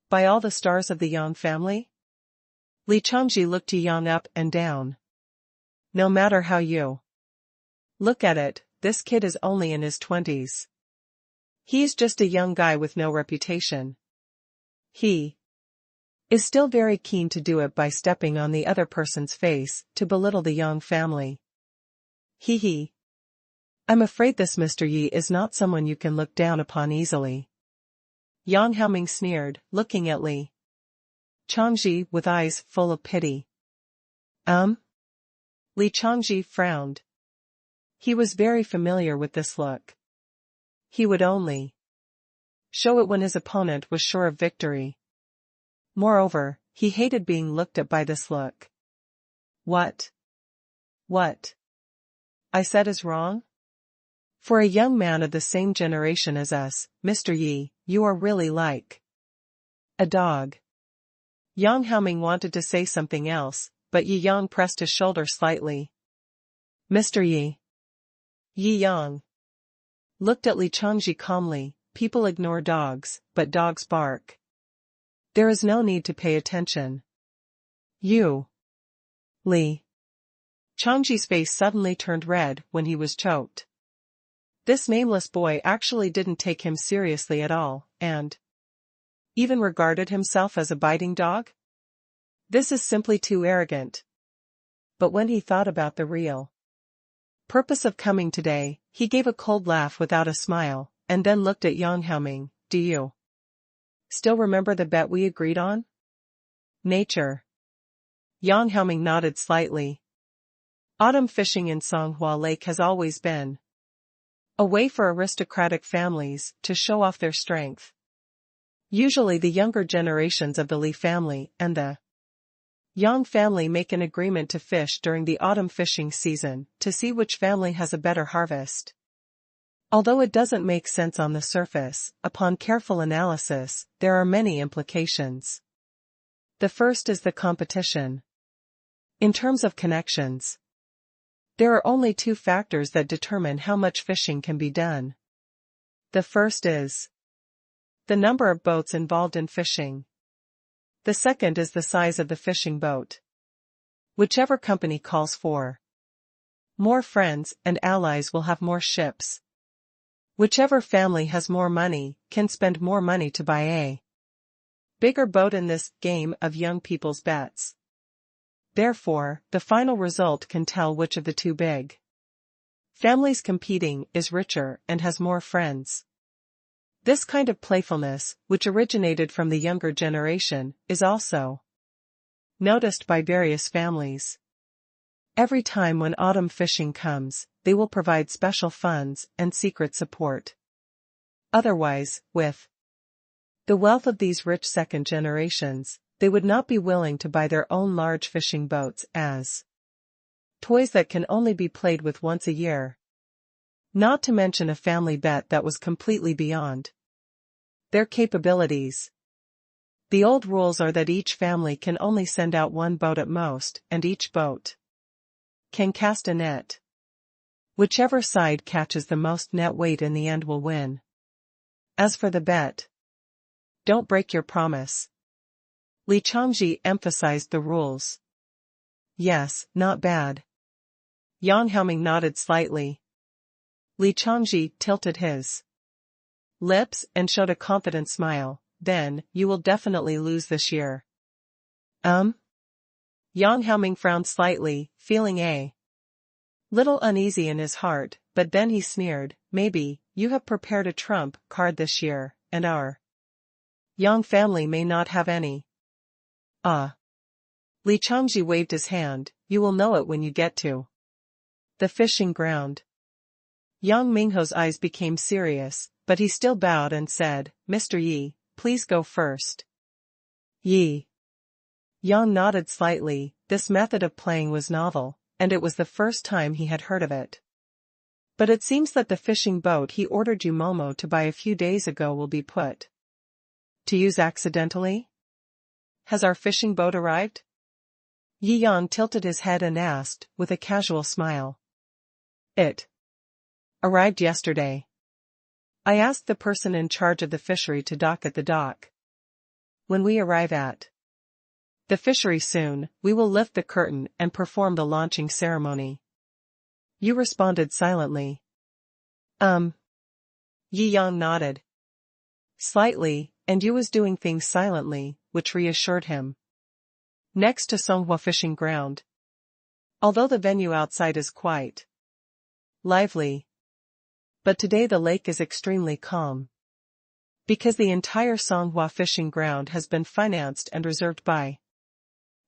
by all the stars of the Yang family? Li Changji looked Yi Yang up and down. No matter how you look at it, this kid is only in his 20s. He's just a young guy with no reputation. He is still very keen to do it by stepping on the other person's face to belittle the Yang family. Hee hee. I'm afraid this Mr. Yi is not someone you can look down upon easily. Yang Haoming sneered, looking at Li Changji with eyes full of pity. Li Changji frowned. He was very familiar with this look. He would only show it when his opponent was sure of victory. Moreover, he hated being looked at by this look. What I said is wrong? For a young man of the same generation as us, Mr. Yi, you are really like a dog. Yang Haoming wanted to say something else, but Yi Yang pressed his shoulder slightly. Mr. Yi. Yi Yang looked at Li Changji calmly. People ignore dogs, but dogs bark. There is no need to pay attention. You. Li Changji's face suddenly turned red when he was choked. This nameless boy actually didn't take him seriously at all, and even regarded himself as a biting dog? This is simply too arrogant. But when he thought about the real purpose of coming today, he gave a cold laugh without a smile, and then looked at Yang Haoming. Do you still remember the bet we agreed on? Nature. Yang Haoming nodded slightly. Autumn fishing in Songhua Lake has always been a way for aristocratic families to show off their strength. Usually the younger generations of the Li family and the Yang family make an agreement to fish during the autumn fishing season to see which family has a better harvest. Although it doesn't make sense on the surface, upon careful analysis, there are many implications. The first is the competition. In terms of connections, there are only two factors that determine how much fishing can be done. The first is the number of boats involved in fishing. The second is the size of the fishing boat. Whichever company calls for more friends and allies will have more ships. Whichever family has more money can spend more money to buy a bigger boat in this game of young people's bets. Therefore, the final result can tell which of the two big families competing is richer and has more friends. This kind of playfulness, which originated from the younger generation, is also noticed by various families. Every time when autumn fishing comes, they will provide special funds and secret support. Otherwise, with the wealth of these rich second generations, they would not be willing to buy their own large fishing boats as toys that can only be played with once a year. Not to mention a family bet that was completely beyond their capabilities. The old rules are that each family can only send out one boat at most, and each boat can cast a net. Whichever side catches the most net weight in the end will win. As for the bet, don't break your promise. Li Changji emphasized the rules. Yes, not bad. Yang Haoming nodded slightly. Li Changji tilted his lips and showed a confident smile. Then, you will definitely lose this year. Yang Haoming frowned slightly, feeling a little uneasy in his heart, but then he sneered, maybe, you have prepared a trump card this year, and our Yang family may not have any. Li Changji waved his hand, you will know it when you get to the fishing ground. Yang Mingho's eyes became serious, but he still bowed and said, Mr. Yi, please go first. Yi. Yang nodded slightly. This method of playing was novel, and it was the first time he had heard of it. But it seems that the fishing boat he ordered Momo to buy a few days ago will be put to use accidentally? Has our fishing boat arrived? Yi Yang tilted his head and asked, with a casual smile. It arrived yesterday. I asked the person in charge of the fishery to dock at the dock. When we arrive at the fishery soon, we will lift the curtain and perform the launching ceremony. You responded silently. Yi Yang nodded slightly, and you was doing things silently, which reassured him. Next to Songhua fishing ground. Although the venue outside is quite lively, but today the lake is extremely calm. Because the entire Songhua fishing ground has been financed and reserved by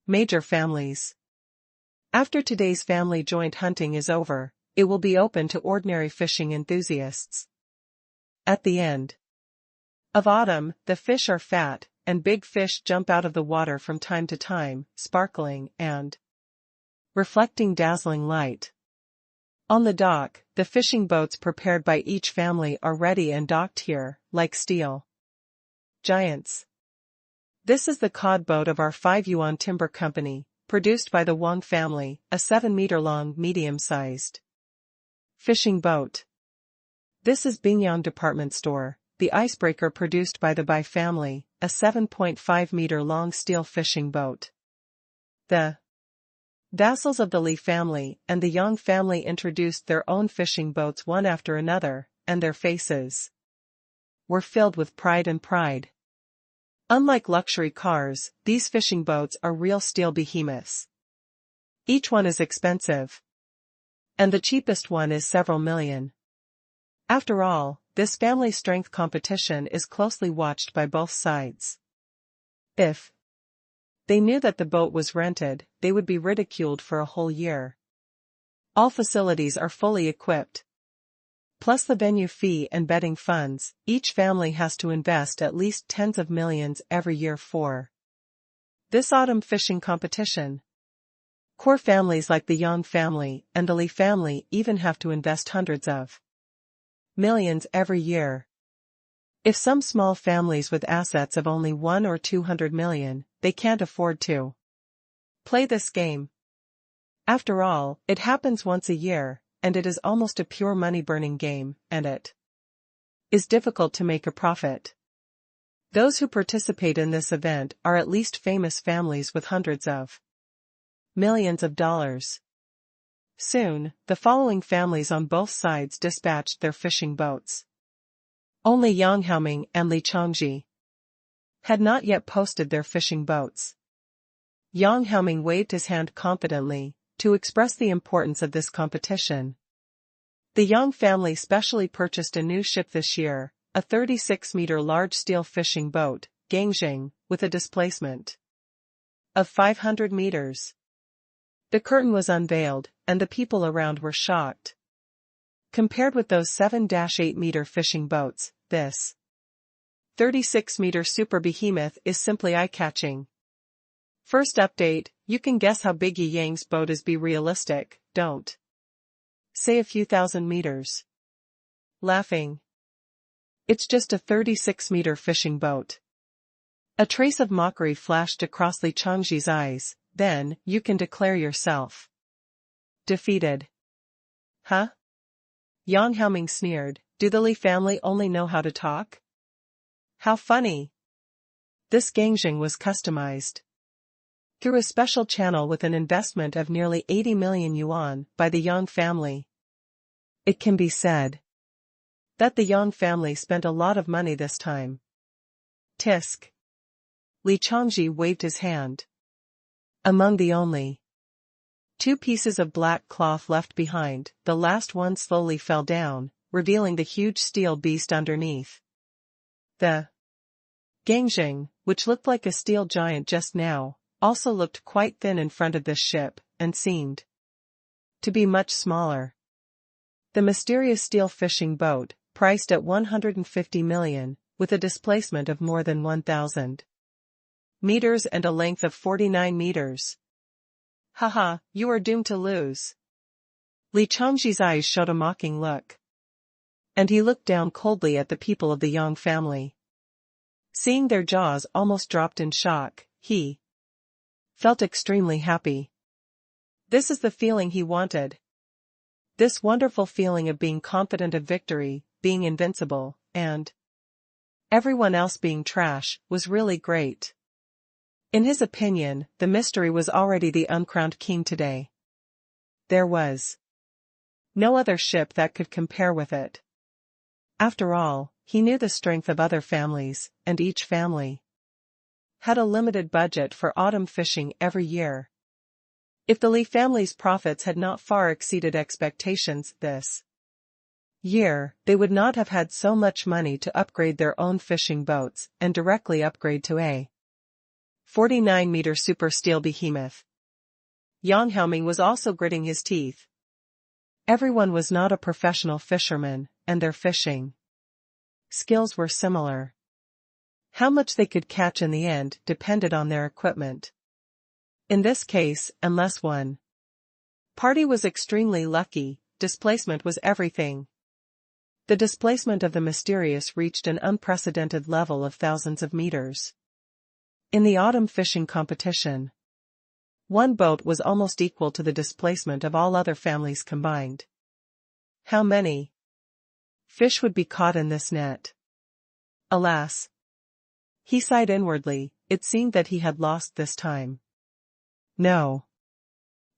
major families. After today's family joint hunting is over, it will be open to ordinary fishing enthusiasts. At the end of autumn, the fish are fat, and big fish jump out of the water from time to time, sparkling and reflecting dazzling light. On the dock, the fishing boats prepared by each family are ready and docked here, like steel giants. This is the cod boat of our 5 Yuan Timber Company, produced by the Wang family, a 7-meter-long medium-sized fishing boat. This is Bingyang Department Store, the icebreaker produced by the Bai family, a 7.5-meter-long steel fishing boat. The vassals of the Li family and the Yang family introduced their own fishing boats one after another, and their faces were filled with pride and pride. Unlike luxury cars, these fishing boats are real steel behemoths. Each one is expensive, and the cheapest one is several million. After all, this family strength competition is closely watched by both sides. If they knew that the boat was rented, they would be ridiculed for a whole year. All facilities are fully equipped. Plus the venue fee and betting funds, each family has to invest at least tens of millions every year for This autumn fishing competition. Core families like the Yang family and the Li family even have to invest hundreds of millions every year. If some small families with assets of only 1 or 200 million, they can't afford to play this game. After all, it happens once a year, and it is almost a pure money-burning game, and it is difficult to make a profit. Those who participate in this event are at least famous families with hundreds of millions of dollars. Soon, the following families on both sides dispatched their fishing boats. Only Yang Haoming and Li Changji had not yet posted their fishing boats. Yang Haoming waved his hand confidently, to express the importance of this competition. The Yang family specially purchased a new ship this year, a 36-meter large steel fishing boat, Jiangjing, with a displacement of 500 meters. The curtain was unveiled, and the people around were shocked. Compared with those 7-8-meter fishing boats, this 36-meter super behemoth is simply eye-catching. First update, you can guess how big Yi Yang's boat is. Be realistic, don't say a few thousand meters. Laughing. It's just a 36-meter fishing boat. A trace of mockery flashed across Li Changji's eyes. Then, you can declare yourself defeated. Huh? Yang Haoming sneered, do the Li family only know how to talk? How funny. This Jiangjing was customized through a special channel with an investment of nearly 80 million yuan by the Yang family. It can be said that the Yang family spent a lot of money this time. Tisk. Li Changji waved his hand. Among the only 2 pieces of black cloth left behind, the last one slowly fell down, revealing the huge steel beast underneath. The Jiangjing, which looked like a steel giant just now, also looked quite thin in front of this ship, and seemed to be much smaller. The mysterious steel fishing boat, priced at 150 million, with a displacement of more than 1,000 meters and a length of 49 meters. Haha, you are doomed to lose. Li Changji's eyes showed a mocking look. And he looked down coldly at the people of the Yang family. Seeing their jaws almost dropped in shock, he felt extremely happy. This is the feeling he wanted. This wonderful feeling of being confident of victory, being invincible, and everyone else being trash, was really great. In his opinion, the mystery was already the uncrowned king today. There was no other ship that could compare with it. After all, he knew the strength of other families, and each family had a limited budget for autumn fishing every year. If the Li family's profits had not far exceeded expectations this year, they would not have had so much money to upgrade their own fishing boats and directly upgrade to a 49-meter super steel behemoth. Yang Haoming was also gritting his teeth. Everyone was not a professional fisherman, and their fishing skills were similar. How much they could catch in the end depended on their equipment. In this case, unless one party was extremely lucky, displacement was everything. The displacement of the mysterious reached an unprecedented level of thousands of meters. In the autumn fishing competition, one boat was almost equal to the displacement of all other families combined. How many fish would be caught in this net? Alas! He sighed inwardly. It seemed that he had lost this time. No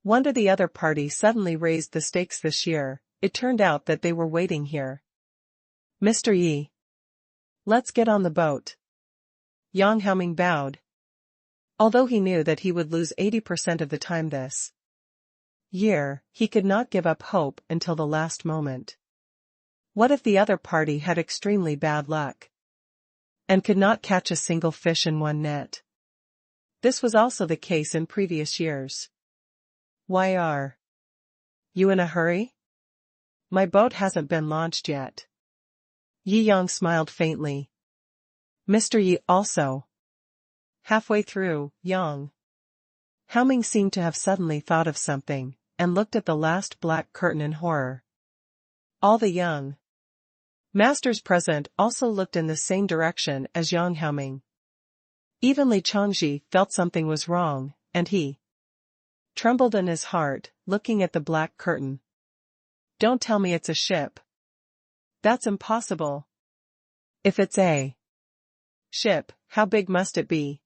wonder the other party suddenly raised the stakes this year. It turned out that they were waiting here. Mr. Yi, let's get on the boat. Yang Haoming bowed. Although he knew that he would lose 80% of the time this year, he could not give up hope until the last moment. What if the other party had extremely bad luck and could not catch a single fish in one net? This was also the case in previous years. Why are you in a hurry? My boat hasn't been launched yet. Yi Yang smiled faintly. Mr. Yi also halfway through, Yang Haoming seemed to have suddenly thought of something, and looked at the last black curtain in horror. All the young masters present also looked in the same direction as Yang Haoming. Even Li Changji felt something was wrong, and he trembled in his heart, looking at the black curtain. Don't tell me it's a ship. That's impossible. If it's a ship, how big must it be?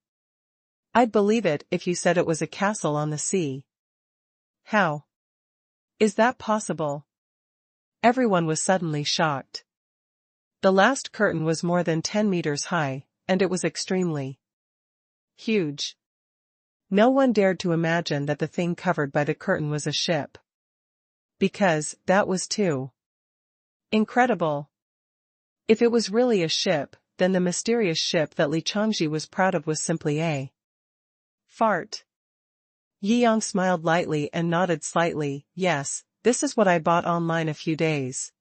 I'd believe it if you said it was a castle on the sea. How is that possible? Everyone was suddenly shocked. The last curtain was more than 10 meters high, and it was extremely huge. No one dared to imagine that the thing covered by the curtain was a ship. Because that was too incredible. If it was really a ship, then the mysterious ship that Li Changji was proud of was simply a fart. Yi Yang smiled lightly and nodded slightly. Yes, this is what I bought online a few days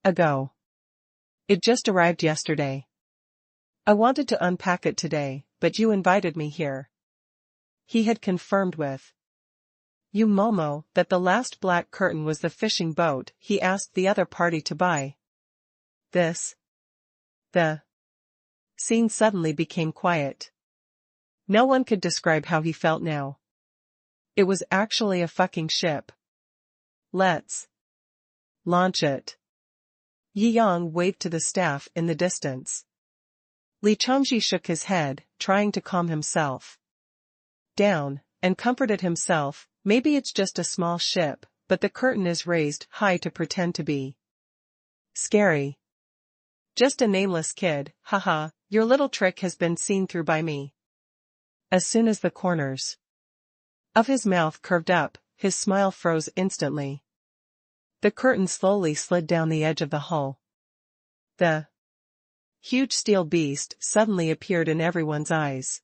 ago. It just arrived yesterday. I wanted to unpack it today, but you invited me here. He had confirmed with Yu Momo that the last black curtain was the fishing boat he asked the other party to buy. The scene suddenly became quiet. No one could describe how he felt now. It was actually a fucking ship. Let's launch it. Yi Yang waved to the staff in the distance. Li Changji shook his head, trying to calm himself down, and comforted himself. Maybe it's just a small ship, but the curtain is raised high to pretend to be scary. Just a nameless kid, haha, your little trick has been seen through by me. As soon as the corners of his mouth curved up, his smile froze instantly. The curtain slowly slid down the edge of the hull. The huge steel beast suddenly appeared in everyone's eyes.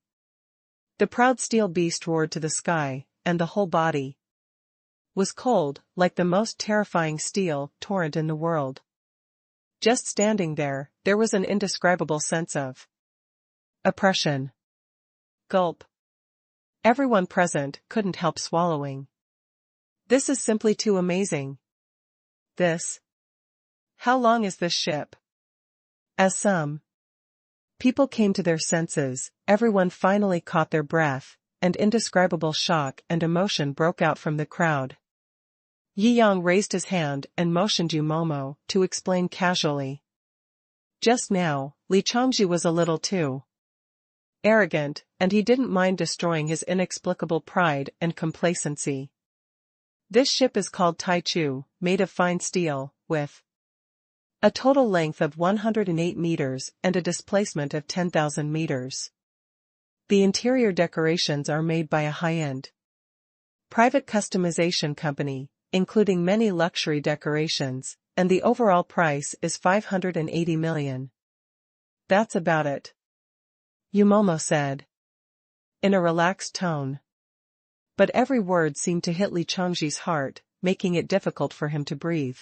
The proud steel beast roared to the sky, and the whole body was cold, like the most terrifying steel torrent in the world. Just standing there was an indescribable sense of oppression. Gulp. Everyone present couldn't help swallowing. This is simply too amazing. How long is this ship? As some people came to their senses, everyone finally caught their breath, and indescribable shock and emotion broke out from the crowd. Yi Yang raised his hand and motioned Yu Momo to explain casually. Just now, Li Changji was a little too arrogant, and he didn't mind destroying his inexplicable pride and complacency. This ship is called Taichu, made of fine steel, with a total length of 108 meters and a displacement of 10,000 meters. The interior decorations are made by a high-end private customization company, including many luxury decorations, and the overall price is 580 million. That's about it. Yu Momo said, in a relaxed tone. But every word seemed to hit Li Changji's heart, making it difficult for him to breathe.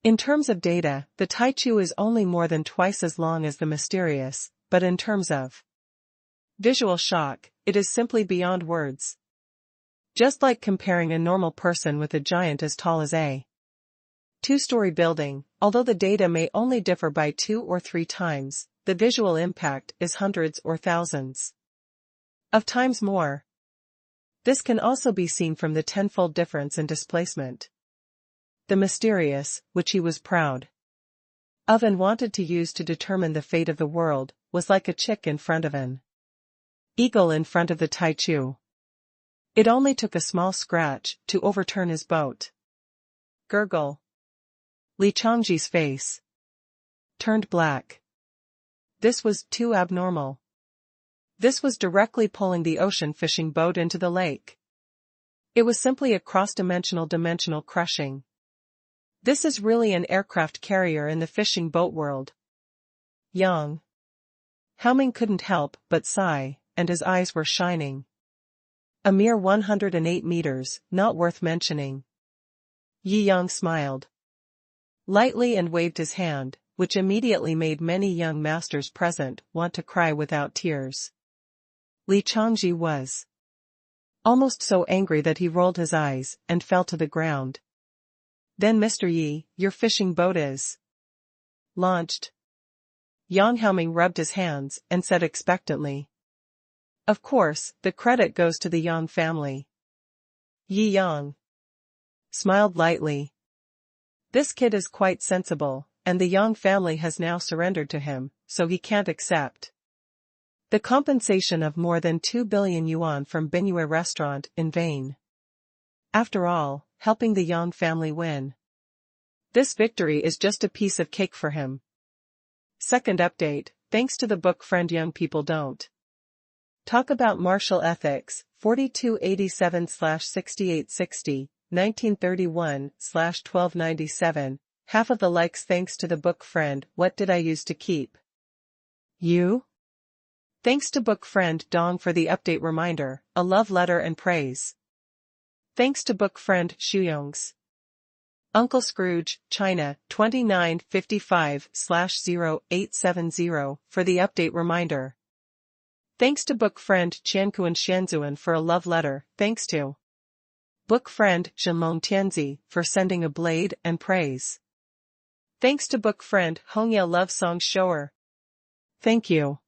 In terms of data, the Taichu is only more than twice as long as the mysterious, but in terms of visual shock, it is simply beyond words. Just like comparing a normal person with a giant as tall as a two-story building, although the data may only differ by 2 or 3 times, the visual impact is hundreds or thousands of times more. This can also be seen from the tenfold difference in displacement. The mysterious, which he was proud of and wanted to use to determine the fate of the world, was like a chick in front of an eagle in front of the Taichu. It only took a small scratch to overturn his boat. Gurgle. Li Changji's face turned black. This was too abnormal. This was directly pulling the ocean fishing boat into the lake. It was simply a cross-dimensional crushing. This is really an aircraft carrier in the fishing boat world. Yang Haoming couldn't help but sigh, and his eyes were shining. A mere 108 meters, not worth mentioning. Yi Yang smiled lightly and waved his hand, which immediately made many young masters present want to cry without tears. Li Changji was almost so angry that he rolled his eyes and fell to the ground. Then Mr. Yi, your fishing boat is launched. Yang Haoming rubbed his hands and said expectantly. Of course, the credit goes to the Yang family. Yi Yang smiled lightly. This kid is quite sensible, and the Yang family has now surrendered to him, so he can't accept the compensation of more than 2 billion yuan from Binyue restaurant in vain. After all, helping the Yang family win. This victory is just a piece of cake for him. Second update, thanks to the book Friend Young People Don't Talk About Martial Ethics, 4287/6860, 1931/1297, half of the likes thanks to the book Friend What Did I Use to Keep You? Thanks to book friend Dong for the update reminder, a love letter and praise. Thanks to book friend Shuyong's Uncle Scrooge, China, 2955/0870 for the update reminder. Thanks to book friend Qiankuan Xianzuan for a love letter, thanks to book friend Zhenlong Tianzi for sending a blade and praise. Thanks to book friend Hongya Love Song Shower. Thank you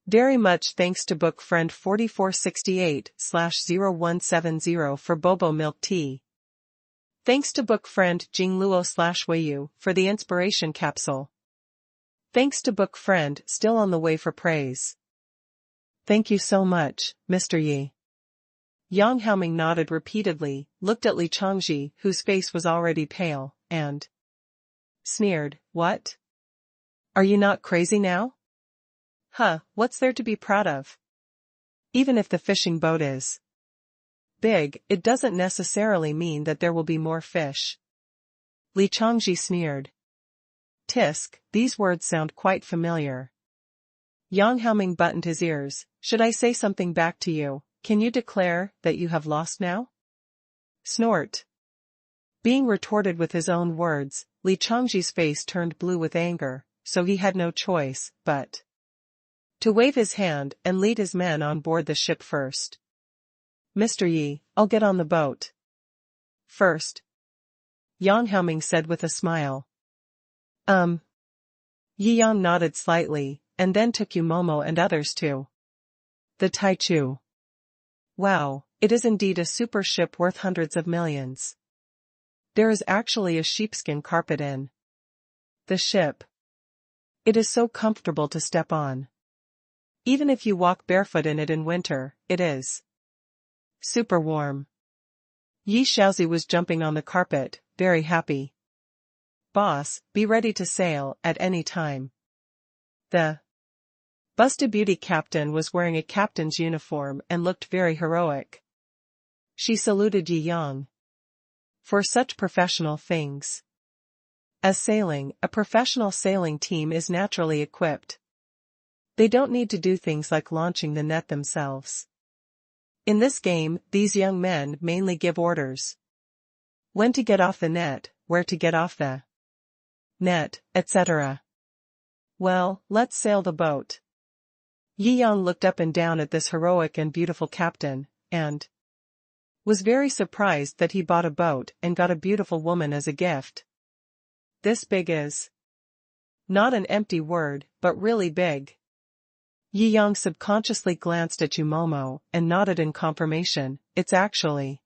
very much. Thanks to book friend 4468/0170 for Bobo Milk Tea. Thanks to book friend Jingluo/Wayu for the inspiration capsule. Thanks to book friend Still on the Way for praise. Thank you so much, Mr. Yi. Yang Haoming nodded repeatedly, looked at Li Changji, whose face was already pale, and sneered, What? Are you not crazy now? Huh, what's there to be proud of? Even if the fishing boat is big, it doesn't necessarily mean that there will be more fish. Li Changji sneered. Tisk, these words sound quite familiar. Yang Haoming buttoned his ears. Should I say something back to you? Can you declare that you have lost now? Snort. Being retorted with his own words, Li Changji's face turned blue with anger, so he had no choice but to wave his hand and lead his men on board the ship first. Mr. Yi, I'll get on the boat first, Yang Haoming said with a smile. Yi Yang nodded slightly, and then took Yu Momo and others to the Taichu. Wow, it is indeed a super ship worth hundreds of millions. There is actually a sheepskin carpet in the ship. It is so comfortable to step on. Even if you walk barefoot in it in winter, it is super warm. Yi Shaozi was jumping on the carpet, very happy. Boss, be ready to sail at any time. The Busta Beauty captain was wearing a captain's uniform and looked very heroic. She saluted Yi Yang for such professional things. As sailing, a professional sailing team is naturally equipped. They don't need to do things like launching the net themselves. In this game, these young men mainly give orders. When to get off the net, where to get off the net, etc. Well, let's sail the boat. Yi Yang looked up and down at this heroic and beautiful captain, and was very surprised that he bought a boat and got a beautiful woman as a gift. This big is not an empty word, but really big. Yi Yang subconsciously glanced at Yu Momo and nodded in confirmation. It's actually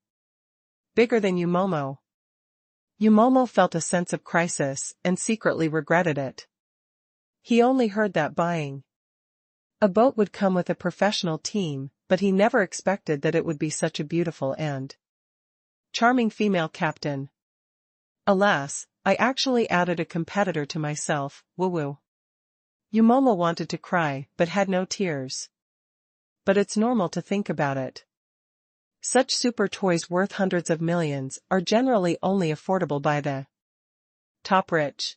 bigger than Yu Momo. Yu Momo felt a sense of crisis and secretly regretted it. He only heard that buying a boat would come with a professional team, but he never expected that it would be such a beautiful and charming female captain. Alas, I actually added a competitor to myself, woo-woo. Yu Momo wanted to cry, but had no tears. But it's normal to think about it. Such super toys worth hundreds of millions are generally only affordable by the top rich.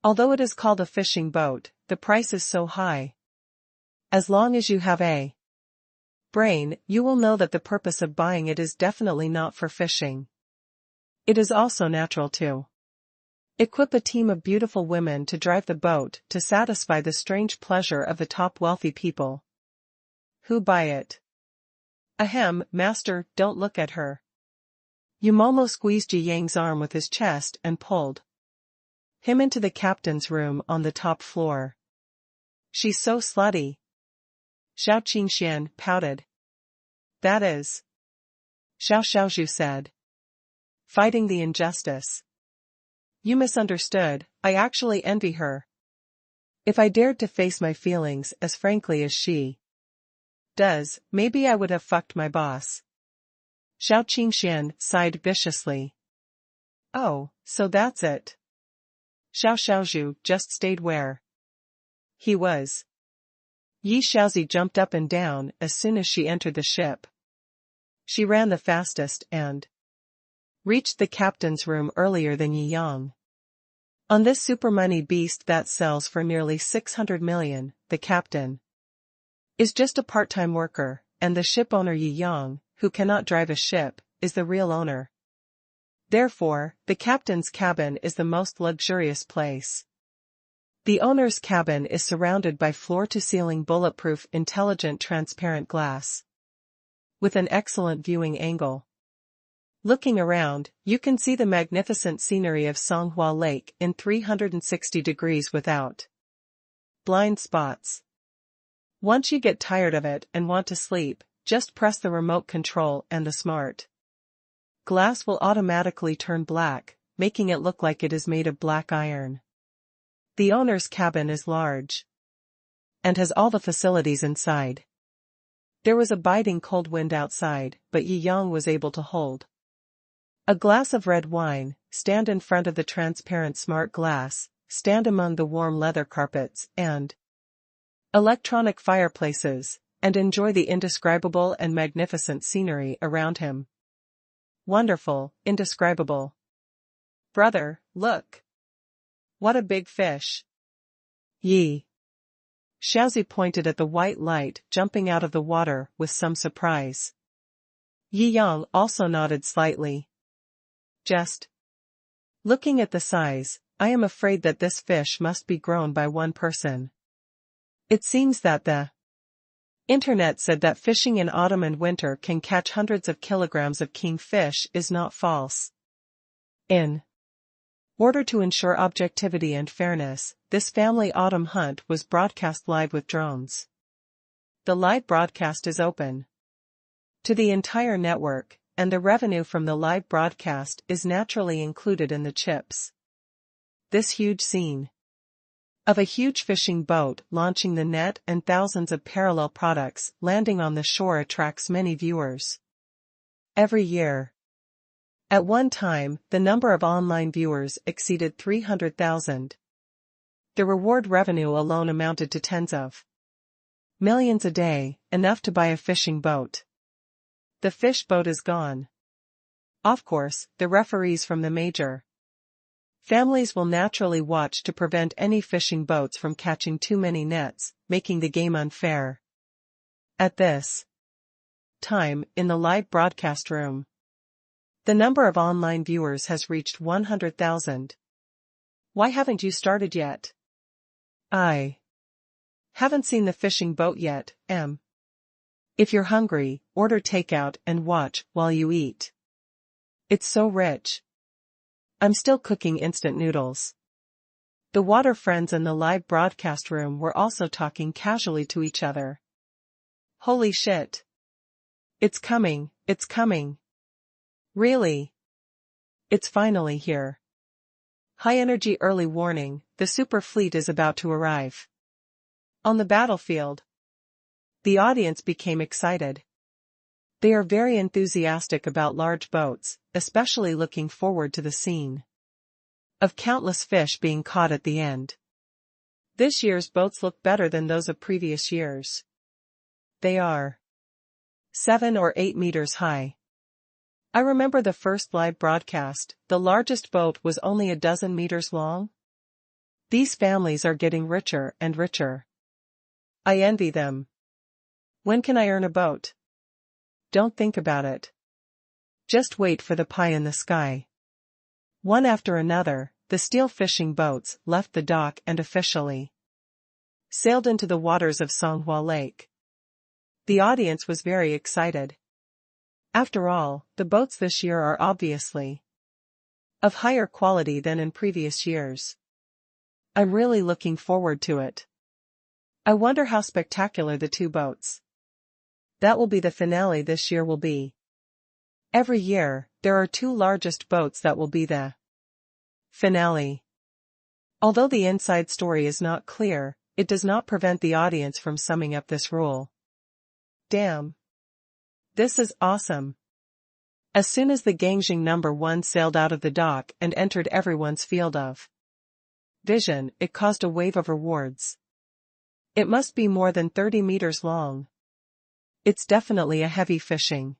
Although it is called a fishing boat, the price is so high. As long as you have a brain, you will know that the purpose of buying it is definitely not for fishing. It is also natural to equip a team of beautiful women to drive the boat to satisfy the strange pleasure of the top wealthy people Who buy it? Ahem, master, don't look at her. Yu Momo squeezed Jiang's arm with his chest and pulled him into the captain's room on the top floor. She's so slutty. Shou Qingxian pouted. That is. Shou Xiaozhu said. Fighting the injustice. You misunderstood, I actually envy her. If I dared to face my feelings as frankly as she does, maybe I would have fucked my boss. Shou Qingxian sighed viciously. Oh, so that's it. Shou Xiaozhu just stayed where he was. Yi Xiaozi jumped up and down as soon as she entered the ship. She ran the fastest and reached the captain's room earlier than Yi Yang. On this super money beast that sells for nearly 600 million, the captain is just a part-time worker, and the ship owner Yi Yang, who cannot drive a ship, is the real owner. Therefore, the captain's cabin is the most luxurious place. The owner's cabin is surrounded by floor-to-ceiling bulletproof intelligent transparent glass, with an excellent viewing angle. Looking around, you can see the magnificent scenery of Songhua Lake in 360 degrees without blind spots. Once you get tired of it and want to sleep, just press the remote control and the smart glass will automatically turn black, making it look like it is made of black iron. The owner's cabin is large and has all the facilities inside. There was a biting cold wind outside, but Yi Yang was able to hold a glass of red wine, stand in front of the transparent smart glass, stand among the warm leather carpets and electronic fireplaces, and enjoy the indescribable and magnificent scenery around him. Wonderful, indescribable. Brother, look. What a big fish. Yi Xiaozi pointed at the white light jumping out of the water with some surprise. Yi Yang also nodded slightly. Just looking at the size, I am afraid that this fish must be grown by one person. It seems that the internet said that fishing in autumn and winter can catch hundreds of kilograms of king fish is not false. In order to ensure objectivity and fairness, this family autumn hunt was broadcast live with drones. The live broadcast is open to the entire network, and the revenue from the live broadcast is naturally included in the chips. This huge scene of a huge fishing boat launching the net and thousands of parallel products landing on the shore attracts many viewers every year. At one time, the number of online viewers exceeded 300,000. The reward revenue alone amounted to tens of millions a day, enough to buy a fishing boat. The fish boat is gone. Of course, the referees from the major families will naturally watch to prevent any fishing boats from catching too many nets, making the game unfair. At this time, in the live broadcast room, the number of online viewers has reached 100,000. Why haven't you started yet? I haven't seen the fishing boat yet, Em. If you're hungry, order takeout and watch while you eat. It's so rich. I'm still cooking instant noodles. The water friends in the live broadcast room were also talking casually to each other. Holy shit. It's coming, it's coming. Really? It's finally here. High energy early warning, the super fleet is about to arrive. On the battlefield. The audience became excited. They are very enthusiastic about large boats, especially looking forward to the scene of countless fish being caught at the end. This year's boats look better than those of previous years. They are 7 or 8 meters high. I remember the first live broadcast, the largest boat was only a dozen meters long. These families are getting richer and richer. I envy them. When can I earn a boat? Don't think about it. Just wait for the pie in the sky. One after another, the steel fishing boats left the dock and officially sailed into the waters of Songhua Lake. The audience was very excited. After all, the boats this year are obviously of higher quality than in previous years. I'm really looking forward to it. I wonder how spectacular the two boats that will be the finale this year will be. Every year, there are two largest boats that will be the finale. Although the inside story is not clear, it does not prevent the audience from summing up this rule. Damn. This is awesome. As soon as the Jiangjing No. 1 sailed out of the dock and entered everyone's field of vision, it caused a wave of rewards. It must be more than 30 meters long. It's definitely a heavy fishing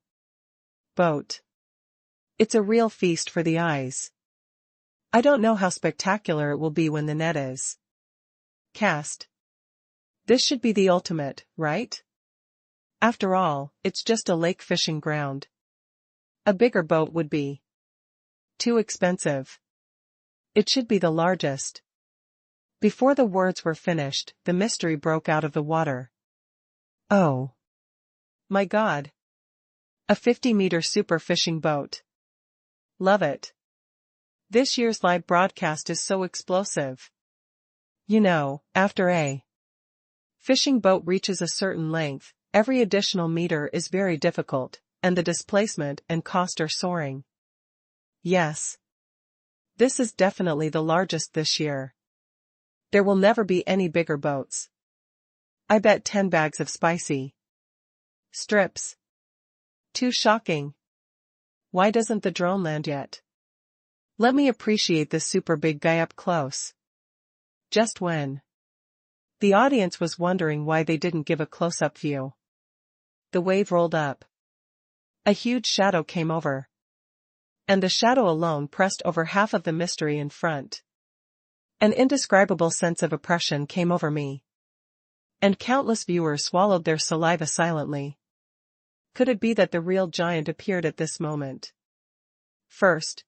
boat. It's a real feast for the eyes. I don't know how spectacular it will be when the net is cast. This should be the ultimate, right? After all, it's just a lake fishing ground. A bigger boat would be too expensive. It should be the largest. Before the words were finished, the mystery broke out of the water. Oh. My God. A 50-meter super fishing boat. Love it. This year's live broadcast is so explosive. You know, after a fishing boat reaches a certain length, every additional meter is very difficult, and the displacement and cost are soaring. Yes. This is definitely the largest this year. There will never be any bigger boats. I bet 10 bags of spicy strips. Too shocking. Why doesn't the drone land yet? Let me appreciate this super big guy up close. Just when the audience was wondering why they didn't give a close-up view, the wave rolled up. A huge shadow came over. And the shadow alone pressed over half of the mystery in front. An indescribable sense of oppression came over me. And countless viewers swallowed their saliva silently. Could it be that the real giant appeared at this moment? First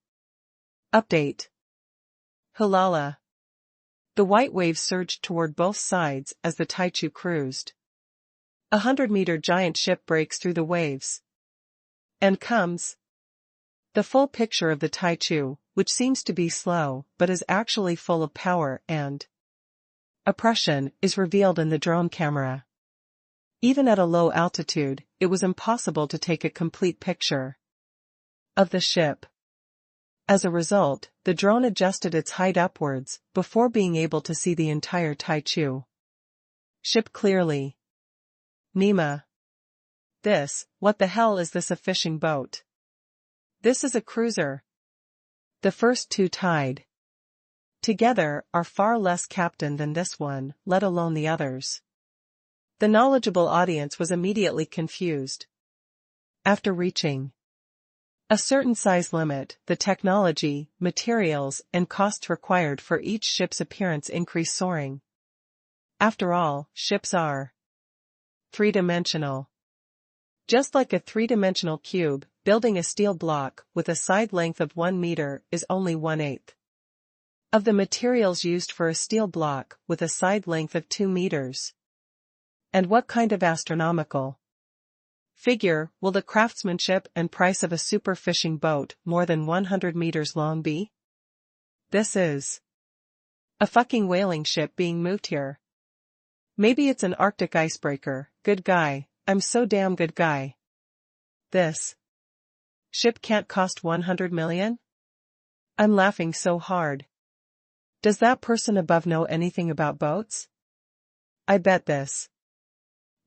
update. Hulala. The white waves surged toward both sides as the Taichu cruised. 100-meter giant ship breaks through the waves. And comes the full picture of the Taichu, which seems to be slow but is actually full of power and oppression, is revealed in the drone camera. Even at a low altitude, it was impossible to take a complete picture of the ship. As a result, the drone adjusted its height upwards before being able to see the entire Taichu ship clearly. Nima. What the hell is this, a fishing boat? This is a cruiser. The first two tied together are far less captain than this one, let alone the others. The knowledgeable audience was immediately confused. After reaching a certain size limit, the technology, materials, and costs required for each ship's appearance increase soaring. After all, ships are three-dimensional. Just like a three-dimensional cube, building a steel block with a side length of 1 meter is only 1/8 of the materials used for a steel block with a side length of 2 meters. And what kind of astronomical figure will the craftsmanship and price of a super fishing boat more than 100 meters long be? This is a fucking whaling ship being moved here. Maybe it's an Arctic icebreaker. Good guy, I'm so damn good guy. This ship can't cost 100 million? I'm laughing so hard. Does that person above know anything about boats? I bet this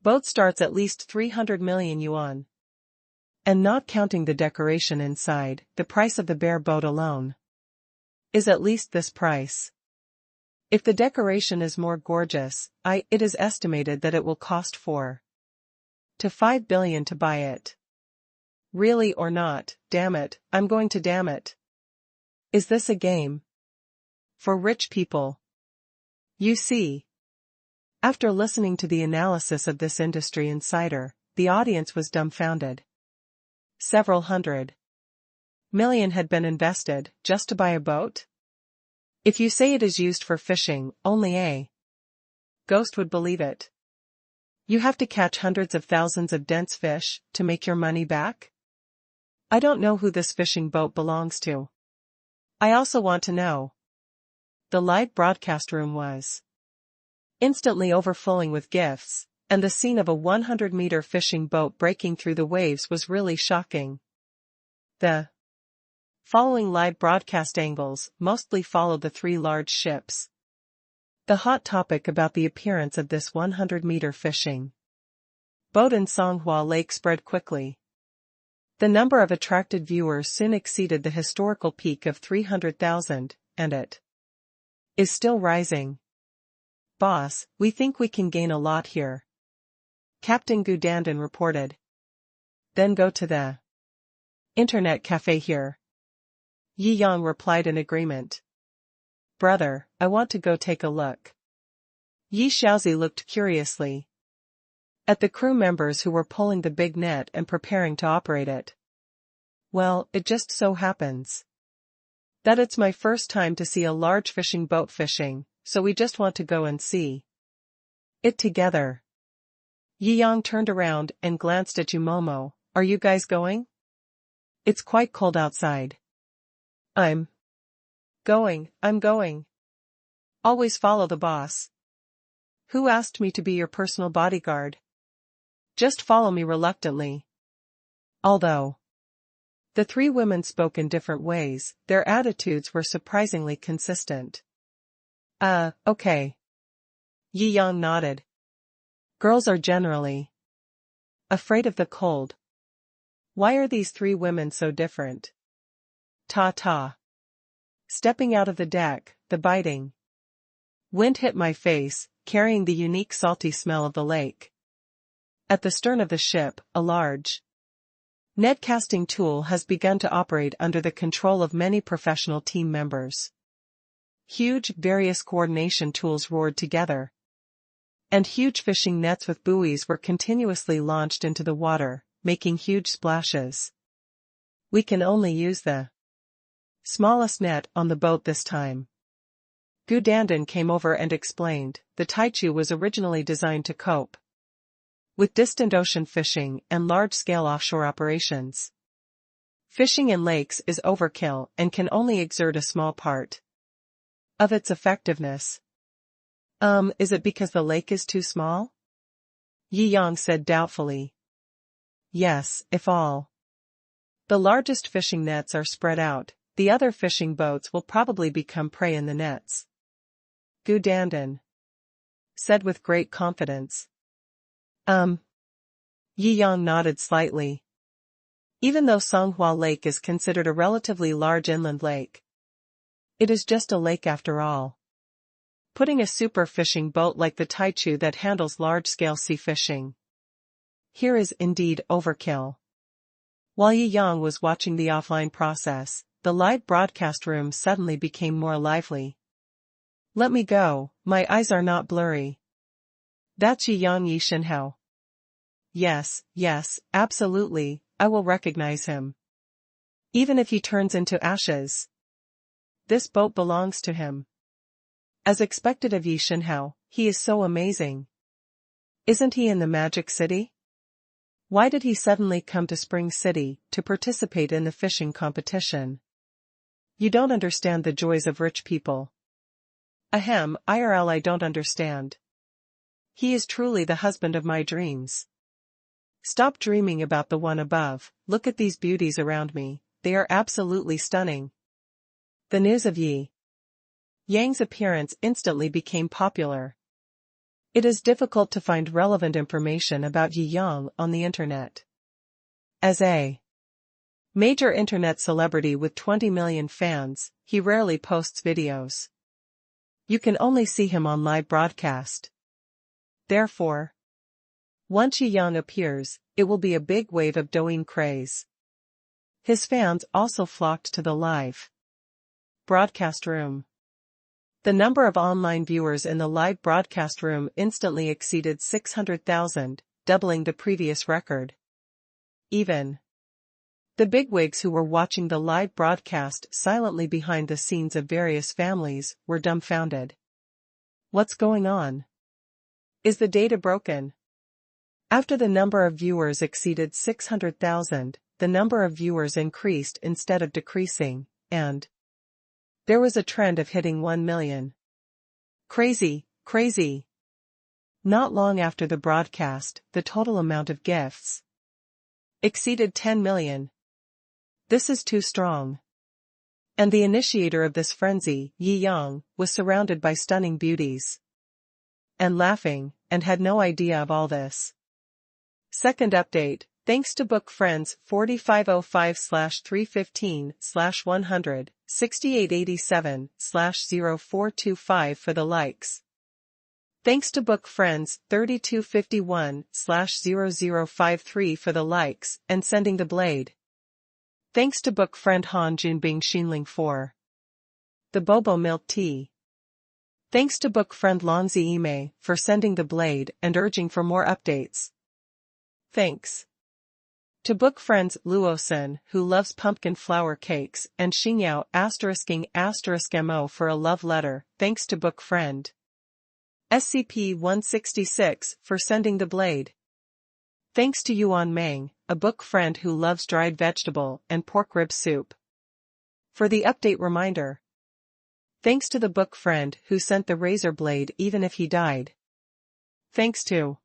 boat starts at least 300 million yuan. And not counting the decoration inside, the price of the bare boat alone is at least this price. If the decoration is more gorgeous, it is estimated that it will cost 4 to 5 billion to buy it. Really or not, damn it, I'm going to damn it. Is this a game for rich people? You see. After listening to the analysis of this industry insider, the audience was dumbfounded. Several hundred million had been invested just to buy a boat? If you say it is used for fishing, only a ghost would believe it. You have to catch hundreds of thousands of dense fish to make your money back? I don't know who this fishing boat belongs to. I also want to know. The live broadcast room was instantly overflowing with gifts, and the scene of a 100-meter fishing boat breaking through the waves was really shocking. The following live broadcast angles mostly followed the three large ships. The hot topic about the appearance of this 100-meter fishing boat in Songhua Lake spread quickly. The number of attracted viewers soon exceeded the historical peak of 300,000, and it is still rising. Boss, we think we can gain a lot here, Captain Gu Dandan reported. Then go to the internet cafe here. Yi Yang replied in agreement. Brother, I want to go take a look. Yi Shaozi looked curiously at the crew members who were pulling the big net and preparing to operate it. Well, it just so happens that it's my first time to see a large fishing boat fishing, so we just want to go and see it together. Yi Yang turned around and glanced at Yumomo. Are you guys going? It's quite cold outside. I'm going. Always follow the boss. Who asked me to be your personal bodyguard? Just follow me reluctantly. Although the three women spoke in different ways, their attitudes were surprisingly consistent. Okay. Yi Yang nodded. Girls are generally afraid of the cold. Why are these three women so different? Ta. Stepping out of the deck, the biting wind hit my face, carrying the unique salty smell of the lake. At the stern of the ship, a large net casting tool has begun to operate under the control of many professional team members. Huge, various coordination tools roared together, and huge fishing nets with buoys were continuously launched into the water, making huge splashes. We can only use the smallest net on the boat this time. Gu Dandan came over and explained, the Taichu was originally designed to cope with distant ocean fishing and large-scale offshore operations. Fishing in lakes is overkill and can only exert a small part of its effectiveness. Is it because the lake is too small? Yi Yang said doubtfully. Yes, if all the largest fishing nets are spread out, the other fishing boats will probably become prey in the nets. Gu Dandan said with great confidence. Yi Yang nodded slightly. Even though Songhua Lake is considered a relatively large inland lake, it is just a lake after all. Putting a super fishing boat like the Taichu that handles large-scale sea fishing here is indeed overkill. While Yi Yang was watching the offline process, the live broadcast room suddenly became more lively. Let me go, my eyes are not blurry. That's Yi Yang Yi Shenhao. Yes, absolutely, I will recognize him. Even if he turns into ashes. This boat belongs to him. As expected of Yi Shenhao, he is so amazing. Isn't he in the Magic City? Why did he suddenly come to Spring City to participate in the fishing competition? You don't understand the joys of rich people. IRL I don't understand. He is truly the husband of my dreams. Stop dreaming about the one above, look at these beauties around me, they are absolutely stunning. The news of Yi Yang's appearance instantly became popular. It is difficult to find relevant information about Yi Yang on the internet. As a major internet celebrity with 20 million fans, he rarely posts videos. You can only see him on live broadcast. Therefore, once Yi Yang appears, it will be a big wave of Douyin craze. His fans also flocked to the live broadcast room. The number of online viewers in the live broadcast room instantly exceeded 600,000, doubling the previous record. Even the bigwigs who were watching the live broadcast silently behind the scenes of various families were dumbfounded. What's going on? Is the data broken? After the number of viewers exceeded 600,000, the number of viewers increased instead of decreasing, and there was a trend of hitting 1 million. Crazy, crazy. Not long after the broadcast, the total amount of gifts exceeded 10 million. This is too strong. And the initiator of this frenzy, Yi Yang, was surrounded by stunning beauties and laughing, and had no idea of all this. Second update, thanks to Book Friends 4505/315/100, 6887/0425 for the likes. Thanks to Book Friends 3251/0053 for the likes and sending the blade. Thanks to Book Friend Han Junbing Xinling for the Bobo Milk Tea. Thanks to Book Friend Lanzi Ime for sending the blade and urging for more updates. Thanks to Book Friends Luosen, who loves pumpkin flower cakes, and Xingyao **mo for a love letter. Thanks to Book Friend SCP-166 for sending the blade. Thanks to Yuan Meng, a book friend who loves dried vegetable and pork rib soup, for the update reminder. Thanks to the book friend who sent the razor blade even if he died. Thanks to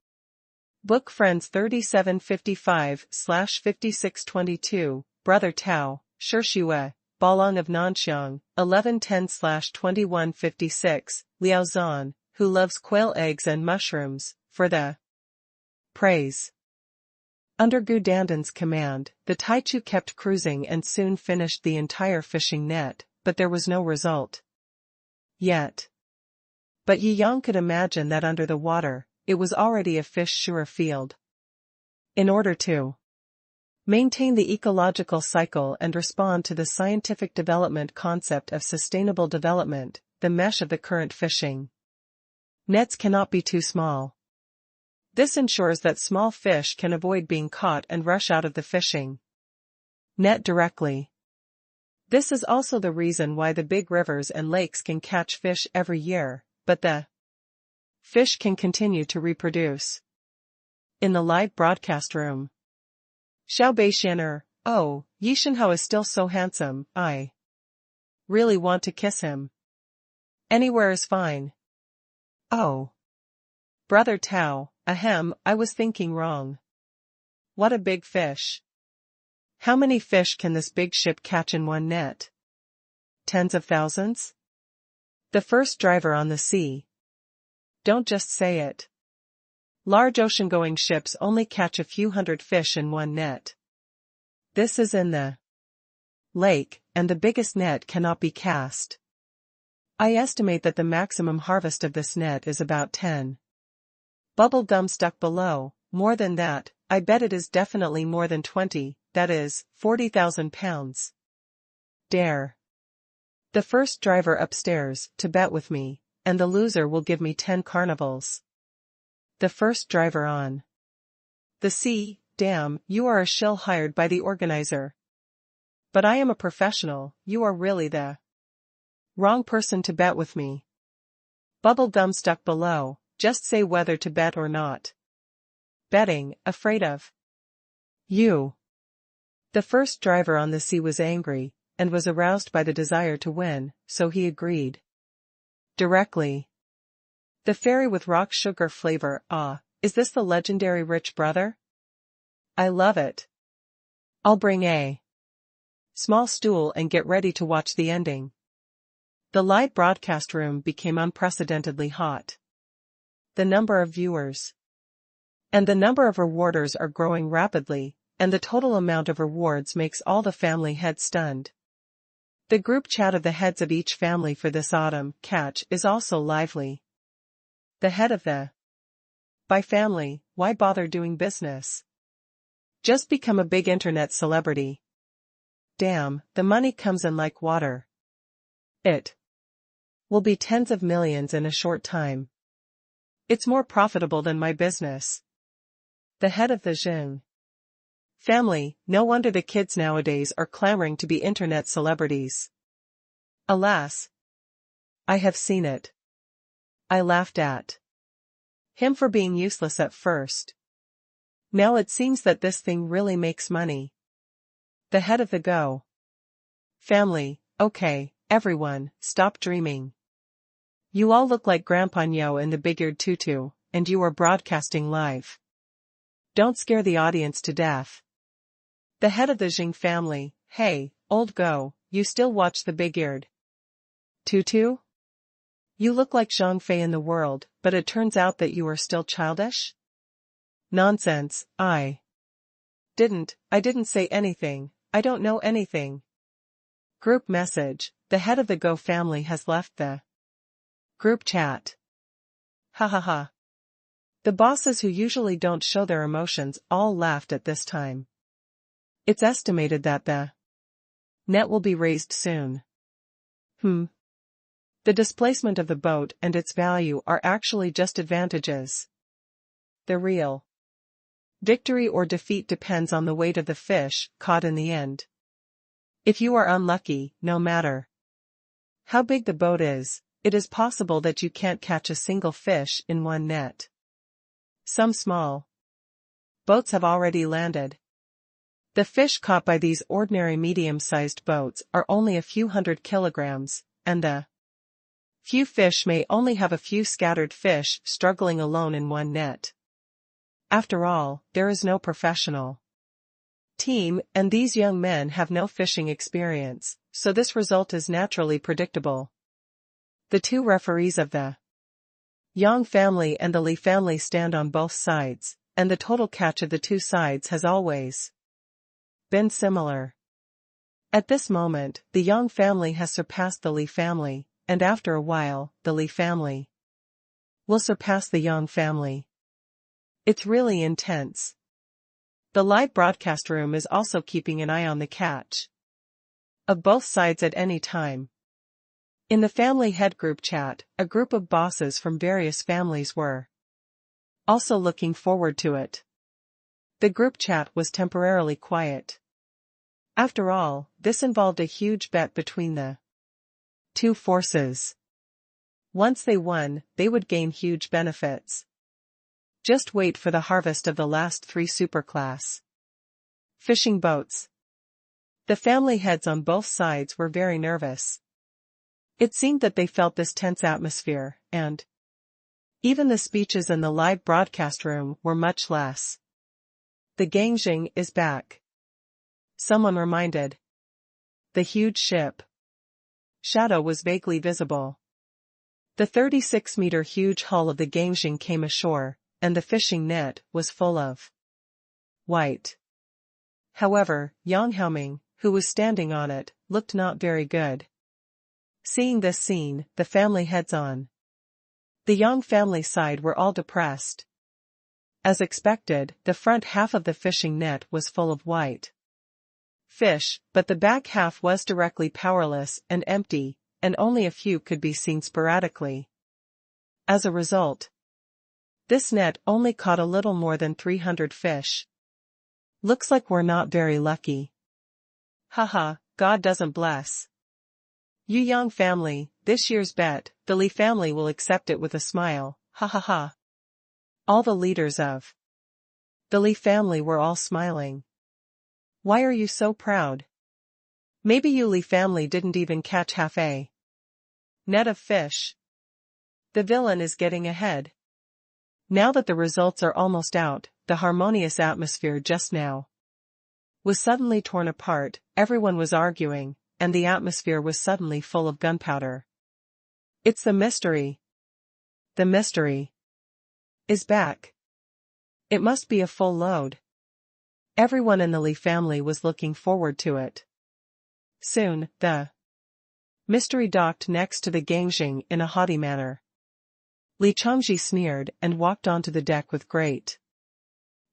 Book Friends 3755/5622, Brother Tao, Shishue, Balong of Nanxiang, 1110/2156, Liao Zhan, who loves quail eggs and mushrooms, for the praise. Under Gu Dandan's command, the Taichu kept cruising and soon finished the entire fishing net, but there was no result yet. But Yi Yang could imagine that under the water, it was already a fish-sure field. In order to maintain the ecological cycle and respond to the scientific development concept of sustainable development, the mesh of the current fishing nets cannot be too small. This ensures that small fish can avoid being caught and rush out of the fishing net directly. This is also the reason why the big rivers and lakes can catch fish every year, but the fish can continue to reproduce. In the live broadcast room, Xiao Beixianer, oh, Yi Shenhao is still so handsome, I really want to kiss him. Anywhere is fine. Oh. Brother Tao, ahem, I was thinking wrong. What a big fish. How many fish can this big ship catch in one net? Tens of thousands? The first driver on the sea. Don't just say it. Large ocean-going ships only catch a few hundred fish in one net. This is in the lake, and the biggest net cannot be cast. I estimate that the maximum harvest of this net is about 10. Bubble gum stuck below, more than that, I bet it is definitely more than 20, that is, 40,000 pounds. Dare the first driver upstairs to bet with me, and the loser will give me 10 carnivals. The first driver on the sea, damn, you are a shill hired by the organizer. But I am a professional, you are really the wrong person to bet with me. Bubble gum stuck below, just say whether to bet or not. Betting, afraid of you. The first driver on the sea was angry, and was aroused by the desire to win, so he agreed directly. The fairy with rock sugar flavor, ah, is this the legendary rich brother? I love it. I'll bring a small stool and get ready to watch the ending. The live broadcast room became unprecedentedly hot. The number of viewers and the number of rewarders are growing rapidly, and the total amount of rewards makes all the family heads stunned. The group chat of the heads of each family for this autumn catch is also lively. The head of the by family, why bother doing business? Just become a big internet celebrity. Damn, the money comes in like water. It will be tens of millions in a short time. It's more profitable than my business. The head of the Jing family, no wonder the kids nowadays are clamoring to be internet celebrities. Alas, I have seen it. I laughed at him for being useless at first. Now it seems that this thing really makes money. The head of the Go family, okay, everyone, stop dreaming. You all look like Grandpa Nyo in the big-eared tutu, and you are broadcasting live. Don't scare the audience to death. The head of the Jing family, hey, old Go, you still watch the big-eared tutu? You look like Zhang Fei in the world, but it turns out that you are still childish? Nonsense, I didn't say anything, I don't know anything. Group message, the head of the Go family has left the group chat. Ha ha ha. The bosses who usually don't show their emotions all laughed at this time. It's estimated that the net will be raised soon. The displacement of the boat and its value are actually just advantages. The real victory or defeat depends on the weight of the fish caught in the end. If you are unlucky, no matter how big the boat is, it is possible that you can't catch a single fish in one net. Some small boats have already landed. The fish caught by these ordinary medium-sized boats are only a few hundred kilograms, and the few fish may only have a few scattered fish struggling alone in one net. After all, there is no professional team, and these young men have no fishing experience, so this result is naturally predictable. The two referees of the Yang family and the Li family stand on both sides, and the total catch of the two sides has always been similar. At this moment, the Yang family has surpassed the Li family, and after a while, the Li family will surpass the Yang family. It's really intense. The live broadcast room is also keeping an eye on the catch of both sides at any time. In the family head group chat, a group of bosses from various families were also looking forward to it. The group chat was temporarily quiet. After all, this involved a huge bet between the two forces. Once they won, they would gain huge benefits. Just wait for the harvest of the last 3 superclass fishing boats. The family heads on both sides were very nervous. It seemed that they felt this tense atmosphere, and even the speeches in the live broadcast room were much less. The Jiangjing is back, someone reminded. The huge ship shadow was vaguely visible. The 36-meter huge hull of the Jiangjing came ashore, and the fishing net was full of white. However, Yang Haoming, who was standing on it, looked not very good. Seeing this scene, the family heads on the Yang family side were all depressed. As expected, the front half of the fishing net was full of white fish, but the back half was directly powerless and empty, and only a few could be seen sporadically. As a result, this net only caught a little more than 300 fish. Looks like we're not very lucky. Haha, God doesn't bless you Yang family, this year's bet, the Li family will accept it with a smile, ha ha ha. All the leaders of the Li family were all smiling. Why are you so proud? Maybe you Li family didn't even catch half a net of fish. The villain is getting ahead. Now that the results are almost out, the harmonious atmosphere just now was suddenly torn apart, everyone was arguing, and the atmosphere was suddenly full of gunpowder. It's the mystery. The mystery is back. It must be a full load. Everyone in the Li family was looking forward to it. Soon, the mystery docked next to the Jiangjing in a haughty manner. Li Changji sneered and walked onto the deck with great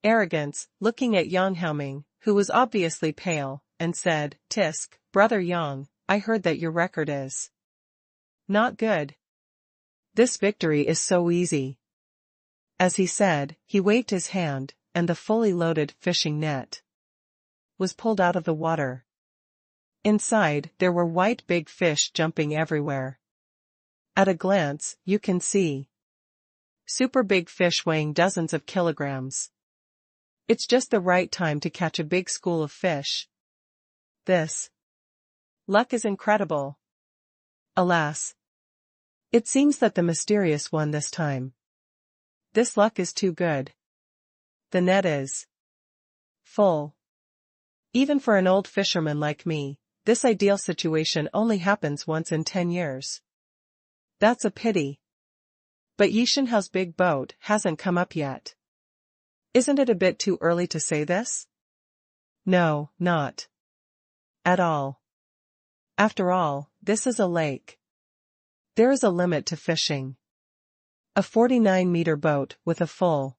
arrogance, looking at Yang Haoming, who was obviously pale, and said, "Tisk, Brother Yang, I heard that your record is not good. This victory is so easy." As he said, he waved his hand, and the fully loaded fishing net was pulled out of the water. Inside, there were white big fish jumping everywhere. At a glance, you can see super big fish weighing dozens of kilograms. It's just the right time to catch a big school of fish. This luck is incredible. Alas, it seems that the mysterious won this time. This luck is too good. The net is full. Even for an old fisherman like me, this ideal situation only happens once in 10 years. That's a pity. But Yishenhao's big boat hasn't come up yet. Isn't it a bit too early to say this? No, not at all. After all, this is a lake. There is a limit to fishing. A 49-meter boat with a full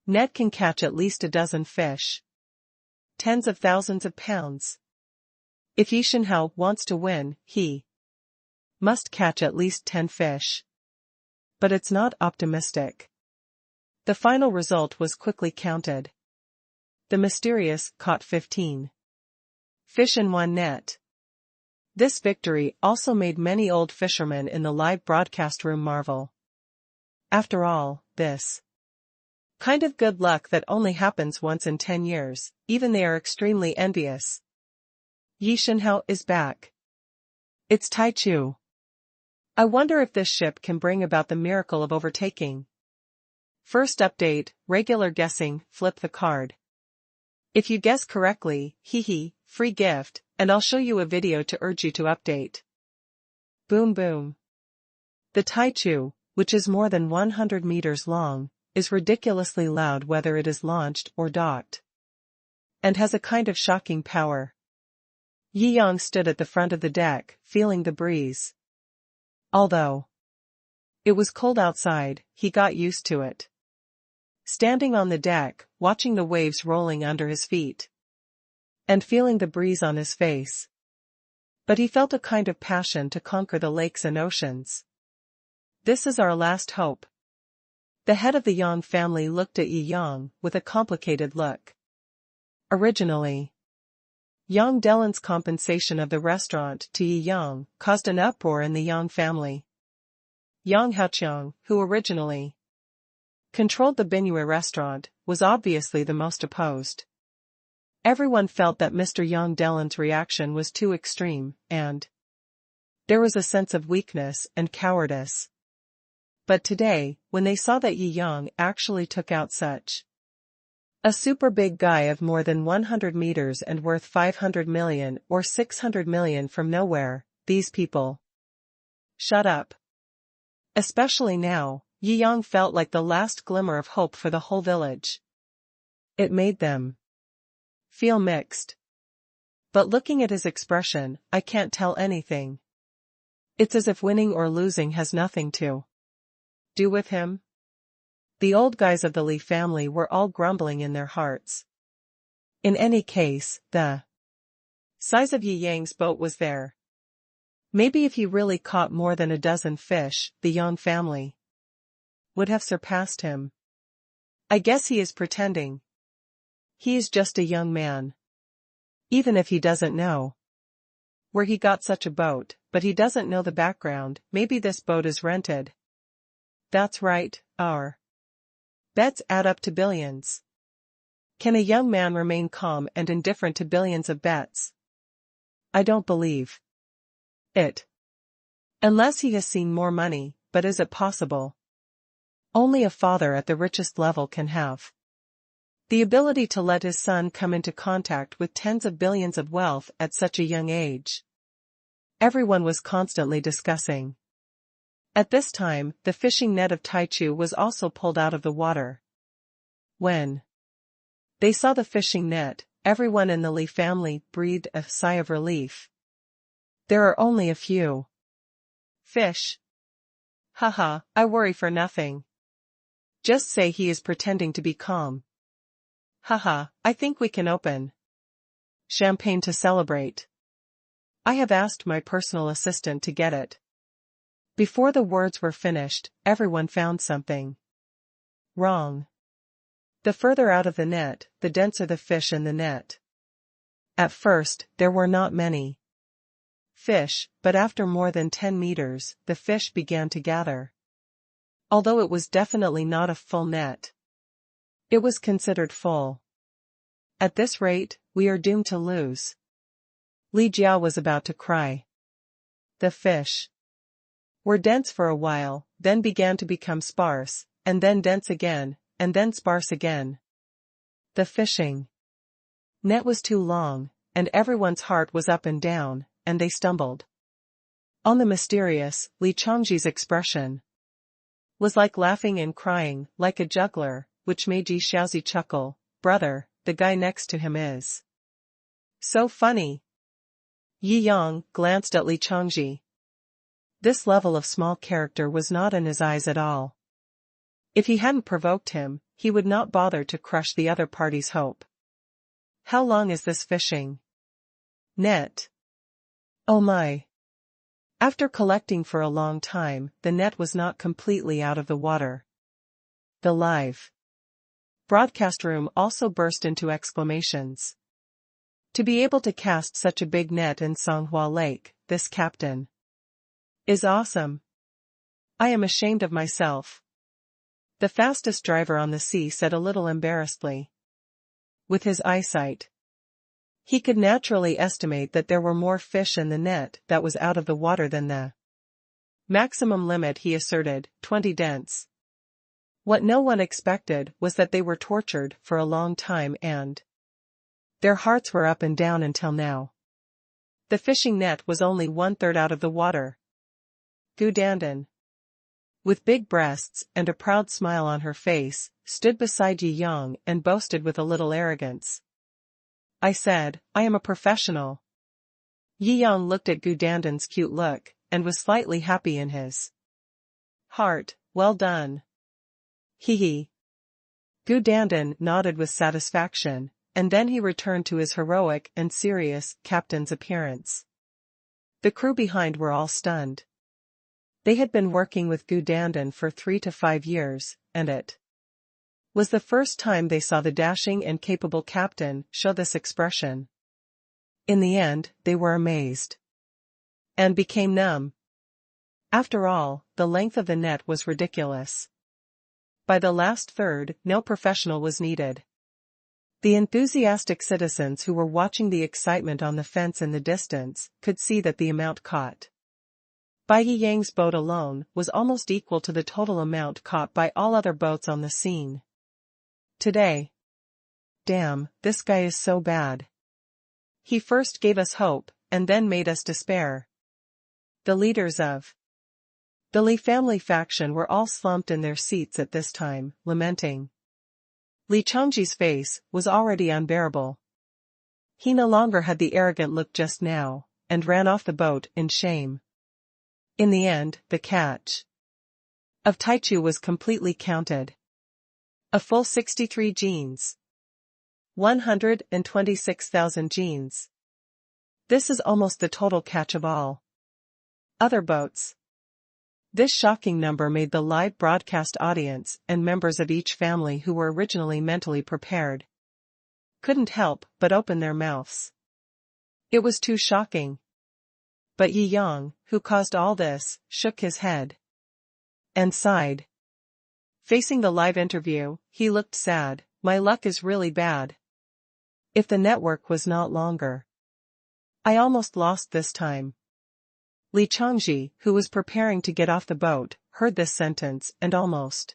net can catch at least a dozen fish. Tens of thousands of pounds. If Yishenhao wants to win, he must catch at least 10 fish. But it's not optimistic. The final result was quickly counted. The mysterious caught 15 fish in one net. This victory also made many old fishermen in the live broadcast room marvel. After all, this kind of good luck that only happens once in 10 years, even they are extremely envious. Yishenhao is back. It's Taichu. I wonder if this ship can bring about the miracle of overtaking. First update, regular guessing, flip the card. If you guess correctly, free gift, and I'll show you a video to urge you to update. Boom boom. The Taichu, which is more than 100 meters long, is ridiculously loud whether it is launched or docked. And has a kind of shocking power. Yi Yang stood at the front of the deck, feeling the breeze. Although it was cold outside, he got used to it. Standing on the deck, watching the waves rolling under his feet. And feeling the breeze on his face. But he felt a kind of passion to conquer the lakes and oceans. This is our last hope. The head of the Yang family looked at Yi Yang with a complicated look. Originally, Yang Delan's compensation of the restaurant to Yi Yang caused an uproar in the Yang family. Yang Haoqiang, who originally controlled the Binyue restaurant, was obviously the most opposed. Everyone felt that Mr. Yang Delan's reaction was too extreme, and there was a sense of weakness and cowardice. But today, when they saw that Yi Yang actually took out such a super big guy of more than 100 meters and worth 500 million or 600 million from nowhere, these people shut up. Especially now, Yi Yang felt like the last glimmer of hope for the whole village. It made them feel mixed. But looking at his expression, I can't tell anything. It's as if winning or losing has nothing to do with him. The old guys of the Li family were all grumbling in their hearts. In any case, the size of Yi Yang's boat was there. Maybe if he really caught more than a dozen fish, the Yang family would have surpassed him. I guess he is pretending. He is just a young man. Even if he doesn't know where he got such a boat, but he doesn't know the background, maybe this boat is rented. That's right, our bets add up to billions. Can a young man remain calm and indifferent to billions of bets? I don't believe it. Unless he has seen more money, but is it possible? Only a father at the richest level can have the ability to let his son come into contact with tens of billions of wealth at such a young age. Everyone was constantly discussing. At this time, the fishing net of Taichu was also pulled out of the water. When they saw the fishing net, everyone in the Li family breathed a sigh of relief. There are only a few fish. Haha, I worry for nothing. Just say he is pretending to be calm. Haha, I think we can open champagne to celebrate. I have asked my personal assistant to get it. Before the words were finished, everyone found something wrong. The further out of the net, the denser the fish in the net. At first, there were not many fish, but after more than 10 meters, the fish began to gather. Although it was definitely not a full net. It was considered full. At this rate, we are doomed to lose. Li Jiao was about to cry. The fish were dense for a while, then began to become sparse, and then dense again, and then sparse again. The fishing net was too long, and everyone's heart was up and down, and they stumbled. On the mysterious, Li Changji's expression was like laughing and crying, like a juggler, which made Yi Xiaozi chuckle. Brother, the guy next to him is so funny. Yi Yang glanced at Li Changji. This level of small character was not in his eyes at all. If he hadn't provoked him, he would not bother to crush the other party's hope. How long is this fishing net? Oh my. After collecting for a long time, the net was not completely out of the water. The live broadcast room also burst into exclamations. To be able to cast such a big net in Songhua Lake, this captain is awesome. I am ashamed of myself. The fastest driver on the sea said a little embarrassedly. With his eyesight, he could naturally estimate that there were more fish in the net that was out of the water than the maximum limit, he asserted, 20 dents. What no one expected was that they were tortured for a long time and their hearts were up and down until now. The fishing net was only 1/3 out of the water. Gu Dandan, with big breasts and a proud smile on her face, stood beside Yi Yang and boasted with a little arrogance. I said, I am a professional. Yi Yang looked at Gu Dandan's cute look, and was slightly happy in his heart. Well done. Hee hee. Gu Dandan nodded with satisfaction, and then he returned to his heroic and serious captain's appearance. The crew behind were all stunned. They had been working with Gu Dandan for 3 to 5 years, and it was the first time they saw the dashing and capable captain show this expression. In the end, they were amazed and became numb. After all, the length of the net was ridiculous. By the last third, no professional was needed. The enthusiastic citizens who were watching the excitement on the fence in the distance could see that the amount caught by Yi Yang's boat alone was almost equal to the total amount caught by all other boats on the scene. Today. Damn, this guy is so bad. He first gave us hope, and then made us despair. The leaders of the Li family faction were all slumped in their seats at this time, lamenting. Li Changji's face was already unbearable. He no longer had the arrogant look just now, and ran off the boat in shame. In the end, the catch of Taichu was completely counted. A full 63 jeans. 126,000 jeans. This is almost the total catch of all other boats. This shocking number made the live broadcast audience and members of each family who were originally mentally prepared couldn't help but open their mouths. It was too shocking. But Yi Yang, who caused all this, shook his head and sighed. Facing the live interview, he looked sad. My luck is really bad. If the network was not longer, I almost lost this time. Li Changji, who was preparing to get off the boat, heard this sentence and almost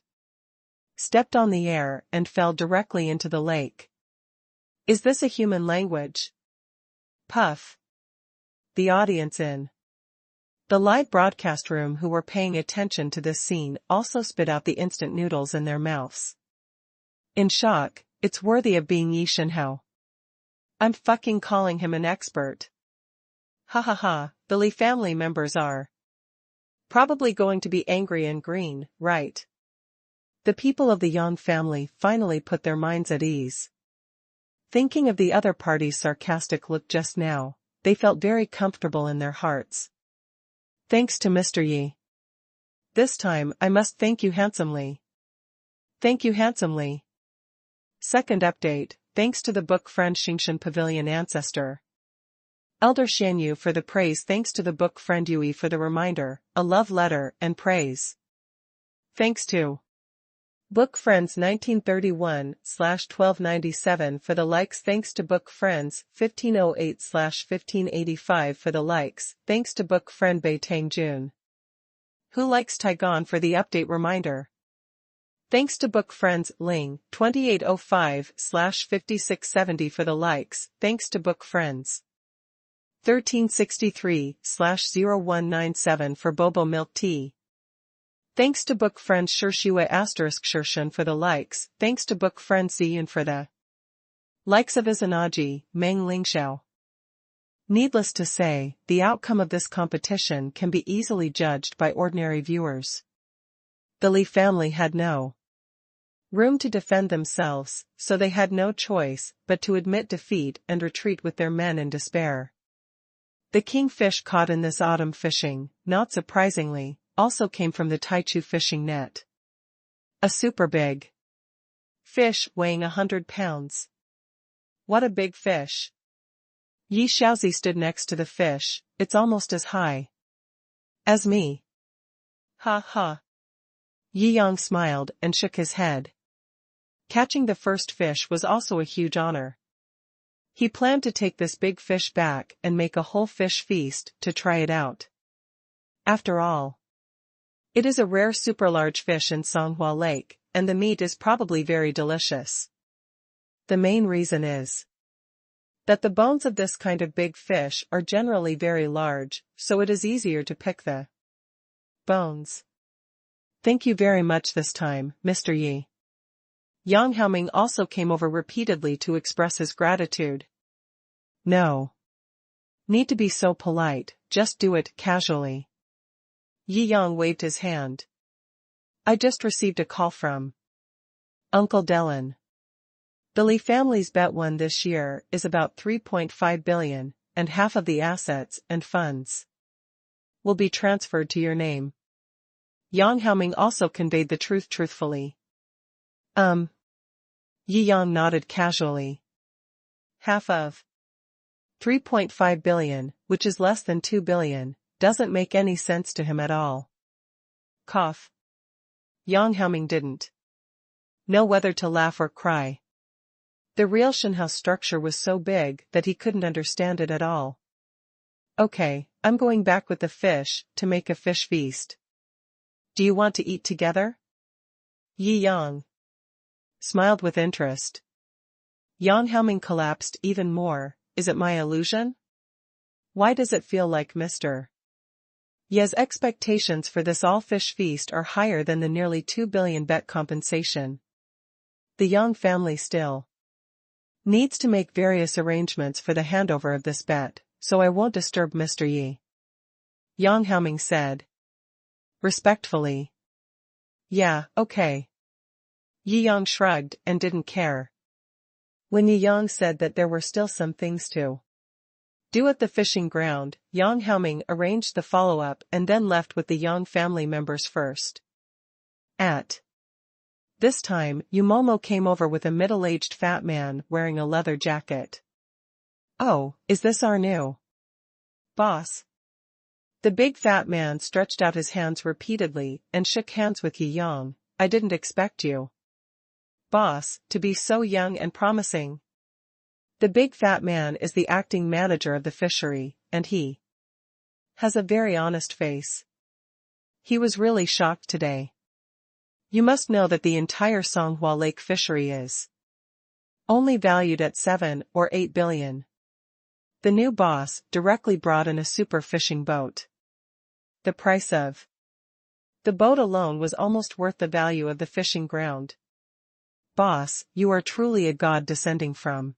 stepped on the air and fell directly into the lake. Is this a human language? Puff. The audience in the live broadcast room who were paying attention to this scene also spit out the instant noodles in their mouths. In shock, it's worthy of being Yi Shenhao. I'm fucking calling him an expert. Ha ha ha, the Li family members are probably going to be angry and green, right? The people of the Yang family finally put their minds at ease. Thinking of the other party's sarcastic look just now, they felt very comfortable in their hearts. Thanks to Mr. Yi. This time I must thank you handsomely. Thank you handsomely. Second update, thanks to the book friend Xingshan Pavilion Ancestor. Elder Xianyu for the praise. Thanks to the book friend Yui for the reminder, a love letter and praise. Thanks to Book Friends 1931/1297 for the likes. Thanks to Book Friends 1508/1585 for the likes. Thanks to Book Friend Beitang Jun. Who likes Taigon for the update reminder. Thanks to Book Friends Ling 2805/5670 for the likes. Thanks to Book Friends 1363/0197 for Bobo Milk Tea. Thanks to Book Friends Shirshua *Shershan for the likes. Thanks to Book Friends Ziyun for the likes of Izanaji, Meng Lingxiao. Needless to say, the outcome of this competition can be easily judged by ordinary viewers. The Li family had no room to defend themselves, so they had no choice but to admit defeat and retreat with their men in despair. The kingfish caught in this autumn fishing, not surprisingly, also came from the Taichu fishing net. A super big fish weighing 100 pounds. What a big fish! Yi Xiaozi stood next to the fish. It's almost as high as me. Ha ha. Yi Yang smiled and shook his head. Catching the first fish was also a huge honor. He planned to take this big fish back and make a whole fish feast to try it out. After all, it is a rare super large fish in Songhua Lake, and the meat is probably very delicious. The main reason is that the bones of this kind of big fish are generally very large, so it is easier to pick the bones. Thank you very much this time, Mr. Yi. Yang Haoming also came over repeatedly to express his gratitude. No need to be so polite, just do it casually. Yi Yang waved his hand. I just received a call from Uncle Dylan. The Li family's bet won this year is about 3.5 billion, and half of the assets and funds will be transferred to your name. Yang Haoming also conveyed the truth truthfully. Yi Yang nodded casually. Half of 3.5 billion, which is less than 2 billion, doesn't make any sense to him at all. Cough. Yang Haoming didn't know whether to laugh or cry. The real Shenhouse structure was so big that he couldn't understand it at all. Okay, I'm going back with the fish to make a fish feast. Do you want to eat together? Yi Yang smiled with interest. Yang Haoming collapsed even more. Is it my illusion? Why does it feel like Mr. Ye's expectations for this all-fish feast are higher than the nearly 2 billion bet compensation? The Yang family still needs to make various arrangements for the handover of this bet, so I won't disturb Mr. Yi. Yang Haoming said respectfully. Yeah, okay. Yi Yang shrugged and didn't care. When Yi Yang said that there were still some things to do at the fishing ground, Yang Haoming arranged the follow-up and then left with the Yang family members first. At this time, Yumomo came over with a middle-aged fat man wearing a leather jacket. Oh, is this our new boss? The big fat man stretched out his hands repeatedly and shook hands with Yi Yang. I didn't expect you, boss, to be so young and promising. The big fat man is the acting manager of the fishery, and he has a very honest face. He was really shocked today. You must know that the entire Songhua Lake fishery is only valued at 7 or 8 billion. The new boss directly brought in a super fishing boat. The price of the boat alone was almost worth the value of the fishing ground. Boss, you are truly a god descending from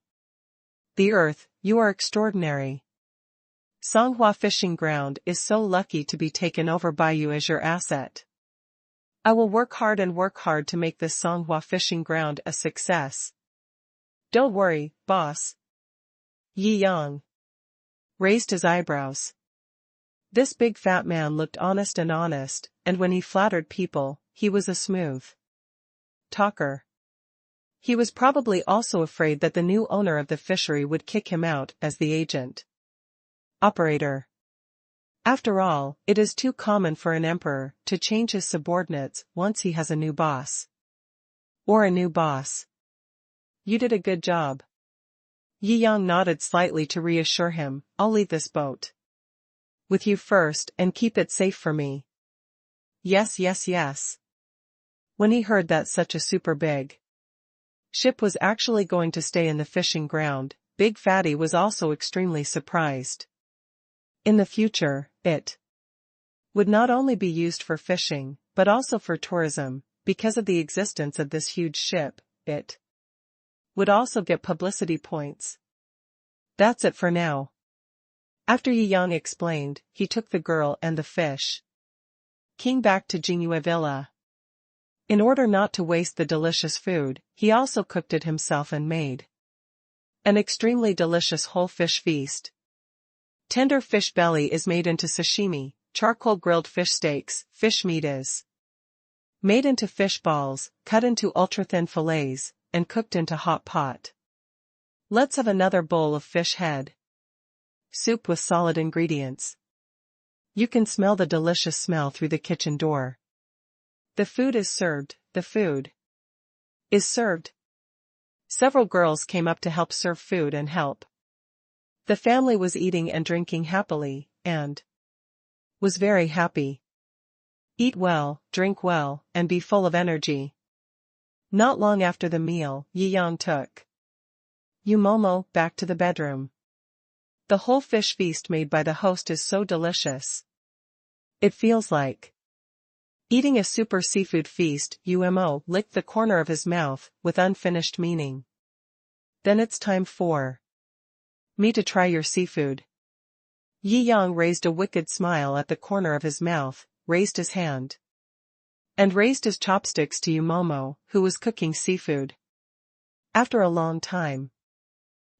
the earth. You are extraordinary. Songhua fishing ground is so lucky to be taken over by you as your asset. I will work hard to make this Songhua fishing ground a success. Don't worry, boss. Yi Yang raised his eyebrows. This big fat man looked honest, and when he flattered people, he was a smooth talker. He was probably also afraid that the new owner of the fishery would kick him out as the agent operator. After all, it is too common for an emperor to change his subordinates once he has a new boss. Or a new boss? You did a good job. Yi Yang nodded slightly to reassure him. I'll leave this boat with you first and keep it safe for me. Yes, yes, yes. When he heard that such a super big ship was actually going to stay in the fishing ground, Big Fatty was also extremely surprised. In the future, it would not only be used for fishing, but also for tourism. Because of the existence of this huge ship, it would also get publicity points. That's it for now. After Yi Yang explained, he took the girl and the fish king back to Jingyue Villa. In order not to waste the delicious food, he also cooked it himself and made an extremely delicious whole fish feast. Tender fish belly is made into sashimi, charcoal grilled fish steaks, fish meat is made into fish balls, cut into ultra-thin fillets, and cooked into hot pot. Let's have another bowl of fish head soup with solid ingredients. You can smell the delicious smell through the kitchen door. The food is served. The food is served. Several girls came up to help serve food and help. The family was eating and drinking happily, and was very happy. Eat well, drink well, and be full of energy. Not long after the meal, Yi Yang took Yumomo back to the bedroom. The whole fish feast made by the host is so delicious. It feels like eating a super seafood feast. Yumo licked the corner of his mouth with unfinished meaning. Then it's time for me to try your seafood. Yi Yang raised a wicked smile at the corner of his mouth, raised his hand, and raised his chopsticks to Yumomo, who was cooking seafood. After a long time,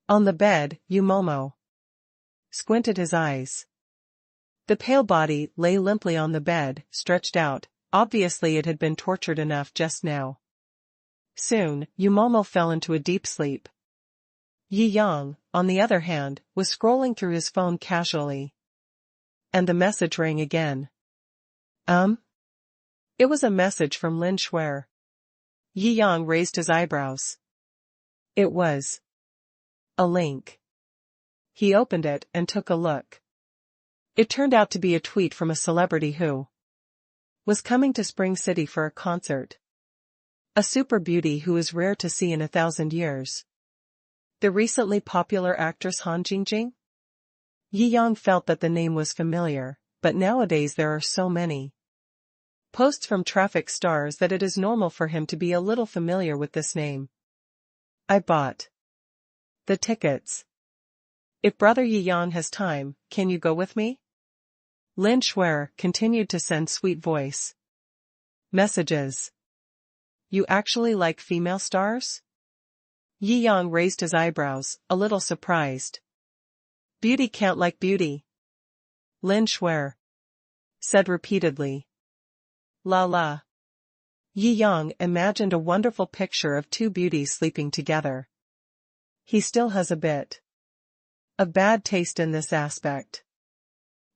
on the bed, Yumomo squinted his eyes. The pale body lay limply on the bed, stretched out. Obviously it had been tortured enough just now. Soon, Yumomo fell into a deep sleep. Yi Yang, on the other hand, was scrolling through his phone casually. And the message rang again. It was a message from Lin Shuer. Yi Yang raised his eyebrows. It was a link. He opened it and took a look. It turned out to be a tweet from a celebrity who was coming to Spring City for a concert. A super beauty who is rare to see in 1,000 years. The recently popular actress Han Jingjing? Yi Yang felt that the name was familiar, but nowadays there are so many posts from traffic stars that it is normal for him to be a little familiar with this name. I bought the tickets. If Brother Yi Yang has time, can you go with me? Lin Shuer continued to send sweet voice messages. You actually like female stars? Yi Yang raised his eyebrows, a little surprised. Beauty can't like beauty. Lin Shuer said repeatedly. La la. Yi Yang imagined a wonderful picture of two beauties sleeping together. He still has a bit of bad taste in this aspect.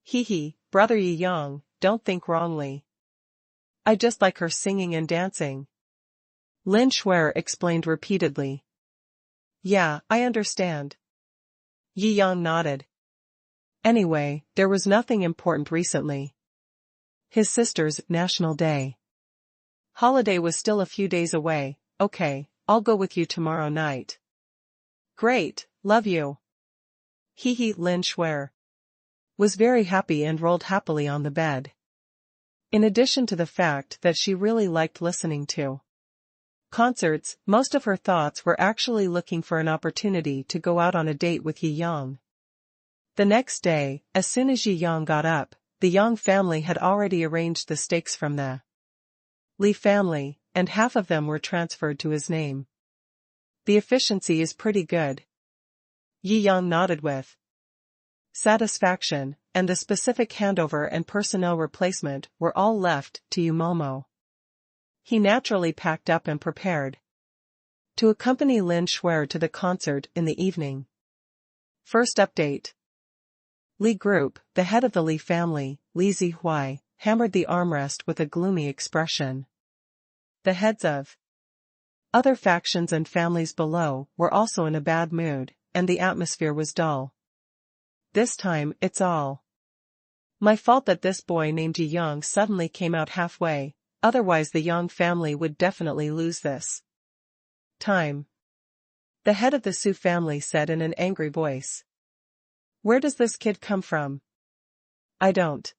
Hee, Brother Yi Yang, don't think wrongly. I just like her singing and dancing. Lin Shuer explained repeatedly. Yeah, I understand. Yi Yang nodded. Anyway, there was nothing important recently. His sister's National Day holiday was still a few days away. Okay, I'll go with you tomorrow night. Great, love you. Lin Shuer was very happy and rolled happily on the bed. In addition to the fact that she really liked listening to concerts, most of her thoughts were actually looking for an opportunity to go out on a date with Yi Yang. The next day, as soon as Yi Yang got up, the Yang family had already arranged the stakes from the Li family, and half of them were transferred to his name. The efficiency is pretty good. Yi Yang nodded with satisfaction, and the specific handover and personnel replacement were all left to Yumomo. He naturally packed up and prepared to accompany Lin Shuer to the concert in the evening. First update. Li Group, the head of the Li family, Li Zihuai, hammered the armrest with a gloomy expression. The heads of Other factions and families below were also in a bad mood, and the atmosphere was dull. This time, it's all my fault that this boy named Yang suddenly came out halfway, otherwise the Yang family would definitely lose this time. The head of the Shou family said in an angry voice. Where does this kid come from? I don't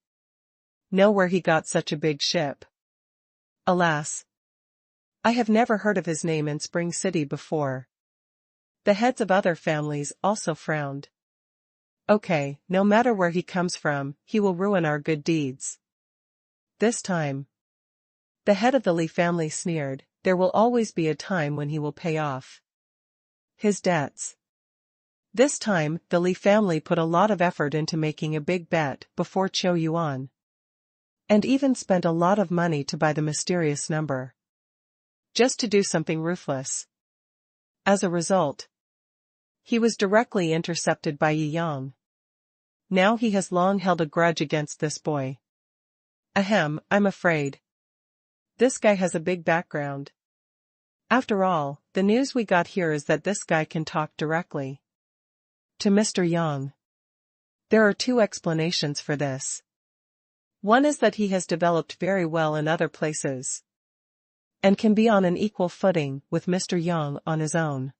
know where he got such a big ship. Alas, I have never heard of his name in Spring City before. The heads of other families also frowned. Okay, no matter where he comes from, he will ruin our good deeds. This time. The head of the Li family sneered, there will always be a time when he will pay off his debts. This time, the Li family put a lot of effort into making a big bet before Chou Yuan. And even spent a lot of money to buy the mysterious number. Just to do something ruthless. As a result, he was directly intercepted by Yi Yang. Now he has long held a grudge against this boy. Ahem, I'm afraid this guy has a big background. After all, the news we got here is that this guy can talk directly to Mr. Yang. There are two explanations for this. One is that he has developed very well in other places and can be on an equal footing with Mr. Yang on his own.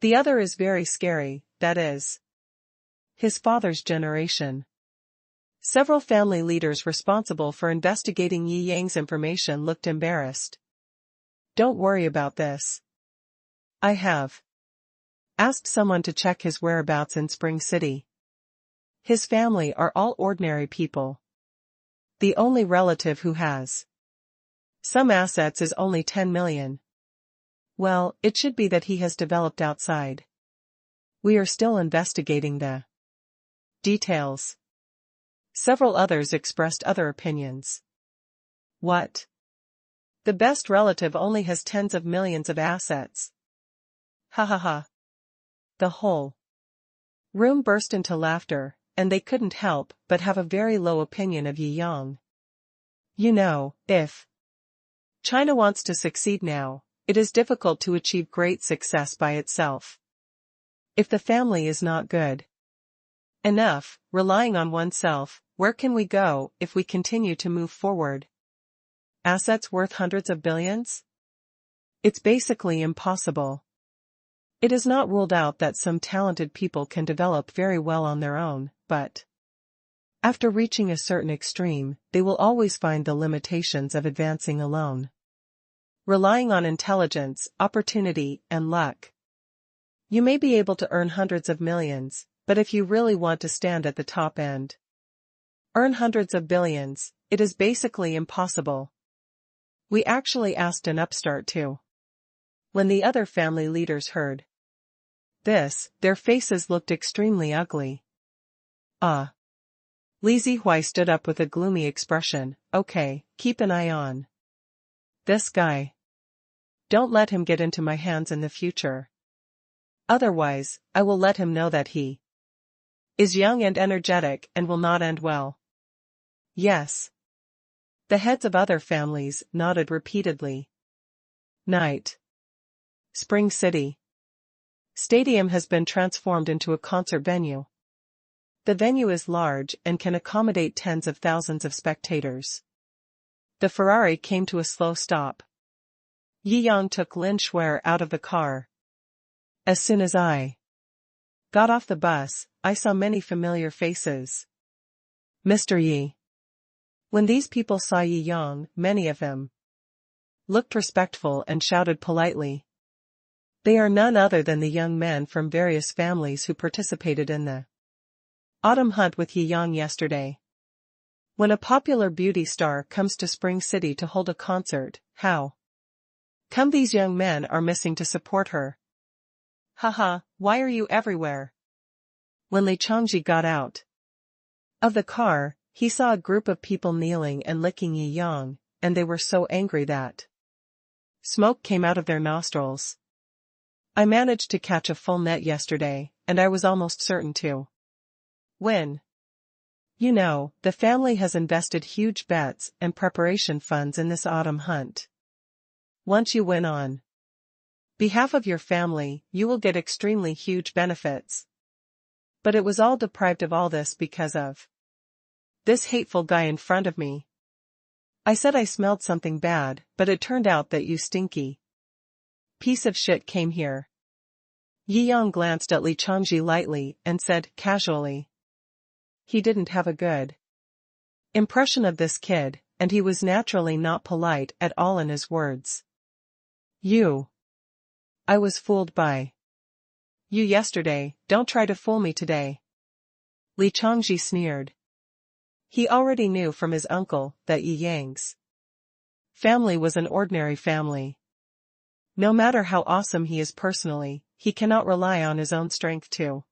The other is very scary, that is, his father's generation. Several family leaders responsible for investigating Yi Yang's information looked embarrassed. Don't worry about this. I have asked someone to check his whereabouts in Spring City. His family are all ordinary people. The only relative who has some assets is only 10 million. Well, it should be that he has developed outside. We are still investigating the details. Several others expressed other opinions. What? The best relative only has tens of millions of assets. Ha ha ha. The whole room burst into laughter, and they couldn't help but have a very low opinion of Yi Yang. You know, if China wants to succeed now, it is difficult to achieve great success by itself. If the family is not good enough, relying on oneself, where can we go if we continue to move forward? Assets worth hundreds of billions? It's basically impossible. It is not ruled out that some talented people can develop very well on their own, but after reaching a certain extreme, they will always find the limitations of advancing alone. Relying on intelligence, opportunity, and luck. You may be able to earn hundreds of millions, but if you really want to stand at the top end, earn hundreds of billions, it is basically impossible. We actually asked an upstart too. When the other family leaders heard this, their faces looked extremely ugly. Ah. Li Zihui stood up with a gloomy expression. Okay, keep an eye on this guy. Don't let him get into my hands in the future. Otherwise, I will let him know that he is young and energetic and will not end well. Yes. The heads of other families nodded repeatedly. Night. Spring City. Stadium has been transformed into a concert venue. The venue is large and can accommodate tens of thousands of spectators. The Ferrari came to a slow stop. Yi Yang took Lin Shuer out of the car. As soon as I got off the bus, I saw many familiar faces. Mr. Yi. When these people saw Yi Yang, many of them looked respectful and shouted politely. They are none other than the young men from various families who participated in the autumn hunt with Yi Yang yesterday. When a popular beauty star comes to Spring City to hold a concert, how come these young men are missing to support her? Haha, why are you everywhere? When Li Changji got out of the car, he saw a group of people kneeling and licking Yi Yang, and they were so angry that smoke came out of their nostrils. I managed to catch a full net yesterday, and I was almost certain to win. You know, the family has invested huge bets and preparation funds in this autumn hunt. Once you win on behalf of your family, you will get extremely huge benefits. But it was all deprived of all this because of this hateful guy in front of me. I said I smelled something bad, but it turned out that you stinky piece of shit came here. Yi Yang glanced at Li Changji lightly and said casually. He didn't have a good impression of this kid, and he was naturally not polite at all in his words. I was fooled by you yesterday, don't try to fool me today. Li Changji sneered. He already knew from his uncle that Yi Yang's family was an ordinary family. No matter how awesome he is personally, he cannot rely on his own strength to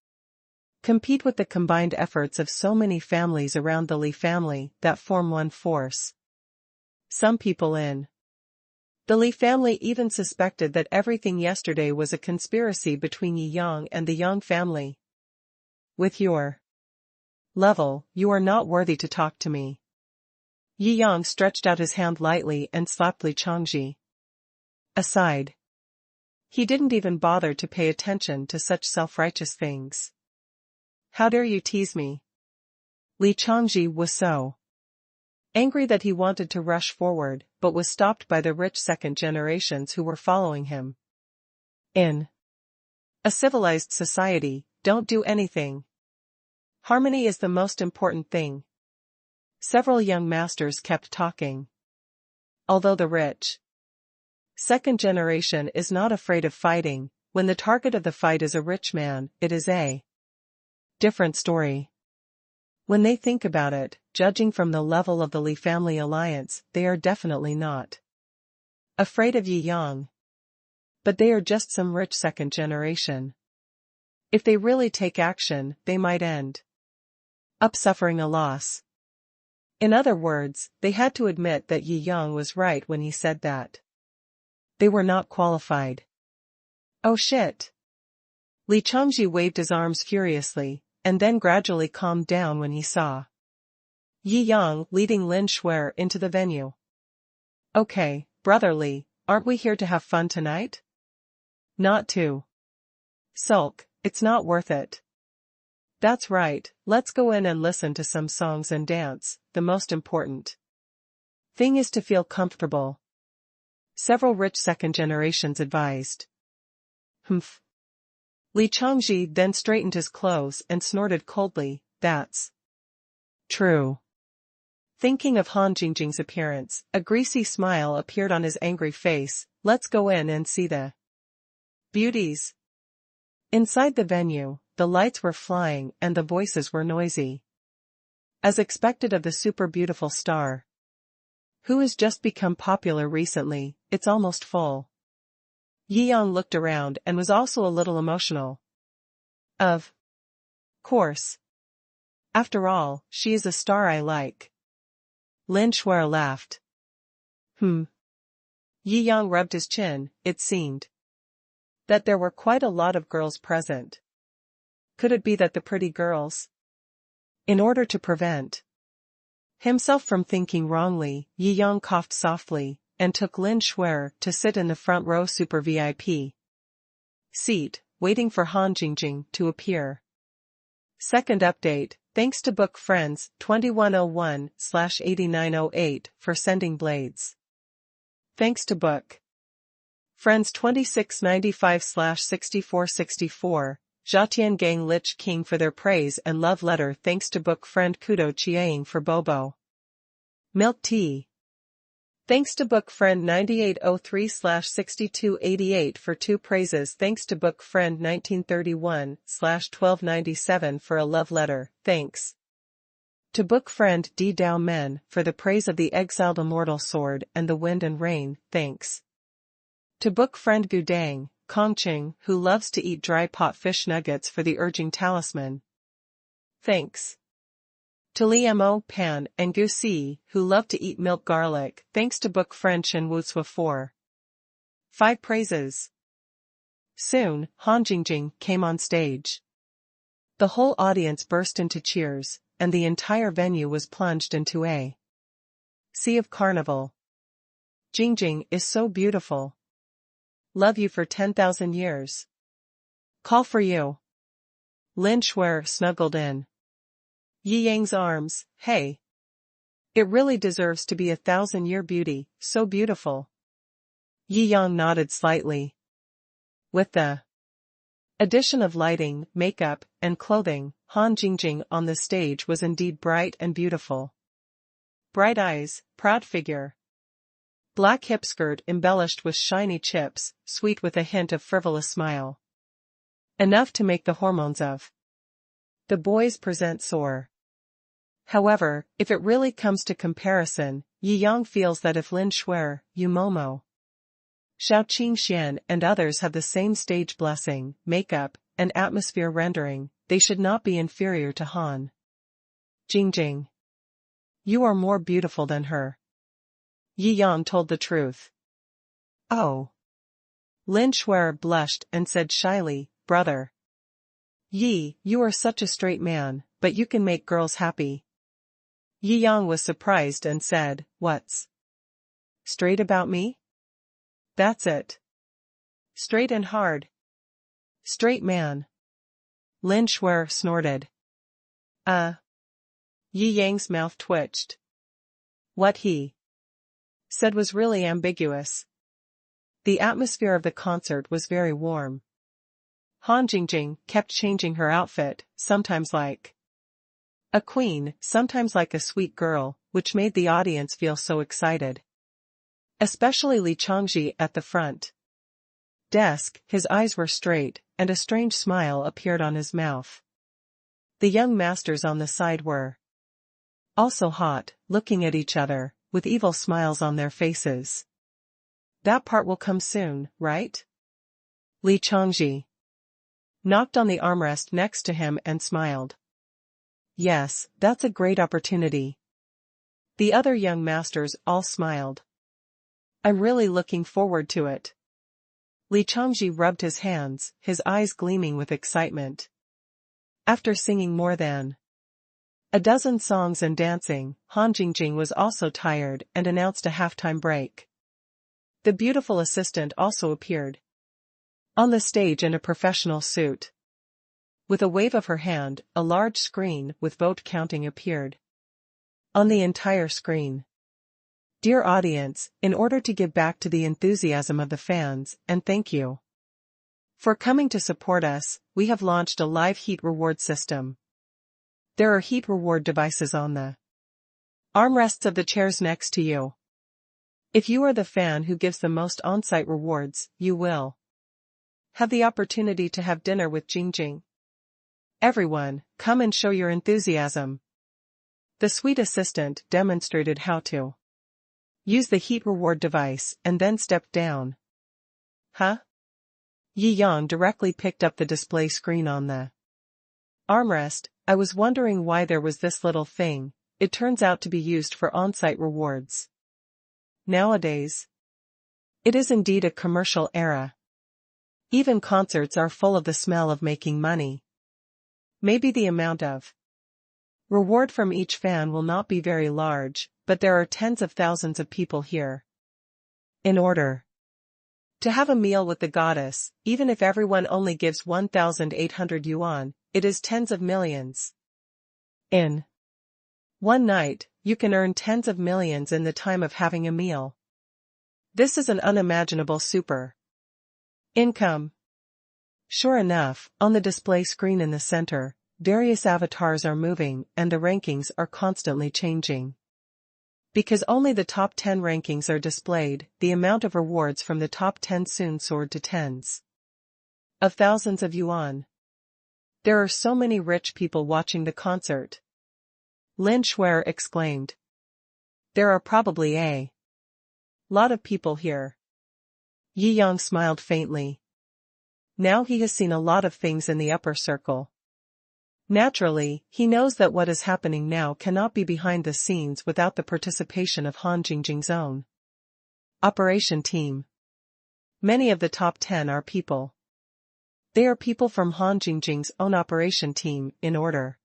compete with the combined efforts of so many families around the Li family that form one force. Some people in the Li family even suspected that everything yesterday was a conspiracy between Yi Yang and the Yang family. With your level, you are not worthy to talk to me. Yi Yang stretched out his hand lightly and slapped Li Changji aside. He didn't even bother to pay attention to such self-righteous things. How dare you tease me? Li Changji was so angry that he wanted to rush forward, but was stopped by the rich second generations who were following him. In a civilized society, don't do anything. Harmony is the most important thing. Several young masters kept talking. Although the rich second generation is not afraid of fighting, when the target of the fight is a rich man, it is a different story. When they think about it, judging from the level of the Li family alliance, they are definitely not afraid of Yi Yang. But they are just some rich second generation. If they really take action, they might end up suffering a loss. In other words, they had to admit that Yi Yang was right when he said that they were not qualified. Oh shit! Li Changji waved his arms furiously, and then gradually calmed down when he saw Yi Yang leading Lin Shuer into the venue. Okay, brother Li, aren't we here to have fun tonight? Not to sulk, it's not worth it. That's right, let's go in and listen to some songs and dance, the most important thing is to feel comfortable. Several rich second generations advised. Humph. Li Changji then straightened his clothes and snorted coldly, that's true. Thinking of Han Jingjing's appearance, a greasy smile appeared on his angry face. Let's go in and see the beauties. Inside the venue, the lights were flying and the voices were noisy. As expected of the super beautiful star, who has just become popular recently, it's almost full. Yi Yang looked around and was also a little emotional. Of course. After all, she is a star I like. Lin Shuer laughed. Yi Yang rubbed his chin. It seemed that there were quite a lot of girls present. Could it be that the pretty girls? In order to prevent himself from thinking wrongly, Yi Yang coughed softly, and took Lin Shuer to sit in the front row super VIP seat, waiting for Han Jingjing to appear. Second update, thanks to Book Friends 2101/8908 for sending blades. Thanks to Book Friends 2695/6464, Zhatian Gang Lich King for their praise and love letter. Thanks to Book Friend Kudo Chiang for Bobo Milk Tea. Thanks to Book Friend 9803/6288 for 2 praises. Thanks to Book Friend 1931/1297 for a love letter. Thanks to Book Friend D. Dao Men for the praise of the exiled immortal sword and the wind and rain. Thanks to Book Friend Gudang Kongqing, who loves to eat dry pot fish nuggets for the urging talisman. Thanks to Li Mo Pan and Gu Si, who love to eat milk garlic. Thanks to Book Friend Shen Wutsua for 5 praises. Soon, Han Jingjing came on stage. The whole audience burst into cheers, and the entire venue was plunged into a sea of carnival. Jingjing is so beautiful. Love you for 10,000 years. Call for you. Lin Shuer snuggled in Yi Yang's arms. Hey. It really deserves to be 1,000-year beauty, so beautiful. Yi Yang nodded slightly. With the addition of lighting, makeup, and clothing, Han Jingjing on the stage was indeed bright and beautiful. Bright eyes, proud figure. Black hip skirt embellished with shiny chips, sweet with a hint of frivolous smile. Enough to make the hormones of the boys present soar. However, if it really comes to comparison, Yi Yang feels that if Lin Shuer, Yu Momo, Shou Qingxian and others have the same stage blessing, makeup, and atmosphere rendering, they should not be inferior to Han Jingjing. You are more beautiful than her. Yi Yang told the truth. Oh. Lin Shuer blushed and said shyly, brother. Yi, you are such a straight man, but you can make girls happy. Yi Yang was surprised and said, what's straight about me? That's it. Straight and hard. Straight man. Lin Shuer snorted. Yi Yang's mouth twitched. What he said was really ambiguous. The atmosphere of the concert was very warm. Han Jingjing kept changing her outfit, sometimes like a queen, sometimes like a sweet girl, which made the audience feel so excited. Especially Li Changji at the front desk, his eyes were straight, and a strange smile appeared on his mouth. The young masters on the side were also hot, looking at each other, with evil smiles on their faces. That part will come soon, right? Li Changji knocked on the armrest next to him and smiled. Yes, that's a great opportunity. The other young masters all smiled. I'm really looking forward to it. Li Changji rubbed his hands, his eyes gleaming with excitement. After singing more than a dozen songs and dancing, Han Jingjing was also tired and announced a halftime break. The beautiful assistant also appeared on the stage in a professional suit. With a wave of her hand, a large screen with vote counting appeared on the entire screen. Dear audience, in order to give back to the enthusiasm of the fans, and thank you for coming to support us, we have launched a live heat reward system. There are heat reward devices on the armrests of the chairs next to you. If you are the fan who gives the most on-site rewards, you will have the opportunity to have dinner with Jingjing. Everyone, come and show your enthusiasm. The sweet assistant demonstrated how to use the heat reward device and then stepped down. Huh? Yi Yang directly picked up the display screen on the armrest. I was wondering why there was this little thing. It turns out to be used for on-site rewards. Nowadays, it is indeed a commercial era. Even concerts are full of the smell of making money. Maybe the amount of reward from each fan will not be very large, but there are tens of thousands of people here. In order to have a meal with the goddess, even if everyone only gives 1,800 yuan, it is tens of millions. In one night, you can earn tens of millions in the time of having a meal. This is an unimaginable super income. Sure enough, on the display screen in the center, various avatars are moving and the rankings are constantly changing. Because only the top 10 rankings are displayed, the amount of rewards from the top 10 soon soared to tens of thousands of yuan. There are so many rich people watching the concert. Lin Shuer exclaimed. There are probably a lot of people here. Yi Yang smiled faintly. Now he has seen a lot of things in the upper circle. Naturally, he knows that what is happening now cannot be behind the scenes without the participation of Han Jingjing's own operation team. Many of the top 10 are people. They are people from Han Jingjing's own operation team in order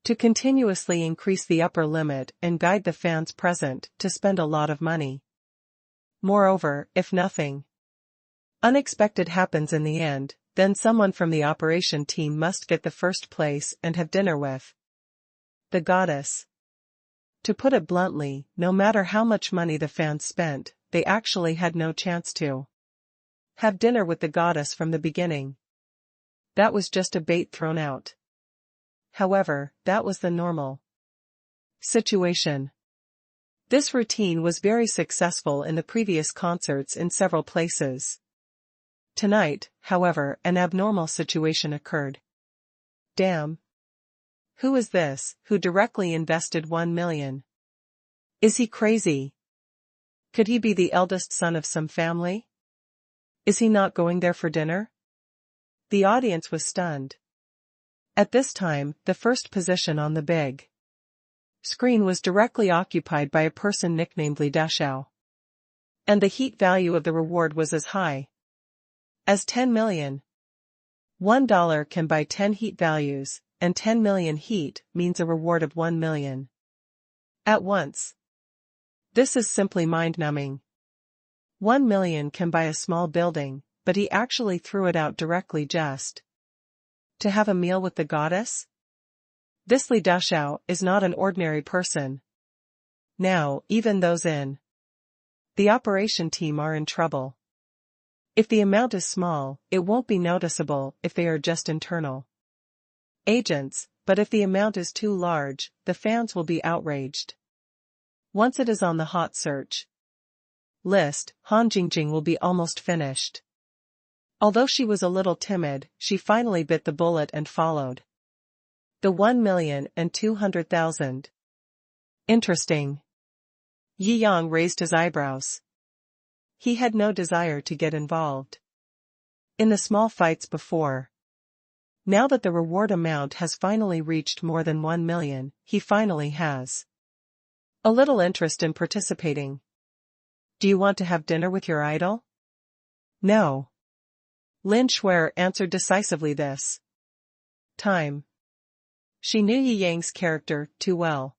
to continuously increase the upper limit and guide the fans present to spend a lot of money. Moreover, if nothing Unexpected happens in the end, then someone from the operation team must get the first place and have dinner with the goddess. To put it bluntly, no matter how much money the fans spent, they actually had no chance to have dinner with the goddess from the beginning. That was just a bait thrown out. However, that was the normal situation. This routine was very successful in the previous concerts in several places. Tonight, however, an abnormal situation occurred. Damn. Who is this, who directly invested 1 million? Is he crazy? Could he be the eldest son of some family? Is he not going there for dinner? The audience was stunned. At this time, the first position on the big screen was directly occupied by a person nicknamed Shou. And the heat value of the reward was as high as 10 million. $1 can buy 10 heat values, and 10 million heat means a reward of 1 million. At once. This is simply mind-numbing. 1 million can buy a small building, but he actually threw it out directly just to have a meal with the goddess? This Shou is not an ordinary person. Now, even those in the operation team are in trouble. If the amount is small, it won't be noticeable if they are just internal agents, but if the amount is too large, the fans will be outraged. Once it is on the hot search list, Han Jingjing will be almost finished. Although she was a little timid, she finally bit the bullet and followed the 1,200,000. Interesting. Yi Yang raised his eyebrows. He had no desire to get involved in the small fights before. Now that the reward amount has finally reached more than 1 million, he finally has a little interest in participating. Do you want to have dinner with your idol? No. Lin Shuer answered decisively this time. She knew Yi Yang's character too well.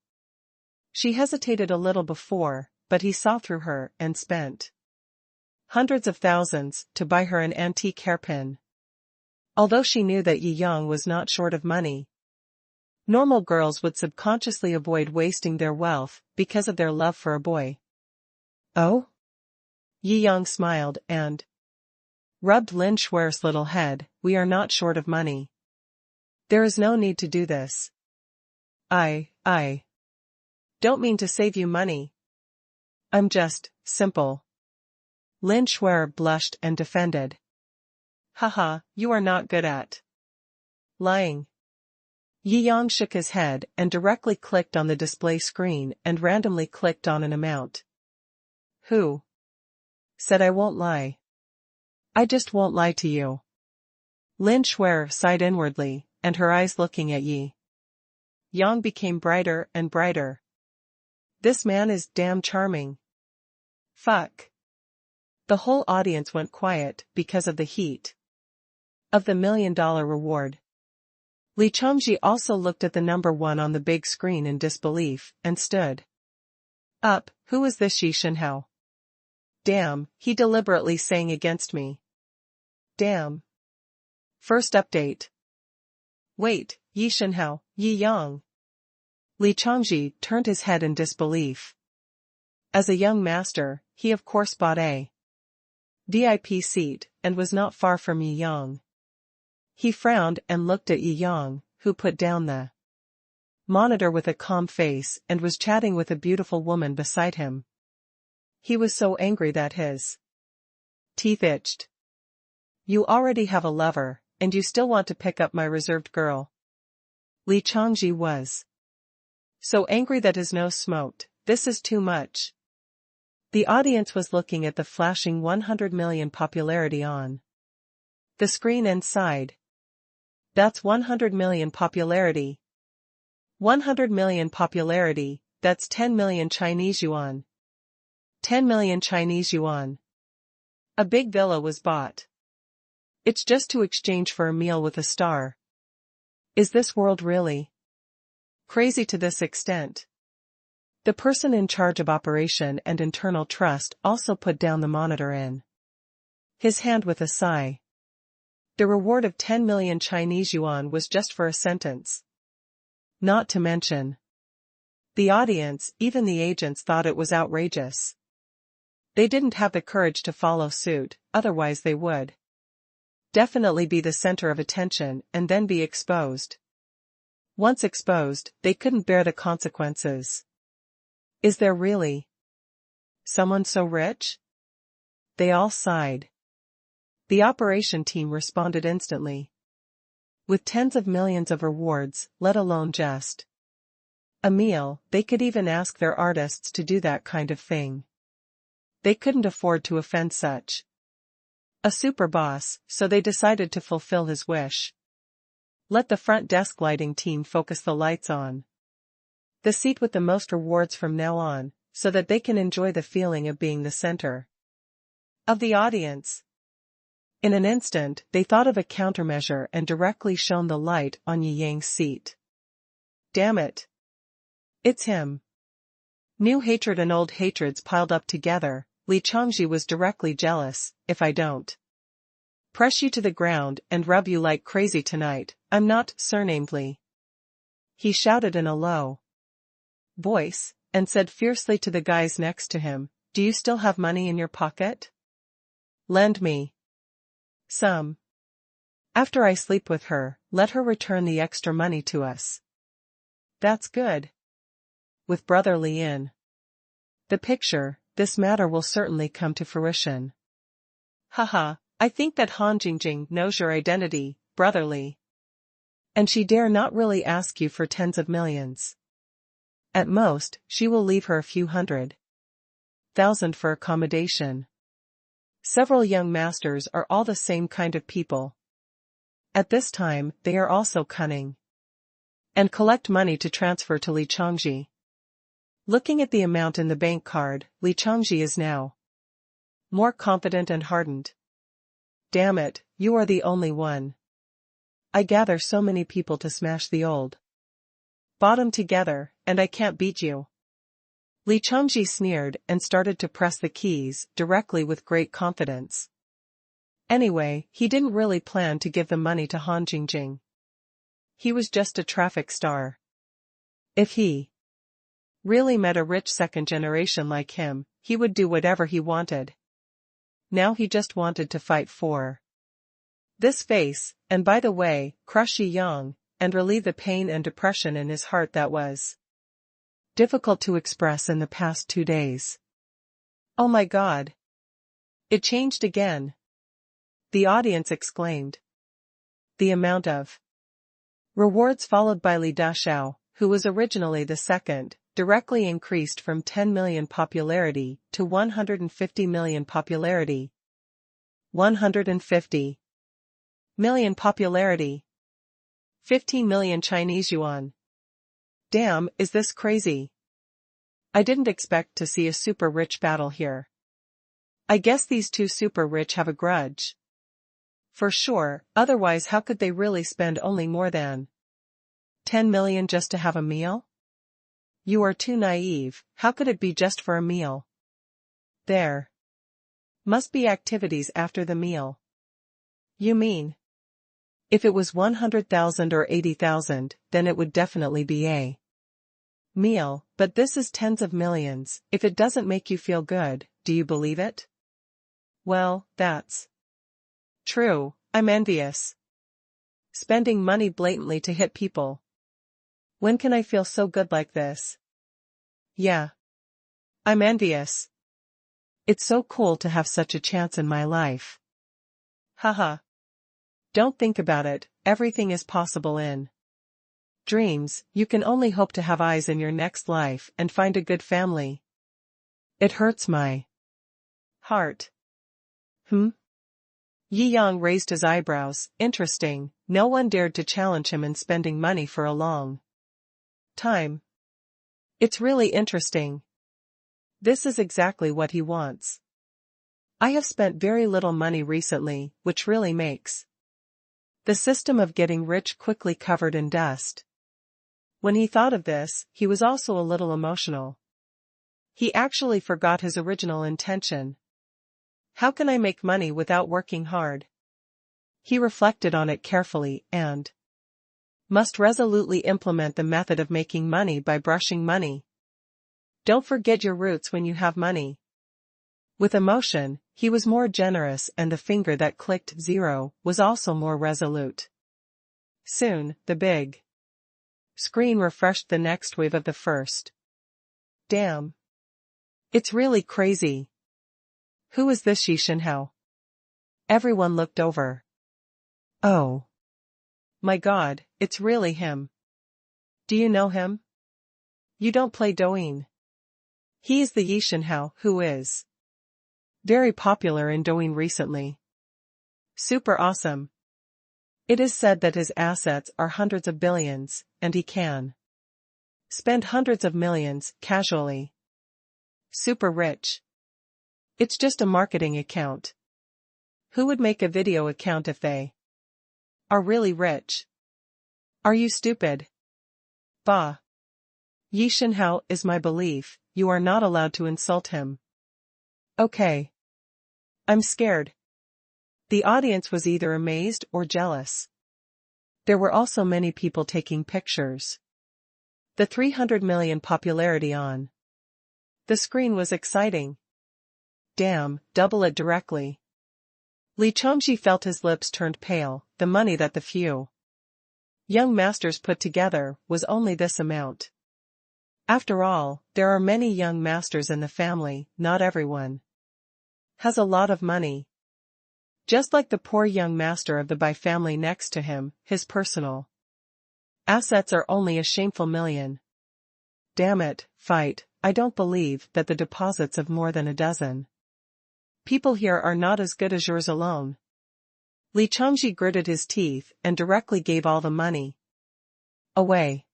She hesitated a little before, but he saw through her and spent hundreds of thousands to buy her an antique hairpin. Although she knew that Yi Yang was not short of money, normal girls would subconsciously avoid wasting their wealth because of their love for a boy. Oh? Yi Yang smiled and rubbed Lin Shuer's little head. We are not short of money. There is no need to do this. I don't mean to save you money. I'm just simple. Lin Shuer blushed and defended. Haha, you are not good at lying. Yi Yang shook his head and directly clicked on the display screen and randomly clicked on an amount. Who said I won't lie? I just won't lie to you. Lin Shuer sighed inwardly, and her eyes looking at Yi Yang became brighter and brighter. This man is damn charming. Fuck. The whole audience went quiet because of the heat of the $1 million reward. Li Chongji also looked at the number 1 on the big screen in disbelief and stood up. Who is this Yi Shenhao? Damn, he deliberately sang against me. Damn. First update. Wait, Yi Shenhao, Yi Yang. Li Chongji turned his head in disbelief. As a young master, he of course bought a VIP seat and was not far from Yi Yang. He frowned and looked at Yi Yang, who put down the monitor with a calm face and was chatting with a beautiful woman beside him. He was so angry that his teeth itched. You already have a lover, and you still want to pick up my reserved girl. Li Chongji was so angry that his nose smoked. This is too much. The audience was looking at the flashing 100 million popularity on the screen and sighed. That's 100 million popularity. 100 million popularity, that's 10 million Chinese yuan. 10 million Chinese yuan. A big villa was bought. It's just to exchange for a meal with a star. Is this world really crazy to this extent? The person in charge of operation and internal trust also put down the monitor in His hand with a sigh. The reward of 10 million Chinese yuan was just for a sentence. Not to mention. The audience, even the agents, thought it was outrageous. They didn't have the courage to follow suit, otherwise they would definitely be the center of attention and then be exposed. Once exposed, they couldn't bear the consequences. Is there really someone so rich? They all sighed. The operation team responded instantly. With tens of millions of rewards, let alone just a meal, they could even ask their artists to do that kind of thing. They couldn't afford to offend such a super boss, so they decided to fulfill his wish. Let the front desk lighting team focus the lights on the seat with the most rewards from now on, so that they can enjoy the feeling of being the center of the audience. In an instant, they thought of a countermeasure and directly shone the light on Yi Yang's seat. Damn it! It's him. New hatred and old hatreds piled up together. Li Changji was directly jealous. If I don't press you to the ground and rub you like crazy tonight, I'm not surnamed Li. He shouted in a low voice, and said fiercely to the guys next to him, do you still have money in your pocket? Lend me some. After I sleep with her, let her return the extra money to us. That's good. With brotherly in the picture, this matter will certainly come to fruition. Haha, I think that Han Jingjing knows your identity, brotherly. And she dare not really ask you for tens of millions. At most, she will leave her a few 100,000 for accommodation. Several young masters are all the same kind of people. At this time, they are also cunning and collect money to transfer to Li Changji. Looking at the amount in the bank card, Li Changji is now more confident and hardened. Damn it, you are the only one. I gather so many people to smash the old bottom together, and I can't beat you. Li Changji sneered and started to press the keys directly with great confidence. Anyway, he didn't really plan to give the money to Han Jingjing. He was just a traffic star. If he really met a rich second generation like him, he would do whatever he wanted. Now he just wanted to fight for this face, and by the way, crush Yi Yang, and relieve the pain and depression in his heart that was difficult to express in the past 2 days. Oh my God! It changed again! The audience exclaimed. The amount of rewards followed by Li Dashao, who was originally the second, directly increased from 10 million popularity to 150 million popularity. 150 million popularity. 15 million Chinese yuan. Damn, is this crazy? I didn't expect to see a super rich battle here. I guess these two super rich have a grudge. For sure, otherwise how could they really spend only more than 10 million just to have a meal? You are too naive, how could it be just for a meal? There must be activities after the meal. You mean, if it was 100,000 or 80,000, then it would definitely be a meal, but this is tens of millions. If it doesn't make you feel good, do you believe it? Well, that's true, I'm envious. Spending money blatantly to hit people. When can I feel so good like this? Yeah. I'm envious. It's so cool to have such a chance in my life. Haha. Don't think about it, everything is possible in dreams. You can only hope to have eyes in your next life and find a good family. It hurts my heart. Yi Yang raised his eyebrows. Interesting, no one dared to challenge him in spending money for a long time. It's really interesting. This is exactly what he wants. I have spent very little money recently, which really makes the system of getting rich quickly covered in dust. When he thought of this, he was also a little emotional. He actually forgot his original intention. How can I make money without working hard? He reflected on it carefully and must resolutely implement the method of making money by brushing money. Don't forget your roots when you have money. With emotion, he was more generous and the finger that clicked 0 was also more resolute. Soon, the big screen refreshed the next wave of the first. Damn. It's really crazy. Who is this Shishinhao? Everyone looked over. Oh. My God, it's really him. Do you know him? You don't play Douyin. He is the Yishinhao who is very popular in Douyin recently. Super awesome. It is said that his assets are hundreds of billions, and he can spend hundreds of millions casually. Super rich. It's just a marketing account. Who would make a video account if they are really rich? Are you stupid? Bah. Yishinhao is my belief, you are not allowed to insult him. Okay. I'm scared. The audience was either amazed or jealous. There were also many people taking pictures. The 300 million popularity on the screen was exciting. Damn, double it directly. Li Chongji felt his lips turned pale, the money that the few young masters put together was only this amount. After all, there are many young masters in the family, not everyone has a lot of money. Just like the poor young master of the Bai family next to him, his personal assets are only a shameful million. Damn it, fight, I don't believe that the deposits of more than a dozen people here are not as good as yours alone. Li Chongji gritted his teeth and directly gave all the money away.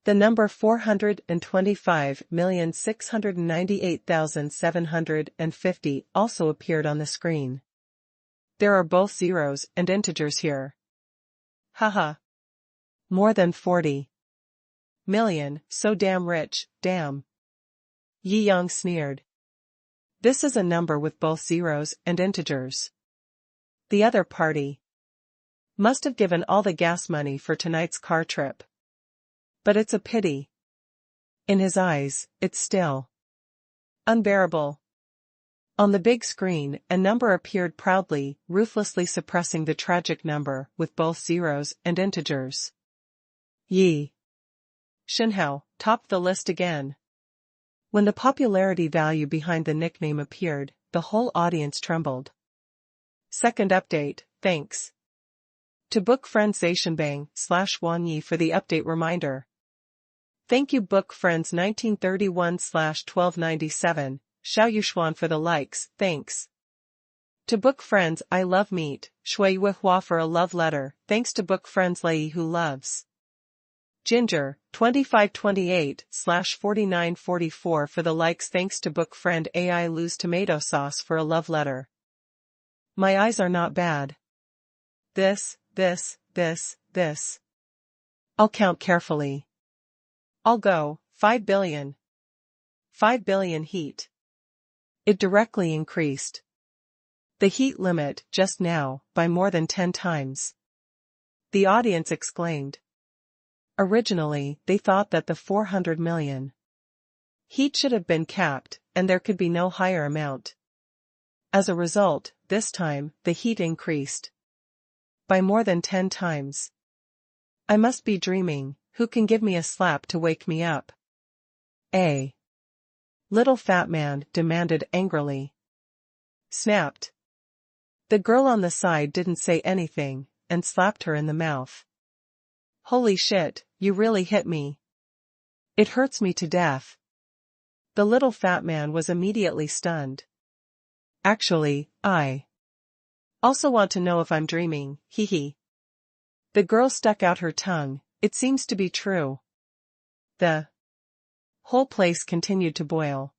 The number 425,698,750 also appeared on the screen. There are both zeros and integers here. Haha. More than 40 million, so damn rich, damn. Yi Yang sneered. This is a number with both zeros and integers. The other party must have given all the gas money for tonight's car trip. But it's a pity. In his eyes, it's still unbearable. On the big screen, a number appeared proudly, ruthlessly suppressing the tragic number with both zeros and integers. Yi Shinhao topped the list again. When the popularity value behind the nickname appeared, the whole audience trembled. Second update, thanks to book friend Zaishanbang/Wang Yi for the update reminder. Thank you book friends 1931/1297, Shou Yuxuan for the likes, thanks to book friends I love meat, Shui Yuehua for a love letter, thanks to book friends Lei who loves Ginger, 2528/4944 for the likes, thanks to book friend AI Lose Tomato Sauce for a love letter. My eyes are not bad. This. I'll count carefully. I'll go, 5 billion. 5 billion heat. It directly increased the heat limit just now by more than 10 times. The audience exclaimed. Originally, they thought that the 400 million heat should have been capped, and there could be no higher amount. As a result, this time, the heat increased by more than 10 times. I must be dreaming, who can give me a slap to wake me up? A little fat man demanded angrily. Snapped. The girl on the side didn't say anything, and slapped her in the mouth. Holy shit, you really hit me. It hurts me to death. The little fat man was immediately stunned. Actually, I also want to know if I'm dreaming, hee hee. The girl stuck out her tongue, it seems to be true. The whole place continued to boil.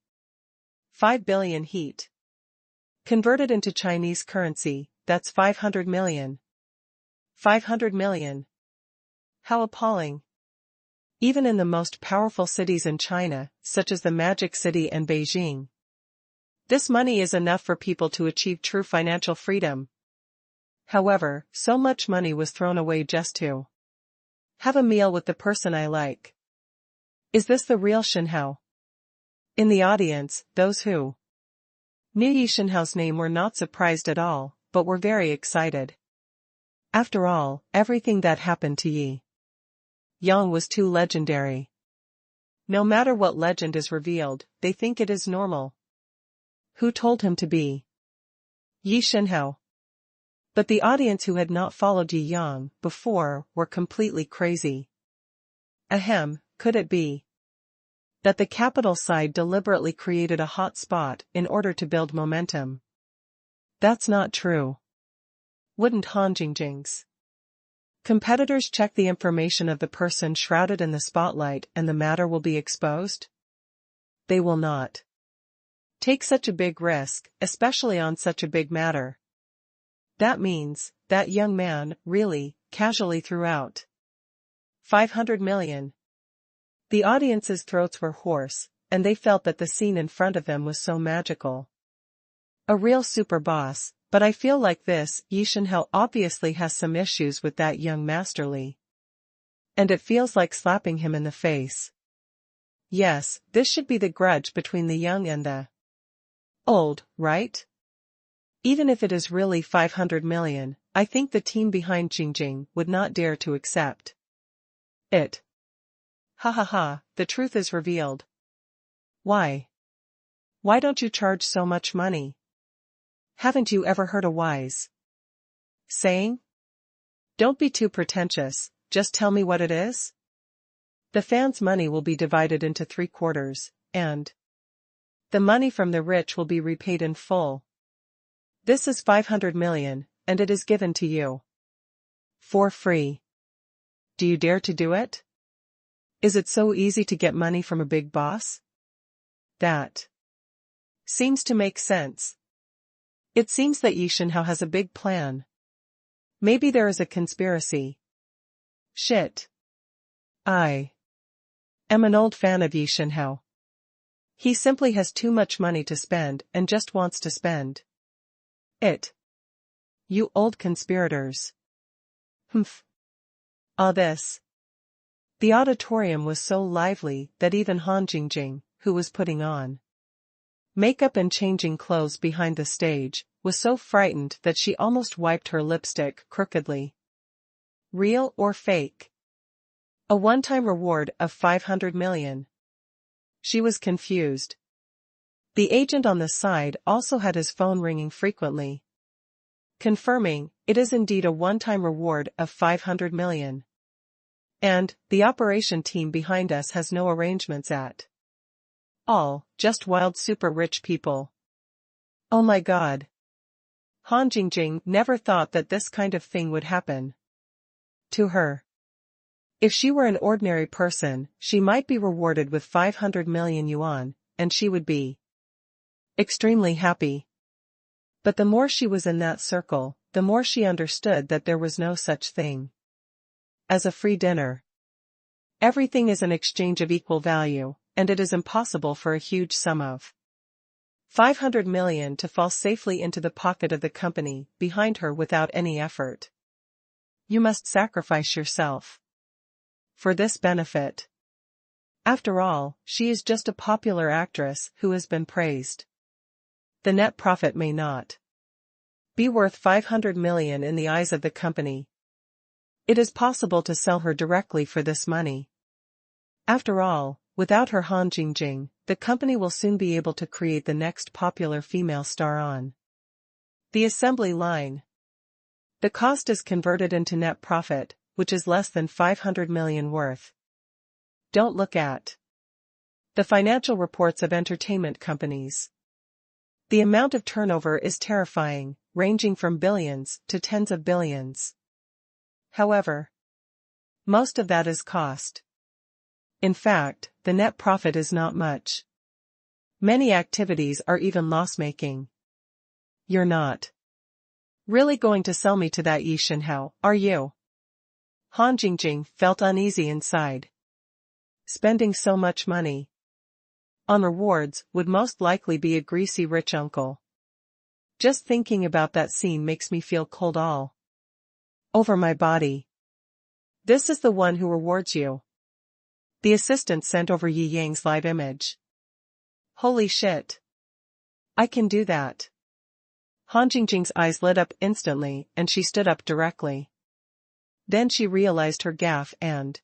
5 billion heat. Converted into Chinese currency, that's 500 million. 500 million. How appalling. Even in the most powerful cities in China, such as the Magic City and Beijing, This money is enough for people to achieve true financial freedom. However, so much money was thrown away just to have a meal with the person I like. Is this the real Shenhao? In the audience, those who knew Yi Shenhao's name were not surprised at all, but were very excited. After all, everything that happened to Yi Yang was too legendary. No matter what legend is revealed, they think it is normal. Who told him to be Yi Shenhao? But the audience who had not followed Yi Yang before were completely crazy. Ahem, could it be that the capital side deliberately created a hot spot in order to build momentum? That's not true. Wouldn't Han Jingjing's competitors check the information of the person shrouded in the spotlight and the matter will be exposed? They will not take such a big risk, especially on such a big matter. That means, that young man, really, casually threw out 500 million. The audience's throats were hoarse, and they felt that the scene in front of them was so magical. A real super boss, but I feel like this, Yi Shenhao obviously has some issues with that young masterly. And it feels like slapping him in the face. Yes, this should be the grudge between the young and the old, right? Even if it is really 500 million, I think the team behind Jiangjing would not dare to accept it. Ha ha ha, the truth is revealed. Why? Why don't you charge so much money? Haven't you ever heard a wise saying? Don't be too pretentious, just tell me what it is. The fans' money will be divided into 3 quarters, and the money from the rich will be repaid in full. This is 500 million, and it is given to you for free. Do you dare to do it? Is it so easy to get money from a big boss? That seems to make sense. It seems that Yi Shenhao has a big plan. Maybe there is a conspiracy. Shit. I am an old fan of Yi Shenhao. He simply has too much money to spend and just wants to spend it. You old conspirators. Humph. All this. The auditorium was so lively that even Han Jingjing, who was putting on makeup and changing clothes behind the stage, was so frightened that she almost wiped her lipstick crookedly. Real or fake? A one-time reward of 500 million. She was confused. The agent on the side also had his phone ringing frequently, confirming, it is indeed a one-time reward of 500 million. And, the operation team behind us has no arrangements at all, just wild super rich people. Oh my god. Han Jingjing never thought that this kind of thing would happen to her. If she were an ordinary person, she might be rewarded with 500 million yuan, and she would be extremely happy. But the more she was in that circle, the more she understood that there was no such thing as a free dinner. Everything is an exchange of equal value, and it is impossible for a huge sum of 500 million to fall safely into the pocket of the company behind her without any effort. You must sacrifice yourself for this benefit. After all, she is just a popular actress who has been praised. The net profit may not be worth 500 million in the eyes of the company. It is possible to sell her directly for this money. After all, without her Han Jingjing, the company will soon be able to create the next popular female star on the assembly line. The cost is converted into net profit, which is less than 500 million worth. Don't look at the financial reports of entertainment companies. The amount of turnover is terrifying, ranging from billions to tens of billions. However, most of that is cost. In fact, the net profit is not much. Many activities are even loss-making. You're not really going to sell me to that Yi Shenhao, are you? Han Jingjing felt uneasy inside. Spending so much money. On rewards would most likely be a greasy rich uncle. Just thinking about that scene makes me feel cold all over my body. This is the one who rewards you. The assistant sent over Yi Yang's live image. Holy shit. I can do that. Han Jingjing's eyes lit up instantly and she stood up directly. Then she realized her gaffe and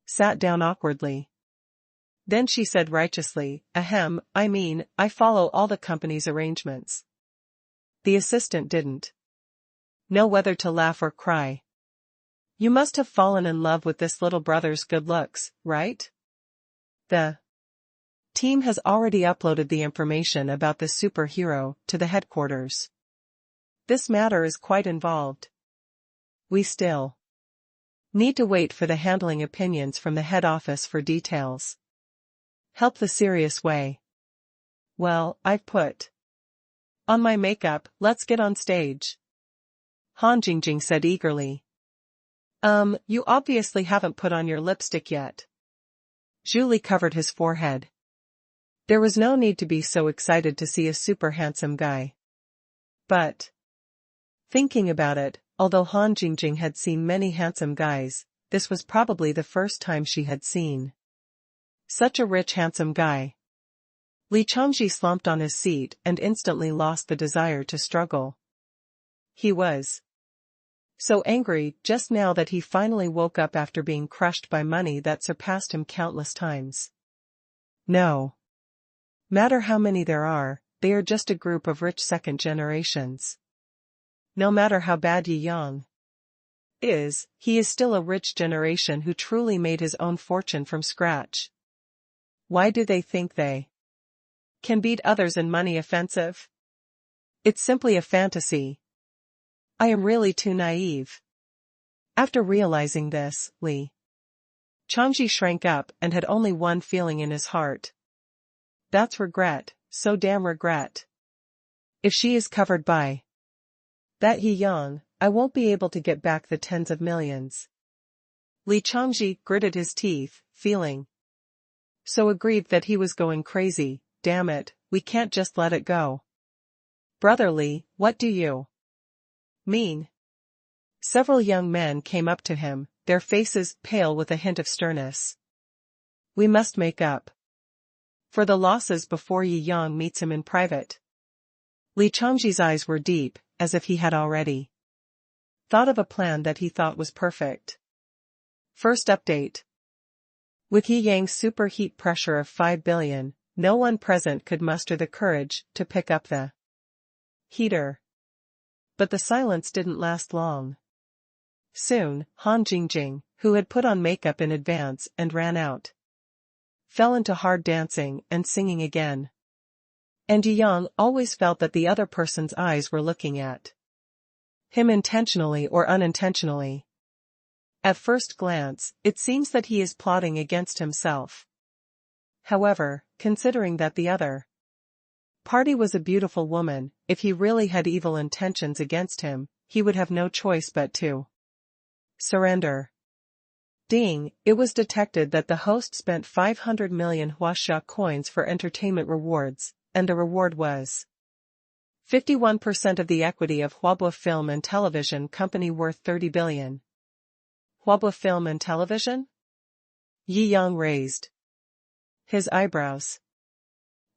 sat down awkwardly. Then she said righteously, ahem, I follow all the company's arrangements. The assistant didn't know whether to laugh or cry. You must have fallen in love with this little brother's good looks, right? The team has already uploaded the information about the superhero to the headquarters. This matter is quite involved. We still need to wait for the handling opinions from the head office for details. Help the serious way. Well, I've put on my makeup, let's get on stage. Han Jingjing said eagerly. You obviously haven't put on your lipstick yet. Zhu Li covered his forehead. There was no need to be so excited to see a super handsome guy. But thinking about it, although Han Jingjing had seen many handsome guys, this was probably the first time she had seen such a rich handsome guy. Li Changji slumped on his seat and instantly lost the desire to struggle. He was so angry just now that he finally woke up after being crushed by money that surpassed him countless times. No matter how many there are, they are just a group of rich second generations. No matter how bad Yi Yang is, he is still a rich generation who truly made his own fortune from scratch. Why do they think they can beat others in money offensive? It's simply a fantasy. I am really too naive. After realizing this, Li Changji shrank up and had only one feeling in his heart. That's regret, so damn regret. If she is covered by that Yi Yang, I won't be able to get back the tens of millions. Li Changji gritted his teeth, feeling so aggrieved that he was going crazy. Damn it, we can't just let it go. Brother Li, what do you mean? Several young men came up to him, their faces pale with a hint of sternness. We must make up for the losses before Yi Yang meets him in private. Li Changji's eyes were deep, as if he had already thought of a plan that he thought was perfect. First update. With Yi Yang's super heat pressure of 5 billion, no one present could muster the courage to pick up the heater. But the silence didn't last long. Soon, Han Jingjing, who had put on makeup in advance and ran out, fell into hard dancing and singing again. And Yi Yang always felt that the other person's eyes were looking at him intentionally or unintentionally. At first glance, it seems that he is plotting against himself. However, considering that the other party was a beautiful woman, if he really had evil intentions against him, he would have no choice but to surrender. Ding, it was detected that the host spent 500 million Huasha coins for entertainment rewards, and the reward was 51% of the equity of Huabua Film and Television Company worth 30 billion. Huabua Film and Television? Yi Yang raised his eyebrows.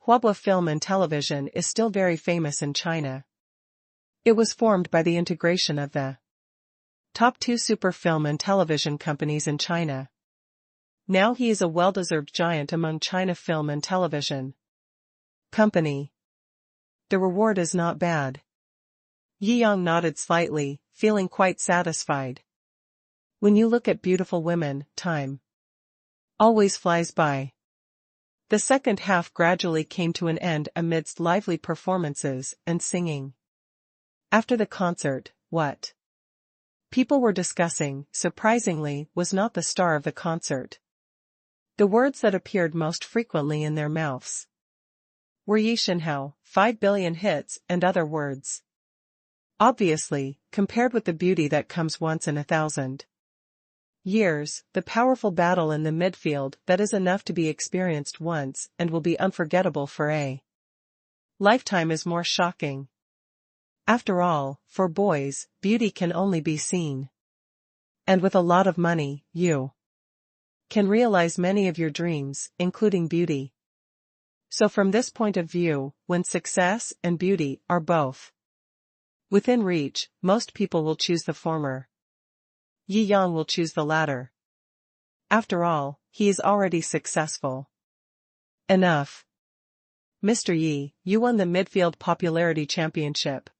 Huabua Film and Television is still very famous in China. It was formed by the integration of the top 2 super film and television companies in China. Now he is a well-deserved giant among China Film and Television Company. The reward is not bad. Yi Yang nodded slightly, feeling quite satisfied. When you look at beautiful women, time always flies by. The second half gradually came to an end amidst lively performances and singing. After the concert, what people were discussing, surprisingly, was not the star of the concert. The words that appeared most frequently in their mouths were Yi Shenhao, 5 billion hits, and other words. Obviously, compared with the beauty that comes once in 1,000 years, the powerful battle in the midfield that is enough to be experienced once and will be unforgettable for a lifetime is more shocking. After all, for boys, beauty can only be seen. And with a lot of money, you can realize many of your dreams, including beauty. So from this point of view, when success and beauty are both within reach, most people will choose the former. Yi Yang will choose the latter. After all, he is already successful. Enough. Mr. Yi, you won the midfield popularity championship.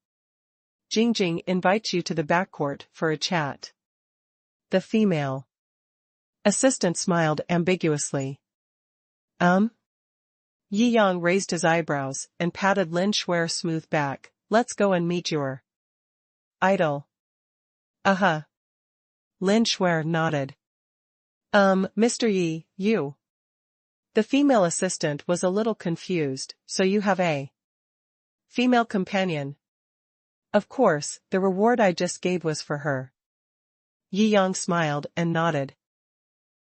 Jiangjing invites you to the backcourt for a chat. The female assistant smiled ambiguously. Yi Yang raised his eyebrows and patted Lin Shui's smooth back. Let's go and meet your idol. Lin Shui nodded. Mr. Yi, you. The female assistant was a little confused. So you have a female companion? Of course, the reward I just gave was for her. Yi Yang smiled and nodded.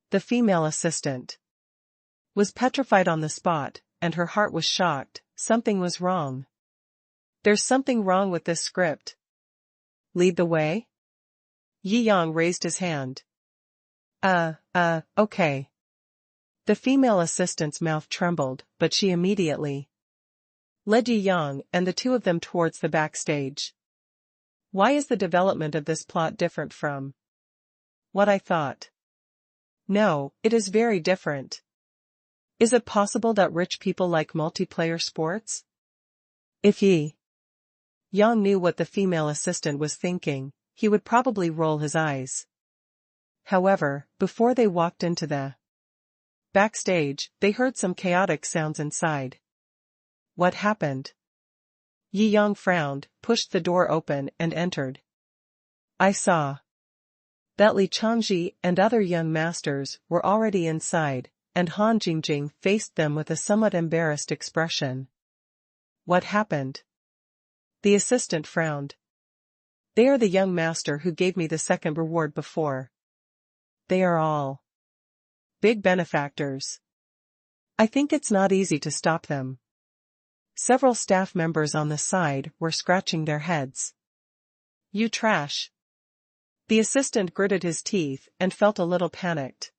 The female assistant was petrified on the spot, and her heart was shocked. Something was wrong. There's something wrong with this script. Lead the way? Yi Yang raised his hand. Okay. The female assistant's mouth trembled, but she immediately led Yi Yang and the two of them towards the backstage. Why is the development of this plot different from what I thought? No, it is very different. Is it possible that rich people like multiplayer sports? If Yi Yang knew what the female assistant was thinking, he would probably roll his eyes. However, before they walked into the backstage, they heard some chaotic sounds inside. What happened? Yi Yang frowned, pushed the door open and entered. I saw that Li Changji and other young masters were already inside, and Han Jingjing faced them with a somewhat embarrassed expression. What happened? The assistant frowned. They are the young master who gave me the second reward before. They are all big benefactors. I think it's not easy to stop them. Several staff members on the side were scratching their heads. You trash. The assistant gritted his teeth and felt a little panicked.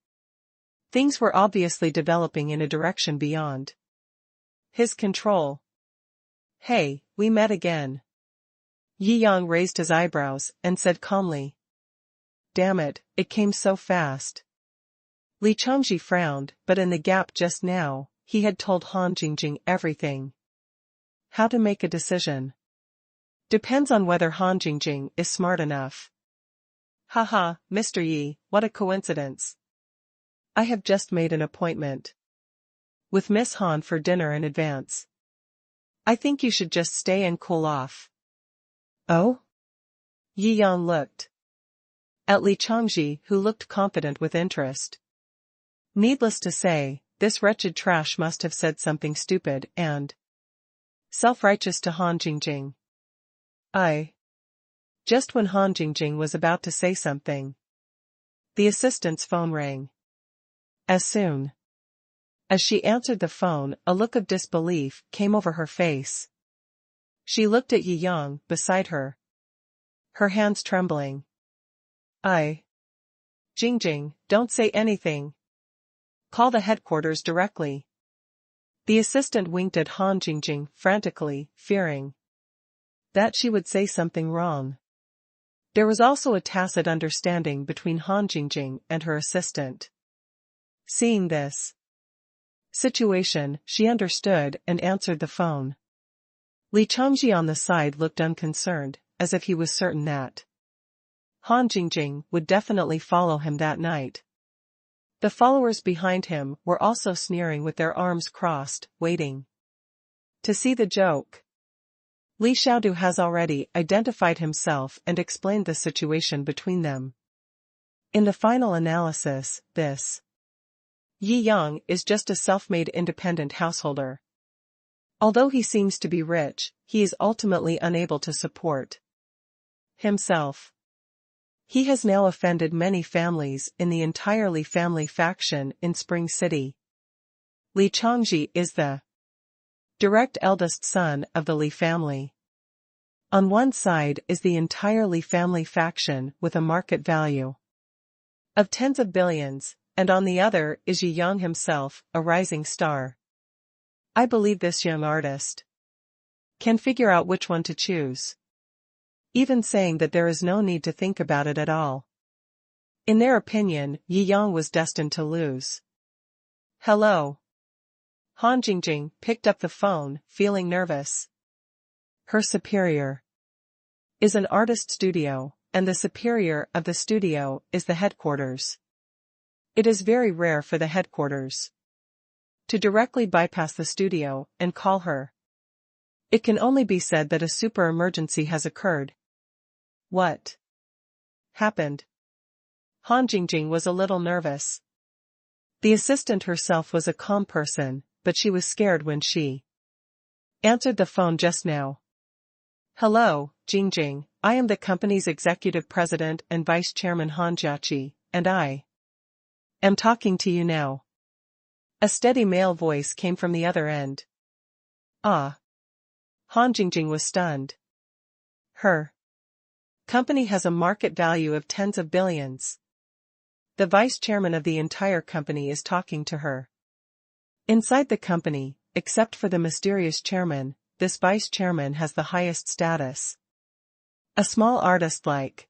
Things were obviously developing in a direction beyond his control. Hey, we met again. Yi Yang raised his eyebrows and said calmly. Damn it, it came so fast. Li Changji frowned, but in the gap just now, he had told Han Jingjing everything. How to make a decision depends on whether Han Jingjing is smart enough. Haha, Mr. Yi, what a coincidence. I have just made an appointment with Miss Han for dinner in advance. I think you should just stay and cool off. Oh? Yi Yang looked at Li Changji, who looked confident with interest. Needless to say, this wretched trash must have said something stupid and self-righteous to Han Jingjing. Just when Han Jingjing was about to say something, the assistant's phone rang. As soon as she answered the phone, a look of disbelief came over her face. She looked at Yi Yang beside her, her hands trembling. Jingjing, don't say anything. Call the headquarters directly. The assistant winked at Han Jingjing frantically, fearing that she would say something wrong. There was also a tacit understanding between Han Jingjing and her assistant. Seeing this situation, she understood and answered the phone. Li Changji on the side looked unconcerned, as if he was certain that Han Jingjing would definitely follow him that night. The followers behind him were also sneering with their arms crossed, waiting to see the joke. Li Xiaodu has already identified himself and explained the situation between them. In the final analysis, this Yi Yang is just a self-made independent householder. Although he seems to be rich, he is ultimately unable to support himself. He has now offended many families in the entire Li family faction in Spring City. Li Changji is the direct eldest son of the Li family. On one side is the entire Li family faction with a market value of tens of billions, and on the other is Yi Yang himself, a rising star. I believe this young artist can figure out which one to choose, even saying that there is no need to think about it at all. In their opinion, Yi Yang was destined to lose. Hello. Han Jingjing picked up the phone, feeling nervous. Her superior is an artist studio, and the superior of the studio is the headquarters. It is very rare for the headquarters to directly bypass the studio and call her. It can only be said that a super emergency has occurred. What happened? Han Jingjing was a little nervous. The assistant herself was a calm person, but she was scared when she answered the phone just now. Hello, Jingjing, I am the company's executive president and vice chairman Han Jiachi, and I am talking to you now. A steady male voice came from the other end. Ah. Han Jingjing was stunned. Her company has a market value of tens of billions. The vice chairman of the entire company is talking to her. Inside the company, except for the mysterious chairman, this vice chairman has the highest status. A small artist like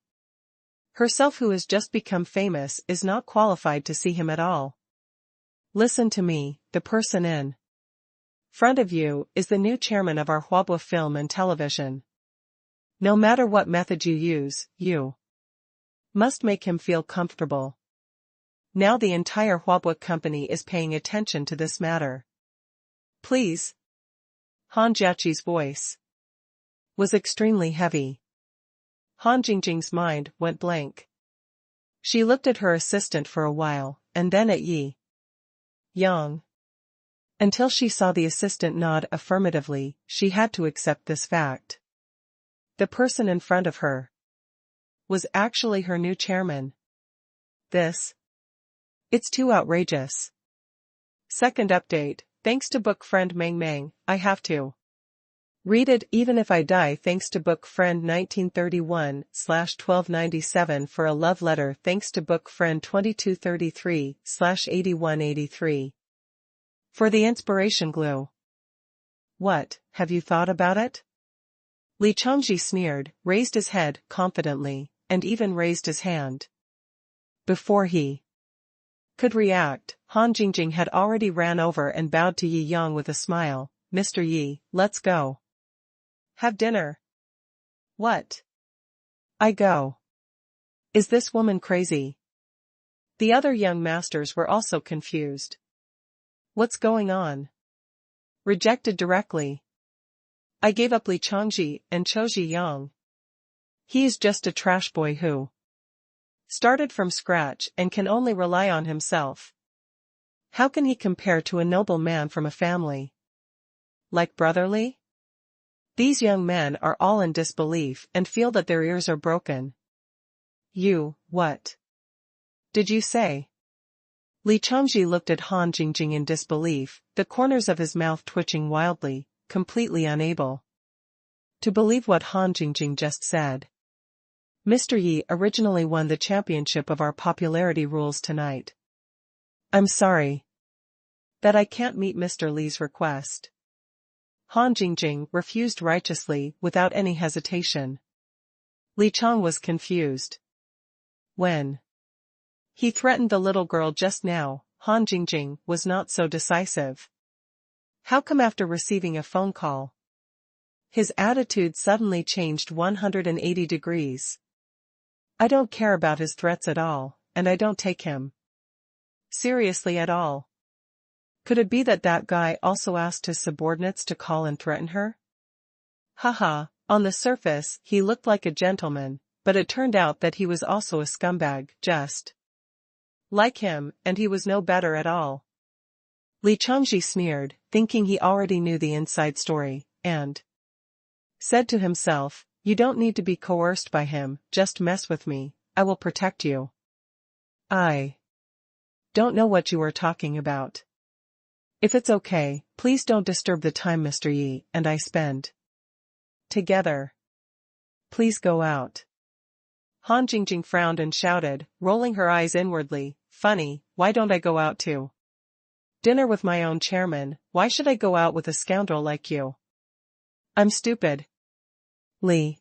herself who has just become famous is not qualified to see him at all. Listen to me, the person in front of you is the new chairman of our Huabua Film and Television. No matter what method you use, you must make him feel comfortable. Now the entire Huabua company is paying attention to this matter. Please. Han Jiachi's voice was extremely heavy. Han Jingjing's mind went blank. She looked at her assistant for a while, and then at Yi Yang. Until she saw the assistant nod affirmatively, she had to accept this fact. The person in front of her was actually her new chairman. It's too outrageous. Second update, thanks to book friend Meng Meng, I have to read it even if I die. Thanks to book friend 1931/1297 for a love letter. Thanks to book friend 2233/8183 for the inspiration glue. What, have you thought about it? Li Changji sneered, raised his head confidently, and even raised his hand. Before he could react, Han Jingjing had already ran over and bowed to Yi Yang with a smile. Mr. Yi, let's go have dinner. What? I go. Is this woman crazy? The other young masters were also confused. What's going on? Rejected directly. I gave up Li Changji and chose Yi Yang. He is just a trash boy who started from scratch and can only rely on himself. How can he compare to a noble man from a family like brotherly? These young men are all in disbelief and feel that their ears are broken. What did you say? Li Changji looked at Han Jingjing in disbelief, the corners of his mouth twitching wildly, completely unable to believe what Han Jingjing just said. Mr. Yi originally won the championship of our popularity rules tonight. I'm sorry that I can't meet Mr. Li's request. Han Jingjing refused righteously without any hesitation. Li Chang was confused. When he threatened the little girl just now, Han Jingjing was not so decisive. How come after receiving a phone call, his attitude suddenly changed 180 degrees? I don't care about his threats at all, and I don't take him seriously at all. Could it be that that guy also asked his subordinates to call and threaten her? Haha, on the surface he looked like a gentleman, but it turned out that he was also a scumbag, just like him, and he was no better at all. Li Changji sneered, thinking he already knew the inside story, and said to himself, you don't need to be coerced by him, just mess with me, I will protect you. I don't know what you are talking about. If it's okay, please don't disturb the time Mr. Yi and I spend together. Please go out. Han Jingjing frowned and shouted, rolling her eyes inwardly, funny, why don't I go out too? Dinner with my own chairman, why should I go out with a scoundrel like you? I'm stupid. Li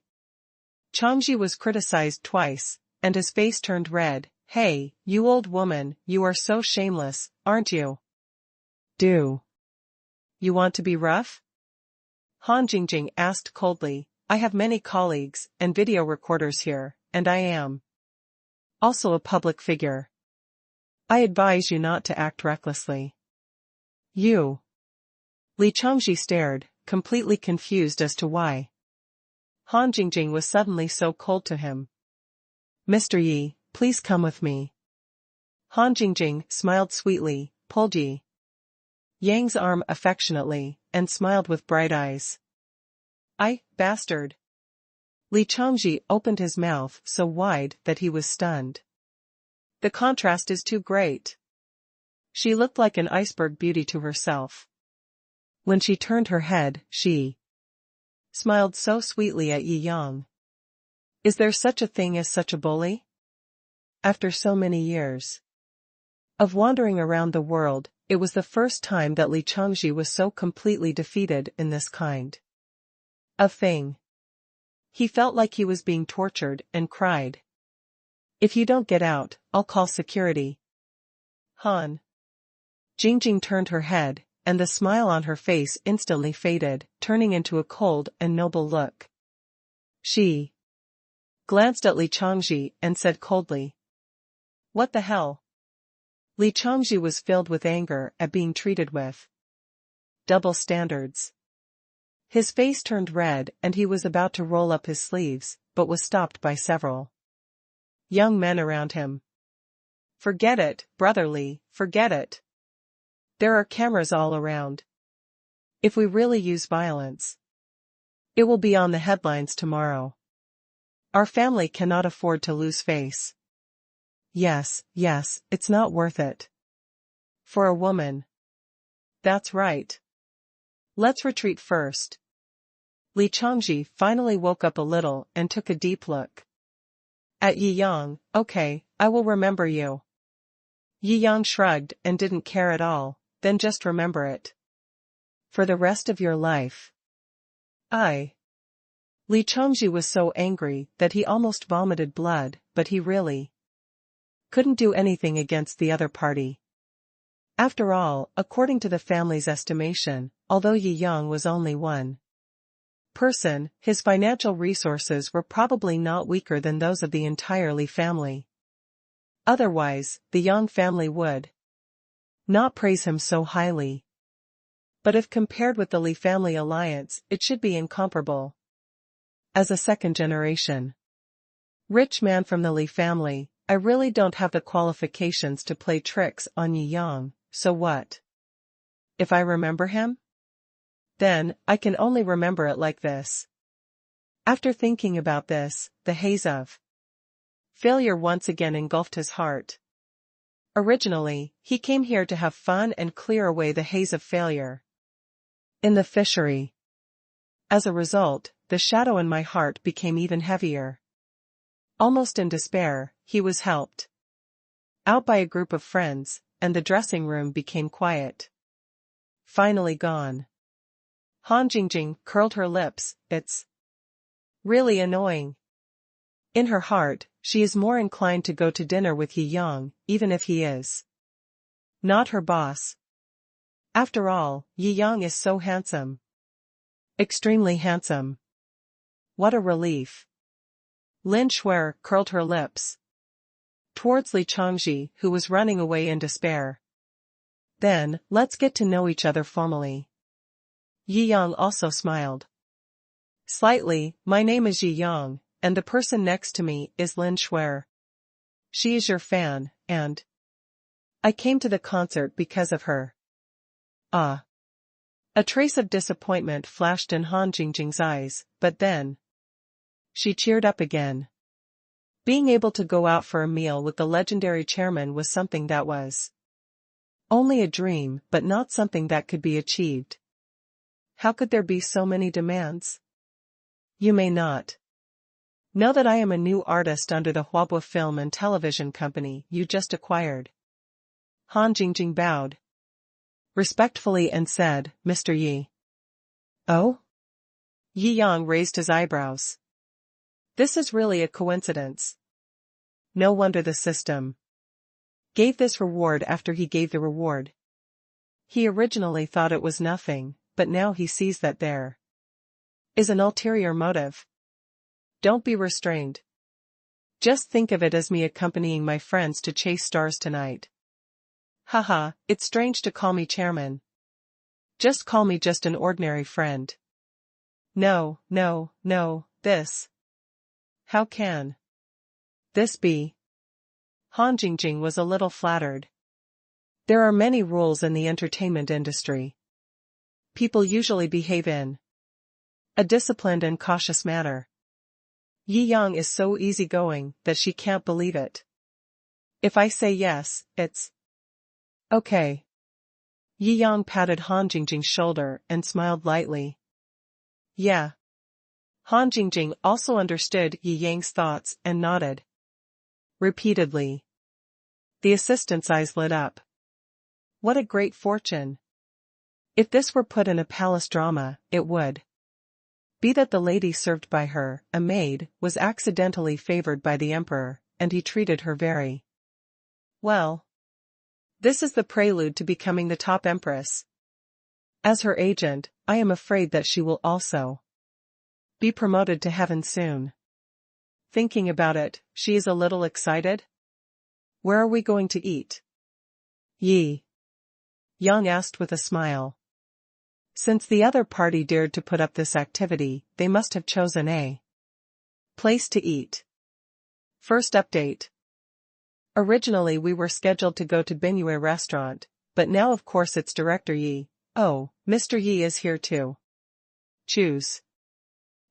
Changji was criticized twice, and his face turned red. Hey, you old woman, you are so shameless, aren't you? Do you want to be rough? Han Jingjing asked coldly. I have many colleagues and video recorders here, and I am also a public figure. I advise you not to act recklessly. You. Li Changji stared, completely confused as to why Han Jingjing was suddenly so cold to him. Mr. Yi, please come with me. Han Jingjing smiled sweetly, pulled Yi Yang's arm affectionately, and smiled with bright eyes. I, bastard. Li Changji opened his mouth so wide that he was stunned. The contrast is too great. She looked like an iceberg beauty to herself. When she turned her head, she smiled so sweetly at Yi Yang. Is there such a thing as such a bully? After so many years of wandering around the world, it was the first time that Li Changji was so completely defeated in this kind of thing. He felt like he was being tortured and cried. If you don't get out, I'll call security. Han Jingjing turned her head, and the smile on her face instantly faded, turning into a cold and noble look. She glanced at Li Changji and said coldly, what the hell? Li Changji was filled with anger at being treated with double standards. His face turned red and he was about to roll up his sleeves, but was stopped by several young men around him. Forget it, brother Li, forget it. There are cameras all around. If we really use violence, it will be on the headlines tomorrow. Our family cannot afford to lose face. Yes, it's not worth it. For a woman. That's right. Let's retreat first. Li Changji finally woke up a little and took a deep look at Yi Yang. Okay, I will remember you. Yi Yang shrugged and didn't care at all, then just remember it for the rest of your life. Li Changji was so angry that he almost vomited blood, but he really couldn't do anything against the other party. After all, according to the family's estimation, although Yi Yang was only one person, his financial resources were probably not weaker than those of the entire Li family. Otherwise, the Yang family would not praise him so highly. But if compared with the Li family alliance, it should be incomparable. As a second-generation rich man from the Li family, I really don't have the qualifications to play tricks on Yi Yang, so what? If I remember him? Then, I can only remember it like this. After thinking about this, the haze of failure once again engulfed his heart. Originally, he came here to have fun and clear away the haze of failure in the fishery. As a result, the shadow in my heart became even heavier. Almost in despair, he was helped out by a group of friends, and the dressing room became quiet. Finally gone. Han Jingjing curled her lips. It's really annoying. In her heart, she is more inclined to go to dinner with Yi Yang, even if he is not her boss. After all, Yi Yang is so handsome. Extremely handsome. What a relief. Lin Shuer curled her lips towards Li Changji, who was running away in despair. Then, let's get to know each other formally. Yi Yang also smiled slightly. My name is Yi Yang, and the person next to me is Lin Shuer. She is your fan, and I came to the concert because of her. Ah. A trace of disappointment flashed in Han Jingjing's eyes, but then she cheered up again. Being able to go out for a meal with the legendary chairman was something that was only a dream, but not something that could be achieved. How could there be so many demands? You may not know that I am a new artist under the Huabua Film and Television Company you just acquired. Han Jingjing bowed respectfully and said, Mr. Yi. Oh? Yi Yang raised his eyebrows. This is really a coincidence. No wonder the system gave this reward after he gave the reward. He originally thought it was nothing, but now he sees that there is an ulterior motive. Don't be restrained. Just think of it as me accompanying my friends to chase stars tonight. Haha, it's strange to call me chairman. Just call me just an ordinary friend. No, this. How can this be? Han Jingjing was a little flattered. There are many rules in the entertainment industry. People usually behave in a disciplined and cautious manner. Yi Yang is so easygoing that she can't believe it. If I say yes, it's okay. Yi Yang patted Han Jingjing's shoulder and smiled lightly. Yeah. Han Jingjing also understood Yi Yang's thoughts and nodded repeatedly. The assistant's eyes lit up. What a great fortune. If this were put in a palace drama, it would be that the lady served by her, a maid, was accidentally favored by the emperor, and he treated her very well. This is the prelude to becoming the top empress. As her agent, I am afraid that she will also be promoted to heaven soon. Thinking about it, she is a little excited. Where are we going to eat? Yi Yang asked with a smile. Since the other party dared to put up this activity, they must have chosen a place to eat. First update. Originally we were scheduled to go to Benyue restaurant, but now of course it's Director Yi. Oh, Mr. Yi is here too. Choose.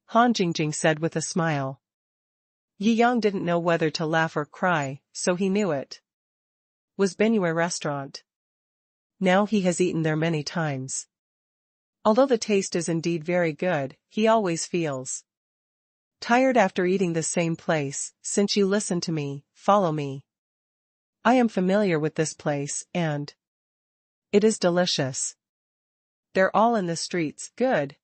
Han Jingjing said with a smile. Yi Yang didn't know whether to laugh or cry, so he knew it was Benyue restaurant. Now he has eaten there many times. Although the taste is indeed very good, he always feels tired after eating the same place. Since you listen to me, follow me. I am familiar with this place, and it is delicious. They're all in the streets. Good.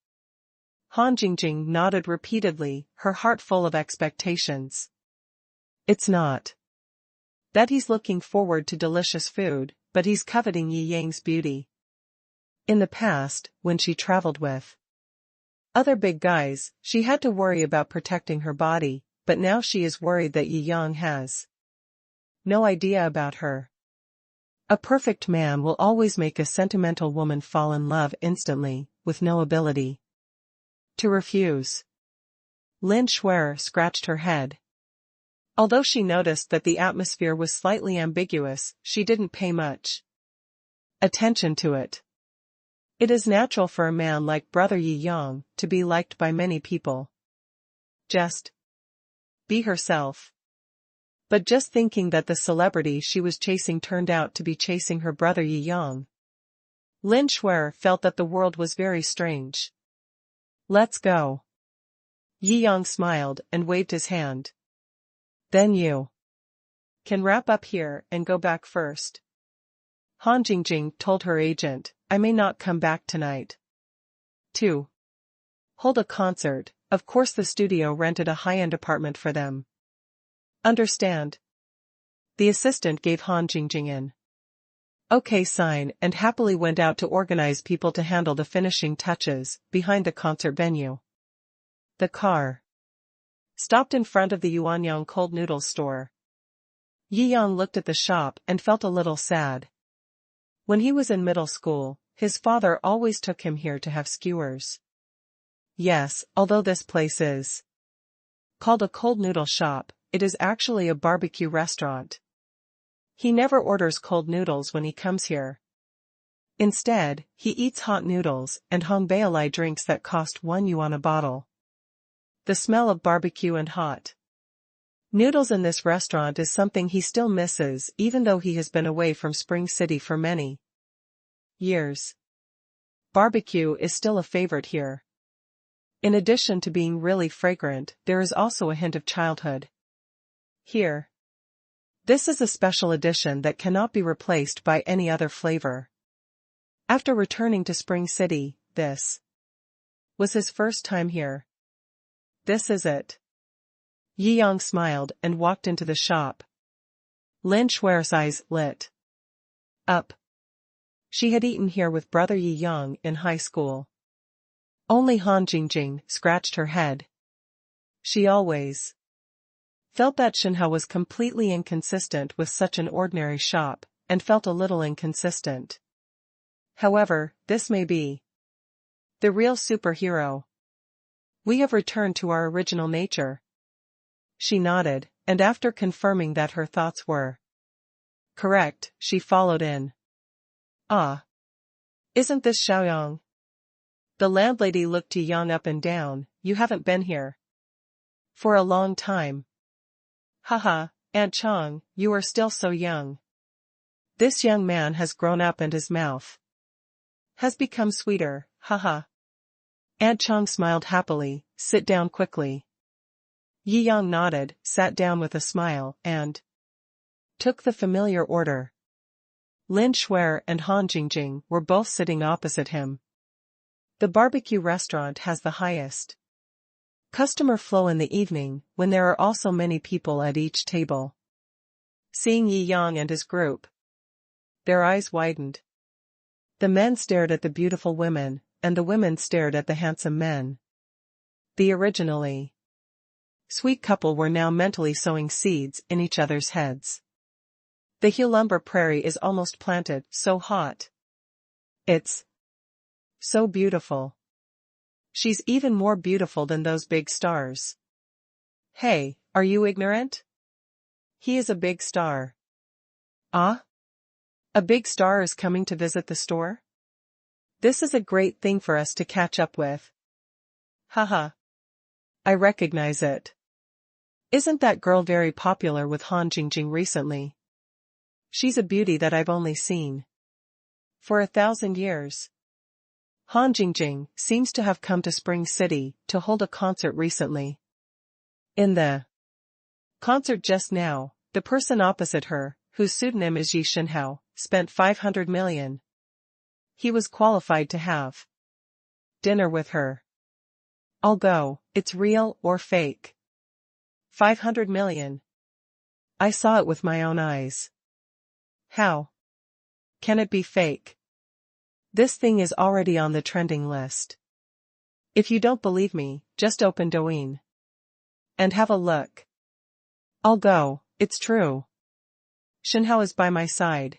Han Jingjing nodded repeatedly, her heart full of expectations. It's not that he's looking forward to delicious food, but he's coveting Yi Yang's beauty. In the past, when she traveled with other big guys, she had to worry about protecting her body, but now she is worried that Yi Yang has no idea about her. A perfect man will always make a sentimental woman fall in love instantly, with no ability to refuse. Lin Schwer scratched her head. Although she noticed that the atmosphere was slightly ambiguous, she didn't pay much attention to it. It is natural for a man like Brother Yi Yang to be liked by many people. Just be herself. But just thinking that the celebrity she was chasing turned out to be chasing her brother Yi Yang. Lin Schwer felt that the world was very strange. Let's go. Yi Yang smiled and waved his hand. Then you can wrap up here and go back first. Han Jingjing told her agent, I may not come back tonight. 2. Hold a concert. Of course the studio rented a high-end apartment for them. Understand? The assistant gave Han Jingjing an okay sign and happily went out to organize people to handle the finishing touches behind the concert venue. The car stopped in front of the Yuanyang cold noodles store. Yi Yang looked at the shop and felt a little sad. When he was in middle school, his father always took him here to have skewers. Yes, although this place is called a cold noodle shop, it is actually a barbecue restaurant. He never orders cold noodles when he comes here. Instead, he eats hot noodles and Hongbailai drinks that cost 1 yuan a bottle. The smell of barbecue and hot Noodles in this restaurant is something he still misses even though he has been away from Spring City for many years. Barbecue is still a favorite here. In addition to being really fragrant, there is also a hint of childhood here. This is a special edition that cannot be replaced by any other flavor. After returning to Spring City, this was his first time here. This is it. Yi Yang smiled and walked into the shop. Lin Shui's eyes lit up. She had eaten here with brother Yi Yang in high school. Only Han Jingjing scratched her head. She always felt that Shou was completely inconsistent with such an ordinary shop, and felt a little inconsistent. However, this may be the real superhero. We have returned to our original nature. She nodded, and after confirming that her thoughts were correct, she followed in. Ah. Isn't this Xiaoyang? The landlady looked Yi Yang up and down. You haven't been here for a long time. Haha, Aunt Chang, you are still so young. This young man has grown up and his mouth has become sweeter, haha. Aunt Chang smiled happily. Sit down quickly. Yi Yang nodded, sat down with a smile, and took the familiar order. Lin Shui and Han Jingjing were both sitting opposite him. The barbecue restaurant has the highest customer flow in the evening, when there are also many people at each table. Seeing Yi Yang and his group, their eyes widened. The men stared at the beautiful women, and the women stared at the handsome men. The originally sweet couple were now mentally sowing seeds in each other's heads. The Hulumber prairie is almost planted, so hot. It's so beautiful. She's even more beautiful than those big stars. Hey, are you ignorant? He is a big star. Ah? A big star is coming to visit the store? This is a great thing for us to catch up with. Haha. I recognize it. Isn't that girl very popular with Han Jingjing recently? She's a beauty that I've only seen for 1,000 years. Han Jingjing seems to have come to Spring City to hold a concert recently. In the concert just now, the person opposite her, whose pseudonym is Yi Shenhao, spent 500 million. He was qualified to have dinner with her. I'll go, it's real or fake. 500 million. I saw it with my own eyes. How can it be fake? This thing is already on the trending list. If you don't believe me, just open Douyin and have a look. I'll go, it's true. Shenhao is by my side.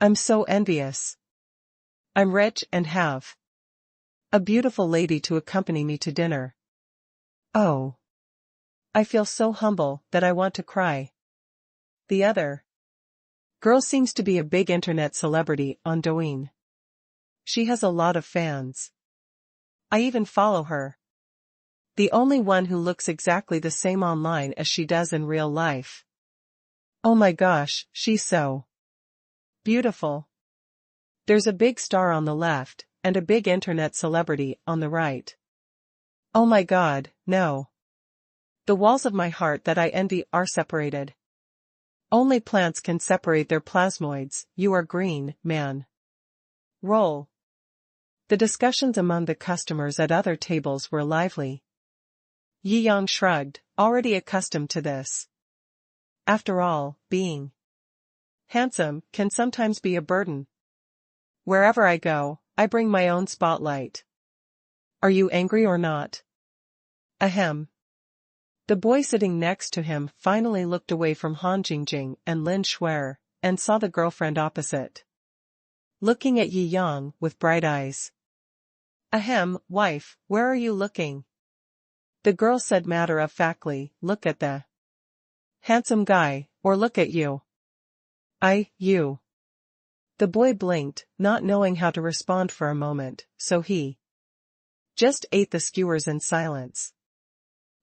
I'm so envious. I'm rich and have a beautiful lady to accompany me to dinner. Oh. I feel so humble that I want to cry. The other girl seems to be a big internet celebrity on Douyin. She has a lot of fans. I even follow her. The only one who looks exactly the same online as she does in real life. Oh my gosh, she's so beautiful. There's a big star on the left, and a big internet celebrity on the right. Oh my god, no. The walls of my heart that I envy are separated. Only plants can separate their plasmoids. You are green, man. Roll. The discussions among the customers at other tables were lively. Yi Yang shrugged, already accustomed to this. After all, being handsome can sometimes be a burden. Wherever I go, I bring my own spotlight. Are you angry or not? Ahem. The boy sitting next to him finally looked away from Han Jingjing and Lin Shui, and saw the girlfriend opposite, looking at Yi Yang with bright eyes. Ahem, wife, where are you looking? The girl said matter-of-factly, look at the handsome guy, or look at you. You. The boy blinked, not knowing how to respond for a moment, so he just ate the skewers in silence.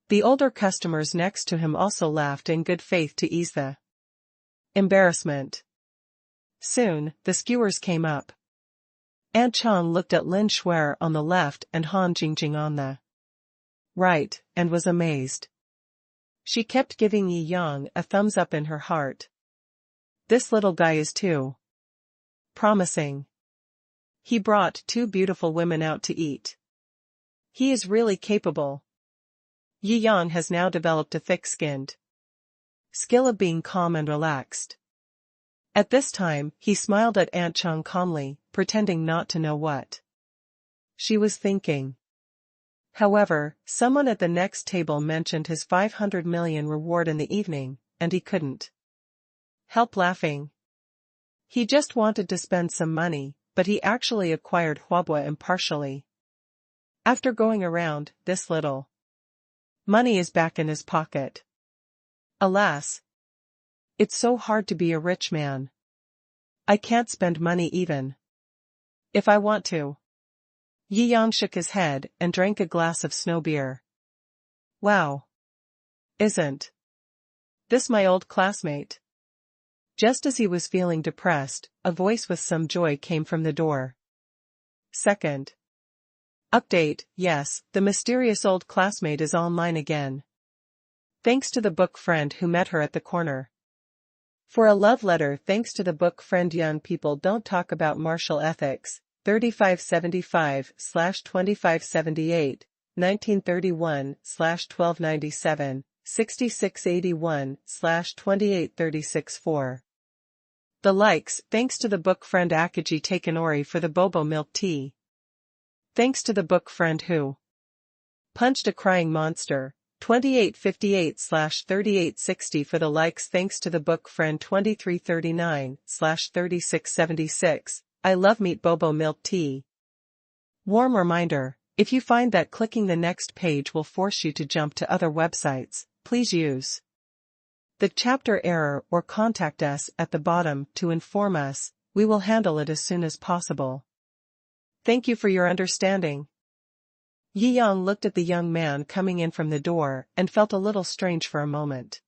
The older customers next to him also laughed in good faith to ease the embarrassment. Soon, the skewers came up. Aunt Chang looked at Lin Shuer on the left and Han Jingjing on the right, and was amazed. She kept giving Yi Yang a thumbs up in her heart. This little guy is too promising. He brought 2 beautiful women out to eat. He is really capable. Yi Yang has now developed a thick-skinned skill of being calm and relaxed. At this time, he smiled at Aunt Chang calmly, pretending not to know what she was thinking. However, someone at the next table mentioned his 500 million reward in the evening, and he couldn't help laughing. He just wanted to spend some money, but he actually acquired Huabua impartially. After going around, this little money is back in his pocket. Alas! It's so hard to be a rich man. I can't spend money even if I want to. Yi Yang shook his head and drank a glass of snow beer. Wow! Isn't this my old classmate? Just as he was feeling depressed, a voice with some joy came from the door. Second update, yes, the mysterious old classmate is online again. Thanks to the book friend who met her at the corner. For a love letter, thanks to the book friend. Young people don't talk about martial ethics. 3575/2578, 1931/1297, 6681/2836-4. The likes, thanks to the book friend Akaji Takenori for the bobo milk tea. Thanks to the book friend who punched a crying monster. 2858/3860 for the likes. Thanks to the book friend 2339/3676. I love meat bobo milk tea. Warm reminder, if you find that clicking the next page will force you to jump to other websites, please use the chapter error or contact us at the bottom to inform us. We will handle it as soon as possible. Thank you for your understanding. Yi Yang looked at the young man coming in from the door and felt a little strange for a moment.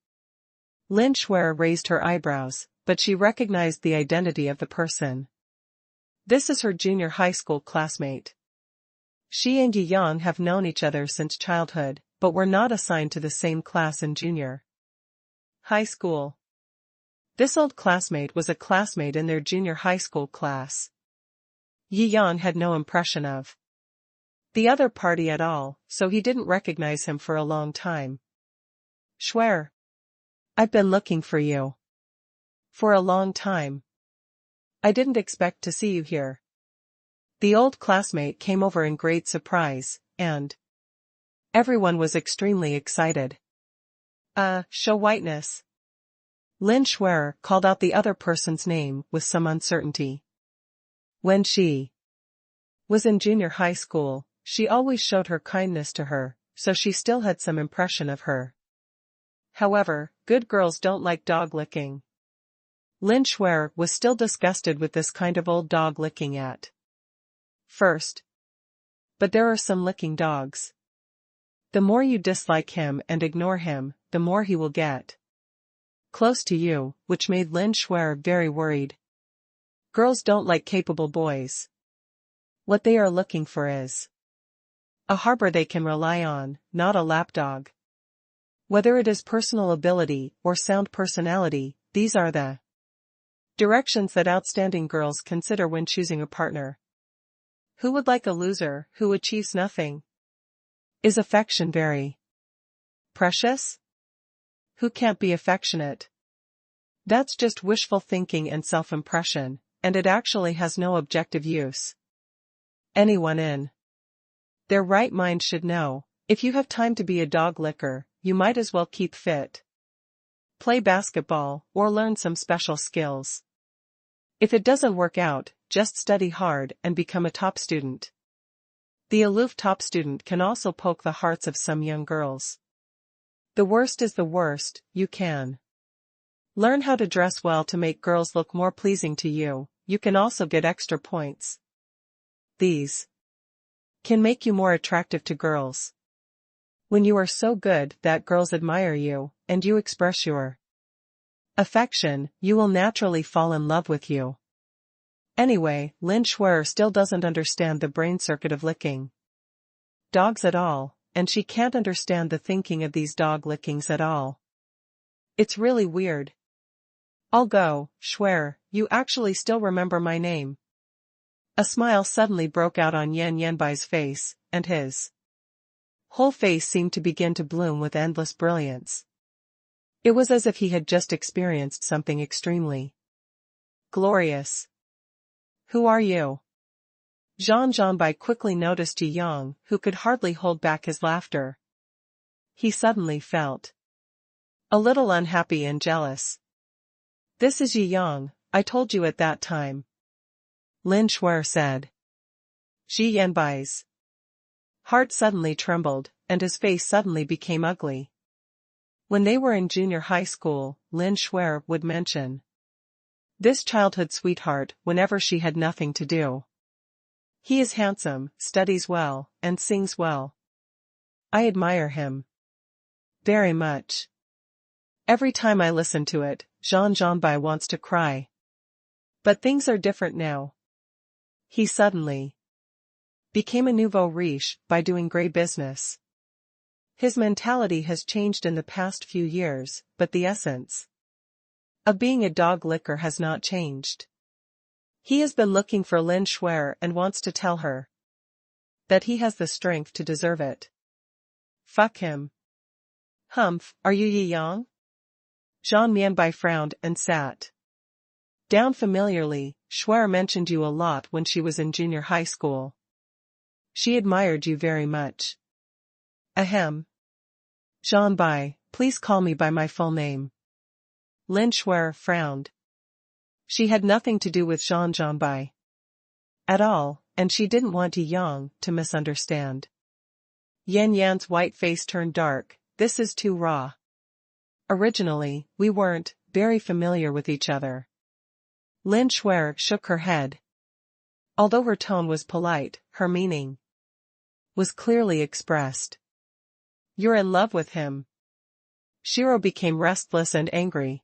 Lin Shuer raised her eyebrows, but she recognized the identity of the person. This is her junior high school classmate. She and Yi Yang have known each other since childhood, but were not assigned to the same class in junior high school. This old classmate was a classmate in their junior high school class. Yi Yang had no impression of the other party at all, so he didn't recognize him for a long time. Shuer, I've been looking for you for a long time. I didn't expect to see you here. The old classmate came over in great surprise, and everyone was extremely excited. Show whiteness. Lin Shuer called out the other person's name with some uncertainty. When she was in junior high school, she always showed her kindness to her, so she still had some impression of her. However, good girls don't like dog licking. Lin Shuer was still disgusted with this kind of old dog licking at first. But there are some licking dogs. The more you dislike him and ignore him, the more he will get close to you, which made Lin Shuer very worried. Girls don't like capable boys. What they are looking for is a harbor they can rely on, not a lapdog. Whether it is personal ability or sound personality, these are the directions that outstanding girls consider when choosing a partner. Who would like a loser who achieves nothing? Is affection very precious? Who can't be affectionate? That's just wishful thinking and self-impression, and it actually has no objective use. Anyone in their right mind should know, if you have time to be a dog licker, you might as well keep fit. Play basketball, or learn some special skills. If it doesn't work out, just study hard and become a top student. The aloof top student can also poke the hearts of some young girls. The worst is the worst, you can learn how to dress well to make girls look more pleasing to you. You can also get extra points. These can make you more attractive to girls. When you are so good that girls admire you, and you express your affection, you will naturally fall in love with you. Anyway, Lin Shuer still doesn't understand the brain circuit of licking dogs at all, and she can't understand the thinking of these dog lickings at all. It's really weird. I'll go, Shuer, you actually still remember my name. A smile suddenly broke out on Yan Yanbai's face, and his whole face seemed to begin to bloom with endless brilliance. It was as if he had just experienced something extremely glorious. Who are you? Zhang Zhanbai quickly noticed Yi Yang, who could hardly hold back his laughter. He suddenly felt a little unhappy and jealous. This is Yi Yang, I told you at that time. Lin Shuer said. Ji Yanbai's heart suddenly trembled, and his face suddenly became ugly. When they were in junior high school, Lin Shuer would mention this childhood sweetheart whenever she had nothing to do. He is handsome, studies well, and sings well. I admire him very much. Every time I listen to it, Zhang Zhanbai wants to cry. But things are different now. He suddenly became a nouveau riche by doing great business. His mentality has changed in the past few years, but the essence of being a dog licker has not changed. He has been looking for Lin Shuer and wants to tell her that he has the strength to deserve it. Fuck him. Humph, are you Yi Yang? Zhang Mianbai frowned and sat down familiarly. Shuer mentioned you a lot when she was in junior high school. She admired you very much. Ahem. Zhang Bai, please call me by my full name. Lin Shuer frowned. She had nothing to do with Zhang Zhanbai at all, and she didn't want Yi Yang to misunderstand. Yan Yan's white face turned dark. This is too raw. Originally, we weren't very familiar with each other. Lin Shuer shook her head. Although her tone was polite, her meaning was clearly expressed. You're in love with him. Shiro became restless and angry.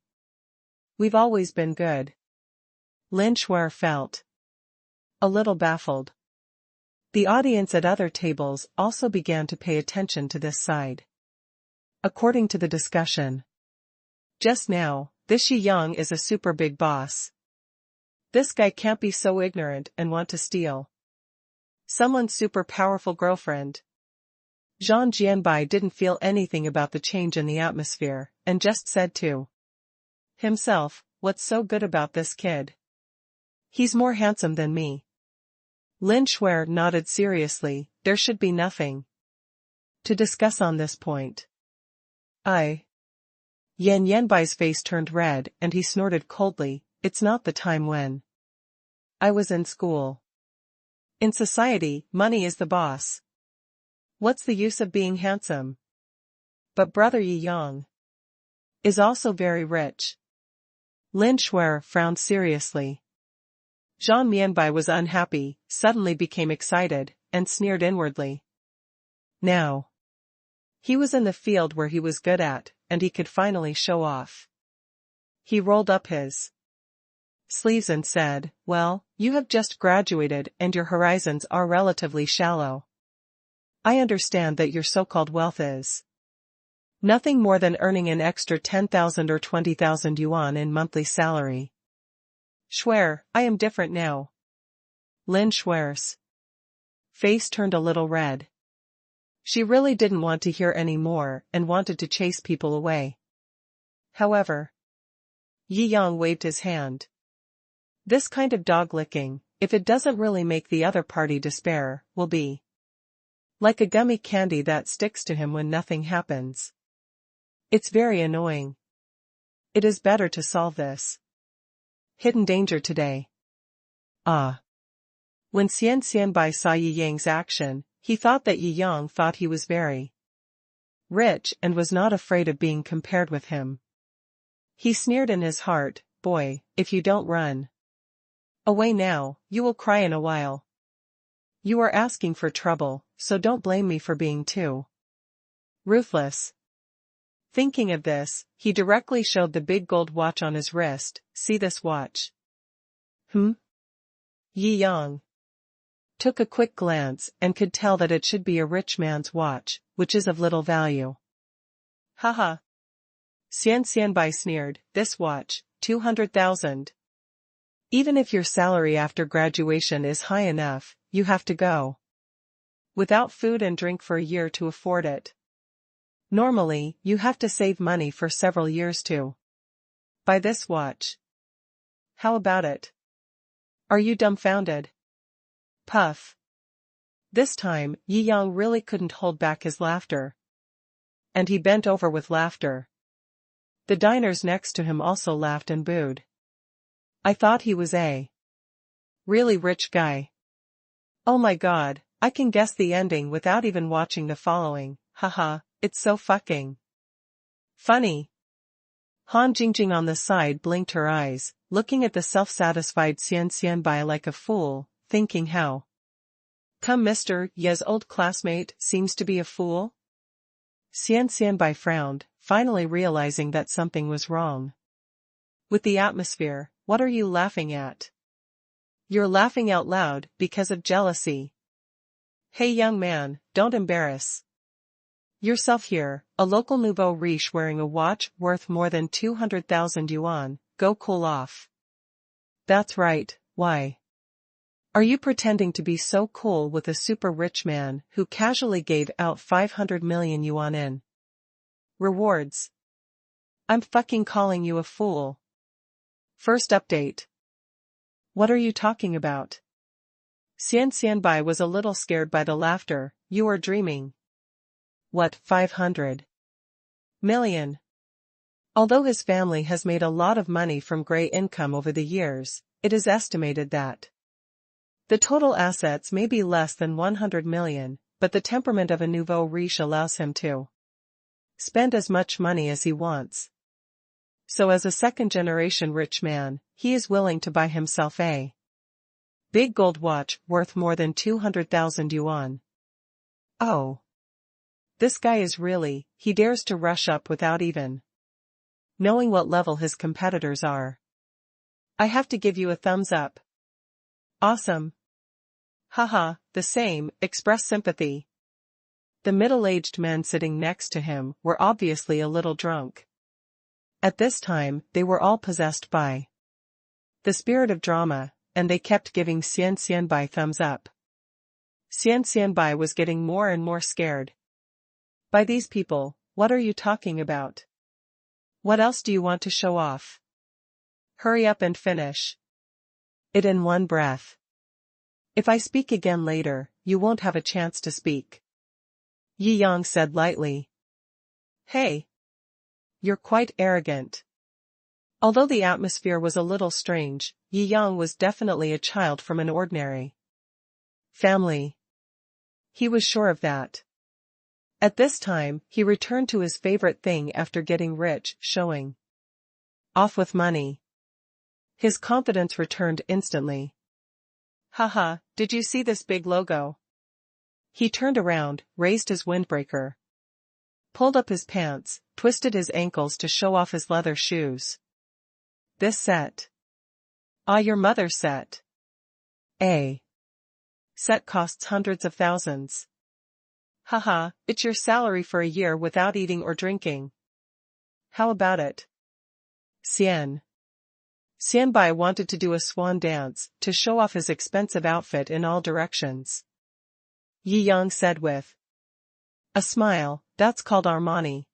We've always been good. Lin Shuer felt a little baffled. The audience at other tables also began to pay attention to this side. According to the discussion just now, this Yi Yang is a super big boss. This guy can't be so ignorant and want to steal someone's super powerful girlfriend. Zhang Jianbai didn't feel anything about the change in the atmosphere, and just said to himself, what's so good about this kid? He's more handsome than me. Lin Shuer nodded seriously. There should be nothing to discuss on this point. Yan Yanbai's face turned red and he snorted coldly. It's not the time when I was in school. In society, money is the boss. What's the use of being handsome? But brother Yi Yang is also very rich. Lin Shuer frowned seriously. Zhang Mianbai was unhappy, suddenly became excited, and sneered inwardly. Now he was in the field where he was good at, and he could finally show off. He rolled up his sleeves and said, well, you have just graduated and your horizons are relatively shallow. I understand that your so-called wealth is nothing more than earning an extra 10,000 or 20,000 yuan in monthly salary. Shuer, I am different now. Lin Shuer's face turned a little red. She really didn't want to hear any more and wanted to chase people away. However, Yi Yang waved his hand. This kind of dog licking, if it doesn't really make the other party despair, will be like a gummy candy that sticks to him when nothing happens. It's very annoying. It is better to solve this hidden danger today. Ah. When Xian Xianbai saw Yi Yang's action, he thought that Yi Yang thought he was very rich and was not afraid of being compared with him. He sneered in his heart, boy, if you don't run away now, you will cry in a while. You are asking for trouble, so don't blame me for being too Ruthless. Thinking of this, he directly showed the big gold watch on his wrist. See this watch? Yi Yang took a quick glance and could tell that it should be a rich man's watch, which is of little value. Haha. Xianbai sneered, this watch, 200,000. Even if your salary after graduation is high enough, you have to go without food and drink for a year to afford it. Normally, you have to save money for several years to buy this watch. How about it? Are you dumbfounded? Puff. This time, Yi Yang really couldn't hold back his laughter. And he bent over with laughter. The diners next to him also laughed and booed. I thought he was a really rich guy. Oh my god, I can guess the ending without even watching the following, haha, it's so fucking funny. Han Jingjing on the side blinked her eyes, looking at the self-satisfied Xianbai like a fool, thinking how come Mr. Ye's old classmate seems to be a fool? Xianbai frowned, finally realizing that something was wrong with the atmosphere. What are you laughing at? You're laughing out loud because of jealousy. Hey young man, don't embarrass yourself here. A local nouveau riche wearing a watch worth more than 200,000 yuan, go cool off. That's right, why? Are you pretending to be so cool with a super rich man who casually gave out 500 million yuan in rewards? I'm fucking calling you a fool. First update. What are you talking about? Xianbai was a little scared by the laughter. You are dreaming. What, 500 million? Although his family has made a lot of money from gray income over the years, it is estimated that the total assets may be less than 100 million, but the temperament of a nouveau riche allows him to spend as much money as he wants. So as a second-generation rich man, he is willing to buy himself a big gold watch worth more than 200,000 yuan. Oh. This guy is really, he dares to rush up without even knowing what level his competitors are. I have to give you a thumbs up. Awesome. Haha, the same, express sympathy. The middle-aged men sitting next to him were obviously a little drunk. At this time, they were all possessed by the spirit of drama, and they kept giving Xianbai thumbs up. Xianbai was getting more and more scared. By these people, what are you talking about? What else do you want to show off? Hurry up and finish it in one breath. If I speak again later, you won't have a chance to speak. Yi Yang said lightly. Hey. You're quite arrogant. Although the atmosphere was a little strange, Yi Yang was definitely a child from an ordinary family. He was sure of that. At this time, he returned to his favorite thing after getting rich, showing off with money. His confidence returned instantly. Haha, did you see this big logo? He turned around, raised his windbreaker, pulled up his pants, twisted his ankles to show off his leather shoes. This set. Ah, your mother's set. A set costs hundreds of thousands. Haha, it's your salary for a year without eating or drinking. How about it? Xianbai wanted to do a swan dance, to show off his expensive outfit in all directions. Yi Yang said with a smile, that's called Armani.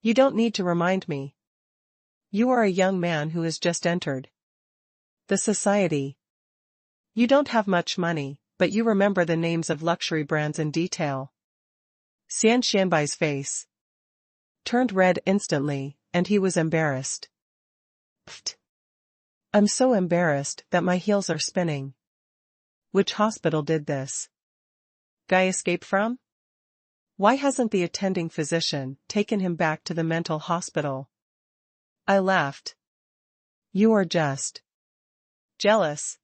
You don't need to remind me. You are a young man who has just entered the society. You don't have much money, but you remember the names of luxury brands in detail. Xianbai's face turned red instantly, and he was embarrassed. Pfft. I'm so embarrassed that my heels are spinning. Which hospital did this guy escape from? Why hasn't the attending physician taken him back to the mental hospital? I laughed. You are just jealous.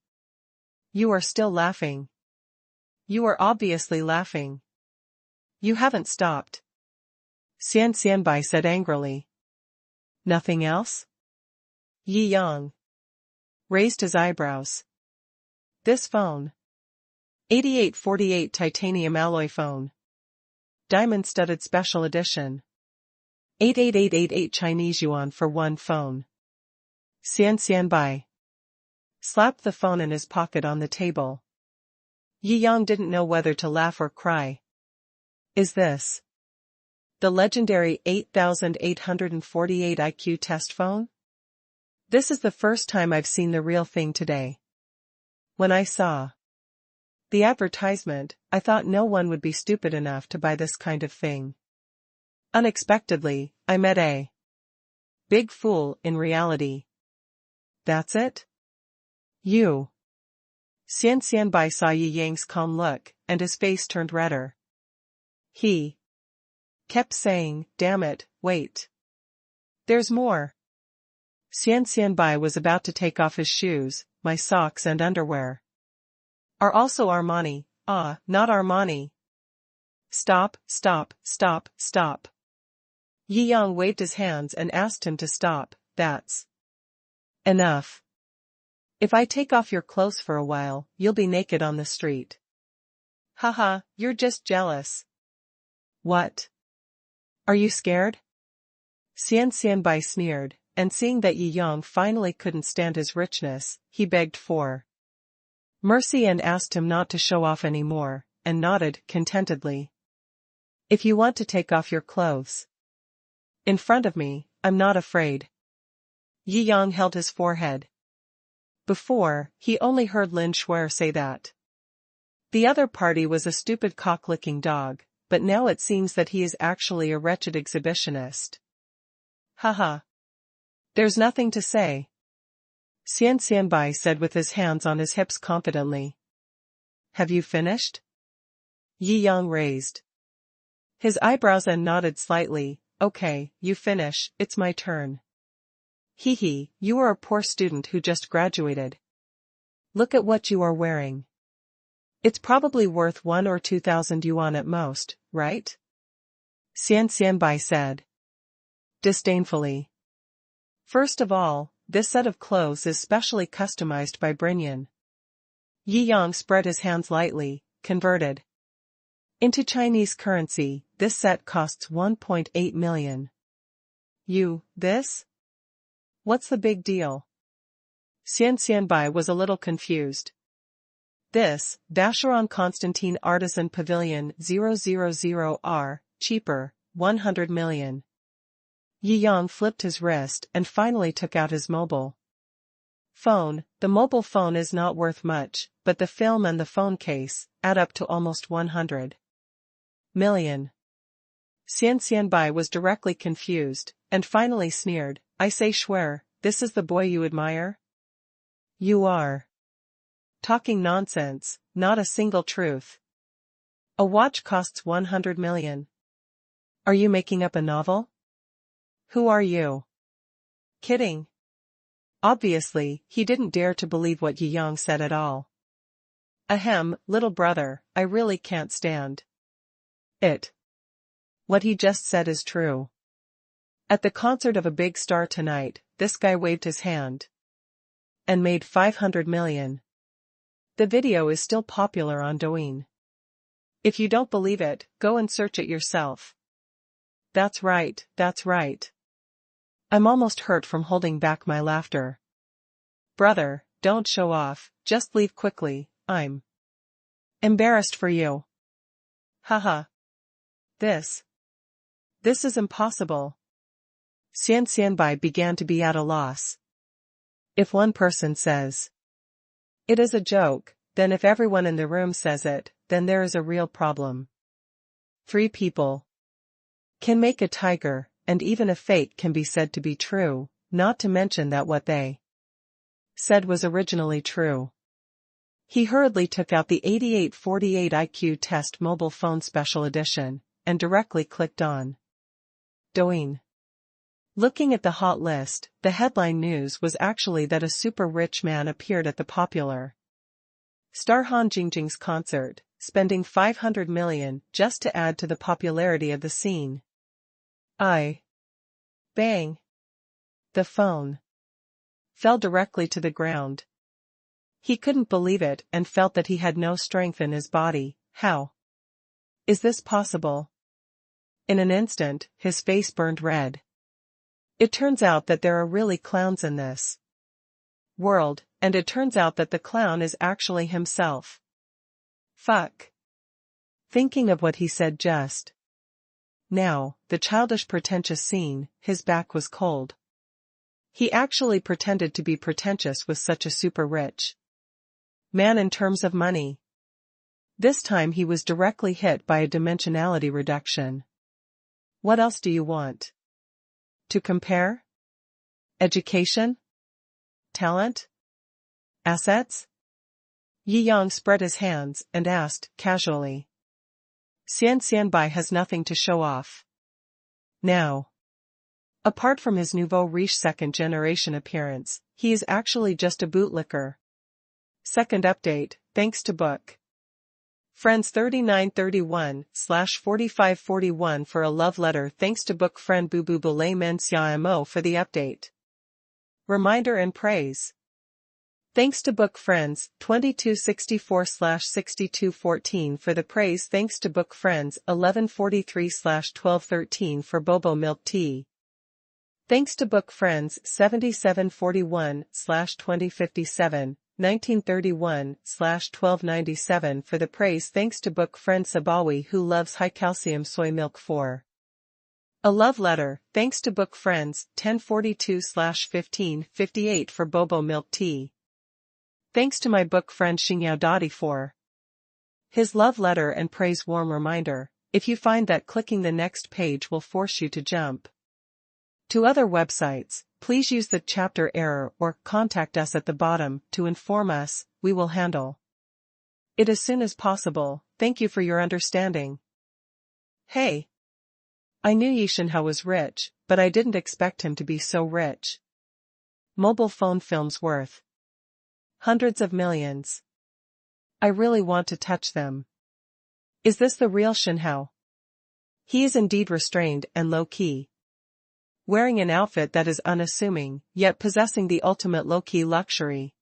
You are still laughing. You are obviously laughing. You haven't stopped. Xianbai said angrily. Nothing else? Yi Yang raised his eyebrows. This phone. 8848 titanium alloy phone. Diamond-studded special edition. 88888 Chinese yuan for one phone. Xianbai slapped the phone in his pocket on the table. Yi Yang didn't know whether to laugh or cry. Is this the legendary 8848 IQ test phone? This is the first time I've seen the real thing today. When I saw the advertisement, I thought no one would be stupid enough to buy this kind of thing. Unexpectedly, I met a big fool in reality. That's it? You. Xianbai saw Yi Yang's calm look, and his face turned redder. He kept saying, damn it, wait. There's more. Xianbai was about to take off his shoes, my socks and underwear are also Armani. Not Armani. Stop. Yi Yang waved his hands and asked him to stop. That's enough. If I take off your clothes for a while, you'll be naked on the street. Haha, you're just jealous. What? Are you scared? Xianbai sneered, and seeing that Yi Yang finally couldn't stand his richness, he begged for mercy and asked him not to show off anymore, and nodded contentedly. If you want to take off your clothes in front of me, I'm not afraid. Yi Yang held his forehead. Before, he only heard Lin Shuer say that the other party was a stupid cock-licking dog, but now it seems that he is actually a wretched exhibitionist. Haha. There's nothing to say. Xianbai said with his hands on his hips confidently. Have you finished? Yi Yang raised his eyebrows and nodded slightly. Okay, you finish, it's my turn. Hee, you are a poor student who just graduated. Look at what you are wearing. It's probably worth 1 or 2,000 yuan at most, right? Xianbai said disdainfully. First of all, this set of clothes is specially customized by Brinyan. Yi Yang spread his hands lightly, converted into Chinese currency, this set costs 1.8 million. This? What's the big deal? Xianbai was a little confused. This, Vacheron Constantin Artisan Pavilion 000R, cheaper, 100 million. Yi Yang flipped his wrist and finally took out his mobile phone. The mobile phone is not worth much, but the film and the phone case add up to almost 100 million. Xianbai was directly confused, and finally sneered. I say Shuer, this is the boy you admire? You are talking nonsense, not a single truth. A watch costs 100 million. Are you making up a novel? Who are you kidding? Obviously, he didn't dare to believe what Yi Yang said at all. Ahem, little brother, I really can't stand it. What he just said is true. At the concert of a big star tonight, this guy waved his hand and made 500 million. The video is still popular on Douyin. If you don't believe it, go and search it yourself. That's right. I'm almost hurt from holding back my laughter. Brother, don't show off, just leave quickly, I'm embarrassed for you. Haha. This is impossible. Xianbai began to be at a loss. If one person says it is a joke, then if everyone in the room says it, then there is a real problem. 3 people can make a tiger, and even a fake can be said to be true, not to mention that what they said was originally true. He hurriedly took out the 8848 IQ Test mobile phone special edition, and directly clicked on Douyin. Looking at the hot list, the headline news was actually that a super rich man appeared at the popular star Han Jingjing's concert, spending 500 million just to add to the popularity of the scene. I. Bang. The phone fell directly to the ground. He couldn't believe it and felt that he had no strength in his body. How is this possible? In an instant, his face burned red. It turns out that there are really clowns in this world, and it turns out that the clown is actually himself. Fuck. Thinking of what he said just now, the childish pretentious scene, his back was cold. He actually pretended to be pretentious with such a super rich man in terms of money. This time he was directly hit by a dimensionality reduction. What else do you want to compare? Education? Talent? Assets? Yi Yang spread his hands and asked, casually. Xian Bai has nothing to show off now. Apart from his nouveau riche second-generation appearance, he is actually just a bootlicker. Second update, thanks to book Friends 3931/4541 for a love letter. Thanks to book friend Boo Boo Belay Men Xia Mo for the update. Reminder and praise. Thanks to book friends 2264/6214 for the praise. Thanks to book friends 1143/1213 for Bobo Milk Tea. Thanks to book friends 7741/2057, 1931/1297 for the praise. Thanks to book friend Sabawi who loves high calcium soy milk for a love letter. Thanks to book friends 1042/1558 for Bobo Milk Tea. Thanks to my book friend Xingyao Dadi for his love letter and praise. Warm reminder, if you find that clicking the next page will force you to jump to other websites, please use the chapter error or contact us at the bottom to inform us. We will handle it as soon as possible. Thank you for your understanding. Hey. I knew Yi Shenhao was rich, but I didn't expect him to be so rich. Mobile phone films worth hundreds of millions. I really want to touch them. Is this the real Shenhao? He is indeed restrained and low-key, wearing an outfit that is unassuming, yet possessing the ultimate low-key luxury.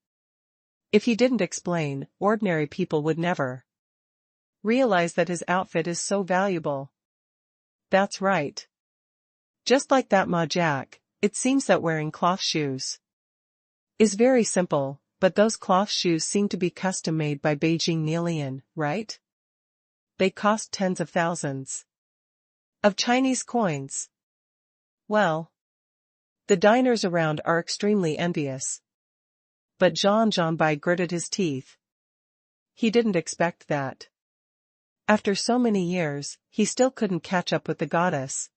If he didn't explain, ordinary people would never realize that his outfit is so valuable. That's right. Just like that Ma Jack, it seems that wearing cloth shoes is very simple, but those cloth shoes seem to be custom-made by Beijing Nilian, right? They cost tens of thousands of Chinese coins. Well, the diners around are extremely envious. But Jiangjing Bai gritted his teeth. He didn't expect that. After so many years, he still couldn't catch up with the goddess.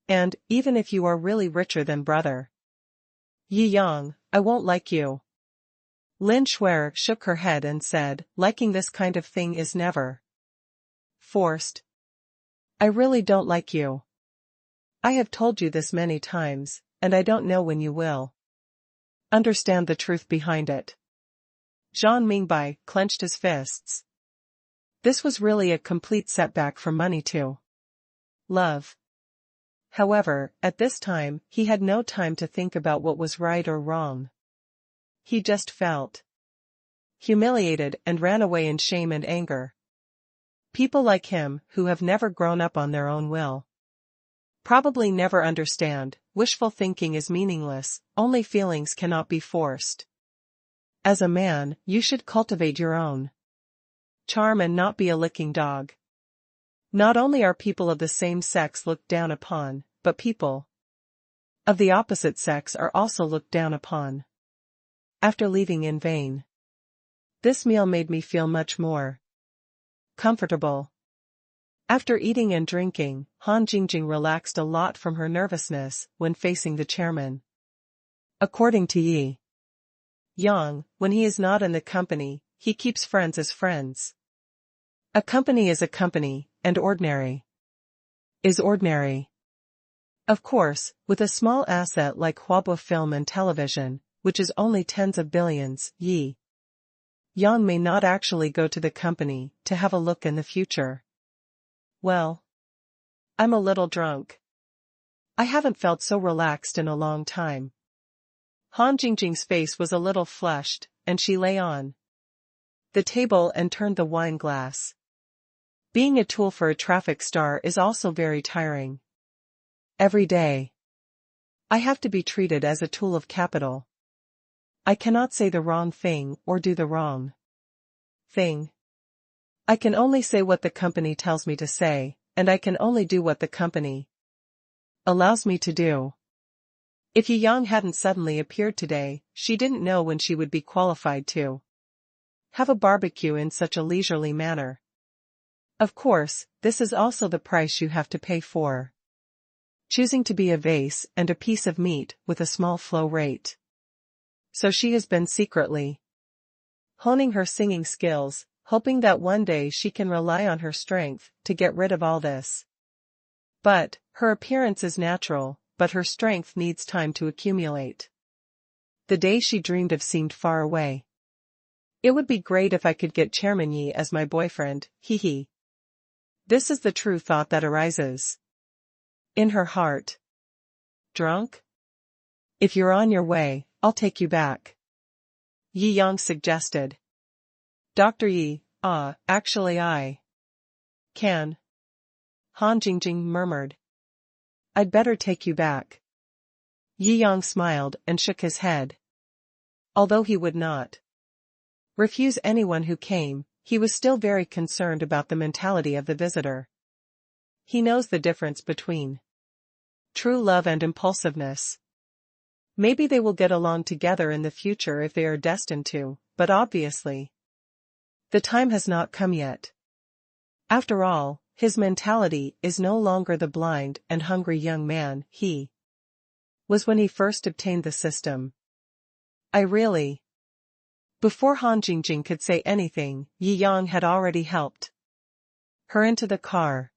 And, even if you are really richer than brother Yi Yang, I won't like you. Lin Shuer shook her head and said, liking this kind of thing is never forced. I really don't like you. I have told you this many times, and I don't know when you will understand the truth behind it. Zhang Mingbai clenched his fists. This was really a complete setback from money to love. However, at this time, he had no time to think about what was right or wrong. He just felt humiliated and ran away in shame and anger. People like him, who have never grown up on their own will, probably never understand. Wishful thinking is meaningless, only feelings cannot be forced. As a man, you should cultivate your own charm and not be a licking dog. Not only are people of the same sex looked down upon, but people of the opposite sex are also looked down upon. After leaving in vain, this meal made me feel much more comfortable. After eating and drinking, Han Jingjing relaxed a lot from her nervousness when facing the chairman. According to Yi Yang, when he is not in the company, he keeps friends as friends. A company is a company, and ordinary is ordinary. Of course, with a small asset like Huabo Film and Television, which is only tens of billions, Yi Yang may not actually go to the company to have a look in the future. Well, I'm a little drunk. I haven't felt so relaxed in a long time. Han Jingjing's face was a little flushed, and she lay on the table and turned the wine glass. Being a tool for a traffic star is also very tiring. Every day, I have to be treated as a tool of capital. I cannot say the wrong thing or do the wrong thing. I can only say what the company tells me to say, and I can only do what the company allows me to do. If Yi Yang hadn't suddenly appeared today, she didn't know when she would be qualified to have a barbecue in such a leisurely manner. Of course, this is also the price you have to pay for choosing to be a vase and a piece of meat with a small flow rate. So she has been secretly honing her singing skills, hoping that one day she can rely on her strength to get rid of all this. But, her appearance is natural, but her strength needs time to accumulate. The day she dreamed of seemed far away. It would be great if I could get Chairman Yi as my boyfriend, hee. This is the true thought that arises in her heart. Drunk? If you're on your way, I'll take you back, Yi Yang suggested. Dr. Yi, actually I can, Han Jingjing murmured. I'd better take you back. Yi Yang smiled and shook his head. Although he would not refuse anyone who came, he was still very concerned about the mentality of the visitor. He knows the difference between true love and impulsiveness. Maybe they will get along together in the future if they are destined to, but obviously, the time has not come yet. After all, his mentality is no longer the blind and hungry young man he was when he first obtained the system. Before Han Jingjing could say anything, Yi Yang had already helped her into the car.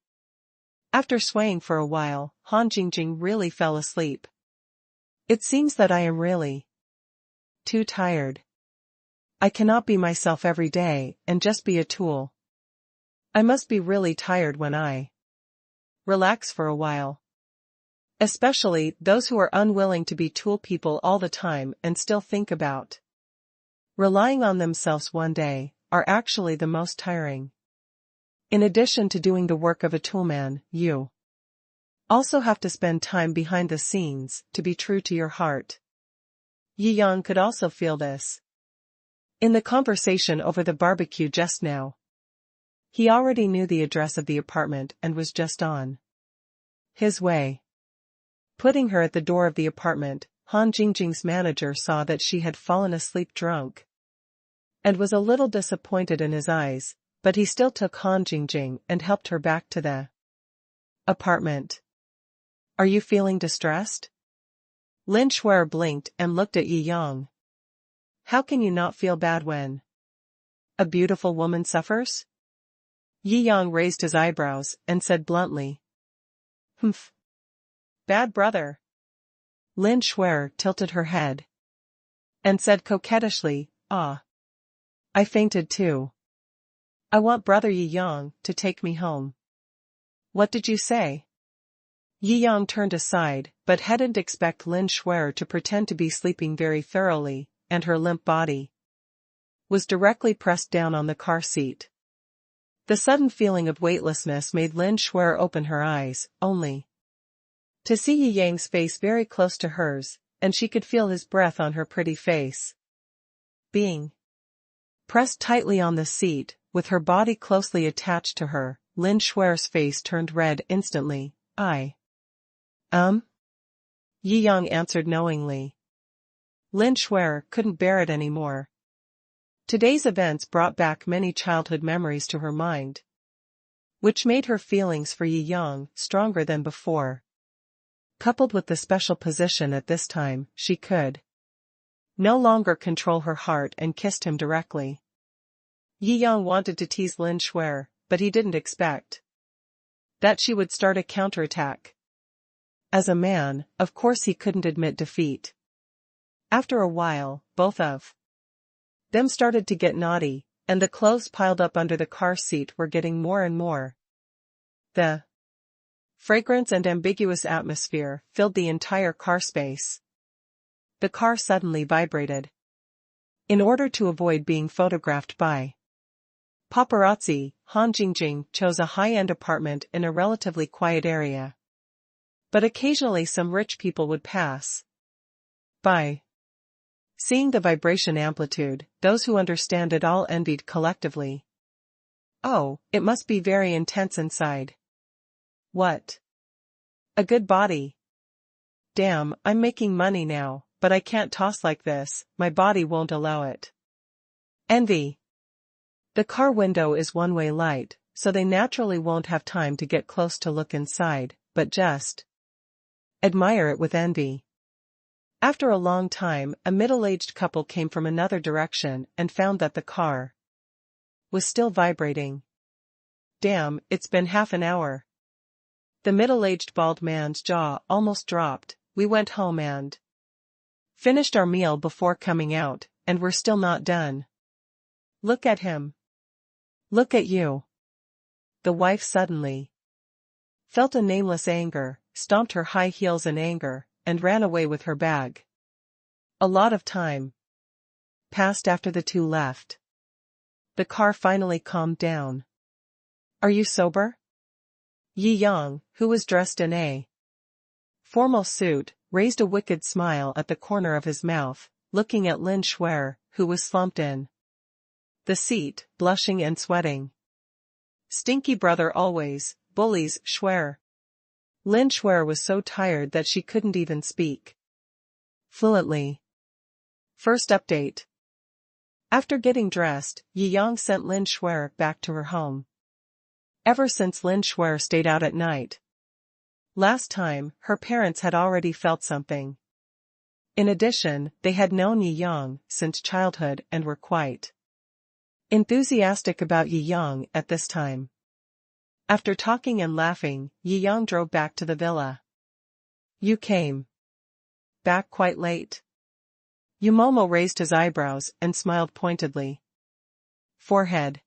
After swaying for a while, Han Jingjing really fell asleep. It seems that I am really too tired. I cannot be myself every day and just be a tool. I must be really tired when I relax for a while. Especially those who are unwilling to be tool people all the time and still think about relying on themselves one day, are actually the most tiring. In addition to doing the work of a toolman, you also have to spend time behind the scenes to be true to your heart. Yi Yang could also feel this in the conversation over the barbecue just now. He already knew the address of the apartment and was just on his way. Putting her at the door of the apartment, Han Jingjing's manager saw that she had fallen asleep drunk and was a little disappointed in his eyes, but he still took Han Jingjing and helped her back to the apartment. Are you feeling distressed? Lin Shuer blinked and looked at Yi Yang. How can you not feel bad when a beautiful woman suffers? Yi Yang raised his eyebrows and said bluntly. Humph. Bad brother. Lin Shuer tilted her head and said coquettishly, I fainted too. I want brother Yi Yang to take me home. What did you say? Yi Yang turned aside, but hadn't expected Lin Shuer to pretend to be sleeping very thoroughly, and her limp body was directly pressed down on the car seat. The sudden feeling of weightlessness made Lin Shuer open her eyes, only to see Yi Yang's face very close to hers, and she could feel his breath on her pretty face. Being pressed tightly on the seat, with her body closely attached to her, Lin Shuer's face turned red instantly. Yi Yang answered knowingly. Lin Shuer couldn't bear it anymore. Today's events brought back many childhood memories to her mind, which made her feelings for Yi Yang stronger than before. Coupled with the special position at this time, she could no longer control her heart and kissed him directly. Yi Yang wanted to tease Lin Shuer, but he didn't expect that she would start a counterattack. As a man, of course he couldn't admit defeat. After a while, both of them started to get naughty, and the clothes piled up under the car seat were getting more and more. The Fragrance and ambiguous atmosphere filled the entire car space. The car suddenly vibrated. In order to avoid being photographed by paparazzi, Han Jingjing chose a high-end apartment in a relatively quiet area. But occasionally some rich people would pass by. Seeing the vibration amplitude, those who understand it all envied collectively. Oh, it must be very intense inside. What? A good body. Damn, I'm making money now, but I can't toss like this, my body won't allow it. Envy. The car window is one-way light, so they naturally won't have time to get close to look inside, but just admire it with envy. After a long time, a middle-aged couple came from another direction and found that the car was still vibrating. Damn, it's been half an hour. The middle-aged bald man's jaw almost dropped. We went home and finished our meal before coming out, and we're still not done. Look at him. Look at you. The wife suddenly felt a nameless anger, stomped her high heels in anger, and ran away with her bag. A lot of time passed after the two left. The car finally calmed down. Are you sober? Yi Yang, who was dressed in a formal suit, raised a wicked smile at the corner of his mouth, looking at Lin Shuer, who was slumped in the seat, blushing and sweating. Stinky brother always, bullies Shuer. Lin Shuer was so tired that she couldn't even speak fluently. First update. After getting dressed, Yi Yang sent Lin Shuer back to her home. Ever since Lin Shuer stayed out at night last time, her parents had already felt something. In addition, they had known Yi Yang since childhood and were quite enthusiastic about Yi Yang at this time. After talking and laughing, Yi Yang drove back to the villa. You came back quite late. Yumomo raised his eyebrows and smiled pointedly. Forehead.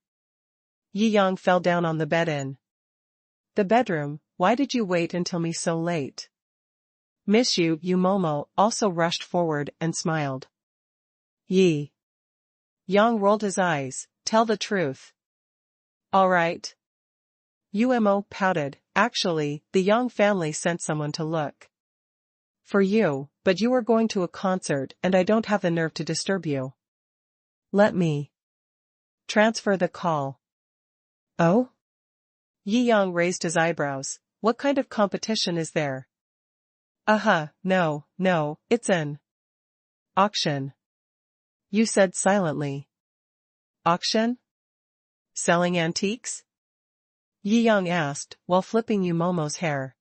Yi Yang fell down on the bed in the bedroom. Why did you wait until me so late? Miss you, Yumomo also rushed forward and smiled. Yi Yang rolled his eyes. Tell the truth. All right. Umo pouted. Actually, the Yang family sent someone to look for you, but you were going to a concert and I don't have the nerve to disturb you. Let me transfer the call. Oh? Yi Yang raised his eyebrows. What kind of competition is there? No, it's an auction. You said silently. Auction? Selling antiques? Yi Yang asked, while flipping Yumomo's hair.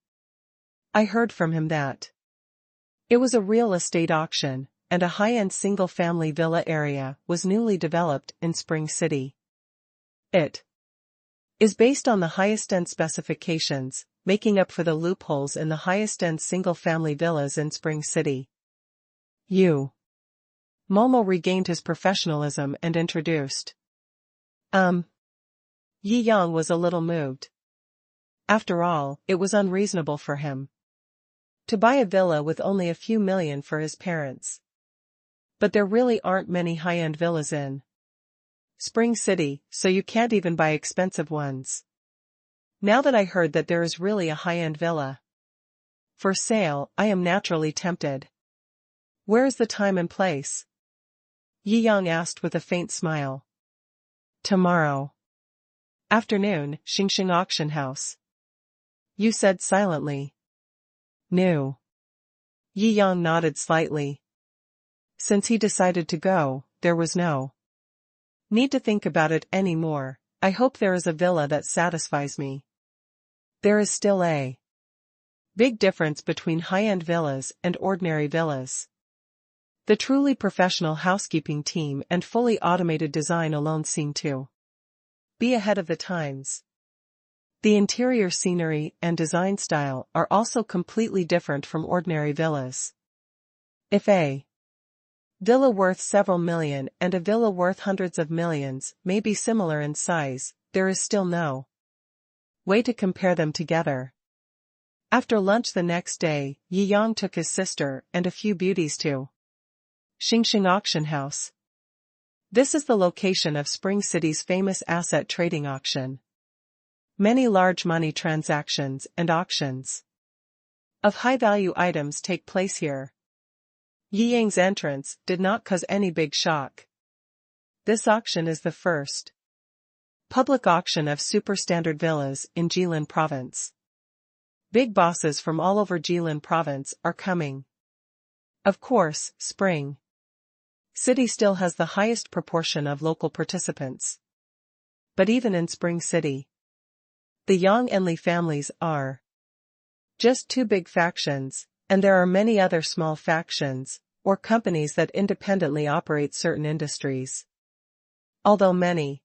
I heard from him that it was a real estate auction, and a high-end single-family villa area was newly developed in Spring City. It is based on the highest-end specifications, making up for the loopholes in the highest-end single-family villas in Spring City. Momo regained his professionalism and introduced. Yi Yang was a little moved. After all, it was unreasonable for him to buy a villa with only a few million for his parents. But there really aren't many high-end villas in Spring City, so you can't even buy expensive ones. Now that I heard that there is really a high-end villa for sale, I am naturally tempted. Where is the time and place? Yi Yang asked with a faint smile. Tomorrow afternoon, Xingxing Auction House. You said silently. No. Yi Yang nodded slightly. Since he decided to go, there was no need to think about it anymore. I hope there is a villa that satisfies me. There is still a big difference between high-end villas and ordinary villas. The truly professional housekeeping team and fully automated design alone seem to be ahead of the times. The interior scenery and design style are also completely different from ordinary villas. If a villa worth several million and a villa worth hundreds of millions may be similar in size, there is still no way to compare them together. After lunch the next day, Yi Yang took his sister and a few beauties to Xingxing Auction House. This is the location of Spring City's famous asset trading auction. Many large money transactions and auctions of high-value items take place here. Yi Yang's entrance did not cause any big shock. This auction is the first public auction of superstandard villas in Jilin province. Big bosses from all over Jilin province are coming. Of course, Spring City still has the highest proportion of local participants. But even in Spring City, the Yang and Li families are just two big factions, and there are many other small factions, or companies that independently operate certain industries. Although many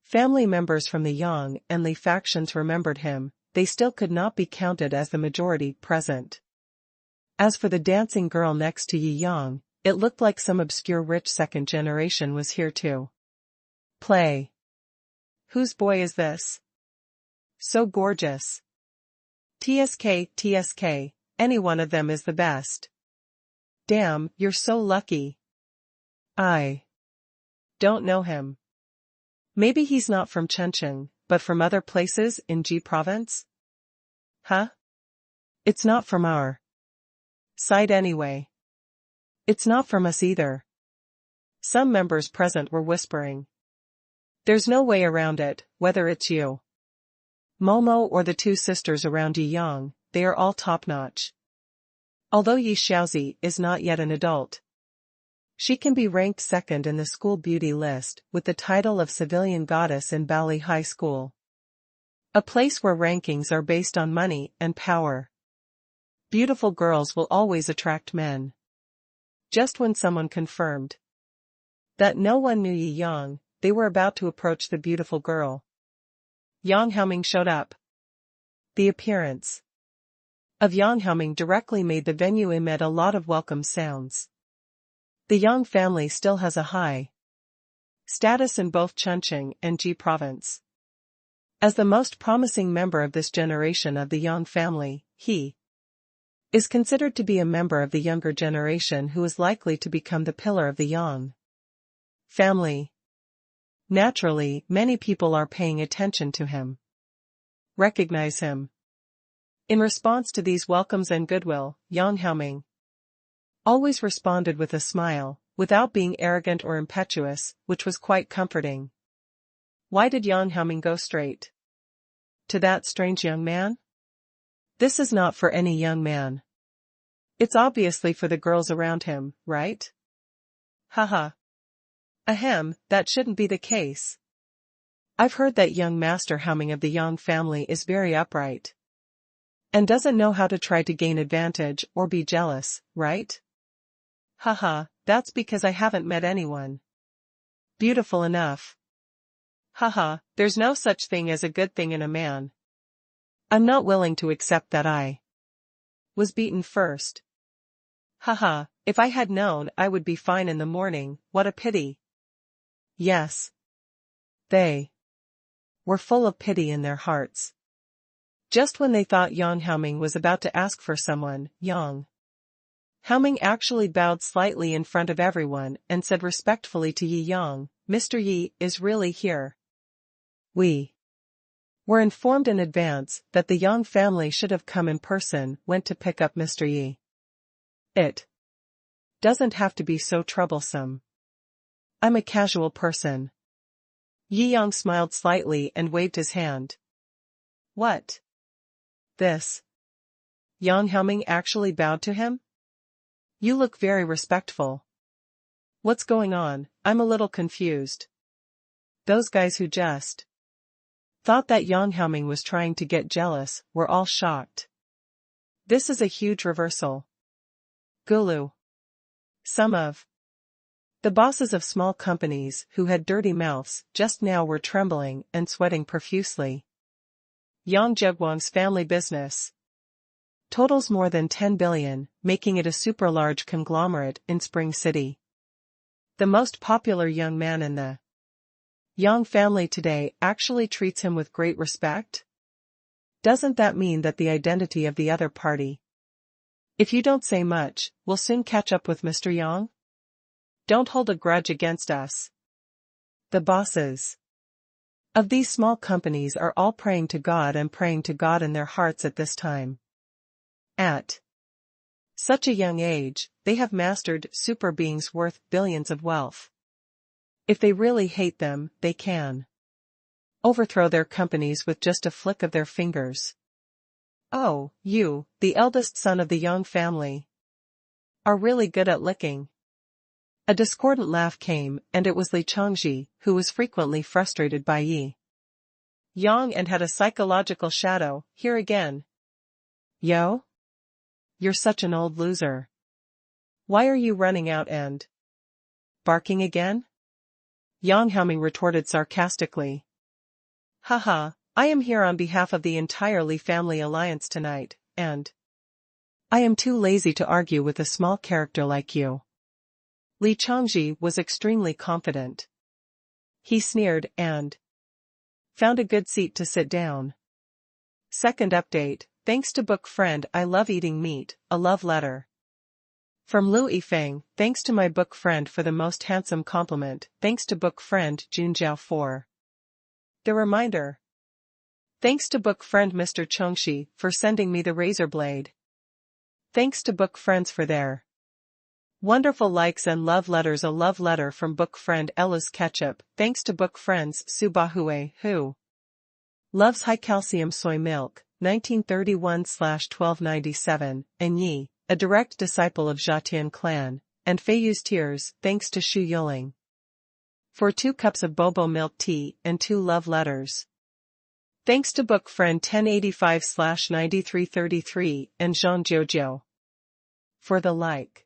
family members from the Yang and Li factions remembered him, they still could not be counted as the majority present. As for the dancing girl next to Yi Yang, it looked like some obscure rich second generation was here too. Play. Whose boy is this? So gorgeous. TSK, any one of them is the best. Damn, you're so lucky. I don't know him. Maybe he's not from Chengcheng, but from other places in Ji province? Huh? It's not from our side anyway. It's not from us either. Some members present were whispering. There's no way around it, whether it's you, Momo, or the two sisters around Yi Yang, they are all top-notch. Although Yi Xiaozi is not yet an adult, she can be ranked second in the school beauty list with the title of civilian goddess in Bali High School. A place where rankings are based on money and power. Beautiful girls will always attract men. Just when someone confirmed that no one knew Yi Yang, they were about to approach the beautiful girl. Yang Haoming showed up. The appearance of Yang Haoming directly made the venue emit a lot of welcome sounds. The Yang family still has a high status in both Chengcheng and Ji province. As the most promising member of this generation of the Yang family, he is considered to be a member of the younger generation who is likely to become the pillar of the Yang family. Naturally, many people are paying attention to him, recognize him. In response to these welcomes and goodwill, Yang Haoming always responded with a smile, without being arrogant or impetuous, which was quite comforting. Why did Yang Haoming go straight to that strange young man? This is not for any young man. It's obviously for the girls around him, right? Haha. Ahem, that shouldn't be the case. I've heard that young Master Haoming of the Yang family is very upright and doesn't know how to try to gain advantage or be jealous, right? Haha, that's because I haven't met anyone beautiful enough. Haha, there's no such thing as a good thing in a man. I'm not willing to accept that I was beaten first. Haha, if I had known I would be fine in the morning, what a pity. Yes. They were full of pity in their hearts. Just when they thought Yang Haoming was about to ask for someone, Yang Haoming actually bowed slightly in front of everyone and said respectfully to Yi Yang, Mr. Yi is really here. We were informed in advance that the Yang family should have come in person when to pick up Mr. Yi. It doesn't have to be so troublesome. I'm a casual person. Yi Yang smiled slightly and waved his hand. What? This? Yang Haoming actually bowed to him? You look very respectful. What's going on? I'm a little confused. Those guys who just thought that Yang Haoming was trying to get jealous were all shocked. This is a huge reversal. Gulu. Some of the bosses of small companies who had dirty mouths just now were trembling and sweating profusely. Yang Jegwang's family business totals more than 10 billion, making it a super-large conglomerate in Spring City. The most popular young man in the Yang family today actually treats him with great respect. Doesn't that mean that the identity of the other party? If you don't say much, we'll soon catch up with Mr. Yang? Don't hold a grudge against us. The bosses of these small companies are all praying to God and praying to God in their hearts at this time. At such a young age, they have mastered super beings worth billions of wealth. If they really hate them, they can overthrow their companies with just a flick of their fingers. Oh, you, the eldest son of the Yang family, are really good at licking. A discordant laugh came, and it was Li Changji, who was frequently frustrated by Yi Yang and had a psychological shadow, here again. Yo? You're such an old loser. Why are you running out and barking again? Yang Haoming retorted sarcastically. Haha, I am here on behalf of the entire Li family alliance tonight, and I am too lazy to argue with a small character like you. Li Changji was extremely confident. He sneered and found a good seat to sit down. Second update, thanks to book friend I Love Eating Meat, a love letter. From Lu Yifeng, thanks to my book friend for the most handsome compliment, thanks to book friend Jun Jiao for the reminder. Thanks to book friend Mr. Chongxi for sending me the razor blade. Thanks to book friends for their wonderful likes and love letters. A love letter from book friend Ellis Ketchup, thanks to book friends Su Bahue, who loves high calcium soy milk, 1931/1297, and Yi, a direct disciple of Zhatian clan, and Feiyu's tears, thanks to Xu Yuling for 2 cups of bobo milk tea and 2 love letters. Thanks to book friend 1085/9333 and Zhang Jojo for the like.